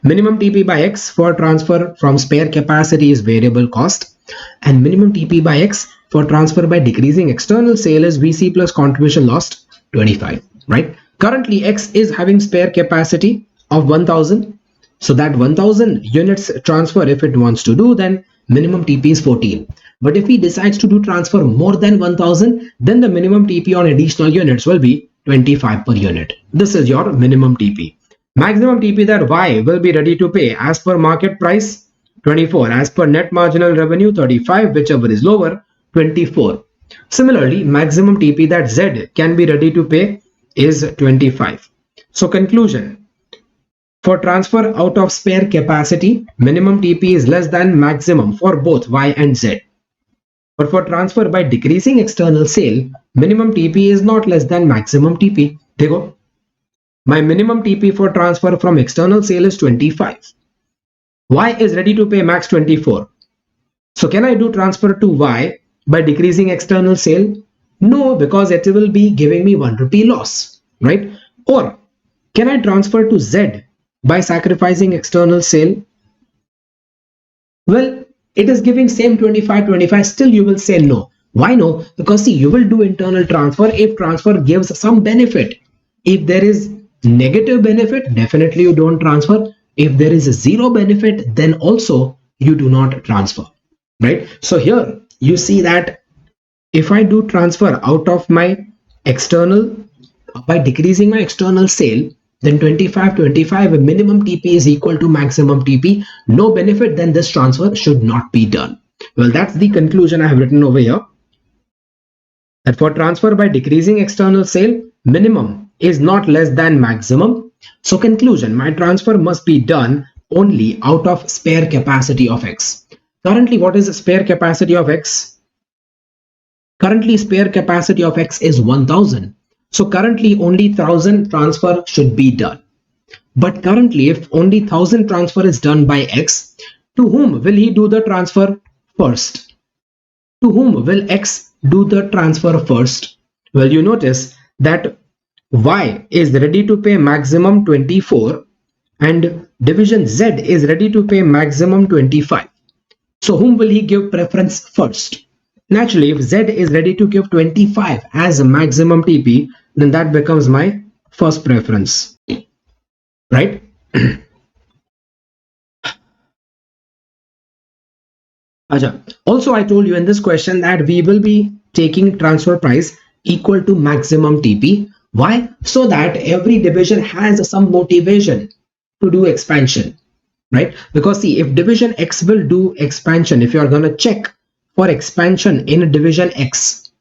Minimum TP by X for transfer from spare capacity is variable cost, and minimum TP by X for transfer by decreasing external sale is VC plus contribution lost 25, right? Currently X is having spare capacity of 1000, so that 1000 units transfer if it wants to do, then minimum TP is 14. But if he decides to do transfer more than 1000, then the minimum TP on additional units will be 25 per unit. This is your minimum TP. Maximum TP that Y will be ready to pay as per market price 24, as per net marginal revenue 35, whichever is lower 24. Similarly, maximum TP that Z can be ready to pay is 25. So conclusion, for transfer out of spare capacity, minimum TP is less than maximum for both Y and Z. But for transfer by decreasing external sale, minimum TP is not less than maximum TP. Dekho, my minimum TP for transfer from external sale is 25. Y is ready to pay max 24. So can I do transfer to Y by decreasing external sale? No, because it will be giving me 1 rupee loss, right? Or can I transfer to Z by sacrificing external sale? Well, it is giving same 25, still you will say no. Why no? Because see, you will do internal transfer if transfer gives some benefit. If there is negative benefit, definitely you don't transfer. If there is a zero benefit, then also you do not transfer, right? So here you see that if I do transfer out of my external by decreasing my external sale, then 25 minimum TP is equal to maximum TP. No benefit, then this transfer should not be done. Well, that's the conclusion I have written over here. That for transfer by decreasing external sale, minimum is not less than maximum. So conclusion, my transfer must be done only out of spare capacity of X. Currently, what is the spare capacity of X? Currently, spare capacity of X is 1000. So currently only 1000 transfer should be done. But currently if only 1000 transfer is done by X, to whom will he do the transfer first? To whom will X do the transfer first? Well, you notice that Y is ready to pay maximum 24 and division Z is ready to pay maximum 25. So whom will he give preference first? Naturally, if Z is ready to give 25 as a maximum TP, then that becomes my first preference, right? Also, I told you in this question that we will be taking transfer price equal to maximum TP. Why? So that every division has some motivation to do expansion, right? Because see, if division X will do expansion, if you are going to check for expansion in division X,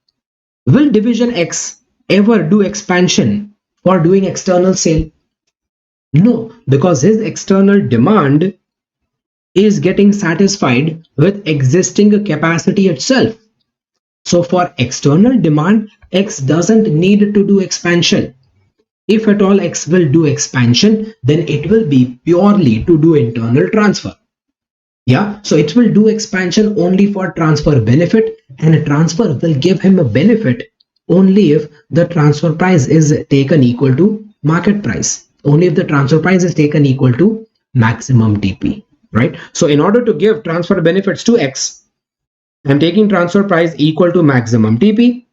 will division X ever do expansion for doing external sale? No, because his external demand is getting satisfied with existing capacity itself. So for external demand, X doesn't need to do expansion. If at all X will do expansion, then it will be purely to do internal transfer. Yeah, so it will do expansion only for transfer benefit, and a transfer will give him a benefit only if the transfer price is taken equal to market price. Only if the transfer price is taken equal to maximum TP, right? So in order to give transfer benefits to X, I'm taking transfer price equal to maximum TP.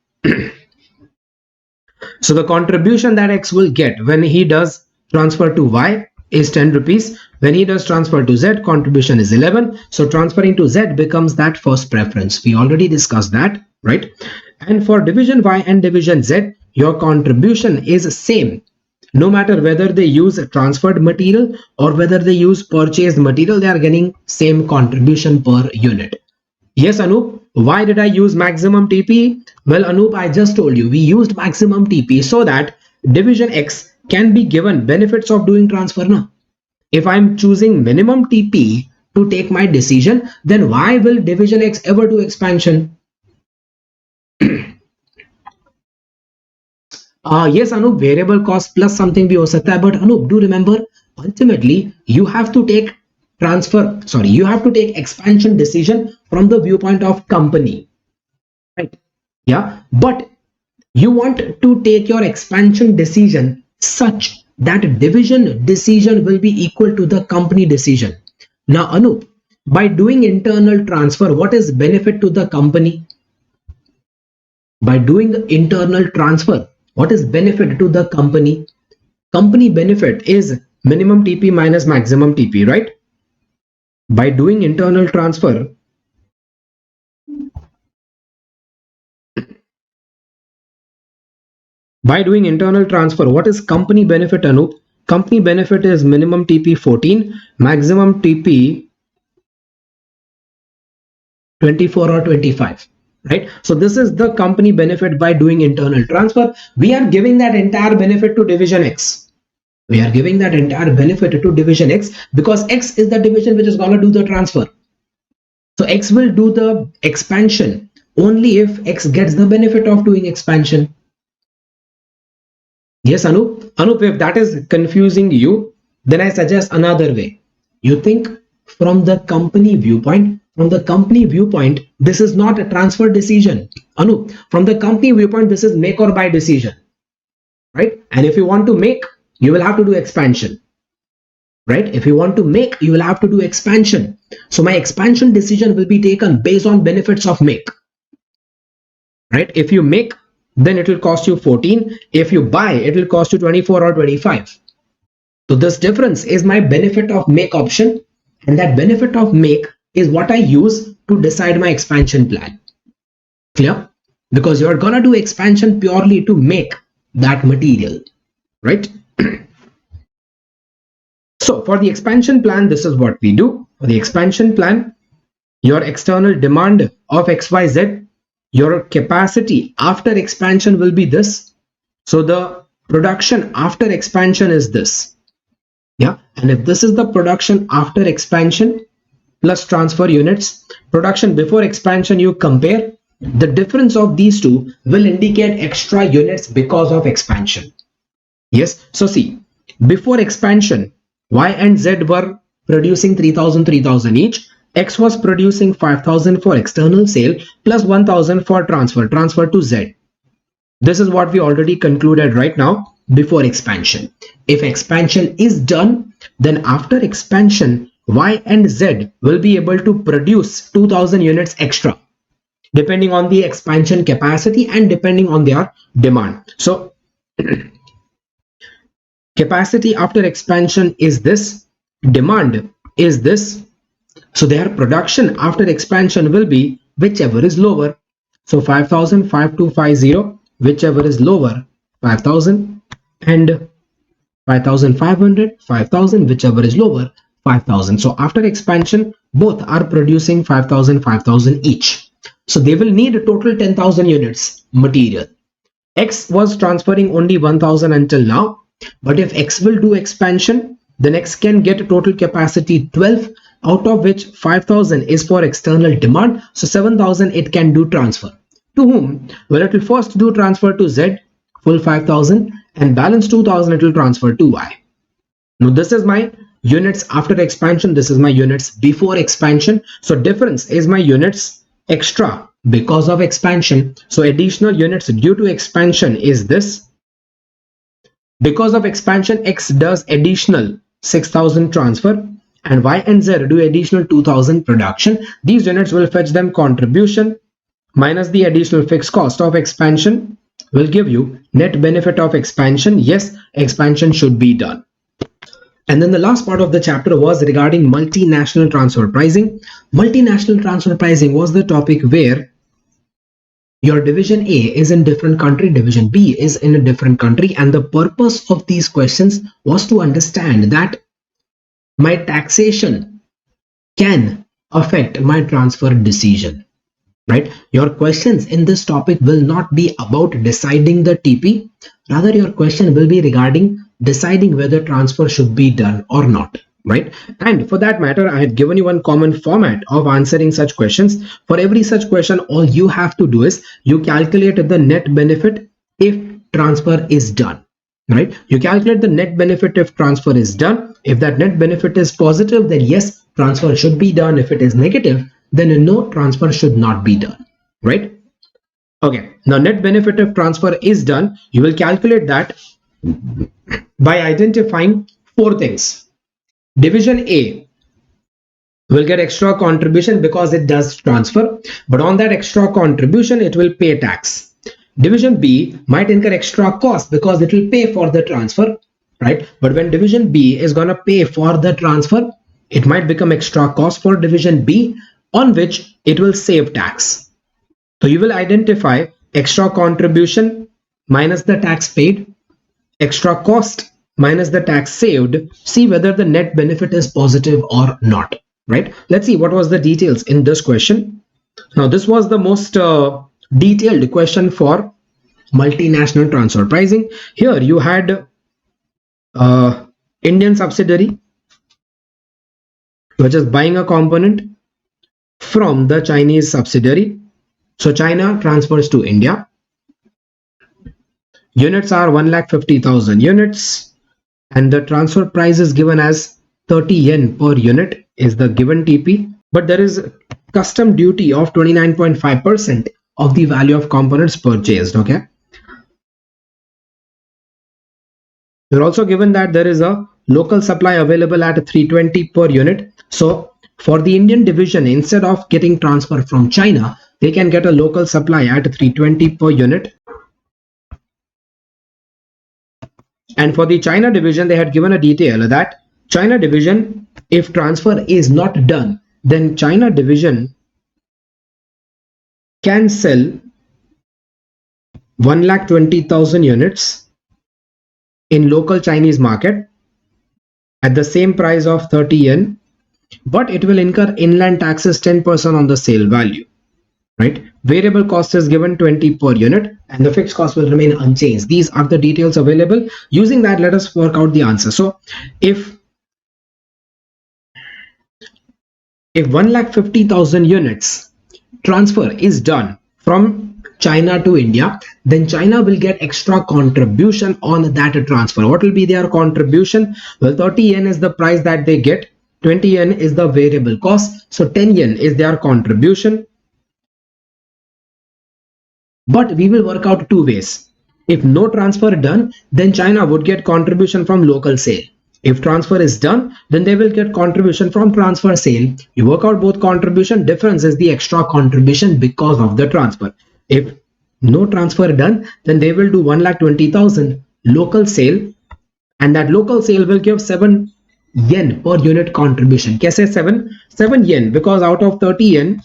So the contribution that X will get when he does transfer to Y is 10 rupees. When he does transfer to Z, contribution is 11. So transferring to Z becomes that first preference. We already discussed that, right? And for division Y and division Z, your contribution is same. No matter whether they use transferred material or whether they use purchased material, they are getting same contribution per unit. Yes, Anup? Why did I use maximum TP? Well, Anup, I just told you we used maximum TP so that division X can be given benefits of doing transfer now. If I'm choosing minimum TP to take my decision, then why will division X ever do expansion? Yes, Anup, variable cost plus something भी हो सकता है, but Anup, do remember, ultimately you have to take you have to take expansion decision from the viewpoint of company, right? Yeah, but you want to take your expansion decision such that division decision will be equal to the company decision. Now, Anup, by doing internal transfer, what is benefit to the company? By doing internal transfer, what is benefit to the company? Company benefit is minimum TP minus maximum TP, right? By doing internal transfer, what is company benefit, Anup? Company benefit is minimum TP 14, maximum TP 24 or 25, right? So this is the company benefit by doing internal transfer. We are giving that entire benefit to division X. We are giving that entire benefit to division X because X is the division which is going to do the transfer. So X will do the expansion only if X gets the benefit of doing expansion. Yes, Anup. Anup, if that is confusing you, then I suggest another way. You think from the company viewpoint. From the company viewpoint, this is not a transfer decision. Anup, from the company viewpoint, this is make or buy decision, right? And if you want to make, you will have to do expansion, right? If you want to make, you will have to do expansion. So my expansion decision will be taken based on benefits of make, right? If you make, then it will cost you 14. If you buy, it will cost you 24 or 25. So this difference is my benefit of make option, and that benefit of make is what I use to decide my expansion plan. Clear? Because you're gonna do expansion purely to make that material, right? So for the expansion plan, this is what we do. For the expansion plan, your external demand of XYZ, your capacity after expansion will be this. So the production after expansion is this. Yeah, and if this is the production after expansion plus transfer units, production before expansion, you compare, the difference of these two will indicate extra units because of expansion. Yes, so see, before expansion, Y and Z were producing 3000 each. X was producing 5000 for external sale plus 1000 for transfer to Z. This is what we already concluded right now before expansion. If expansion is done, then after expansion, Y and Z will be able to produce 2000 units extra, depending on the expansion capacity and depending on their demand. So capacity after expansion is this, demand is this. So their production after expansion will be whichever is lower. So 5000, 5250, whichever is lower, 5000, and 5500, 5000, whichever is lower, 5000. So after expansion, both are producing 5000, 5000 each. So they will need a total 10,000 units material. X was transferring only 1000 until now, but if X will do expansion, then X can get a total capacity 12, out of which 5000 is for external demand. So 7000 it can do transfer. To whom? Well, it will first do transfer to Z, full 5000, and balance 2000 it will transfer to Y. Now this is my units after expansion, this is my units before expansion. So difference is my units extra because of expansion. So additional units due to expansion is this. Because of expansion, X does additional 6000 transfer and Y and Z do additional 2000 production. These units will fetch them contribution minus the additional fixed cost of expansion will give you net benefit of expansion. Yes, expansion should be done. And then the last part of the chapter was regarding multinational transfer pricing. Multinational transfer pricing was the topic where your division A is in different country, division B is in a different country, and the purpose of these questions was to understand that my taxation can affect my transfer decision. right? Your questions in this topic will not be about deciding the TP. Rather, your question will be regarding deciding whether transfer should be done or not, right? And for that matter, I had given you one common format of answering such questions. For every such question, all you have to do is you calculate the net benefit if transfer is done, right? You calculate the net benefit if transfer is done. If that net benefit is positive, then yes, transfer should be done. If it is negative, then no, transfer should not be done, right? Okay, now net benefit if transfer is done, you will calculate that by identifying four things. Division A will get extra contribution because it does transfer, but on that extra contribution it will pay tax. Division B might incur extra cost because it will pay for the transfer, right? But when division B is going to pay for the transfer, it might become extra cost for division B, on which it will save tax. So you will identify extra contribution minus the tax paid, extra cost minus the tax saved, see whether the net benefit is positive or not, right? Let's see what was the details in this question. Now this was the most detailed question for multinational transfer pricing. Here you had Indian subsidiary which is buying a component from the Chinese subsidiary. So China transfers to India. Units are 1,50,000 units, and the transfer price is given as 30 yen per unit is the given TP, but there is custom duty of 29.5% of the value of components purchased. Okay, you're also given that there is a local supply available at 320 per unit. So for the Indian division, instead of getting transfer from China, they can get a local supply at 320 per unit. And for the China division, they had given a detail that China division, if transfer is not done, then China division can sell 1,20,000 units in local Chinese market at the same price of 30 yen, but it will incur inland taxes 10% on the sale value, right? Variable cost is given 20 per unit and the fixed cost will remain unchanged. These are the details available. Using that, let us work out the answer. So if 1,50,000 units transfer is done from China to India, then China will get extra contribution on that transfer. What will be their contribution? Well, 30 yen is the price that they get, 20 yen is the variable cost, so 10 yen is their contribution. But we will work out two ways. If no transfer done, then China would get contribution from local sale. If transfer is done, then they will get contribution from transfer sale. You work out both contribution, difference is the extra contribution because of the transfer. If no transfer done, then they will do 1,20,000 local sale, and that local sale will give 7 yen per unit contribution. Kaise 7 yen, because out of 30 yen,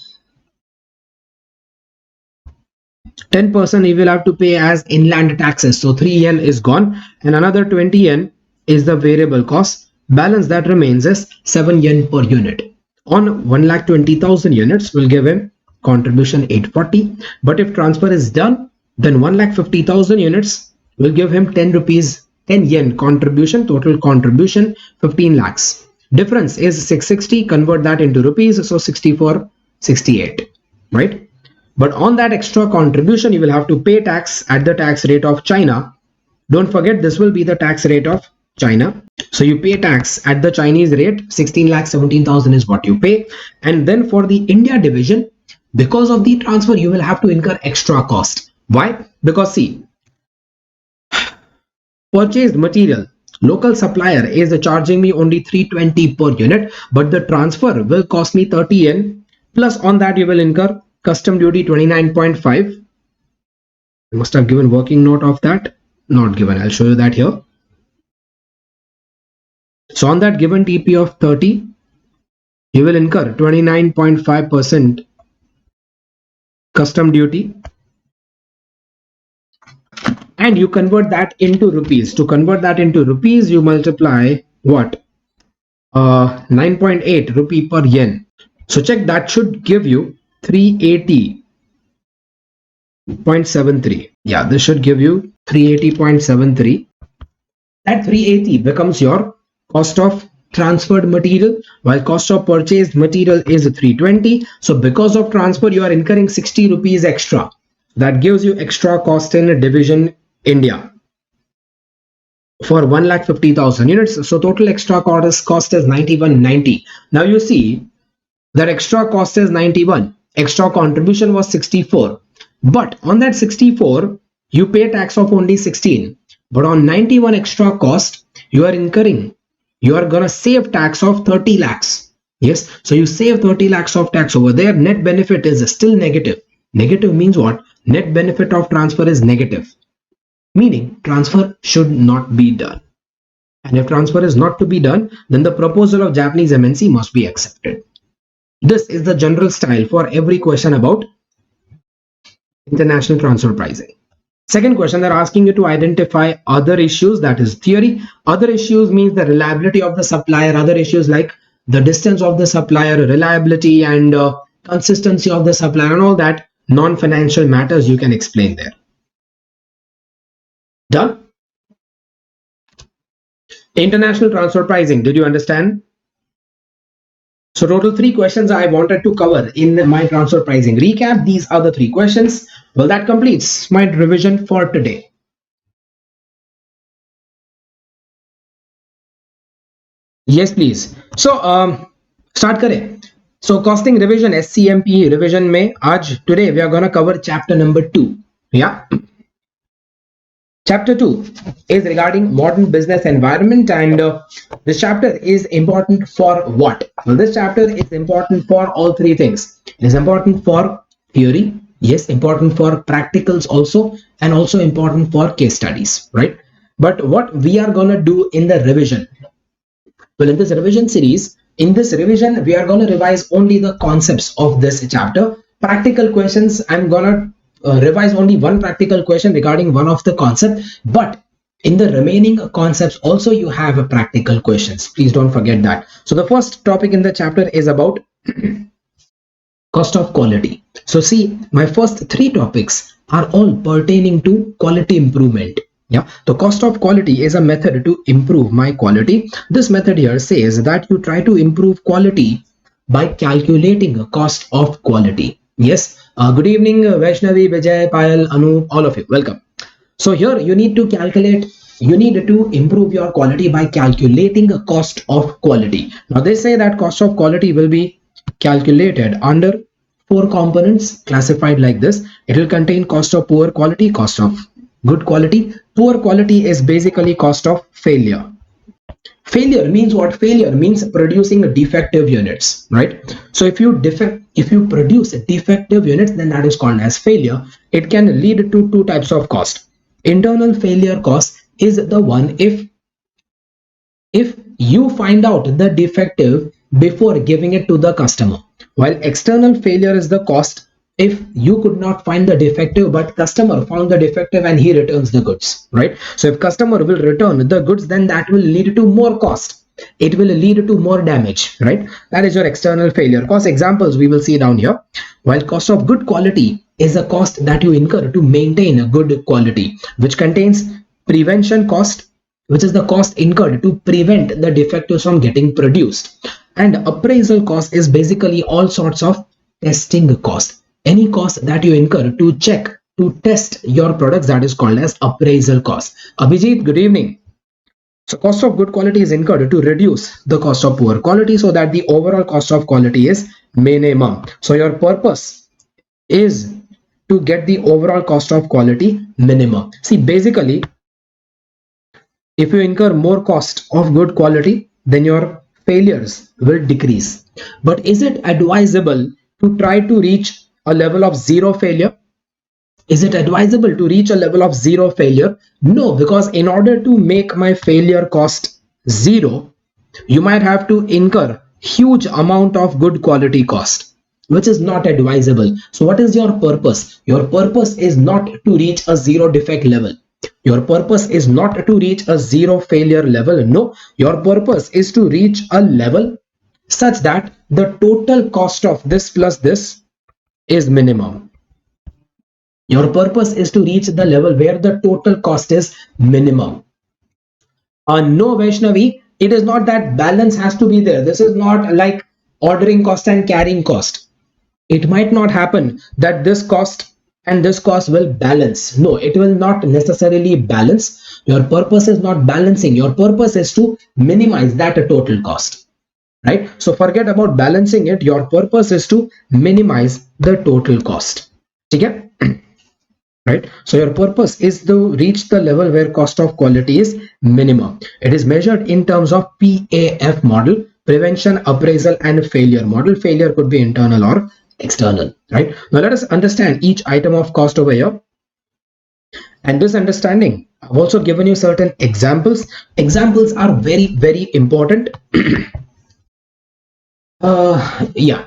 10% you will have to pay as inland taxes. So 3 yen is gone and another 20 yen is the variable cost. Balance that remains is 7 yen per unit. On 1,20,000 units will give him contribution 840. But if transfer is done, then 1,50,000 units will give him 10 rupees, 10 yen contribution, total contribution 15 lakhs. Difference is 660, convert that into rupees, so 6468, right? But on that extra contribution, you will have to pay tax at the tax rate of China. Don't forget, this will be the tax rate of China. So you pay tax at the Chinese rate, 16,17,000 is what you pay. And then for the India division, because of the transfer, you will have to incur extra cost. Why? Because see, purchased material, local supplier is charging me only 320 per unit, but the transfer will cost me 30 yen. Plus on that you will incur custom duty 29.5. I must have given working note of that. Not given. I'll show you that here. So on that given TP of 30, you will incur 29.5% custom duty. And you convert that into rupees. To convert that into rupees, you multiply what? 9.8 rupee per yen. So check, that should give you 380 380.73. Yeah, this should give you 380.73. That 380 becomes your cost of transferred material, while cost of purchased material is 320. So because of transfer, you are incurring 60 rupees extra. That gives you extra cost in division India for 1,50,000 units. So total extra cost is 9190. Now you see that extra cost is 91. Extra contribution was 64. But on that 64, you pay tax of only 16. But on 91 extra cost, you are incurring, you are gonna save tax of 30 lakhs. Yes, so you save 30 lakhs of tax over there. Net benefit is still negative. Negative means what? Net benefit of transfer is negative, meaning transfer should not be done. And if transfer is not to be done, then the proposal of Japanese MNC must be accepted. This is the general style for every question about international transfer pricing. Second question, they're asking you to identify other issues, that is theory. Other issues means the reliability of the supplier, other issues like the distance of the supplier, reliability and consistency of the supplier and all that non-financial matters you can explain there. Done? International transfer pricing, did you understand? So total 3 questions I wanted to cover in my transfer pricing recap. These are the 3 questions. Well, that completes my revision for today. Yes, please. So start करें. So costing revision SCMPE revision में आज today we are gonna cover chapter number 2. Yeah. Chapter 2 is regarding modern business environment, and this chapter is important for what? Well, this chapter is important for all 3 things. It is important for theory, yes, important for practicals also, and also important for case studies, right? But what we are gonna do in the revision? Well, in this revision series, in this revision, we are gonna revise only the concepts of this chapter. Practical questions, I'm gonna revise only one practical question regarding one of the concept, but in the remaining concepts also you have practical questions. Please don't forget that. So the first topic in the chapter is about cost of quality. So see, my first 3 topics are all pertaining to quality improvement. Yeah, the cost of quality is a method to improve my quality. This method here says that you try to improve quality by calculating a cost of quality. Yes, good evening, Vaishnavi, Vijay, Payal, Anu, all of you, welcome. So here you need to calculate, you need to improve your quality by calculating a cost of quality. Now they say that cost of quality will be calculated under 4 components classified like this. It will contain cost of poor quality, cost of good quality. Poor quality is basically cost of failure. Failure means what? Failure means producing defective units, right? So if you produce defective units, then that is called as failure. It can lead to 2 types of cost. Internal failure cost is the one if you find out the defective before giving it to the customer, while external failure is the cost if you could not find the defective but customer found the defective and he returns the goods, right? So if customer will return the goods, then that will lead to more cost, it will lead to more damage, right? That is your external failure cost. Examples we will see down here. While cost of good quality is a cost that you incur to maintain a good quality, which contains prevention cost, which is the cost incurred to prevent the defectives from getting produced, and appraisal cost is basically all sorts of testing cost, any cost that you incur to check, to test your products, that is called as appraisal cost. Abhijit, good evening. So cost of good quality is incurred to reduce the cost of poor quality so that the overall cost of quality is minimum. So your purpose is to get the overall cost of quality minimum. See, basically, if you incur more cost of good quality, then your failures will decrease. But is it advisable to try to reach a level of 0 failure? Is it advisable to reach a level of 0 failure? No, because in order to make my failure cost 0, you might have to incur huge amount of good quality cost, which is not advisable. So what is your purpose? Your purpose is not to reach a 0 defect level. Your purpose is not to reach a 0 failure level. No, your purpose is to reach a level such that the total cost of this plus this is minimum. Your purpose is to reach the level where the total cost is minimum. No, Vaishnavi, it is not that balance has to be there. This is not like ordering cost and carrying cost. It might not happen that this cost and this cost will balance. No, it will not necessarily balance. Your purpose is not balancing. Your purpose is to minimize that total cost, right? So forget about balancing it. Your purpose is to minimize the total cost. Okay? Right, so your purpose is to reach the level where cost of quality is minimum. It is measured in terms of PAF model: prevention, appraisal, and failure model. Failure could be internal or external, right? Now let us understand each item of cost over here. And this understanding, I've also given you certain examples. Examples are very important. Yeah,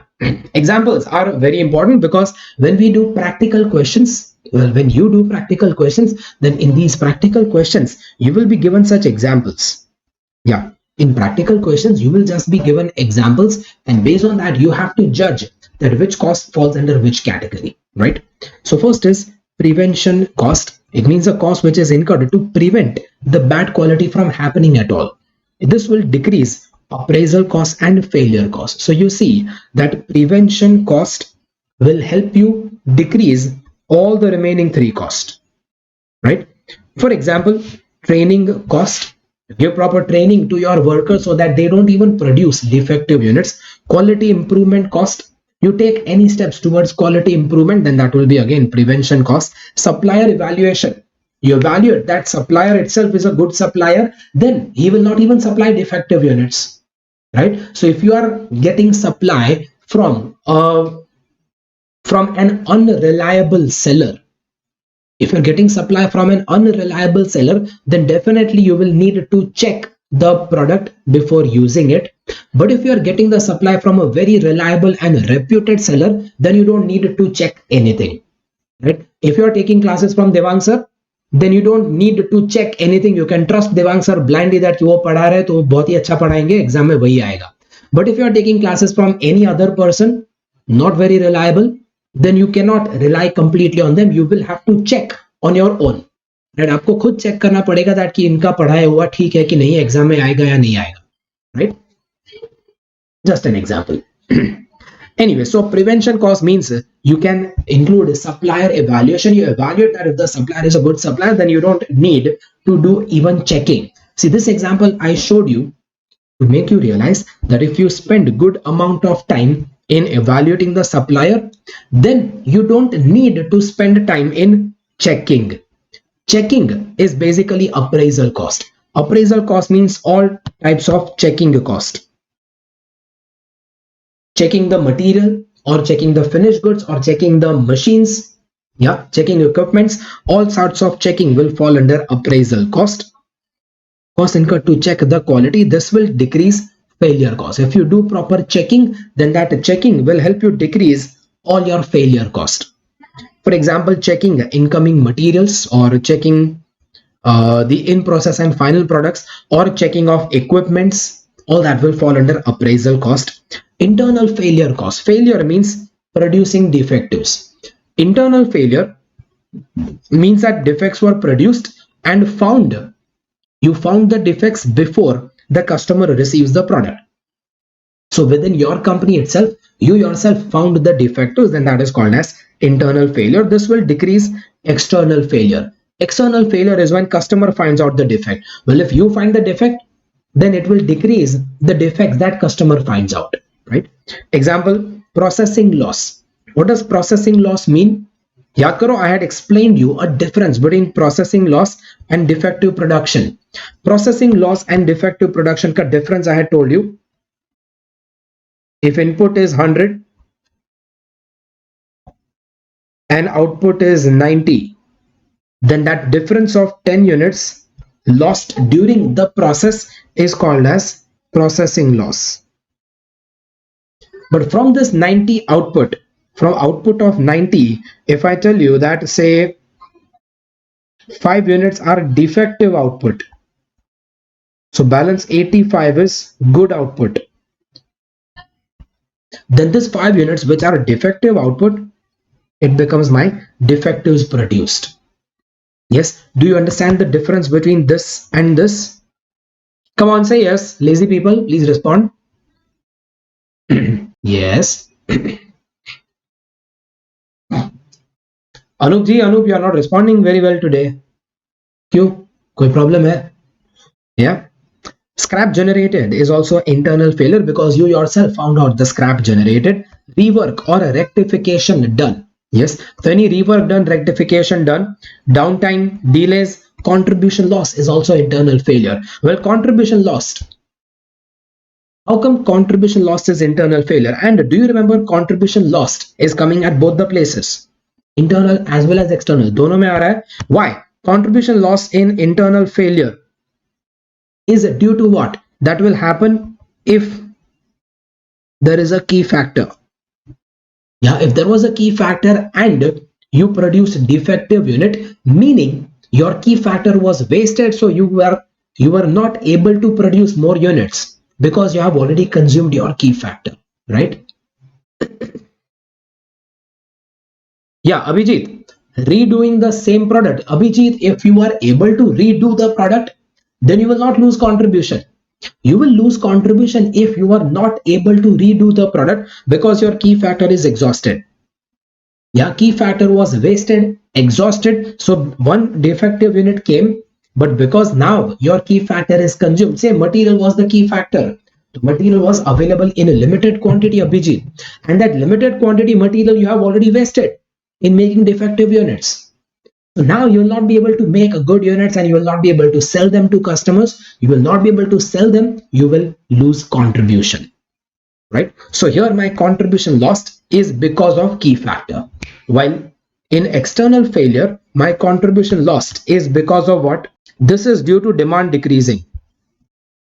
examples are very important because when we do practical questions, well, when you do practical questions, then in these practical questions you will be given such examples. Yeah, in practical questions you will just be given examples, and based on that you have to judge that which cost falls under which category, right? So first is prevention cost. It means a cost which is incurred to prevent the bad quality from happening at all. This will decrease appraisal cost and failure cost. So you see that prevention cost will help you decrease all the remaining three costs, right? For example, training cost: give proper training to your workers so that they don't even produce defective units. Quality improvement cost: you take any steps towards quality improvement, then that will be again prevention cost. Supplier evaluation: you evaluate that supplier itself is a good supplier, then he will not even supply defective units, right? So if you are getting supply from an unreliable seller, if you're getting supply from an unreliable seller, then definitely you will need to check the product before using it. But if you are getting the supply from a very reliable and reputed seller, then you don't need to check anything, right? If you are taking classes from Devang sir, then you don't need to check anything. You can trust Devang sir blindly that वो पढ़ा रहे तो बहुत ही अच्छा पढ़ाएंगे, exam में वही आएगा. But if you are taking classes from any other person, not very reliable, then you cannot rely completely on them. You will have to check on your own, right? आपको खुद चेक करना पड़ेगा that कि इनका पढ़ाया हुआ ठीक है कि नहीं, एग्जाम में आएगा या नहीं आएगा, right? Just an example. Anyway, so prevention cost means you can include supplier evaluation. You evaluate that if the supplier is a good supplier, then you don't need to do even checking. See, this example I showed you to make you realize that if you spend good amount of time in evaluating the supplier, then you don't need to spend time in checking. Checking is basically appraisal cost. Appraisal cost means all types of checking cost. Checking the material, or checking the finished goods, or checking the machines, yeah, checking equipments, all sorts of checking will fall under appraisal cost. Cost incurred to check the quality, this will decrease failure cost. If you do proper checking, then that checking will help you decrease all your failure cost. For example, checking incoming materials, or checking the in process and final products, or checking of equipments, all that will fall under appraisal cost. Internal failure cost. Failure means producing defectives. Internal failure means that defects were produced and found. You found the defects before the customer receives the product. So within your company itself, you yourself found the defectives, then that is called as internal failure. This will decrease external failure. External failure is when customer finds out the defect. Well, if you find the defect, then it will decrease the defects that customer finds out, right? Example, processing loss. What does processing loss mean? याद करो, I had explained you a difference between processing loss and defective production. Processing loss and defective production का difference I had told you. If input is 100 and output is 90, then that difference of 10 units lost during the process is called as processing loss. But from this 90 output, from output of 90, if I tell you that say 5 units are defective output, so balance 85 is good output, then this 5 units which are defective output, it becomes my defectives produced. Yes, do you understand the difference between this and this? Come on, say yes. Lazy people, please respond. Yes. Anup ji, Anup, you are not responding very well today. क्यों? कोई problem है? Yeah. Scrap generated is also internal failure because you yourself found out the scrap generated. Rework or a rectification done. Yes. So any rework done, rectification done, downtime, delays, contribution loss is also internal failure. Well, contribution lost. How come contribution lost is internal failure? And do you remember contribution lost is coming at both the places? Internal as well as external. दोनों में आ रहा है. Why? Contribution loss in internal failure is due to what? That will happen if there is a key factor. Yeah, if there was a key factor and you produced defective unit, meaning your key factor was wasted, so you were not able to produce more units because you have already consumed your key factor, right? Yeah, Abhijit, redoing the same product. Abhijit, if you are able to redo the product, then you will not lose contribution. You will lose contribution if you are not able to redo the product because your key factor is exhausted. Yeah, key factor was wasted, exhausted. So one defective unit came, but because now your key factor is consumed, say material was the key factor. The material was available in a limited quantity of BG, and that limited quantity material you have already wasted in making defective units. So now you will not be able to make good units and you will not be able to sell them to customers. You will not be able to sell them. You will lose contribution, right? So here my contribution lost is because of key factor. While in external failure, my contribution lost is because of what? This is due to demand decreasing.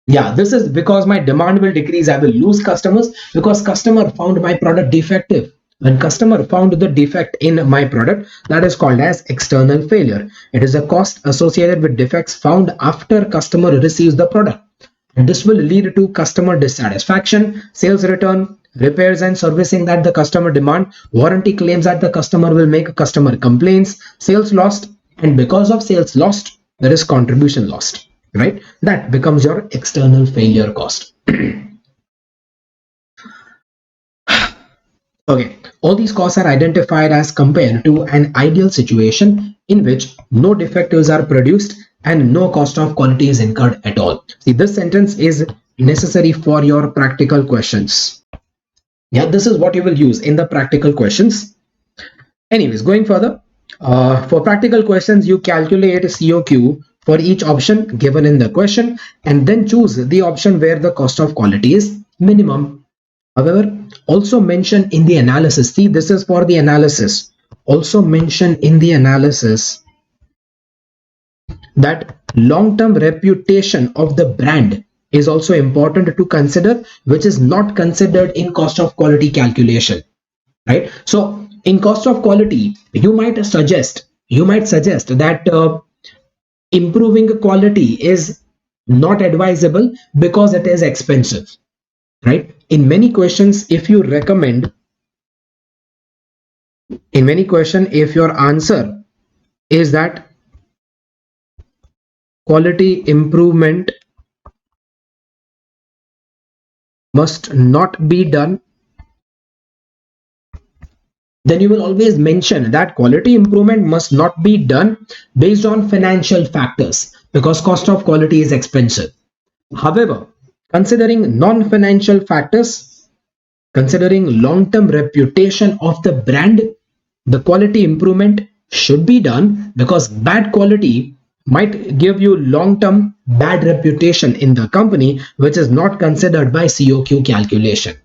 Yeah, this is because my demand will decrease. I will lose customers because customer found my product defective. When customer found the defect in my product, that is called as external failure. It is a cost associated with defects found after customer receives the product. And this will lead to customer dissatisfaction, sales return, repairs and servicing that the customer demand, warranty claims that the customer will make, customer complaints, sales lost, and because of sales lost, there is contribution lost, right? That becomes your external failure cost. Okay, all these costs are identified as compared to an ideal situation in which no defectives are produced and no cost of quality is incurred at all. See, this sentence is necessary for your practical questions. Yeah, this is what you will use in the practical questions. Anyways, going further, for practical questions, you calculate COQ for each option given in the question and then choose the option where the cost of quality is minimum. However, also mention in the analysis, see, this is for the analysis. Also mention in the analysis that long-term reputation of the brand is also important to consider, which is not considered in cost of quality calculation, right? So in cost of quality, you might suggest that improving quality is not advisable because it is expensive, right? In many questions, if you recommend, in many question, if your answer is that quality improvement must not be done, then you will always mention that quality improvement must not be done based on financial factors because cost of quality is expensive. However, considering non-financial factors, considering long-term reputation of the brand, the quality improvement should be done because bad quality might give you long-term bad reputation in the company, which is not considered by COQ calculation.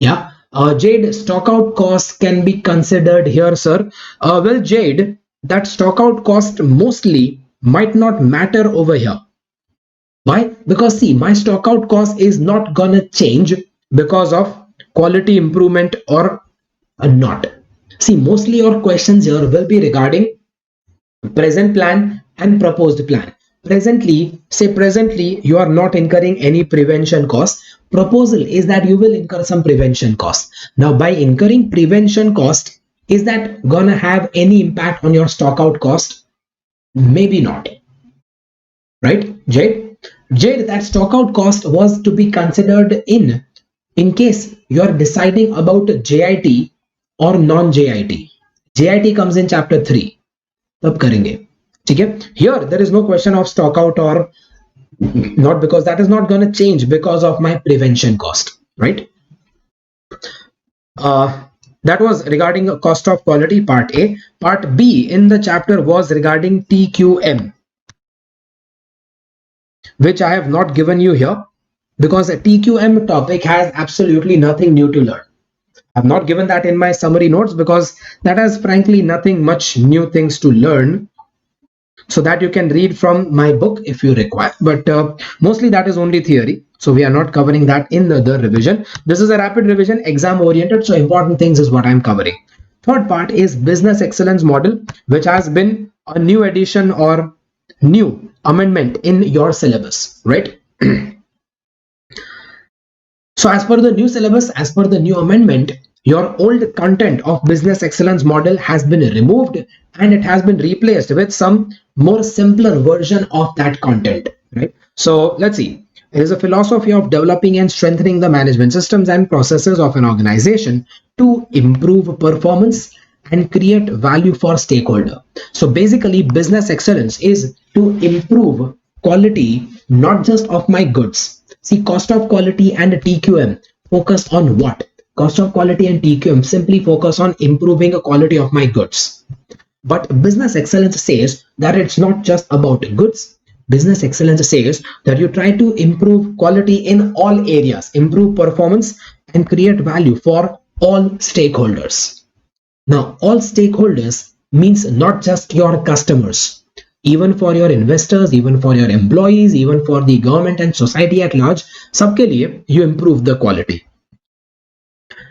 Yeah. Jade, stock out cost can be considered here, sir. Well, Jade, that stock out cost mostly might not matter over here. Why? Because see, my stock out cost is not gonna change because of quality improvement or not. See, mostly your questions here will be regarding present plan and proposed plan. Presently, say presently, you are not incurring any prevention costs. Proposal is that you will incur some prevention costs. Now, by incurring prevention cost, Is that gonna have any impact on your stock out cost? Maybe not, right, Jade? Jade, that stock out cost was to be considered in case you are deciding about JIT or non-JIT. JIT comes in chapter 3. तब करेंगे, ठीक है? Here there is no question of stock out or not, because that is not going to change because of my prevention cost, right? That was regarding cost of quality, part A. Part B in the chapter was regarding TQM, which I have not given you here because a TQM topic has absolutely nothing new to learn. I've not given that in my summary notes because that has frankly nothing much new things to learn, so that you can read from my book if you require, but mostly that is only theory, so we are not covering that in the revision. This is a rapid revision, exam oriented, so important things is what I'm covering. Third part is business excellence model, which has been a new addition or new amendment in your syllabus, right? So as per the new syllabus, as per the new amendment, your old content of business excellence model has been removed and it has been replaced with some more simpler version of that content, right? So let's see. It is a philosophy of developing and strengthening the management systems and processes of an organization to improve performance and create value for stakeholder. So basically, business excellence is to improve quality, not just of my goods. See, cost of quality and TQM focus on what? Cost of quality and TQM simply focus on improving the quality of my goods. But business excellence says that it's not just about goods. Business excellence says that you try to improve quality in all areas, improve performance, and create value for all stakeholders. Now, all stakeholders means not just your customers, even for your investors, even for your employees, even for the government and society at large, सबके लिए you improve the quality.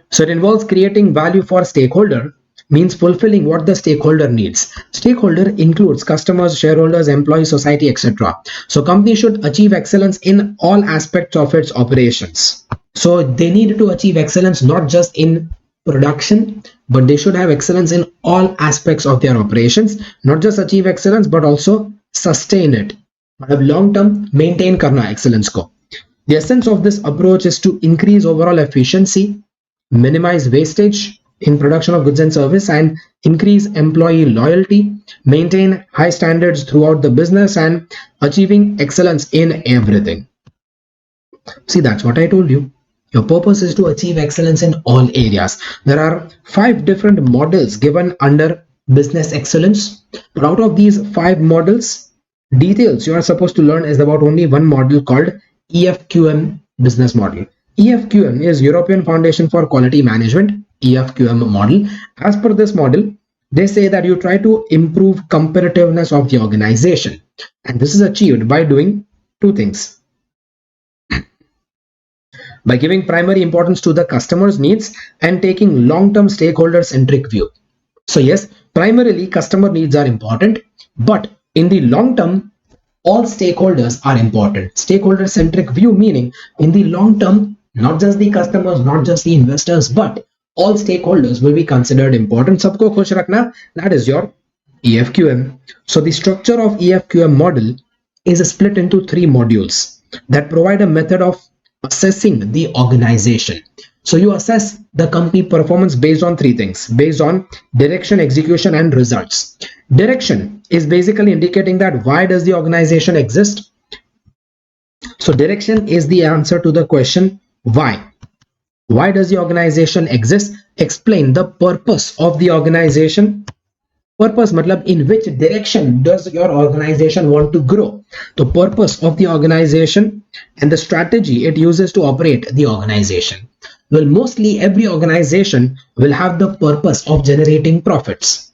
So it involves creating value for stakeholder, means fulfilling what the stakeholder needs. Stakeholder includes customers, shareholders, employees, society, etc. So company should achieve excellence in all aspects of its operations. So they need to achieve excellence not just in production, but they should have excellence in all aspects of their operations. Not just achieve excellence, but also sustain it. मतलब long term maintain करना excellence को. The essence of this approach is to increase overall efficiency, minimize wastage in production of goods and service, and increase employee loyalty, maintain high standards throughout the business, and achieving excellence in everything. See, that's what I told you. Your purpose is to achieve excellence in all areas. There are 5 different models given under business excellence, but out of these 5 models, details you are supposed to learn is about only one model called EFQM business model. EFQM is European Foundation for Quality Management, EFQM model. As per this model, they say that you try to improve competitiveness of the organization, and this is achieved by doing 2 things. By giving primary importance to the customer's needs and taking long-term stakeholder-centric view. So yes, primarily customer needs are important, but in the long term, all stakeholders are important. Stakeholder-centric view meaning in the long term, not just the customers, not just the investors, but all stakeholders will be considered important. Sabko khush rakhna, that is your EFQM. So the structure of EFQM model is split into 3 modules that provide a method of assessing the organization. So you assess the company performance based on 3 things, based on direction, execution, and results. Direction is basically indicating that why does the organization exist? So direction is the answer to the question why. Why does the organization exist? Explain the purpose of the organization. Purpose matlab in which direction does your organization want to grow? The purpose of the organization and the strategy it uses to operate the organization. Well, mostly every organization will have the purpose of generating profits.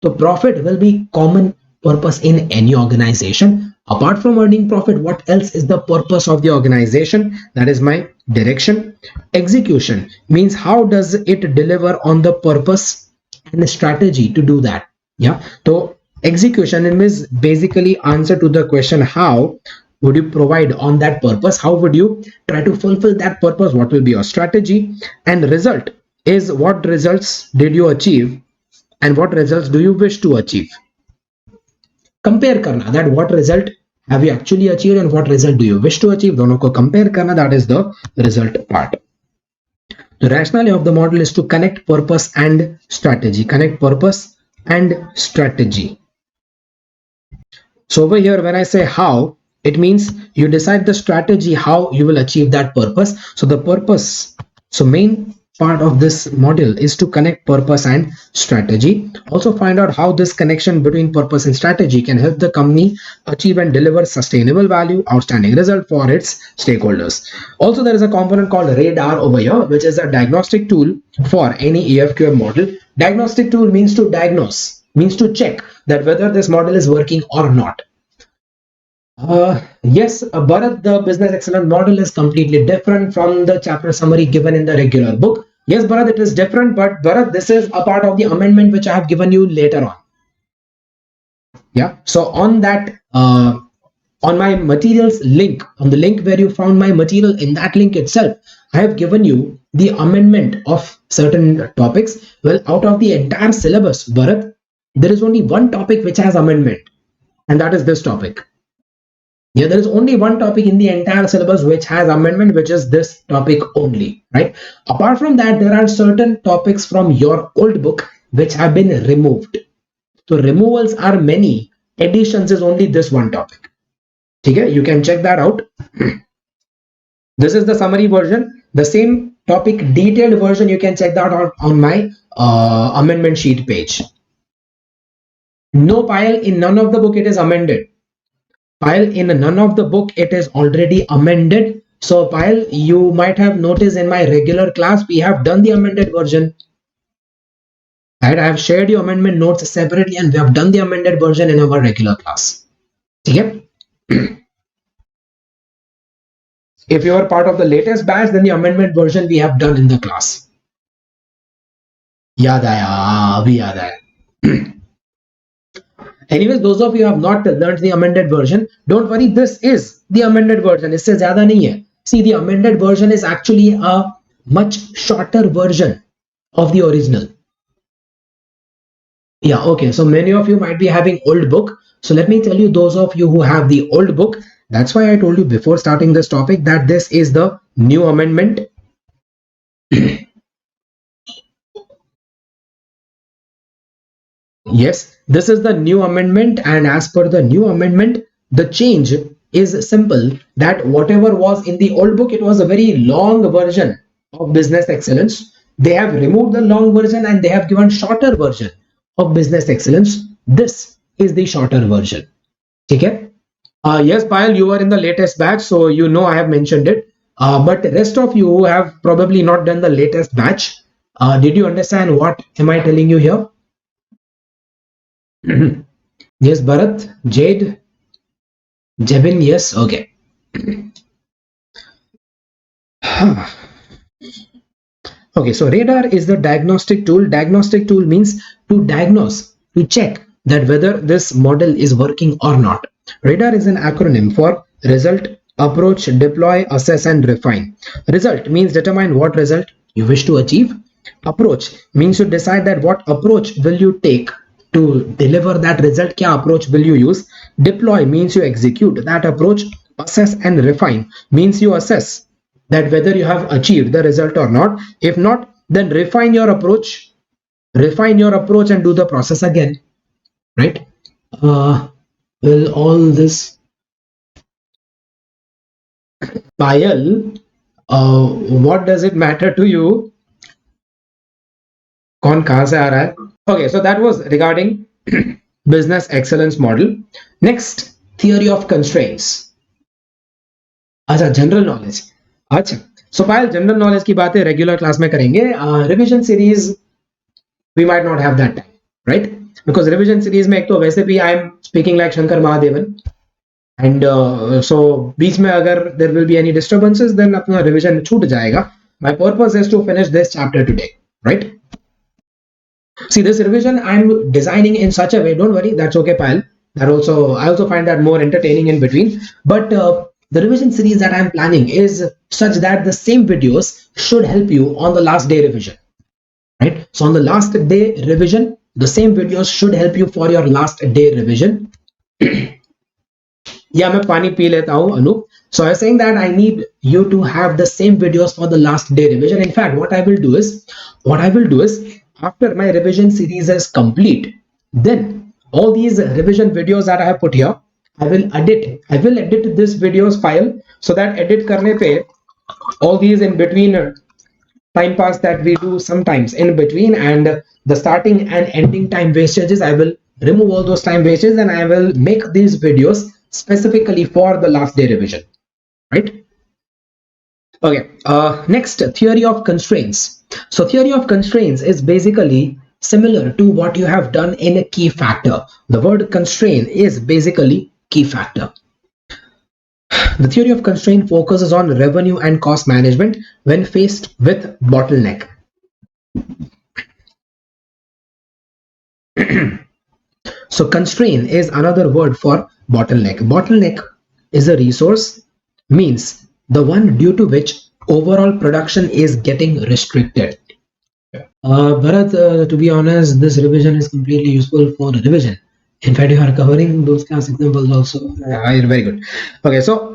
So profit will be common purpose in any organization. Apart from earning profit, what else is the purpose of the organization? That is my direction. Execution means how does it deliver on the purpose and the strategy to do that. Yeah, so execution is basically answer to the question how would you provide on that purpose, how would you try to fulfill that purpose, what will be your strategy. And result is what results did you achieve and what results do you wish to achieve. Compare karna, that what result have you actually achieved and what result do you wish to achieve, दोनों को compare करना, that is the result part. The rationale of the model is to connect purpose and strategy. Connect purpose and strategy. So over here, when I say how, it means you decide the strategy how you will achieve that purpose. So the purpose, so main part of this module is to connect purpose and strategy. Also find out how this connection between purpose and strategy can help the company achieve and deliver sustainable value, outstanding result for its stakeholders. Also, there is a component called radar over here, which is a diagnostic tool for any EFQM model. Diagnostic tool means to diagnose, means to check that whether this model is working or not. Yes, Bharat, the business excellence model is completely different from the chapter summary given in the regular book. Yes, Bharat, it is different, but Bharat, this is a part of the amendment which I have given you later on. Yeah, so on that, on my materials link, on the link where you found my material, in that link itself, I have given you the amendment of certain topics. Well, out of the entire syllabus, Bharat, there is only one topic which has amendment, and that is this topic. Yeah, there is only one topic in the entire syllabus which has amendment, which is this topic only, right? Apart from that, there are certain topics from your old book which have been removed. So removals are many, additions is only this one topic. Okay, you can check that out. This is the summary version. The same topic detailed version, you can check that out on my amendment sheet page. No, Payal, in none of the book it is amended. Payal, in none of the book it is already amended. So Payal, you might have noticed in my regular class we have done the amended version. Right? I have shared your amendment notes separately and we have done the amended version in our regular class. Okay? If you are part of the latest batch, then the amendment version we have done in the class. Yaad aaya, abhi yaad aaya. Anyways, those of you who have not learned the amended version, don't worry, this is the amended version. इससे ज़्यादा नहीं है. See, the amended version is actually a much shorter version of the original. Yeah, okay. So many of you might be having old book. So let me tell you, those of you who have the old book, that's why I told you before starting this topic that this is the new amendment. Yes, this is the new amendment, and as per the new amendment, the change is simple, that whatever was in the old book, it was a very long version of business excellence. They have removed the long version and they have given shorter version of business excellence. This is the shorter version. Okay? Yes, Payal, you are in the latest batch, so you know I have mentioned it. But rest of you have probably not done the latest batch. Did you understand what am I telling you here? Yes, Bharat, Jade, Jebin, yes, okay. Okay, so radar is the diagnostic tool. Diagnostic tool means to diagnose, to check that whether this model is working or not. Radar is an acronym for result, approach, deploy, assess, and refine. Result means determine what result you wish to achieve. Approach means to decide that what approach will you take to deliver that result. Kya approach will you use? Deploy means you execute that approach. Assess and refine means you assess that whether you have achieved the result or not. If not, then refine your approach and do the process again, right? Will all this, Payal, what does it matter to you? कौन कहाँ से आ रहा है? Okay, so that was regarding business excellence model. Next, theory of constraints. अच्छा, general knowledge. अच्छा, so Payal, general knowledge की बातें regular class में करेंगे. Revision series we might not have that time, right? Because revision series में एक तो वैसे भी I am speaking like Shankar Mahadevan, and so बीच में अगर there will be any disturbances, then अपना revision छूट जाएगा. My purpose is to finish this chapter today, right? See, this revision I'm designing in such a way, don't worry, that's okay, Payal. I also find that more entertaining in between. But the revision series that I'm planning is such that the same videos should help you on the last day revision, right? So on the last day revision, the same videos should help you for your last day revision. Yeah, मैं पानी P लेता हूँ Anoop. So I was saying that I need you to have the same videos for the last day revision. In fact, what I will do is after my revision series is complete, then all these revision videos that I have put here, I will edit this videos file, so that edit करने पे all these in between time pass that we do sometimes in between, and the starting and ending time wastages, I will remove all those time wastes and I will make these videos specifically for the last day revision, right? Okay, next, theory of constraints. So theory of constraints is basically similar to what you have done in a key factor. The word constraint is basically key factor. The theory of constraint focuses on revenue and cost management when faced with bottleneck. So constraint is another word for bottleneck. Bottleneck is a resource, means the one due to which overall production is getting restricted. Bharat, to be honest, this revision is completely useful for revision. In fact, you are covering those class examples also. Very good. Okay, so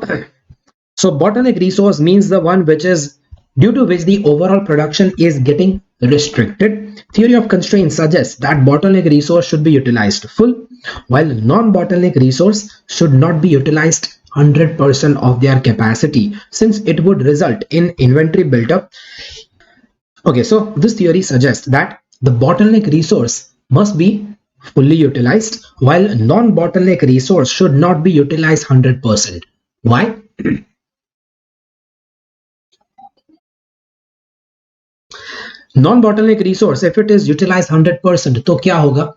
bottleneck resource means the one which is due to which the overall production is getting restricted. Theory of constraints suggests that bottleneck resource should be utilized full, while non-bottleneck resource should not be utilized 100% of their capacity, since it would result in inventory build-up. Okay, so this theory suggests that the bottleneck resource must be fully utilized, while non-bottleneck resource should not be utilized 100%. Why? Non-bottleneck resource, if it is utilized 100%, तो क्या होगा?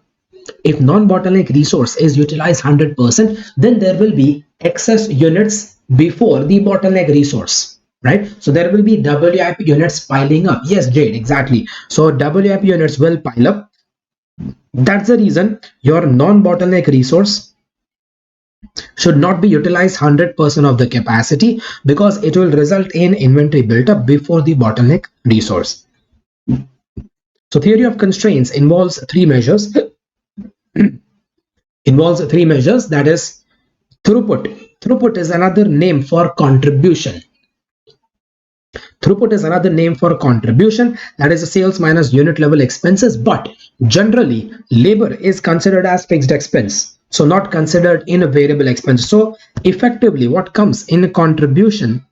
If non-bottleneck resource is utilized 100%, then there will be excess units before the bottleneck resource, right? So there will be WIP units piling up. Yes, Jade, exactly. So WIP units will pile up. That's the reason your non-bottleneck resource should not be utilized 100% of the capacity, because it will result in inventory built up before the bottleneck resource. So theory of constraints involves three measures. That is throughput. Throughput is another name for contribution. Throughput is another name for contribution, that is sales minus unit level expenses, but generally labor is considered as fixed expense, so not considered in a variable expense. So effectively what comes in contribution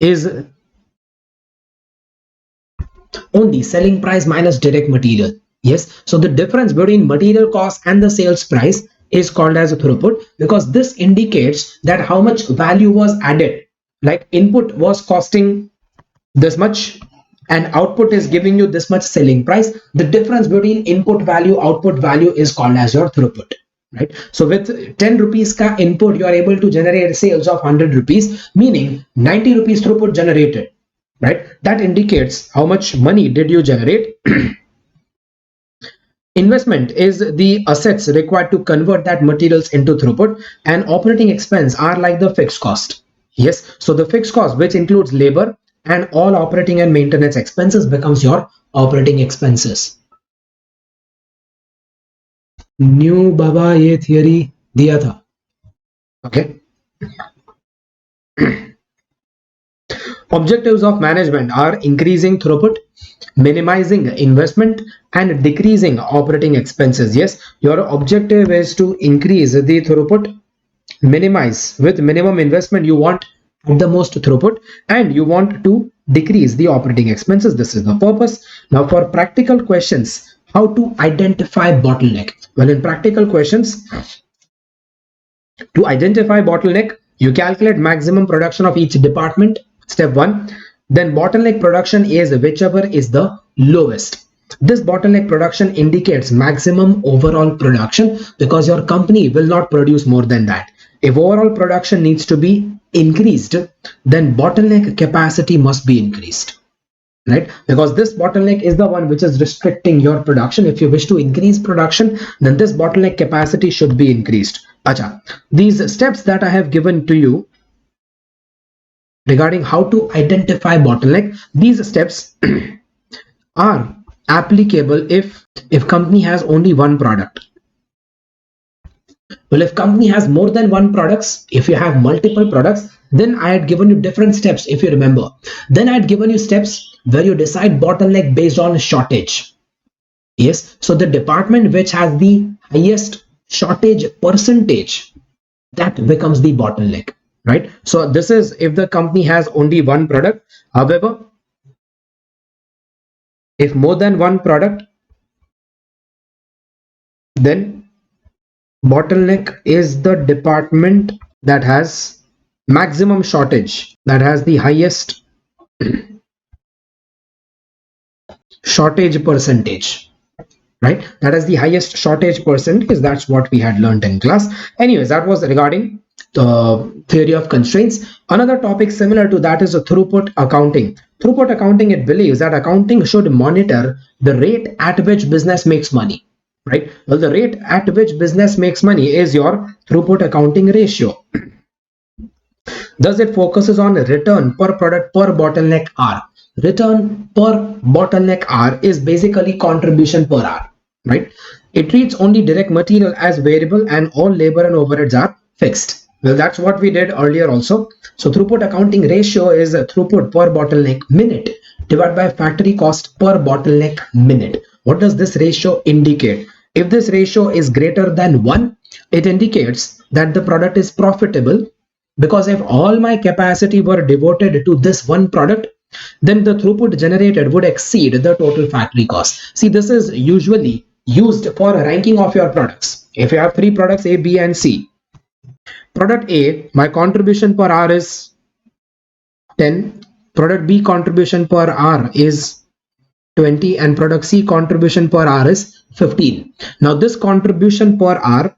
is only selling price minus direct material. Yes, so the difference between material cost and the sales price is called as a throughput, because this indicates that how much value was added. Like input was costing this much and output is giving you this much selling price. The difference between input value, output value is called as your throughput, right? So with 10 rupees ka input, you are able to generate sales of 100 rupees, meaning 90 rupees throughput generated, right? That indicates how much money did you generate. Investment is the assets required to convert that materials into throughput, and operating expense are like the fixed cost. Yes, so the fixed cost, which includes labor and all operating and maintenance expenses, becomes your operating expenses. New Baba ये theory दिया था. Okay. Objectives of management are increasing throughput, minimizing investment, and decreasing operating expenses. Yes, your objective is to increase the throughput, minimize with minimum investment, you want at the most throughput, and you want to decrease the operating expenses. This is the purpose. Now for practical questions, how to identify bottleneck? Well, in practical questions, to identify bottleneck, you calculate maximum production of each department, step 1. Then bottleneck production is whichever is the lowest. This bottleneck production indicates maximum overall production, because your company will not produce more than that. If overall production needs to be increased, then bottleneck capacity must be increased, right? Because this bottleneck is the one which is restricting your production. If you wish to increase production, then this bottleneck capacity should be increased. Acha, these steps that I have given to you regarding how to identify bottleneck, these steps are applicable if company has only one product? Well, if company has more than one products, if you have multiple products, then I had given you different steps. If you remember, then I had given you steps where you decide bottleneck based on shortage. Yes, so the department which has the highest shortage percentage, that becomes the bottleneck, right? So this is if the company has only one product. However, if more than one product, then bottleneck is the department that has maximum shortage, that has the highest shortage percentage, right? That is the highest shortage percentage. That's what we had learned in class. Anyways, that was regarding the theory of constraints. Another topic similar to that is a throughput accounting. Throughput accounting, it believes that accounting should monitor the rate at which business makes money, right? Well, the rate at which business makes money is your throughput accounting ratio. Thus, it focuses on return per product per bottleneck hour. Return per bottleneck hour is basically contribution per hour, right? It treats only direct material as variable and all labor and overheads are fixed. Well, that's what we did earlier also. So throughput accounting ratio is throughput per bottleneck minute divided by factory cost per bottleneck minute. What does this ratio indicate? If this ratio is greater than 1, it indicates that the product is profitable, because if all my capacity were devoted to this one product, then the throughput generated would exceed the total factory cost. See, this is usually used for ranking of your products. If you have 3 products A, B and C, product A, my contribution per hour is 10, product B contribution per hour is 20, and product C contribution per hour is 15. Now this contribution per hour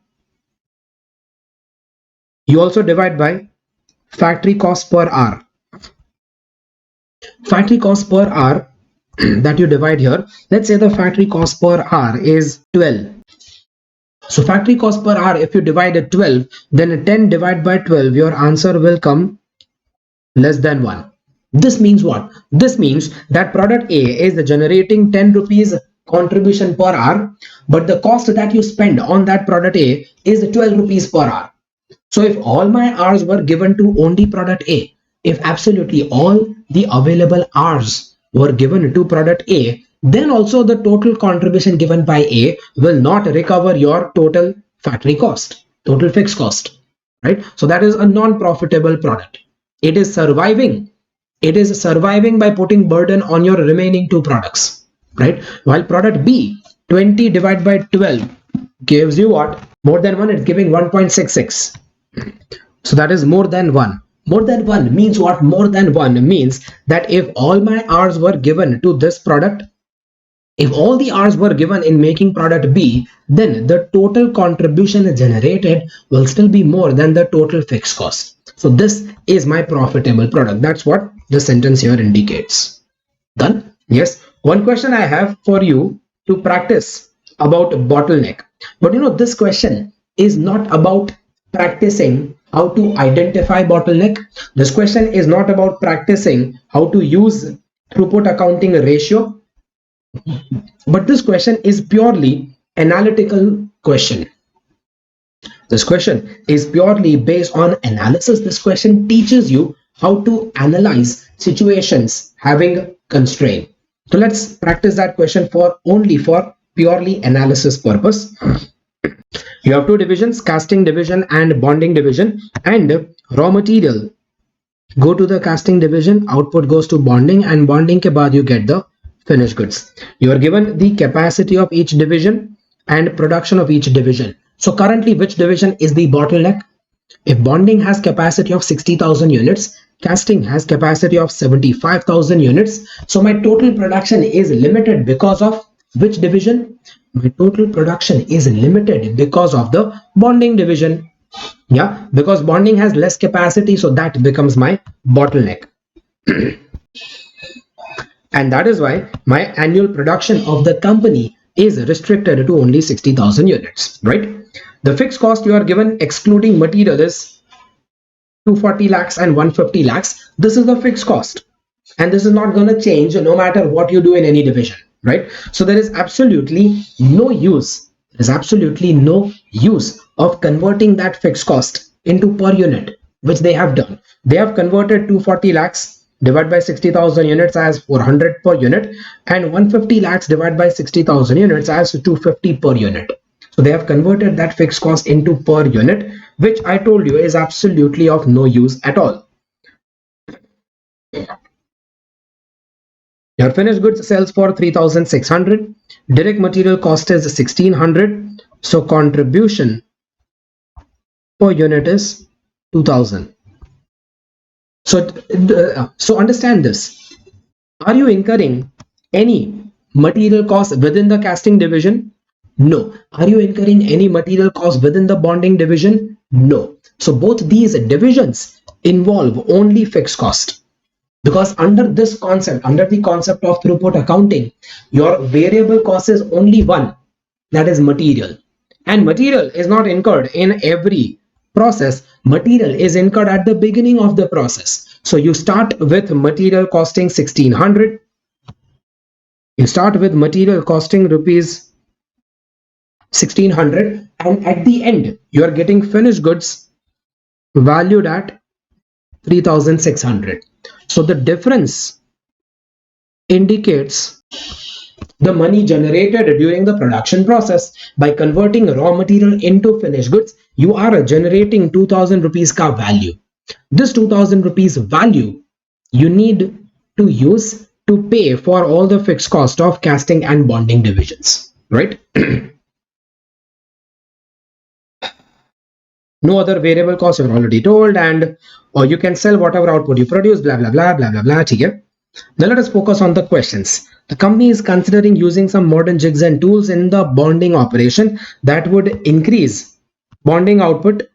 you also divide by factory cost per hour. Factory cost per hour that you divide here, let's say the factory cost per hour is 12. So factory cost per hour, if you divide it 12, then 10 divided by 12, your answer will come less than 1. This means what? This means that product A is generating 10 rupees contribution per hour, but the cost that you spend on that product A is 12 rupees per hour. So if all my hours were given to only product A, if absolutely all the available hours were given to product A, then also the total contribution given by A will not recover your total factory cost, total fixed cost, right? So that is a non-profitable product. It is surviving. It is surviving by putting burden on your remaining 2 products, right? While product B, 20 divided by 12 gives you what? More than 1, it's giving 1.66. So that is more than 1. More than 1 means what? More than 1 means that if all my hours were given to this product, if all the hours were given in making product B, then the total contribution generated will still be more than the total fixed cost. So this is my profitable product. That's what the sentence here indicates. Done? Yes. One question I have for you to practice about bottleneck. But this question is not about practicing how to identify bottleneck. This question is not about practicing how to use throughput accounting ratio, but this question is purely analytical question. This question is purely based on analysis. This question teaches you how to analyze situations having constraint. So let's practice that question for purely analysis purpose. You have 2 divisions, casting division and bonding division, and raw material go to the casting division, output goes to bonding, and bonding ke baad you get the finished goods. You are given the capacity of each division and production of each division. So currently, which division is the bottleneck? If bonding has capacity of 60,000 units, casting has capacity of 75,000 units. So my total production is limited because of which division? My total production is limited because of the bonding division. Yeah, because bonding has less capacity, so that becomes my bottleneck. And that is why my annual production of the company is restricted to only 60,000 units, right? The fixed cost you are given excluding material is 240 lakhs and 150 lakhs. This is the fixed cost, and this is not going to change no matter what you do in any division. right? So there is absolutely no use. There is absolutely no use of converting that fixed cost into per unit, which they have done. They have converted 240 lakhs divided by 60,000 units as 400 per unit, and 150 lakhs divided by 60,000 units as 250 per unit. So they have converted that fixed cost into per unit, which I told you is absolutely of no use at all. Your finished goods sells for 3,600. Direct material cost is 1,600. So contribution per unit is 2,000. So understand this. Are you incurring any material cost within the casting division? No. Are you incurring any material cost within the bonding division? No. So both these divisions involve only fixed cost. Because under this concept, under the concept of throughput accounting, your variable cost is only one, that is material. And material is not incurred in every process. Material is incurred at the beginning of the process. So you start with material costing 1,600. You start with material costing rupees 1,600, and at the end you are getting finished goods valued at 3,600. So the difference indicates the money generated during the production process. By converting raw material into finished goods, you are generating 2,000 rupees ka value. This 2,000 rupees value you need to use to pay for all the fixed cost of casting and bonding divisions, right? No other variable cost you've already told, and or you can sell whatever output you produce, blah blah blah blah blah blah. Okay? Now let us focus on the questions. The company is considering using some modern jigs and tools in the bonding operation that would increase bonding output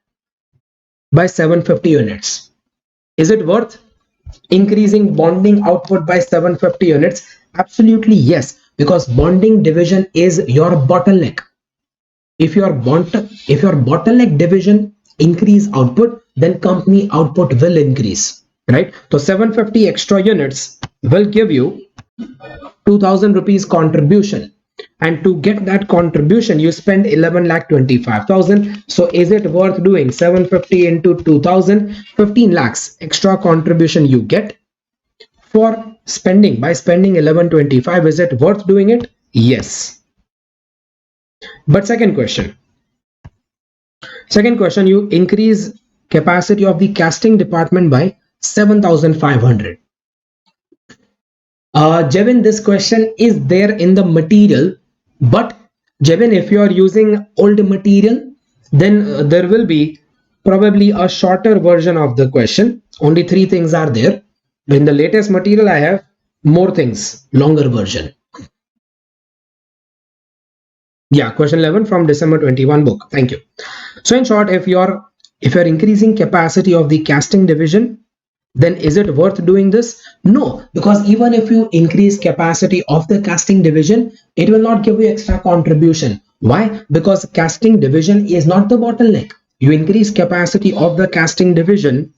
by 750 units. Is it worth increasing bonding output by 750 units? Absolutely yes, because bonding division is your bottleneck. If your bottleneck division increase output, then company output will increase, right? So 750 extra units will give you 2,000 rupees contribution, and to get that contribution you spend 11,25,000. So is it worth doing 750 into 2,000? 15 lakhs extra contribution you get for spending. By spending 1125, is it worth doing it? Yes. But second question, you increase capacity of the casting department by 7,500. Jevin, this question is there in the material, but Jevin, if you are using old material, then there will be probably a shorter version of the question. Only 3 things are there. In the latest material, I have more things, longer version. Yeah, question 11 from December 21 book. Thank you. So in short, if you're increasing capacity of the casting division, then is it worth doing this? No, because even if you increase capacity of the casting division, it will not give you extra contribution. Why? Because casting division is not the bottleneck. You increase capacity of the casting division,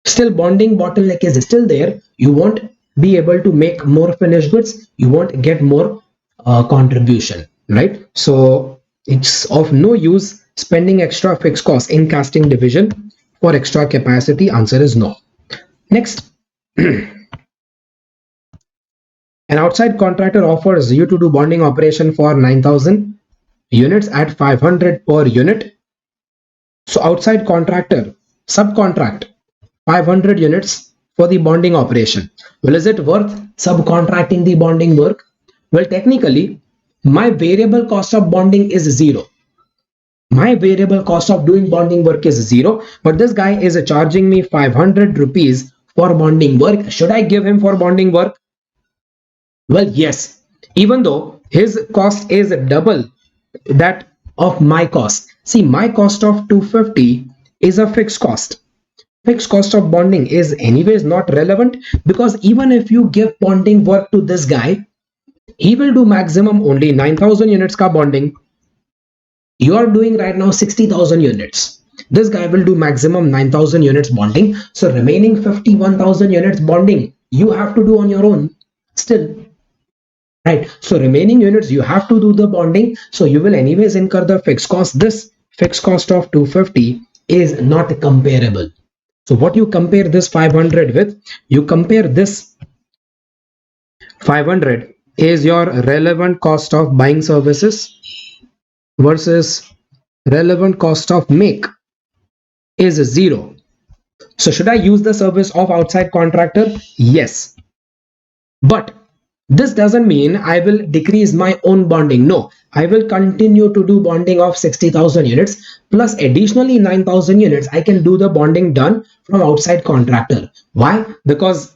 still bonding bottleneck is still there. You won't be able to make more finished goods. You won't get more contribution, right? So it's of no use spending extra fixed cost in casting division for extra capacity. Answer is no. Next, an outside contractor offers you to do bonding operation for 9,000 units at 500 per unit. So outside contractor subcontract 500 units for the bonding operation. Well, is it worth subcontracting the bonding work? Well, technically, my variable cost of bonding is 0. My variable cost of doing bonding work is 0, but this guy is charging me 500 rupees for bonding work. Should I give him for bonding work? Well, yes, even though his cost is double that of my cost. See, my cost of 250 is a fixed cost. Fixed cost of bonding is anyways not relevant, because even if you give bonding work to this guy, he will do maximum only 9,000 units ka bonding. You are doing right now 60,000 units. This guy will do maximum 9,000 units bonding. So remaining 51,000 units bonding you have to do on your own still. right? So remaining units you have to do the bonding, so you will anyways incur the fixed cost. This fixed cost of 250 is not comparable. So what you compare this 500 with, you compare this 500 is your relevant cost of buying services versus relevant cost of make is 0. So should I use the service of outside contractor? Yes. But this doesn't mean I will decrease my own bonding. No, I will continue to do bonding of 60,000 units plus additionally 9,000 units. I can do the bonding done from outside contractor. Why? Because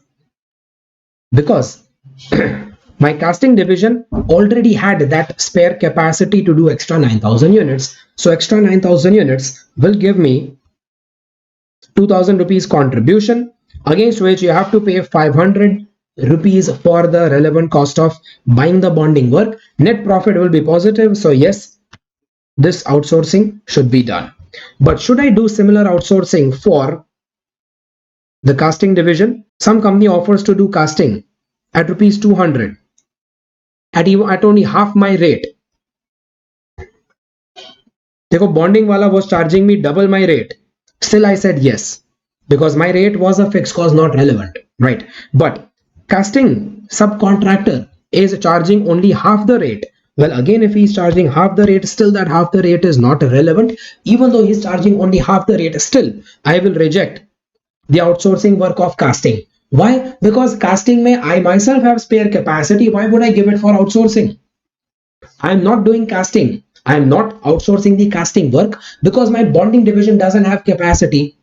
my casting division already had that spare capacity to do extra 9,000 units. So extra 9,000 units will give me 2,000 rupees contribution, against which you have to pay 500 rupees for the relevant cost of buying the bonding work. Net profit will be positive. So yes, this outsourcing should be done. But should I do similar outsourcing for the casting division? Some company offers to do casting at rupees 200 at only half my rate. देखो bonding wala was charging me double my rate. Still I said yes because my rate was a fixed cost, not relevant, right? But casting subcontractor is charging only half the rate. Well, again, if he's charging half the rate, still that half the rate is not relevant. Even though he's charging only half the rate, still I will reject the outsourcing work of casting. Why? Because casting may I myself have spare capacity. Why would I give it for outsourcing? I'm not doing casting. I'm not outsourcing the casting work because my bonding division doesn't have capacity.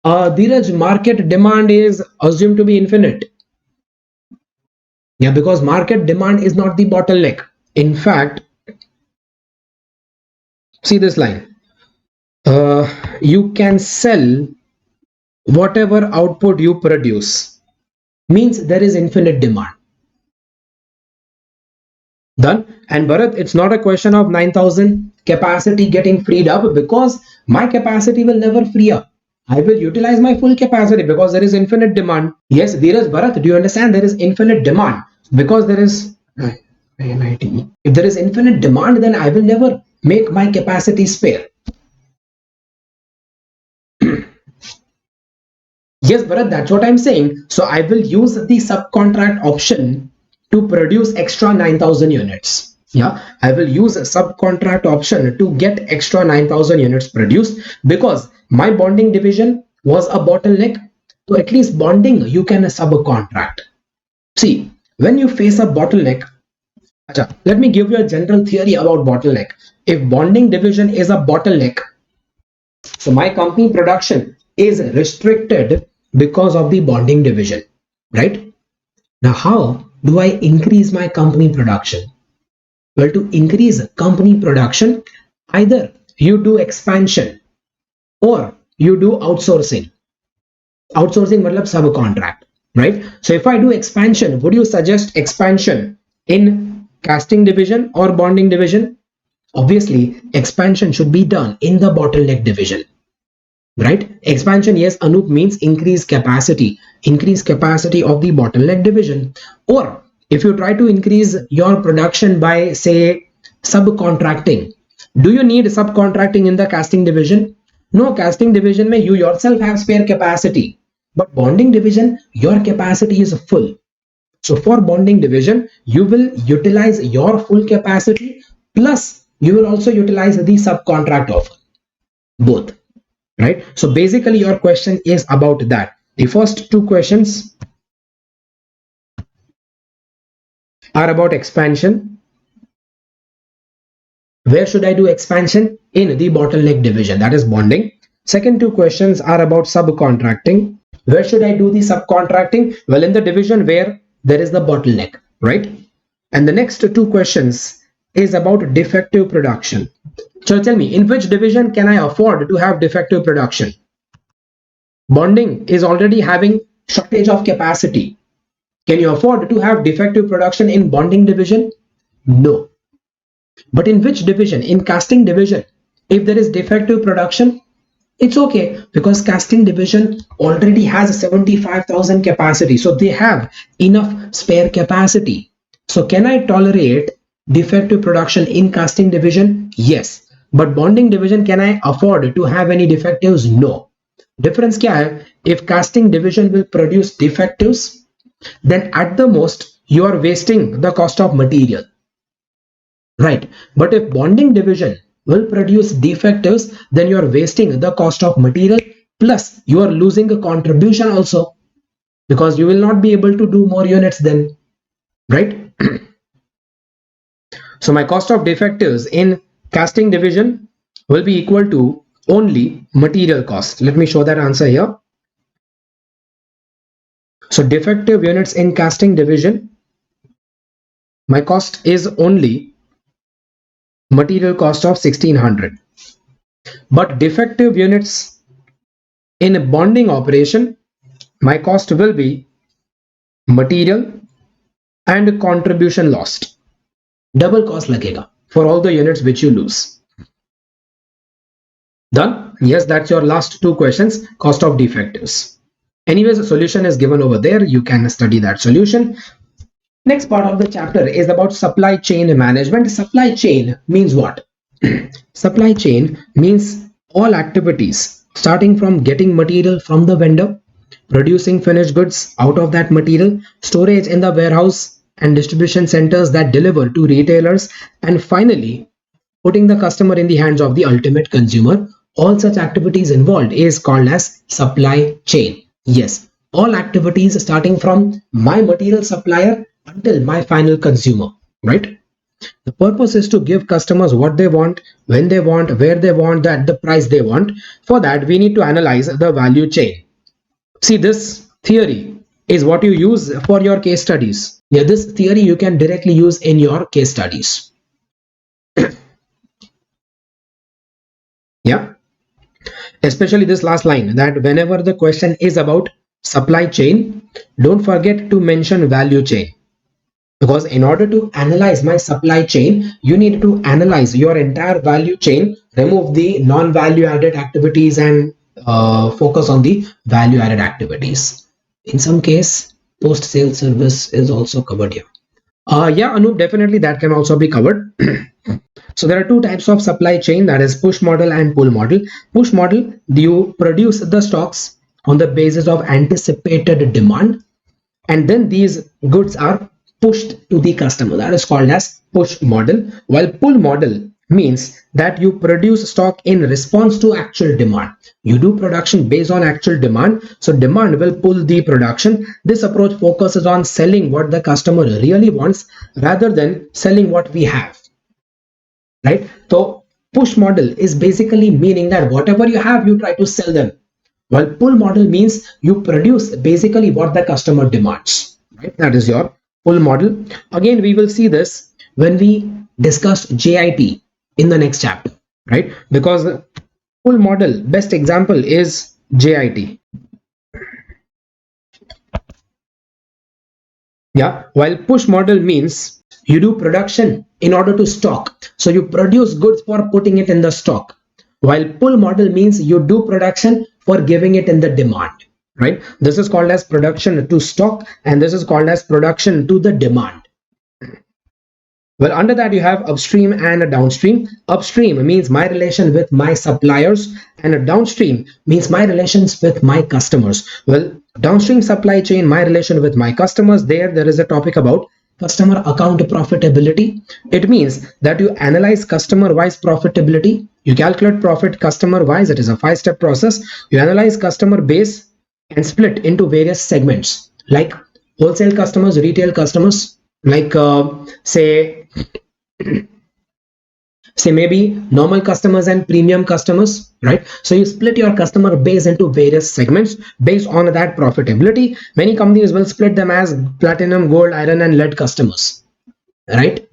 Dheeraj, market demand is assumed to be infinite. Yeah, because market demand is not the bottleneck. In fact, see this line. You can sell whatever output you produce. Means there is infinite demand. Done. And Bharat, it's not a question of 9,000 capacity getting freed up because my capacity will never free up. I will utilize my full capacity because there is infinite demand. Yes, Dheeraj, Bharat, do you understand? There is infinite demand because there is if there is infinite demand, then I will never make my capacity spare. Yes, Bharat, that's what I'm saying. So I will use the subcontract option to produce extra 9,000 units. Yeah, I will use a subcontract option to get extra 9,000 units produced because my bonding division was a bottleneck. So at least bonding you can subcontract. See, when you face a bottleneck, let me give you a general theory about bottleneck. If bonding division is a bottleneck, so my company production is restricted because of the bonding division, right? Now, how do I increase my company production? Well, to increase company production, either you do expansion or you do outsourcing. Outsourcing matlab subcontract, right? So if I do expansion, would you suggest expansion in casting division or bonding division? Obviously, expansion should be done in the bottleneck division. Right? Expansion, yes, Anup, means increase capacity of the bottleneck division. Or if you try to increase your production by, say, subcontracting, do you need subcontracting in the casting division? No, casting division may you yourself have spare capacity, but bonding division, your capacity is full. So for bonding division, you will utilize your full capacity plus you will also utilize the subcontract offer, both. Right? So basically your question is about that. The first two questions are about expansion. Where should I do expansion? In the bottleneck division, that is bonding. Second two questions are about subcontracting. Where should I do the subcontracting? Well, in the division where there is the bottleneck, right? And the next two questions is about defective production. So tell me, in which division can I afford to have defective production? Bonding is already having shortage of capacity. Can you afford to have defective production in bonding division? No. But in which division? In casting division, if there is defective production, It's okay because casting division already has 75,000 capacity, so they have enough spare capacity. So can I tolerate defective production in casting division? Yes. But bonding division, can I afford to have any defectives? No. Difference क्या है? If casting division will produce defectives, then at the most you are wasting the cost of material, right? But if bonding division will produce defectives, then you are wasting the cost of material, plus you are losing a contribution also, because you will not be able to do more units then, right? So my cost of defectives in casting division will be equal to only material cost. Let me show that answer here. So defective units in casting division, my cost is only material cost of 1600. But defective units in a bonding operation, my cost will be material and contribution lost. Double cost लगेगा for all the units which you lose. Done? Yes, that's your last two questions, cost of defectives. Anyways, the solution is given over there. You can study that solution. Next part of the chapter is about supply chain management. Supply chain means what? Supply chain means all activities starting from getting material from the vendor, producing finished goods out of that material, storage in the warehouse and distribution centers that deliver to retailers, and finally putting the customer in the hands of the ultimate consumer. All such activities involved is called as supply chain. Yes, all activities starting from my material supplier until my final consumer, right? The purpose is to give customers what they want, when they want, where they want, at the price they want. For that, we need to analyze the value chain. See, this theory is what you use for your case studies. Yeah, this theory you can directly use in your case studies. Yeah, especially this last line, that whenever the question is about supply chain, don't forget to mention value chain. Because in order to analyze my supply chain, you need to analyze your entire value chain, remove the non-value added activities and focus on the value added activities. In some case, post sale service is also covered here. Yeah, Anup, definitely that can also be covered. So there are two types of supply chain, that is push model and pull model. Push model, you produce the stocks on the basis of anticipated demand, and then these goods are pushed to the customer. That is called as push model. While pull model means that you produce stock in response to actual demand. You do production based on actual demand, so demand will pull the production. This approach focuses on selling what the customer really wants rather than selling what we have, right? So push model is basically meaning that whatever you have, you try to sell them, while pull model means you produce basically what the customer demands, right? That is your pull model. Again, we will see this when we discuss JIT in the next chapter, right? Because the pull model best example is JIT. Yeah, while push model means you do production in order to stock. So you produce goods for putting it in the stock. While pull model means you do production for giving it in the demand, right? This is called as production to stock, and this is called as production to the demand. Well, under that you have upstream and a downstream. Upstream means my relation with my suppliers, and a downstream means my relations with my customers. Well, downstream supply chain, my relation with my customers, there is a topic about customer account profitability. It means that you analyze customer wise profitability, you calculate profit customer wise. It is a 5-step process. You analyze customer base and split into various segments like wholesale customers, retail customers, like say maybe normal customers and premium customers, right? So you split your customer base into various segments based on that profitability. Many companies will split them as platinum, gold, iron and lead customers, right?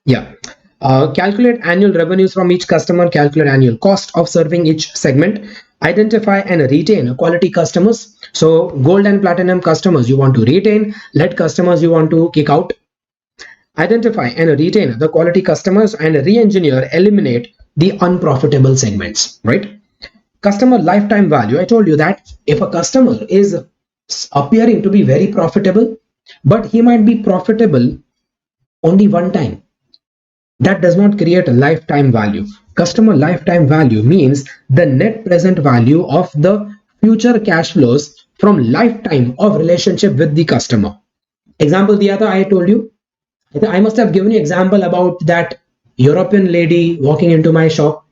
Yeah. Calculate annual revenues from each customer, calculate annual cost of serving each segment, identify and retain quality customers. So gold and platinum customers you want to retain, lead customers you want to kick out. Identify and retain the quality customers and re-engineer, eliminate the unprofitable segments, right? Customer lifetime value. I told you that if a customer is appearing to be very profitable, but he might be profitable only one time, that does not create a lifetime value. Customer lifetime value means the net present value of the future cash flows from lifetime of relationship with the customer. Example diya tha, I told you. I must have given you example about that European lady walking into my shop.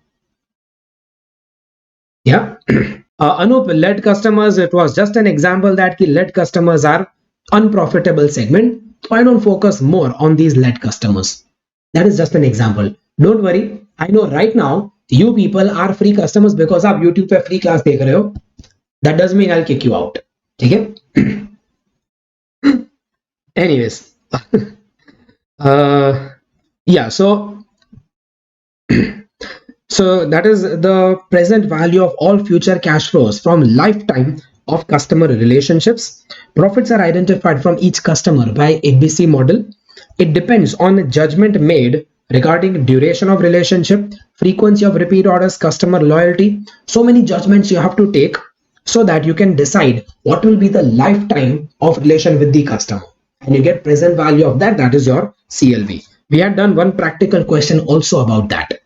Yeah. Anup, lead customers, it was just an example that ki lead customers are unprofitable segment. Why don't focus more on these lead customers? That is just an example. Don't worry. I know right now you people are free customers because आप YouTube पे free class देख रहे हो. That doesn't mean I'll kick you out. ठीक है? Anyways, uh, yeah. So that is the present value of all future cash flows from lifetime of customer relationships. Profits are identified from each customer by ABC model. It depends on judgment made regarding duration of relationship, frequency of repeat orders, customer loyalty. So many judgments you have to take so that you can decide what will be the lifetime of relation with the customer. And you get present value of that, that is your CLV. We had done one practical question also about that.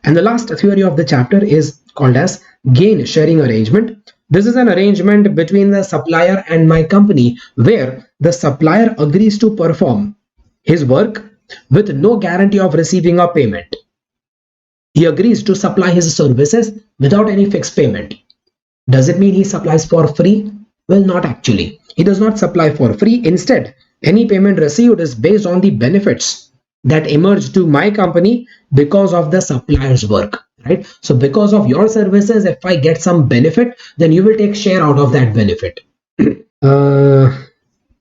And the last theory of the chapter is called as gain sharing arrangement. This is an arrangement between the supplier and my company where the supplier agrees to perform his work with no guarantee of receiving a payment. He agrees to supply his services without any fixed payment. Does it mean he supplies for free? Well, not actually. He does not supply for free. Instead, any payment received is based on the benefits that emerge to my company because of the supplier's work, right? So because of your services, if I get some benefit, then you will take share out of that benefit.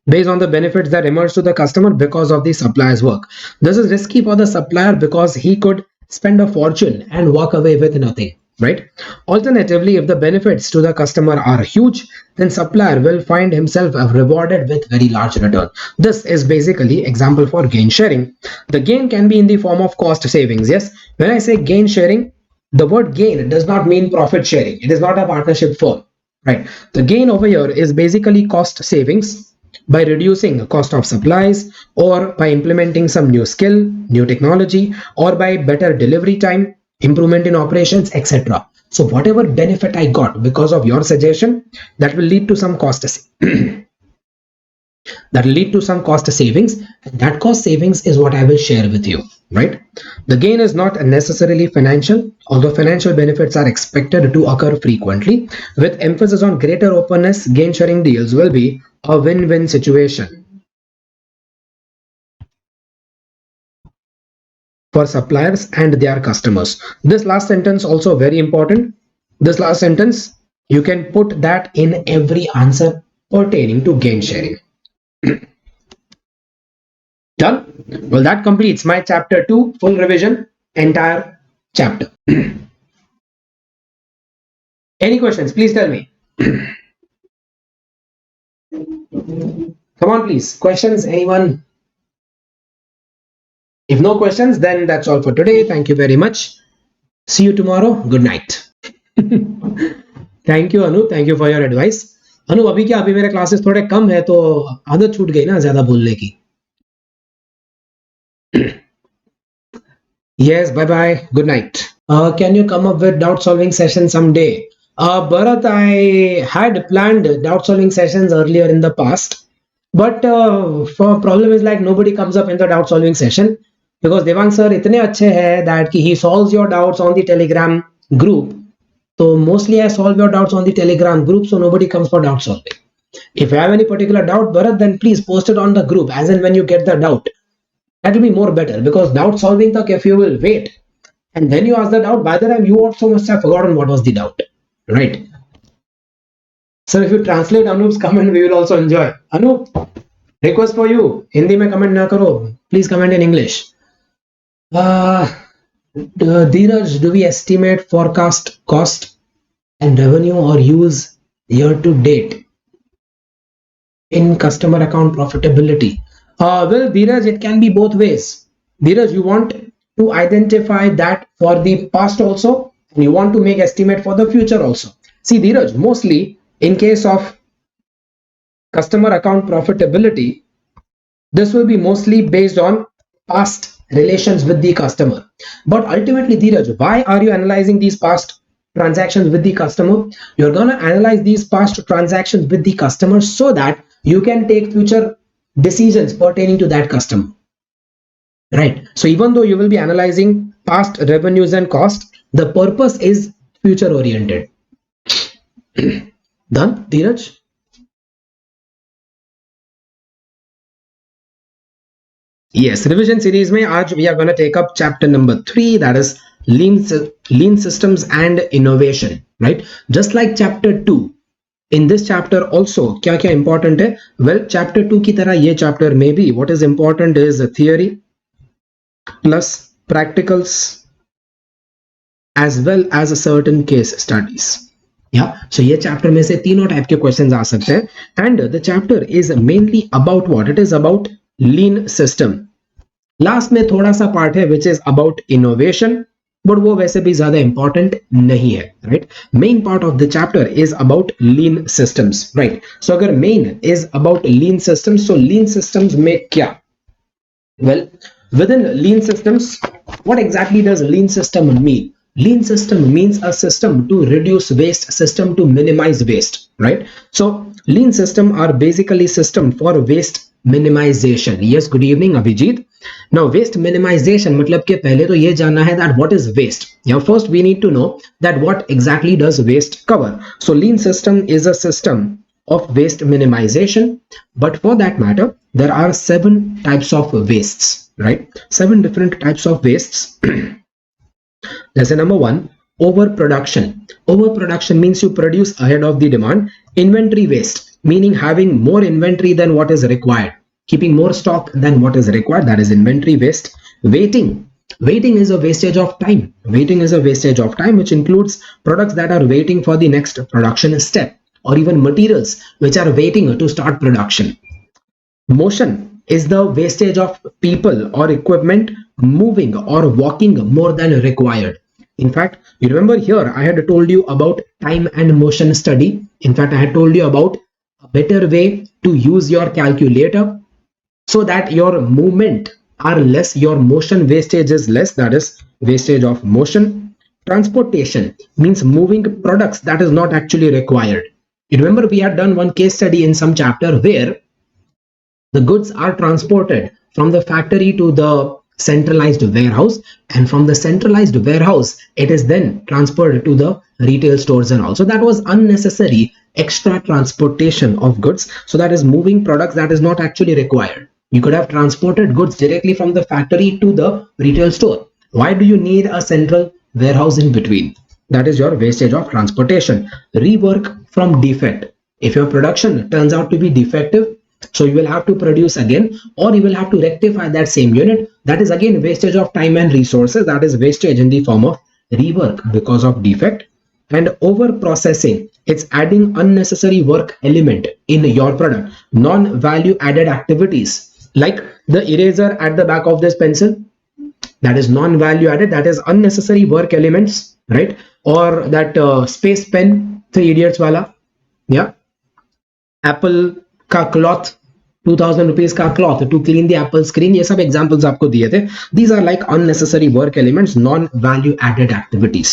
Based on the benefits that emerge to the customer because of the supplier's work. This is risky for the supplier because he could spend a fortune and walk away with nothing, right? Alternatively, if the benefits to the customer are huge, then supplier will find himself rewarded with very large return. This is basically example for gain sharing. The gain can be in the form of cost savings. Yes, when I say gain sharing, the word gain does not mean profit sharing. It is not a partnership firm, right? The gain over here is basically cost savings by reducing the cost of supplies or by implementing some new skill, new technology, or by better delivery time, improvement in operations, etc. So whatever benefit I got because of your suggestion, that will lead to some cost that will lead to some cost savings, and that cost savings is what I will share with you, right? The gain is not necessarily financial, although financial benefits are expected to occur frequently. With emphasis on greater openness, gain sharing deals will be a win-win situation for suppliers and their customers. This last sentence also very important. This last sentence, you can put that in every answer pertaining to gain sharing. Done? Well, that completes my chapter 2 full revision, entire chapter. Any questions? Please tell me. Come on, please. Questions? Anyone? If no questions, then that's all for today. Thank you very much. See you tomorrow. Good night. Thank you Anu, thank you for your advice. Anu अभी क्या, अभी मेरे classes थोड़े कम है तो आदत छूट गई ना ज्यादा बोलने की. Yes, bye bye. Good night. Can you come up with doubt solving session someday? Bharat, I had planned doubt solving sessions earlier in the past, but for problem is like nobody comes up in the doubt solving session because Devang sir इतने अच्छे हैं that he solves your doubts on the Telegram group. So mostly I solve your doubts on the Telegram group, so nobody comes for doubt solving. If you have any particular doubt, Bharat, then please post it on the group as and when you get the doubt. That will be more better because doubt solving tak if you will wait and then you ask the doubt, by the time you also must have forgotten what was the doubt, right? So if you translate Anup's comment, we will also enjoy. Anup, request for you, Hindi mein comment na karo, please comment in English. Dheeraj, do we estimate forecast cost and revenue or use year to date in customer account profitability? Well, Dheeraj, it can be both ways. Dheeraj, you want to identify that for the past also and you want to make estimate for the future also. See, Dheeraj, mostly in case of customer account profitability, this will be mostly based on past relations with the customer. But ultimately, Dheeraj, why are you analyzing these past transactions with the customer? You're going to analyze these past transactions with the customer so that you can take future decisions pertaining to that customer. Right. So even though you will be analyzing past revenues and cost, the purpose is future oriented. Done, Dheeraj? Yes, revision series में आज we are going to take up chapter number 3, that is lean systems and innovation, right? Just like chapter 2, in this chapter also क्या क्या important है? Well, chapter 2 की तरह ये chapter में भी what is important is theory plus practicals as well as certain case studies. Yeah, so ये chapter में से तीनों type के questions आ सकते हैं, and the chapter is mainly about what? It is about lean system. Last में थोड़ा सा पार्ट है which is about innovation, but वो वैसे भी ज्यादा इंपॉर्टेंट नहीं है, right? Main part of the chapter is about lean systems, right? So अगर main is about lean systems, so lean systems में क्या? Well, within lean systems, what exactly does lean system mean? Lean system means a system to reduce waste, system to minimize waste, right? So lean system are basically system for waste minimization. Yes, good evening Abhijit. Now waste minimization मतलब के पहले तो ये जानना है that what is waste. Yeah, first we need to know that what exactly does waste cover. So lean system is a system of waste minimization, but for that matter there are 7 types of wastes, right? 7 different types of wastes. Lesson number 1, overproduction. Overproduction means you produce ahead of the demand. Inventory waste, meaning having more inventory than what is required, keeping more stock than what is required, that is inventory waste. Waiting is a wastage of time. Waiting is a wastage of time, which includes products that are waiting for the next production step, or even materials which are waiting to start production. Motion is the wastage of people or equipment moving or walking more than required. In fact, you remember here I had told you about time and motion study. In fact, I had told you about a better way to use your calculator so that your movement are less, your motion wastage is less, that is wastage of motion. Transportation means moving products that is not actually required. You remember we had done one case study in some chapter where the goods are transported from the factory to the centralized warehouse, and from the centralized warehouse it is then transferred to the retail stores, and also that was unnecessary extra transportation of goods. So that is moving products that is not actually required. You could have transported goods directly from the factory to the retail store. Why do you need a central warehouse in between? That is your wastage of transportation. Rework from defect. If your production turns out to be defective, so you will have to produce again, or you will have to rectify that same unit. That is again wastage of time and resources. That is wastage in the form of rework because of defect. And over processing, it's adding unnecessary work element in your product. Non-value added activities like the eraser at the back of this pencil, that is non-value added, that is unnecessary work elements, right? Or that space pen, Three Idiots wala, yeah. Apple का cloth, 2000 rupees का cloth to clean the Apple screen, ये सब examples आपको दिए थे. These are like unnecessary work elements, non value added activities.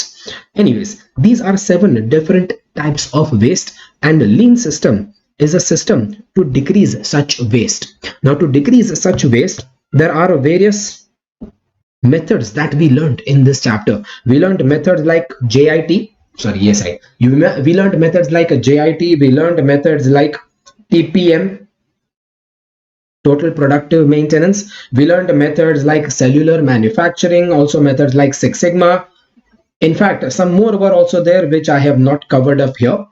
Anyways, these are 7 different types of waste, and lean system is a system to decrease such waste. Now to decrease such waste, there are various methods that we learned in this chapter. We learned methods like JIT, sorry, yes, we learned methods like JIT, we learned methods like TPM, total productive maintenance. We learned methods like cellular manufacturing, also methods like Six Sigma. In fact, some more were also there which I have not covered up here.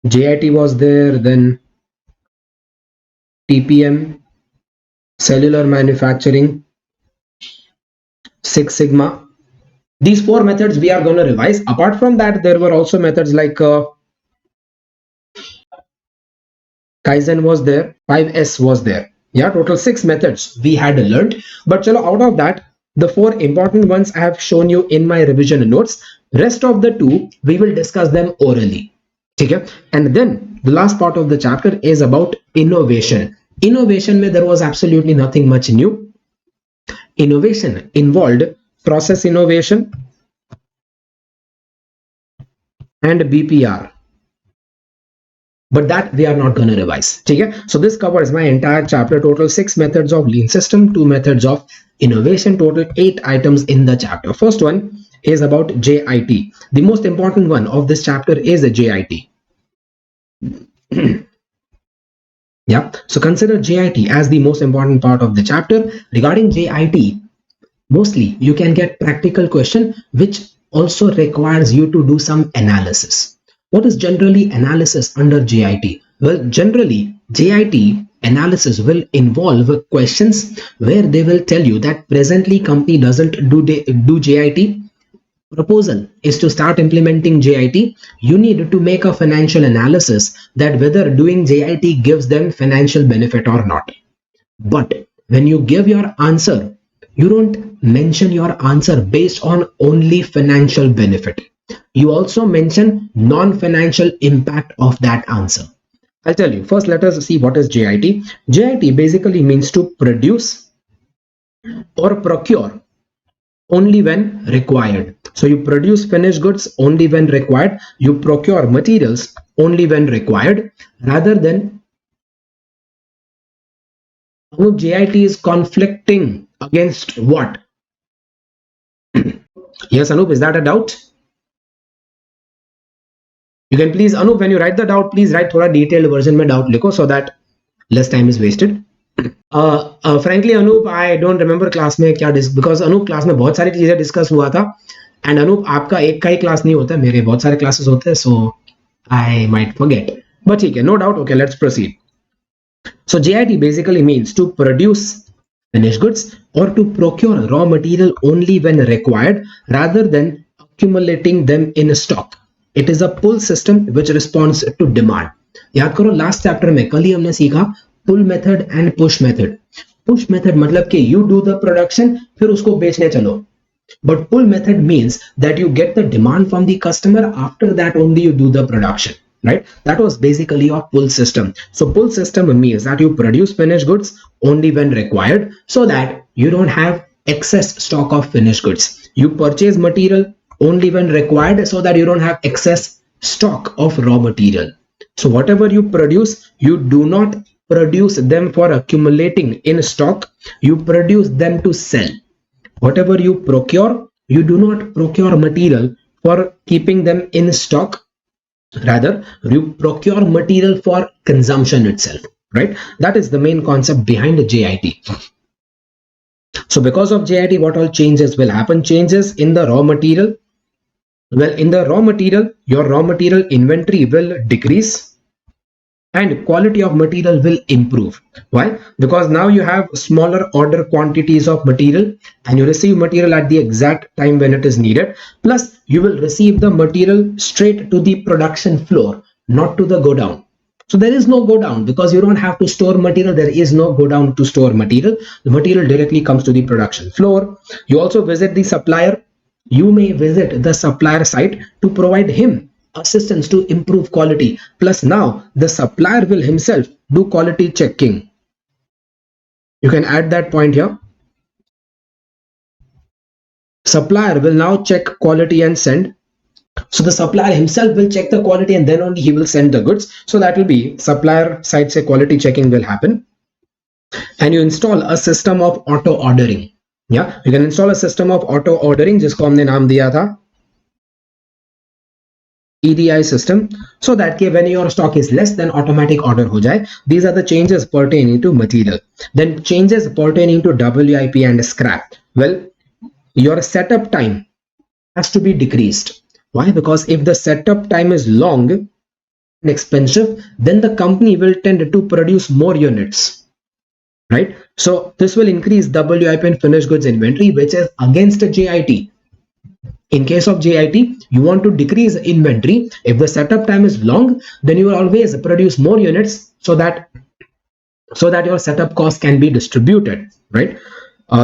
JIT was there, then TPM, cellular manufacturing, Six Sigma. These 4 methods we are going to revise. Apart from that, there were also methods like Kaizen was there, 5S was there. Yeah, total 6 methods we had learned. But chalo, out of that, The 4 important ones I have shown you in my revision notes. Rest of the 2 we will discuss them orally. Okay? And then the last part of the chapter is about innovation. Innovation mein there was absolutely nothing much new. Innovation involved process innovation and BPR. But that we are not going to revise. Okay? So this covers my entire chapter. Total 6 methods of lean system, 2 methods of innovation, total 8 items in the chapter. First one is about JIT. The most important one of this chapter is a JIT. Yeah, so consider JIT as the most important part of the chapter. Regarding JIT, mostly you can get practical question which also requires you to do some analysis. What is generally analysis under JIT? Well, generally JIT analysis will involve questions where they will tell you that presently company doesn't do JIT. Proposal is to start implementing JIT. You need to make a financial analysis that whether doing JIT gives them financial benefit or not. But when you give your answer, you don't mention your answer based on only financial benefit. You also mention non-financial impact of that answer. I'll tell you. First, let us see what is JIT. JIT basically means to produce or procure only when required. So you produce finished goods only when required. You procure materials only when required, rather than JIT is conflicting against what? Yes, Anup, is that a doubt? You can please, Anup, when you write the doubt, please write thoda detailed version mein doubt likho so that less time is wasted. Frankly, Anup, I don't remember class में क्या because Anup class में बहुत सारी चीजें discuss हुआ था, and Anup आपका एक का ही class नहीं होता, मेरे बहुत सारे classes होते हैं, so I might forget. But ठीक है, no doubt. Okay, let's proceed. So JIT basically means to produce finished goods or to procure raw material only when required, rather than accumulating them in stock. It is a pull system which responds to demand. याद करो last chapter में कल ही हमने सीखा pull method and push method. Push method मतलब कि you do the production फिर उसको बेचने चलो. But pull method means that you get the demand from the customer, after that only you do the production, right? That was basically your pull system. So pull system means that you produce finished goods only when required so that you don't have excess stock of finished goods. You purchase material only when required so that you don't have excess stock of raw material. So whatever you produce, you do not produce them for accumulating in stock, you produce them to sell. Whatever you procure, you do not procure material for keeping them in stock, rather you procure material for consumption itself, right? That is the main concept behind the JIT. So because of JIT, what all changes will happen? Changes in the raw material. Well, in the raw material, your raw material inventory will decrease and quality of material will improve. Why? Because now you have smaller order quantities of material and you receive material at the exact time when it is needed. Plus, you will receive the material straight to the production floor, not to the go down. So there is no go down because you don't have to store material. There is no go down to store material. The material directly comes to the production floor. You also visit the supplier. You may visit the supplier site to provide him assistance to improve quality. Plus now the supplier will himself do quality checking. You can add that point here. Supplier will now check quality and send. So the supplier himself will check the quality and then only he will send the goods. So that will be supplier side say quality checking will happen. And you install a system of auto ordering. Yeah, you can install a system of auto ordering जिसको हमने नाम दिया था EDI system, so that when your stock is less than automatic order ho jaye. These are the changes pertaining to material. Then changes pertaining to WIP and scrap. Well, your setup time has to be decreased. Why? Because if the setup time is long and expensive, then the company will tend to produce more units, right? So this will increase WIP and finished goods inventory, which is against a JIT. In case of JIT, you want to decrease inventory. If the setup time is long, then you will always produce more units so that your setup cost can be distributed, right?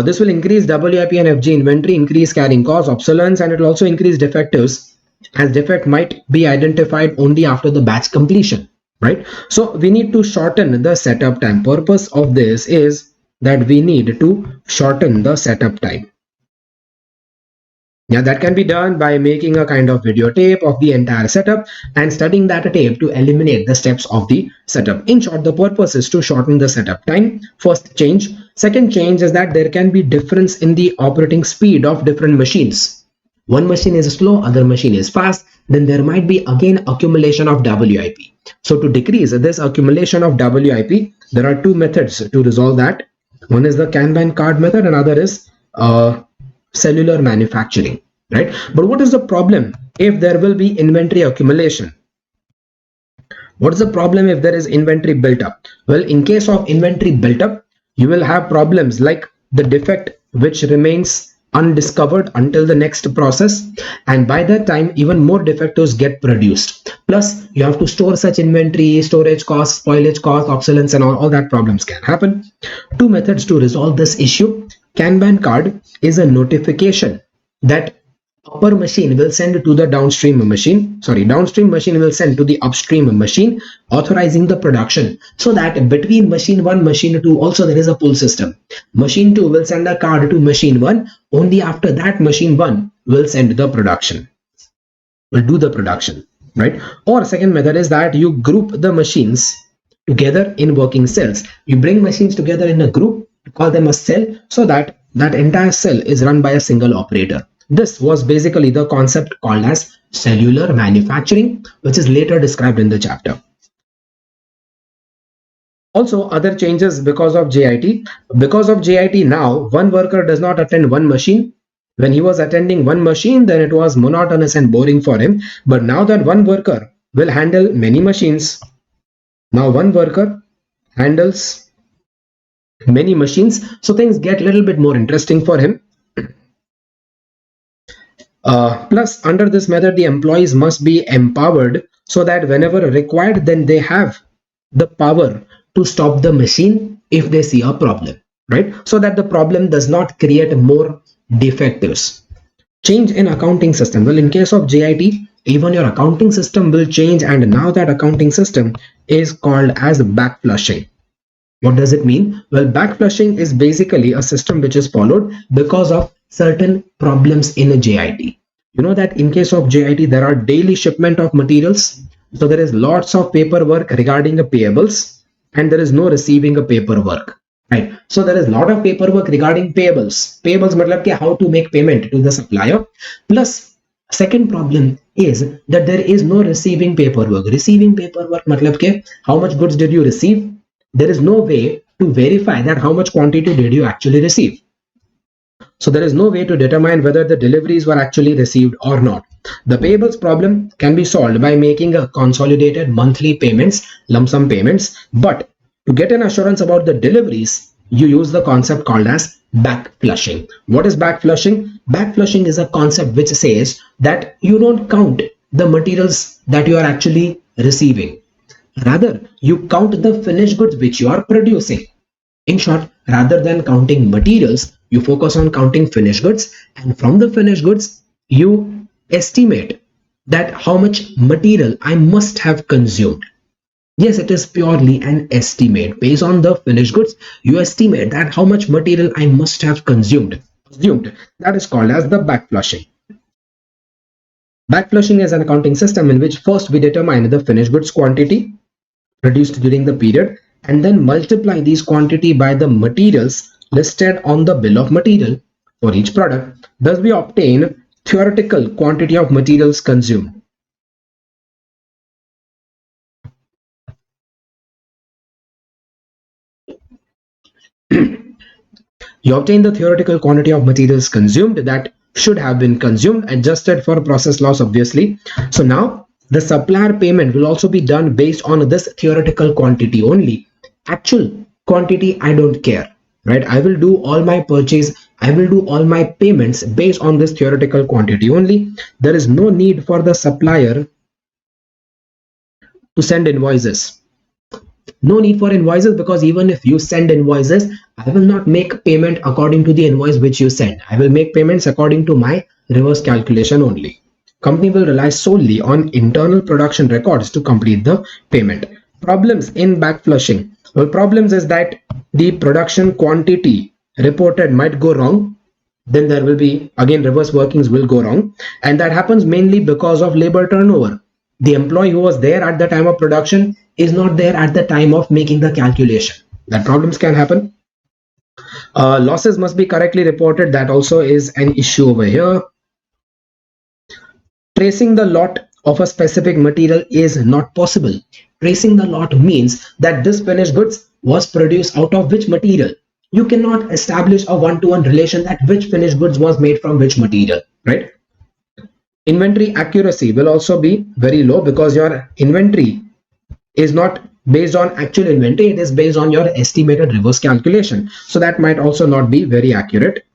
This will increase WIP and FG inventory, increase carrying costs, obsolescence, and it will also increase defectives, as defect might be identified only after the batch completion, right? So we need to shorten the setup time. Purpose of this is that we need to shorten the setup time. Yeah, that can be done by making a kind of videotape of the entire setup and studying that tape to eliminate the steps of the setup. In short, the purpose is to shorten the setup time. First change. Second change is that there can be difference in the operating speed of different machines. One machine is slow, other machine is fast. Then there might be again accumulation of WIP. So to decrease this accumulation of WIP, there are two methods to resolve that. One is the Kanban card method, another is cellular manufacturing, right? But what is the problem if there will be inventory accumulation? What is the problem if there is inventory built up? Well, in case of inventory built up, you will have problems like the defect which remains undiscovered until the next process, and by that time even more defectives get produced. Plus you have to store such inventory, storage costs, spoilage costs, obsolescence, and all that problems can happen. Two methods to resolve this issue. Kanban card is a notification that upper machine will send to the downstream machine, downstream machine will send to the upstream machine, authorizing the production, so that between machine 1 machine 2 also there is a pull system. Machine 2 will send a card to machine 1, only after that machine 1 will send the production, will do the production, right? Or second method is that you group the machines together in working cells. You bring machines together in a group, call them a cell, so that that entire cell is run by a single operator. This was basically the concept called as cellular manufacturing, which is later described in the chapter. Also, other changes because of JIT. Because of JIT now, one worker does not attend one machine. When he was attending one machine, then it was monotonous and boring for him. But now that one worker will handle many machines, now one worker handles many machines, so things get a little bit more interesting for him. Plus, under this method, the employees must be empowered so that whenever required, then they have the power to stop the machine if they see a problem, right? So that the problem does not create more defectives. Change in accounting system. Well, in case of JIT, even your accounting system will change, and now that accounting system is called as backflushing. What does it mean? Well, backflushing is basically a system which is followed because of certain problems in a JIT. You know that in case of JIT, there are daily shipment of materials. So there is lots of paperwork regarding the payables, and there is no receiving a paperwork, right? So there is a lot of paperwork regarding payables. Payables matlab ki how to make payment to the supplier. Plus, second problem is that there is no receiving paperwork. Receiving paperwork matlab ki how much goods did you receive? There is no way to verify that how much quantity did you actually receive. So there is no way to determine whether the deliveries were actually received or not. The payables problem can be solved by making a consolidated monthly payments, lump sum payments. But to get an assurance about the deliveries, you use the concept called as backflushing. What is backflushing? Backflushing is a concept which says that you don't count the materials that you are actually receiving. Rather, you count the finished goods which you are producing. In short, rather than counting materials, you focus on counting finished goods, and from the finished goods, you estimate that how much material I must have consumed. Yes, it is purely an estimate. Based on the finished goods, you estimate that how much material I must have consumed. That is called as the backflushing. Backflushing is an accounting system in which first we determine the finished goods quantity produced during the period, and then multiply these quantity by the materials listed on the bill of material for each product. Thus we obtain theoretical quantity of materials consumed. You obtain the theoretical quantity of materials consumed that should have been consumed, adjusted for process loss obviously. So now the supplier payment will also be done based on this theoretical quantity only. Actual quantity, I don't care, right? I will do all my purchase, I will do all my payments based on this theoretical quantity only. There is no need for the supplier to send invoices. No need for invoices, because even if you send invoices, I will not make payment according to the invoice which you send. I will make payments according to my reverse calculation only. Company will rely solely on internal production records to complete the payment. Problems in back flushing. Well, problems is that the production quantity reported might go wrong. Then there will be again reverse workings will go wrong, and that happens mainly because of labor turnover. The employee who was there at the time of production is not there at the time of making the calculation. That problems can happen. Losses must be correctly reported. That also is an issue over here. Tracing the lot of a specific material is not possible. Tracing the lot means that this finished goods was produced out of which material. You cannot establish a one-to-one relation that which finished goods was made from which material, right? Inventory accuracy will also be very low, because your inventory is not based on actual inventory, it is based on your estimated reverse calculation. So that might also not be very accurate.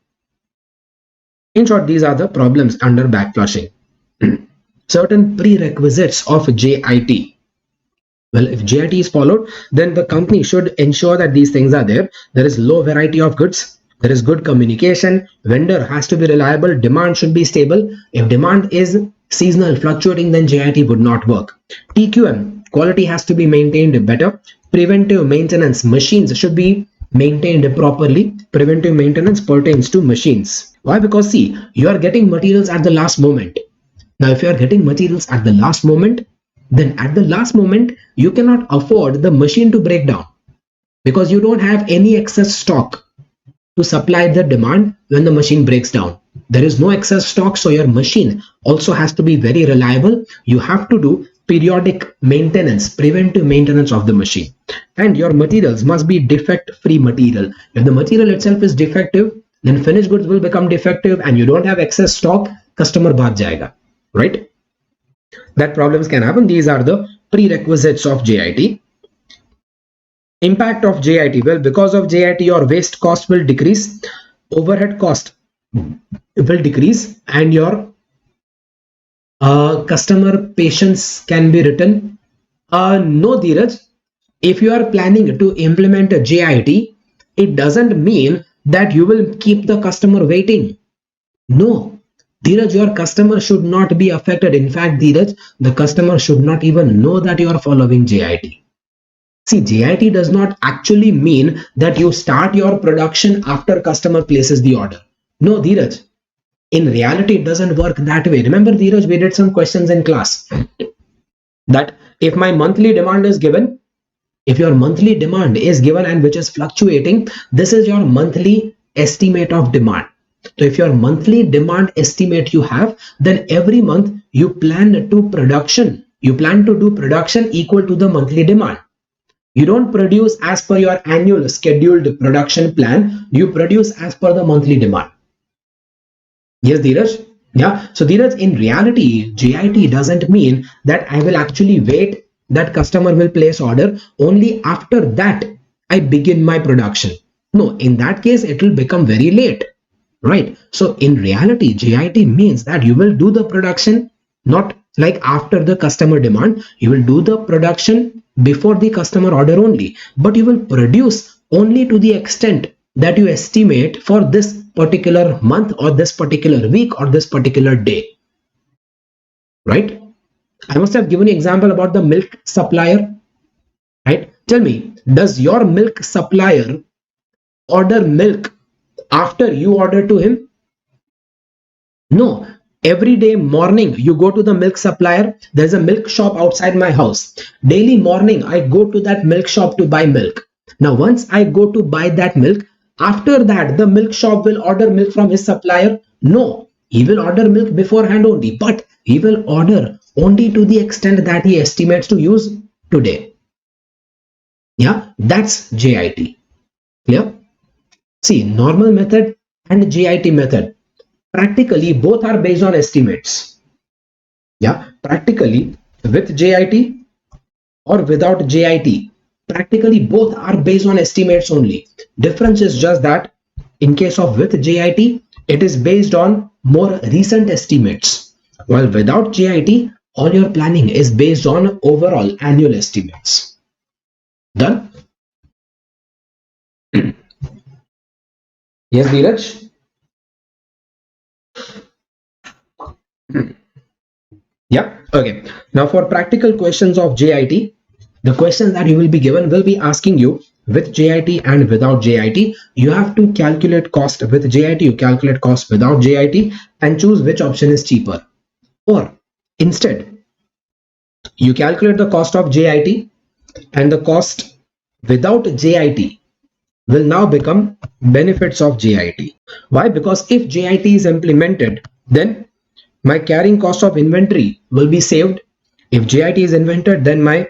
In short, these are the problems under backflushing. Certain prerequisites of JIT. Well, if JIT is followed, then the company should ensure that these things are there. There is low variety of goods. There is good communication. Vendor has to be reliable. Demand should be stable. If demand is seasonal, fluctuating, then JIT would not work. TQM, quality has to be maintained better. Preventive maintenance, machines should be maintained properly. Preventive maintenance pertains to machines. Why? Because see, you are getting materials at the last moment. Now, if you are getting materials at the last moment, then at the last moment, you cannot afford the machine to break down, because you don't have any excess stock to supply the demand when the machine breaks down. There is no excess stock, so your machine also has to be very reliable. You have to do periodic maintenance, preventive maintenance of the machine. And your materials must be defect-free material. If the material itself is defective, then finished goods will become defective, and you don't have excess stock, customer bhag jayega. Right? That problems can happen. These are the prerequisites of JIT. Impact of JIT. Well, because of JIT, your waste cost will decrease, overhead cost will decrease, and your customer patience can be written. No, Dheeraj, if you are planning to implement a JIT, it doesn't mean that you will keep the customer waiting. No. Dheeraj, your customer should not be affected. In fact, Dheeraj, the customer should not even know that you are following JIT. See, JIT does not actually mean that you start your production after customer places the order. No, Dheeraj. In reality, it doesn't work that way. Remember, Dheeraj, we did some questions in class that if my monthly demand is given, if your monthly demand is given and which is fluctuating, this is your monthly estimate of demand. So if your monthly demand estimate you have, then every month you plan to do production equal to the monthly demand. You don't produce as per your annual scheduled production plan, you produce as per the monthly demand. Yes, Dheeraj? Yeah. So Dheeraj, in reality, JIT doesn't mean that I will actually wait that customer will place order. Only after that I begin my production. No, in that case, it will become very late. Right. So in reality, JIT means that you will do the production not like after the customer demand. You will do the production before the customer order only, but you will produce only to the extent that you estimate for this particular month or this particular week or this particular day. Right. I must have given you example about the milk supplier. Right. Tell me, does your milk supplier order milk after you order to him? No, every day morning you go to the milk supplier. There's a milk shop outside my house. Daily morning I go to that milk shop to buy milk. Now once I go to buy that milk, after that the milk shop will order milk from his supplier? No, he will order milk beforehand only, but he will order only to the extent that he estimates to use today. Yeah, that's JIT. Clear? See, normal method and JIT method. Practically, both are based on estimates. Yeah, practically with JIT or without JIT, practically both are based on estimates only. Difference is just that in case of with JIT, it is based on more recent estimates, while without JIT, all your planning is based on overall annual estimates. Done? Yes, Dheeraj? Yeah, okay. Now for practical questions of JIT, the questions that you will be given will be asking you with JIT and without JIT. You have to calculate cost with JIT, you calculate cost without JIT, and choose which option is cheaper. Or instead, you calculate the cost of JIT and the cost without JIT will now become benefits of JIT. Why? Because if JIT is implemented, then my carrying cost of inventory will be saved. If JIT is invented, then my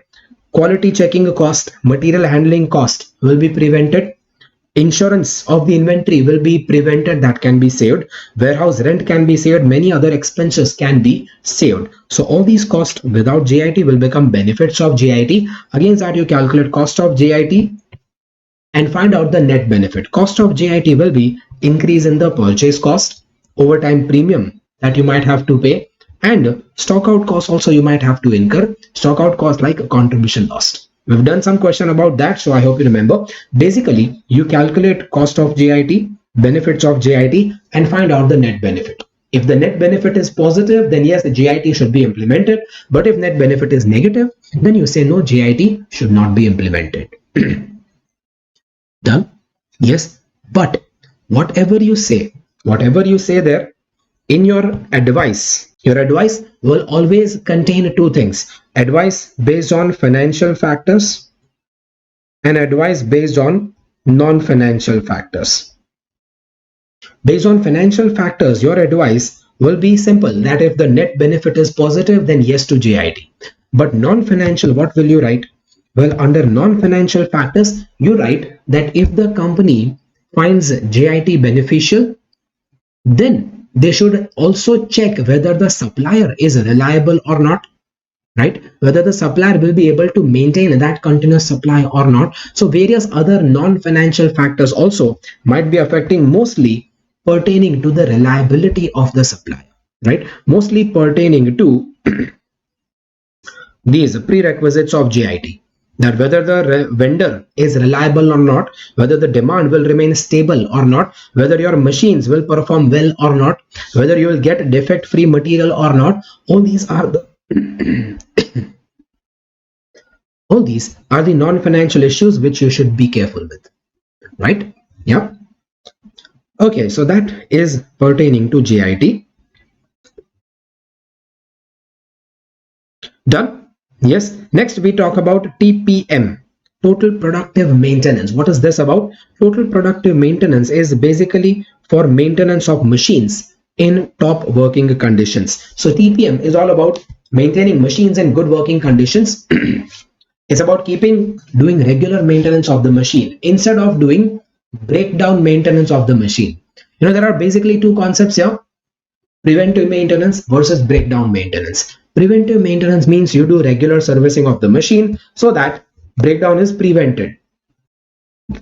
quality checking cost, material handling cost will be prevented. Insurance of the inventory will be prevented, that can be saved. Warehouse rent can be saved. Many other expenses can be saved. So all these costs without JIT will become benefits of JIT. Against that, you calculate cost of JIT and find out the net benefit. Cost of JIT will be increase in the purchase cost, overtime premium that you might have to pay, and stock out cost also you might have to incur. Stock out cost like a contribution lost. We've done some question about that, so I hope you remember. Basically, you calculate cost of JIT, benefits of JIT, and find out the net benefit. If the net benefit is positive, then yes, the JIT should be implemented. But if net benefit is negative, then you say no, JIT should not be implemented. Done? Yes, but whatever you say there in your advice will always contain two things: advice based on financial factors and advice based on non-financial factors. Based on financial factors, your advice will be simple, that if the net benefit is positive, then yes to JIT. But non-financial, what will you write? Well, under non-financial factors, you write that if the company finds JIT beneficial, then they should also check whether the supplier is reliable or not, right? Whether the supplier will be able to maintain that continuous supply or not. So various other non-financial factors also might be affecting, mostly pertaining to the reliability of the supplier, right? Mostly pertaining to these prerequisites of JIT, that whether the vendor is reliable or not, whether the demand will remain stable or not, whether your machines will perform well or not, whether you will get defect free material or not. All these are the all these are the non-financial issues which you should be careful with, right? Yeah. Okay, so that is pertaining to JIT. Done? Yes. Next we talk about TPM, total productive maintenance. What is this about? Total productive maintenance is basically for maintenance of machines in top working conditions. So TPM is all about maintaining machines in good working conditions. It's about doing regular maintenance of the machine instead of doing breakdown maintenance of the machine. You know, there are basically two concepts here: preventive maintenance versus breakdown maintenance. Preventive maintenance means you do regular servicing of the machine so that breakdown is prevented,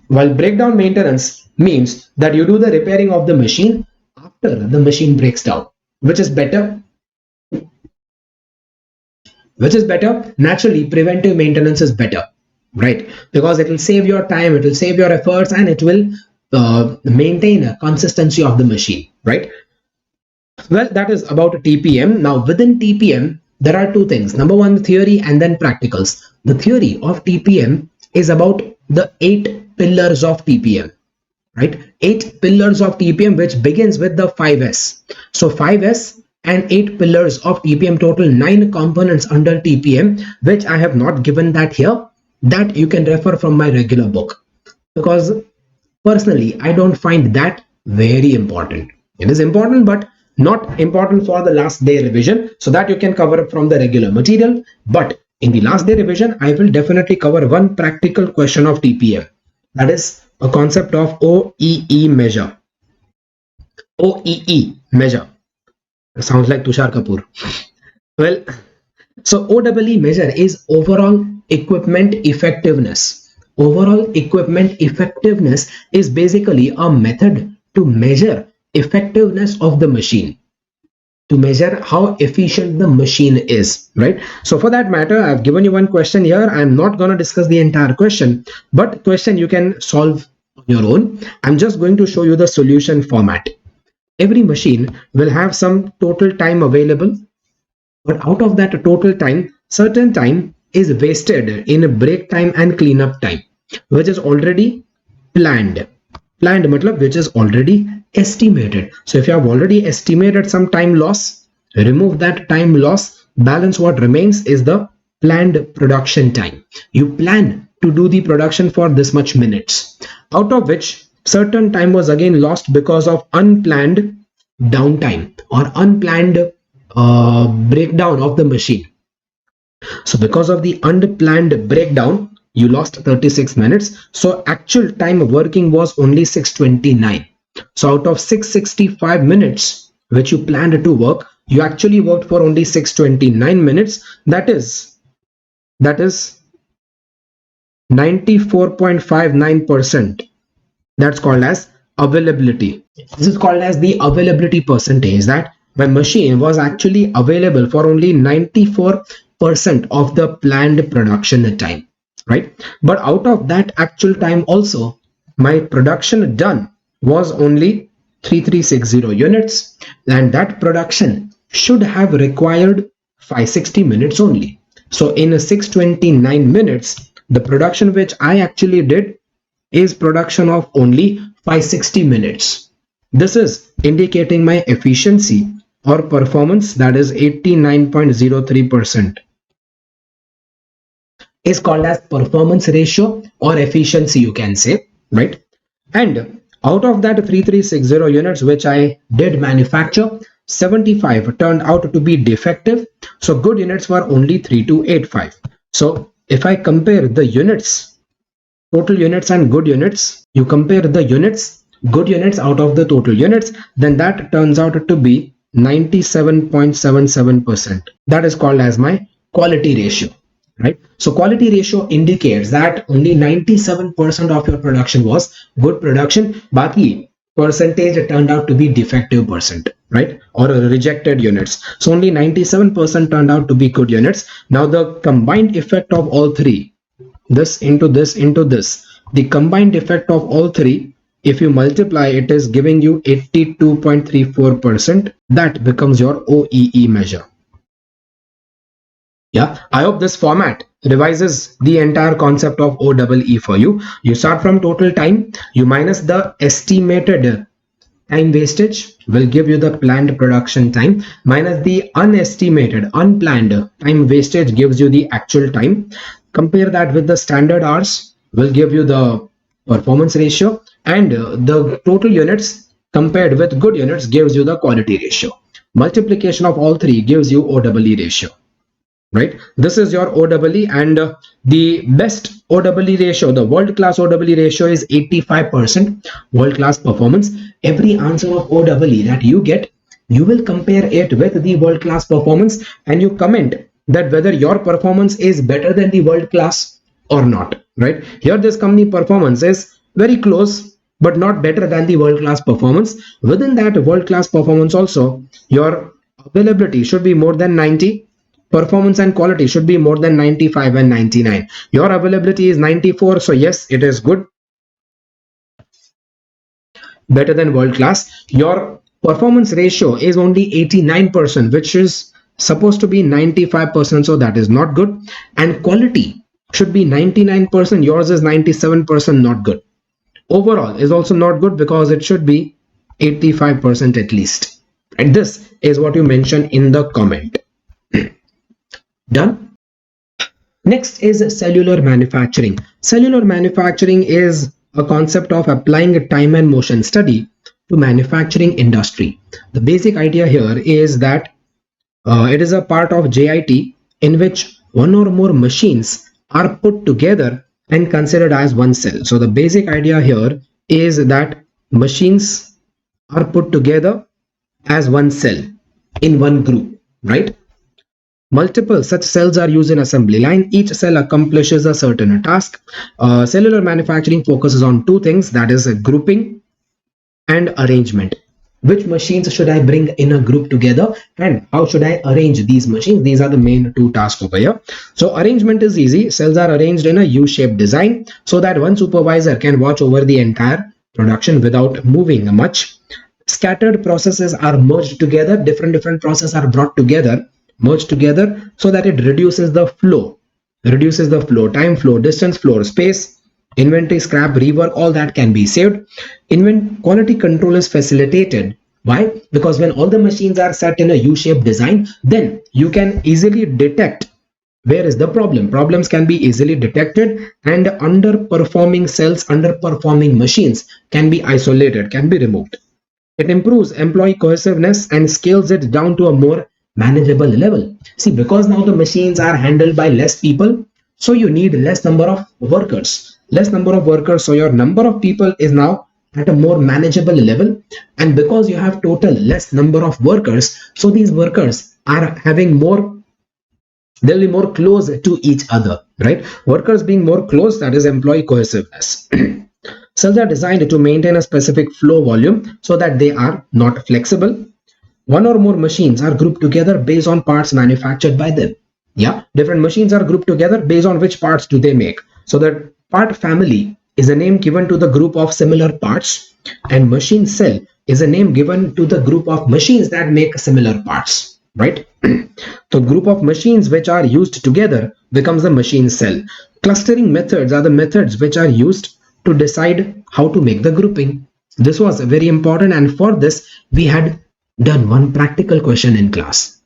while breakdown maintenance means that you do the repairing of the machine after the machine breaks down. Which is better? Naturally, preventive maintenance is better, right? Because it will save your time, it will save your efforts, and it will maintain a consistency of the machine, right? Well, that is about TPM. Now, within TPM, there are two things. Number one, theory and then practicals. The theory of TPM is about the 8 pillars of TPM, right? 8 pillars of TPM, which begins with the 5S. So 5S and 8 pillars of TPM, total 9 components under TPM, which I have not given that here. That you can refer from my regular book, because personally, I don't find that very important. It is important, but not important for the last day revision, so that you can cover up from the regular material. But in the last day revision, I will definitely cover one practical question of TPM. That is a concept of OEE measure. OEE measure. It sounds like Tushar Kapoor. Well, so OEE measure is overall equipment effectiveness. Overall equipment effectiveness is basically a method to measure effectiveness of the machine. to measure how efficient the machine is, right? So for that matter, I've given you one question here. I'm not going to discuss the entire question, but question you can solve on your own. I'm just going to show you the solution format. Every machine will have some total time available, but out of that total time, certain time is wasted in break time and cleanup time, which is already planned. Planned matlab which is already estimated. So if you have already estimated some time loss, remove that time loss. Balance what remains is the planned production time. You plan to do the production for this much minutes, out of which certain time was again lost because of unplanned downtime or unplanned breakdown of the machine. So because of the unplanned breakdown, you lost 36 minutes. So actual time working was only 629. So out of 665 minutes which you planned to work, you actually worked for only 629 minutes. That is 94.59%. That's called as availability. This is called as the availability percentage, that my machine was actually available for only 94% of the planned production time, right? But out of that actual time also, my production done was only 3360 units, and that production should have required 560 minutes only. So in 629 minutes, the production which I actually did is production of only 560 minutes. This is indicating my efficiency or performance, that is 89.03%. Is called as performance ratio or efficiency, you can say, right? And out of that 3360 units which I did manufacture, 75 turned out to be defective. So good units were only 3285. So if I compare the units, total units and good units, you compare the units, good units out of the total units, then that turns out to be 97.77%. That is called as my quality ratio, right? So quality ratio indicates that only 97% of your production was good production, baki percentage turned out to be defective percent, right? Or rejected units. So only 97% turned out to be good units. Now the combined effect of all three, this into this into this, the combined effect of all three, if you multiply, it is giving you 82.34%. That becomes your OEE measure. Yeah, I hope this format revises the entire concept of OEE for you. You start from total time, you minus the estimated time wastage will give you the planned production time, minus the unestimated unplanned time wastage gives you the actual time. Compare that with the standard hours will give you the performance ratio, and the total units compared with good units gives you the quality ratio. Multiplication of all three gives you OEE ratio, right? This is your OEE, and the best OEE ratio, the world class OEE ratio is 85%. World class performance. Every answer of OEE that you get, you will compare it with the world class performance, and you comment that whether your performance is better than the world class or not, right? Here this company performance is very close but not better than the world class performance. Within that world class performance also, your availability should be more than 90, performance and quality should be more than 95 and 99. Your availability is 94, so yes, it is good, better than world class. Your performance ratio is only 89%, which is supposed to be 95%, so that is not good. And quality should be 99%, yours is 97%, not good. Overall is also not good because it should be 85% at least. And this is what you mention in the comment. Done. Next is cellular manufacturing. Cellular manufacturing is a concept of applying a time and motion study to manufacturing industry. The basic idea here is that it is a part of JIT in which one or more machines are put together and considered as one cell. So the basic idea here is that machines are put together as one cell in one group, right? Multiple such cells are used in assembly line. Each cell accomplishes a certain task. Cellular manufacturing focuses on two things, that is grouping and arrangement. which machines should I bring in a group together, and how should I arrange these machines. These are the main two tasks over here. So arrangement is easy. Cells are arranged in a U-shaped design so that one supervisor can watch over the entire production without moving much. Scattered processes are merged together. Different processes are brought together, merged together, so that it reduces the flow. Time flow, distance flow, space, inventory, scrap, rework, all that can be saved. Quality control is facilitated. Why? Because when all the machines are set in a U-shaped design, then you can easily detect where is the problem. Problems can be easily detected, and underperforming cells, underperforming machines can be isolated, can be removed. It improves employee cohesiveness and scales it down to a more manageable level. See, because now the machines are handled by less people, so you need less number of workers. Less number of workers, so your number of people is now at a more manageable level. And because you have total less number of workers, so these workers are having more, they'll be more close to each other, right? Workers being more close, that is employee cohesiveness. Cells are designed to maintain a specific flow volume so that they are not flexible. One or more machines are grouped together based on parts manufactured by them. Yeah, different machines are grouped together based on which parts do they make. So that part family is a name given to the group of similar parts, and machine cell is a name given to the group of machines that make similar parts, right? The group of machines which are used together becomes the machine cell. Clustering methods are the methods which are used to decide how to make the grouping. This was very important, and for this we had done one practical question in class.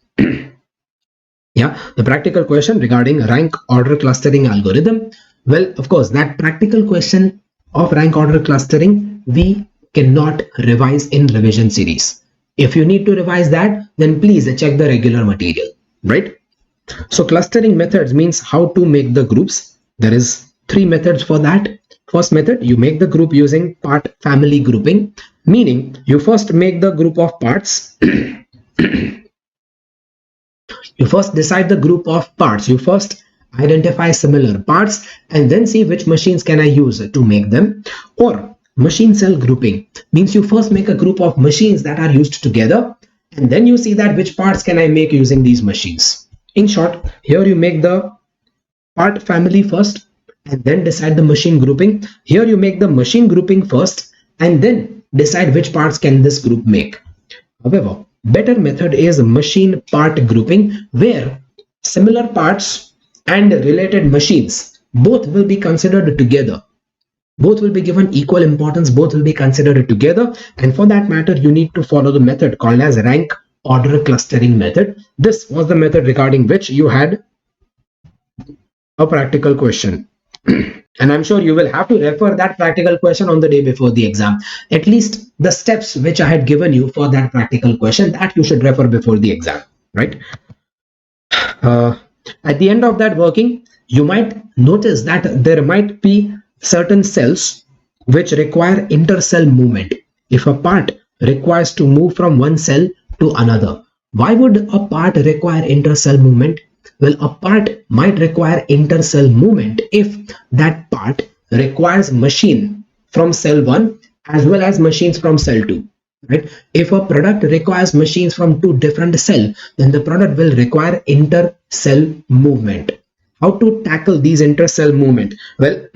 Yeah, the practical question regarding rank order clustering algorithm. Well, of course, that practical question of rank order clustering we cannot revise in revision series. If you need to revise that, then please check the regular material, right? So clustering methods means how to make the groups. There is 3 methods for that. First method, you make the group using part family grouping, meaning you first make the group of parts. You first decide the group of parts. You first identify similar parts and then see which machines can I use to make them. Or machine cell grouping means you first make a group of machines that are used together, and then you see that which parts can I make using these machines. In short, here you make the part family first and then decide the machine grouping. Here you make the machine grouping first and then decide which parts can this group make. However, better method is machine part grouping, where similar parts and related machines both will be considered together. Both will be given equal importance, both will be considered together, and for that matter you need to follow the method called as rank order clustering method. This was the method regarding which you had a practical question. And I'm sure you will have to refer that practical question on the day before the exam. At least the steps which I had given you for that practical question, that you should refer before the exam, right? At the end of that working, you might notice that there might be certain cells which require intercell movement. If a part requires to move from one cell to another, why would a part require intercell movement? Well, a part might require intercell movement if that part requires machine from cell 1 as well as machines from cell 2. Right? If a product requires machines from 2 different cells, then the product will require intercell movement. How to tackle these intercell movement? Well,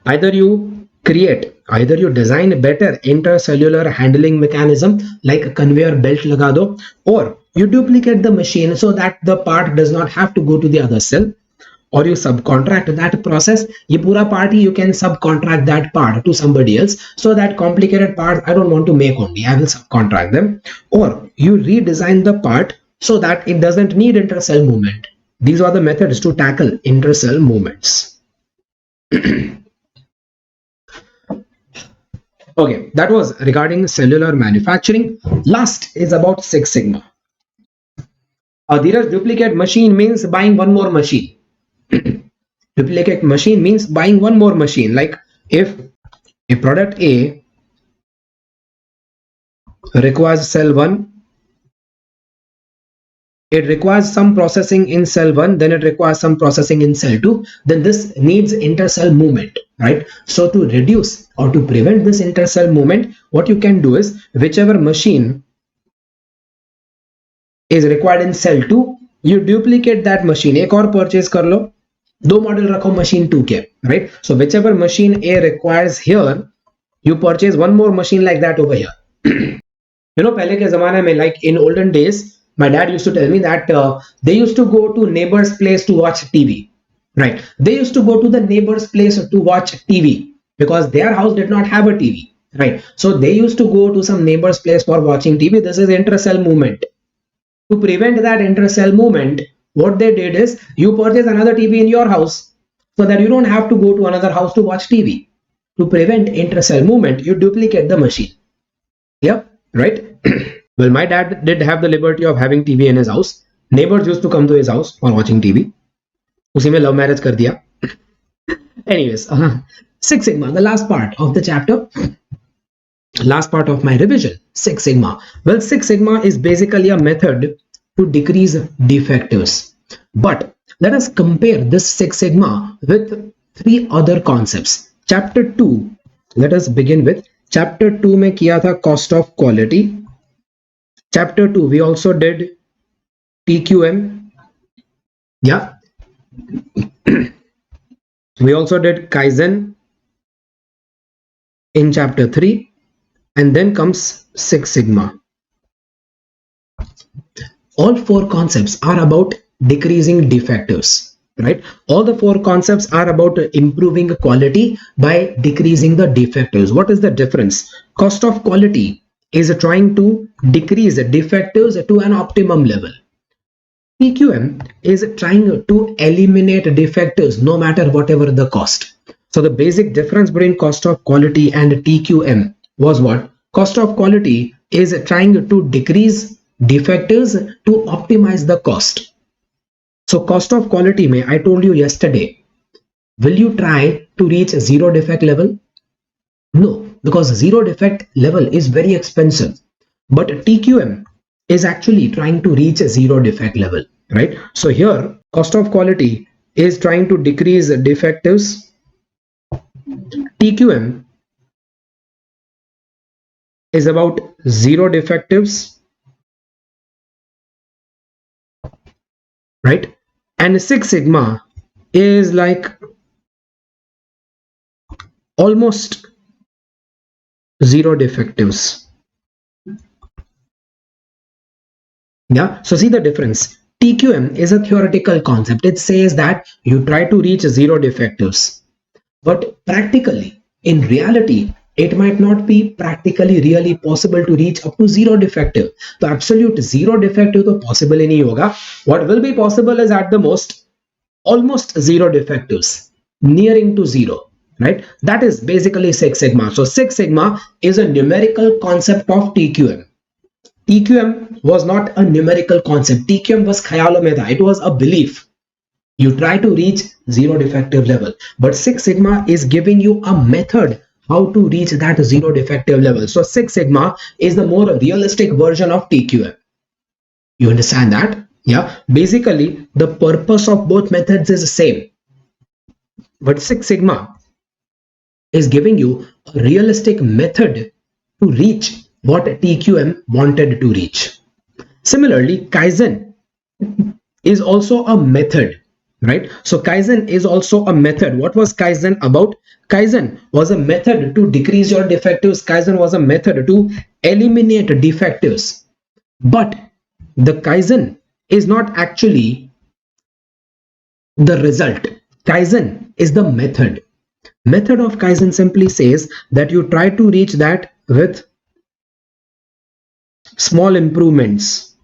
either you design better intercellular handling mechanism like a conveyor belt laga do, or you duplicate the machine so that the part does not have to go to the other cell, or you subcontract that process. Ye pura part you can subcontract that part to somebody else, so that complicated part I don't want to make only, I will subcontract them. Or you redesign the part so that it doesn't need intercell movement. These are the methods to tackle intercell movements. Okay, that was regarding cellular manufacturing. Last is about Six Sigma. Dheeraj, duplicate machine means buying one more machine. Duplicate machine means buying one more machine. Like if a product A requires cell 1, it requires some processing in cell 1, then it requires some processing in cell 2, then this needs intercell movement. right? So to reduce or to prevent this intercell movement, what you can do is whichever machine is required in cell 2, you duplicate that machine. एक और purchase कर लो, दो model रखो machine 2 के, right? So whichever machine A requires here, you purchase one more machine like that over here. You know, पहले के ज़माने में, like in olden days, my dad used to tell me that they used to go to neighbor's place to watch TV, right? They used to go to the neighbor's place to watch TV because their house did not have a TV, right? So they used to go to some neighbor's place for watching TV. This is intercell movement. To prevent that intercell movement, what they did is you purchase another TV in your house so that you don't have to go to another house to watch TV. To prevent intercell movement, you duplicate the machine. Yep, right? Well, my dad did have the liberty of having TV in his house. Neighbors used to come to his house for watching TV. उसी में love marriage कर दिया. Anyways, Six Sigma, the last part of the chapter. Last part of my revision, Six Sigma. Well, Six Sigma is basically a method to decrease defectives. But let us compare this Six Sigma with three other concepts. Chapter 2, let us begin with Chapter 2 में किया था cost of quality. Chapter 2 we also did TQM. Yeah. We also did Kaizen in chapter 3, and then comes Six Sigma. All four concepts are about decreasing defectives, right? All the four concepts are about improving quality by decreasing the defectives. What is the difference? Cost of quality is trying to decrease defectives to an optimum level. TQM is trying to eliminate defectives no matter whatever the cost. So the basic difference between cost of quality and TQM was what? Cost of quality is trying to decrease defectives to optimize the cost. So cost of quality mein, I told you yesterday, will you try to reach zero defect level? No, because zero defect level is very expensive. But TQM is actually trying to reach a zero defect level, right? So here cost of quality is trying to decrease defectives. TQM is about zero defectives, right? And Six Sigma is like almost zero defectives. Yeah, so see the difference. TQM is a theoretical concept. It says that you try to reach zero defectives, but practically, in reality, it might not be practically really possible to reach up to zero defective. So absolute zero defective तो possible ही नहीं होगा. What will be possible is at the most almost zero defectives, nearing to zero, right? That is basically Six Sigma. So Six Sigma is a numerical concept of TQM. TQM was not a numerical concept. TQM was khayalo mein tha. It was a belief. You try to reach zero defective level, but Six Sigma is giving you a method how to reach that zero defective level. So Six Sigma is the more realistic version of TQM. You understand that? Yeah. Basically, the purpose of both methods is the same, but Six Sigma is giving you a realistic method to reach what TQM wanted to reach. Similarly, Kaizen is also a method, right? So Kaizen is also a method. What was Kaizen about? Kaizen was a method to decrease your defectives. Kaizen was a method to eliminate defectives. But the Kaizen is not actually the result. Kaizen is the method. Method of Kaizen simply says that you try to reach that with small improvements.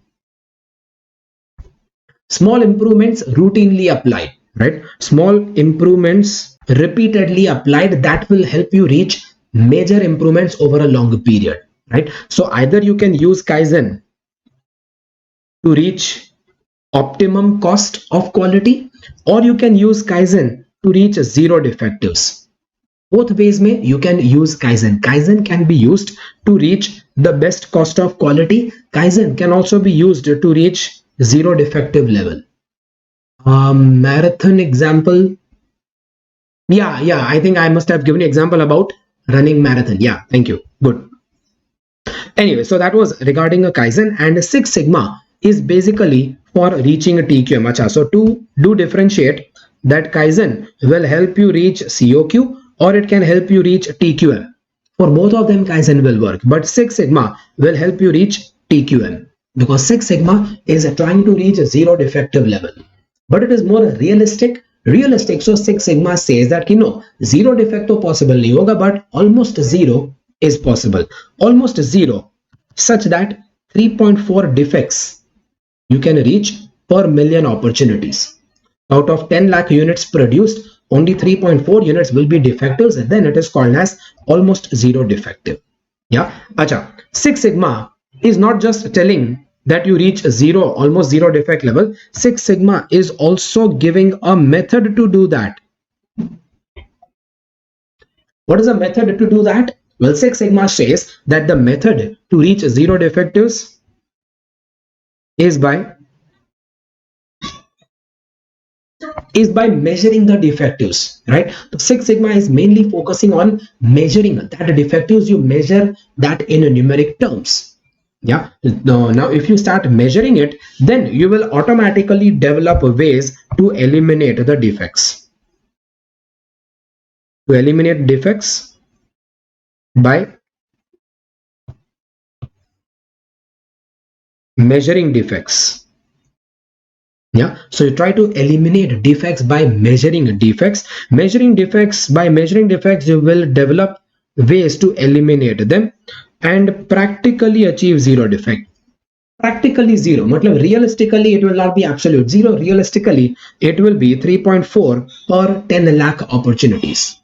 Small improvements routinely applied, right? Small improvements repeatedly applied that will help you reach major improvements over a longer period, right? So either you can use Kaizen to reach optimum cost of quality, or you can use Kaizen to reach zero defectives. Both ways mein you can use Kaizen. Kaizen can be used to reach the best cost of quality. Kaizen can also be used to reach zero defective level. Marathon example, Yeah, I think I must have given you example about running marathon. Yeah, thank you. Good. Anyway, so that was regarding a Kaizen, and Six Sigma is basically for reaching a TQM. Acha, so to do differentiate, that Kaizen will help you reach COQ or it can help you reach TQM. For both of them, Kaizen will work, but Six Sigma will help you reach TQM because Six Sigma is trying to reach a zero defective level, but it is more realistic. So Six Sigma says that you know zero defect तो possible नहीं होगा, but almost zero is possible, almost zero, such that 3.4 defects you can reach per million opportunities. Out of 10 lakh units produced, only 3.4 units will be defectives, and then it is called as almost zero defective. Yeah, acha. Six Sigma is not just telling that you reach zero, almost zero defect level. Six Sigma is also giving a method to do that. What is a method to do that? Well, Six Sigma says that the method to reach zero defectives is by measuring the defectives, right? So Six Sigma is mainly focusing on measuring that defectives. You measure that in numeric terms. Yeah, now if you start measuring it, then you will automatically develop ways to eliminate the defects. To eliminate defects by measuring defects. Yeah, so you try to eliminate defects by measuring defects. By measuring defects, you will develop ways to eliminate them and practically achieve zero defect. Practically zero, matlab realistically it will not be absolute zero. Realistically it will be 3.4 per 10 lakh opportunities.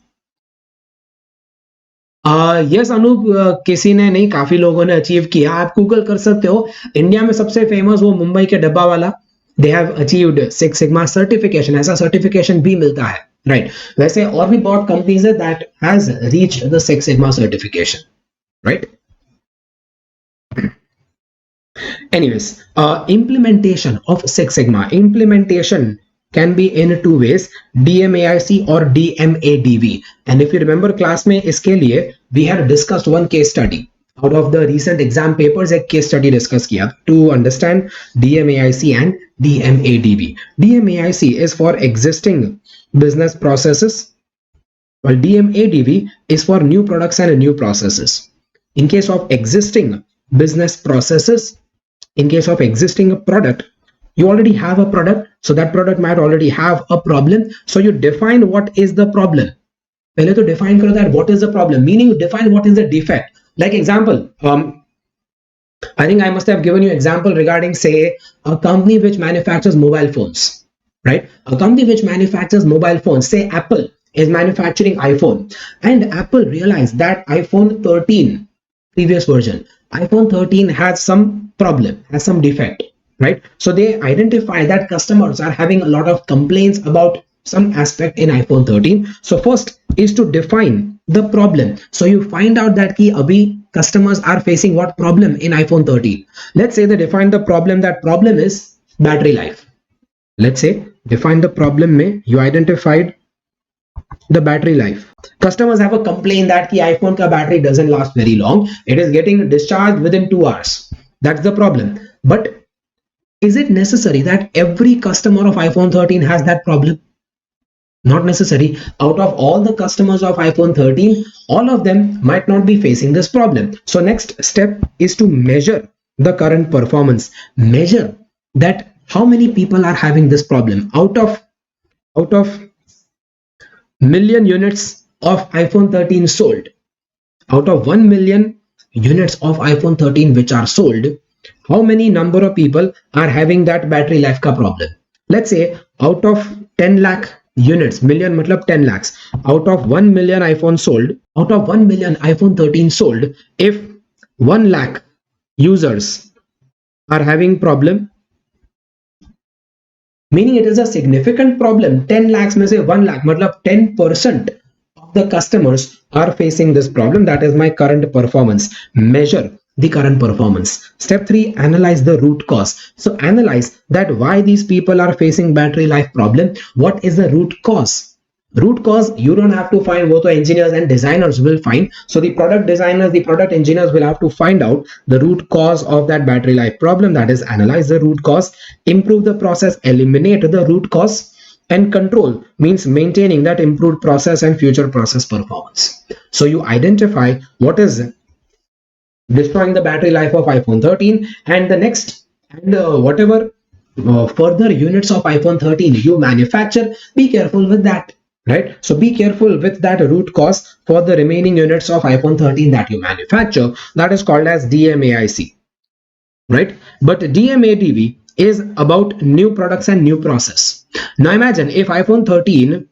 Yes Anup, किसी ने नहीं, काफी लोगों ने achieve किया. आप Google कर सकते हो. इंडिया में सबसे फेमस वो मुंबई के डब्बा वाला, they have achieved six sigma certification. ऐसा सर्टिफिकेशन भी मिलता है, राइट? वैसे और भी बहुत कंपनीज है that has reached the six sigma certification, right? Anyways, implementation of Six Sigma. Implementation can be in two ways, DMAIC or DMADV. And if you remember class में इसके लिए we had discussed one case study. Out of the recent exam papers, एक case study discuss किया to understand DMAIC and DMADV. DMAIC is for existing business processes, while DMADV is for new products and new processes. In case of existing business processes, in case of existing product, you already have a product, so that product might already have a problem, so you define what is the problem. पहले तो define करो that what is the problem, meaning you define what is the defect. Like example, I think I must have given you example regarding, say, a company which manufactures mobile phones, right? A company which manufactures mobile phones, say Apple is manufacturing iPhone, and Apple realized that iPhone 13 previous version, iPhone 13 has some problem, has some defect, right? So they identify that customers are having a lot of complaints about some aspect in iPhone 13. So first is to define the problem. So you find out that ki abhi customers are facing what problem in iPhone 13. Let's say they define the problem, that problem is battery life. Let's say define the problem mein you identified the battery life. Customers have a complaint that the iPhone ka battery doesn't last very long. It is getting discharged within 2 hours. That's the problem. But is it necessary that every customer of iPhone 13 has that problem? Not necessary. Out of all the customers of iPhone 13, all of them might not be facing this problem. So next step is to measure the current performance. Measure that how many people are having this problem. Out of million units of iPhone 13 sold, out of 1 million units of iPhone 13 which are sold, how many number of people are having that battery life ka problem? Let's say out of 10 lakh units, million matlab 10 lakhs, out of 1 million iPhone sold, out of 1 million iPhone 13 sold, if 1 lakh users are having problem, meaning it is a significant problem. 10 lakhs mein se 1 lakh matlab 10% of the customers are facing this problem. That is my current performance. Measure the current performance. Step 3, analyze the root cause. So analyze that why these people are facing battery life problem. What is the root cause? Root cause you don't have to find, both the engineers and designers will find. So the product designers, the product engineers will have to find out the root cause of that battery life problem, that is analyze the root cause, improve the process, eliminate the root cause, and control means maintaining that improved process and future process performance. So you identify what is destroying the battery life of iPhone 13, and the next, and whatever further units of iPhone 13 you manufacture, be careful with that, right? So be careful with that root cause for the remaining units of iPhone 13 that you manufacture. That is called as DMAIC, right? But DMADV is about new products and new process. Now imagine if iPhone 13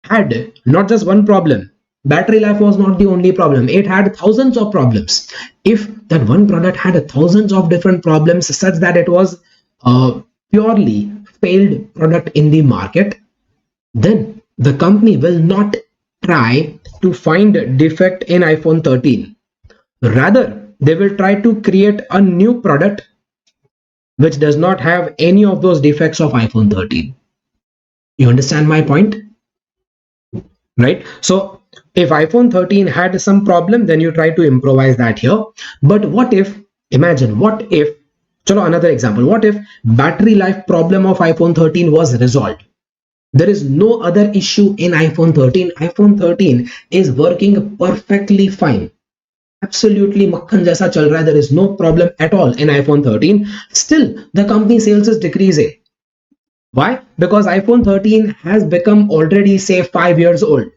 had not just one problem. Battery life was not the only problem. It had thousands of problems. If that one product had thousands of different problems such that it was a purely failed product in the market, then the company will not try to find defect in iPhone 13. Rather, they will try to create a new product which does not have any of those defects of iPhone 13. You understand my point? Right? So if iPhone 13 had some problem, then you try to improvise that here. But what if, imagine, what if, chalo, another example, what if battery life problem of iPhone 13 was resolved? There is no other issue in iPhone 13. iPhone 13 is working perfectly fine. Absolutely makhan jaisa chal raha hai. There is no problem at all in iPhone 13. Still, the company sales is decreasing. Why? Because iPhone 13 has become already, say, 5 years old.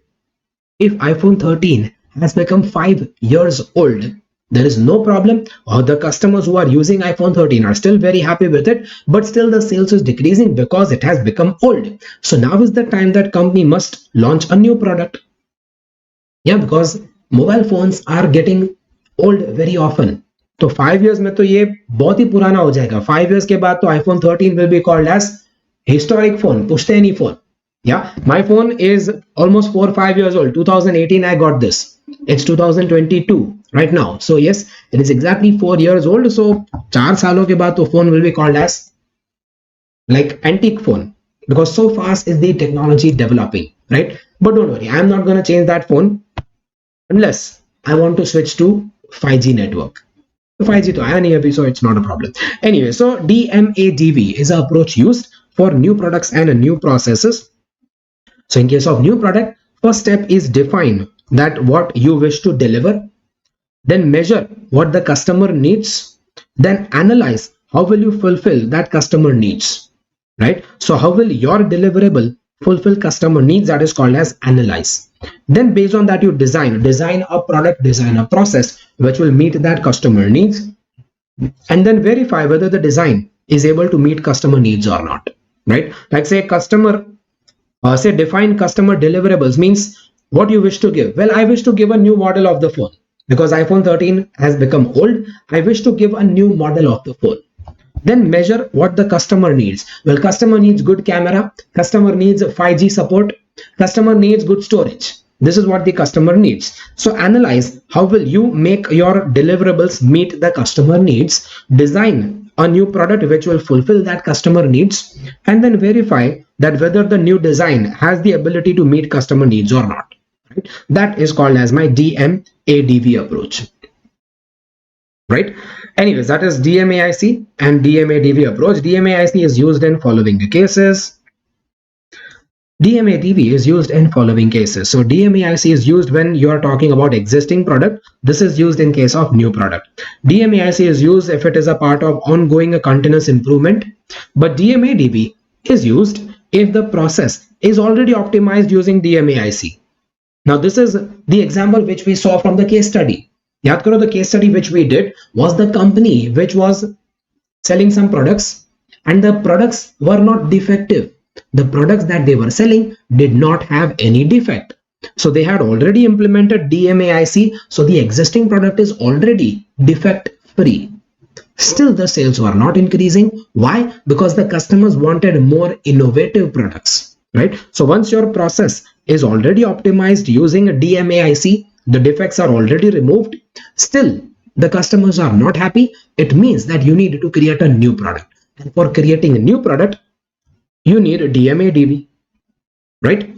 If iPhone 13 has become 5 years old, there is no problem. Or the customers who are using iPhone 13 are still very happy with it, but still the sales is decreasing because it has become old. So now is the time that company must launch a new product. Yeah, because mobile phones are getting old very often. So 5 years में तो ये बहुत ही पुराना हो जाएगा. 5 years के बाद तो iPhone 13 will be called as historic phone, पुश्तैनी phone. Yeah, my phone is almost 4 or 5 years old. 2018 I got this. It's 2022 right now. So yes, it is exactly 4 years old. So 4 सालों के बाद तो phone will be called as like antique phone, because so fast is the technology developing, right? But don't worry, I'm not going to change that phone unless I want to switch to 5G network. 5G to आया नहीं अभी, so it's not a problem. Anyway, so DMADV is an approach used for new products and new processes. So in case of new product, first step is define that what you wish to deliver, then measure what the customer needs, then analyze how will you fulfill that customer needs, right? So how will your deliverable fulfill customer needs, that is called as analyze. Then based on that you design a product, design a process which will meet that customer needs, and then verify whether the design is able to meet customer needs or not, right? Like say customer say define customer deliverables means what you wish to give. Well, I wish to give a new model of the phone because iPhone 13 has become old. I wish to give a new model of the phone. Then measure what the customer needs. Well, customer needs good camera, customer needs 5G support, customer needs good storage. This is what the customer needs. So analyze how will you make your deliverables meet the customer needs, design a new product which will fulfill that customer needs, and then verify that whether the new design has the ability to meet customer needs or not. Right? That is called as my DMADV approach. Right? Anyways, that is DMAIC and DMADV approach. DMAIC is used in following cases. DMADV is used in following cases. So DMAIC is used when you are talking about existing product. This is used in case of new product. DMAIC is used if it is a part of ongoing continuous improvement. But DMADV is used if the process is already optimized using DMAIC. Now this is the example which we saw from the case study. Yaad karo, the case study which we did was the company which was selling some products and the products were not defective. The products that they were selling did not have any defect. So they had already implemented DMAIC. So the existing product is already defect free. Still the sales were not increasing. Why? Because the customers wanted more innovative products, right? So once your process is already optimized using a DMAIC, the defects are already removed, still the customers are not happy, it means that you need to create a new product. And for creating a new product, you need a DMADV, right?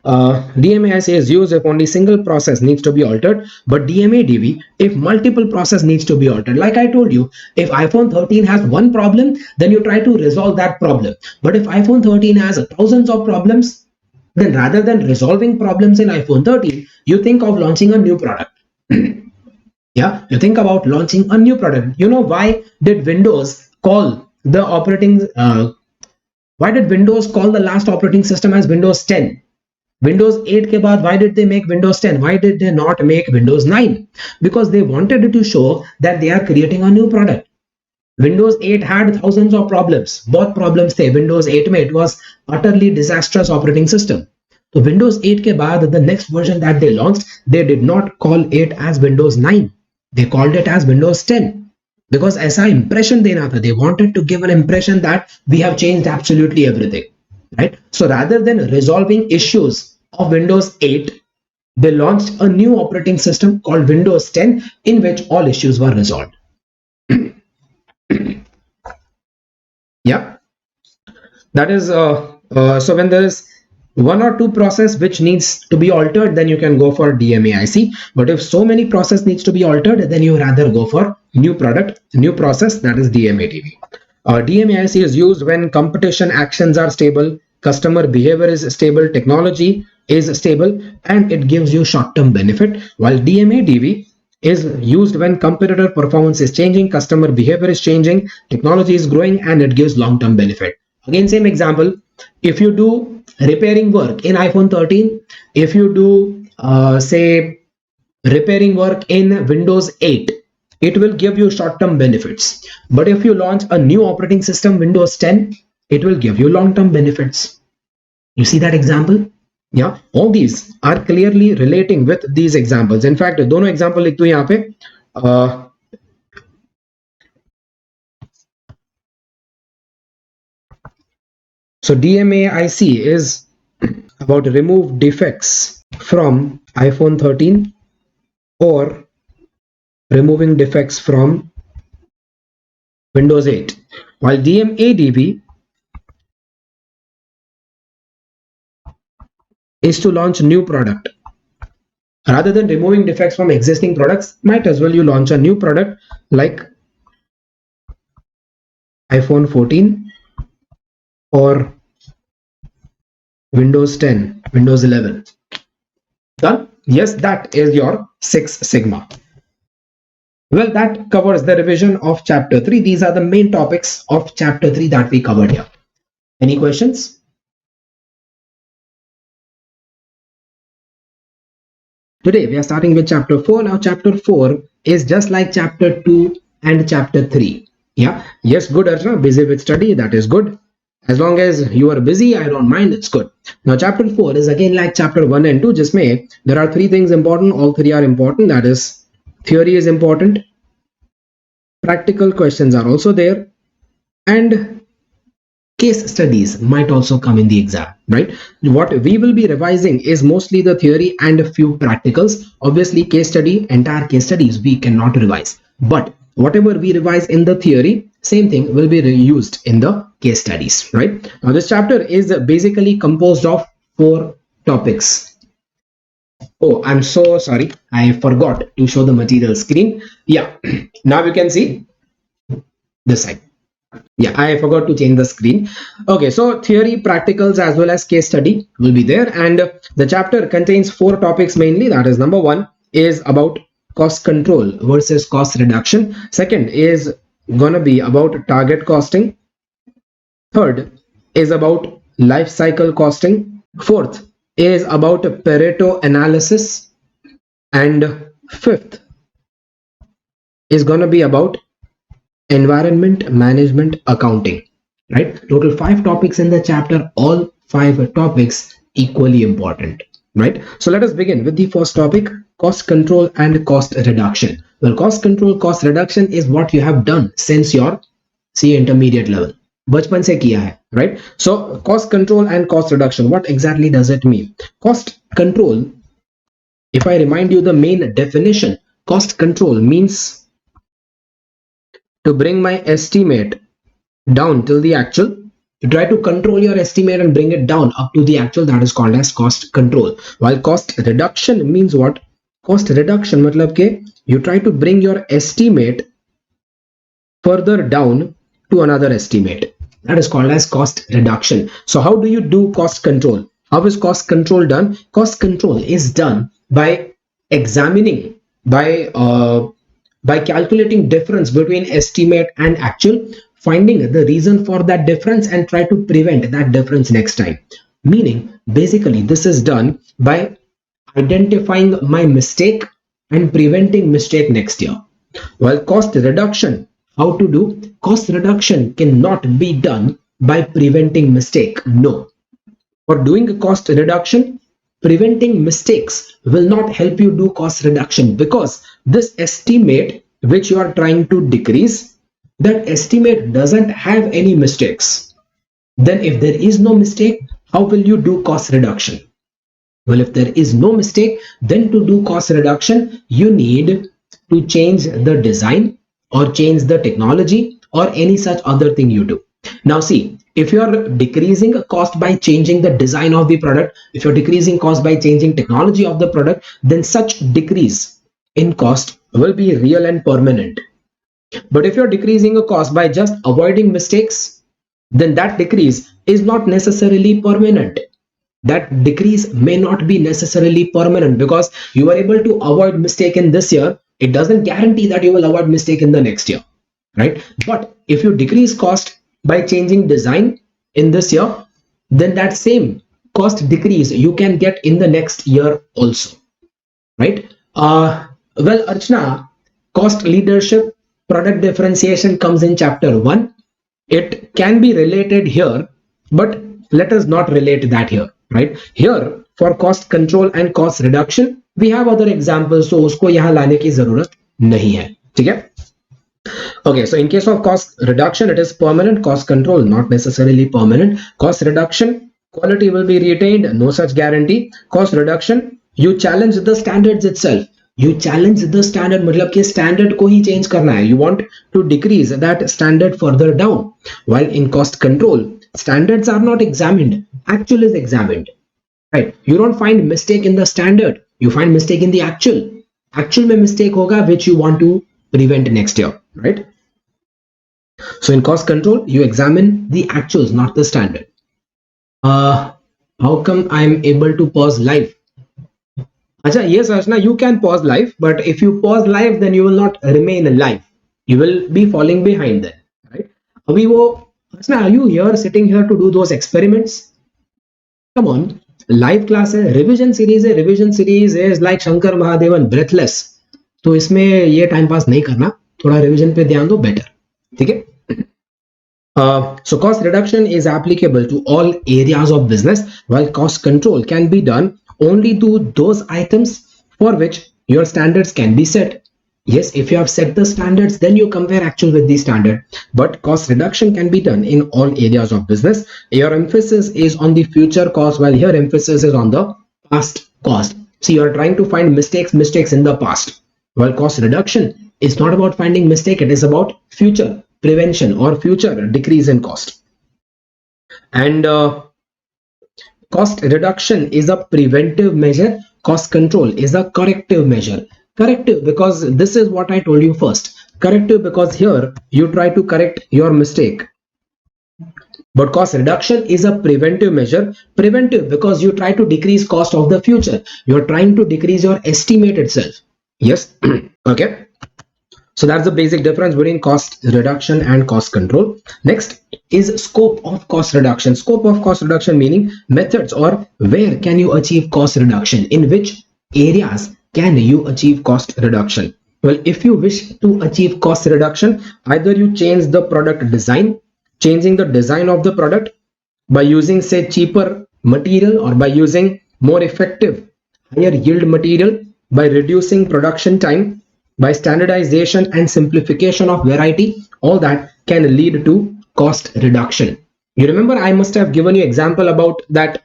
DMAIC is used if only single process needs to be altered, but DMADV if multiple process needs to be altered. Like I told you, if iPhone 13 has one problem, then you try to resolve that problem. But if iPhone 13 has thousands of problems, then rather than resolving problems in iPhone 13, you think of launching a new product. Yeah, you think about launching a new product. You know, why did Windows call the why did Windows call the last operating system as Windows 10? Windows 8 के बाद why did they make Windows 10? Why did they not make Windows 9? Because they wanted to show that they are creating a new product. Windows 8 had thousands of problems. बहुत problems थे Windows 8 में. It was utterly disastrous operating system. So Windows 8 के बाद the next version that they launched, they did not call it as Windows 9. They called it as Windows 10. Because ऐसा impression देना था. They wanted to give an impression that we have changed absolutely everything. Right? So rather than resolving issues of Windows 8, they launched a new operating system called Windows 10 in which all issues were resolved. Yeah, that is so when there is one or two process which needs to be altered, then you can go for DMAIC. But if so many process needs to be altered, then you rather go for new product, new process, that is DMADV. DMAIC is used when competition actions are stable, customer behavior is stable, technology is stable, and it gives you short-term benefit, while DMADV is used when competitor performance is changing, customer behavior is changing, technology is growing, and it gives long-term benefit. Again, same example, if you do repairing work in iPhone 13, if you do say repairing work in Windows 8, it will give you short-term benefits. But if you launch a new operating system, Windows 10, it will give you long-term benefits. You see that example? Yeah, all these are clearly relating with these examples. In fact, दोनों example लिख दो यहाँ पे. So DMAIC is about remove defects from iPhone 13 or removing defects from Windows 8, while DMADV is to launch a new product. Rather than removing defects from existing products, might as well you launch a new product like iPhone 14 or Windows 10, Windows 11. Done? Yes, that is your Six Sigma. Well, that covers the revision of chapter 3. These are the main topics of chapter 3 that we covered here. Any questions? Today we are starting with chapter 4. Now chapter 4 is just like chapter 2 and chapter 3. Yeah, yes, good Archana, busy with study, that is good. As long as you are busy, I don't mind, it's good. Now chapter 4 is again like chapter 1 and 2, jisme there are three things important, all three are important, that is theory is important, practical questions are also there, and case studies might also come in the exam, right? What we will be revising is mostly the theory and a few practicals. Obviously case study, entire case studies we cannot revise, but whatever we revise in the theory, same thing will be reused in the case studies, right? Now this chapter is basically composed of 4 topics. Oh, I'm so sorry, I forgot to show the material screen. Yeah, now you can see this side. Yeah, I forgot to change the screen. Okay, so theory, practicals as well as case study will be there, and the chapter contains 4 topics mainly. That is, number 1 is about cost control versus cost reduction. Second is gonna be about target costing. Third is about life cycle costing. Fourth is about Pareto analysis, and fifth is gonna be about environment management accounting, right? Total 5 topics in the chapter, all 5 topics equally important, right? So let us begin with the first topic, cost control and cost reduction. Well, cost control, cost reduction is what you have done since your C intermediate level, बचपन से किया है, right? So cost control and cost reduction, what exactly does it mean? Cost control, if I remind you the main definition, cost control means to bring my estimate down till the actual You try to control your estimate and bring it down up to the actual. That is called as cost control. While cost reduction means what? Cost reduction matlab ke you try to bring your estimate further down to another estimate. That is called as cost reduction. So how do you do cost control? How is cost control done? Cost control is done by examining, by calculating difference between estimate and actual, finding the reason for that difference and try to prevent that difference next time. Meaning, basically, this is done by identifying my mistake and preventing mistake next year. While cost reduction, how to do? Cost reduction cannot be done by preventing mistake. No. For doing a cost reduction, preventing mistakes will not help you do cost reduction, because this estimate which you are trying to decrease, that estimate doesn't have any mistakes. Then if there is no mistake, how will you do cost reduction? Well, if there is no mistake, then to do cost reduction, you need to change the design or change the technology or any such other thing you do. Now see, if you are decreasing a cost by changing the design of the product, if you're decreasing cost by changing technology of the product, then such decrease in cost will be real and permanent. But if you're decreasing a cost by just avoiding mistakes, then that decrease is not necessarily permanent. That decrease may not be necessarily permanent, because you are able to avoid mistake in this year. It doesn't guarantee that you will avoid mistake in the next year, right? But if you decrease cost by changing design in this year, then that same cost decrease you can get in the next year also, right? Well, Archana, cost leadership, product differentiation comes in chapter 1. It can be related here, but let us not relate that here, right? Here for cost control and cost reduction we have other examples, so usko yahan lane ki zarurat nahi hai. ठीक है? Okay, so in case of cost reduction, it is permanent. Cost control, not necessarily permanent. Cost reduction, quality will be retained, no such guarantee. Cost reduction, you challenge the standards itself. You challenge the standard, मतलब कि standard को ही change करना है. You want to decrease that standard further down. While in cost control, standards are not examined. Actual is examined. Right? You don't find mistake in the standard. You find mistake in the actual. Actual में mistake होगा which you want to prevent next year, right? So in cost control, you examine the actuals, not the standard. How come I'm able to pause live? Acha, yes, Archana, you can pause live, but if you pause live, then you will not remain live. You will be falling behind then, right? Archana, are you here sitting here to do those experiments? Come on, live class है, revision series है, revision series is like Shankar Mahadevan breathless. तो इसमें ये time pass नहीं करना, थोड़ा revision पे ध्यान दो, बेटर. ठीक है? So cost reduction is applicable to all areas of business, while cost control can be done only to those items for which your standards can be set. Yes, if you have set the standards, then you compare actual with the standard. But cost reduction can be done in all areas of business. Your emphasis is on the future cost, while here emphasis is on the past cost. So you are trying to find mistakes in the past. While cost reduction is not about finding mistake, it is about future prevention or future decrease in cost. And cost reduction is a preventive measure. Cost control is a corrective measure. Corrective because this is what I told you first. Corrective because here you try to correct your mistake. But cost reduction is a preventive measure. Preventive because you try to decrease cost of the future. You are trying to decrease your estimate itself. Yes. Okay. So that's the basic difference between cost reduction and cost control. Next is scope of cost reduction. Scope of cost reduction meaning methods, or where can you achieve cost reduction? In which areas can you achieve cost reduction? Well, if you wish to achieve cost reduction, either you change the product design, changing the design of the product by using say cheaper material, or by using more effective higher yield material, by reducing production time, by standardization and simplification of variety. All that can lead to cost reduction. You remember I must have given you example about that,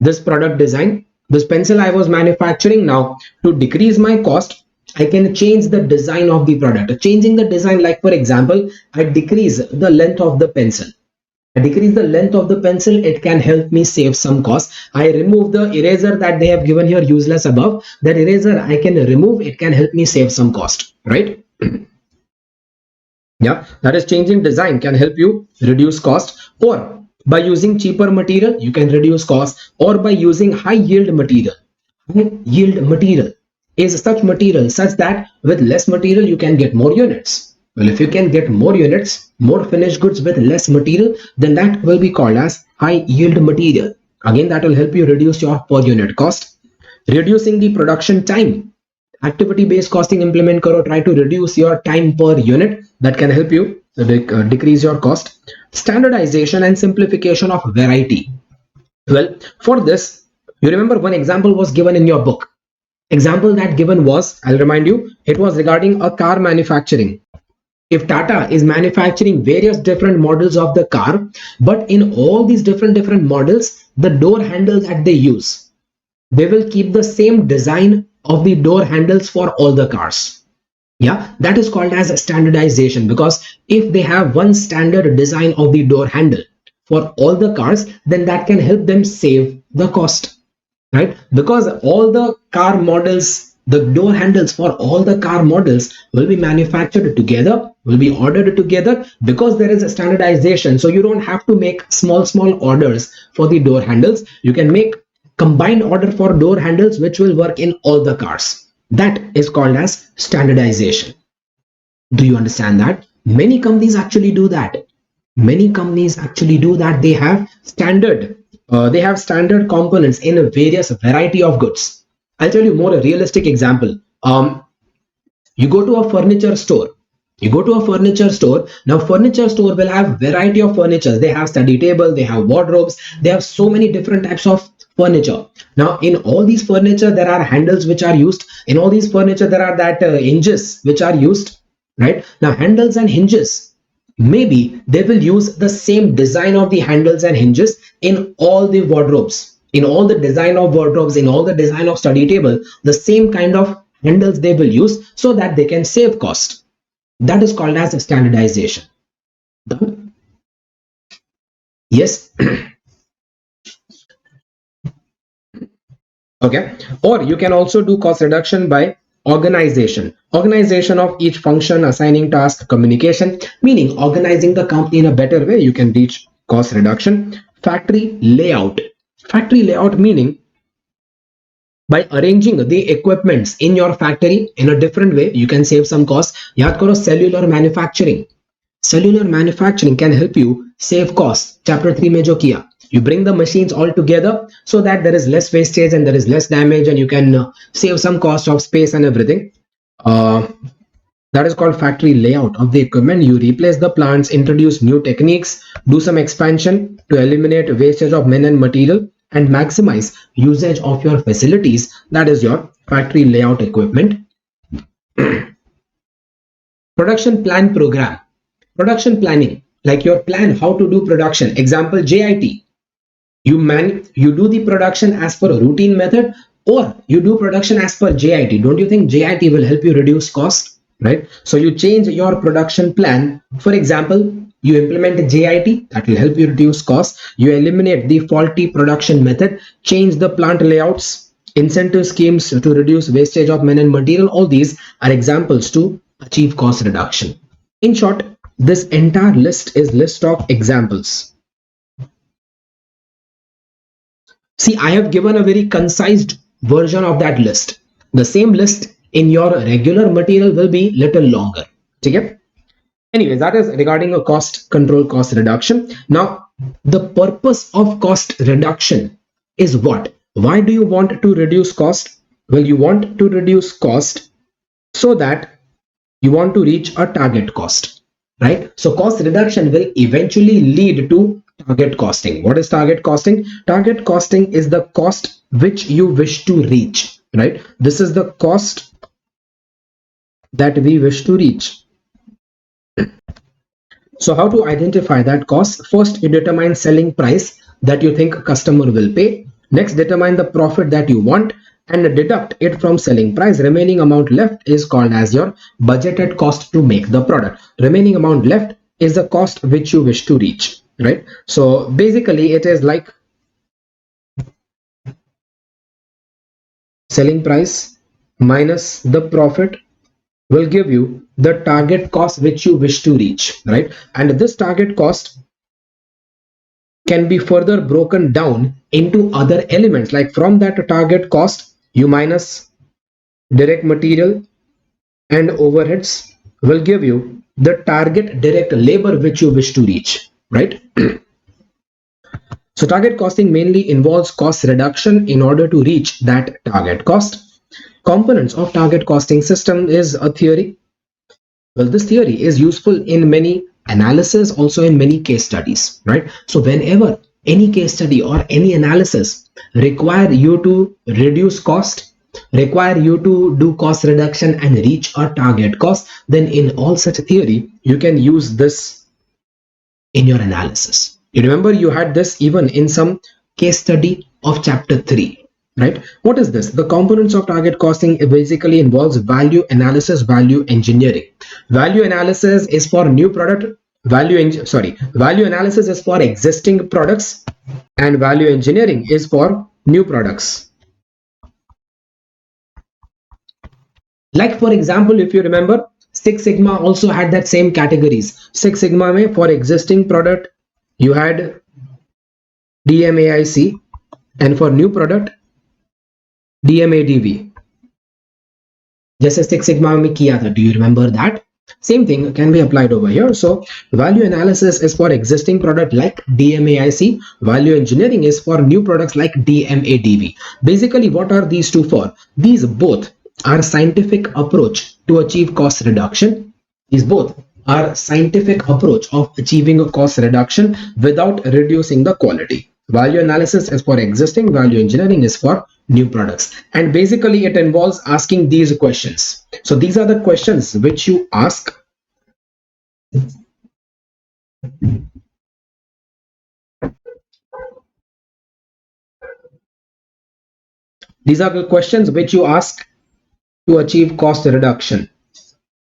this product design, this pencil I was manufacturing. Now to decrease my cost, I can change the design of the product. Changing the design, like for example, I decrease the length of the pencil. I decrease the length of the pencil, it can help me save some cost. I remove the eraser that they have given here useless above. That eraser I can remove, it can help me save some cost, right? Yeah, that is changing design can help you reduce cost, or by using cheaper material you can reduce cost, or by using high yield material. High yield material is such material such that with less material you can get more units. Well, if you can get more units, more finished goods with less material, then that will be called as high yield material. Again, that will help you reduce your per unit cost. Reducing the production time, activity based costing implement karo, try to reduce your time per unit, that can help you decrease your cost. Standardization and simplification of variety. Well, for this, you remember one example was given in your book. Example that given was, I'll remind you, it was regarding a car manufacturing. If Tata is manufacturing various different models of the car, but in all these different models, the door handle that they use, they will keep the same design of the door handles for all the cars. Yeah, that is called as standardization, because if they have one standard design of the door handle for all the cars, then that can help them save the cost, right? Because all the car models, the door handles for all the car models will be manufactured together, will be ordered together, because there is a standardization. So you don't have to make small orders for the door handles. You can make combined order for door handles which will work in all the cars. That is called as standardization. Do you understand that? Many companies actually do that. Many companies actually do that. They have standard components in a various variety of goods. I'll tell you more a realistic example. You go to a furniture store. Now furniture store will have variety of furniture. They have study table, they have wardrobes, they have so many different types of furniture. Now in all these furniture there are handles which are used. In all these furniture there are that hinges which are used, right? Now handles and hinges, maybe they will use the same design of the handles and hinges in all the wardrobes, in all the design of wardrobes, in all the design of study table, the same kind of handles they will use, so that they can save cost. That is called as standardization. Yes. Okay. Or you can also do cost reduction by organization of each function, assigning task, communication, meaning organizing the company in a better way. You can reach cost reduction. Factory layout meaning by arranging the equipments in your factory in a different way, you can save some cost. Yaad karo, cellular manufacturing can help you save costs. Chapter 3 mein jo kiya, you bring the machines all together so that there is less wastage and there is less damage, and you can save some cost of space and everything. That is called factory layout of the equipment. You replace the plants, introduce new techniques, do some expansion to eliminate wastage of men and material, and maximize usage of your facilities. That is your factory layout equipment. Production plan program. Production planning, like your plan how to do production. Example, JIT. You do the production as per a routine method, or you do production as per JIT. Don't you think JIT will help you reduce cost, right? So you change your production plan. For example, you implement JIT, that will help you reduce cost. You eliminate the faulty production method, change the plant layouts, incentive schemes to reduce wastage of men and material. All these are examples to achieve cost reduction. In short, this entire list is list of examples. See, I have given a very concise version of that list. The same list in your regular material will be little longer. Okay? Anyways, that is regarding a cost control, cost reduction. Now, the purpose of cost reduction is what? Why do you want to reduce cost? Well, you want to reduce cost so that you want to reach a target cost, right? So cost reduction will eventually lead to target costing. What is target costing? Target costing is the cost which you wish to reach, right? This is the cost that we wish to reach. So how to identify that cost? First, you determine selling price that you think customer will pay. Next, determine the profit that you want and deduct it from selling price. Remaining amount left is called as your budgeted cost to make the product. Remaining amount left is the cost which you wish to reach, right? So basically it is like selling price minus the profit will give you the target cost which you wish to reach, right? And this target cost can be further broken down into other elements, like from that target cost you minus direct material and overheads will give you the target direct labor which you wish to reach, right? So target costing mainly involves cost reduction in order to reach that target cost. Components of target costing system is a theory. Well, this theory is useful in many analysis, also in many case studies, right? So whenever any case study or any analysis require you to reduce cost, require you to do cost reduction and reach a target cost, then in all such theory, you can use this in your analysis. You remember you had this even in some case study of chapter 3, right? What is this? The components of target costing basically involves value analysis, value engineering. Value analysis is for new product, value analysis is for existing products, and value engineering is for new products. Like for example, if you remember, Six Sigma also had that same categories. Six Sigma mein for existing product you had DMAIC, and for new product DMADV. जैसे Six Sigma में किया था, do you remember that? Same thing can be applied over here. So value analysis is for existing product like DMAIC. Value engineering is for new products like DMADV. Basically, what are these two for? These both are scientific approach to achieve cost reduction. These both are scientific approach of achieving a cost reduction without reducing the quality. Value analysis is for existing, value engineering is for new products, and basically it involves asking these questions. So these are the questions which you ask. These are the questions which you ask to achieve cost reduction.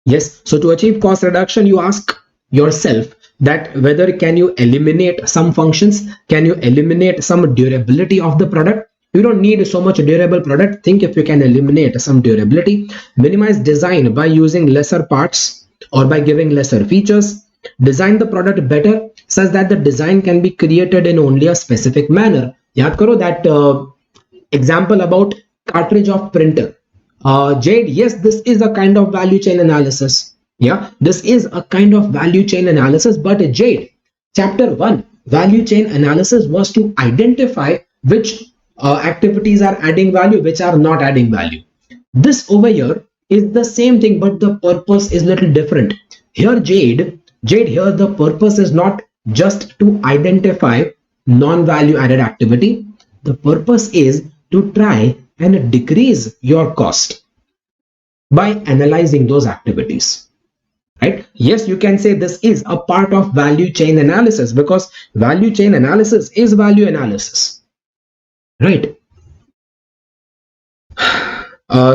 Yes, so to achieve cost reduction, you ask yourself that whether can you eliminate some functions, can you eliminate some durability of the product. You don't need so much durable product. Think if you can eliminate some durability, minimize design by using lesser parts or by giving lesser features, design the product better such that the design can be created in only a specific manner. Yaad karo that example about cartridge of printer. Jade, yes, this is a kind of value chain analysis. Yeah, this is a kind of value chain analysis. But Jade, chapter 1, value chain analysis was to identify which activities are adding value, which are not adding value. This over here is the same thing, but the purpose is little different. Here, Jade, here the purpose is not just to identify non-value added activity. The purpose is to try and decrease your cost by analyzing those activities, right? Yes, you can say this is a part of value chain analysis because value chain analysis is value analysis, right?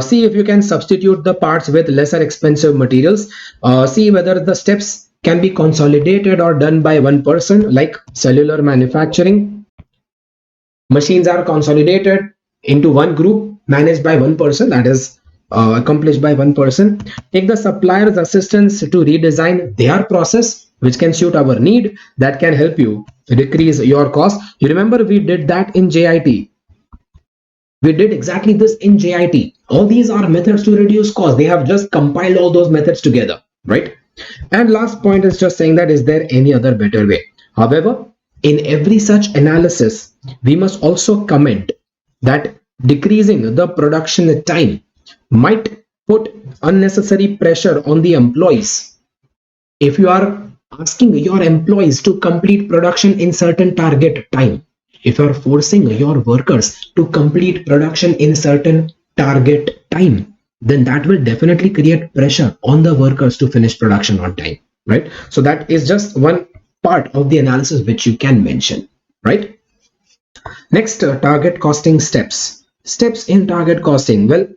See if you can substitute the parts with lesser expensive materials. See whether the steps can be consolidated or done by one person, like cellular manufacturing. Machines are consolidated into one group managed by one person, that is accomplished by one person. Take the supplier's assistance to redesign their process which can suit our need, that can help you decrease your cost. You remember we did that in JIT. We did exactly this in JIT. All these are methods to reduce cost. They have just compiled all those methods together, right? And last point is just saying that is there any other better way? However, in every such analysis, we must also comment that decreasing the production time might put unnecessary pressure on the employees. If you are asking your employees to complete production in certain target time, if you are forcing your workers to complete production in certain target time, then that will definitely create pressure on the workers to finish production on time, right? So that is just one part of the analysis which you can mention, right? Next, target costing steps. Steps in target costing. Well,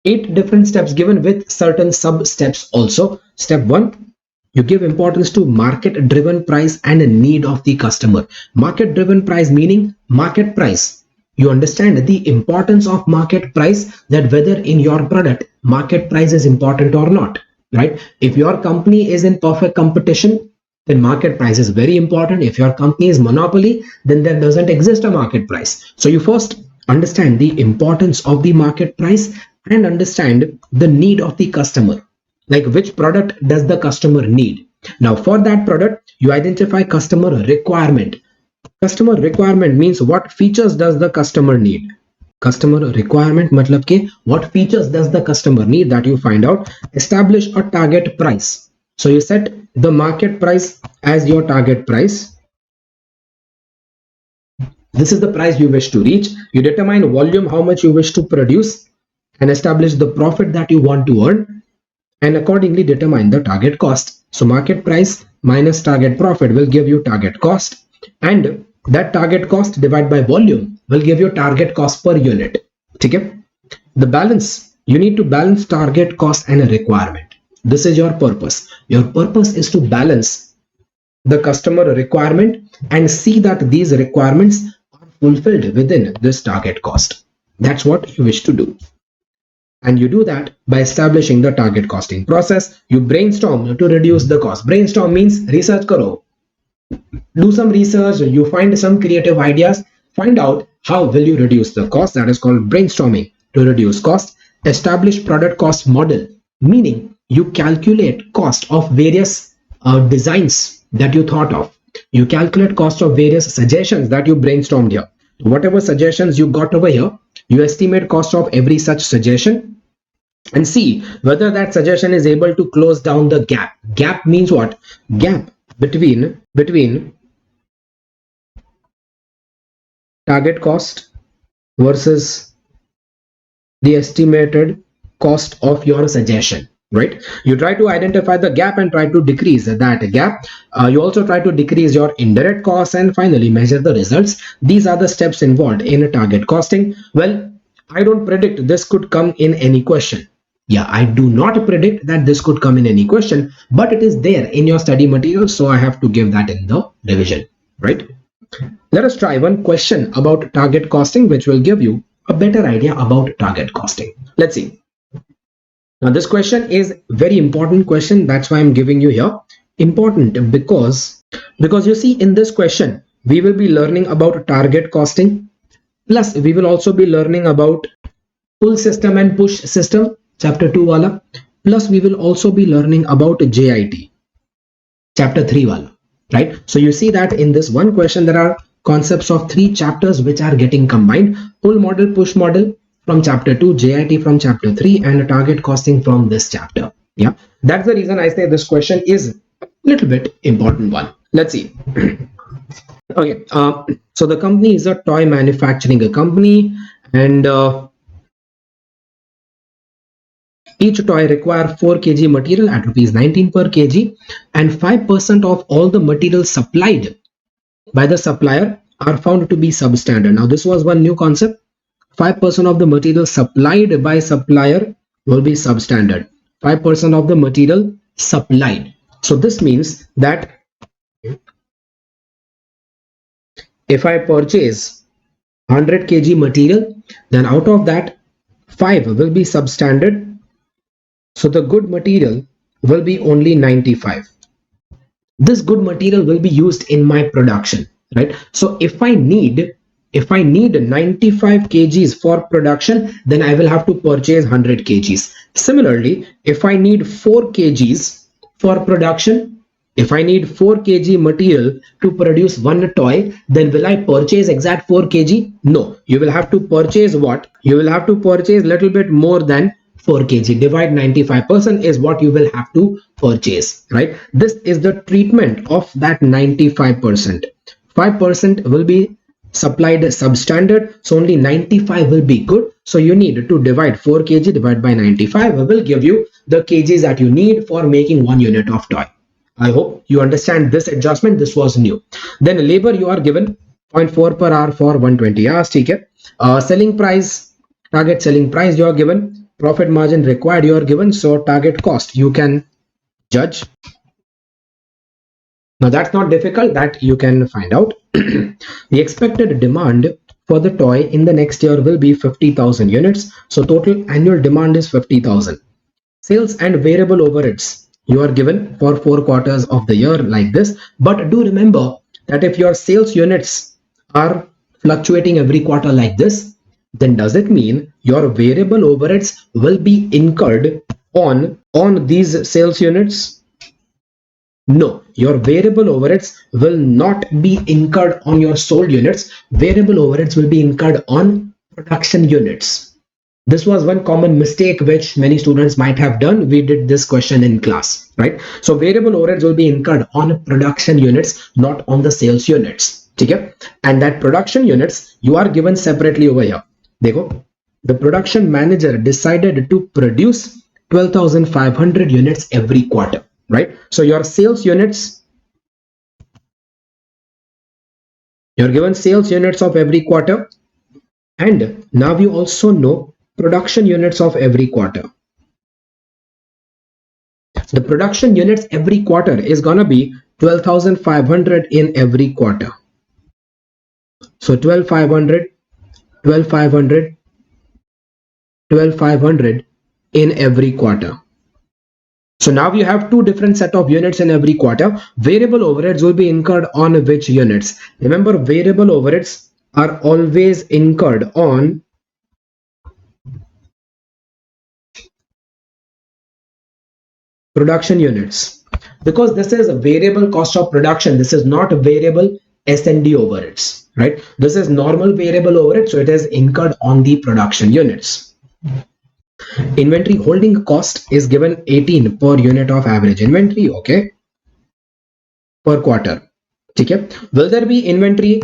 8 different steps given with certain sub steps also. Step 1, You give importance to market driven price and a need of the customer. Market driven price meaning market price. You understand the importance of market price, that whether in your product market price is important or not, right? If your company is in perfect competition, then market price is very important. If your company is monopoly, then there doesn't exist a market price. So you first understand the importance of the market price and understand the need of the customer, like which product does the customer need. Now for that product you identify customer requirement. Customer requirement means what features does the customer need. Customer requirement matlab ke what features does the customer need, that you find out. Establish a target price. So you set the market price as your target price. This is the price you wish to reach. You determine volume, how much you wish to produce, and establish the profit that you want to earn, and accordingly determine the target cost. So market price minus target profit will give you target cost, and that target cost divided by volume will give you target cost per unit. Okay? The balance, you need to balance target cost and a requirement. This is your purpose. Your purpose is to balance the customer requirement and see that these requirements are fulfilled within this target cost. That's what you wish to do. And you do that by establishing the target costing process. You brainstorm to reduce the cost. Brainstorm means research karo. Do some research, you find some creative ideas, find out how will you reduce the cost. That is called brainstorming to reduce cost. Establish product cost model, meaning you calculate cost of various designs that you thought of. You calculate cost of various suggestions that you brainstormed here. Whatever suggestions you got over here, you estimate cost of every such suggestion and see whether that suggestion is able to close down the gap. Gap means what? Gap between target cost versus the estimated cost of your suggestion, right? You try to identify the gap and try to decrease that gap. You also try to decrease your indirect costs and finally measure the results. These are the steps involved in target costing. Well, I don't predict this could come in any question. Yeah, I do not predict that this could come in any question, but it is there in your study material, so I have to give that in the revision, right? Let us try one question about target costing, which will give you a better idea about target costing. Let's see. Now this question is very important question. That's why I'm giving you here. Important because you see in this question, we will be learning about target costing. Plus we will also be learning about pull system and push system, chapter 2 wala. Plus we will also be learning about JIT, chapter 3 wala, right? So you see that in this one question, there are concepts of 3 chapters which are getting combined. Pull model, push model from chapter 2, JIT from chapter 3, and target costing from this chapter. Yeah, that's the reason I say this question is a little bit important one. Let's see. Okay, so the company is a toy manufacturing company, and each toy require 4 kg material at rupees 19 per kg, and 5% of all the material supplied by the supplier are found to be substandard. Now this was one new concept. 5% of the material supplied by supplier will be substandard. 5% of the material supplied. So this means that if I purchase 100 kg material, then out of that 5 will be substandard. So the good material will be only 95. This good material will be used in my production, right? So if I need 95 kgs for production, then I will have to purchase 100 kgs. Similarly, if I need 4 kgs for production, if I need 4 kg material to produce one toy, then will I purchase exact 4 kg? No, you will have to purchase what? You will have to purchase little bit more than 4 kg. Divide 95% is what you will have to purchase, right? This is the treatment of that 95%. 5% will be supplied substandard, so only 95 will be good. So you need to divide 4 kg divided by 95 will give you the kgs that you need for making 1 unit of toy. I hope you understand this adjustment. This was new. Then labor you are given 0.4 per hour for 120 hours. Okay. Selling price, target selling price you are given. Profit margin required you are given. So target cost you can judge. Now that's not difficult, that you can find out. The expected demand for the toy in the next year will be 50,000 units. So total annual demand is 50,000. Sales and variable overheads you are given for 4 quarters of the year like this. But do remember that if your sales units are fluctuating every quarter like this, then does it mean your variable overheads will be incurred on these sales units? No, your variable overheads will not be incurred on your sold units. Variable overheads will be incurred on production units. This was one common mistake which many students might have done. We did this question in class, right? So variable overheads will be incurred on production units, not on the sales units. Okay? And that production units you are given separately over here. Dekho, the production manager decided to produce 12,500 units every quarter, right? So your sales units, you're given sales units of every quarter, and now you also know production units of every quarter. The production units every quarter is gonna be 12,500 in every quarter. So 12,500, 12,500, 12,500 in every quarter. So now you have two different set of units in every quarter. Variable overheads will be incurred on which units? Remember, variable overheads are always incurred on production units, because this is a variable cost of production. This is not variable S&D overheads, right? This is normal variable overhead, so it is incurred on the production units. Inventory holding cost is given 18 per unit of average inventory, okay, per quarter. Okay, will there be inventory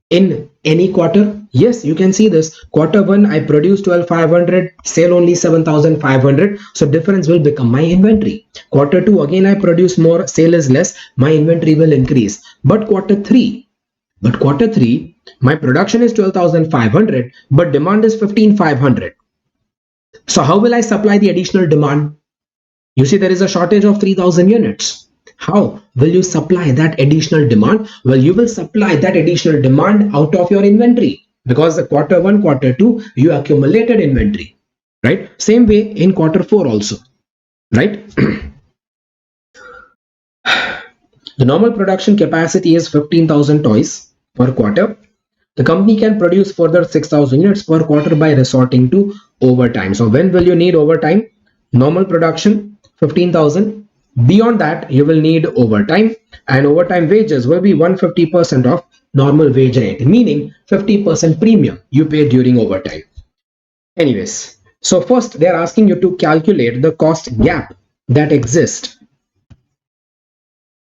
in any quarter? Yes, you can see this. Quarter 1 I produce 12,500, sale only 7,500, so difference will become my inventory. Quarter 2 again I produce more, sale is less, my inventory will increase. But quarter 3 my production is 12,500 but demand is 15,500. So how will I supply the additional demand? You see there is a shortage of 3,000 units. How will you supply that additional demand? Well, you will supply that additional demand out of your inventory, because quarter 1, quarter 2 you accumulated inventory, right? Same way in quarter 4 also, right? The normal production capacity is 15,000 toys per quarter. The company can produce further 6,000 units per quarter by resorting to overtime. So when will you need overtime? Normal production 15,000. Beyond that, you will need overtime, and overtime wages will be 150% of normal wage rate, meaning 50% premium you pay during overtime. Anyways, so first they are asking you to calculate the cost gap that exists.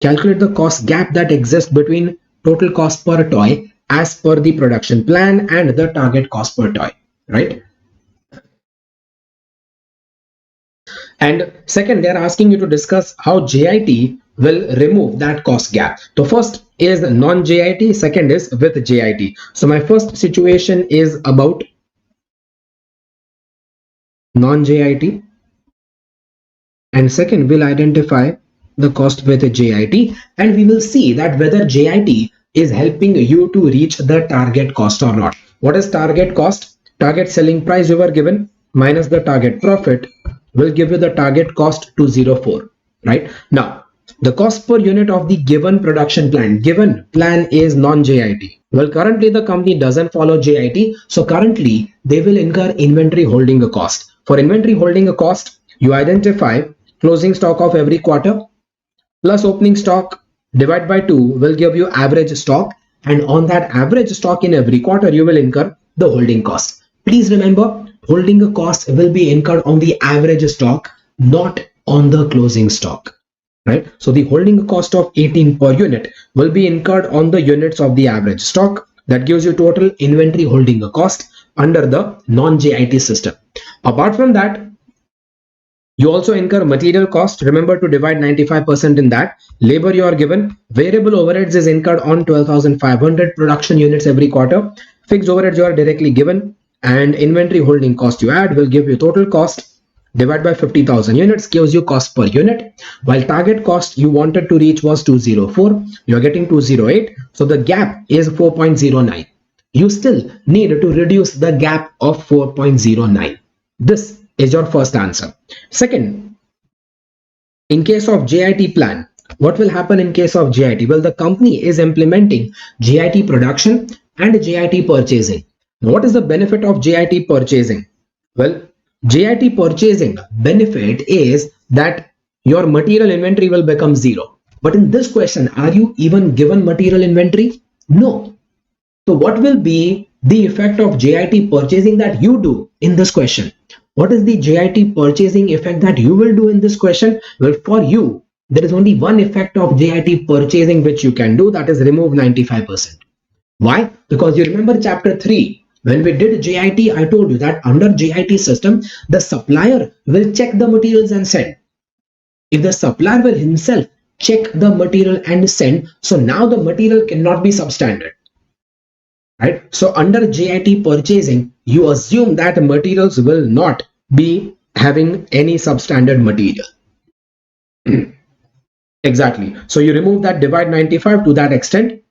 Calculate the cost gap that exists between total cost per toy as per the production plan and the target cost per toy, right? And second, they are asking you to discuss how JIT will remove that cost gap. So first is non-JIT, second is with JIT. So my first situation is about non-JIT, and second we'll identify the cost with JIT, and we will see that whether JIT is helping you to reach the target cost or not. What is target cost? Target selling price you were given minus the target profit will give you the target cost to 04, right? Now the cost per unit of the given production plan, given plan is non-JIT. Well, currently the company doesn't follow JIT, so currently they will incur inventory holding a cost. For inventory holding a cost, you identify closing stock of every quarter plus opening stock divide by 2 will give you average stock, and on that average stock in every quarter you will incur the holding cost. Please remember, holding a cost will be incurred on the average stock, not on the closing stock, right? So the holding cost of 18 per unit will be incurred on the units of the average stock. That gives you total inventory holding a cost under the non-JIT system. Apart from that, you also incur material cost. Remember to divide 95% in that. Labor you are given. Variable overheads is incurred on 12,500 production units every quarter. Fixed overheads you are directly given, and inventory holding cost you add will give you total cost divide by 50,000 units gives you cost per unit, while target cost you wanted to reach was 204, you're getting 208, so the gap is 4.09. You still need to reduce the gap of 4.09. This is your first answer. Second, in case of JIT plan, what will happen in case of JIT? Well, the company is implementing JIT production and JIT purchasing. Now, what is the benefit of JIT purchasing? Well, JIT purchasing benefit is that your material inventory will become zero. But in this question, are you even given material inventory? No. So what will be the effect of JIT purchasing that you do in this question? What is the JIT purchasing effect that you will do in this question? Well, for you, there is only one effect of JIT purchasing which you can do, that is remove 95%. Why? Because you remember chapter 3, when we did JIT, I told you that under JIT system, the supplier will check the materials and send. If the supplier will himself check the material and send, so now the material cannot be substandard. Right? So under JIT purchasing, you assume that materials will not be having any substandard material. Exactly. So you remove that, divide 95 to that extent,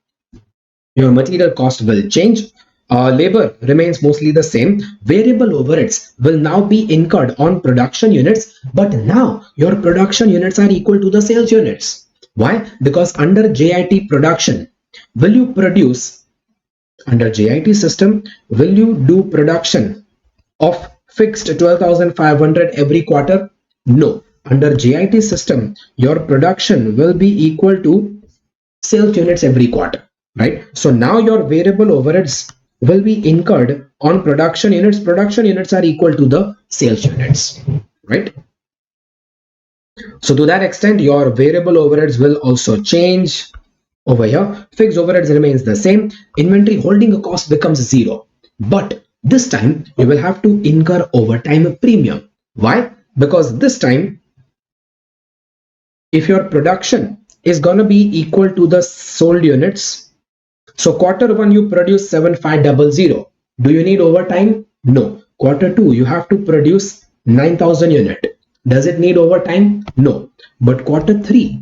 your material cost will change. Labor remains mostly the same. Variable overheads will now be incurred on production units, but now your production units are equal to the sales units. Why? Because under JIT production, will you produce under JIT system, will you do production of fixed 12,500 every quarter? No. Under JIT system, your production will be equal to sales units every quarter, right? So now your variable overheads will be incurred on production units. Production units are equal to the sales units, right? So to that extent, your variable overheads will also change. Over here, fixed overheads remains the same. Inventory holding cost becomes zero. But this time, you will have to incur overtime premium. Why? Because this time, if your production is going to be equal to the sold units, so quarter 1 you produce 7500. Do you need overtime? No. Quarter 2 you have to produce 9000 unit. Does it need overtime? No. But quarter 3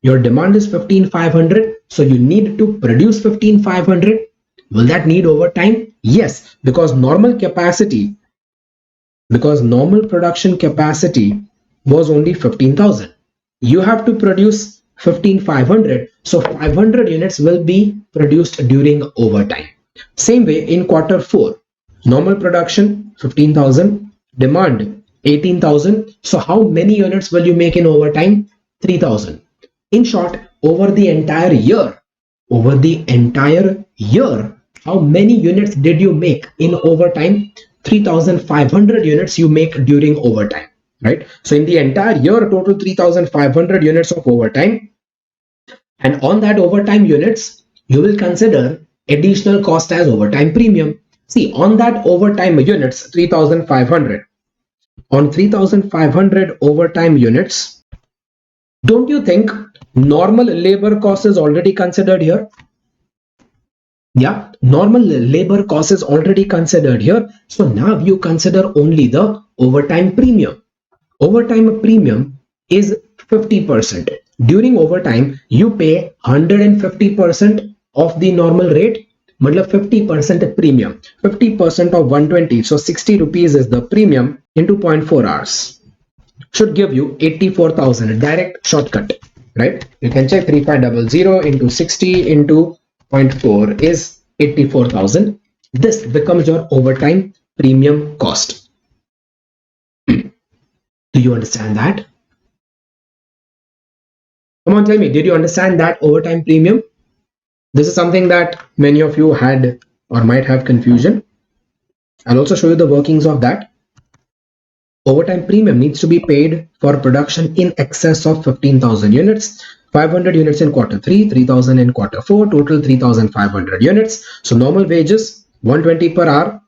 your demand is 15,500, so you need to produce 15,500. Will that need overtime? Yes, because normal production capacity was only 15,000. You have to produce 15,500, so 500 units will be produced during overtime. Same way in quarter 4, normal production 15,000, demand 18,000. So how many units will you make in overtime? 3,000. In short, over the entire year, how many units did you make in overtime? 3,500 units you make during overtime, right? So in the entire year, total 3,500 units of overtime. And on that overtime units, you will consider additional cost as overtime premium. See, on that overtime units, 3,500. On 3,500 overtime units, don't you think normal labor cost is already considered here? Yeah, normal labor cost is already considered here. So now you consider only the overtime premium. Overtime premium is 50%. During overtime, you pay 150% of the normal rate, matlab 50% premium. 50% of 120, so 60 rupees is the premium into 0.4 hours. Should give you 84,000, direct shortcut, right? You can check 3500 into 60 into 0.4 is 84,000. This becomes your overtime premium cost. Do you understand that? Come on, tell me, did you understand that overtime premium? This is something that many of you had or might have confusion. I'll also show you the workings of that. Overtime premium needs to be paid for production in excess of 15,000 units. 500 units in quarter 3, 3,000 in quarter 4, total 3,500 units. So normal wages 120 per hour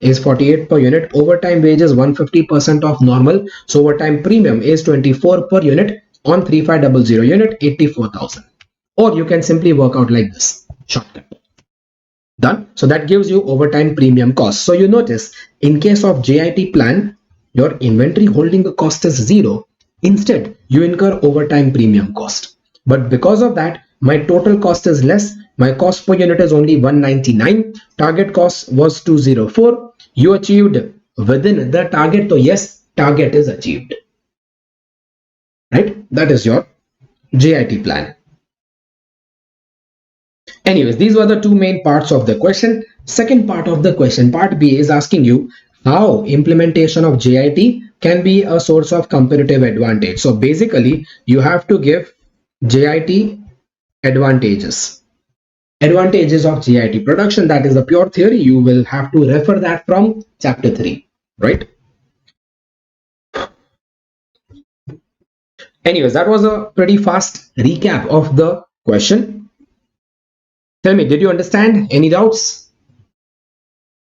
is 48 per unit. Overtime wages 150% of normal. So overtime premium is 24 per unit on 3500 unit, 84,000. Or you can simply work out like this. Shortcut. Done. So that gives you overtime premium cost. So you notice in case of JIT plan, your inventory holding cost is 0. Instead, you incur overtime premium cost. But because of that, my total cost is less. My cost per unit is only 199. Target cost was 204. You achieved within the target. So yes, target is achieved. Right? That is your JIT plan. Anyways, these were the two main parts of the question. Second part of the question, part B, is asking you how implementation of JIT can be a source of competitive advantage. So basically, you have to give JIT advantages. Advantages of JIT production, that is the pure theory. You will have to refer that from chapter 3, right? Anyways, that was a pretty fast recap of the question. Tell me, did you understand? Any doubts?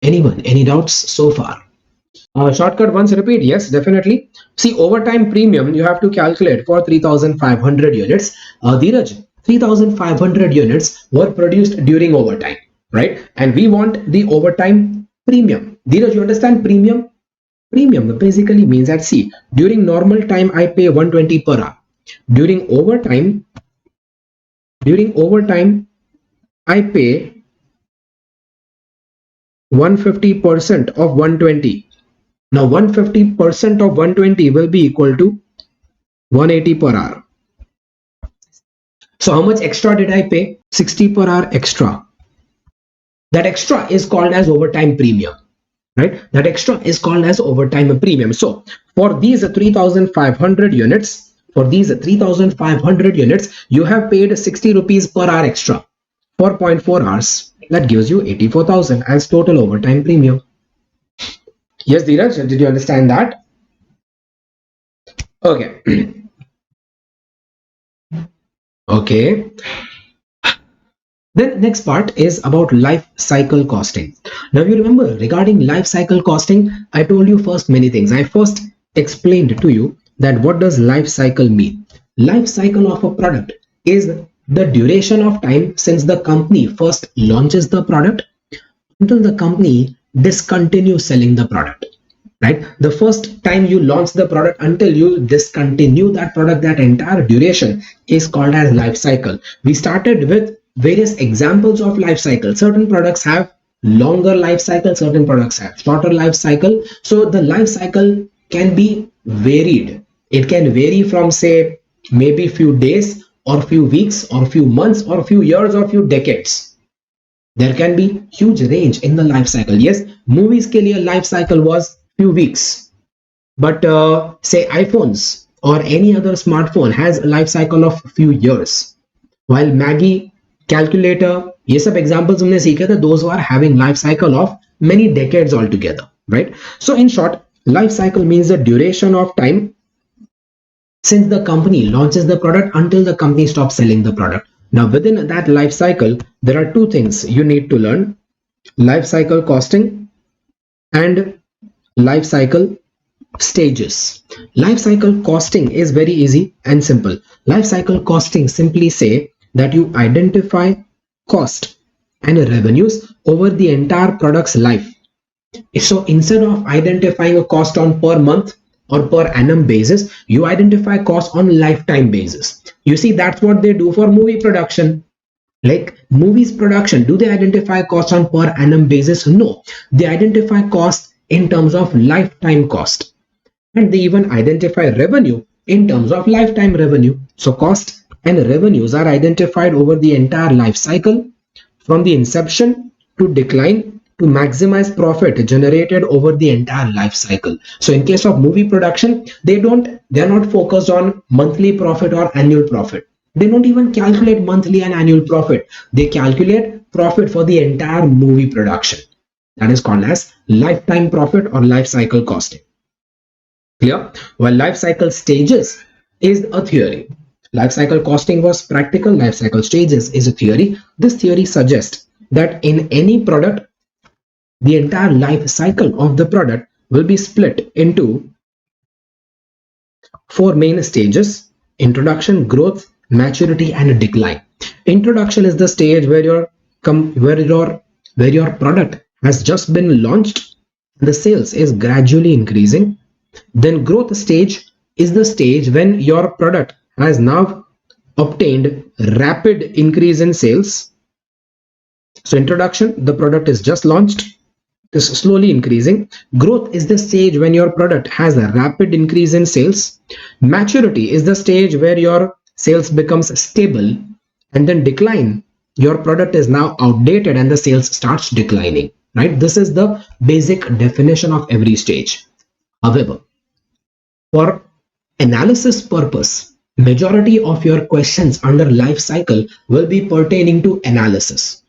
Anyone? Any doubts so far? Shortcut once repeat, yes, definitely. See, overtime premium you have to calculate for 3,500 units. Dheeraj, 3,500 units were produced during overtime, right? And we want the overtime premium. Dheeraj, you understand premium? Premium basically means that, see, during normal time I pay 120 per hour. During overtime I pay 150% of 120. Now 150% of 120 will be equal to 180 per hour. So how much extra did I pay? 60 per hour extra. That extra is called as overtime premium, right? That extra is called as overtime premium. So for these 3,500 units, you have paid 60 rupees per hour extra. 4.4 hours. That gives you 84,000 as total overtime premium. Yes, Dheeraj, did you understand that? Okay. Okay. Then next part is about life cycle costing. Now you remember regarding life cycle costing, I told you first many things. I first explained to you that what does life cycle mean? Life cycle of a product is the duration of time since the company first launches the product until the company discontinues selling the product. Right, the first time you launch the product until you discontinue that product, that entire duration is called as life cycle. We started with various examples of life cycle. Certain products have longer life cycle, certain products have shorter life cycle. So the life cycle can be varied. It can vary from, say, maybe few days or few weeks or few months or few years or few decades. There can be huge range in the life cycle. Yes, movies ke liye life cycle was few weeks, but say iPhones or any other smartphone has a life cycle of few years, while Maggie, calculator, ये सब examples हमने सीखे थे, those who are having life cycle of many decades altogether, right? So in short, life cycle means the duration of time since the company launches the product until the company stops selling the product. Now within that life cycle, there are two things you need to learn: life cycle costing and life cycle stages. Life cycle costing is very easy and simple. Life cycle costing simply say that you identify cost and revenues over the entire product's life. So instead of identifying a cost on per month or per annum basis, you identify cost on lifetime basis. You see, that's what they do for movie production. Like movies production, do they identify cost on per annum basis? No, they identify cost in terms of lifetime cost, and they even identify revenue in terms of lifetime revenue. So cost and revenues are identified over the entire life cycle from the inception to decline to maximize profit generated over the entire life cycle. So in case of movie production, they're not focused on monthly profit or annual profit. They don't even calculate monthly and annual profit. They calculate profit for the entire movie production. That is called as lifetime profit or life cycle costing. Clear? While life cycle stages is a theory. Life cycle costing was practical, life cycle stages is a theory. This theory suggests that in any product, the entire life cycle of the product will be split into four main stages: introduction, growth, maturity, and decline. Introduction is the stage where your product has just been launched and the sales is gradually increasing. Then growth stage is the stage when your product has now obtained rapid increase in sales. So introduction, the product is just launched, is slowly increasing. Growth is the stage when your product has a rapid increase in sales. Maturity is the stage where your sales becomes stable. And then decline, your product is now outdated and the sales starts declining, right? This is the basic definition of every stage. However, for analysis purpose, majority of your questions under life cycle will be pertaining to analysis.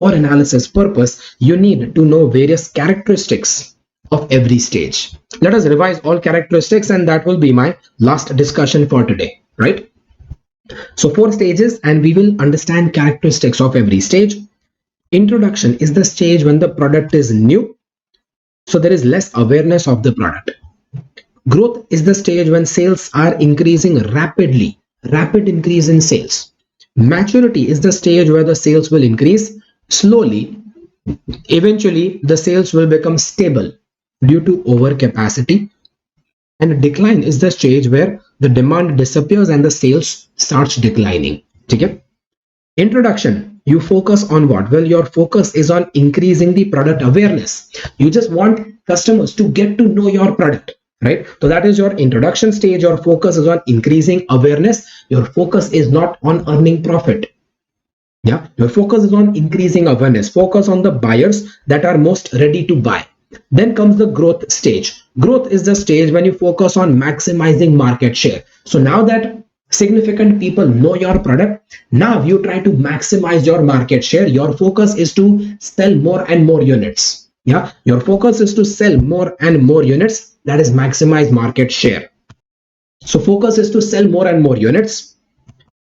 For analysis purpose, you need to know various characteristics of every stage. Let us revise all characteristics, and that will be my last discussion for today, right? So 4 stages, and we will understand characteristics of every stage. Introduction is the stage when the product is new, so there is less awareness of the product. Growth is the stage when sales are increasing rapidly, rapid increase in sales. Maturity is the stage where the sales will increase slowly. Eventually, the sales will become stable due to overcapacity. And decline is the stage where the demand disappears and the sales starts declining. Okay? Introduction, you focus on what? Well, your focus is on increasing the product awareness. You just want customers to get to know your product, right? So that is your introduction stage. Your focus is on increasing awareness. Your focus is not on earning profit. Yeah, your focus is on increasing awareness. Focus on the buyers that are most ready to buy. Then comes the growth stage. Growth is the stage when you focus on maximizing market share. So now that significant people know your product, now you try to maximize your market share. Your focus is to sell more and more units. Yeah, your focus is to sell more and more units. That is maximize market share. So focus is to sell more and more units.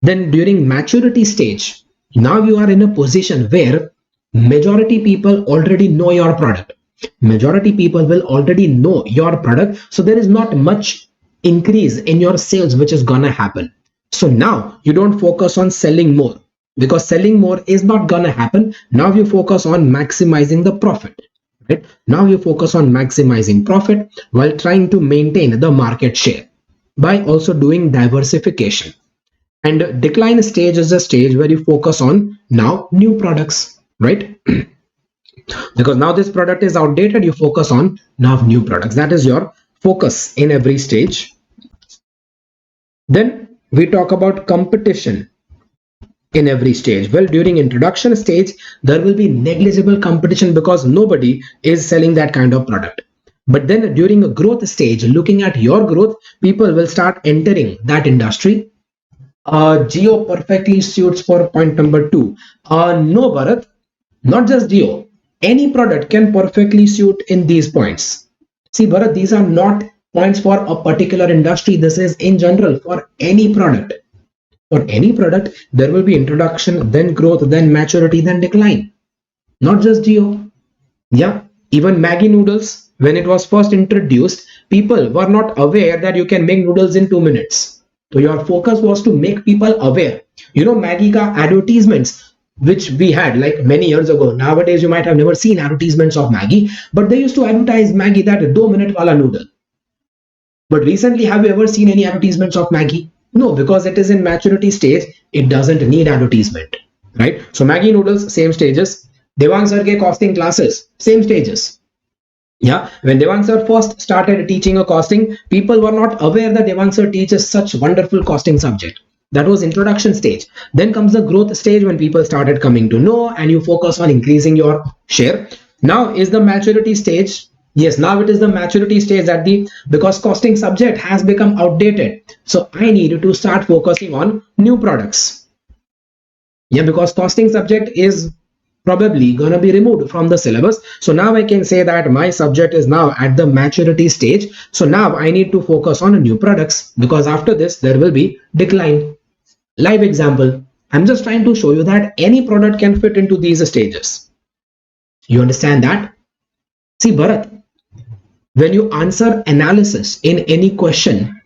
Then during maturity stage, now you are in a position where majority people already know your product. Majority people will already know your product. So there is not much increase in your sales which is gonna happen. So now you don't focus on selling more, because selling more is not gonna happen. Now you focus on maximizing the profit. Right? Now you focus on maximizing profit while trying to maintain the market share by also doing diversification. And decline stage is the stage where you focus on now new products, right? Because now this product is outdated, you focus on now new products. That is your focus in every stage. Then we talk about competition in every stage. Well, during introduction stage, there will be negligible competition because nobody is selling that kind of product. But then during a growth stage, looking at your growth, people will start entering that industry. Geo perfectly suits for point number 2. No, Bharat, not just Geo. Any product can perfectly suit in these points. See, Bharat, these are not points for a particular industry. This is in general for any product. For any product, there will be introduction, then growth, then maturity, then decline. Not just Geo. Yeah, even Maggi noodles, when it was first introduced, people were not aware that you can make noodles in 2 minutes. So your focus was to make people aware. You know, Maggi ka advertisements, which we had like many years ago. Nowadays, you might have never seen advertisements of Maggi, but they used to advertise Maggi that 2-minute wala noodle. But recently, have you ever seen any advertisements of Maggi? No, because it is in maturity stage, it doesn't need advertisement, right? So Maggi noodles, same stages. Devang sir ke costing classes, same stages. Yeah, when Devang sir first started teaching a costing, people were not aware that Devang sir teaches such wonderful costing subject. That was introduction stage. Then comes the growth stage when people started coming to know and you focus on increasing your share. Now is the maturity stage. Yes, now it is the maturity stage because costing subject has become outdated. So I need to start focusing on new products. Yeah, because costing subject is probably going to be removed from the syllabus. So now I can say that my subject is now at the maturity stage. So now I need to focus on new products, because after this there will be decline. Live example. I'm just trying to show you that any product can fit into these stages. You understand that? See, Bharat, when you answer analysis in any question,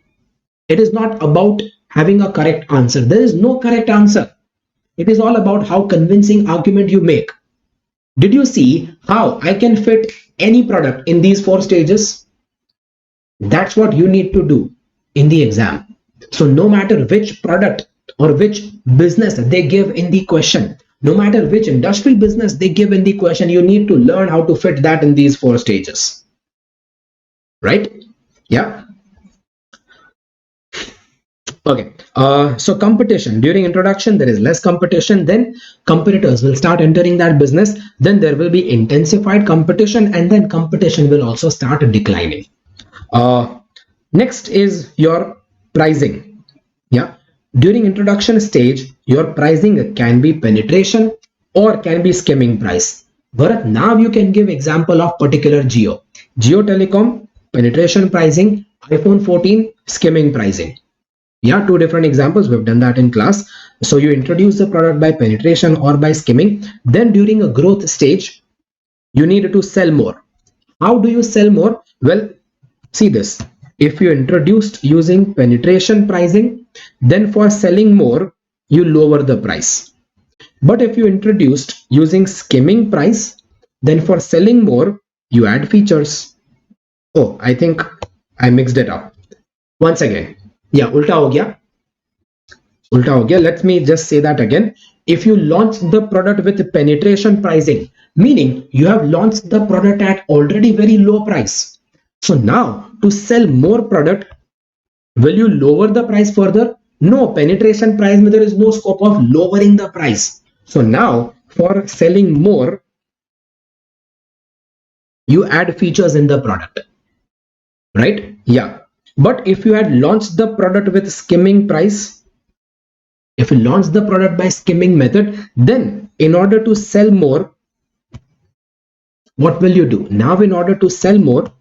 it is not about having a correct answer. There is no correct answer. It is all about how convincing argument you make. Did you see how I can fit any product in these 4 stages? That's what you need to do in the exam. So no matter which product or which business they give in the question, no matter which industrial business they give in the question, you need to learn how to fit that in these 4 stages. Right? Yeah. Okay. So competition. During introduction, there is less competition. Then competitors will start entering that business. Then there will be intensified competition, and then competition will also start declining. Next is your pricing. Yeah. During introduction stage, your pricing can be penetration or can be skimming price. Bharat, now you can give example of particular geo. Geo Telecom, penetration pricing, iPhone 14, skimming pricing. Yeah, 2 different examples. We've done that in class. So you introduce the product by penetration or by skimming. Then during a growth stage, you need to sell more. How do you sell more? Well, see this. If you introduced using penetration pricing, then for selling more, you lower the price. But if you introduced using skimming price, then for selling more, you add features. Oh, I think I mixed it up. Once again. Yeah, ulta ho gaya. Ulta ho gaya. Let me just say that again. If you launch the product with penetration pricing, meaning you have launched the product at already very low price. So now to sell more product, will you lower the price further? No, penetration price, there is no scope of lowering the price. So now for selling more, you add features in the product, right? Yeah. But if you had launched the product with skimming price, if you launch the product by skimming method, then in order to sell more, what will you do? Now in order to sell more,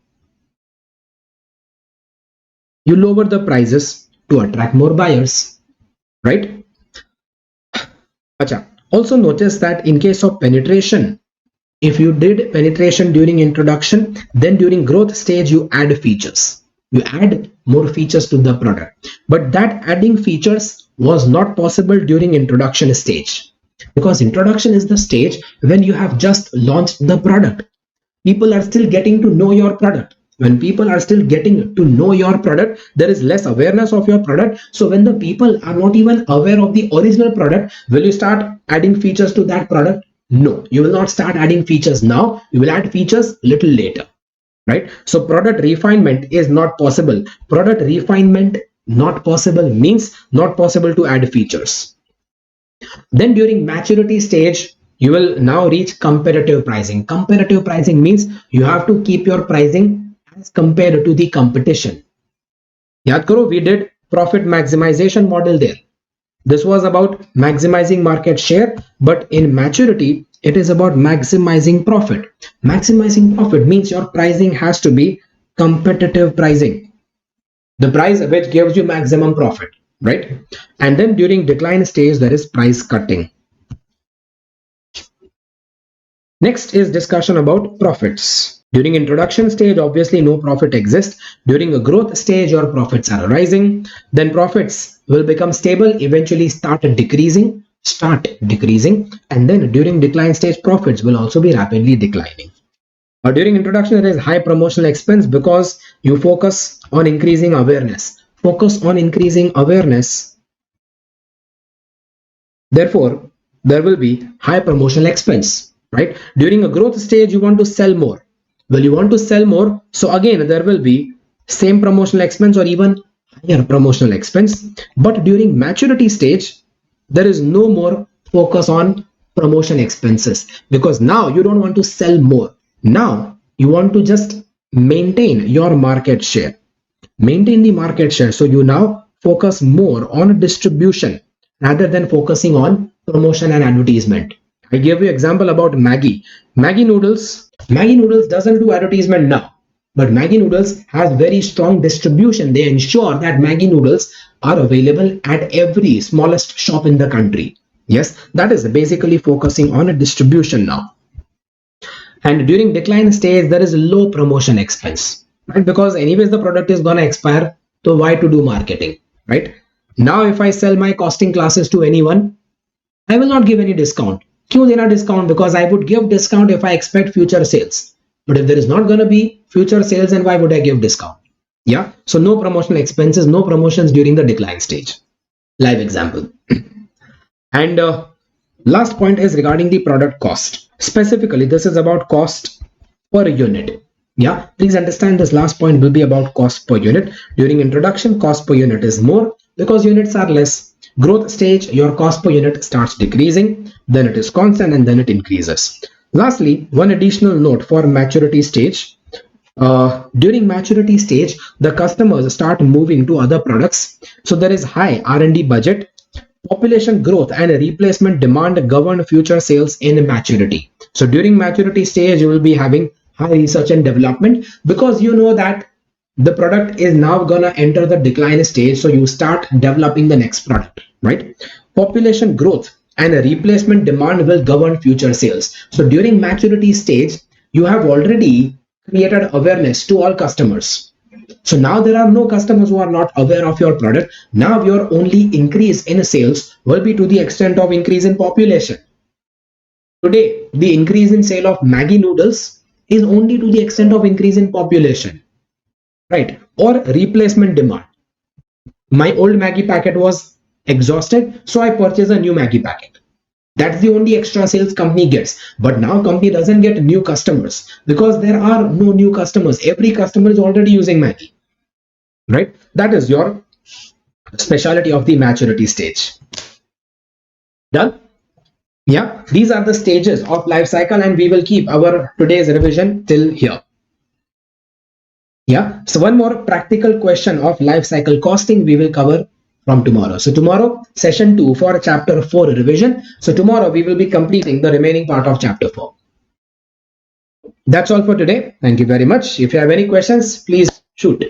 you lower the prices to attract more buyers, right? Acha. Also notice that in case of penetration, if you did penetration during introduction, then during growth stage you add features. You add more features to the product. But that adding features was not possible during introduction stage. Because introduction is the stage when you have just launched the product. People are still getting to know your product. When people are still getting to know your product, there is less awareness of your product. So when the people are not even aware of the original product, will you start adding features to that product? No, you will not start adding features now. You will add features little later, right? So product refinement is not possible. Product refinement not possible means not possible to add features. Then during maturity stage, you will now reach competitive pricing. Competitive pricing means you have to keep your pricing as compared to the competition. Yaad karo, we did profit maximization model there. This was about maximizing market share, but in maturity, it is about maximizing profit. Maximizing profit means your pricing has to be competitive pricing. The price which gives you maximum profit, right? And then during decline stage, there is price cutting. Next is discussion about profits. During introduction stage, obviously no profit exists. During a growth stage, your profits are rising. Then profits will become stable, eventually start decreasing. And then during decline stage, profits will also be rapidly declining. During introduction, there is high promotional expense because you focus on increasing awareness. Focus on increasing awareness. Therefore, there will be high promotional expense, right? During a growth stage, you want to sell more. Well, you want to sell more. So again, there will be same promotional expense or even higher promotional expense. But during maturity stage, there is no more focus on promotion expenses because now you don't want to sell more. Now you want to just maintain your market share. Maintain the market share. So you now focus more on distribution rather than focusing on promotion and advertisement. I gave you example about Maggi. Maggi noodles doesn't do advertisement now, but Maggi noodles has very strong distribution. They ensure that Maggi noodles are available at every smallest shop in the country. Yes, that is basically focusing on a distribution now. And during decline stage, there is low promotion expense, right? Because anyways the product is gonna expire, so why to do marketing, right? Now if I sell my costing classes to anyone, I will not give any discount. Kyun dena discount? Because I would give discount if I expect future sales. But if there is not going to be future sales, then why would I give discount? Yeah, so no promotional expenses, no promotions during the decline stage. Live example. And last point is regarding the product cost. Specifically, this is about cost per unit. Yeah, please understand this last point will be about cost per unit. During introduction, cost per unit is more because units are less. Growth stage, your cost per unit starts decreasing, then it is constant, and then it increases. Lastly, one additional note for maturity stage. During maturity stage, the customers start moving to other products. So there is high R&D budget. Population growth and replacement demand govern future sales in maturity. So during maturity stage, you will be having high research and development because you know that the product is now gonna enter the decline stage. So you start developing the next product, right? Population growth and replacement demand will govern future sales. So during maturity stage, you have already created awareness to all customers. So now there are no customers who are not aware of your product. Now your only increase in sales will be to the extent of increase in population. Today, the increase in sale of Maggi noodles is only to the extent of increase in population, right? Or replacement demand. My old Maggi packet was exhausted, so I purchased a new Maggi packet. That's the only extra sales company gets. But now company doesn't get new customers because there are no new customers. Every customer is already using Maggi, right? That is your specialty of the maturity stage. Done? Yeah, these are the stages of life cycle, and we will keep our today's revision till here. Yeah, so one more practical question of life cycle costing we will cover from tomorrow. So tomorrow, session 2 for chapter 4 revision. So tomorrow we will be completing the remaining part of chapter 4. That's all for today. Thank you very much. If you have any questions, please shoot.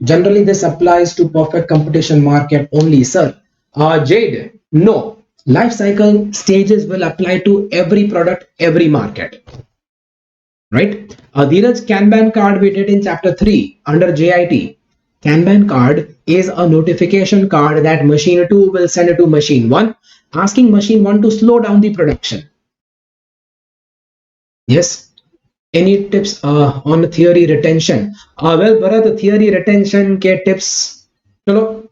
Generally, this applies to perfect competition market only, sir. Jade, no. Life cycle stages will apply to every product, every market. Right? Dheeraj, Kanban card we did in chapter 3 under JIT. Kanban card is a notification card that machine 2 will send to machine 1, asking machine 1 to slow down the production. Yes. Any tips on theory retention? Well, Bharat, theory retention ke tips. Chalo,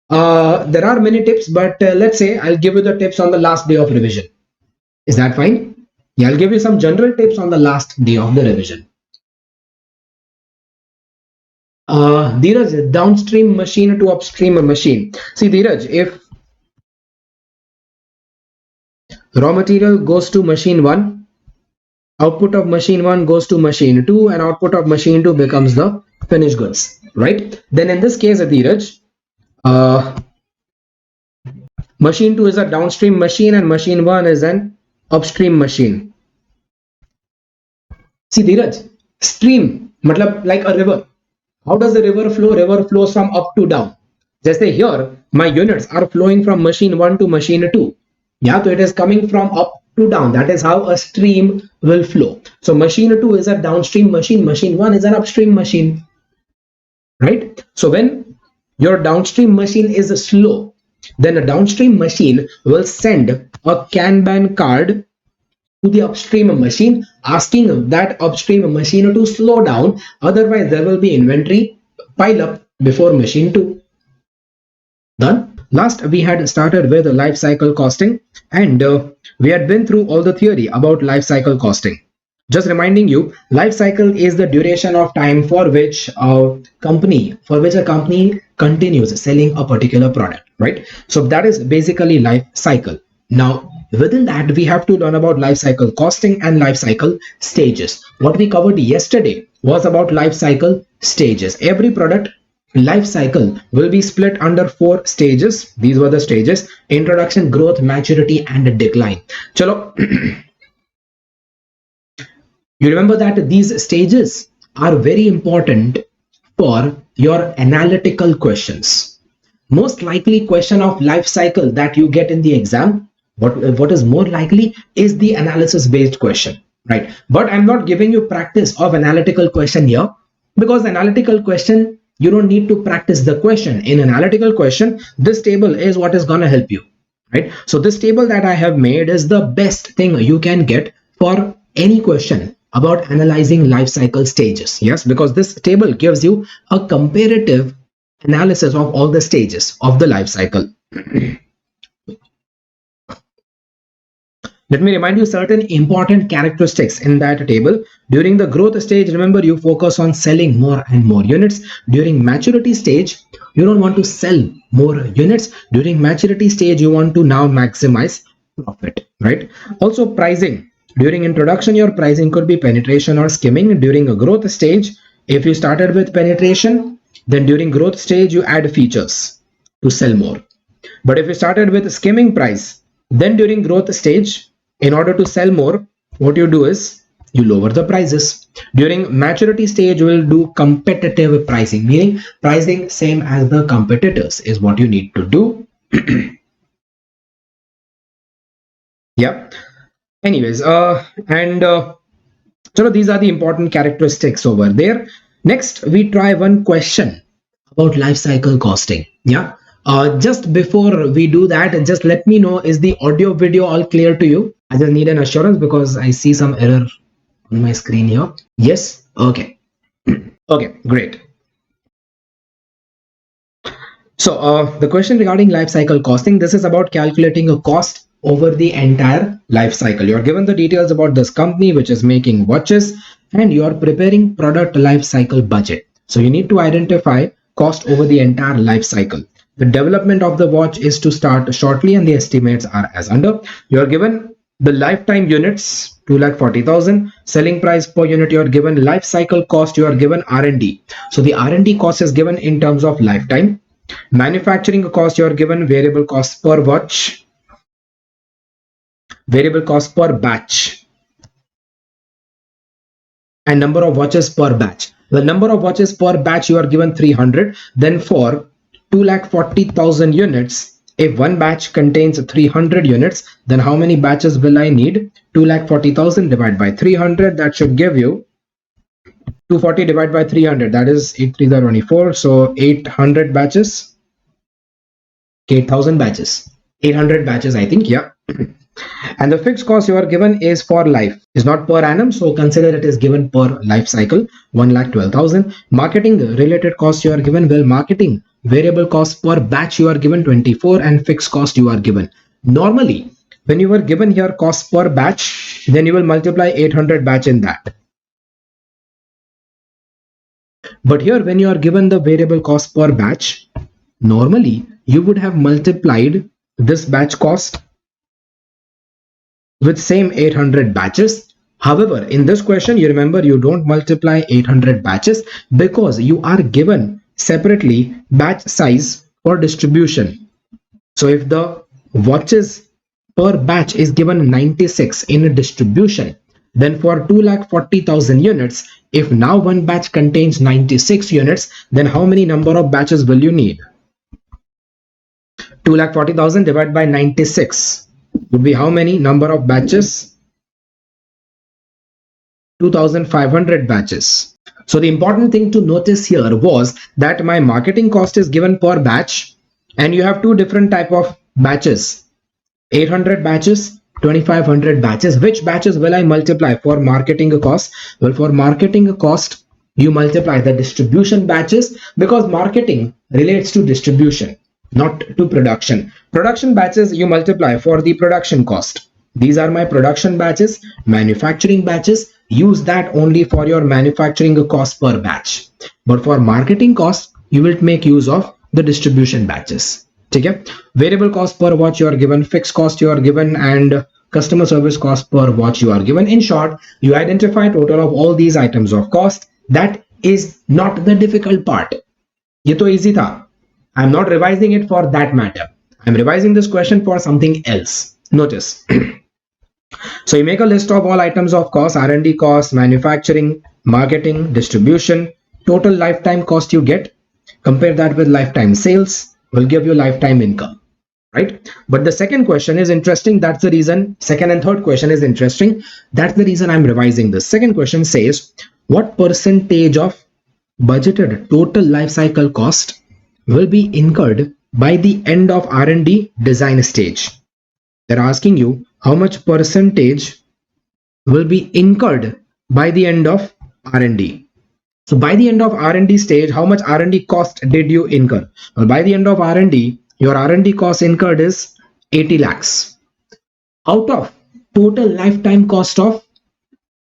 there are many tips, but let's say I'll give you the tips on the last day of revision. Is that fine? Yeah, I'll give you some general tips on the last day of the revision. Dheeraj, downstream machine to upstream machine. See, Dheeraj, if raw material goes to machine 1, output of machine 1 goes to machine 2, and output of machine 2 becomes the finished goods, right? Then in this case, Dheeraj, machine 2 is a downstream machine and machine 1 is an upstream machine. See, Dheeraj, stream, matlab like a river. How does the river flow? River flows from up to down. Just say here, my units are flowing from machine 1 to machine 2. Yeah, so it is coming from up to down. That is how a stream will flow. So machine 2 is a downstream machine. Machine 1 is an upstream machine. Right? So when your downstream machine is slow, then a downstream machine will send a Kanban card to the upstream machine, asking that upstream machine to slow down. Otherwise, there will be inventory pile up before machine 2. Done. Last, we had started with life cycle costing, and we had been through all the theory about life cycle costing. Just reminding you, life cycle is the duration of time for which a company continues selling a particular product, right? So that is basically life cycle. Now, within that, we have to learn about life cycle costing and life cycle stages. What we covered yesterday was about life cycle stages. Every product life cycle will be split under 4 stages. These were the stages: introduction, growth, maturity, and decline. Chalo. You remember that these stages are very important for your analytical questions. Most likely question of life cycle that you get in the exam, what is more likely is the analysis based question, right? But I'm not giving you practice of analytical question here, because analytical question, you don't need to practice the question. In analytical question, this table is what is going to help you, right? So this table that I have made is the best thing you can get for any question about analyzing life cycle stages. Yes, because this table gives you a comparative analysis of all the stages of the life cycle. Let me remind you certain important characteristics in that table. During the growth stage, remember, you focus on selling more and more units. During maturity stage, you don't want to sell more units. During maturity stage, you want to now maximize profit, right? Also, pricing. During introduction, your pricing could be penetration or skimming. During a growth stage, if you started with penetration, then during growth stage, you add features to sell more. But if you started with skimming price, then during growth stage, in order to sell more, what you do is you lower the prices. During maturity stage, you will do competitive pricing, meaning pricing same as the competitors is what you need to do. Yeah. Anyways, so these are the important characteristics over there. Next, we try one question about life cycle costing. Yeah. Just before we do that, just let me know, is the audio video all clear to you? I just need an assurance because I see some error on my screen here. Yes. Okay. Okay, great. So the question regarding life cycle costing, this is about calculating a cost over the entire life cycle. You are given the details about this company which is making watches, and you are preparing product life cycle budget. So you need to identify cost over the entire life cycle. The development of the watch is to start shortly, and the estimates are as under. You are given the lifetime units 2,40,000, selling price per unit. You are given life cycle cost. You are given R&D. So the R&D cost is given in terms of lifetime. Manufacturing cost, you are given variable cost per watch, variable cost per batch, and number of watches per batch. The number of watches per batch you are given 300. Then for 2,40,000 units, if one batch contains 300 units, then how many batches will I need? 2,40,000 divided by 300. That should give you 240 divided by 300. That is 8 3 24. So 800 batches. 8,000 batches, 800 batches, I think. Yeah. And the fixed cost you are given is for life, is not per annum, so consider it is given per life cycle, 1,12,000. Marketing related cost you are given, well, marketing variable cost per batch you are given 24, and fixed cost you are given. Normally when you were given here cost per batch, then you will multiply 800 batch in that. But here when you are given the variable cost per batch, normally you would have multiplied this batch cost with same 800 batches. However, in this question, you remember, you don't multiply 800 batches because you are given separately batch size for distribution. So if the watches per batch is given 96 in a distribution, then for 2,40,000 units, if now one batch contains 96 units, then how many number of batches will you need? 2,40,000 divided by 96 would be how many number of batches? 2,500 batches. So the important thing to notice here was that my marketing cost is given per batch, and you have two different type of batches, 800 batches, 2,500 batches. Which batches will I multiply for marketing cost? Well, for marketing cost, you multiply the distribution batches, because marketing relates to distribution, not to production. Production batches you multiply for the production cost. These are my production batches. Manufacturing batches, use that only for your manufacturing cost per batch. But for marketing cost, you will make use of the distribution batches. Okay? Variable cost per watch you are given, fixed cost you are given, and customer service cost per watch you are given. In short, you identify total of all these items of cost. That is not the difficult part. Ye to easy tha. I'm not revising it for that matter. I'm revising this question for something else. Notice. So you make a list of all items of cost, R&D cost, manufacturing, marketing, distribution, total lifetime cost you get. Compare that with lifetime sales, will give you lifetime income, right? But the second question is interesting. That's the reason. Second and third question is interesting. That's the reason I'm revising this. Second question says, what percentage of budgeted total life cycle cost will be incurred by the end of R&D design stage? They're asking you how much percentage will be incurred by the end of R&D. So by the end of R&D stage, how much R&D cost did you incur? Well, by the end of R&D, your R&D cost incurred is 80 lakhs. Out of total lifetime cost of,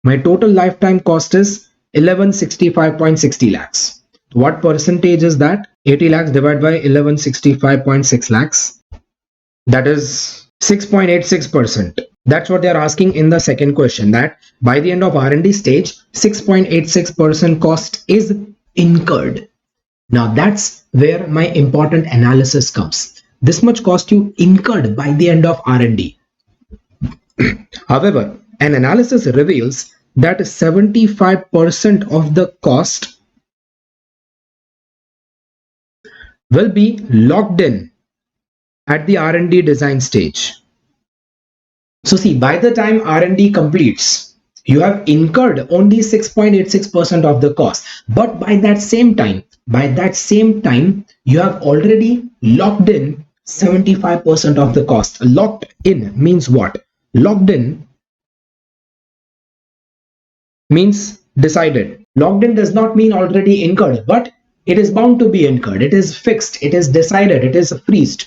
my total lifetime cost is 1165.60 lakhs. What percentage is that? 80 lakhs divided by 1165.6 lakhs. That is 6.86%. That's what they're asking in the second question, that by the end of R&D stage, 6.86% cost is incurred. Now that's where my important analysis comes. This much cost you incurred by the end of R&D. However, an analysis reveals that 75% of the cost will be locked in at the R&D design stage. So see, by the time R&D completes, you have incurred only 6.86% of the cost. But by that same time, you have already locked in 75% of the cost. Locked in means what? Locked in means decided. Locked in does not mean already incurred, but it is bound to be incurred. It is fixed, it is decided, it is freezed.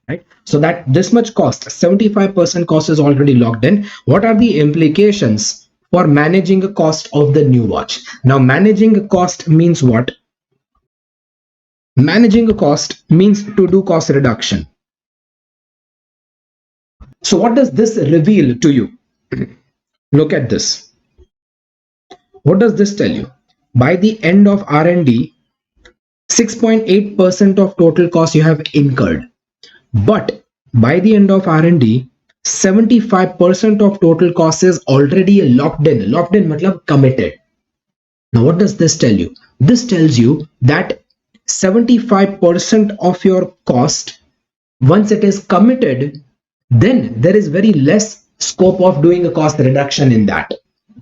Right? So that this much cost, 75% cost is already locked in. What are the implications for managing a cost of the new watch? Now, managing a cost means what? Managing a cost means to do cost reduction. So what does this reveal to you? Look at this. What does this tell you? By the end of R&D, 6.8% of total cost you have incurred. But by the end of R&D, 75% of total cost is already locked in. Locked in matlab committed. Now what does this tell you? This tells you that 75% of your cost, once it is committed, then there is very less scope of doing a cost reduction in that.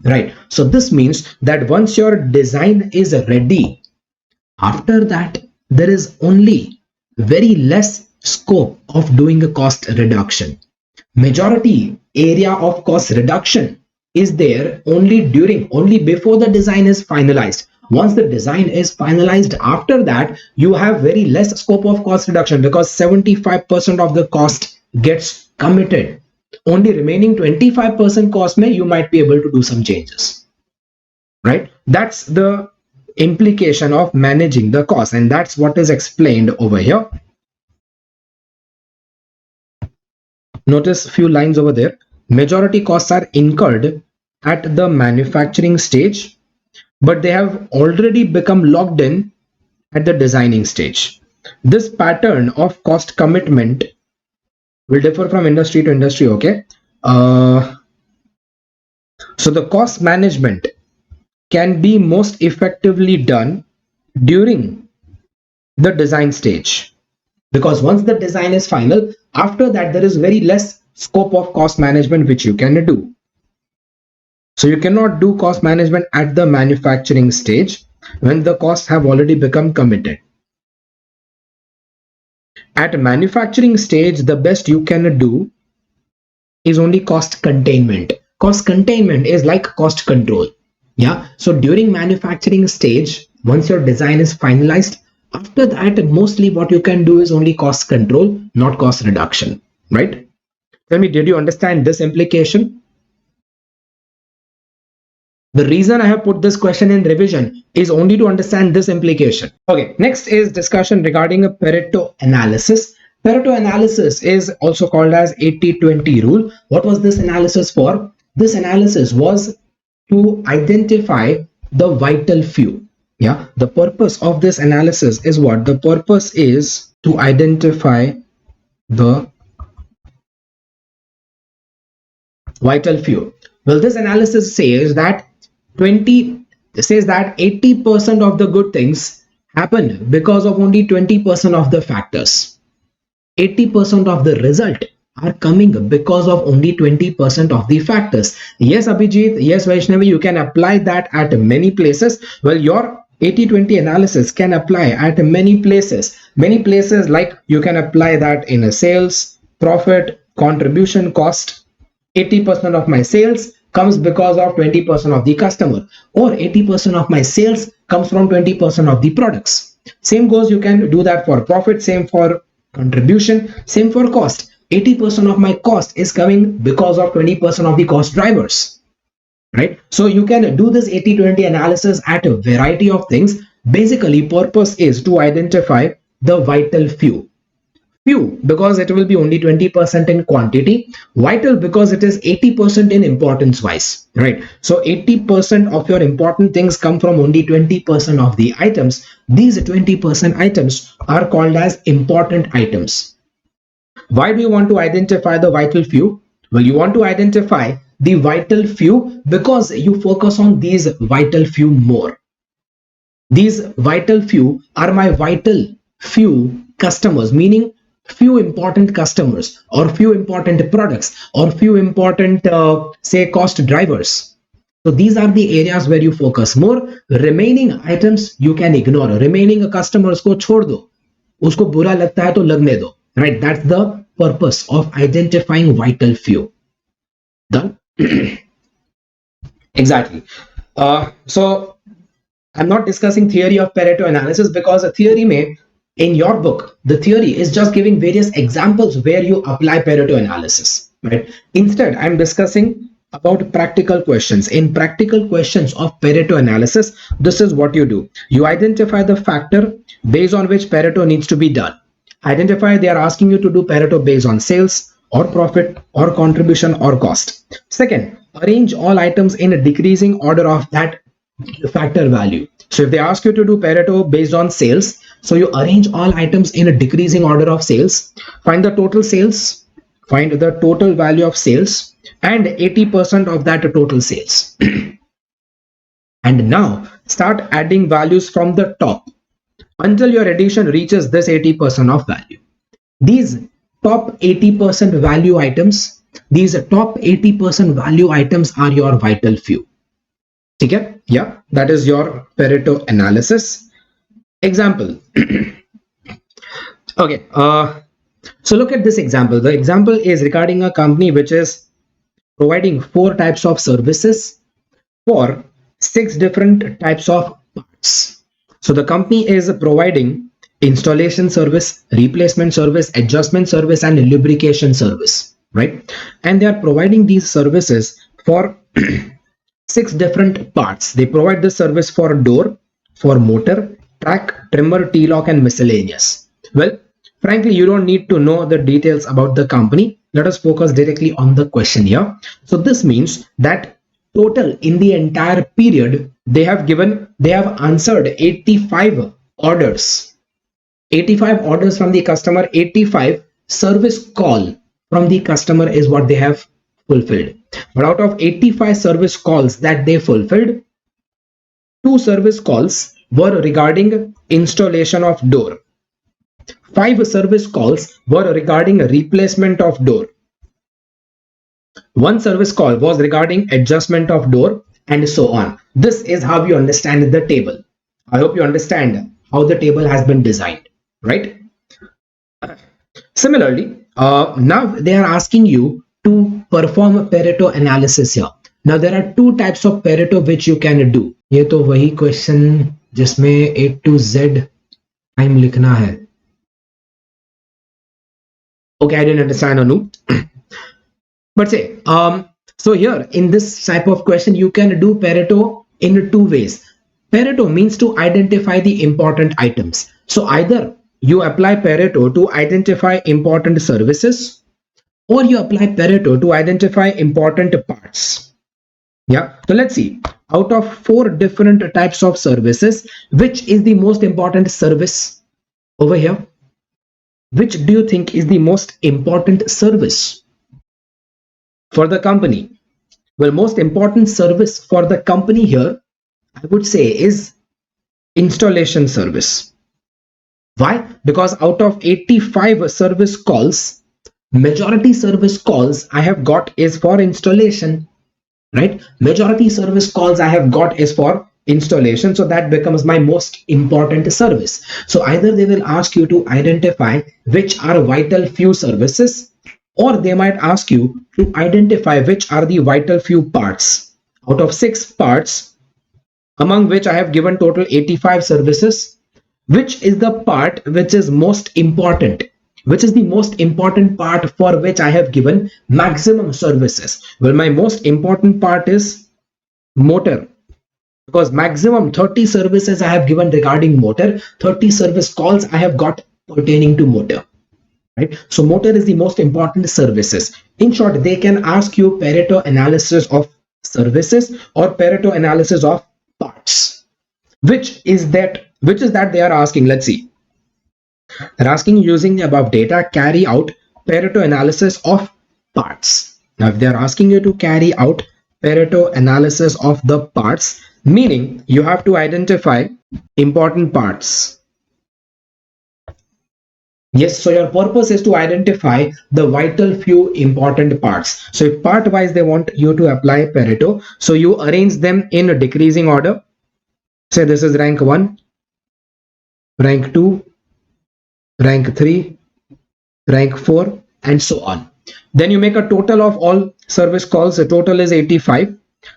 Right? So this means that once your design is ready, after that there is only very less scope of doing a cost reduction. Majority area of cost reduction is there only before the design is finalized. Once the design is finalized, after that you have very less scope of cost reduction, because 75% of the cost gets committed. Only remaining 25% cost you might be able to do some changes. Right? That's the implication of managing the cost, and that's what is explained over here. Notice a few lines over there. Majority costs are incurred at the manufacturing stage, but they have already become locked in at the designing stage. This pattern of cost commitment will differ from industry to industry. Okay. So the cost management can be most effectively done during the design stage, because once the design is final, after that there is very less scope of cost management which you can do. So you cannot do cost management at the manufacturing stage when the costs have already become committed. At manufacturing stage, the best you can do is only cost containment. Cost containment is like cost control. Yeah. So during manufacturing stage, once your design is finalized, after that, mostly what you can do is only cost control, not cost reduction. Right? Tell me, did you understand this implication? The reason I have put this question in revision is only to understand this implication. Okay, next is discussion regarding a Pareto analysis. Pareto analysis is also called as 80-20 rule. What was this analysis for? This analysis was to identify the vital few. Yeah, the purpose of this analysis is what? The purpose is to identify the vital few. Well, this analysis says that 80% of the good things happen because of only 20% of the factors. 80% of the result are coming because of only 20% of the factors. Yes, Abhijit, yes, Vaishnavi, you can apply that at many places. Well, your 80-20 analysis can apply at many places. Many places, like you can apply that in a sales, profit, contribution, cost. 80% of my sales comes because of 20% of the customer, or 80% of my sales comes from 20% of the products. Same goes, you can do that for profit, same for contribution, same for cost. 80% of my cost is coming because of 20% of the cost drivers, right? So you can do this 80-20 analysis at a variety of things. Basically, purpose is to identify the vital few. Few because it will be only 20% in quantity, vital because it is 80% in importance wise, right? So 80% of your important things come from only 20% of the items. These 20% items are called as important items. Why do you want to identify the vital few? Well, you want to identify the vital few because you focus on these vital few more. These vital few are my vital few customers, meaning few important customers or few important products or few important say cost drivers. So these are the areas where you focus more. Remaining items you can ignore. Remaining customers को छोड़ दो, उसको बुरा लगता है तो लगने दो, right? That's the purpose of identifying vital few. Done. Exactly. So I'm not discussing theory of Pareto analysis because a theory may, in your book, the theory is just giving various examples where you apply Pareto analysis, right? Instead, I'm discussing about practical questions. In practical questions of Pareto analysis, this is what you do. You identify the factor based on which Pareto needs to be done. Identify, they are asking you to do Pareto based on sales or profit or contribution or cost. Second, arrange all items in a decreasing order of that factor value. So if they ask you to do Pareto based on sales, so you arrange all items in a decreasing order of sales, find the total sales, find the total value of sales, and 80% of that total sales. And now start adding values from the top until your addition reaches this 80% of value. These top 80% value items, these top 80% value items are your vital few. Okay? Yeah, that is your Pareto analysis. Example. Okay, so look at this example. The example is regarding a company which is providing 4 types of services for 6 different types of parts. So the company is providing installation service, replacement service, adjustment service, and lubrication service, right? And they are providing these services for 6 different parts. They provide this service for door, for motor, track, trimmer, T-lock, and miscellaneous. Well, frankly, you don't need to know the details about the company. Let us focus directly on the question here. So this means that total in the entire period, they have answered 85 orders. 85 orders from the customer, 85 service call from the customer is what they have fulfilled. But out of 85 service calls that they fulfilled, 2 service calls were regarding installation of door. 5 service calls were regarding replacement of door. 1 service call was regarding adjustment of door, and so on. This is how you understand the table. I hope you understand how the table has been designed, right? Similarly, now they are asking you to perform a Pareto analysis here. Now there are 2 types of Pareto which you can do. ये तो वही question जिसमें A to Z time लिखना है. Okay, I didn't understand, Anu. But say, so here in this type of question, you can do Pareto in 2 ways. Pareto means to identify the important items. So either you apply Pareto to identify important services, or you apply Pareto to identify important parts. Yeah, so let's see. Out of 4 different types of services, which is the most important service over here? Which do you think is the most important service for the company? Well, most important service for the company here, I would say, is installation service. Why? Because out of 85 service calls, majority service calls I have got is for installation, right? Majority service calls I have got is for installation, so that becomes my most important service. So either they will ask you to identify which are vital few services, or they might ask you to identify which are the vital few parts. Out of 6 parts, among which I have given total 85 services, which is the part which is most important? Which is the most important part for which I have given maximum services? Well, my most important part is motor, because maximum 30 services I have given regarding motor, 30 service calls I have got pertaining to motor. Right? So motor is the most important services. In short, they can ask you Pareto analysis of services or Pareto analysis of parts. Which is that they are asking? Let's see. They're asking, using the above data, carry out Pareto analysis of parts. Now, if they're asking you to carry out Pareto analysis of the parts, meaning you have to identify important parts. Yes, so your purpose is to identify the vital few important parts. So if part wise they want you to apply Pareto, so you arrange them in a decreasing order. Say this is rank 1, rank 2, rank 3, rank 4, and so on. Then you make a total of all service calls. The total is 85.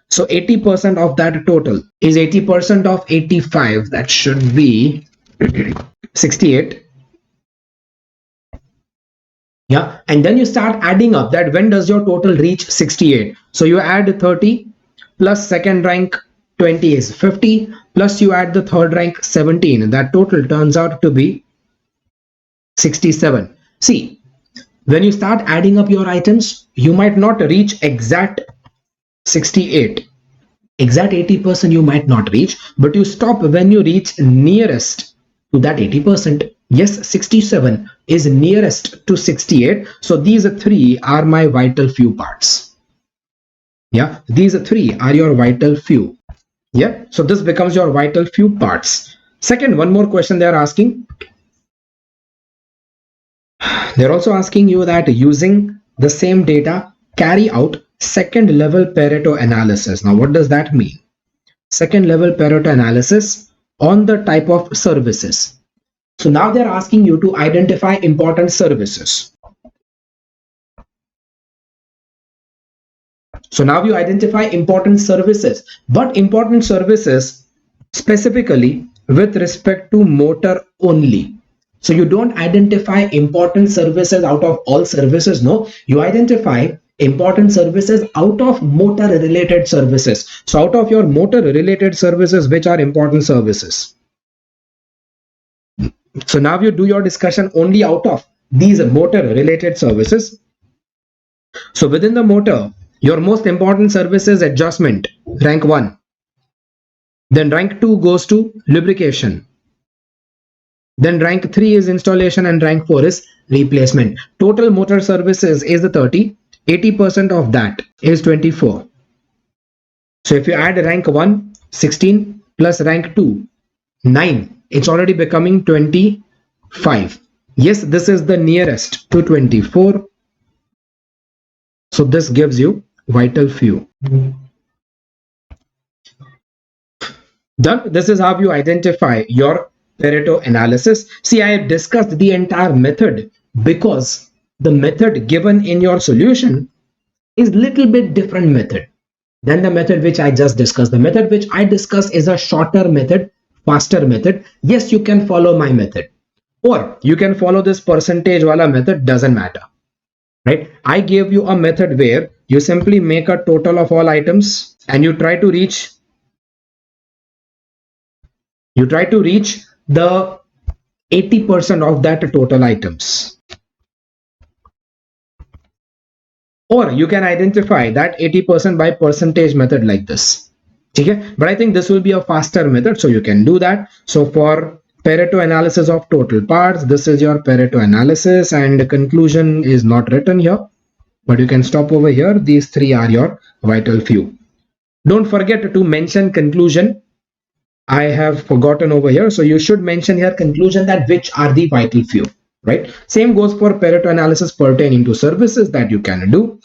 So 80% of that total is 80% of 85. That should be 68. Yeah, and then you start adding up that when does your total reach 68. So you add 30 plus second rank 20 is 50, plus you add the third rank 17. That total turns out to be 67. See, when you start adding up your items, you might not reach exact 68. Exact 80% you might not reach, but you stop when you reach nearest to that 80%. Yes, 67 is nearest to 68. So these 3 are my vital few parts. Yeah, these 3 are your vital few. Yeah, so this becomes your vital few parts. Second, one more question they are asking. They're also asking you that using the same data, carry out second level Pareto analysis. Now, what does that mean? Second level Pareto analysis on the type of services. So now they're asking you to identify important services. So now you identify important services, but important services specifically with respect to motor only. So you don't identify important services out of all services. No, you identify important services out of motor related services. So out of your motor related services, which are important services? So now you do your discussion only out of these motor related services. So within the motor, your most important service is adjustment, rank 1. Then rank 2 goes to lubrication. Then rank 3 is installation and rank 4 is replacement. Total motor services is the 30. 80% of that is 24. So if you add rank 1, 16 plus rank 2, 9. It's already becoming 25. Yes, this is the nearest to 24. So this gives you vital few. Done. This is how you identify your Pareto analysis. See, I have discussed the entire method because the method given in your solution is little bit different method than the method which I just discussed. The method which I discussed is a shorter method, faster method. Yes, you can follow my method, or you can follow this percentage wala method, doesn't matter. Right? I gave you a method where you simply make a total of all items and you try to reach the 80% of that total items. Or you can identify that 80% by percentage method like this. Okay? But I think this will be a faster method, so you can do that. So for Pareto analysis of total parts, this is your Pareto analysis, and the conclusion is not written here, but you can stop over here. These 3 are your vital few. Don't forget to mention conclusion. I have forgotten over here, so you should mention here conclusion, that which are the vital few, right? Same goes for Pareto analysis pertaining to services that you can do.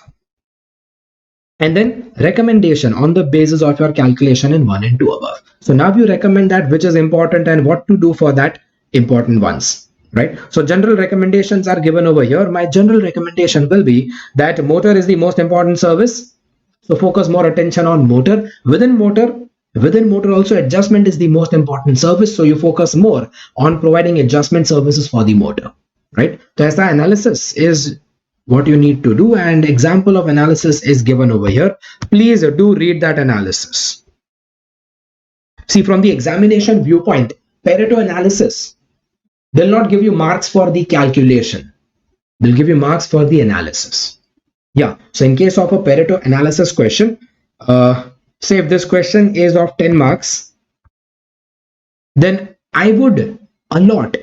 And then recommendation on the basis of your calculation in 1 and 2 above. So now you recommend that which is important and what to do for that important ones. right? So general recommendations are given over here. My general recommendation will be that motor is the most important service, so focus more attention on motor. Within motor also, adjustment is the most important service, so you focus more on providing adjustment services for the motor, right? So as the analysis is what you need to do, and example of analysis is given over here. Please do read that analysis. See, from the examination viewpoint, Pareto analysis, they'll not give you marks for the calculation, they'll give you marks for the analysis. Yeah, so in case of a Pareto analysis question, say if this question is of 10 marks, then I would allot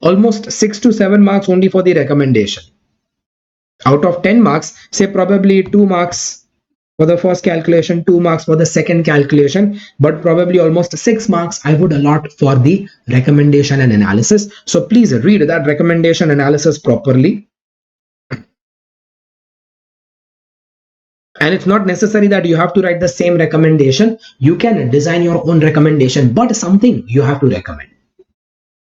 almost 6 to 7 marks only for the recommendation. Out of 10 marks, say probably 2 marks for the first calculation, 2 marks for the second calculation, but probably almost 6 marks I would allot for the recommendation and analysis. So please read that recommendation analysis properly. And it's not necessary that you have to write the same recommendation. You can design your own recommendation, but something you have to recommend.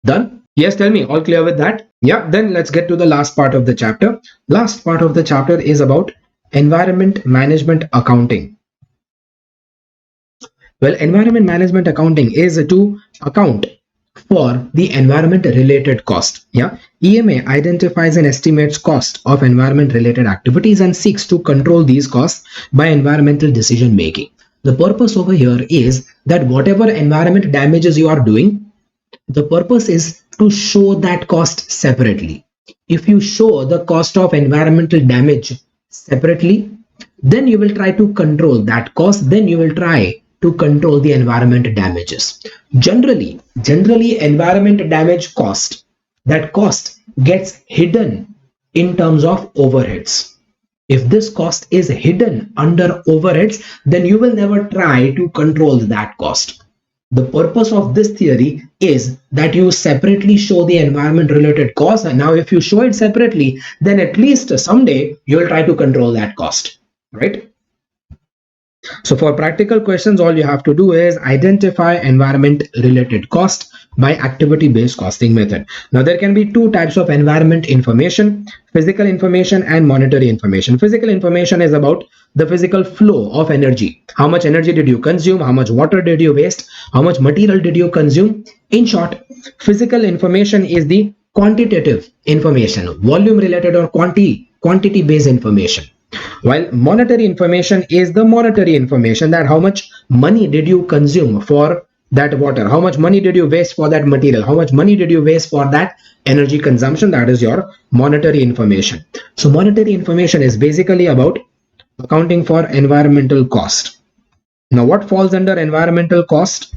Done? Yes, tell me, all clear with that? Yeah, then let's get to the last part of the chapter. Last part of the chapter is about environment management accounting. Well, environment management accounting is to account for the environment related cost. Yeah, EMA identifies and estimates cost of environment related activities and seeks to control these costs by environmental decision making. The purpose over here is that whatever environment damages you are doing, the purpose is to show that cost separately. If you show the cost of environmental damage separately, then you will try to control that cost, then you will try to control the environment damages. Generally environment damage cost, that cost gets hidden in terms of overheads. If this cost is hidden under overheads, then you will never try to control that cost. The purpose of this theory is that you separately show the environment related cost, and now if you show it separately, then at least someday you will try to control that cost, right? So for practical questions, all you have to do is identify environment related cost by activity based costing method. Now there can be two types of environment information: physical information and monetary information. Physical information is about the physical flow of energy. How much energy did you consume? How much water did you waste? How much material did you consume? In short, physical information is the quantitative information, volume related or quantity based information. While monetary information is the monetary information, that how much money did you consume for that water, how much money did you waste for that material, how much money did you waste for that energy consumption, that is your monetary information. So monetary information is basically about accounting for environmental cost. Now what falls under environmental cost?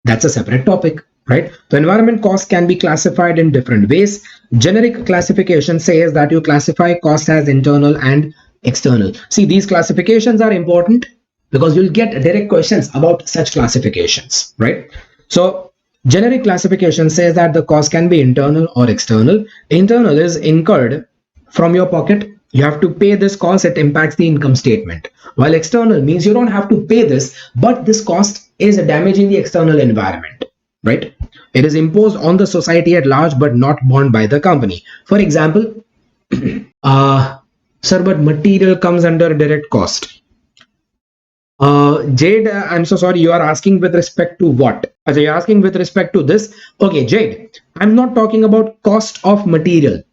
That's a separate topic, right? So environment cost can be classified in different ways. Generic classification says that you classify cost as internal and external. See, these classifications are important because you'll get direct questions about such classifications, right? So generic classification says that the cost can be internal or external. Internal is incurred from your pocket. You have to pay this cost, it impacts the income statement. While external means you don't have to pay this, but this cost is damaging the external environment, right? It is imposed on the society at large but not borne by the company. For example, sir, but material comes under direct cost. Jade, I'm so sorry, you are asking with respect to what? So you're asking with respect to this. Okay, Jade, I'm not talking about cost of material.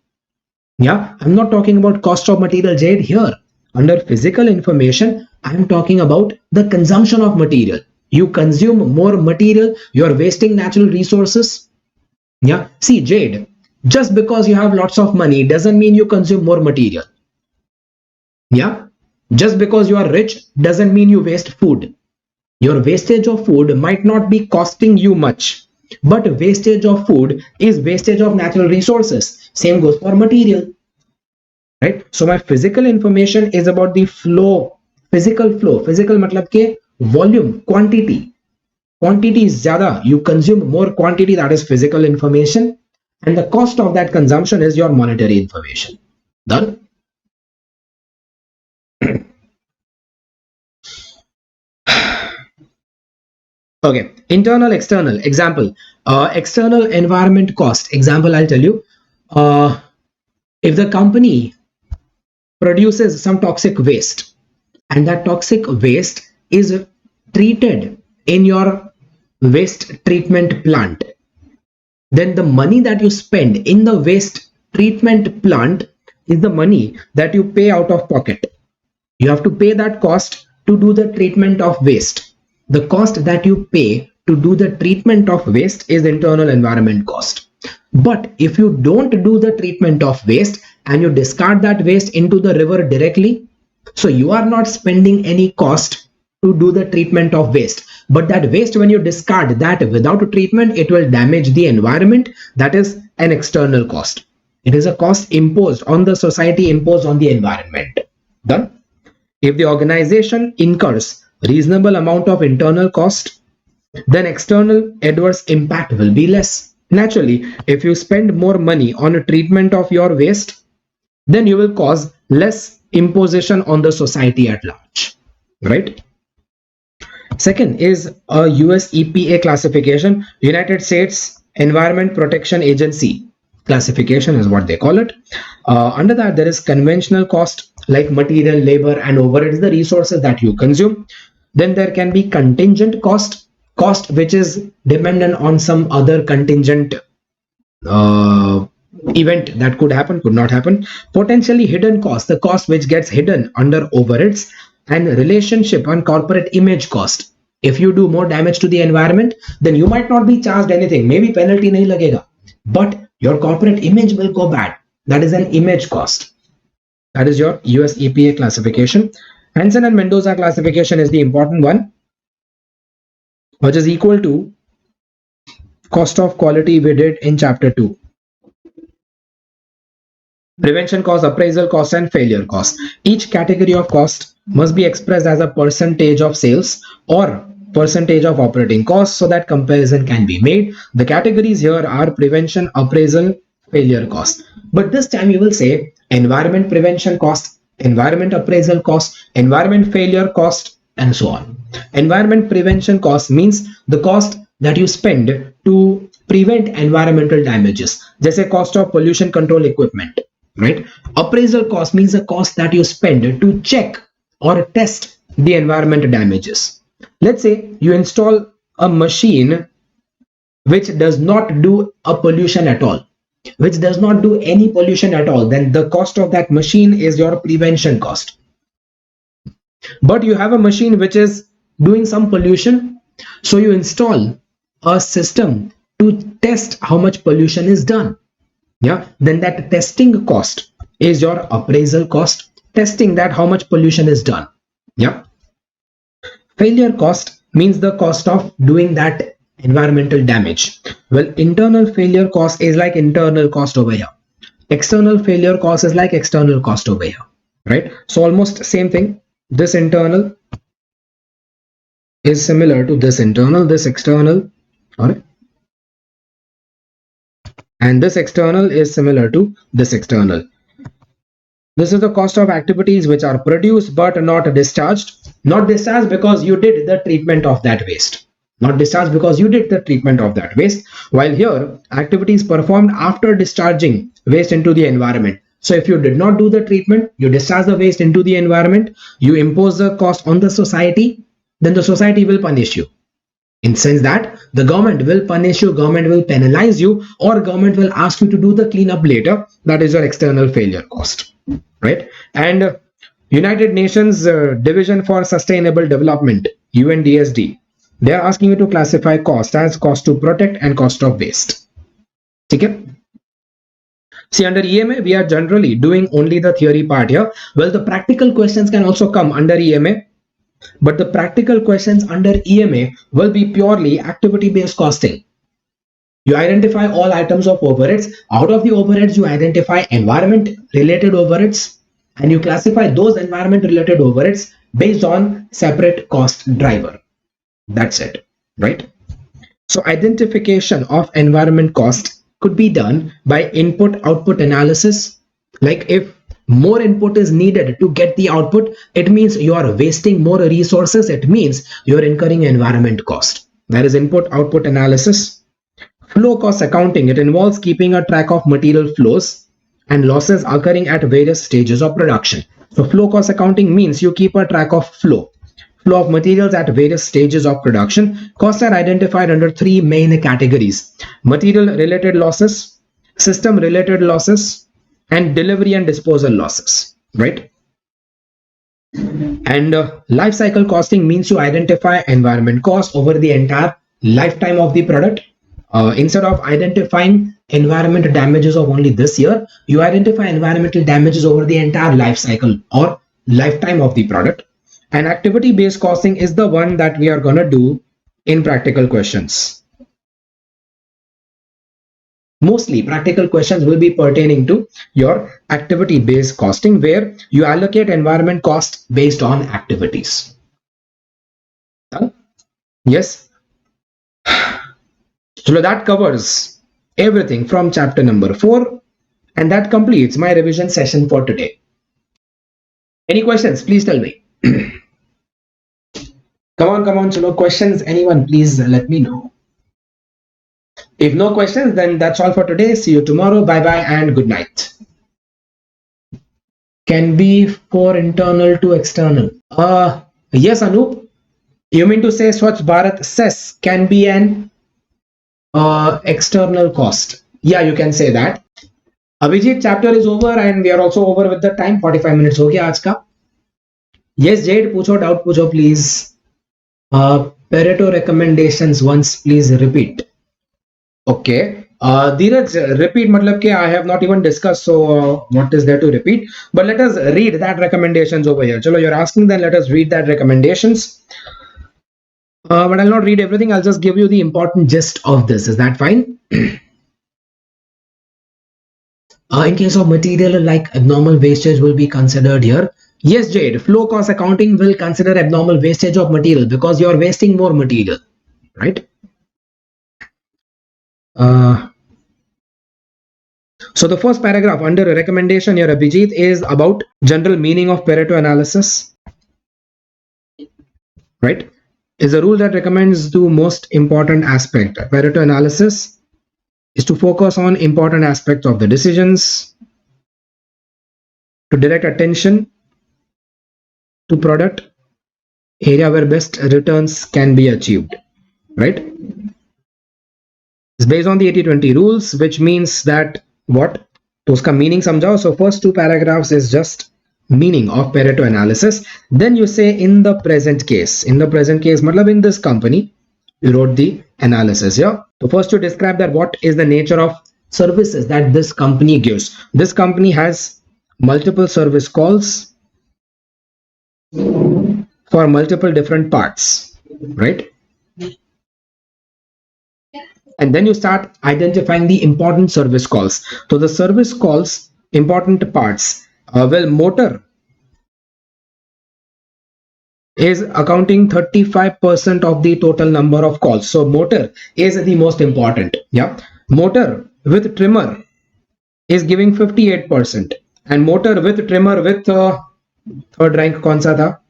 Yeah, I'm not talking about cost of material, Jade. Here, under physical information, I'm talking about the consumption of material. You consume more material, you're wasting natural resources. Yeah, see, Jade, just because you have lots of money doesn't mean you consume more material. Yeah, just because you are rich doesn't mean you waste food. Your wastage of food might not be costing you much, but wastage of food is wastage of natural resources. Same goes for material, right? So my physical information is about the flow, physical flow. Physical matlab ke volume, quantity is zyada, you consume more quantity, that is physical information, and the cost of that consumption is your monetary information. Done. Okay, internal, external. Example, external environment cost. Example, I'll tell you. If the company produces some toxic waste and that toxic waste is treated in your waste treatment plant, then the money that you spend in the waste treatment plant is the money that you pay out of pocket. You have to pay that cost to do the treatment of waste. The cost that you pay to do the treatment of waste is internal environment cost. But if you don't do the treatment of waste and you discard that waste into the river directly, so you are not spending any cost to do the treatment of waste. But that waste, when you discard that without treatment, it will damage the environment. That is an external cost. It is a cost imposed on the society, imposed on the environment. Done? If the organization incurs reasonable amount of internal cost, then external adverse impact will be less. Naturally, if you spend more money on a treatment of your waste, then you will cause less imposition on the society at large, right? Second is a US EPA classification, United States Environment Protection Agency classification is what they call it. Under that, there is conventional cost like material, labor, and overheads, the resources that you consume. Then there can be contingent cost, cost which is dependent on some other contingent event that could happen, could not happen. Potentially hidden cost, the cost which gets hidden under overheads. And relationship and corporate image cost. If you do more damage to the environment, then you might not be charged anything, maybe penalty nahi lagega, but your corporate image will go bad. That is an image cost. That is your US EPA classification. Hansen and Mendoza classification is the important one, which is equal to cost of quality we did in chapter 2. Prevention cost, appraisal cost, and failure cost. Each category of cost must be expressed as a percentage of sales or percentage of operating costs so that comparison can be made. The categories here are prevention, appraisal, failure cost. But this time you will say environment prevention cost, environment appraisal cost, environment failure cost, and so on. Environment prevention cost means the cost that you spend to prevent environmental damages, जैसे cost of pollution control equipment, right? Appraisal cost means the cost that you spend to check or test the environment damages. Let's say you install a machine which does not do a pollution at all, which does not do any pollution at all, then the cost of that machine is your prevention cost. But you have a machine which is doing some pollution, so you install a system to test how much pollution is done. Yeah, then that testing cost is your appraisal cost, testing that how much pollution is done. Yeah. Failure cost means the cost of doing that environmental damage. Well, internal failure cost is like internal cost over here. External failure cost is like external cost over here, right? So almost same thing. This internal is similar to this internal, this external, all right? And this external is similar to this external. This is the cost of activities which are produced but not discharged. Not discharged because you did the treatment of that waste. Not discharged because you did the treatment of that waste. While here, activities performed after discharging waste into the environment. So if you did not do the treatment, you discharge the waste into the environment, you impose the cost on the society, then the society will punish you. In sense that the government will punish you, government will penalize you, or government will ask you to do the cleanup later. That is your external failure cost, right? And United Nations Division for Sustainable Development, UNDSD, they are asking you to classify cost as cost to protect and cost of waste. Okay? See, under EMA, we are generally doing only the theory part here. Well, the practical questions can also come under EMA. But the practical questions under EMA will be purely activity-based costing. You identify all items of overheads. Out of the overheads, you identify environment-related overheads, and you classify those environment-related overheads based on separate cost driver. That's it, right? So identification of environment cost could be done by input-output analysis. Like if more input is needed to get the output, it means you are wasting more resources. It means you are incurring environment cost. There is input-output analysis. Flow cost accounting, it involves keeping a track of material flows and losses occurring at various stages of production. So flow cost accounting means you keep a track of flow of materials at various stages of production. Costs are identified under three main categories: material related losses, system related losses, and delivery and disposal losses, right? And life cycle costing means you identify environment cost over the entire lifetime of the product. Instead of identifying environmental damages of only this year, you identify environmental damages over the entire life cycle or lifetime of the product. And activity based costing is the one that we are going to do in practical questions. Mostly practical questions will be pertaining to your activity based costing, where you allocate environment cost based on activities. Yes. So that covers everything from chapter number 4, and that completes my revision session for today. Any questions? Please tell me. Come on, chalo, questions, anyone, please let me know. If no questions, then that's all for today. See you tomorrow. Bye bye and good night. Can be for internal to external. Yes, Anup. You mean to say Swachh Bharat cess can be an external cost? Yeah, you can say that. Abhijit, chapter is over and we are also over with the time. 45 minutes हो गया आज का. Yes, Jade, पूछो doubt पूछो please. Pareto recommendations once please repeat. Okay. Dheeraj, repeat matlab ke I have not even discussed, so what is there to repeat? But let us read that recommendations over here. Chalo, you're asking, then let us read that recommendations. But I'll not read everything. I'll just give you the important gist of this. Is that fine? In case of material, like abnormal wastage will be considered here. Yes, Jade, flow cost accounting will consider abnormal wastage of material because you're wasting more material, right? So the first paragraph under a recommendation here, Abhijit, is about general meaning of Pareto analysis, right? Is a rule that recommends the most important aspect. Pareto analysis is to focus on important aspects of the decisions, to direct attention to product area where best returns can be achieved, right? It's based on the 80-20 rules, which means that what? तो उसका meaning समझाओ. So first two paragraphs is just meaning of Pareto analysis. Then you say in the present case. In the present case, matlab in this company, you wrote the analysis. Yeah. So first you describe that what is the nature of services that this company gives. This company has multiple service calls for multiple different parts, right? And then you start identifying the important service calls. So the service calls, important parts. Well, motor is accounting 35% of the total number of calls. So motor is the most important. Yeah. Motor with trimmer is giving 58%. And motor with trimmer with third rank kaun sa tha?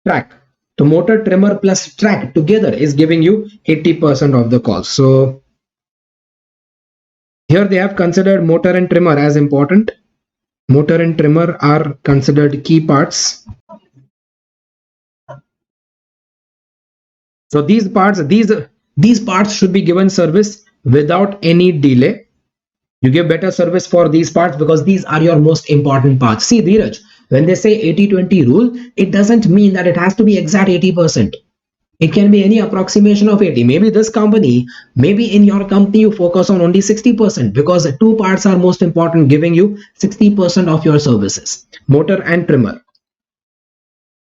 Track. So motor, trimmer plus track together is giving you 80% of the calls. So here they have considered motor and trimmer as important. Motor and trimmer are considered key parts. So these parts should be given service without any delay. You give better service for these parts because these are your most important parts. See, Dheeraj, when they say 80-20 rule, it doesn't mean that it has to be exact 80%. It can be any approximation of 80. Maybe this company, maybe in your company, you focus on only 60% because two parts are most important, giving you 60% of your services, motor and trimmer.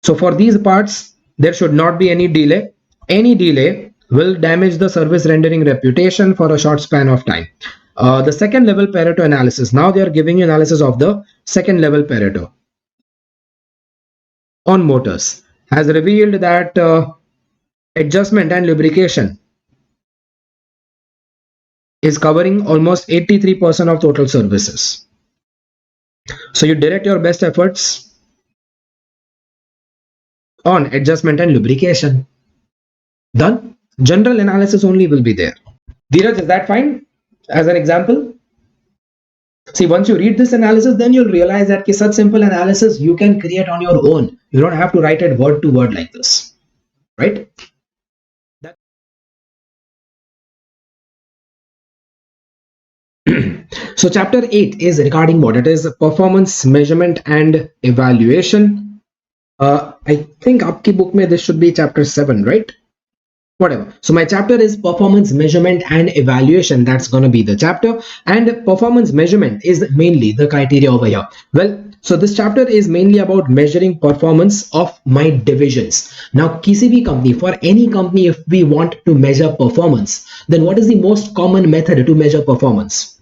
So for these parts, there should not be any delay. Any delay will damage the service rendering reputation for a short span of time. The second level Pareto analysis. Now they are giving you analysis of the second level Pareto on motors. Has revealed that adjustment and lubrication is covering almost 83% of total services. So you direct your best efforts on adjustment and lubrication. Done. General analysis only will be there. Dheeraj, is that fine as an example? See, once you read this analysis, then you'll realize that such simple analysis you can create on your own. You don't have to write it word to word like this, right? So chapter 8 is regarding what? It is performance measurement and evaluation. I think आपकी book में this should be chapter 7, right? Whatever. So my chapter is performance measurement and evaluation. That's going to be the chapter. And performance measurement is mainly the criteria over here. Well, so this chapter is mainly about measuring performance of my divisions. Now, किसी भी company, for any company, if we want to measure performance, then what is the most common method to measure performance?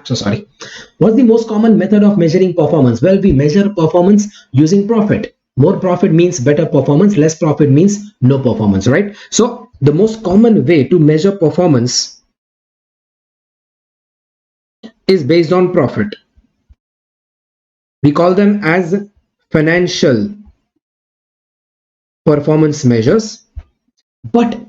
So sorry. What's the most common method of measuring performance? Well, we measure performance using profit. More profit means better performance, less profit means no performance, right? So the most common way to measure performance is based on profit. We call them as financial performance measures. But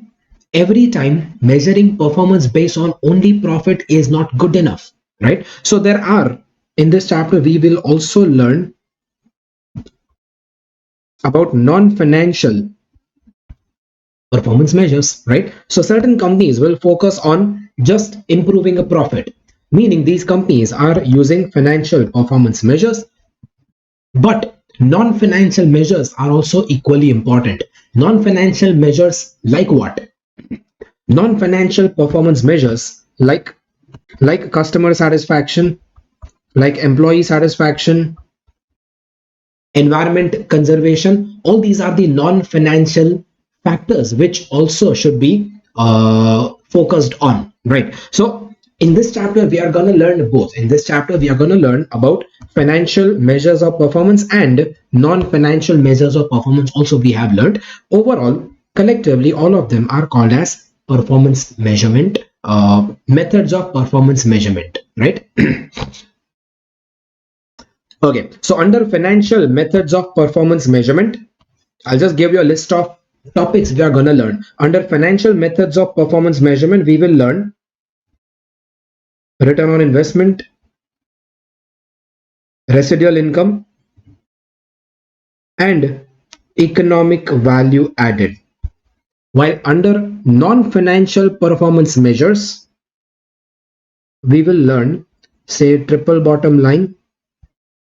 every time measuring performance based on only profit is not good enough, right? So there are, in this chapter we will also learn about non-financial performance measures, right? So certain companies will focus on just improving a profit, meaning these companies are using financial performance measures. But non-financial measures are also equally important. Non-financial measures like what? Non-financial performance measures like customer satisfaction, like employee satisfaction, environment conservation, all these are the non-financial factors which also should be focused on, right? So in this chapter we are going to learn both. In this chapter we are going to learn about financial measures of performance and non-financial measures of performance also we have learned. Overall, collectively, all of them are called as performance measurement, methods of performance measurement, right? Okay, so under financial methods of performance measurement, I'll just give you a list of topics we are going to learn. Under financial methods of performance measurement, we will learn return on investment, residual income, and economic value added. While under non-financial performance measures, we will learn, say, triple bottom line,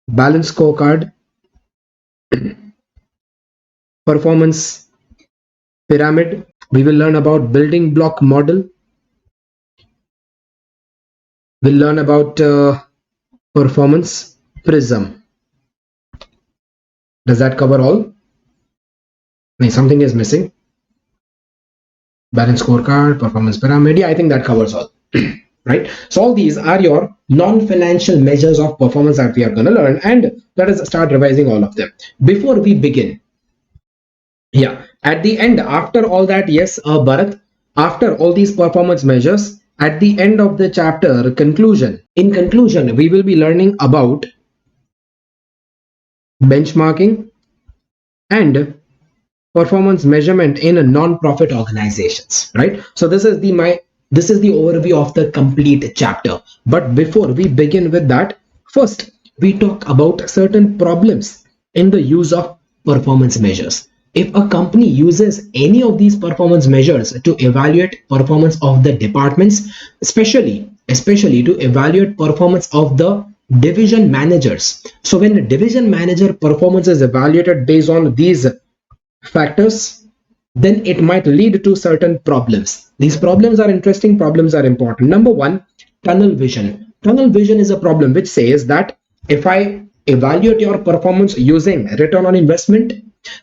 balance scorecard, performance pyramid. We will learn about building block model. We'll learn about performance prism. Does that cover all? No, something is missing. Balance scorecard, performance pyramid. Yeah, I think that covers all. Right? So all these are your non-financial measures of performance that we are going to learn, and let us start revising all of them. Before we begin, yeah, at the end, after all that, yes, Bharat, after all these performance measures, at the end of the chapter, conclusion. In conclusion, we will be learning about benchmarking and performance measurement in non-profit organizations, right? So this is the overview of the complete chapter. But before we begin with that, first we talk about certain problems in the use of performance measures. If a company uses any of these performance measures to evaluate performance of the departments, especially to evaluate performance of the division managers. So when a division manager performance is evaluated based on these factors, then it might lead to certain problems. These problems are interesting, problems are important. Number one, tunnel vision. Tunnel vision is a problem which says that if I evaluate your performance using return on investment,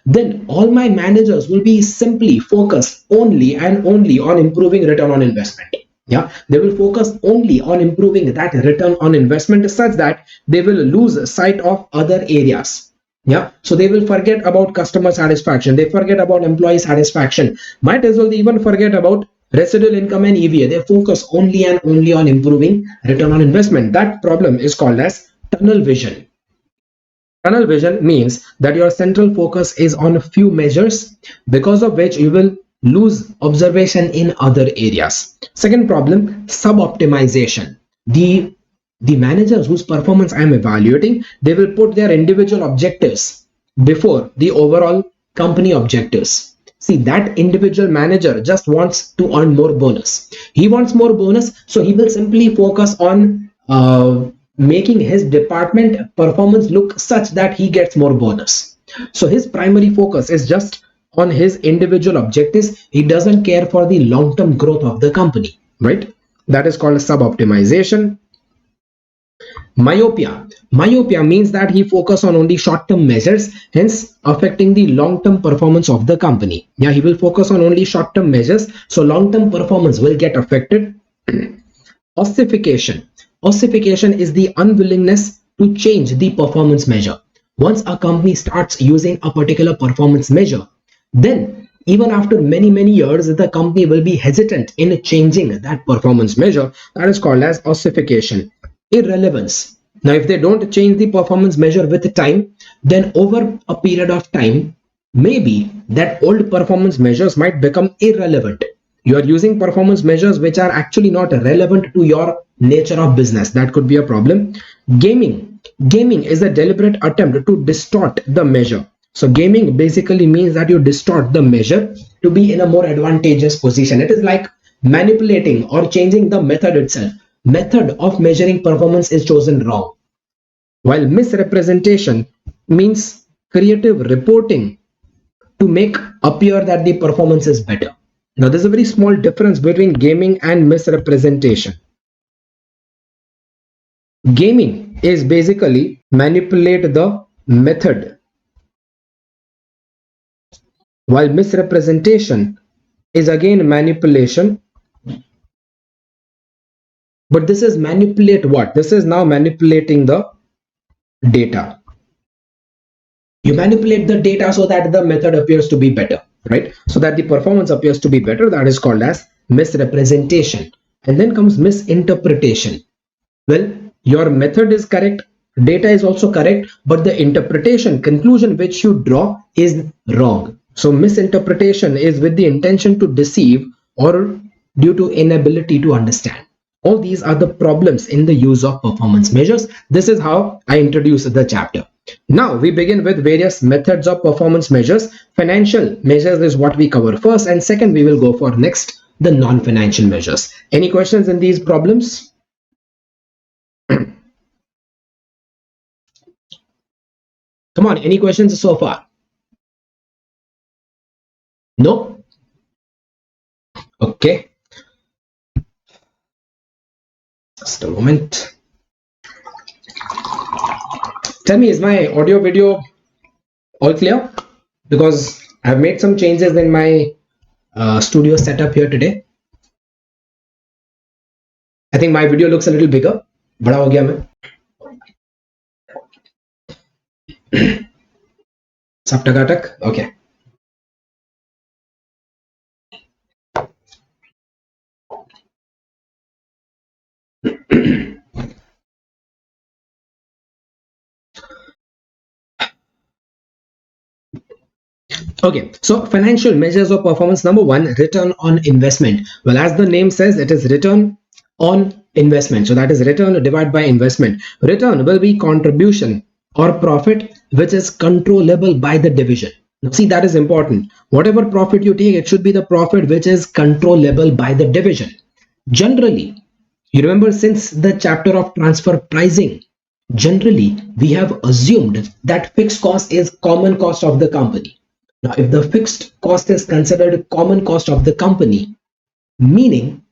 then all my managers will be simply focused only and only on improving return on investment. Yeah, they will focus only on improving that return on investment such that they will lose sight of other areas. Yeah, so they will forget about customer satisfaction, they forget about employee satisfaction, might as well even forget about residual income and EVA. They focus only and only on improving return on investment. That problem is called as tunnel vision. Tunnel vision means that your central focus is on a few measures, because of which you will lose observation in other areas. Second problem, sub-optimization. The managers whose performance I am evaluating, they will put their individual objectives before the overall company objectives. See, that individual manager just wants to earn more bonus. He wants more bonus, so he will simply focus on making his department performance look such that he gets more bonus. So his primary focus is just on his individual objectives. He doesn't care for the long-term growth of the company, right? That is called sub-optimization. Myopia. Myopia means that he focus on only short-term measures, hence affecting the long-term performance of the company. Yeah, he will focus on only short-term measures, so long-term performance will get affected. Ossification. Ossification is the unwillingness to change the performance measure. Once a company starts using a particular performance measure, then even after many years, the company will be hesitant in changing that performance measure. That is called as ossification. Irrelevance. Now, if they don't change the performance measure with time, then over a period of time, maybe that old performance measures might become irrelevant. You are using performance measures which are actually not relevant to your nature of business. That could be a problem. Gaming. Gaming is a deliberate attempt to distort the measure. So gaming basically means that you distort the measure to be in a more advantageous position. It is like manipulating or changing the method itself. Method of measuring performance is chosen wrong. While misrepresentation means creative reporting to make appear that the performance is better. Now, there's a very small difference between gaming and misrepresentation. Gaming is basically manipulate the method, while misrepresentation is again manipulation. But this is manipulate what? This is now manipulating the data. You manipulate the data so that the method appears to be better, right? So that the performance appears to be better. That is called as misrepresentation. And then comes misinterpretation. Well, your method is correct, data is also correct, but the interpretation, conclusion which you draw is wrong. So misinterpretation is with the intention to deceive or due to inability to understand. All these are the problems in the use of performance measures. This is how I introduce the chapter. Now we begin with various methods of performance measures. Financial measures is what we cover first, and second we will go for next the non-financial measures. Any questions in these problems? Come on, any questions so far? No? Okay. Just a moment. Tell me, is my audio video all clear? Because I've made some changes in my studio setup here today. I think my video looks a little bigger. बड़ा हो गया मैं. सब टकाटक? Okay. Okay, so financial measures of performance. Number one, return on investment. Well, as the name says, it is return on investment. So that is return divided by investment. Return will be contribution or profit which is controllable by the division. Now see, that is important. Whatever profit you take, it should be the profit which is controllable by the division. Generally, you remember since the chapter of transfer pricing, generally we have assumed that fixed cost is common cost of the company. Now, if the fixed cost is considered common cost of the company, meaning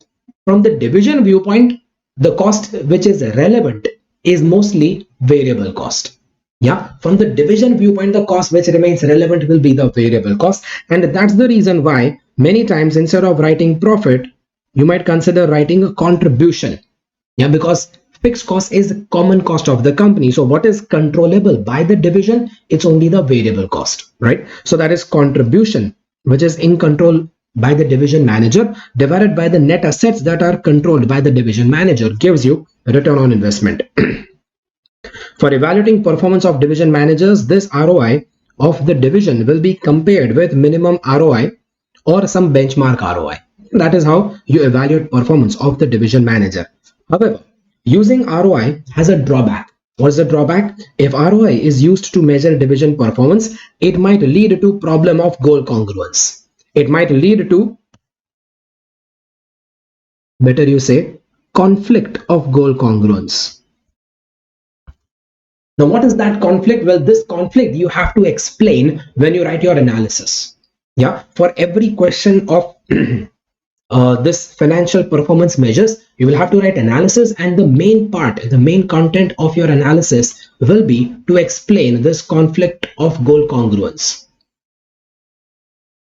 from the division viewpoint, the cost which is relevant is mostly variable cost. Yeah, from the division viewpoint, the cost which remains relevant will be the variable cost. And that's the reason why many times instead of writing profit, you might consider writing a contribution. Yeah, because fixed cost is common cost of the company. So what is controllable by the division? It's only the variable cost, right? So that is contribution, which is in control by the division manager, divided by the net assets that are controlled by the division manager, gives you return on investment. For evaluating performance of division managers, this ROI of the division will be compared with minimum ROI or some benchmark ROI. That is how you evaluate performance of the division manager. However, using ROI has a drawback. What's the drawback? If ROI is used to measure division performance, it might lead to problem of goal congruence. It might lead to, better you say, conflict of goal congruence. Now, what is that conflict? Well, this conflict you have to explain when you write your analysis. Yeah, for every question of this financial performance measures, you will have to write analysis, and the main part, the main content of your analysis will be to explain this conflict of goal congruence.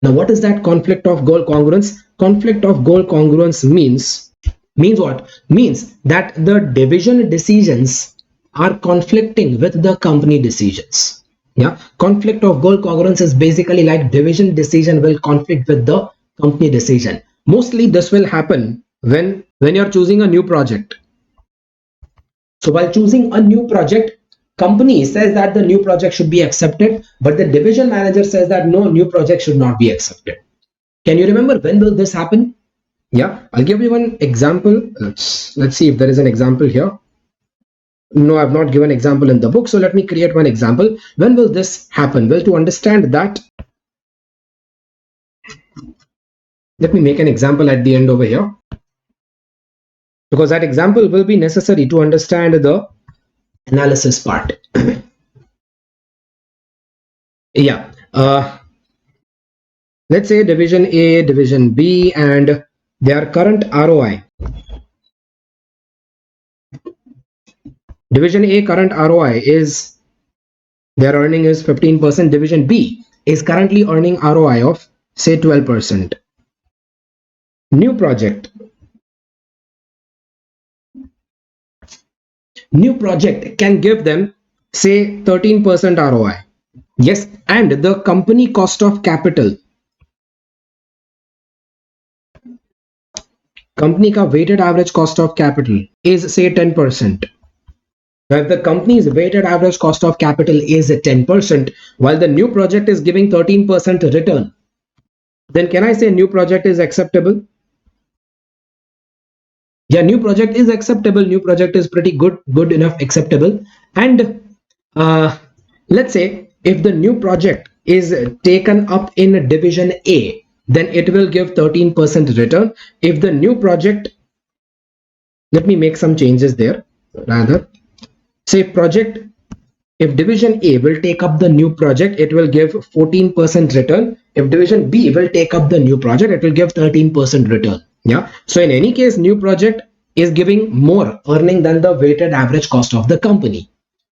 Now, what is that conflict of goal congruence? Conflict of goal congruence means what? Means that the division decisions are conflicting with the company decisions. Yeah, conflict of goal congruence is basically like division decision will conflict with the company decision. Mostly this will happen when you're choosing a new project. So while choosing a new project, company says that the new project should be accepted, but the division manager says that no, new project should not be accepted. Can you remember when will this happen? Yeah, I'll give you one example. Let's see if there is an example here. No, I've not given example in the book, so let me create one example. When will this happen? Well, to understand that, let me make an example at the end over here, because that example will be necessary to understand the analysis part. Yeah, let's say division A, division B, and their current ROI. Division A current ROI is, their earning is 15%. Division B is currently earning ROI of say 12%. New project can give them say 13% ROI. Yes, and the company cost of capital, company ka weighted average cost of capital is say 10%. Now, if the company's weighted average cost of capital is 10%, while the new project is giving 13% return, then can I say new project is acceptable? Yeah, new project is acceptable. New project is pretty good enough acceptable. And let's say if the new project is taken up in division A, then it will give 13% return. If the new project, let me make some changes there. Rather, say project, if division A will take up the new project, it will give 14% return. If division B will take up the new project, it will give 13% return. Yeah, so in any case, new project is giving more earning than the weighted average cost of the company.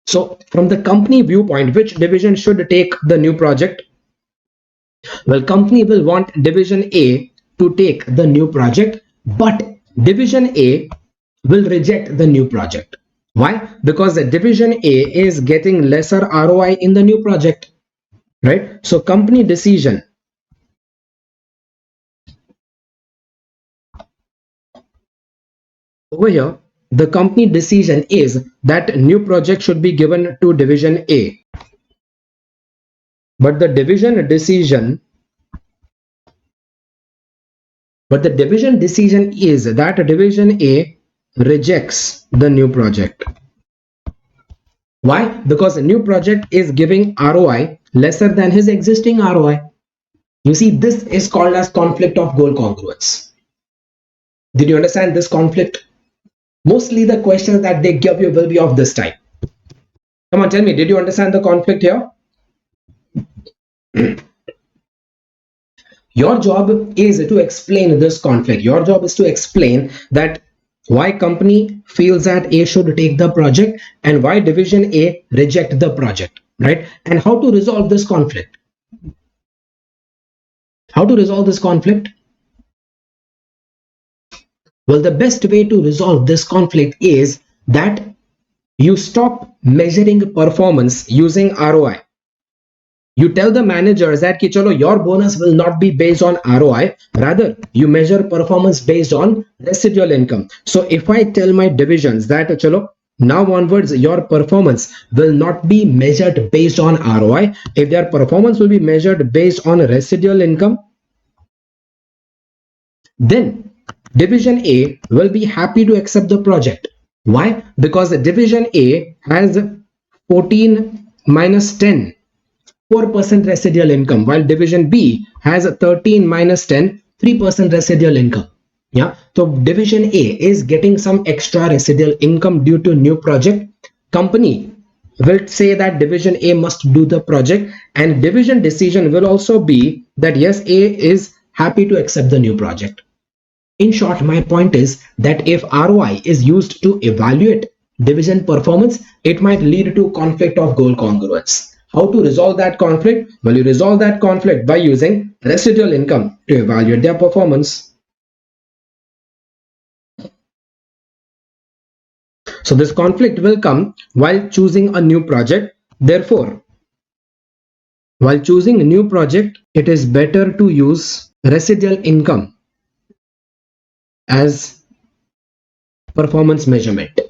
So from the company viewpoint, which division should take the new project? Well, company will want division A to take the new project, but division A will reject the new project. Why? Because the division A is getting lesser ROI in the new project, right? So company decision, over here, the company decision is that new project should be given to division A. But the division decision is that division A rejects the new project. Why? Because the new project is giving ROI lesser than his existing ROI. You see, this is called as conflict of goal congruence. Did you understand this conflict? Mostly the questions that they give you will be of this type. Come on, tell me, did you understand the conflict here? Your job is to explain this conflict. Your job is to explain that why company feels that A should take the project and why division A reject the project, right? And how to resolve this conflict. How to resolve this conflict? Well, the best way to resolve this conflict is that you stop measuring performance using ROI. You tell the managers that ki, chalo, your bonus will not be based on ROI, rather you measure performance based on residual income. So if I tell my divisions that chalo, Now onwards, your performance will not be measured based on ROI. If their performance will be measured based on residual income, then division A will be happy to accept the project. Why? Because division A has 14 minus 10, 4% residual income, while division B has 13 minus 10, 3% residual income. Yeah, so division A is getting some extra residual income due to new project. Company will say that division A must do the project, and division decision will also be that yes, A is happy to accept the new project. In short, my point is that if ROI is used to evaluate division performance, it might lead to conflict of goal congruence. How to resolve that conflict? Well, you resolve that conflict by using residual income to evaluate their performance. So this conflict will come while choosing a new project. Therefore, while choosing a new project, it is better to use residual income as performance measurement.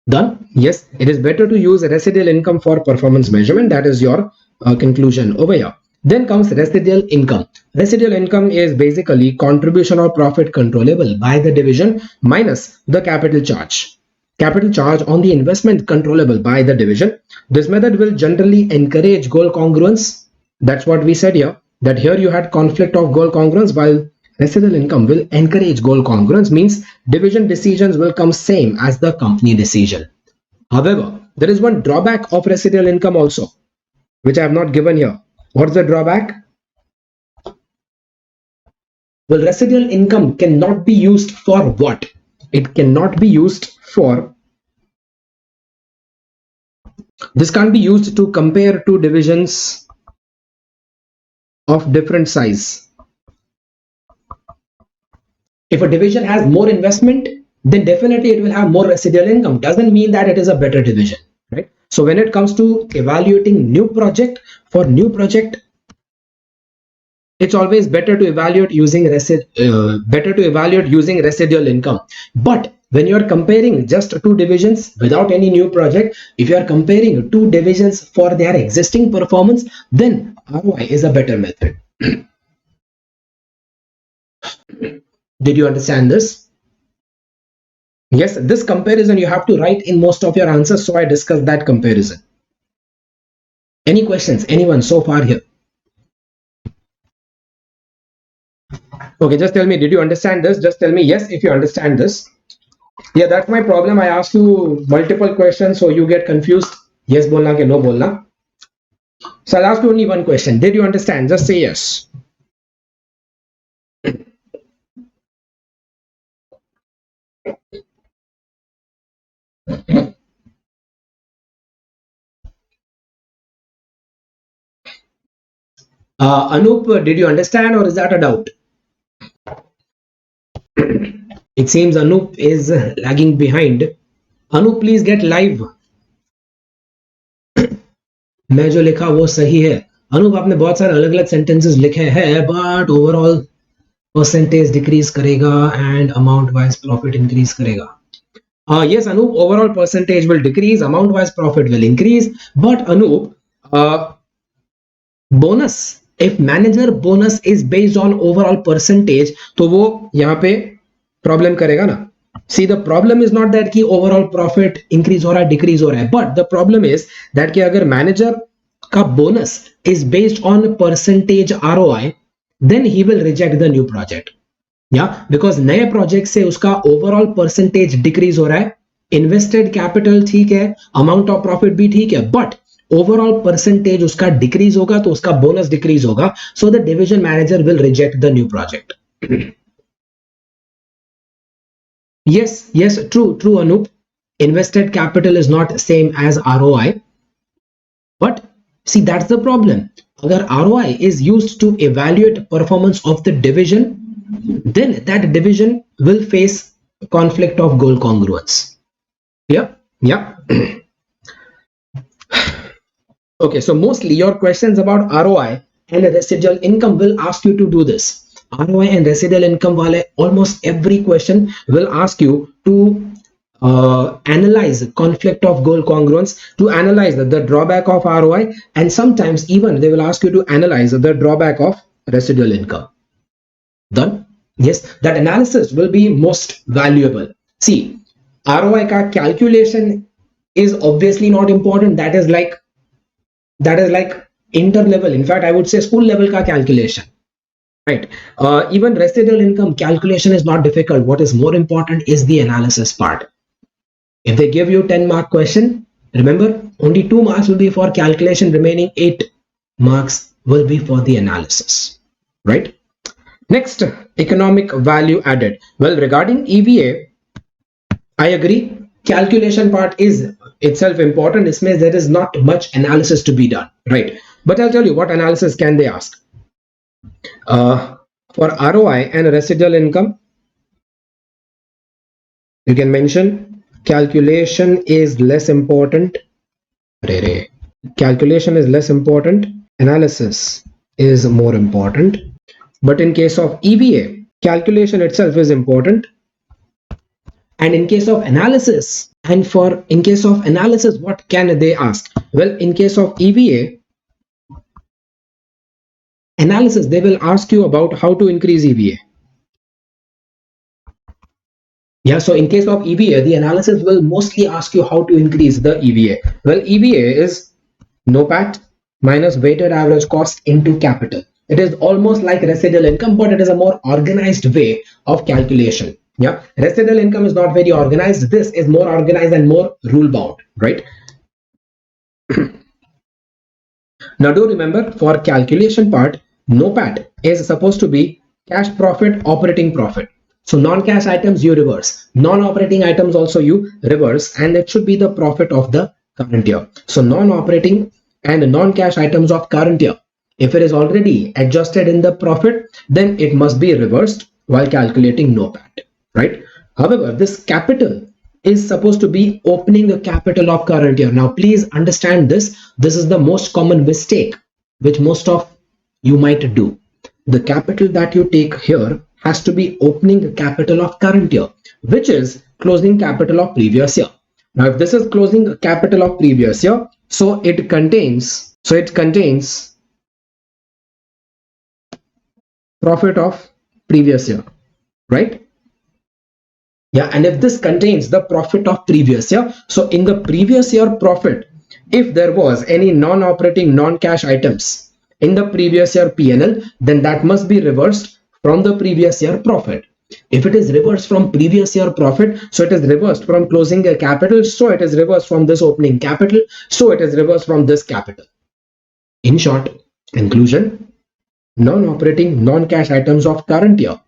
Done? Yes, it is better to use residual income for performance measurement. That is your conclusion over here. Then comes residual income. Residual income is basically contribution or profit controllable by the division minus the capital charge. Capital charge on the investment controllable by the division. This method will generally encourage goal congruence. That's what we said here. That here you had conflict of goal congruence, while residual income will encourage goal congruence, means division decisions will come same as the company decision. However, there is one drawback of residual income also, which I have not given here. What's the drawback? Well, residual income cannot be used for what? It cannot be used for, this can't be used to compare two divisions of different size. If a division has more investment, then definitely it will have more residual income. Doesn't mean that it is a better division, right? So when it comes to evaluating new project, for new project, it's always better to evaluate using residual income. But when you are comparing just two divisions without any new project, if you are comparing two divisions for their existing performance, then ROI is a better method. Did you understand this? Yes, this comparison you have to write in most of your answers, so I discussed that comparison. Any questions? Anyone so far here? Okay, just tell me, did you understand this? Just tell me yes if you understand this. Yeah, that's my problem. I asked you multiple questions, so you get confused. Yes bolna ke no bolna. So I'll ask you only one question. Did you understand? Just say yes. Anup, did you understand, or is that a doubt? It seems Anup is lagging behind. Anup, please get live. मैं जो लिखा वो सही है. अनूप आपने बहुत सारे अलग अलग सेंटेंसेस लिखे हैं, बट ओवरऑल परसेंटेज डिक्रीज करेगा and amount wise profit increase करेगा. Yes, Anup, overall percentage will decrease, amount wise profit will increase, but Anup, bonus, if manager bonus is based on overall percentage, तो वो यहाँ पे problem करेगा ना. See, the problem is not that कि overall profit increase हो रहा है decrease हो रहा है, but the problem is that कि अगर manager का bonus is based on percentage ROI, then he will reject the new project. Because नए प्रोजेक्ट से उसका ओवरऑल परसेंटेज डिक्रीज हो रहा है, इन्वेस्टेड कैपिटल ठीक है, अमाउंट ऑफ प्रॉफिट भी ठीक है, बट ओवरऑल परसेंटेज उसका डिक्रीज होगा तो उसका बोनस डिक्रीज होगा. So the division manager will reject the new project. yes true Anup, invested capital is not same as ROI, but see that's the problem. अगर ROI is used to evaluate performance of the division, then that division will face conflict of goal congruence. Yeah. Okay, so mostly your questions about ROI and residual income will ask you to do this. ROI and residual income wale almost every question will ask you to analyze conflict of goal congruence, to analyze the drawback of ROI, and sometimes even they will ask you to analyze the drawback of residual income. Done? Yes, that analysis will be most valuable. See, ROI ka calculation is obviously not important. That is like inter-level. In fact, I would say school level ka calculation. Right. Even residual income calculation is not difficult. What is more important is the analysis part. If they give you 10-mark question, remember only 2 marks will be for calculation, remaining 8 marks will be for the analysis. Right. Next, economic value added. Well, regarding EVA, I agree. Calculation part is itself important. Isme there is not much analysis to be done. Right. But I'll tell you what analysis can they ask. For ROI and residual income, you can mention calculation is less important. Calculation is less important. Analysis is more important. But in case of EVA, calculation itself is important. And in case of analysis, what can they ask? Well, in case of EVA, analysis, they will ask you about how to increase EVA. Yeah, so in case of EVA, the analysis will mostly ask you how to increase the EVA. Well, EVA is NOPAT minus weighted average cost into capital. It is almost like residual income, but it is a more organized way of calculation. Yeah, residual income is not very organized. This is more organized and more rule bound, right? Now do remember, for calculation part, NOPAT is supposed to be cash profit, operating profit. So non-cash items you reverse, non-operating items also you reverse, and it should be the profit of the current year. So non-operating and non-cash items of current year, if it is already adjusted in the profit, then it must be reversed while calculating NOPAT, right? However, this capital is supposed to be opening the capital of current year. Now please understand this. This is the most common mistake which most of you might do. The capital that you take here has to be opening the capital of current year, which is closing capital of previous year. Now if this is closing capital of previous year, so it contains profit of previous year, right? Yeah, and if this contains the profit of previous year, so in the previous year profit, if there was any non-operating non-cash items in the previous year P&L, then that must be reversed from the previous year profit. If it is reversed from previous year profit, so it is reversed from closing a capital, so it is reversed from this opening capital, so it is reversed from this capital. In short, conclusion, non-operating non-cash items of current year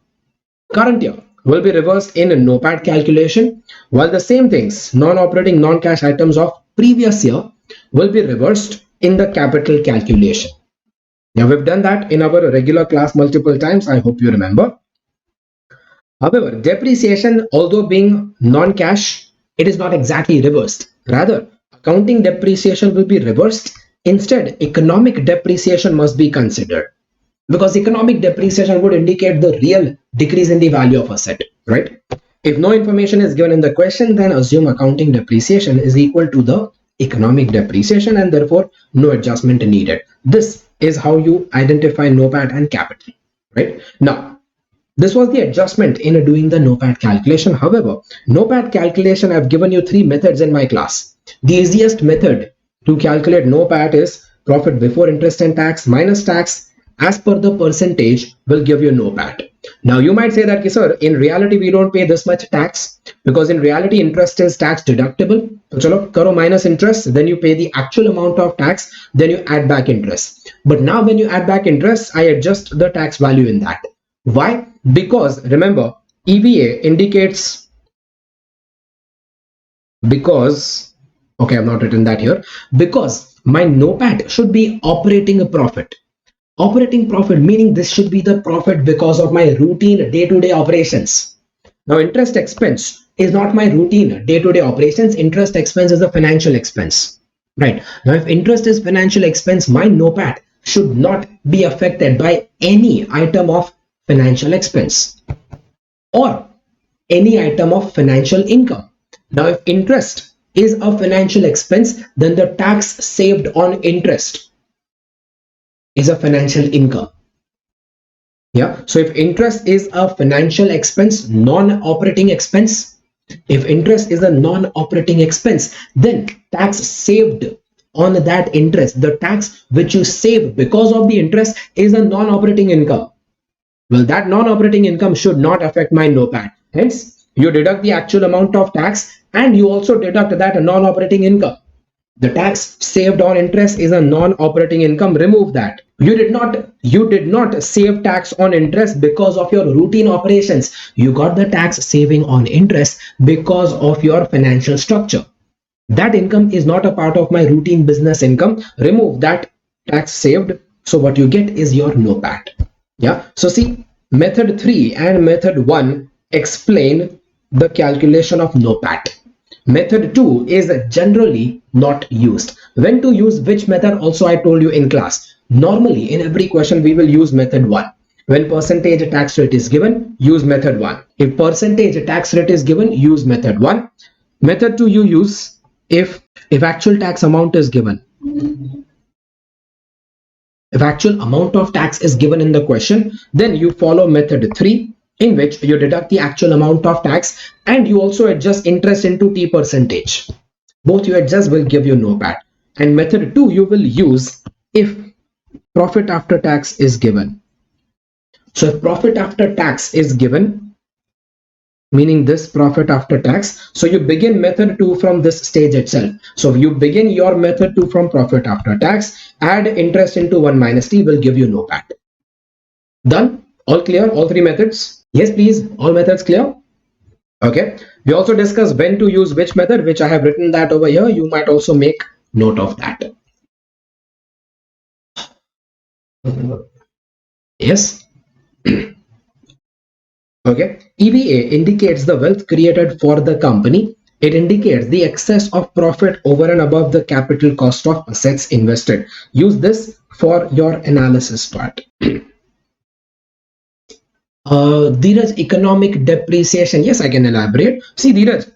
will be reversed in a NOPAT calculation, while the same things, non-operating non-cash items of previous year, will be reversed in the capital calculation. Now we've done that in our regular class multiple times. I hope you remember. However, depreciation, although being non-cash, it is not exactly reversed. Rather, accounting depreciation will be reversed. Instead, economic depreciation must be considered, because economic depreciation would indicate the real decrease in the value of asset, right? If no information is given in the question, then assume accounting depreciation is equal to the economic depreciation, and therefore no adjustment needed. This is how you identify NOPAT and capital, right? Now, this was the adjustment in doing the NOPAT calculation. However, NOPAT calculation, I've given you 3 methods in my class. The easiest method to calculate NOPAT is profit before interest and tax minus tax as per the percentage will give you NOPAT. Now you might say that, sir, in reality we don't pay this much tax, because in reality interest is tax deductible. So chalo, karo minus interest, then you pay the actual amount of tax, then you add back interest. But now when you add back interest, I adjust the tax value in that. Why? Because remember, EVA indicates, because, okay, I've not written that here, because my NOPAT should be operating a profit. Operating profit, meaning this should be the profit because of my routine day-to-day operations. Now interest expense is not my routine day-to-day operations. Interest expense is a financial expense, right? Now if interest is financial expense, my NOPAT should not be affected by any item of financial expense or any item of financial income. Now, if interest is a financial expense, then the tax saved on interest is a financial income. Yeah. So if interest is a financial expense, non-operating expense, if interest is a non-operating expense, then tax saved on that interest, the tax which you save because of the interest, is a non-operating income. Well, that non-operating income should not affect my NOPAT. Hence, you deduct the actual amount of tax and you also deduct that non-operating income. The tax saved on interest is a non-operating income. Remove that. You did not save tax on interest because of your routine operations. You got the tax saving on interest because of your financial structure. That income is not a part of my routine business income. Remove that tax saved. So what you get is your NOPAT. Yeah. So see, method 3 and method 1 explain the calculation of NOPAT. Method 2 is generally not used. When to use which method also I told you in class. Normally in every question we will use method 1. When percentage tax rate is given, use method 1. If percentage tax rate is given, use method 1. Method 2 you use if actual tax amount is given. If actual amount of tax is given in the question, then you follow method 3, in which you deduct the actual amount of tax and you also adjust interest into T percentage. Both you adjust will give you NOPAT. And method 2 you will use if profit after tax is given. So if profit after tax is given, meaning this profit after tax, so you begin method 2 from this stage itself. So you begin your method 2 from profit after tax, add interest into 1 minus t, will give you NOPAT. Done? All clear? All three methods? Yes, please. All methods clear? Okay. We also discussed when to use which method, which I have written that over here. You might also make note of that. Yes. Okay. EVA indicates the wealth created for the company. It indicates the excess of profit over and above the capital cost of assets invested. Use this for your analysis part. Dheeraj, economic depreciation. Yes, I can elaborate. See, Dheeraj,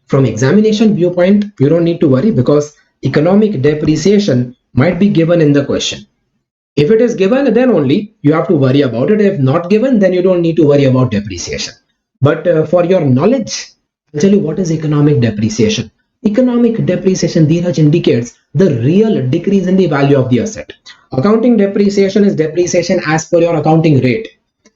from examination viewpoint, you don't need to worry because economic depreciation might be given in the question. If it is given, then only you have to worry about it. If not given, then you don't need to worry about depreciation. But for your knowledge, I'll tell you what is economic depreciation. Economic depreciation, Dheeraj, indicates the real decrease in the value of the asset. Accounting depreciation is depreciation as per your accounting rate.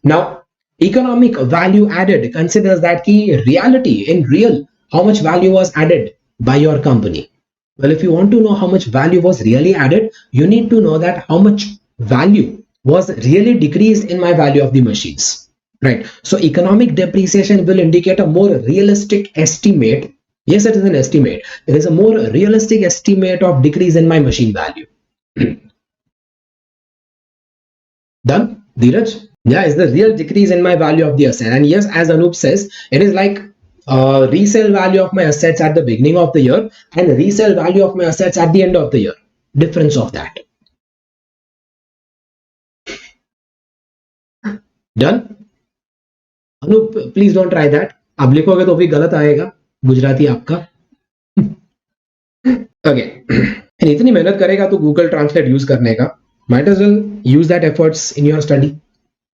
Now, economic value added considers that key reality in real, how much value was added by your company. Well, if you want to know how much value was really added, you need to know that how much value was really decreased in my value of the machines. Right. So economic depreciation will indicate a more realistic estimate. Yes, it is an estimate. It is a more realistic estimate of decrease in my machine value. Done, Dheeraj? Yeah, it's the real decrease in my value of the asset. And yes, as Anup says, it is like resale value of my assets at the beginning of the year and resale value of my assets at the end of the year. Difference of that. Done? Anup, please don't try that. आप लिखोगे तो भी गलत आएगा गुजराती आपका. Okay. And इतनी मेहनत करेगा तो गूगल ट्रांसलेट यूज करने का. Might as well use that efforts in your study.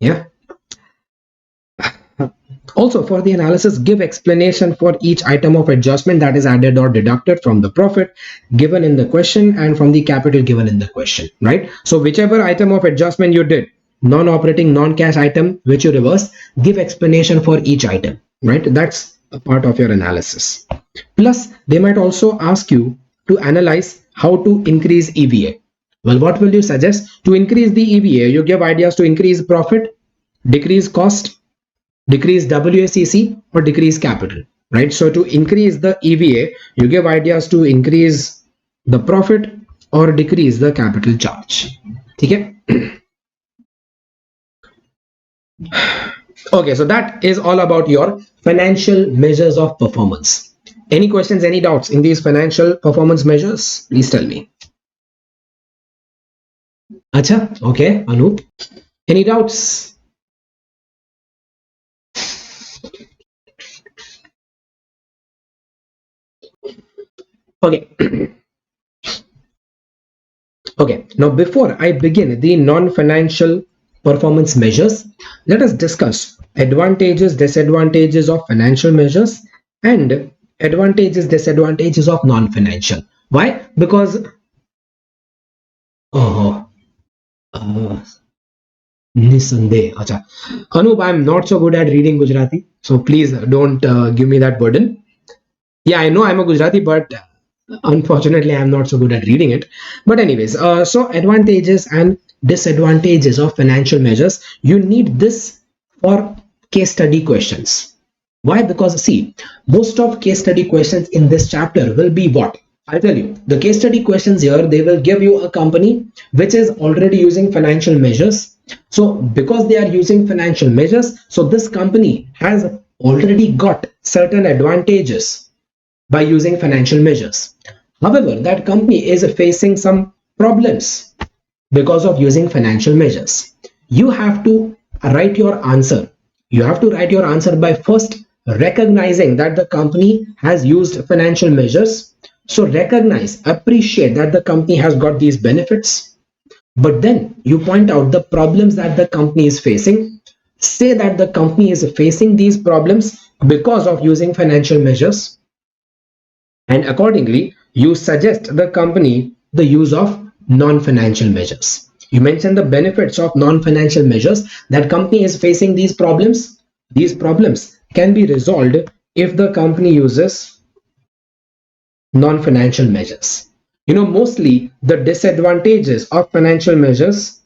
Yeah. Also, for the analysis, give explanation for each item of adjustment that is added or deducted from the profit given in the question and from the capital given in the question, right? So whichever item of adjustment you did, non-operating, non-cash item, which you reverse, give explanation for each item, right? That's a part of your analysis. Plus, they might also ask you to analyze how to increase EVA. Well, what will you suggest? To increase the EVA, you give ideas to increase profit, decrease cost, decrease WACC, or decrease capital, right? So to increase the EVA, you give ideas to increase the profit or decrease the capital charge. Okay. Okay, so that is all about your financial measures of performance. Any questions, any doubts in these financial performance measures? Please tell me. Acha, okay, Anup. Any doubts? Okay. Okay, now before I begin the non-financial performance measures, let us discuss advantages, disadvantages of financial measures and advantages, disadvantages of non-financial. Why? Because oh, uh, Nisande. Acha. Anup, I'm not so good at reading Gujarati, so please don't give me that burden. Yeah, I know I'm a Gujarati, but unfortunately I'm not so good at reading it. But anyways, so advantages and disadvantages of financial measures. You need this for case study questions. Why? Because see, most of case study questions in this chapter will be what? I'll tell you. The case study questions here, they will give you a company which is already using financial measures. So because they are using financial measures, so this company has already got certain advantages by using financial measures. However, that company is facing some problems because of using financial measures. You have to write your answer. You have to write your answer by first recognizing that the company has used financial measures. So recognize, appreciate that the company has got these benefits. But then you point out the problems that the company is facing. Say that the company is facing these problems because of using financial measures, and accordingly you suggest the company the use of non-financial measures. You mention the benefits of non-financial measures, that company is facing these problems can be resolved if the company uses non-financial measures. Mostly the disadvantages of financial measures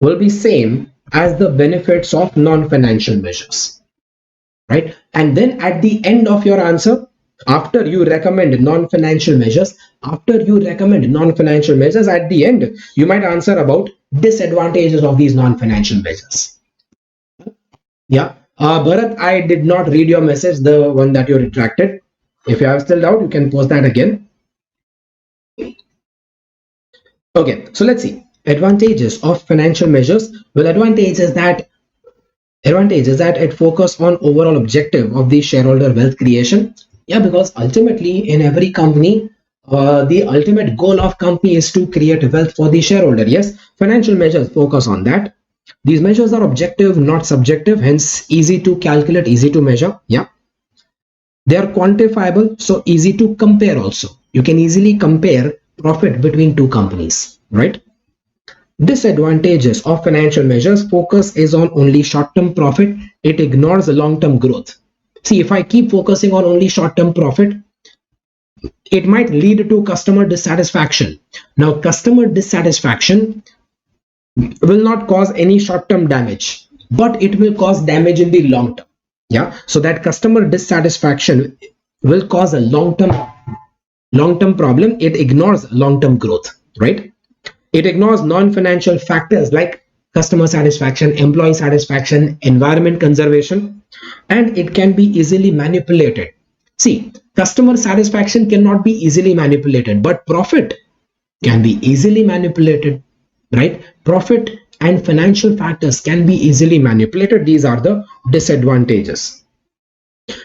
will be same as the benefits of non-financial measures, right? And then at the end of your answer, after you recommend non-financial measures, at the end you might answer about disadvantages of these non-financial measures. Yeah. Bharat, I did not read your message, the one that you retracted. If you have still doubt, you can post that again. Okay, so let's see advantages of financial measures. Well, advantage is that it focus on overall objective of the shareholder wealth creation. Yeah, because ultimately in every company, the ultimate goal of company is to create wealth for the shareholder. Yes, financial measures focus on that. These measures are objective, not subjective, hence easy to calculate, easy to measure. Yeah, they are quantifiable, so easy to compare also. You can easily compare profit between two companies, right? Disadvantages of financial measures focus is on only short-term profit. It ignores the long-term growth. See, if I keep focusing on only short-term profit, it might lead to customer dissatisfaction. Now, customer dissatisfaction will not cause any short-term damage, but it will cause damage in the long term. Yeah, so that customer dissatisfaction will cause a long-term problem. It ignores long-term growth, right? It ignores non-financial factors like customer satisfaction, employee satisfaction, environment conservation, and it can be easily manipulated. See, customer satisfaction cannot be easily manipulated, but profit can be easily manipulated, right? Profit and financial factors can be easily manipulated. These are the disadvantages.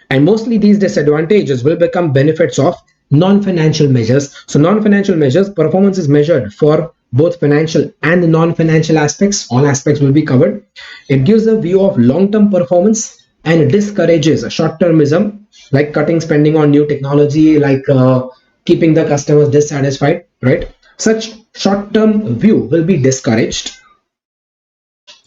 And mostly these disadvantages will become benefits of non-financial measures. So non-financial measures, performance is measured for both financial and non-financial aspects. All aspects will be covered. It gives a view of long-term performance and discourages short-termism, like cutting spending on new technology, like keeping the customers dissatisfied, right? Such short-term view will be discouraged.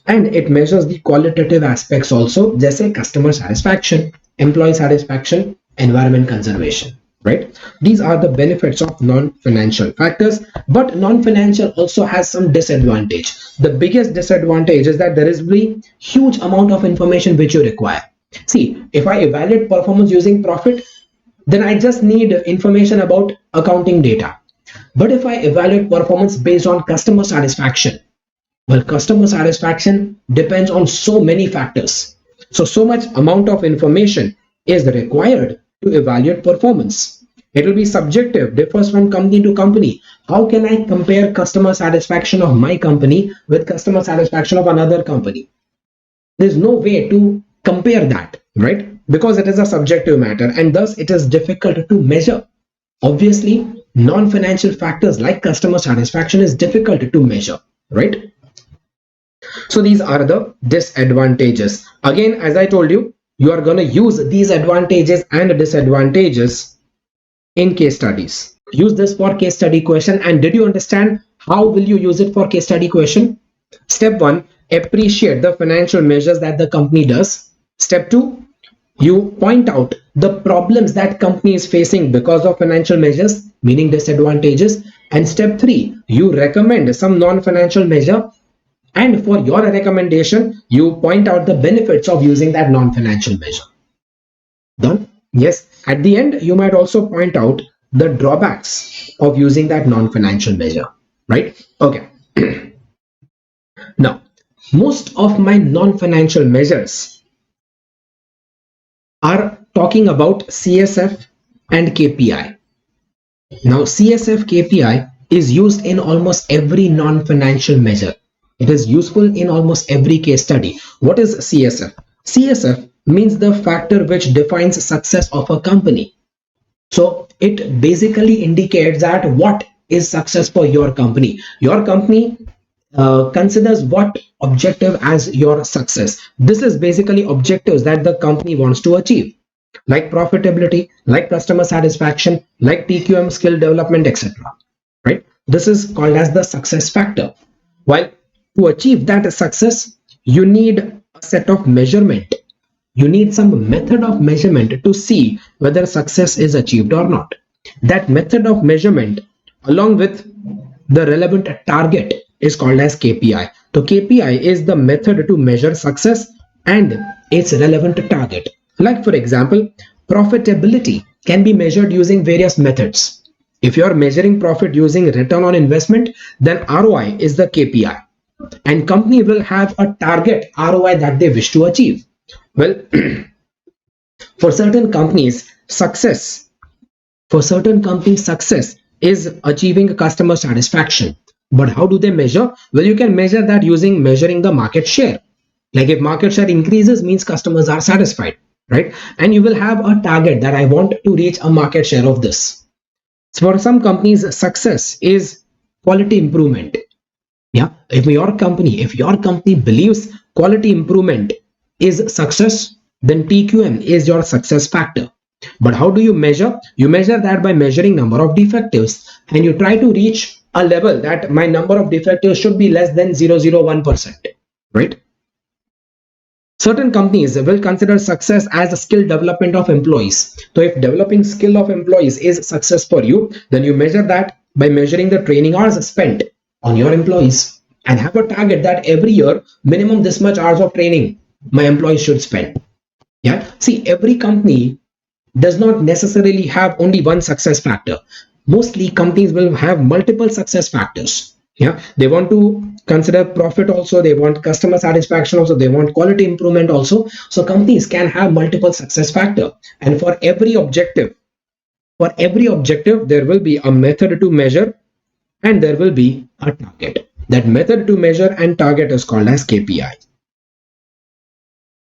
And it measures the qualitative aspects also, जैसे customer satisfaction, employee satisfaction, environment conservation, right? These are the benefits of non-financial factors, but non-financial also has some disadvantage. The biggest disadvantage is that there is really huge amount of information which you require. See, if I evaluate performance using profit, then I just need information about accounting data. But if I evaluate performance based on customer satisfaction, well, customer satisfaction depends on so many factors. So much amount of information is required to evaluate performance. It will be subjective, differs from company to company. How can I compare customer satisfaction of my company with customer satisfaction of another company? There's no way to compare that, right? Because it is a subjective matter and thus it is difficult to measure. Obviously, non-financial factors like customer satisfaction is difficult to measure, right? So these are the disadvantages. Again, as I told you, you are going to use these advantages and disadvantages in case studies. Use this for case study question. And did you understand how will you use it for case study question? Step 1, appreciate the financial measures that the company does. Step 2, you point out the problems that company is facing because of financial measures, meaning disadvantages. And step 3, you recommend some non-financial measure, and for your recommendation you point out the benefits of using that non-financial measure. Done? Yes. At the end you might also point out the drawbacks of using that non-financial measure, right? Okay. Now, most of my non-financial measures are talking about CSF and KPI. Now, CSF KPI is used in almost every non-financial measure. It is useful in almost every case study. What is CSF? CSF means the factor which defines success of a company. So it basically indicates that what is success for your company. Your company considers what objective as your success. This is basically objectives that the company wants to achieve, like profitability, like customer satisfaction, like TQM, skill development, etc. Right? This is called as the success factor. While to achieve that success, you need a set of measurement. You need some method of measurement to see whether success is achieved or not. That method of measurement, along with the relevant target, is called as KPI. So KPI is the method to measure success and its relevant target. Like for example, profitability can be measured using various methods. If you are measuring profit using return on investment, then ROI is the KPI. And company will have a target ROI that they wish to achieve. Well, for certain companies, success is achieving customer satisfaction. But how do they measure? Well, you can measure that using measuring the market share. Like if market share increases, means customers are satisfied, right? And you will have a target that I want to reach a market share of this. So for some companies, success is quality improvement. Yeah, if your company believes quality improvement is success, then TQM is your success factor. But how do you measure? You measure that by measuring number of defectives, and you try to reach a level that my number of defectives should be less than 0.001%, right? Certain companies will consider success as a skill development of employees. So if developing skill of employees is success for you, then you measure that by measuring the training hours spent on your employees, and have a target that every year minimum this much hours of training my employees should spend. Yeah, see, every company does not necessarily have only one success factor. Mostly companies will have multiple success factors. Yeah, they want to consider profit also, they want customer satisfaction also, they want quality improvement also. So companies can have multiple success factor, and for every objective there will be a method to measure, and there will be a target. That method to measure and target is called as KPI.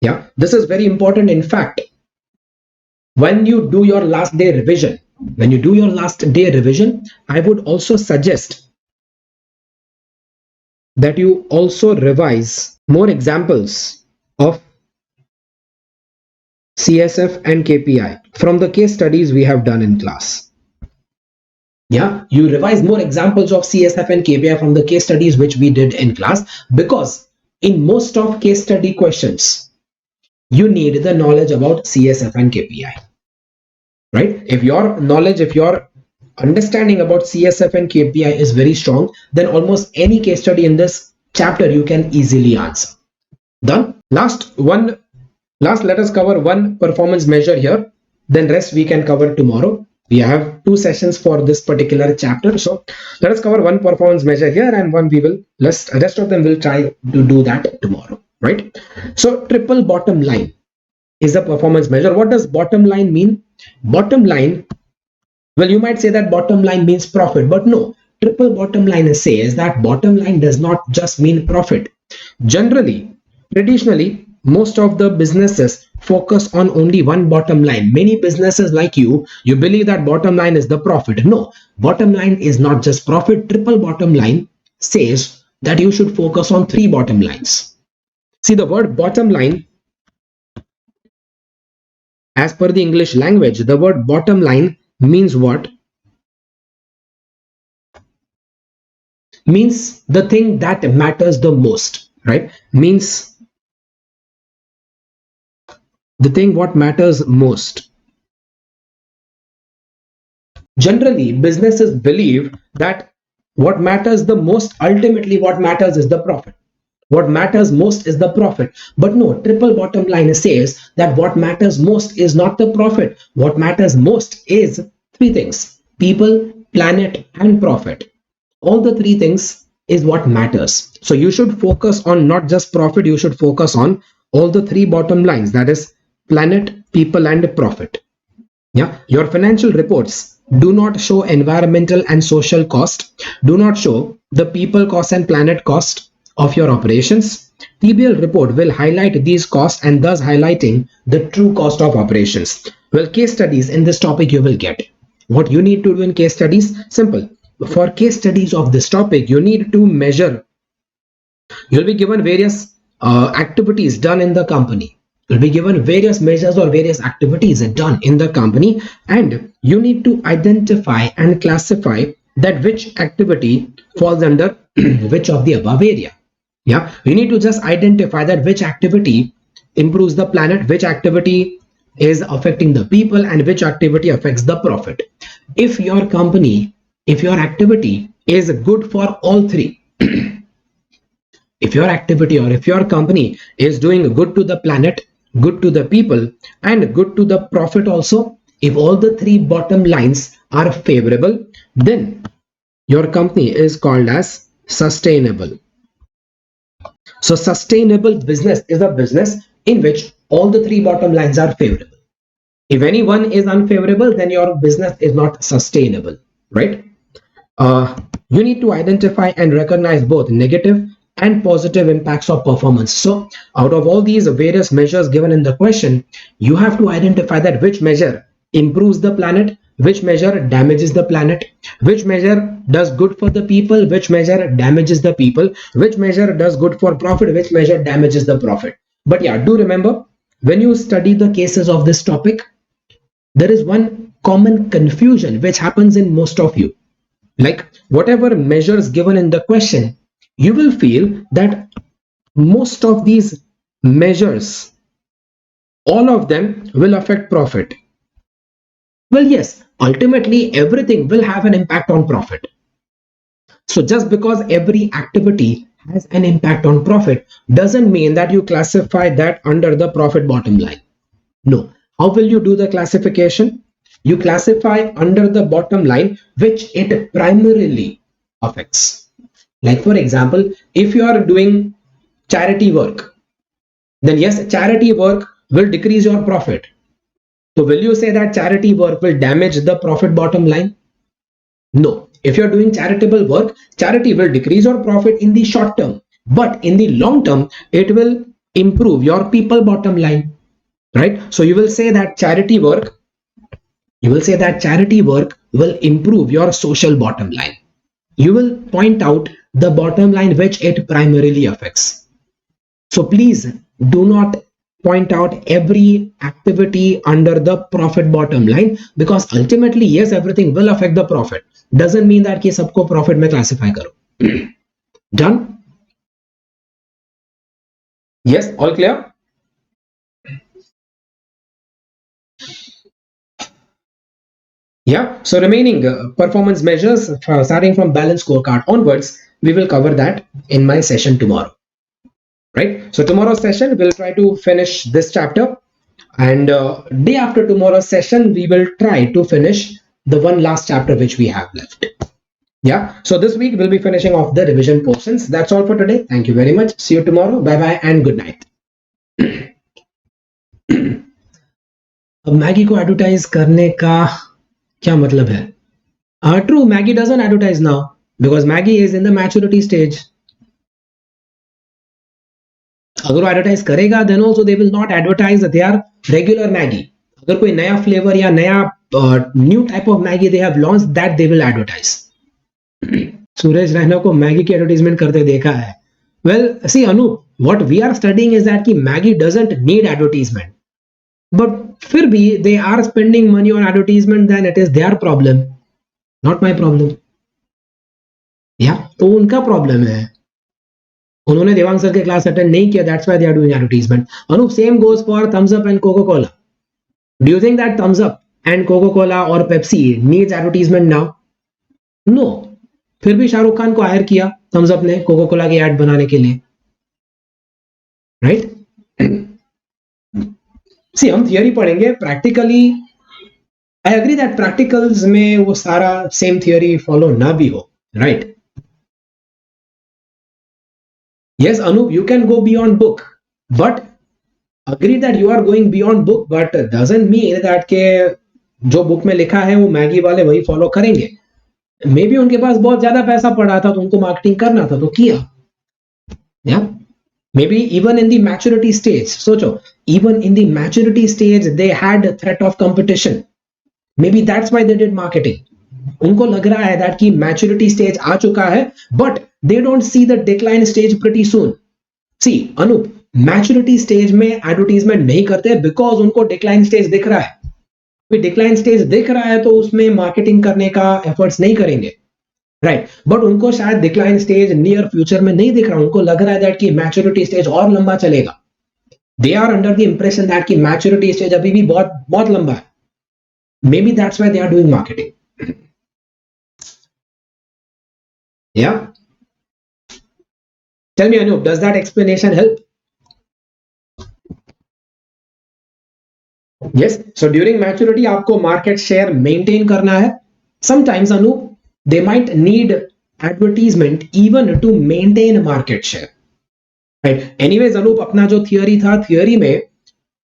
Yeah, this is very important. In fact, when you do your last day revision, I would also suggest that you also revise more examples of CSF and KPI from the case studies we have done in class. Yeah, you revise more examples of CSF and KPI from the case studies which we did in class, because in most of case study questions, you need the knowledge about CSF and KPI, right? If your understanding about CSF and KPI is very strong, then almost any case study in this chapter you can easily answer. Done? Last, let us cover one performance measure here, then rest we can cover tomorrow. We have 2 sessions for this particular chapter, so let us cover one performance measure here, and one rest of them will try to do that tomorrow, right? So triple bottom line is a performance measure. What does bottom line mean? Bottom line, well, you might say that bottom line means profit, but no. Triple bottom line says that bottom line does not just mean profit. Traditionally, most of the businesses focus on only one bottom line. Many businesses like you believe that bottom line is the profit. No, bottom line is not just profit. Triple bottom line says that you should focus on three bottom lines. See, the word bottom line, as per the English language, the word bottom line means what? Means the thing that matters the most, right? Means the thing what matters most. Generally, businesses believe that what matters the most, ultimately what matters is the profit. What matters most is the profit. But no, triple bottom line says that what matters most is not the profit. What matters most is three things: people, planet, and profit. All the three things is what matters. So you should focus on not just profit, you should focus on all the three bottom lines, that is planet, people, and profit. Yeah, your financial reports do not show environmental and social cost, do not show the people cost and planet cost of your operations. TBL report will highlight these costs and thus highlighting the true cost of operations. Well, case studies in this topic you will get. What you need to do in case studies? Simple. For case studies of this topic, you need to measure. You'll be given various activities done in the company. You'll be given various measures or various activities done in the company, and you need to identify and classify that which activity falls under which of the above area. Yeah, you need to just identify that which activity improves the planet, which activity is affecting the people, and which activity affects the profit. If your company, if your activity is good for all three, if your activity or if your company is doing good to the planet, good to the people, and good to the profit also, if all the three bottom lines are favorable, then your company is called as sustainable. So sustainable business is a business in which all the three bottom lines are favorable. If any one is unfavorable, then your business is not sustainable, right? You need to identify and recognize both negative and positive impacts of performance. So out of all these various measures given in the question, you have to identify that which measure improves the planet, which measure damages the planet, which measure does good for the people, which measure damages the people, which measure does good for profit, which measure damages the profit. But yeah, do remember, when you study the cases of this topic, there is one common confusion which happens in most of you. Like whatever measures given in the question, you will feel that most of these measures, all of them will affect profit. Well, yes, ultimately everything will have an impact on profit. So just because every activity has an impact on profit doesn't mean that you classify that under the profit bottom line. No. How will you do the classification? You classify under the bottom line which it primarily affects. Like for example, if you are doing charity work, then yes, charity work will decrease your profit. So will you say that charity work will damage the profit bottom line? No. If you're doing charitable work, charity will decrease your profit in the short term, but in the long term, it will improve your people bottom line, right? So you will say that charity work, will improve your social bottom line. You will point out the bottom line which it primarily affects. So please do not point out every activity under the profit bottom line, because ultimately yes, everything will affect the profit. Doesn't mean that कि सबको profit में classify करो. Done? Yes, all clear? Yeah, so remaining performance measures starting from balance scorecard onwards, we will cover that in my session tomorrow. Right? So tomorrow's session, we'll try to finish this chapter, and day after tomorrow's session, we will try to finish the one last chapter which we have left. Yeah, so this week we'll be finishing off the revision portions. That's all for today. Thank you very much. See you tomorrow. Bye bye and good night. अब Maggi को advertise करने का क्या मतलब है? True, Maggie doesn't advertise now because Maggie is in the maturity stage. अगर वो advertise करेगा then also they will not advertise their regular Maggi. अगर कोई नया फ्लेवर या नया new type of Maggi they have launch that they will advertise. Suraj Raina को Maggi की एडवर्टाइजमेंट करते देखा है. Well see Anoop, what we are studying is that कि Maggi doesn't need advertisement, but फिर भी they are spending money on advertisement, then it is their problem, not my problem. या तो उनका प्रॉब्लम है, उन्होंने देवांग सर के क्लास अटेंड नहीं किया, that's why they are doing advertisement. Anoop, same goes for Thums Up and Coca Cola. Do you think that Thums Up and Coca Cola और Pepsi needs advertisement now? No. फिर भी शाहरुख खान को hire किया Thums Up ने Coca Cola की ad बनाने के लिए, राइट? सी हम थियरी पढ़ेंगे, practically I agree that practicals में वो सारा सेम थियरी फॉलो ना भी हो, right? Yes, Anup, you can go beyond book, but agree that you are going beyond book, but doesn't mean that के जो बुक में लिखा है वो मैगी वाले वही फॉलो करेंगे. मे बी उनके पास बहुत ज्यादा पैसा पड़ा था तो उनको मार्केटिंग करना था तो किया. या maybe even in the maturity stage, सोचो, even in the maturity stage they had threat of competition. Maybe that's why they did marketing. उनको लग रहा है दैट की मैच्योरिटी स्टेज आ चुका है, but they don't see the decline stage pretty soon. See, Anup, maturity stage में advertisement नहीं करते because उनको decline stage दिख रहा है. कोई decline stage दिख रहा है तो उसमें marketing करने का efforts नहीं करेंगे, right? But उनको शायद decline stage near future में नहीं दिख रहा, उनको लग रहा है that कि maturity stage और लंबा चलेगा. They are under the impression that कि maturity stage अभी भी बहुत बहुत लंबा है. Maybe that's why they are doing marketing. Yeah. Tell me, Anup, does that explanation help? Yes. So during maturity, आपको market share maintain करना है. Sometimes, Anup, they might need advertisement even to maintain market share. Right. Anyways, Anup, अपना जो theory था, theory में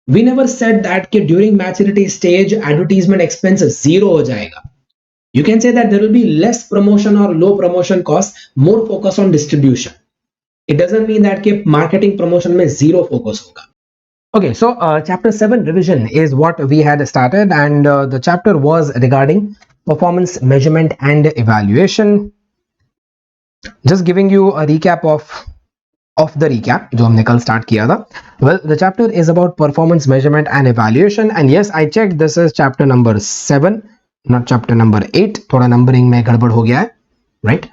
we never said that कि during maturity stage advertisement expenses zero हो जाएगा. You can say that there will be less promotion or low promotion cost, more focus on distribution. It doesn't mean that कि marketing promotion में zero focus होगा. Okay, so chapter 7 revision is what we had started, and the chapter was regarding performance measurement and evaluation. Just giving you a recap of the recap जो हमने कल start किया था. Well, the chapter is about performance measurement and evaluation, and yes, I checked this is chapter number 7, not chapter number 8. थोड़ा numbering में गड़बड़ हो गया है. Right?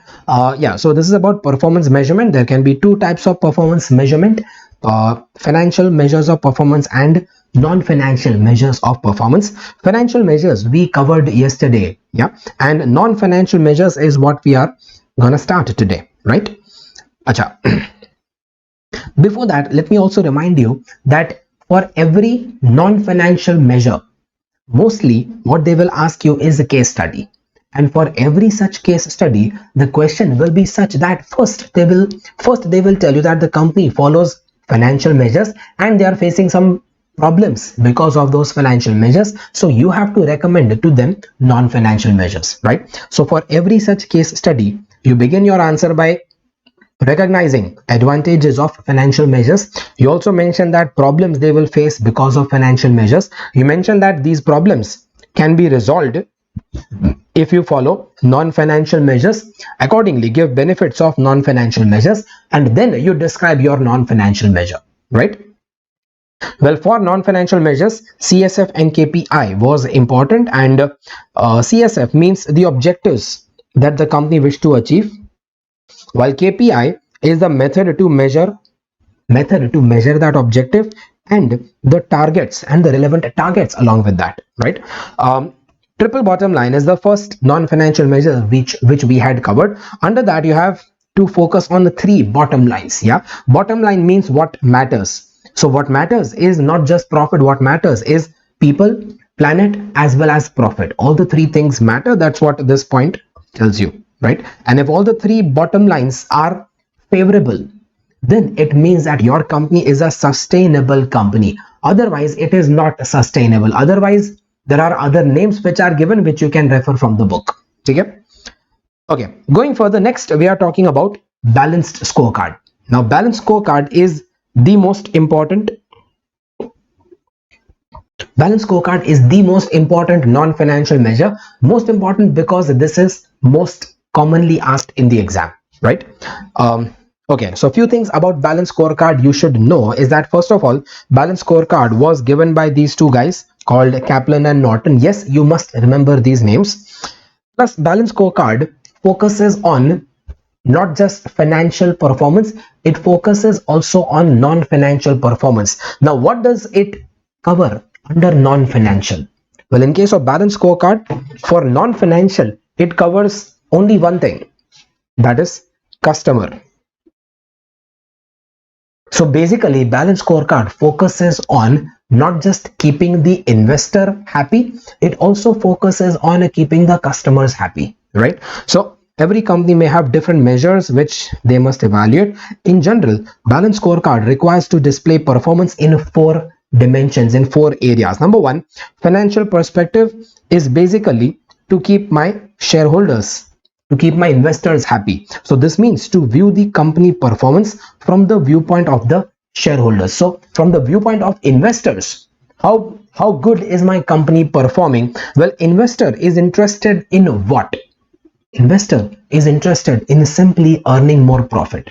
Yeah, so this is about performance measurement. There can be two types of performance measurement, financial measures of performance and non-financial measures of performance. Financial measures we covered yesterday, yeah, and non-financial measures is what we are gonna start today, right? Acha. Before that, let me also remind you that for every non-financial measure, mostly what they will ask you is a case study. And for every such case study, the question will be such that first they will tell you that the company follows financial measures and they are facing some problems because of those financial measures. So you have to recommend to them non-financial measures, right? So for every such case study, you begin your answer by recognizing advantages of financial measures. You also mention that problems they will face because of financial measures. You mention that these problems can be resolved if you follow non-financial measures. Accordingly, give benefits of non-financial measures, and then you describe your non-financial measure, right? Well, for non-financial measures, CSF and KPI was important, and CSF means the objectives that the company wish to achieve, while KPI is the method to measure that objective and the targets and the relevant targets along with that, right? Triple bottom line is the first non-financial measure which we had covered. Under that, you have to focus on the 3 bottom lines. Yeah, bottom line means what matters. So what matters is not just profit. What matters is people, planet, as well as profit. All the 3 things matter. That's what this point tells you, right? And if all the 3 bottom lines are favorable, then it means that your company is a sustainable company. Otherwise, it is not sustainable. Otherwise, there are other names which are given which you can refer from the book. Okay, going further, next we are talking about balanced scorecard. Now, balanced scorecard is the most important balance scorecard is the most important non-financial measure. Most important because this is most commonly asked in the exam, right? Okay, so a few things about balance scorecard you should know is that first of all, balance scorecard was given by these two guys called Kaplan and Norton. Yes, you must remember these names. Plus, balance scorecard focuses on not just financial performance, it focuses also on non-financial performance. Now what does it cover under non-financial? Well, in case of balance scorecard, for non-financial it covers only one thing, that is customer. So basically balance scorecard focuses on not just keeping the investor happy, it also focuses on keeping the customers happy, right? So every company may have different measures which they must evaluate. In general, balance scorecard requires to display performance in 4 dimensions, in 4 areas. Number one, financial perspective is basically to keep my shareholders, to keep my investors happy. So this means to view the company performance from the viewpoint of the shareholders. So from the viewpoint of investors, how good is my company performing? Well, investor is interested in what? Investor is interested in simply earning more profit.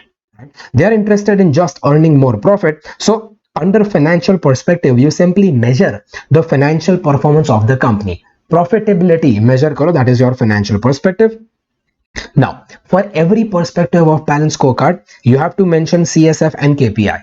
They are interested in just earning more profit. So under financial perspective, you simply measure the financial performance of the company. Profitability measure karo, that is your financial perspective. Now, for every perspective of balance scorecard, you have to mention CSF and KPI.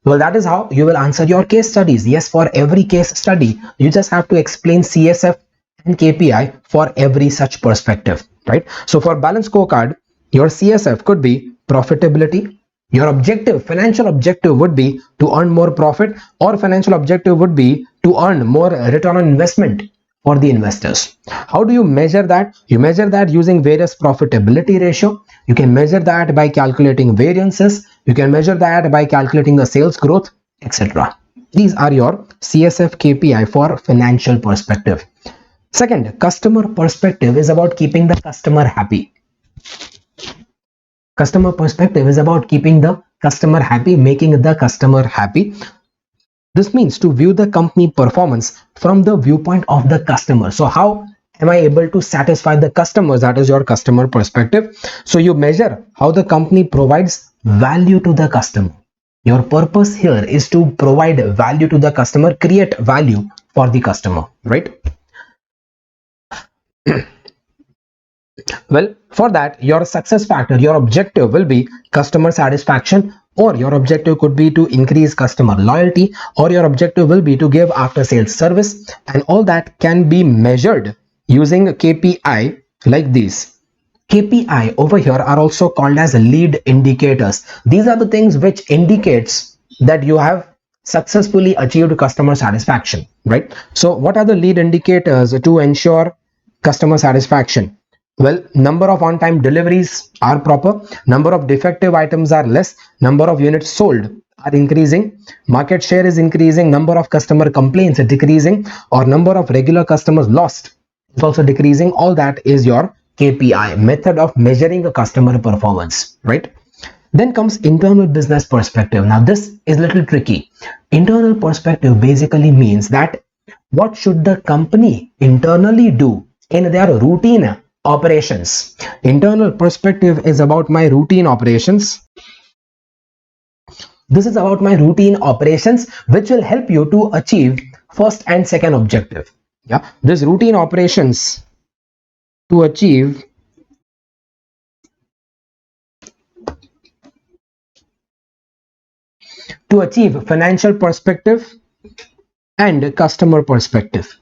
Well, that is how you will answer your case studies. Yes, for every case study, you just have to explain CSF and KPI for every such perspective, right? So for balance scorecard, your CSF could be profitability. Your objective, financial objective would be to earn more profit, or financial objective would be to earn more return on investment for the investors. How do you measure that? You measure that using various profitability ratio. You can measure that by calculating variances. You can measure that by calculating the sales growth, etc. These are your CSF KPI for financial perspective. Second, customer perspective is about keeping the customer happy. Customer perspective is about keeping the customer happy, making the customer happy. This means to view the company performance from the viewpoint of the customer. So how am I able to satisfy the customers? That is your customer perspective. So you measure how the company provides value to the customer. Your purpose here is to provide value to the customer, create value for the customer, right? Well, for that, your success factor, your objective will be customer satisfaction, or your objective could be to increase customer loyalty, or your objective will be to give after sales service, and all that can be measured using KPI like these. KPI over here are also called as lead indicators. These are the things which indicates that you have successfully achieved customer satisfaction, right? So what are the lead indicators to ensure customer satisfaction? Well, number of on-time deliveries are proper, number of defective items are less, number of units sold are increasing, market share is increasing, number of customer complaints are decreasing, or number of regular customers lost is also decreasing. All that is your KPI, method of measuring a customer performance, right? Then comes internal business perspective. Now this is a little tricky. Internal perspective basically means that what should the company internally do in their routine operations. Internal perspective is about my routine operations. This is about my routine operations, which will help you to achieve first and second objective. Yeah, this routine operations to achieve financial perspective and customer perspective.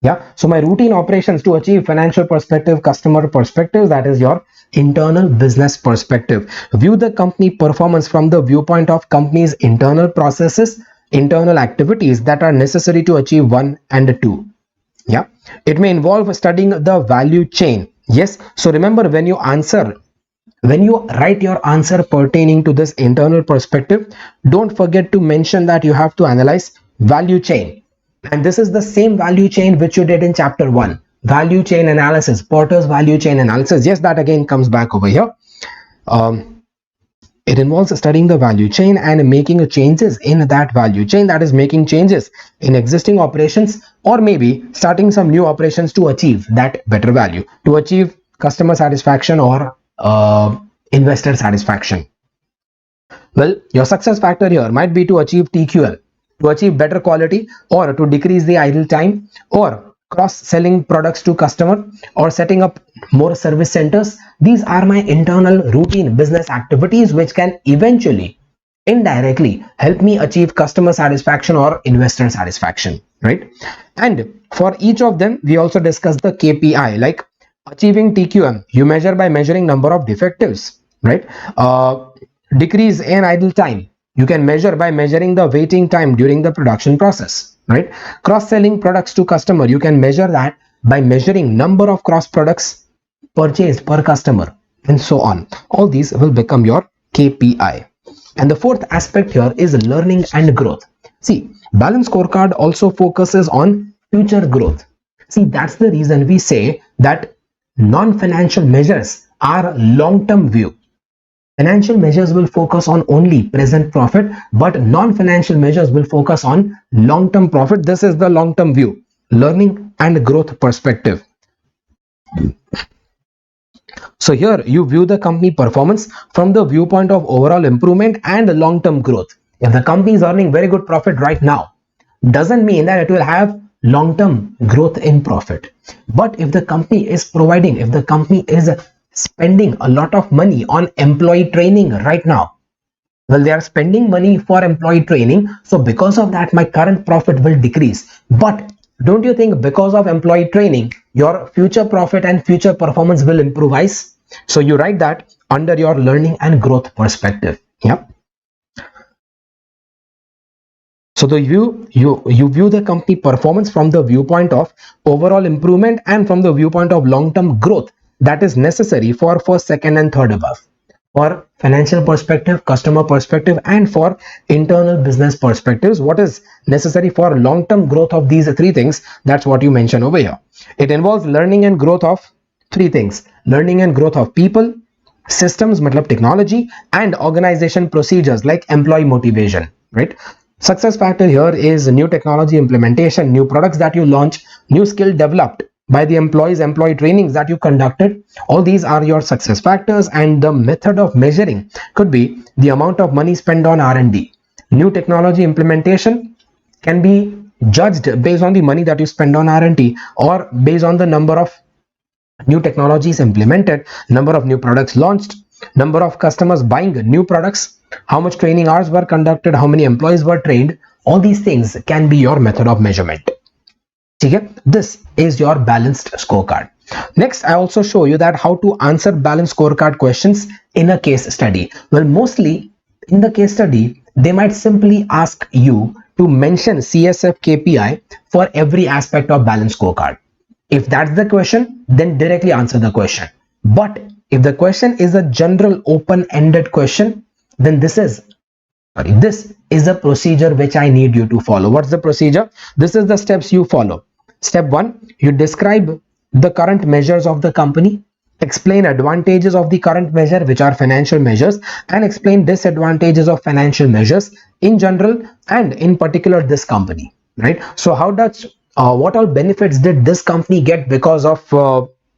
Yeah, so my routine operations to achieve financial perspective, customer perspective, that is your internal business perspective. View the company performance from the viewpoint of company's internal processes, internal activities that are necessary to achieve 1 and 2. Yeah, it may involve studying the value chain. Yes, so remember, when you write your answer pertaining to this internal perspective, don't forget to mention that you have to analyze value chain. And this is the same value chain which you did in chapter 1, value chain analysis, Porter's value chain analysis. Yes, that again comes back over here. It involves studying the value chain and making changes in that value chain, that is making changes in existing operations or maybe starting some new operations to achieve that better value, to achieve customer satisfaction or investor satisfaction. Well, your success factor here might be to achieve TQL, to achieve better quality or to decrease the idle time or cross-selling products to customer or setting up more service centers. These are my internal routine business activities which can eventually indirectly help me achieve customer satisfaction or investor satisfaction, right? And for each of them we also discussed the KPI, like achieving TQM you measure by measuring number of defectives, right? Decrease in idle time you can measure by measuring the waiting time during the production process, right? Cross-selling products to customer you can measure that by measuring number of cross products purchased per customer and so on. All these will become your KPI. And the fourth aspect here is learning and growth. See, balanced scorecard also focuses on future growth. See, that's the reason we say that non-financial measures are long-term view. Financial measures will focus on only present profit, but non-financial measures will focus on long-term profit. This is the long-term view, learning and growth perspective. So here you view the company performance from the viewpoint of overall improvement and long-term growth. If the company is earning very good profit right now, doesn't mean that it will have long-term growth in profit. But if the company is providing, if the company is spending a lot of money on employee training right now, well, they are spending money for employee training, so because of that my current profit will decrease. But don't you think because of employee training your future profit and future performance will improvise? So you write that under your learning and growth perspective. Yep. So the you view the company performance from the viewpoint of overall improvement and from the viewpoint of long-term growth that is necessary for first, second and third above. For financial perspective, customer perspective and for internal business perspectives, what is necessary for long-term growth of these three things, that's what you mention over here. It involves learning and growth of three things: learning and growth of people, systems matlab technology, and organization procedures like employee motivation, right? Success factor here is new technology implementation, new products that you launch, new skill developed by the employees, employee trainings that you conducted. All these are your success factors, and the method of measuring could be the amount of money spent on R&D. New technology implementation can be judged based on the money that you spend on R&D or based on the number of new technologies implemented, number of new products launched, number of customers buying new products, how much training hours were conducted, how many employees were trained. All these things can be your method of measurement. Okay, this is your balanced scorecard. Next, I also show you that how to answer balanced scorecard questions in a case study. Well, mostly in the case study, they might simply ask you to mention CSF KPI for every aspect of balanced scorecard. If that's the question, then directly answer the question. But if the question is a general open-ended question, then this is a procedure which I need you to follow. What's the procedure? This is the steps you follow. Step 1, you describe the current measures of the company, explain advantages of the current measure, which are financial measures, and explain disadvantages of financial measures in general and in particular this company, right? So how does what all benefits did this company get because of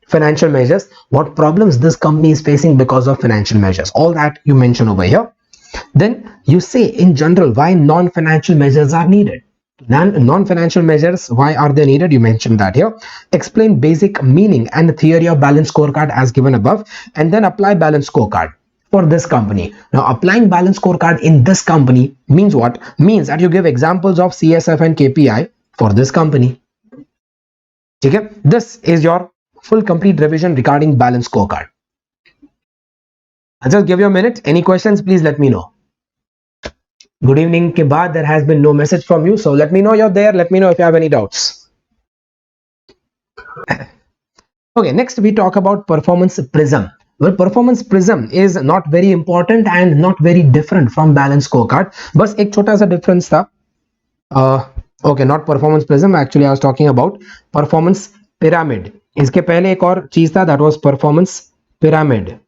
financial measures? What problems this company is facing because of financial measures? All that you mention over here. Then you say in general why non-financial measures are needed. Non-financial measures, why are they needed? You mentioned that here. Explain basic meaning and theory of balanced scorecard as given above, and then apply balanced scorecard for this company. Now, applying balanced scorecard in this company means what? Means that you give examples of CSF and KPI for this company. Okay? This is your full complete revision regarding balanced scorecard. I'll just give you a minute. Any questions, please let me know. Good evening ke baad there has been no message from you, so let me know you're there. Let me know if you have any doubts. Okay, next we talk about performance prism. Well, performance prism is not very important and not very different from balanced scorecard. बस एक छोटा सा difference था. Okay, not performance prism. Actually, I was talking about performance pyramid. इसके पहले एक और चीज था, that was performance pyramid.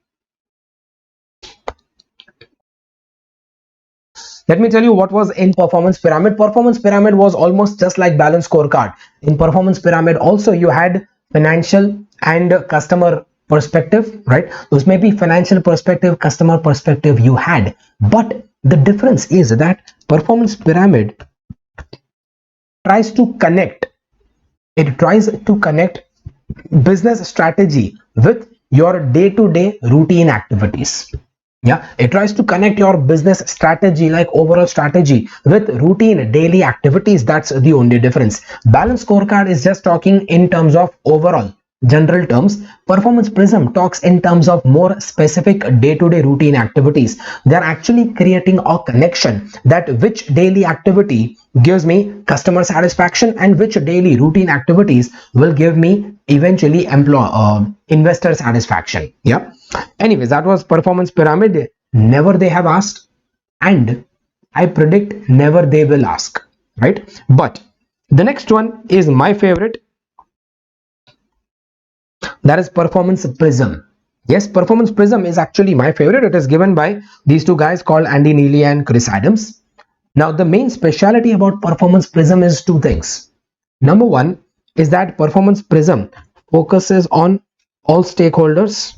Let me tell you what was in performance pyramid. Performance pyramid was almost just like balance scorecard. In performance pyramid also you had financial and customer perspective, right? Those may be financial perspective, customer perspective you had, but the difference is that performance pyramid tries to connect, it tries to connect business strategy with your day-to-day routine activities. Yeah, it tries to connect your business strategy, like overall strategy, with routine daily activities. That's the only difference. Balance scorecard is just talking in terms of overall general terms. Performance prism talks in terms of more specific day-to-day routine activities. They're actually creating a connection that which daily activity gives me customer satisfaction and which daily routine activities will give me eventually investor satisfaction. Yeah, anyways, that was performance pyramid. Never they have asked, and I predict never they will ask, right? But the next one is my favorite, that is performance prism. Yes, performance prism is actually my favorite. It is given by these two guys called Andy Neely and Chris Adams. Now the main speciality about performance prism is two things. Number one is that performance prism focuses on all stakeholders,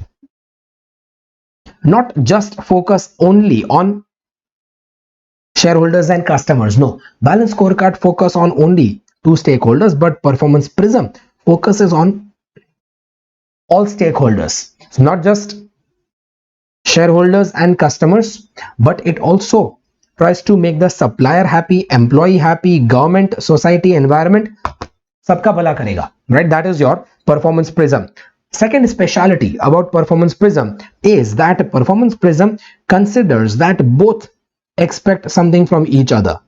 not just focus only on shareholders and customers. No, balance scorecard focus on only two stakeholders, but performance prism focuses on all stakeholders. So not just shareholders and customers, but it also tries to make the supplier happy, employee happy, government, society, environment, सबका भला करेगा, right? That is your performance prism. Second speciality about performance prism is that performance prism considers that both expect something from each other.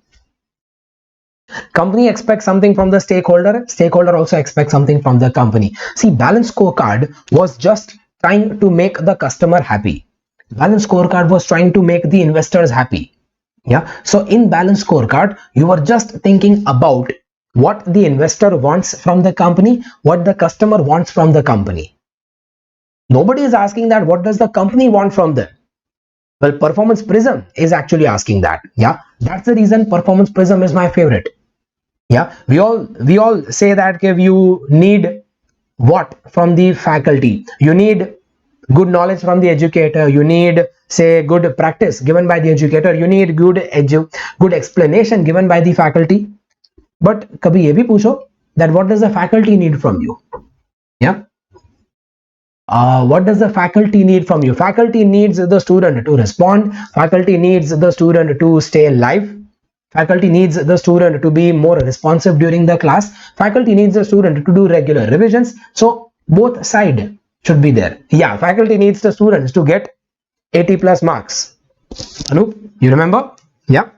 Company expects something from the stakeholder, stakeholder also expects something from the company. See, balance scorecard was just trying to make the customer happy. Balance scorecard was trying to make the investors happy. Yeah, so in balance scorecard you were just thinking about what the investor wants from the company, what the customer wants from the company. Nobody is asking that what does the company want from them. Well, performance prism is actually asking that. Yeah, that's the reason performance prism is my favorite. Yeah, we all say that if you need what from the faculty, you need good knowledge from the educator, you need say good practice given by the educator, you need good explanation given by the faculty. But kabhi ye bhi pucho that what does the faculty need from you? Yeah, what does the faculty need from you? Faculty needs the student to respond, faculty needs the student to stay live, faculty needs the student to be more responsive during the class, faculty needs the student to do regular revisions. So both side should be there. Yeah, faculty needs the students to get 80 plus marks. Anup, you remember? Yeah.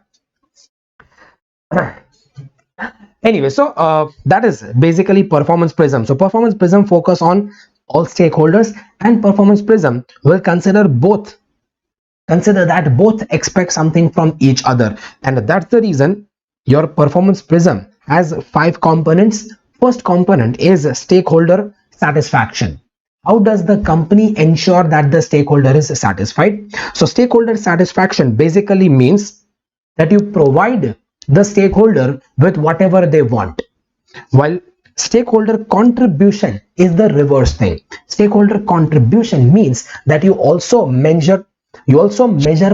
Anyway, so that is basically performance prism. So performance prism focus on all stakeholders, and performance prism will consider that both expect something from each other, and that's the reason your performance prism has 5 components. First component is stakeholder satisfaction. How does the company ensure that the stakeholder is satisfied? So stakeholder satisfaction basically means that you provide the stakeholder with whatever they want, while stakeholder contribution is the reverse thing. Stakeholder contribution means that you also measure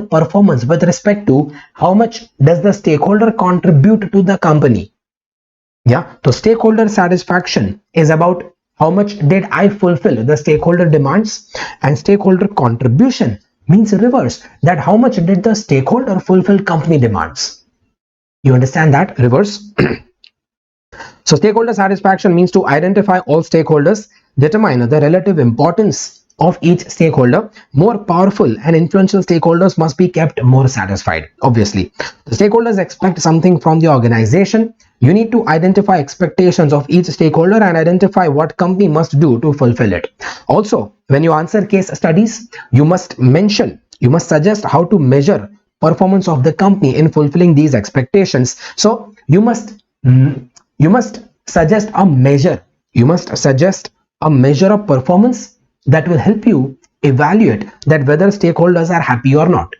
performance with respect to how much does the stakeholder contribute to the company. Yeah, so stakeholder satisfaction is about how much did I fulfill the stakeholder demands, and stakeholder contribution means reverse, that how much did the stakeholder fulfill company demands. You understand that reverse? So stakeholder satisfaction means to identify all stakeholders, determine the relative importance of each stakeholder. More powerful and influential stakeholders must be kept more satisfied. Obviously, the stakeholders expect something from the organization. You need to identify expectations of each stakeholder and identify what company must do to fulfill it. Also, when you answer case studies, you must suggest how to measure performance of the company in fulfilling these expectations. So you must suggest a measure. You must suggest a measure of performance that will help you evaluate that whether stakeholders are happy or not.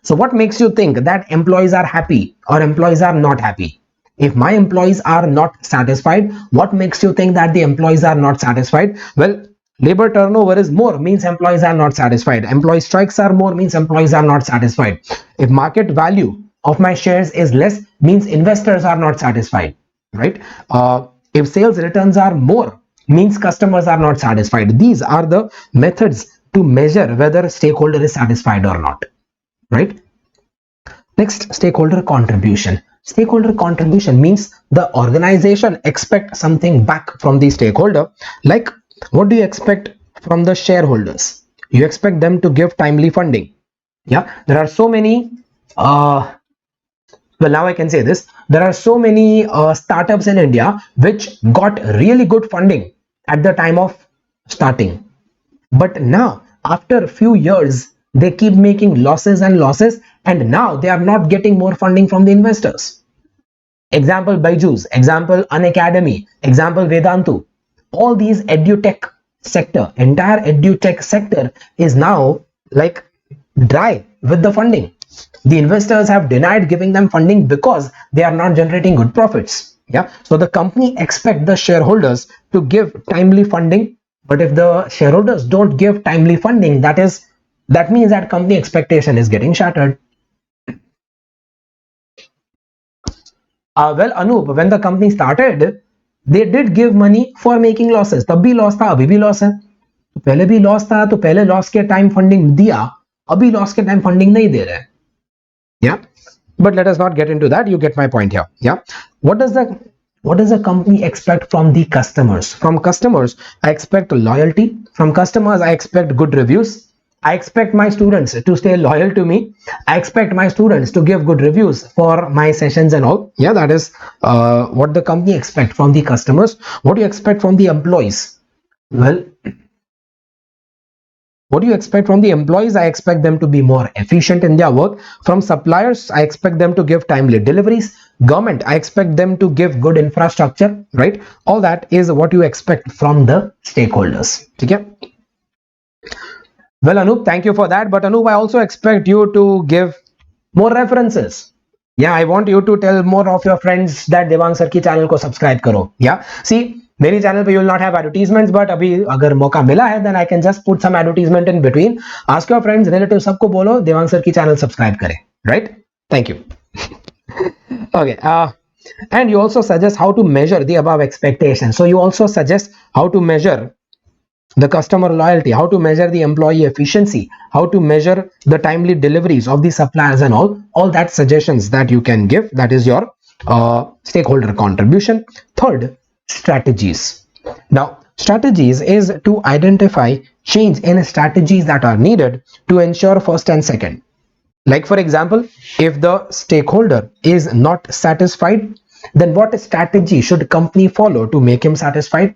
So what makes you think that employees are happy or employees are not happy? If my employees are not satisfied, what makes you think that the employees are not satisfied? Well, labor turnover is more means employees are not satisfied. Employee strikes are more means employees are not satisfied. If market value of my shares is less means investors are not satisfied, right? If sales returns are more means customers are not satisfied. These are the methods to measure whether a stakeholder is satisfied or not, right? Next, stakeholder contribution. Stakeholder contribution means the organization expect something back from the stakeholder. Like, what do you expect from the shareholders? You expect them to give timely funding. Yeah, there are so many well, now I can say this, there are so many startups in India which got really good funding at the time of starting, but now after a few years they keep making losses and losses, and now they are not getting more funding from the investors. Example Byju's, example Unacademy, example Vedantu. All these edutech sector, entire edutech sector is now like dry with the funding. The investors have denied giving them funding because they are not generating good profits. Yeah, so the company expect the shareholders to give timely funding, but if the shareholders don't give timely funding, that means that company expectation is getting shattered. Well, Anup, when the company started, they did give money for making losses. तब भी loss था, अभी भी loss है. तो पहले भी loss था, तो पहले लॉस के टाइम फंडिंग दिया, अभी लॉस के टाइम फंडिंग नहीं दे रहे. Yeah, but let us not get into that. You get my point here. Yeah, what does the company expect from the customers? From customers, I expect loyalty. From customers, I expect good reviews. I expect my students to stay loyal to me. I expect my students to give good reviews for my sessions and all. Yeah, that is what the company expect from the customers. What do you expect from the employees? Well, what do you expect from the employees? I expect them to be more efficient in their work. From suppliers, I expect them to give timely deliveries. Government, I expect them to give good infrastructure, right? All that is what you expect from the stakeholders. Okay? Well, Anup, thank you for that. But Anup, I also expect you to give more references. Yeah, I want you to tell more of your friends that Devang sir ki channel ko subscribe karo. Yeah, see, मेरी channel पे you will not have advertisements, but अभी अगर मौका मिला है then I can just put some advertisement in between. Ask your friends, relatives, सबको बोलो Devang sir की चैनल सब्सक्राइब करें. Right? Thank you. Okay. And you also suggest how to measure the above expectations. So you also suggest how to measure the customer loyalty, how to measure the employee efficiency, how to measure the timely deliveries of the suppliers and all that suggestions that you can give. That is your stakeholder contribution. Third, strategies. Now, strategies is to identify change in strategies that are needed to ensure first and second. Like for example, if the stakeholder is not satisfied, then what strategy should company follow to make him satisfied?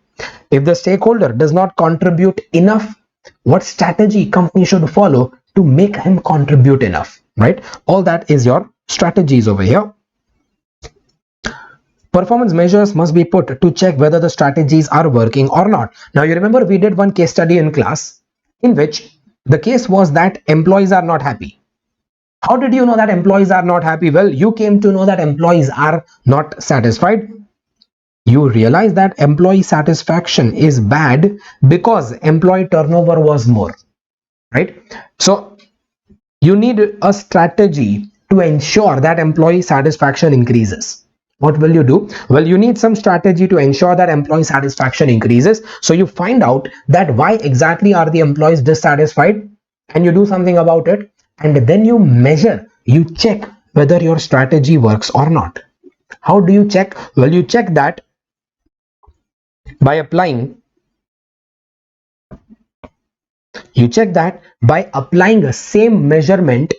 If the stakeholder does not contribute enough, what strategy company should follow to make him contribute enough, right? All that is your strategies over here. Performance measures must be put to check whether the strategies are working or not. Now you remember we did one case study in class in which the case was that employees are not happy. How did you know that employees are not happy? Well, you came to know that employees are not satisfied. You realize that employee satisfaction is bad because employee turnover was more, right? So you need a strategy to ensure that employee satisfaction increases. What will you do? Well, you need some strategy to ensure that employee satisfaction increases. So you find out that why exactly are the employees dissatisfied, and you do something about it, and then you measure, you check whether your strategy works or not. How do you check? Well, you check that by applying the same measurement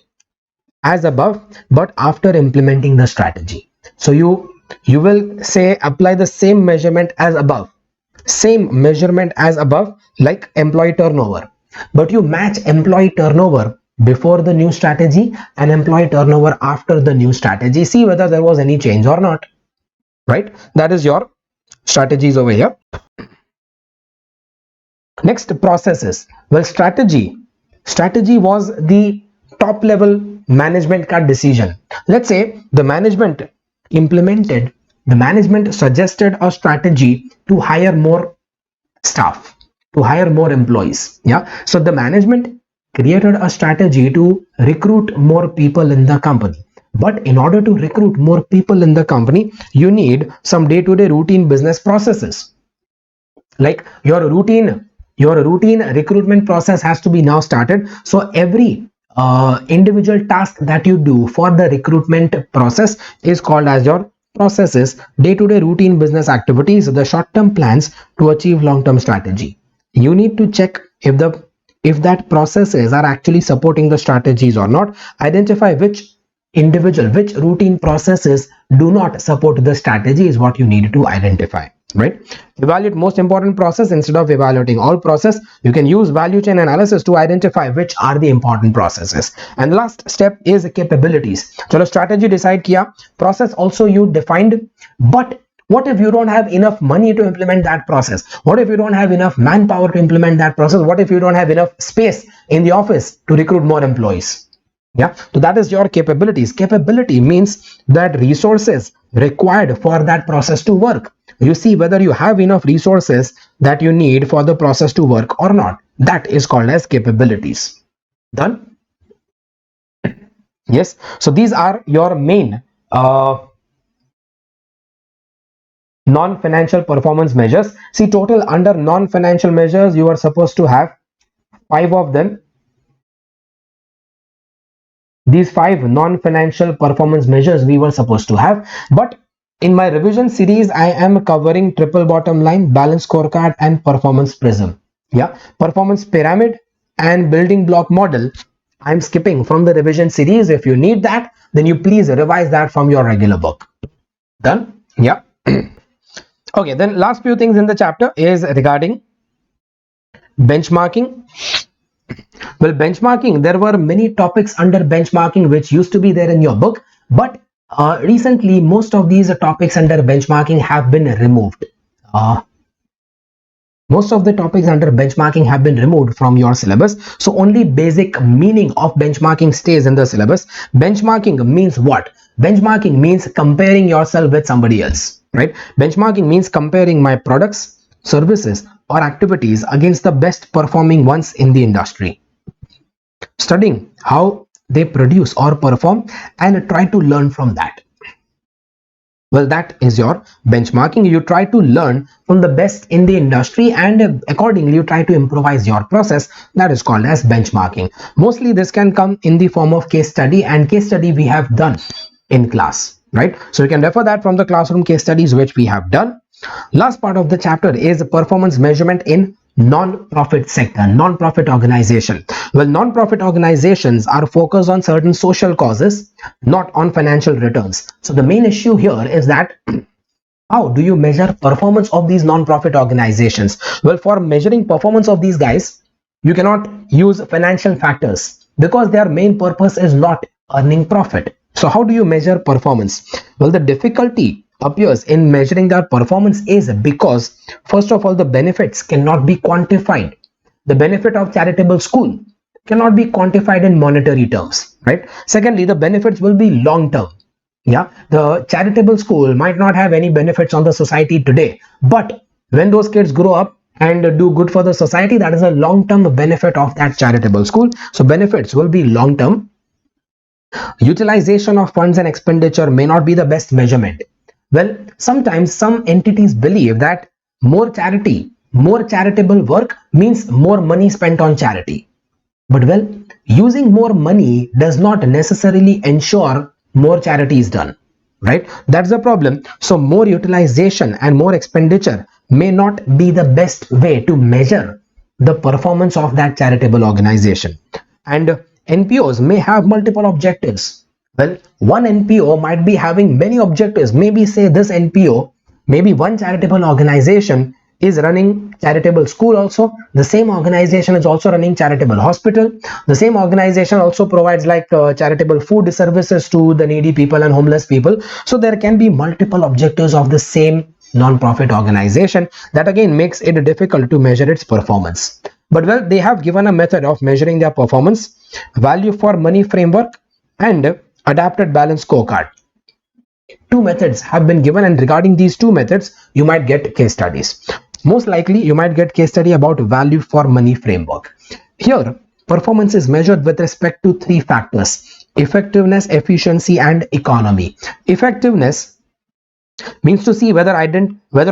as above, but after implementing the strategy. So you will say apply the same measurement as above, like employee turnover, but you match employee turnover before the new strategy and employee turnover after the new strategy. See whether there was any change or not, right? That is your strategies over here. Next, processes. Well, strategy was the top level management ka decision. Let's say the management suggested a strategy to hire more staff, to hire more employees. Yeah, so the management created a strategy to recruit more people in the company. But in order to recruit more people in the company, you need some day-to-day routine business processes. Like your routine recruitment process has to be now started. So every individual task that you do for the recruitment process is called as your processes, day-to-day routine business activities, the short-term plans to achieve long-term strategy. You need to check if that processes are actually supporting the strategies or not. Identify which routine processes do not support the strategy is what you need to identify, right? Evaluate most important process instead of evaluating all process. You can use value chain analysis to identify which are the important processes. And last step is capabilities. Chalo, strategy decide kiya, process also you defined, but what if you don't have enough money to implement that process? What if you don't have enough manpower to implement that process? What if you don't have enough space in the office to recruit more employees? Yeah, so that is your capabilities. Capability means that resources required for that process to work. You see whether you have enough resources that you need for the process to work or not. That is called as capabilities. Done? Yes. So these are your main non-financial performance measures. See, total under non-financial measures, you are supposed to have 5 of them. These 5 non-financial performance measures we were supposed to have, but in my revision series I am covering triple bottom line, balance scorecard, and performance prism. Yeah, performance pyramid and building block model I'm skipping from the revision series. If you need that, then you please revise that from your regular book. Done? Yeah. Okay, then last few things in the chapter is regarding benchmarking. Well, benchmarking, there were many topics under benchmarking which used to be there in your book, but recently most of these topics under benchmarking have been removed. Most of the topics under benchmarking have been removed from your syllabus. So only basic meaning of benchmarking stays in the syllabus. Benchmarking means what? Benchmarking means comparing yourself with somebody else, right? Benchmarking means comparing my products, services, or activities against the best performing ones in the industry. Studying how they produce or perform and try to learn from that. Well, that is your benchmarking. You try to learn from the best in the industry and accordingly you try to improvise your process. That is called as benchmarking. Mostly this can come in the form of case study, and case study we have done in class, right? So you can refer that from the classroom case studies which we have done. Last part of the chapter is performance measurement in non-profit sector, non-profit organization. Well, non-profit organizations are focused on certain social causes, not on financial returns. So the main issue here is that how do you measure performance of these non-profit organizations? Well, for measuring performance of these guys, you cannot use financial factors because their main purpose is not earning profit. So how do you measure performance? Well, the difficulty appears in measuring their performance is because, first of all, the benefits cannot be quantified. The benefit of charitable school cannot be quantified in monetary terms, right? Secondly, the benefits will be long term. Yeah, the charitable school might not have any benefits on the society today, but when those kids grow up and do good for the society, that is a long-term benefit of that charitable school. So benefits will be long-term. Utilization of funds and expenditure may not be the best measurement. Well, sometimes some entities believe that more charity, more charitable work means more money spent on charity. But well, using more money does not necessarily ensure more charity is done, right? That's the problem. So more utilization and more expenditure may not be the best way to measure the performance of that charitable organization. And NPOs may have multiple objectives. Well, one NPO might be having many objectives. Maybe say this NPO, maybe one charitable organization is running charitable school also. The same organization is also running charitable hospital. The same organization also provides like charitable food services to the needy people and homeless people. So there can be multiple objectives of the same non-profit organization. That again makes it difficult to measure its performance. But well, they have given a method of measuring their performance. Value for money framework and adapted balance scorecard. Two methods have been given, and regarding these two methods you might get case studies. Most likely you might get case study about value for money framework. Here performance is measured with respect to three factors: effectiveness, efficiency, and economy. Effectiveness means to see whether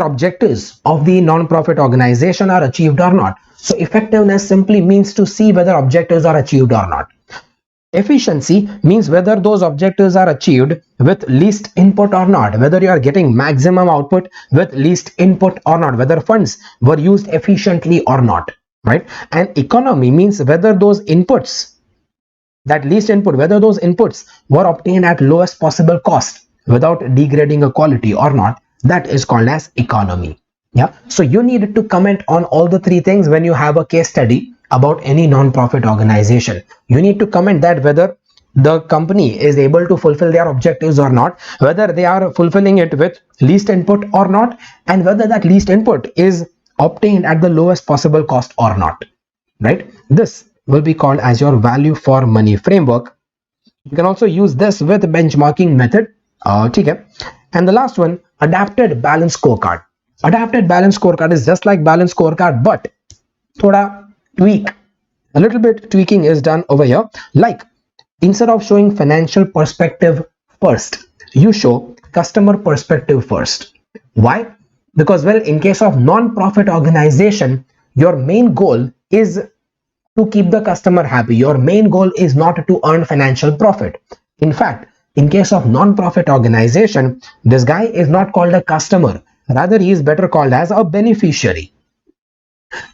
objectives of the non-profit organization are achieved or not. So effectiveness simply means to see whether objectives are achieved or not. Efficiency means whether those objectives are achieved with least input or not, whether you are getting maximum output with least input or not, whether funds were used efficiently or not, right? And economy means whether those inputs, that least input, whether those inputs were obtained at lowest possible cost without degrading a quality or not. That is called as economy. Yeah, so you need to comment on all the three things when you have a case study about any non-profit organization. You need to comment that whether the company is able to fulfill their objectives or not, whether they are fulfilling it with least input or not, and whether that least input is obtained at the lowest possible cost or not, right? This will be called as your value for money framework. You can also use this with benchmarking method. Okay. And the last one, adapted balance scorecard. Adapted balance scorecard is just like balance scorecard, but thoda tweak, a little bit tweaking is done over here. Like, instead of showing financial perspective first, you show customer perspective first. Why? Because, well, in case of non-profit organization, your main goal is to keep the customer happy. Your main goal is not to earn financial profit. In fact, in case of non-profit organization, this guy is not called a customer. Rather, he is better called as a beneficiary.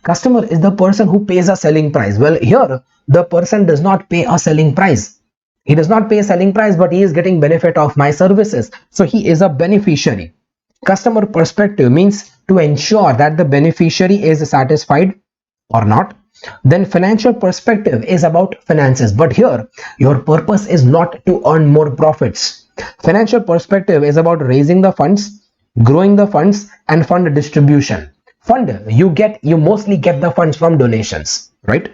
Customer is the person who pays a selling price. Well, here, the person does not pay a selling price. He does not pay a selling price, but he is getting benefit of my services. So he is a beneficiary. Customer perspective means to ensure that the beneficiary is satisfied or not. Then financial perspective is about finances, but here your purpose is not to earn more profits. Financial perspective is about raising the funds, growing the funds, and fund distribution. Fund, you mostly get the funds from donations, right?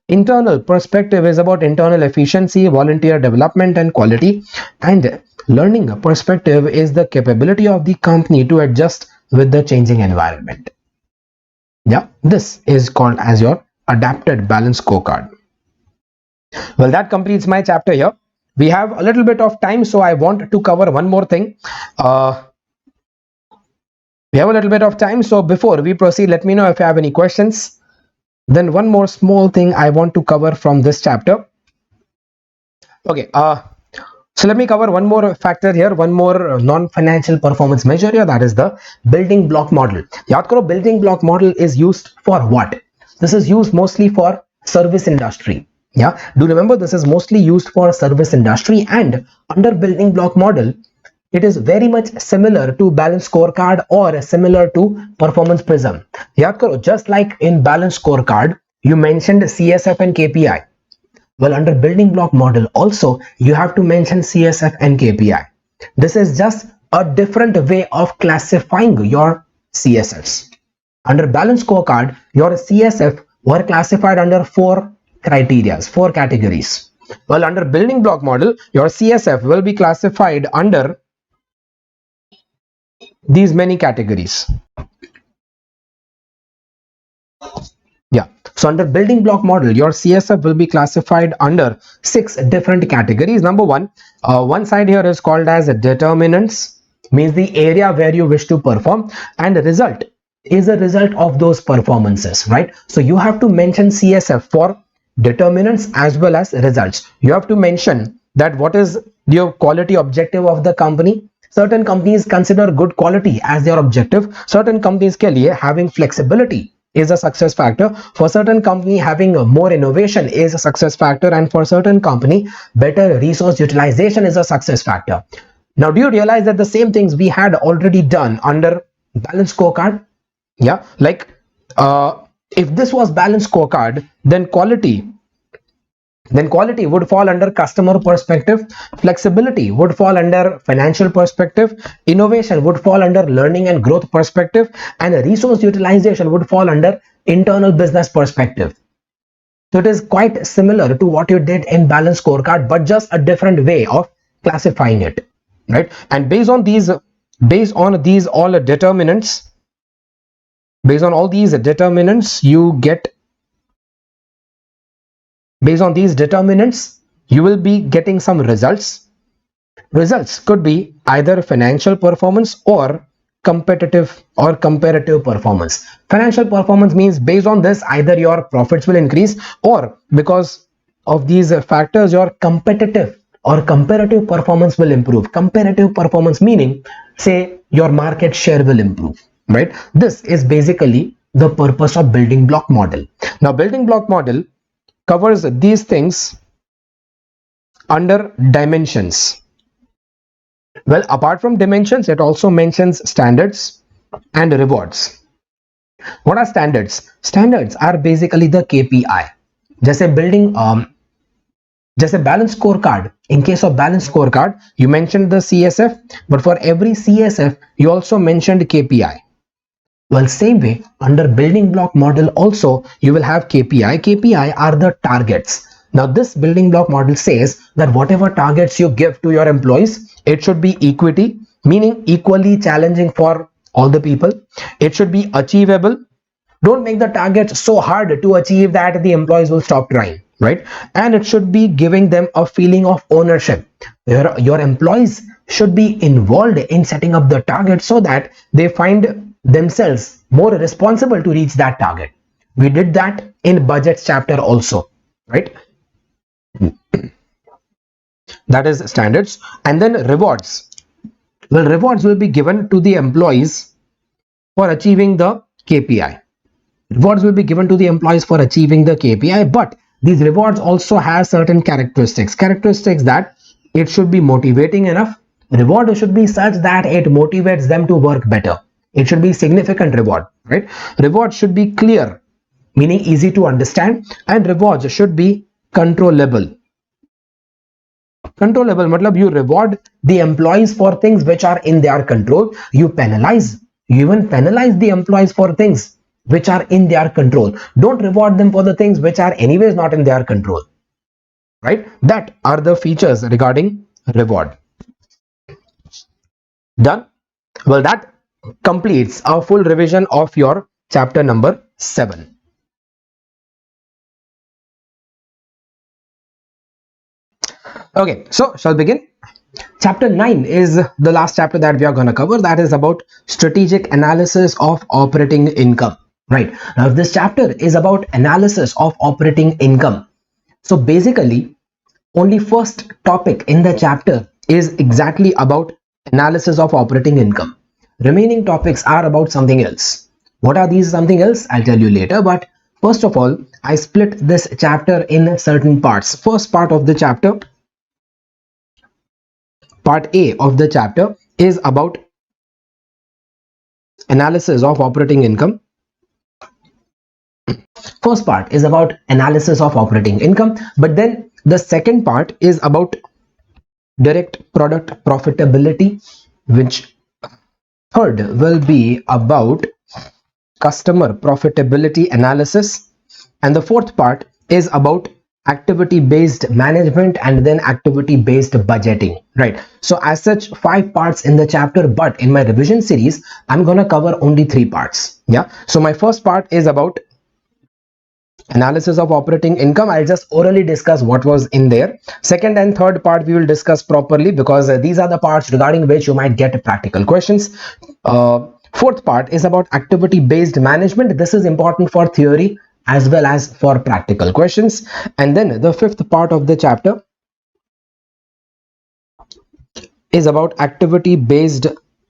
Internal perspective is about internal efficiency, volunteer development, and quality. And learning perspective is the capability of the company to adjust with the changing environment. Yeah, this is called as your adapted balance scorecard. Well, that completes my chapter here. We have a little bit of time, so I want to cover one more thing. We have a little bit of time, so before we proceed, let me know if you have any questions. Then one more small thing I want to cover from this chapter. Okay, so let me cover one more factor here, one more non-financial performance measure here, that is the building block model. Yaad karo, building block model is used for what? This is used mostly for service industry. Yeah, do remember this is mostly used for service industry, and under building block model, it is very much similar to balance scorecard or similar to performance prism. Yaad karo, just like in balance scorecard, you mentioned CSF and KPI. Well, under building block model also, you have to mention CSF and KPI. This is just a different way of classifying your CSFs. Under balance scorecard, your CSF were classified under four categories. Well, under building block model, your CSF will be classified under these many categories. Yeah, so under building block model, your CSF will be classified under 6 different categories. Number one side here is called as determinants, means the area where you wish to perform, and result is a result of those performances, right? So you have to mention CSF for determinants as well as results. You have to mention that what is your quality objective of the company. Certain companies consider good quality as their objective. Certain companies ke liye having flexibility is a success factor. For certain company, having more innovation is a success factor, and for certain company, better resource utilization is a success factor. Now, do you realize that the same things we had already done under balance scorecard? Yeah, like if this was balance scorecard, then quality would fall under customer perspective, flexibility would fall under financial perspective, innovation would fall under learning and growth perspective, and resource utilization would fall under internal business perspective. So it is quite similar to what you did in balance scorecard, but just a different way of classifying it, right? And based on these all determinants, based on all these determinants, you get, based on these determinants, you will be getting some results. Results could be either financial performance or competitive or comparative performance. Financial performance means based on this, either your profits will increase, or because of these factors, your competitive or comparative performance will improve. Comparative performance meaning, say, your market share will improve, right? This is basically the purpose of building block model. Now, building block model covers these things under dimensions. Well, apart from dimensions, it also mentions standards and rewards. What are standards? Standards are basically the KPI. जैसे building जैसे balance scorecard. In case of balance scorecard, you mentioned the CSF, but for every CSF, you also mentioned KPI. Well, same way, under building block model also, you will have KPI. KPI are the targets. Now, this building block model says that whatever targets you give to your employees, it should be equity, meaning equally challenging for all the people. It should be achievable. Don't make the targets so hard to achieve that the employees will stop trying, right? And it should be giving them a feeling of ownership. Your employees should be involved in setting up the target so that they find themselves more responsible to reach that target. We did that in budgets chapter also, right? That is standards. And then rewards. Well, rewards will be given to the employees for achieving the KPI. Rewards will be given to the employees for achieving the KPI, but these rewards also have certain characteristics that it should be motivating enough. Reward should be such that it motivates them to work better. It should be significant reward, right? Reward should be clear, meaning easy to understand, and rewards should be controllable. Controllable matlab you reward the employees for things which are in their control. You even penalize the employees for things which are in their control. Don't reward them for the things which are anyways not in their control, right? That are the features regarding reward. Done? Well, that completes a full revision of your chapter number 7. Okay, so shall we begin? Chapter 9 is the last chapter that we are going to cover. That is about strategic analysis of operating income. Right. Now, this chapter is about analysis of operating income. So basically, only first topic in the chapter is exactly about analysis of operating income. Remaining topics are about something else. What are these something else? I'll tell you later. But first of all, I split this chapter in certain parts. First part of the chapter, part A of the chapter, is about analysis of operating income. First part is about analysis of operating income, but then the second part is about direct product profitability, which third will be about customer profitability analysis, and the fourth part is about activity based management and then activity based budgeting, right? So as such, 5 parts in the chapter, but in my revision series I'm going to cover only 3 parts. Yeah, so my first part is about analysis of operating income. I'll just orally discuss what was in there. Second and third part we will discuss properly, because these are the parts regarding which you might get practical questions. Fourth part is about activity based management. This is important for theory as well as for practical questions. And then the fifth part of the chapter is about activity based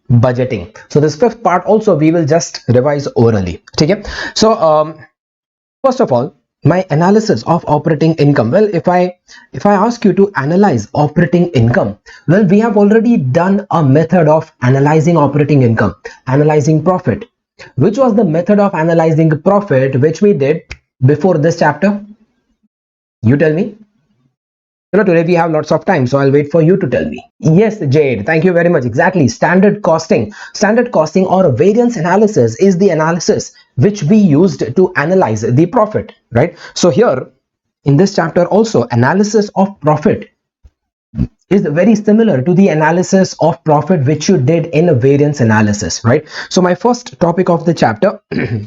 budgeting. So this fifth part also we will just revise orally. Okay, so first of all, my analysis of operating income. Well, if I ask you to analyze operating income, well, we have already done a method of analyzing operating income, analyzing profit. Which was the method of analyzing profit which we did before this chapter? You tell me. Today we have lots of time, so I'll wait for you to tell me. Yes, Jade, thank you very much. Exactly, standard costing. Standard costing or variance analysis is the analysis which we used to analyze the profit, right? So here in this chapter also, analysis of profit is very similar to the analysis of profit which you did in a variance analysis, right? So my first topic of the chapter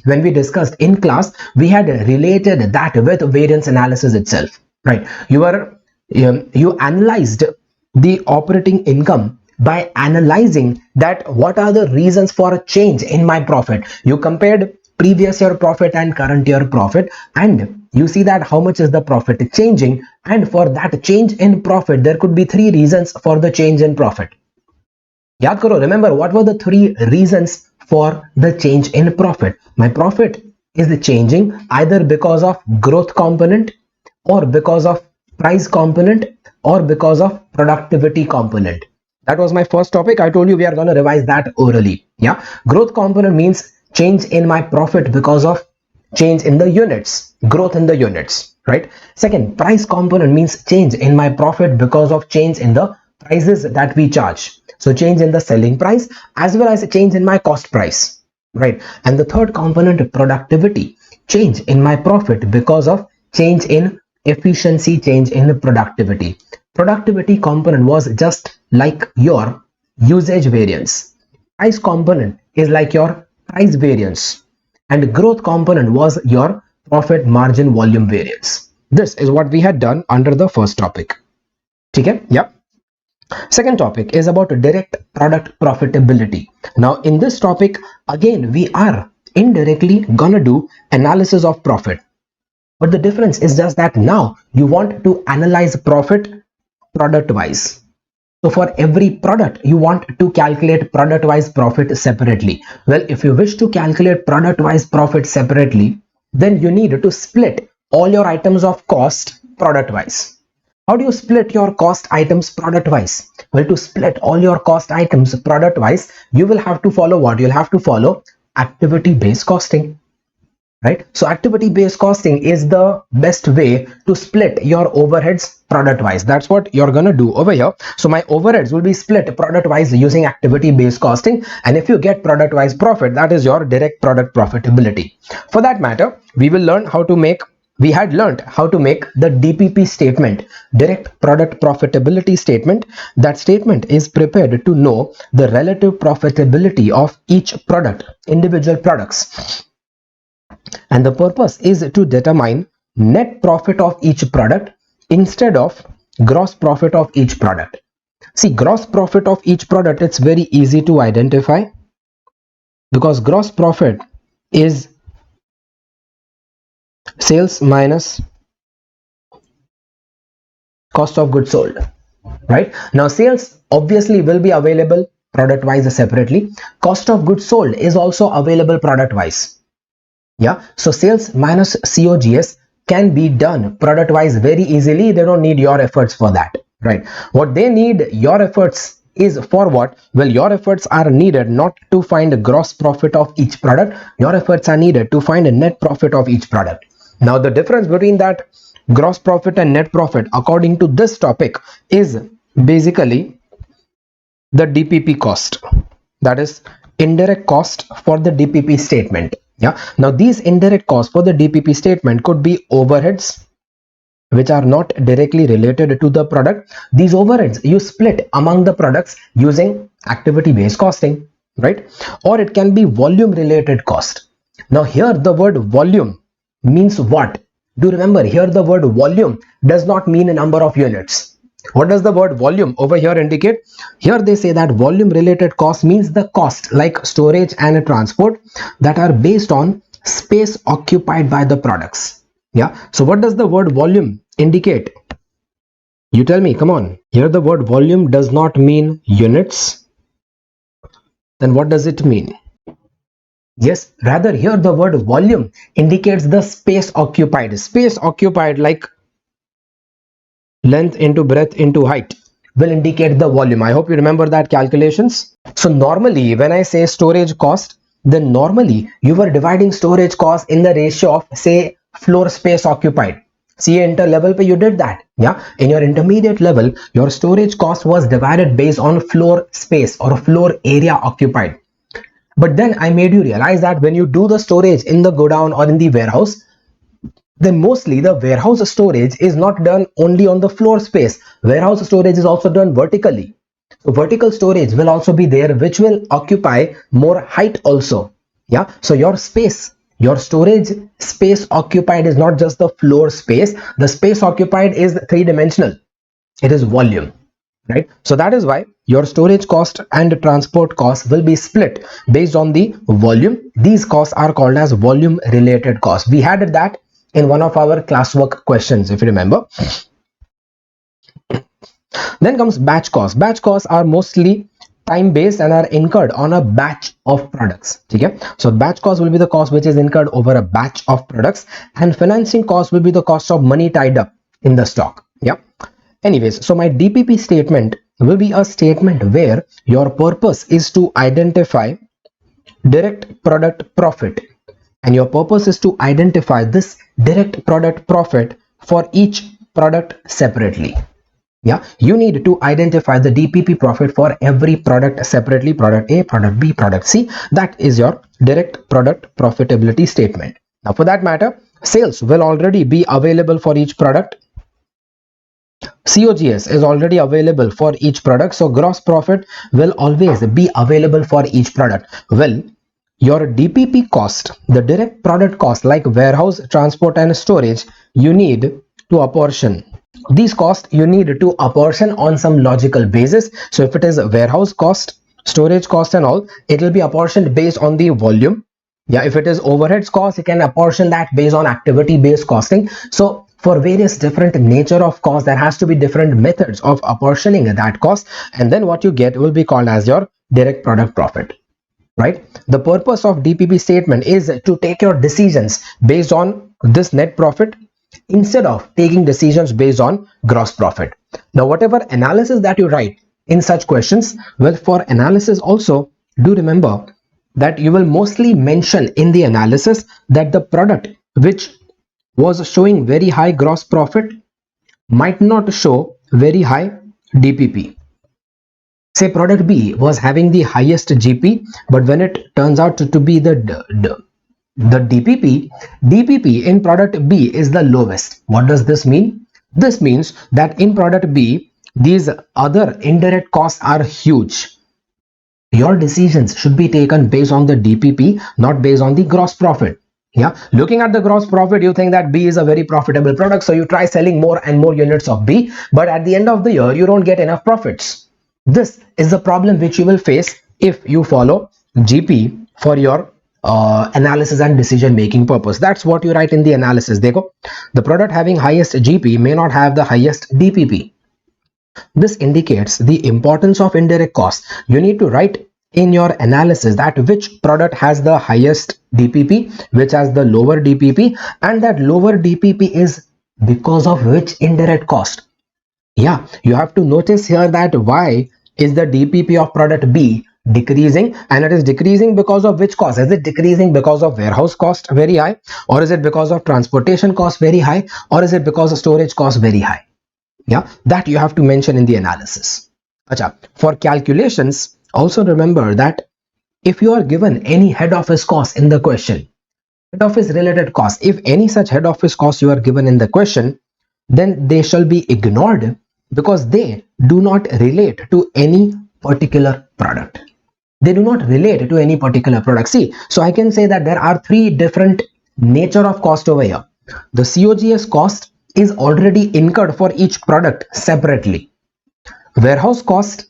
when we discussed in class, we had related that with variance analysis itself, right? You analyzed the operating income by analyzing that what are the reasons for a change in my profit. You compared previous year profit and current year profit, and you see that how much is the profit changing, and for that change in profit there could be three reasons for the change in profit. Yaad karo, remember what were the three reasons for the change in profit. My profit is changing either because of growth component, or because of price component, or because of productivity component. That was my first topic. I told you we are going to revise that orally. Yeah, growth component means change in my profit because of change in the units, growth in the units, right? Second, price component means change in my profit because of change in the prices that we charge. So change in the selling price as well as a change in my cost price, right? And the third component, productivity, change in my profit because of change in efficiency, change in productivity. Productivity component was just like your usage variance. Price component is like your price variance, and growth component was your profit margin volume variance. This is what we had done under the first topic. Okay? Yeah. Second topic is about direct product profitability. Now in this topic, again, we are indirectly gonna do analysis of profit. But the difference is just that now you want to analyze profit product wise. So for every product, you want to calculate product wise profit separately. Well, if you wish to calculate product wise profit separately, then you need to split all your items of cost product wise. How do you split your cost items product wise? Well, to split all your cost items product wise, you will have to follow what? You'll have to follow activity based costing. Right? So activity based costing is the best way to split your overheads product wise. That's what you're going to do over here. So my overheads will be split product wise using activity based costing. And if you get product wise profit, that is your direct product profitability. For that matter, we had learned how to make the DPP statement, direct product profitability statement. That statement is prepared to know the relative profitability of each product, individual products. And the purpose is to determine net profit of each product instead of gross profit of each product. See, gross profit of each product, it's very easy to identify because gross profit is sales minus cost of goods sold, right? Now sales obviously will be available product wise separately. Cost of goods sold is also available product wise. Yeah, so sales minus COGS can be done product wise very easily. They don't need your efforts for that, right? What they need your efforts is for what? Well, your efforts are needed not to find a gross profit of each product. Your efforts are needed to find a net profit of each product. Now the difference between that gross profit and net profit according to this topic is basically the DPP cost, that is indirect cost for the DPP statement. Yeah, now these indirect costs for the DPP statement could be overheads which are not directly related to the product. These overheads you split among the products using activity based costing, right? Or it can be volume related cost. Now here the word volume means what? Do remember, here the word volume does not mean a number of units. What does the word volume over here indicate? Here they say that volume related cost means the cost like storage and transport that are based on space occupied by the products. Yeah, so what does the word volume indicate? You tell me, come on. Here the word volume does not mean units. Then what does it mean? Yes, rather here the word volume indicates the space occupied. Space occupied like length into breadth into height will indicate the volume. I hope you remember that calculations. So normally when I say storage cost, then normally you were dividing storage cost in the ratio of say floor space occupied. See, inter level pe you did that. Yeah, in your intermediate level your storage cost was divided based on floor space or floor area occupied. But then I made you realize that when you do the storage in the godown or in the warehouse, then mostly the warehouse storage is not done only on the floor space. Warehouse storage is also done vertically. So vertical storage will also be there, which will occupy more height also. Yeah, so your space, your storage space occupied is not just the floor space. The space occupied is three-dimensional. It is volume, right? So that is why your storage cost and transport cost will be split based on the volume. These costs are called as volume related costs. We had that in one of our classwork questions, if you remember. Then comes batch costs. Batch costs are mostly time based and are incurred on a batch of products. Okay, so batch cost will be the cost which is incurred over a batch of products, and financing cost will be the cost of money tied up in the stock. Yeah. Anyways, so my DPP statement will be a statement where your purpose is to identify direct product profit, and your purpose is to identify this direct product profit for each product separately. Yeah, you need to identify the DPP profit for every product separately, product A, product B, product C. That is your direct product profitability statement. Now for that matter, sales will already be available for each product. COGS is already available for each product, so gross profit will always be available for each product. Well, your DPP cost, the direct product cost like warehouse, transport and storage, you need to apportion. These costs you need to apportion on some logical basis. So if it is warehouse cost, storage cost and all, it will be apportioned based on the volume. Yeah, if it is overheads cost, you can apportion that based on activity based costing. So for various different nature of cost, there has to be different methods of apportioning that cost, and then what you get will be called as your direct product profit, right? The purpose of DPP statement is to take your decisions based on this net profit instead of taking decisions based on gross profit. Now whatever analysis that you write in such questions, well, for analysis also, do remember that you will mostly mention in the analysis that the product which was showing very high gross profit might not show very high DPP. Say product B was having the highest GP, but when it turns out to be the DPP in product B is the lowest. What does this mean? This means that in product B, these other indirect costs are huge. Your decisions should be taken based on the DPP, not based on the gross profit. Yeah, looking at the gross profit, you think that B is a very profitable product, so you try selling more and more units of B, but at the end of the year, you don't get enough profits. This is the problem which you will face if you follow GP for your analysis and decision making purpose. That's what you write in the analysis. Dekho, the product having highest GP may not have the highest DPP. This indicates the importance of indirect costs. You need to write in your analysis that which product has the highest DPP, which has the lower DPP, and that lower DPP is because of which indirect cost. Yeah, you have to notice here that why is the DPP of product B decreasing, and it is decreasing because of which cost? Is it decreasing because of warehouse cost very high, or is it because of transportation cost very high, or is it because of storage cost very high? Yeah, that you have to mention in the analysis. Achha, for calculations, also remember that if you are given any head office cost in the question, head office related cost, if any such head office cost you are given in the question, then they shall be ignored because they do not relate to any particular product. They do not relate to any particular product. See, so I can say that there are three different nature of cost over here. The COGS cost is already incurred for each product separately. Warehouse cost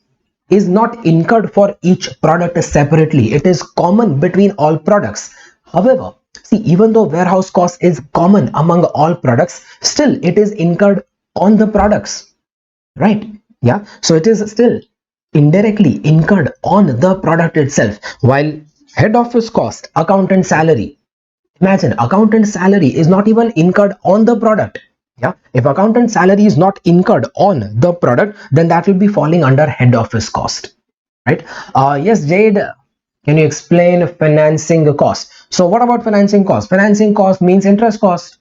is not incurred for each product separately. It is common between all products. However, see, even though warehouse cost is common among all products, still it is incurred on the products, right? Yeah, so it is still indirectly incurred on the product itself. While head office cost, accountant salary, imagine accountant salary is not even incurred on the product. Yeah, if accountant salary is not incurred on the product, then that will be falling under head office cost, right? Yes, Jade, can you explain financing cost? So what about financing cost? Financing cost means interest cost.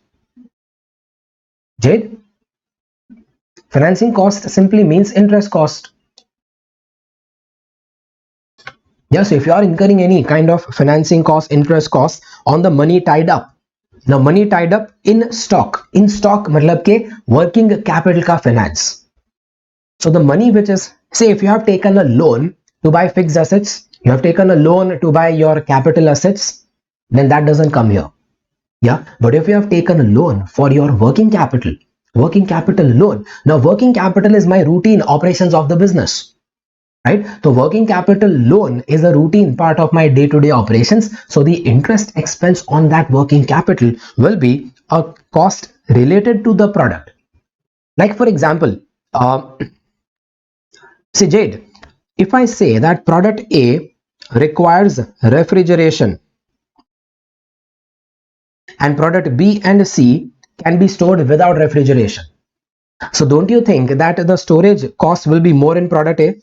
Jade, financing cost simply means interest cost. Yeah, so if you are incurring any kind of financing cost, interest cost on the money tied up, now money tied up in stock मतलब के working capital का finance. So the money which is, say if you have taken a loan to buy fixed assets, you have taken a loan to buy your capital assets, then that doesn't come here. Yeah, but if you have taken a loan for your working capital loan, now working capital is my routine operations of the business, right? So working capital loan is a routine part of my day-to-day operations. So the interest expense on that working capital will be a cost related to the product. Like for example, say Jade, if I say that product A requires refrigeration and product B and C can be stored without refrigeration, so don't you think that the storage cost will be more in product A?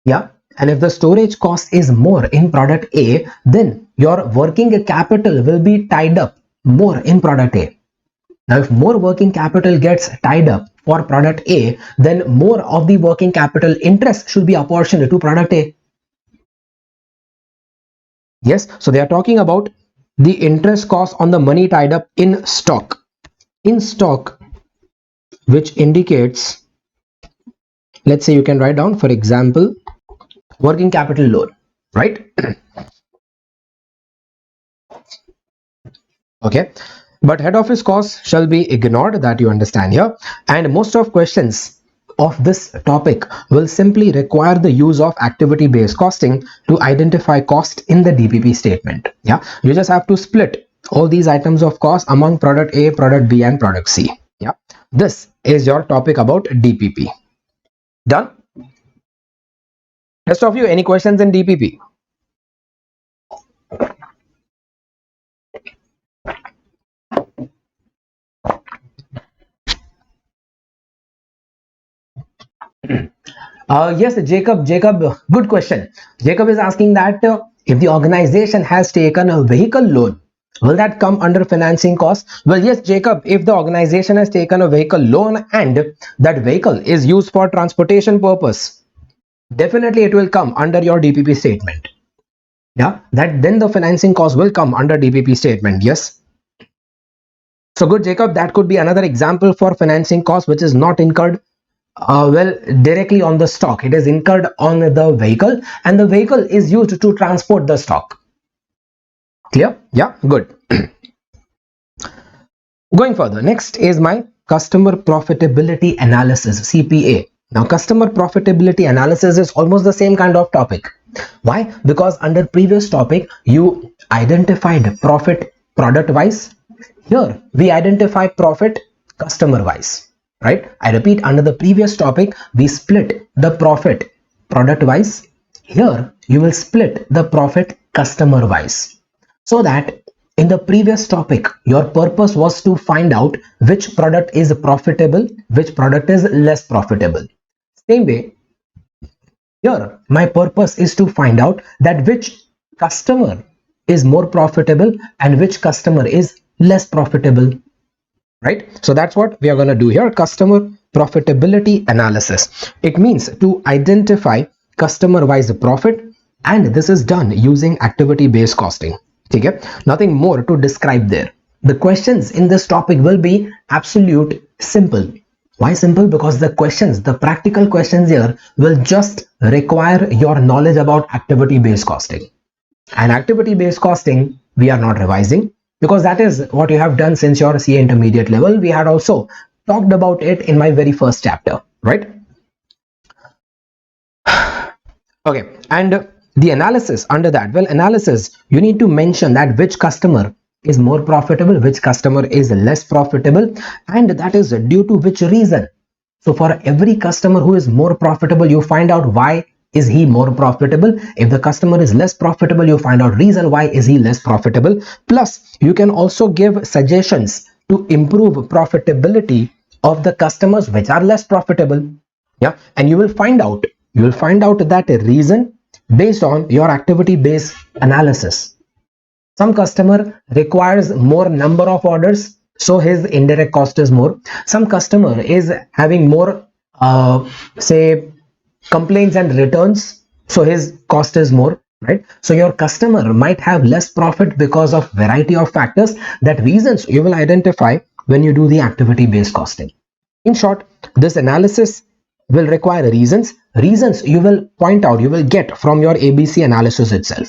Yeah, and if the storage cost is more in product A, then your working capital will be tied up more in product A. Now if more working capital gets tied up for product A, then more of the working capital interest should be apportioned to product A. Yes, so they are talking about the interest cost on the money tied up in stock, which indicates, let's say you can write down, for example, working capital loan, right? Okay, but head office costs shall be ignored, that you understand here. And most of questions of this topic will simply require the use of activity based costing to identify cost in the DPP statement. Yeah, you just have to split all these items of cost among product A, product B and product C. Yeah, this is your topic about DPP. Done? Rest of you, any questions in DPP? Yes, Jacob, good question. Jacob is asking that if the organization has taken a vehicle loan, will that come under financing costs? Well, yes, Jacob, if the organization has taken a vehicle loan and that vehicle is used for transportation purpose, definitely it will come under your DPP statement. Yeah, that then the financing cost will come under DPP statement. Yes. So good, Jacob, that could be another example for financing cost which is not incurred directly on the stock. It is incurred on the vehicle and the vehicle is used to transport the stock. Clear? Yeah, good. Going further, next is my customer profitability analysis, CPA. Now customer profitability analysis is almost the same kind of topic. Why? Because under previous topic you identified profit product wise. Here we identify profit customer wise. Right? I repeat, under the previous topic we split the profit product wise. Here you will split the profit customer wise, so that in the previous topic your purpose was to find out which product is profitable, which product is less profitable. Same way here my purpose is to find out that which customer is more profitable and which customer is less profitable. Right? So that's what we are going to do here, customer profitability analysis. It means to identify customer wise profit, and this is done using activity based costing. Okay? Nothing more to describe there. The questions in this topic will be absolute simple. Why simple? Because the questions, the practical questions here will just require your knowledge about activity based costing. And activity based costing we are not revising, because that is what you have done since your CA intermediate level. We had also talked about it in my very first chapter, right? Okay, and the analysis under that, well, analysis, you need to mention that which customer is more profitable, which customer is less profitable, and that is due to which reason. So for every customer who is more profitable, you find out why is he more profitable. If the customer is less profitable, you find out reason why is he less profitable. Plus you can also give suggestions to improve profitability of the customers which are less profitable. Yeah, and you will find out that reason based on your activity based analysis. Some customer requires more number of orders, so his indirect cost is more. Some customer is having more say complaints and returns, so his cost is more. right? So your customer might have less profit because of variety of factors. That reasons you will identify when you do the activity based costing. In short, this analysis will require reasons you will point out, you will get from your ABC analysis itself,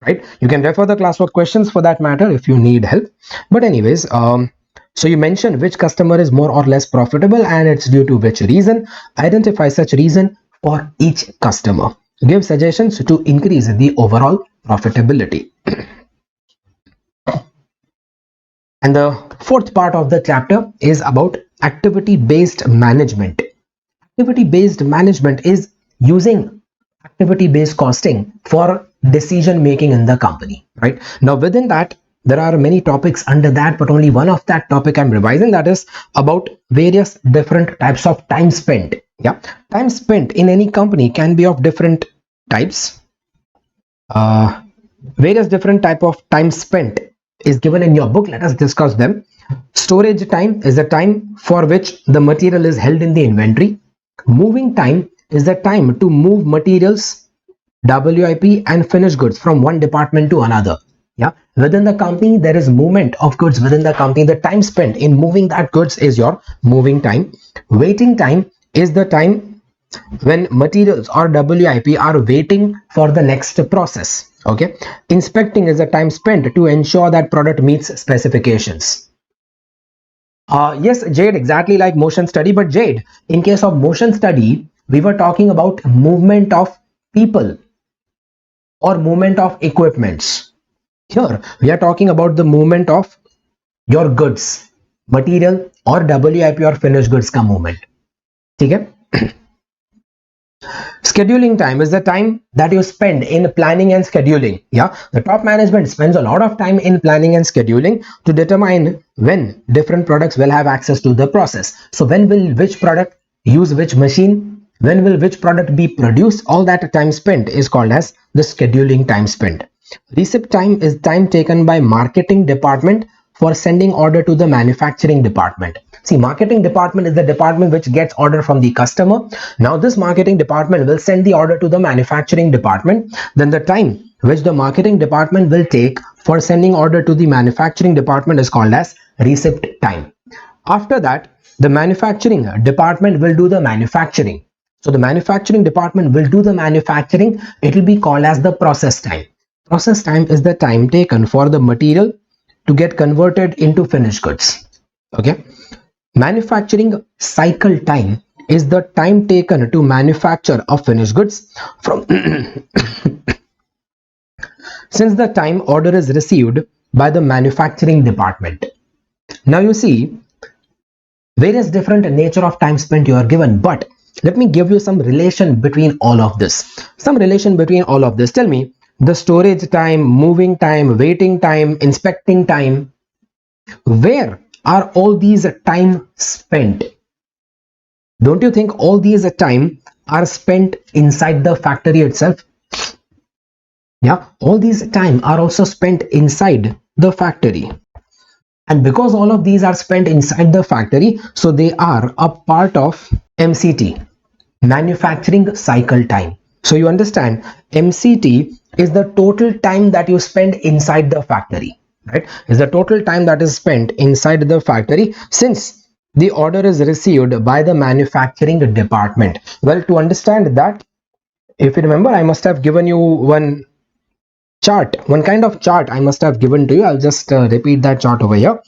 right? You can refer the classwork questions for that matter if you need help. But anyways, so you mentioned which customer is more or less profitable and it's due to which reason. Identify such reason for each customer. Give suggestions to increase the overall profitability. And the fourth part of the chapter is about activity based management. Activity based management is using activity based costing for decision making in the company, right? Now within that there are many topics under that, but only one of that topic I'm revising, that is about various different types of time spent. Yeah, time spent in any company can be of different types. Various different type of time spent is given in your book. Let us discuss them. Storage time is the time for which the material is held in the inventory. Moving time is the time to move materials, WIP and finished goods from one department to another. Yeah, within the company there is movement of goods within the company. The time spent in moving that goods is your moving time. Waiting time is the time when materials or WIP are waiting for the next process. Okay, inspecting is the time spent to ensure that product meets specifications. Yes, Jade, exactly like motion study. But Jade, in case of motion study, we were talking about movement of people or movement of equipments. Here, we are talking about the movement of your goods, material or WIP or finished goods का movement. ठीक है? Scheduling time is the time that you spend in planning and scheduling. Yeah, the top management spends a lot of time in planning and scheduling to determine when different products will have access to the process. So when will which product use which machine, when will which product be produced, all that time spent is called as the scheduling time spent. Receipt time is time taken by marketing department for sending order to the manufacturing department. See, marketing department is the department which gets order from the customer. Now this marketing department will send the order to the manufacturing department. Then the time which the marketing department will take for sending order to the manufacturing department is called as receipt time. After that, the manufacturing department will do the manufacturing. So the manufacturing department will do the manufacturing. It will be called as the process time. Process time is the time taken for the material to get converted into finished goods. Okay. Manufacturing cycle time is the time taken to manufacture a finished goods from since the time order is received by the manufacturing department. Now you see various different nature of time spent you are given, but let me give you some relation between all of this. Some relation between all of this. Tell me the storage time, moving time, waiting time, inspecting time. Where are all these time spent? Don't you think all these time are spent inside the factory itself? Yeah, all these time are also spent inside the factory. And because all of these are spent inside the factory, so they are a part of MCT, manufacturing cycle time. So you understand, MCT is the total time that you spend inside the factory, right? Is the total time that is spent inside the factory since the order is received by the manufacturing department. Well, to understand that, if you remember, I must have given you one chart, one kind of chart I must have given to you. I'll just repeat that chart over here.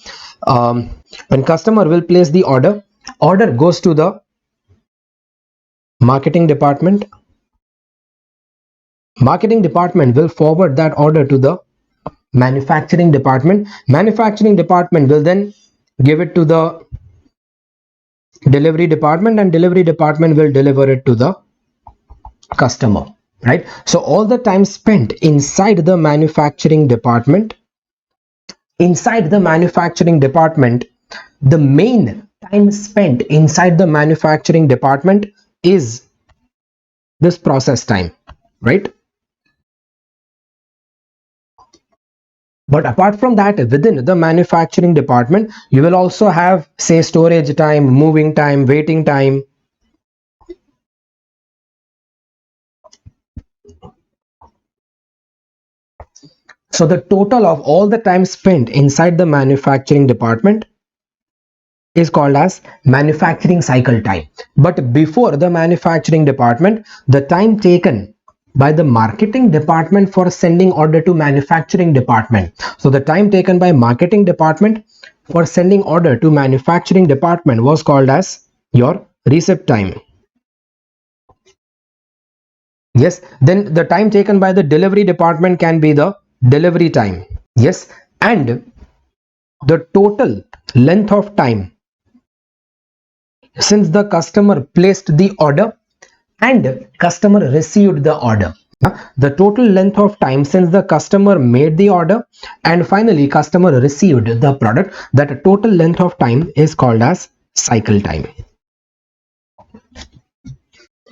When customer will place the order goes to the marketing department. Marketing department will forward that order to the manufacturing department. Manufacturing department will then give it to the delivery department, and delivery department will deliver it to the customer, right? So all the time spent inside the manufacturing department, the main time spent inside the manufacturing department is this process time, right? But apart from that, within the manufacturing department, you will also have, say, storage time, moving time, waiting time. So the total of all the time spent inside the manufacturing department is called as manufacturing cycle time. But before the manufacturing department, the time taken by the marketing department for sending order to manufacturing department. So the time taken by marketing department for sending order to manufacturing department was called as your receipt time. Yes, then the time taken by the delivery department can be the delivery time. Yes, and the total length of time since the customer placed the order and customer received the order. The total length of time since the customer made the order and finally customer received the product, that total length of time is called as cycle time.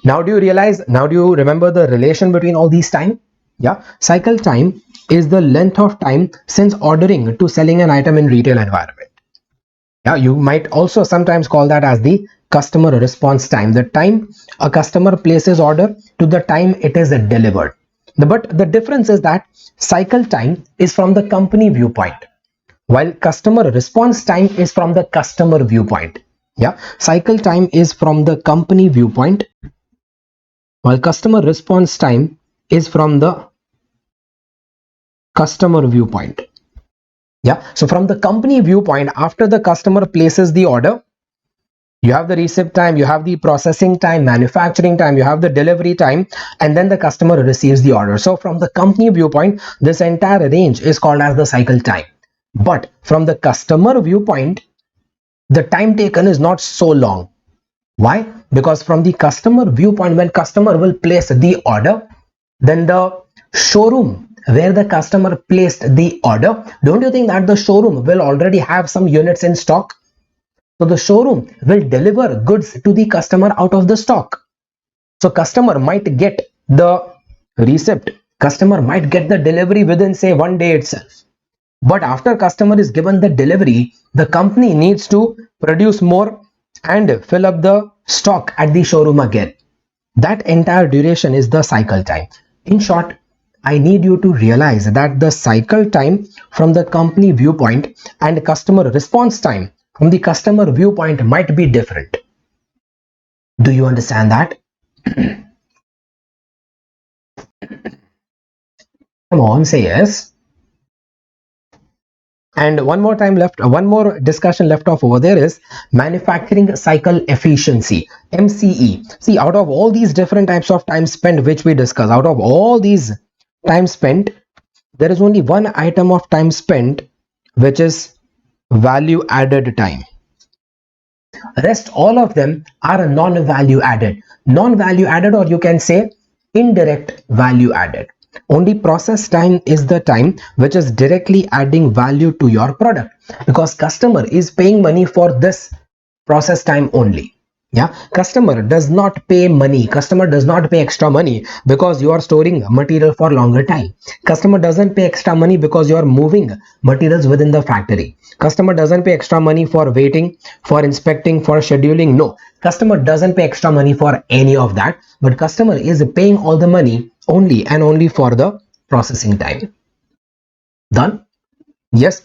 Now do you remember the relation between all these time? Yeah, cycle time is the length of time since ordering to selling an item in retail environment. Yeah, you might also sometimes call that as the customer response time, the time a customer places order to the time it is delivered. But the difference is that cycle time is from the company viewpoint, while customer response time is from the customer viewpoint. Yeah, cycle time is from the company viewpoint, while customer response time is from the customer viewpoint. Yeah, so from the company viewpoint, after the customer places the order, you have the receipt time, you have the processing time, manufacturing time, you have the delivery time, and then the customer receives the order. So from the company viewpoint, this entire range is called as the cycle time. But from the customer viewpoint, the time taken is not so long. Why? Because from the customer viewpoint, when customer will place the order, then the showroom where the customer placed the order, don't you think that the showroom will already have some units in stock? So the showroom will deliver goods to the customer out of the stock. So customer might get the receipt, customer might get the delivery within say 1 day itself. But after customer is given the delivery, the company needs to produce more and fill up the stock at the showroom again. That entire duration is the cycle time. In short, I need you to realize that the cycle time from the company viewpoint and customer response time from the customer viewpoint might be different. Do you understand that? Come on, say yes. And one more discussion left off over there is manufacturing cycle efficiency, MCE. See, out of all these different types of time spent which we discuss, out of all these time spent, there is only one item of time spent which is value added time. Rest all of them are non-value added. Non-value added, or you can say indirect value added. Only process time is the time which is directly adding value to your product, because customer is paying money for this process time only. Yeah, customer does not pay money, customer does not pay extra money because you are storing material for longer time. Customer doesn't pay extra money because you are moving materials within the factory. Customer doesn't pay extra money for waiting, for inspecting, for scheduling. No, customer doesn't pay extra money for any of that, but customer is paying all the money only and only for the processing time. Done? Yes.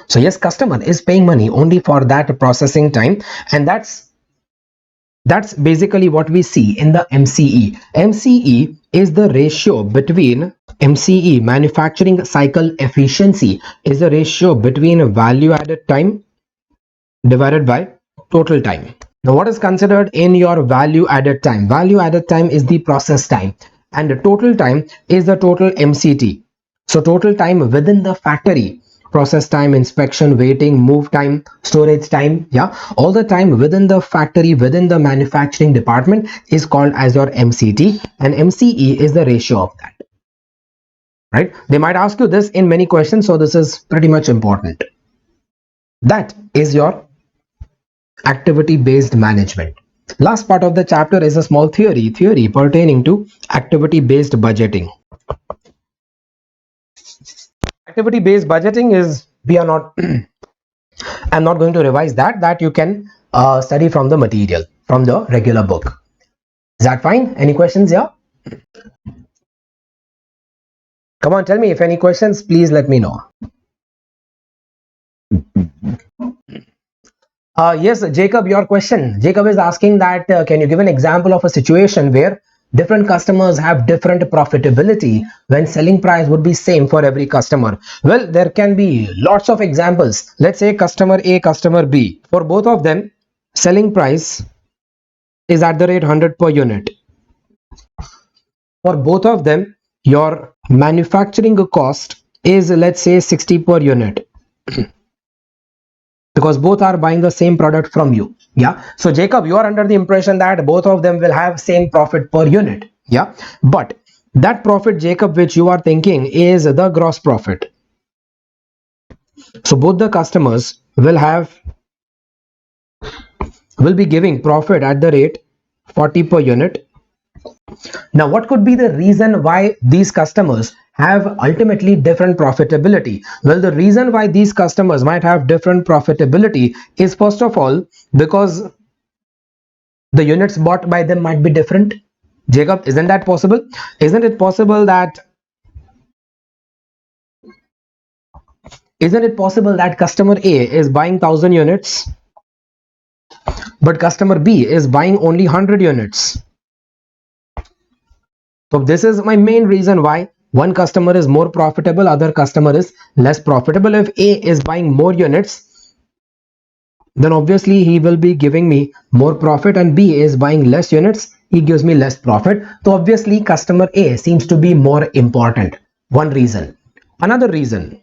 So yes, customer is paying money only for that processing time, and that's basically what we see in the MCE. MCE is the ratio between MCE, manufacturing cycle efficiency, is the ratio between value added time divided by total time. Now what is considered in your value added time? Value added time is the process time, and the total time is the total MCT. So total time within the factory, process time, inspection, waiting, move time, storage time, yeah, all the time within the factory, within the manufacturing department is called as your MCT, and MCE is the ratio of that. Right? They might ask you this in many questions, so this is pretty much important. That is your activity based management. Last part of the chapter is a small theory pertaining to activity based budgeting. Activity based budgeting is, we are not I'm not going to revise that you can study from the material, from the regular book. Is that fine? Any questions here? Come on, tell me if any questions, please let me know. Yes, Jacob, your question. Jacob is asking that can you give an example of a situation where different customers have different profitability when selling price would be same for every customer? Well, there can be lots of examples. Let's say customer A, customer B. For both of them, selling price is at the rate 100 per unit. For both of them, your manufacturing cost is, let's say, 60 per unit. Because both are buying the same product from you. Yeah, so Jacob, you are under the impression that both of them will have same profit per unit. Yeah, but that profit, Jacob, which you are thinking is the gross profit. So both the customers will be giving profit at the rate 40 per unit. Now, what could be the reason why these customers have ultimately different profitability? Well, the reason why these customers might have different profitability is, first of all, because the units bought by them might be different. Jacob, isn't that possible? Isn't it possible that customer A is buying 1000 units, but customer B is buying only 100 units? So this is my main reason why one customer is more profitable, other customer is less profitable. If A is buying more units, then obviously he will be giving me more profit, and B is buying less units, he gives me less profit. So obviously customer A seems to be more important. One reason. Another reason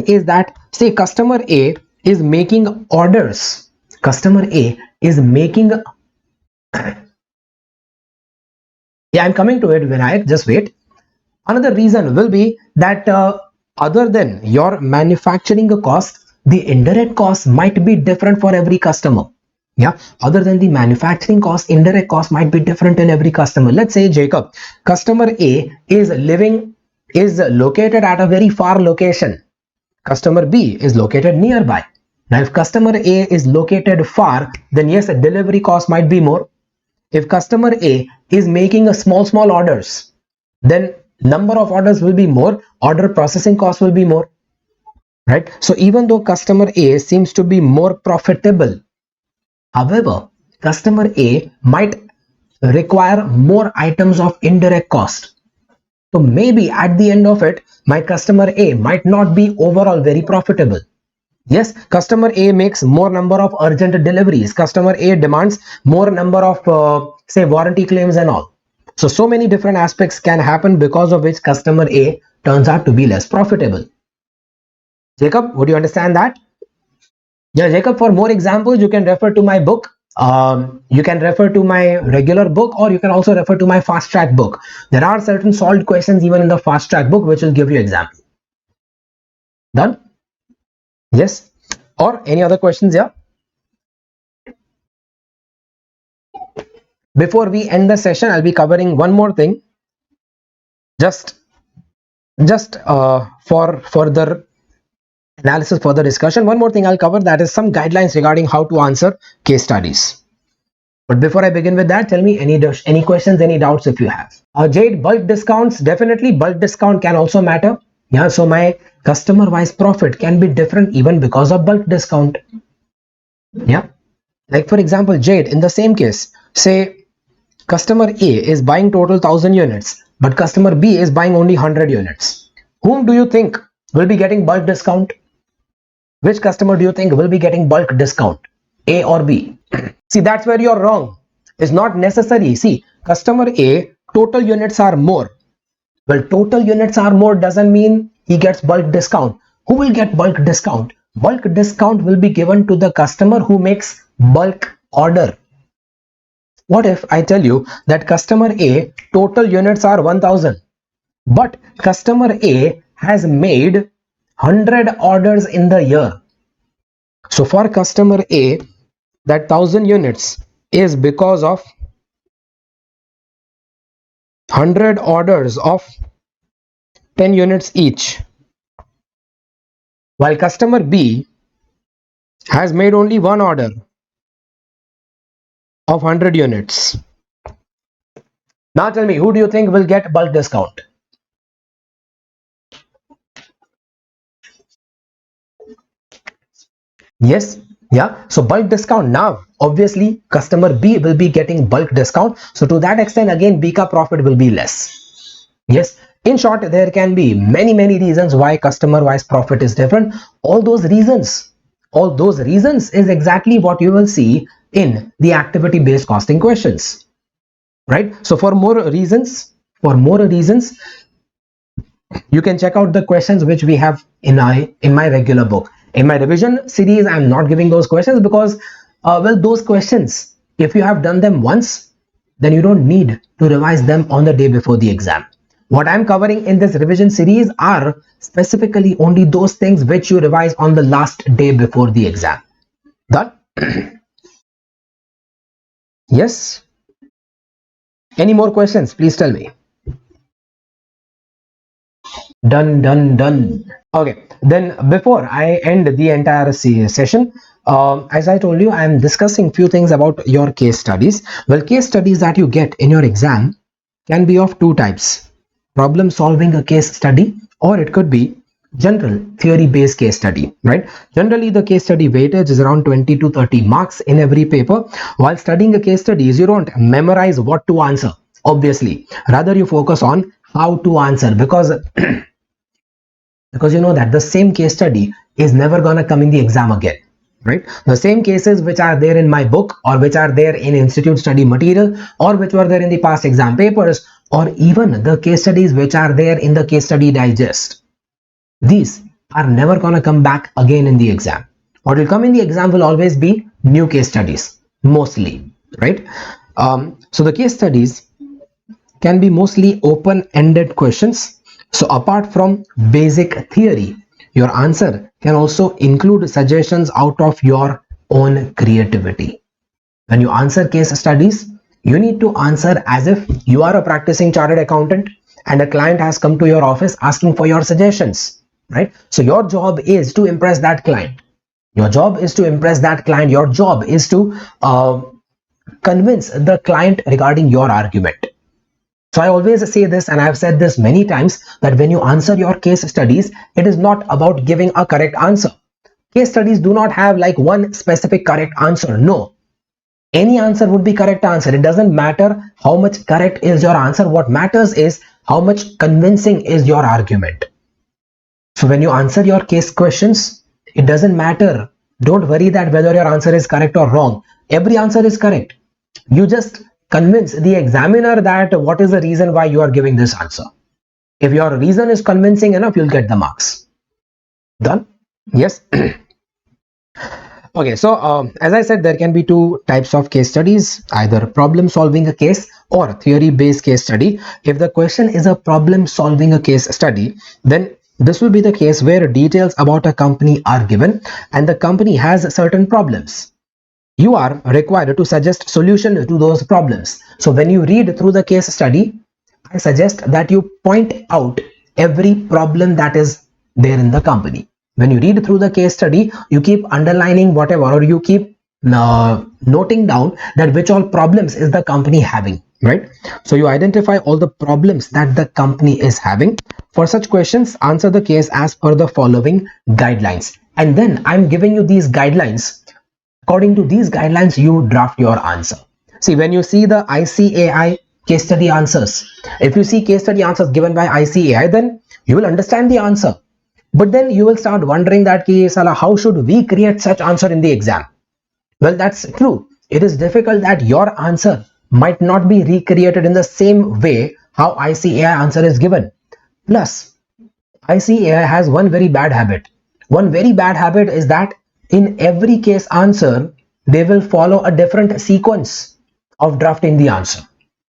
is that, say, customer A is making orders. Customer A is making, yeah, I'm coming to it, Vinayak, just wait. Another reason will be that other than your manufacturing cost, the indirect cost might be different for every customer. Yeah, other than the manufacturing cost, indirect cost might be different in every customer. Let's say, Jacob, customer A is located at a very far location. Customer B is located nearby. Now, if customer A is located far, then yes, the delivery cost might be more. If customer A is making a small orders, then number of orders will be more, order processing cost will be more, right? So even though customer A seems to be more profitable, however, customer A might require more items of indirect cost. So maybe at the end of it, my customer A might not be overall very profitable. Yes, customer A makes more number of urgent deliveries. Customer A demands more number of, say, warranty claims and all. So many different aspects can happen because of which customer A turns out to be less profitable. Jacob, would you understand that? Yeah, Jacob, for more examples, you can refer to my book. You can refer to my regular book, or you can also refer to my fast track book. There are certain solved questions even in the fast track book, which will give you example. Done? Yes? Or any other questions here? Before we end the session, I'll be covering one more thing. Just for further analysis, further discussion, one more thing I'll cover, that is some guidelines regarding how to answer case studies. But before I begin with that, tell me any questions, any doubts if you have. Jade, bulk discounts, definitely bulk discount can also matter. Yeah, so my customer wise profit can be different even because of bulk discount. Yeah, like for example, Jade, in the same case, say customer A is buying total 1000 units, but customer B is buying only 100 units. Whom do you think will be getting bulk discount? Which customer do you think will be getting bulk discount? A or B? See, that's where you're wrong. It's not necessary. See, customer A, total units are more. Well, total units are more doesn't mean he gets bulk discount. Who will get bulk discount? Bulk discount will be given to the customer who makes bulk order. What if I tell you that customer A, total units are 1000, but customer A has made 100 orders in the year. So for customer A, that 1000 units is because of 100 orders of 10 units each, while customer B has made only one order of 100 units. Now tell me, who do you think will get bulk discount? Yes, yeah. So bulk discount now, obviously customer B will be getting bulk discount. So to that extent, again, B ka profit will be less. Yes. In short, there can be many reasons why customer wise profit is different. All those reasons is exactly what you will see in the activity based costing questions, right? So for more reasons, you can check out the questions which we have in my regular book. In my revision series, I'm not giving those questions because well, those questions, if you have done them once, then you don't need to revise them on the day before the exam. What I'm covering in this revision series are specifically only those things which you revise on the last day before the exam. Done? Yes. Any more questions? Please tell me. Done. Okay, then before I end the entire session, as I told you, I am discussing few things about your case studies. Well, case studies that you get in your exam can be of two types: problem solving a case study, or it could be general theory based case study, right? Generally, the case study weightage is around 20 to 30 marks in every paper. While studying a case studies, you don't memorize what to answer, obviously. Rather, you focus on how to answer, because you know that the same case study is never going to come in the exam again, right? The same cases which are there in my book, or which are there in institute study material, or which were there in the past exam papers, or even the case studies which are there in the case study digest, these are never going to come back again in the exam. What will come in the exam will always be new case studies, mostly, right? So the case studies can be mostly open-ended questions. So apart from basic theory, your answer can also include suggestions out of your own creativity. When you answer case studies, you need to answer as if you are a practicing chartered accountant and a client has come to your office asking for your suggestions, right? So your job is to impress that client. Your job is to impress that client. Your job is to convince the client regarding your argument. So I always say this, and I've said this many times, that when you answer your case studies, it is not about giving a correct answer. Case studies do not have like one specific correct answer. No, any answer would be correct answer. It doesn't matter how much correct is your answer. What matters is how much convincing is your argument. So when you answer your case questions, it doesn't matter. Don't worry that whether your answer is correct or wrong. Every answer is correct. You just convince the examiner that what is the reason why you are giving this answer. If your reason is convincing enough, you'll get the marks. Done? Yes. Okay, so as I said, there can be two types of case studies, either problem solving a case or theory based case study. If the question is a problem solving a case study, then this will be the case where details about a company are given and the company has certain problems. You are required to suggest solution to those problems. So when you read through the case study, I suggest that you point out every problem that is there in the company. When you read through the case study, you keep underlining whatever, or you keep noting down that which all problems is the company having, right? So you identify all the problems that the company is having. For such questions, answer the case as per the following guidelines. And then I'm giving you these guidelines. According to these guidelines, you draft your answer. See, when you see the ICAI case study answers, if you see case study answers given by ICAI, then you will understand the answer. But then you will start wondering that, how should we create such answer in the exam? Well, that's true. It is difficult that your answer might not be recreated in the same way how ICAI answer is given. Plus, ICAI has one very bad habit. One very bad habit is that in every case answer, they will follow a different sequence of drafting the answer.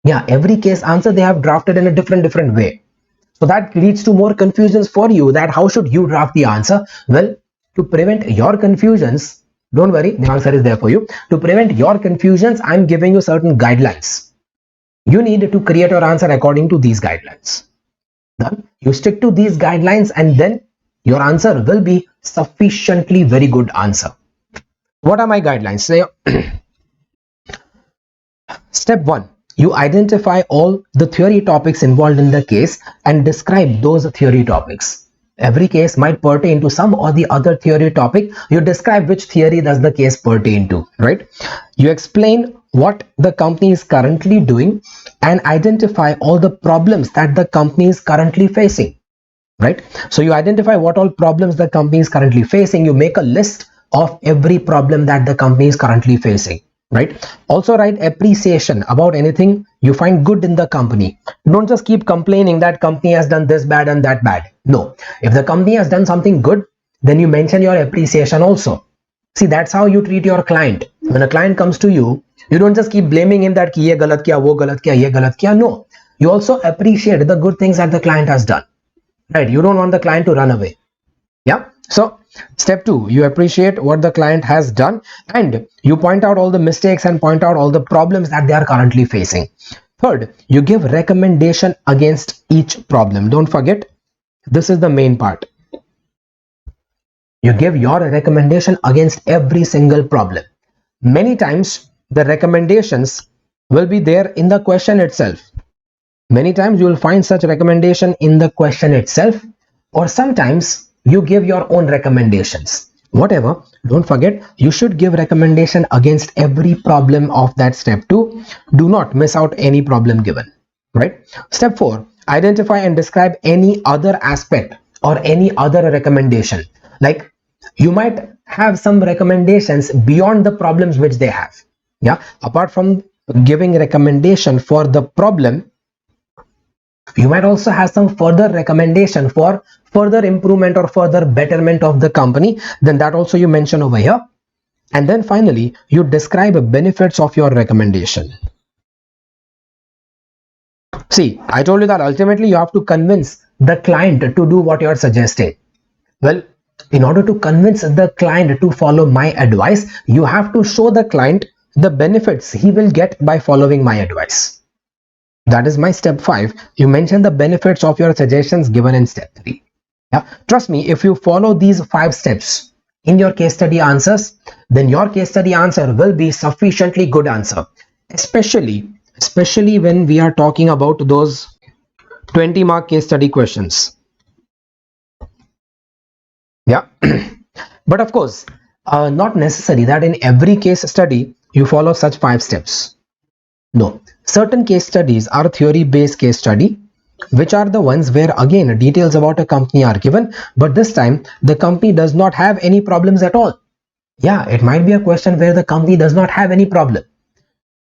Yeah, every case answer they have drafted in a different way. So that leads to more confusions for you, that how should you draft the answer? Well, to prevent your confusions, don't worry, the answer is there for you. To prevent your confusions, I'm giving you certain guidelines. You need to create your answer according to these guidelines. Done. You stick to these guidelines and then your answer will be sufficiently very good answer. What are my guidelines? Say, step 1, you identify all the theory topics involved in the case and describe those theory topics. Every case might pertain to some or the other theory topic. You describe which theory does the case pertain to, right? You explain what the company is currently doing and identify all the problems that the company is currently facing, right? So you identify what all problems the company is currently facing. You make a list of every problem that the company is currently facing, right? Also write appreciation about anything you find good in the company. Don't just keep complaining that company has done this bad and that bad. No, if the company has done something good, then you mention your appreciation also. See, that's how you treat your client. When a client comes to you, you don't just keep blaming him that ye galat kiya, wo galat kiya, ye galat kiya. No, you also appreciate the good things that the client has done, right? You don't want the client to run away. Yeah. So step 2, you appreciate what the client has done and you point out all the mistakes and point out all the problems that they are currently facing. Third, you give recommendation against each problem. Don't forget, this is the main part. You give your recommendation against every single problem. Many times the recommendations will be there in the question itself. Many times you will find such recommendation in the question itself, or sometimes you give your own recommendations. Whatever, don't forget, you should give recommendation against every problem of that step 2. Do not miss out any problem given, right? Step 4, identify and describe any other aspect or any other recommendation. Like you might have some recommendations beyond the problems which they have. Yeah, apart from giving recommendation for the problem, you might also have some further recommendation for further improvement or further betterment of the company. Then that also you mention over here. And then finally, you describe benefits of your recommendation. See, I told you that ultimately you have to convince the client to do what you are suggesting. Well, in order to convince the client to follow my advice, you have to show the client the benefits he will get by following my advice. That is my step 5. You mention the benefits of your suggestions given in step 3. Yeah, trust me, if you follow these 5 steps in your case study answers, then your case study answer will be sufficiently good answer. Especially when we are talking about those 20-mark case study questions. Yeah. But of course, not necessary that in every case study you follow such 5 steps. No, certain case studies are theory-based case study, which are the ones where again details about a company are given, but this time the company does not have any problems at all. Yeah, it might be a question where the company does not have any problem.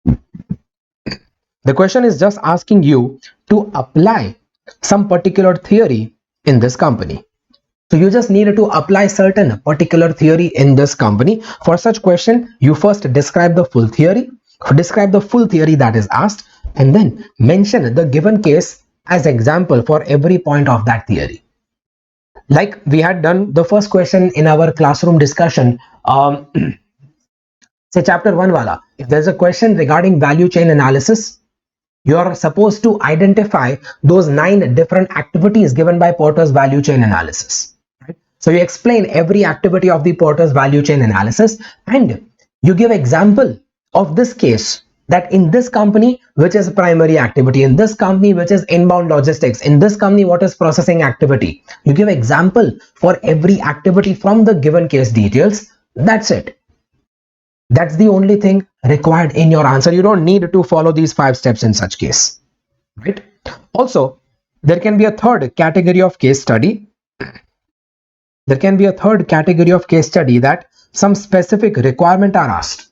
The question is just asking you to apply some particular theory in this company. So you just need to apply certain particular theory in this company. For such question, you first describe the full theory, that is asked, and then mention the given case as example for every point of that theory. Like we had done the first question in our classroom discussion, say chapter 1 wala. If there's a question regarding value chain analysis, you are supposed to identify those 9 different activities given by Porter's value chain analysis. Right? So you explain every activity of the Porter's value chain analysis and you give example of this case, that in this company which is primary activity, in this company which is inbound logistics, in this company what is processing activity. You give example for every activity from the given case details. That's it. That's the only thing required in your answer. You don't need to follow these 5 steps in such case, right? Also, there can be a third category of case study. That some specific requirement are asked.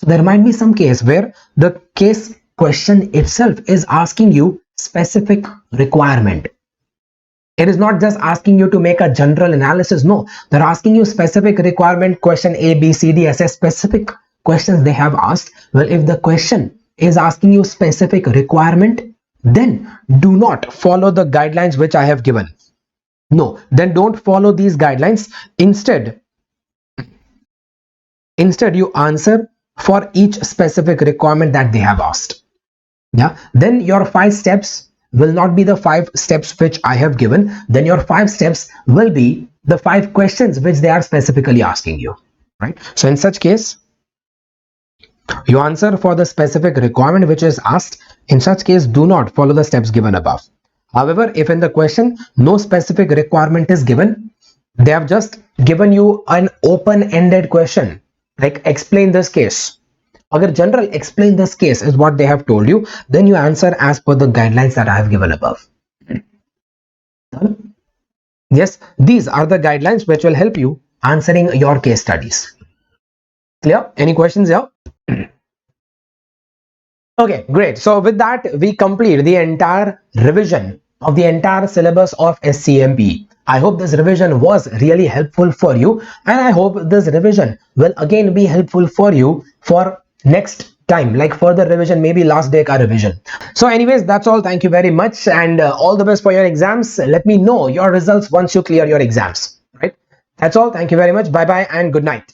So there might be some case where the case question itself is asking you specific requirement. It is not just asking you to make a general analysis. No, they're asking you specific requirement, question A, B, C, D, S, specific questions they have asked. Well, if the question is asking you specific requirement, then do not follow the guidelines which I have given. No, then don't follow these guidelines. Instead you answer for each specific requirement that they have asked. Yeah, then your 5 steps will not be the 5 steps which I have given. Then your 5 steps will be the 5 questions which they are specifically asking you, right? So in such case, You answer for the specific requirement which is asked. In such case, do not follow the steps given above. However, if in the question no specific requirement is given, they have just given you an open-ended question like explain this case. Agar general explain this case is what they have told you, then you answer as per the guidelines that I have given above. Yes, these are the guidelines which will help you answering your case studies. Clear? Any questions here? Okay, great. So with that, we complete the entire revision of the entire syllabus of SCMPE. I hope this revision was really helpful for you, and I hope this revision will again be helpful for you for next time, like further revision, maybe last day ka revision. So anyways, that's all. Thank you very much, and all the best for your exams. Let me know your results once you clear your exams, right? That's all. Thank you very much. Bye bye and good night.